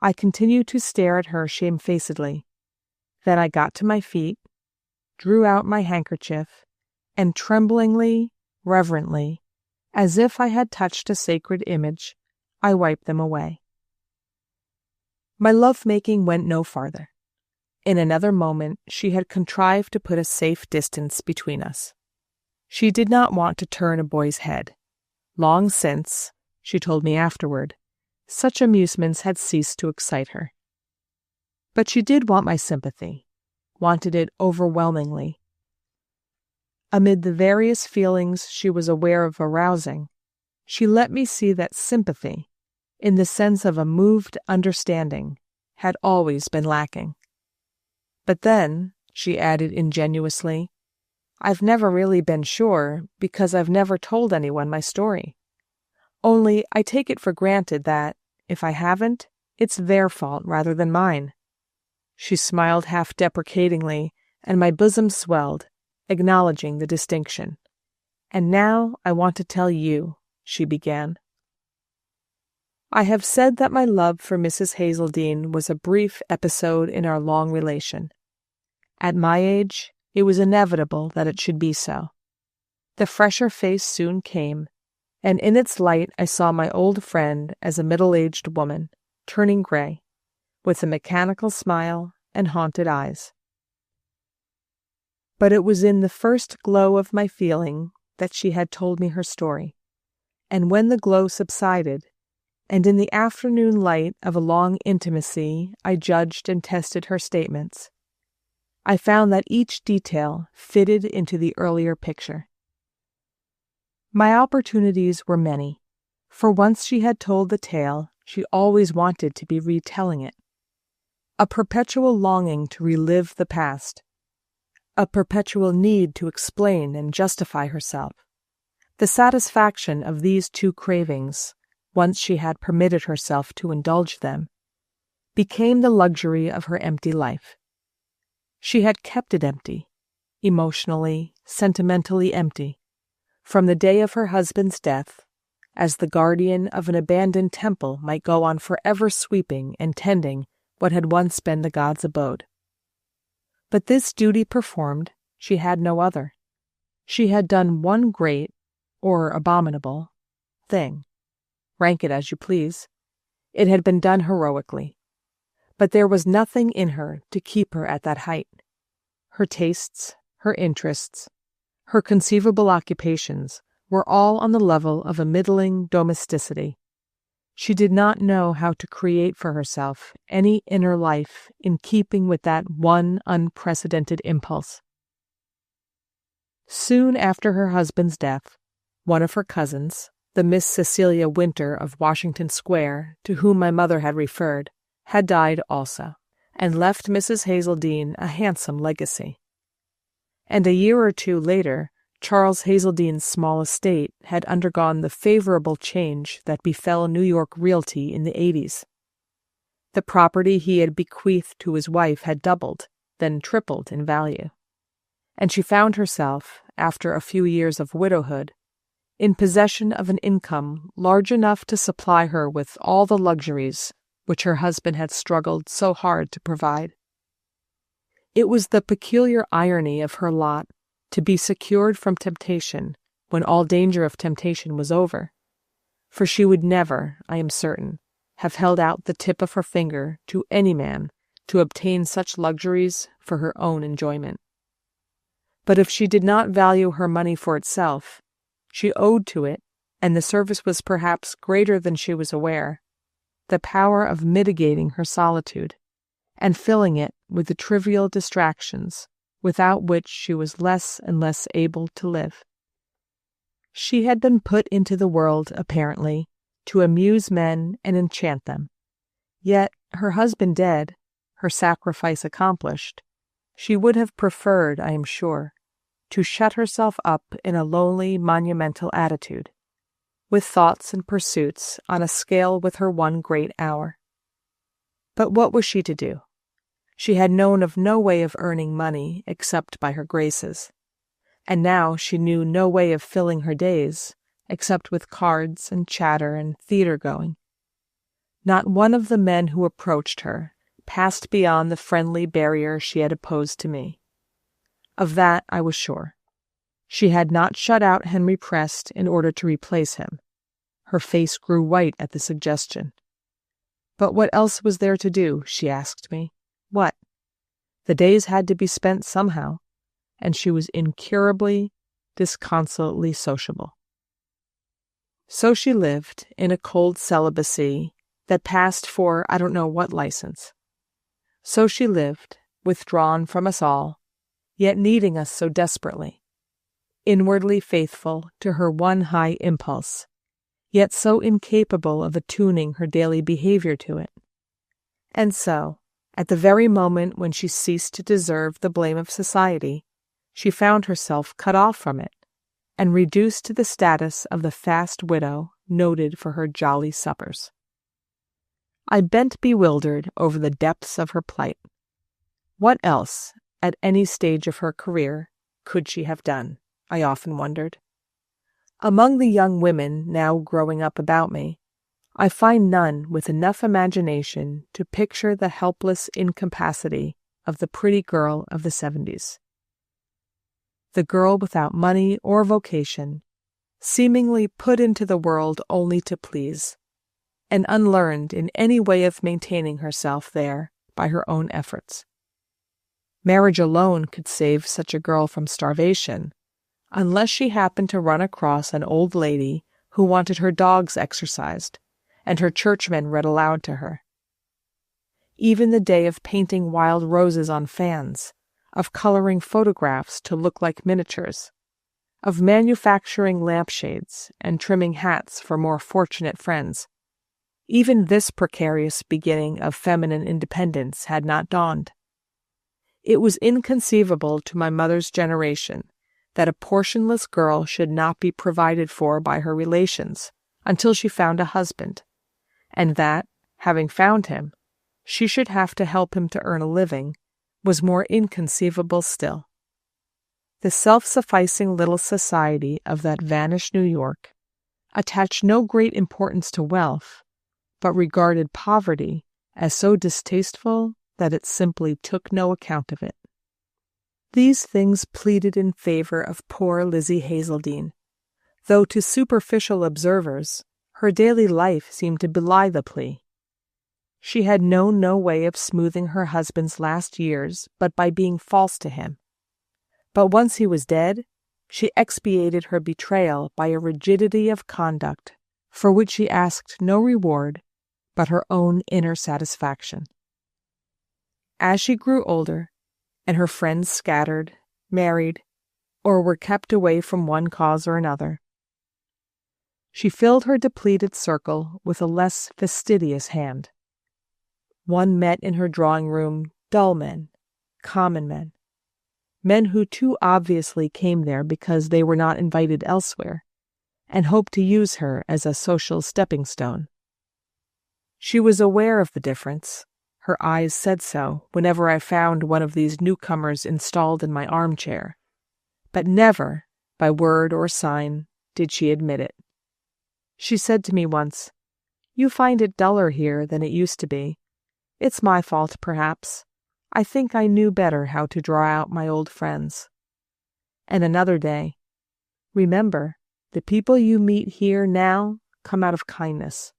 I continued to stare at her shamefacedly. Then I got to my feet, drew out my handkerchief, and tremblingly, reverently, as if I had touched a sacred image, I wiped them away. My love-making went no farther. In another moment, she had contrived to put a safe distance between us. She did not want to turn a boy's head. Long since, she told me afterward, such amusements had ceased to excite her. But she did want my sympathy, wanted it overwhelmingly. Amid the various feelings she was aware of arousing, she let me see that sympathy, in the sense of a moved understanding, had always been lacking. But then, she added ingenuously, I've never really been sure because I've never told anyone my story. Only I take it for granted that, if I haven't, it's their fault rather than mine. She smiled half-deprecatingly, and my bosom swelled, acknowledging the distinction. And now I want to tell you, she began. I have said that my love for Mrs. Hazeldine was a brief episode in our long relation. At my age, it was inevitable that it should be so. The fresher face soon came, and in its light I saw my old friend as a middle-aged woman, turning gray, with a mechanical smile and haunted eyes. But it was in the first glow of my feeling that she had told me her story, and when the glow subsided, and in the afternoon light of a long intimacy I judged and tested her statements, I found that each detail fitted into the earlier picture. My opportunities were many, for once she had told the tale, she always wanted to be retelling it. A perpetual longing to relive the past, a perpetual need to explain and justify herself. The satisfaction of these two cravings, once she had permitted herself to indulge them, became the luxury of her empty life. She had kept it empty, emotionally, sentimentally empty, from the day of her husband's death, as the guardian of an abandoned temple might go on forever sweeping and tending what had once been the god's abode. But this duty performed, she had no other. She had done one great, or abominable, thing. Rank it as you please. It had been done heroically. But there was nothing in her to keep her at that height. Her tastes, her interests, her conceivable occupations were all on the level of a middling domesticity. She did not know how to create for herself any inner life in keeping with that one unprecedented impulse. Soon after her husband's death, one of her cousins, the Miss Cecilia Winter of Washington Square, to whom my mother had referred, had died also, and left Mrs. Hazeldine a handsome legacy. And a year or two later, Charles Hazeldine's small estate had undergone the favorable change that befell New York realty in the 80s. The property he had bequeathed to his wife had doubled, then tripled in value, and she found herself, after a few years of widowhood, in possession of an income large enough to supply her with all the luxuries which her husband had struggled so hard to provide. It was the peculiar irony of her lot to be secured from temptation when all danger of temptation was over, for she would never, I am certain, have held out the tip of her finger to any man to obtain such luxuries for her own enjoyment. But if she did not value her money for itself, she owed to it, and the service was perhaps greater than she was aware, the power of mitigating her solitude, and filling it with the trivial distractions without which she was less and less able to live. She had been put into the world, apparently, to amuse men and enchant them. Yet, her husband dead, her sacrifice accomplished, she would have preferred, I am sure, to shut herself up in a lonely, monumental attitude, with thoughts and pursuits on a scale with her one great hour. But what was she to do? She had known of no way of earning money except by her graces, and now she knew no way of filling her days except with cards and chatter and theater going. Not one of the men who approached her passed beyond the friendly barrier she had opposed to me. Of that I was sure. She had not shut out Henry Prest in order to replace him. Her face grew white at the suggestion. But what else was there to do, she asked me. What? The days had to be spent somehow, and she was incurably, disconsolately sociable. So she lived in a cold celibacy that passed for I don't know what license. So she lived, withdrawn from us all, yet needing us so desperately, inwardly faithful to her one high impulse, yet so incapable of attuning her daily behavior to it. And so, at the very moment when she ceased to deserve the blame of society, she found herself cut off from it, and reduced to the status of the fast widow noted for her jolly suppers. I bent bewildered over the depths of her plight. What else, at any stage of her career, could she have done? I often wondered. Among the young women now growing up about me, I find none with enough imagination to picture the helpless incapacity of the pretty girl of the 70s. The girl without money or vocation, seemingly put into the world only to please, and unlearned in any way of maintaining herself there by her own efforts. Marriage alone could save such a girl from starvation, unless she happened to run across an old lady who wanted her dogs exercised, and her churchmen read aloud to her. Even the day of painting wild roses on fans, of coloring photographs to look like miniatures, of manufacturing lampshades and trimming hats for more fortunate friends, even this precarious beginning of feminine independence had not dawned. It was inconceivable to my mother's generation that a portionless girl should not be provided for by her relations until she found a husband, and that, having found him, she should have to help him to earn a living, was more inconceivable still. The self-sufficing little society of that vanished New York attached no great importance to wealth, but regarded poverty as so distasteful that it simply took no account of it. These things pleaded in favor of poor Lizzie Hazeldine, though to superficial observers her daily life seemed to belie the plea. She had known no way of smoothing her husband's last years but by being false to him. But once he was dead, she expiated her betrayal by a rigidity of conduct for which she asked no reward but her own inner satisfaction. As she grew older, and her friends scattered, married, or were kept away from one cause or another, she filled her depleted circle with a less fastidious hand. One met in her drawing-room dull men, common men who too obviously came there because they were not invited elsewhere, and hoped to use her as a social stepping-stone. She was aware of the difference. Her eyes said so whenever I found one of these newcomers installed in my armchair, but never, by word or sign, did she admit it. She said to me once, "You find it duller here than it used to be. It's my fault, perhaps. I think I knew better how to draw out my old friends." And another day, "Remember, the people you meet here now come out of kindness.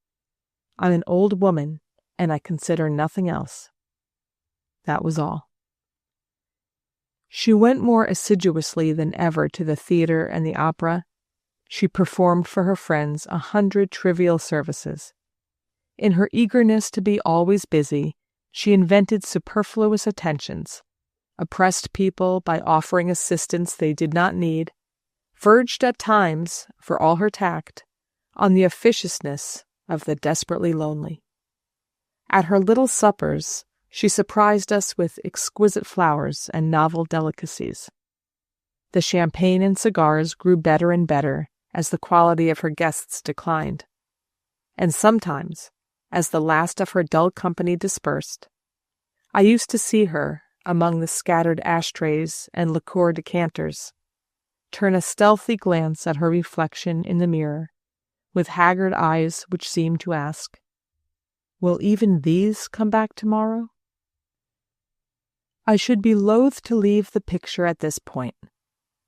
I'm an old woman, and I consider nothing else." That was all. She went more assiduously than ever to the theater and the opera. She performed for her friends 100 trivial services. In her eagerness to be always busy, she invented superfluous attentions, oppressed people by offering assistance they did not need, verged at times, for all her tact, on the officiousness of the desperately lonely. At her little suppers, she surprised us with exquisite flowers and novel delicacies. The champagne and cigars grew better and better as the quality of her guests declined, and sometimes, as the last of her dull company dispersed, I used to see her among the scattered ashtrays and liqueur decanters, turn a stealthy glance at her reflection in the mirror, with haggard eyes which seemed to ask, "Will even these come back tomorrow?" I should be loath to leave the picture at this point.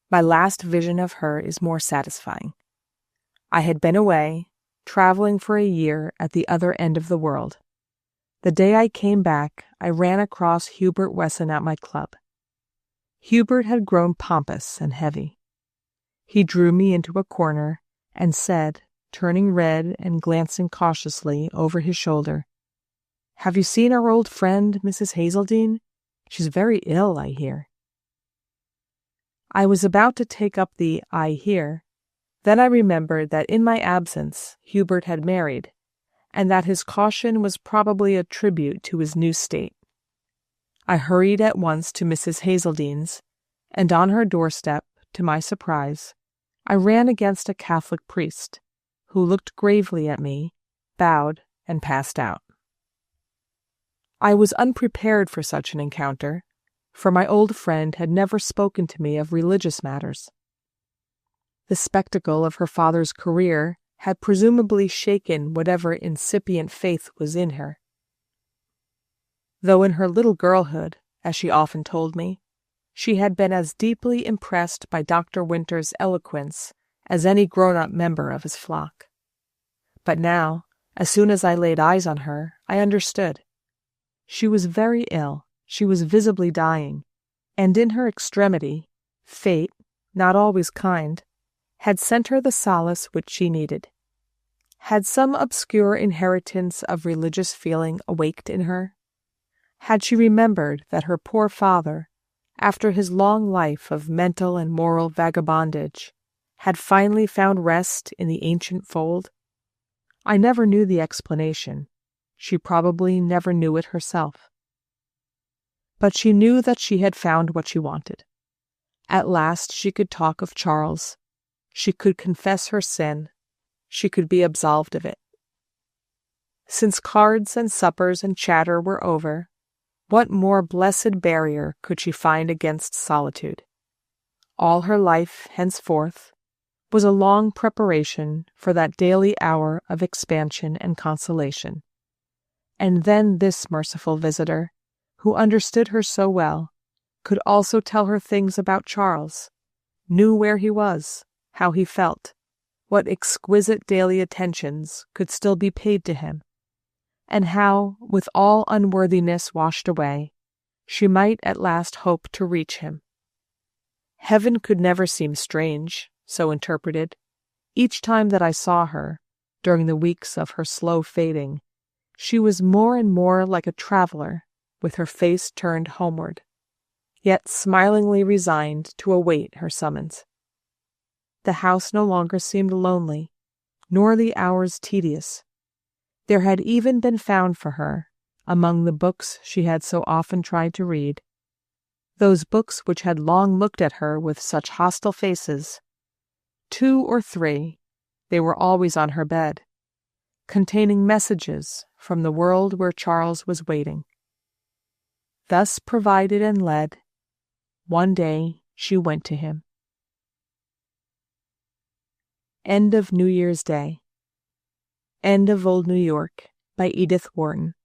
My last vision of her is more satisfying. I had been away, traveling for a year at the other end of the world. The day I came back, I ran across Hubert Wesson at my club. Hubert had grown pompous and heavy. He drew me into a corner and said, turning red and glancing cautiously over his shoulder, "Have you seen our old friend, Mrs. Hazeldine? She's very ill, I hear." I was about to take up the "I hear." Then I remembered that in my absence Hubert had married, and that his caution was probably a tribute to his new state. I hurried at once to Mrs. Hazeldine's, and on her doorstep, to my surprise, I ran against a Catholic priest, who looked gravely at me, bowed, and passed out. I was unprepared for such an encounter, for my old friend had never spoken to me of religious matters. The spectacle of her father's career had presumably shaken whatever incipient faith was in her. Though in her little girlhood, as she often told me, she had been as deeply impressed by Dr. Winter's eloquence as any grown-up member of his flock. But now, as soon as I laid eyes on her, I understood. She was very ill, she was visibly dying, and in her extremity, fate, not always kind, had sent her the solace which she needed. Had some obscure inheritance of religious feeling awaked in her? Had she remembered that her poor father, after his long life of mental and moral vagabondage, had finally found rest in the ancient fold? I never knew the explanation. She probably never knew it herself. But she knew that she had found what she wanted. At last she could talk of Charles. She could confess her sin. She could be absolved of it. Since cards and suppers and chatter were over, what more blessed barrier could she find against solitude? All her life, henceforth, was a long preparation for that daily hour of expansion and consolation. And then this merciful visitor, who understood her so well, could also tell her things about Charles, knew where he was, how he felt, what exquisite daily attentions could still be paid to him, and how, with all unworthiness washed away, she might at last hope to reach him. Heaven could never seem strange, so interpreted. Each time that I saw her, during the weeks of her slow fading, she was more and more like a traveler, with her face turned homeward, yet smilingly resigned to await her summons. The house no longer seemed lonely, nor the hours tedious. There had even been found for her, among the books she had so often tried to read, those books which had long looked at her with such hostile faces, 2 or 3, they were always on her bed, containing messages from the world where Charles was waiting. Thus provided and led, one day she went to him. End of New Year's Day. End of Old New York by Edith Wharton.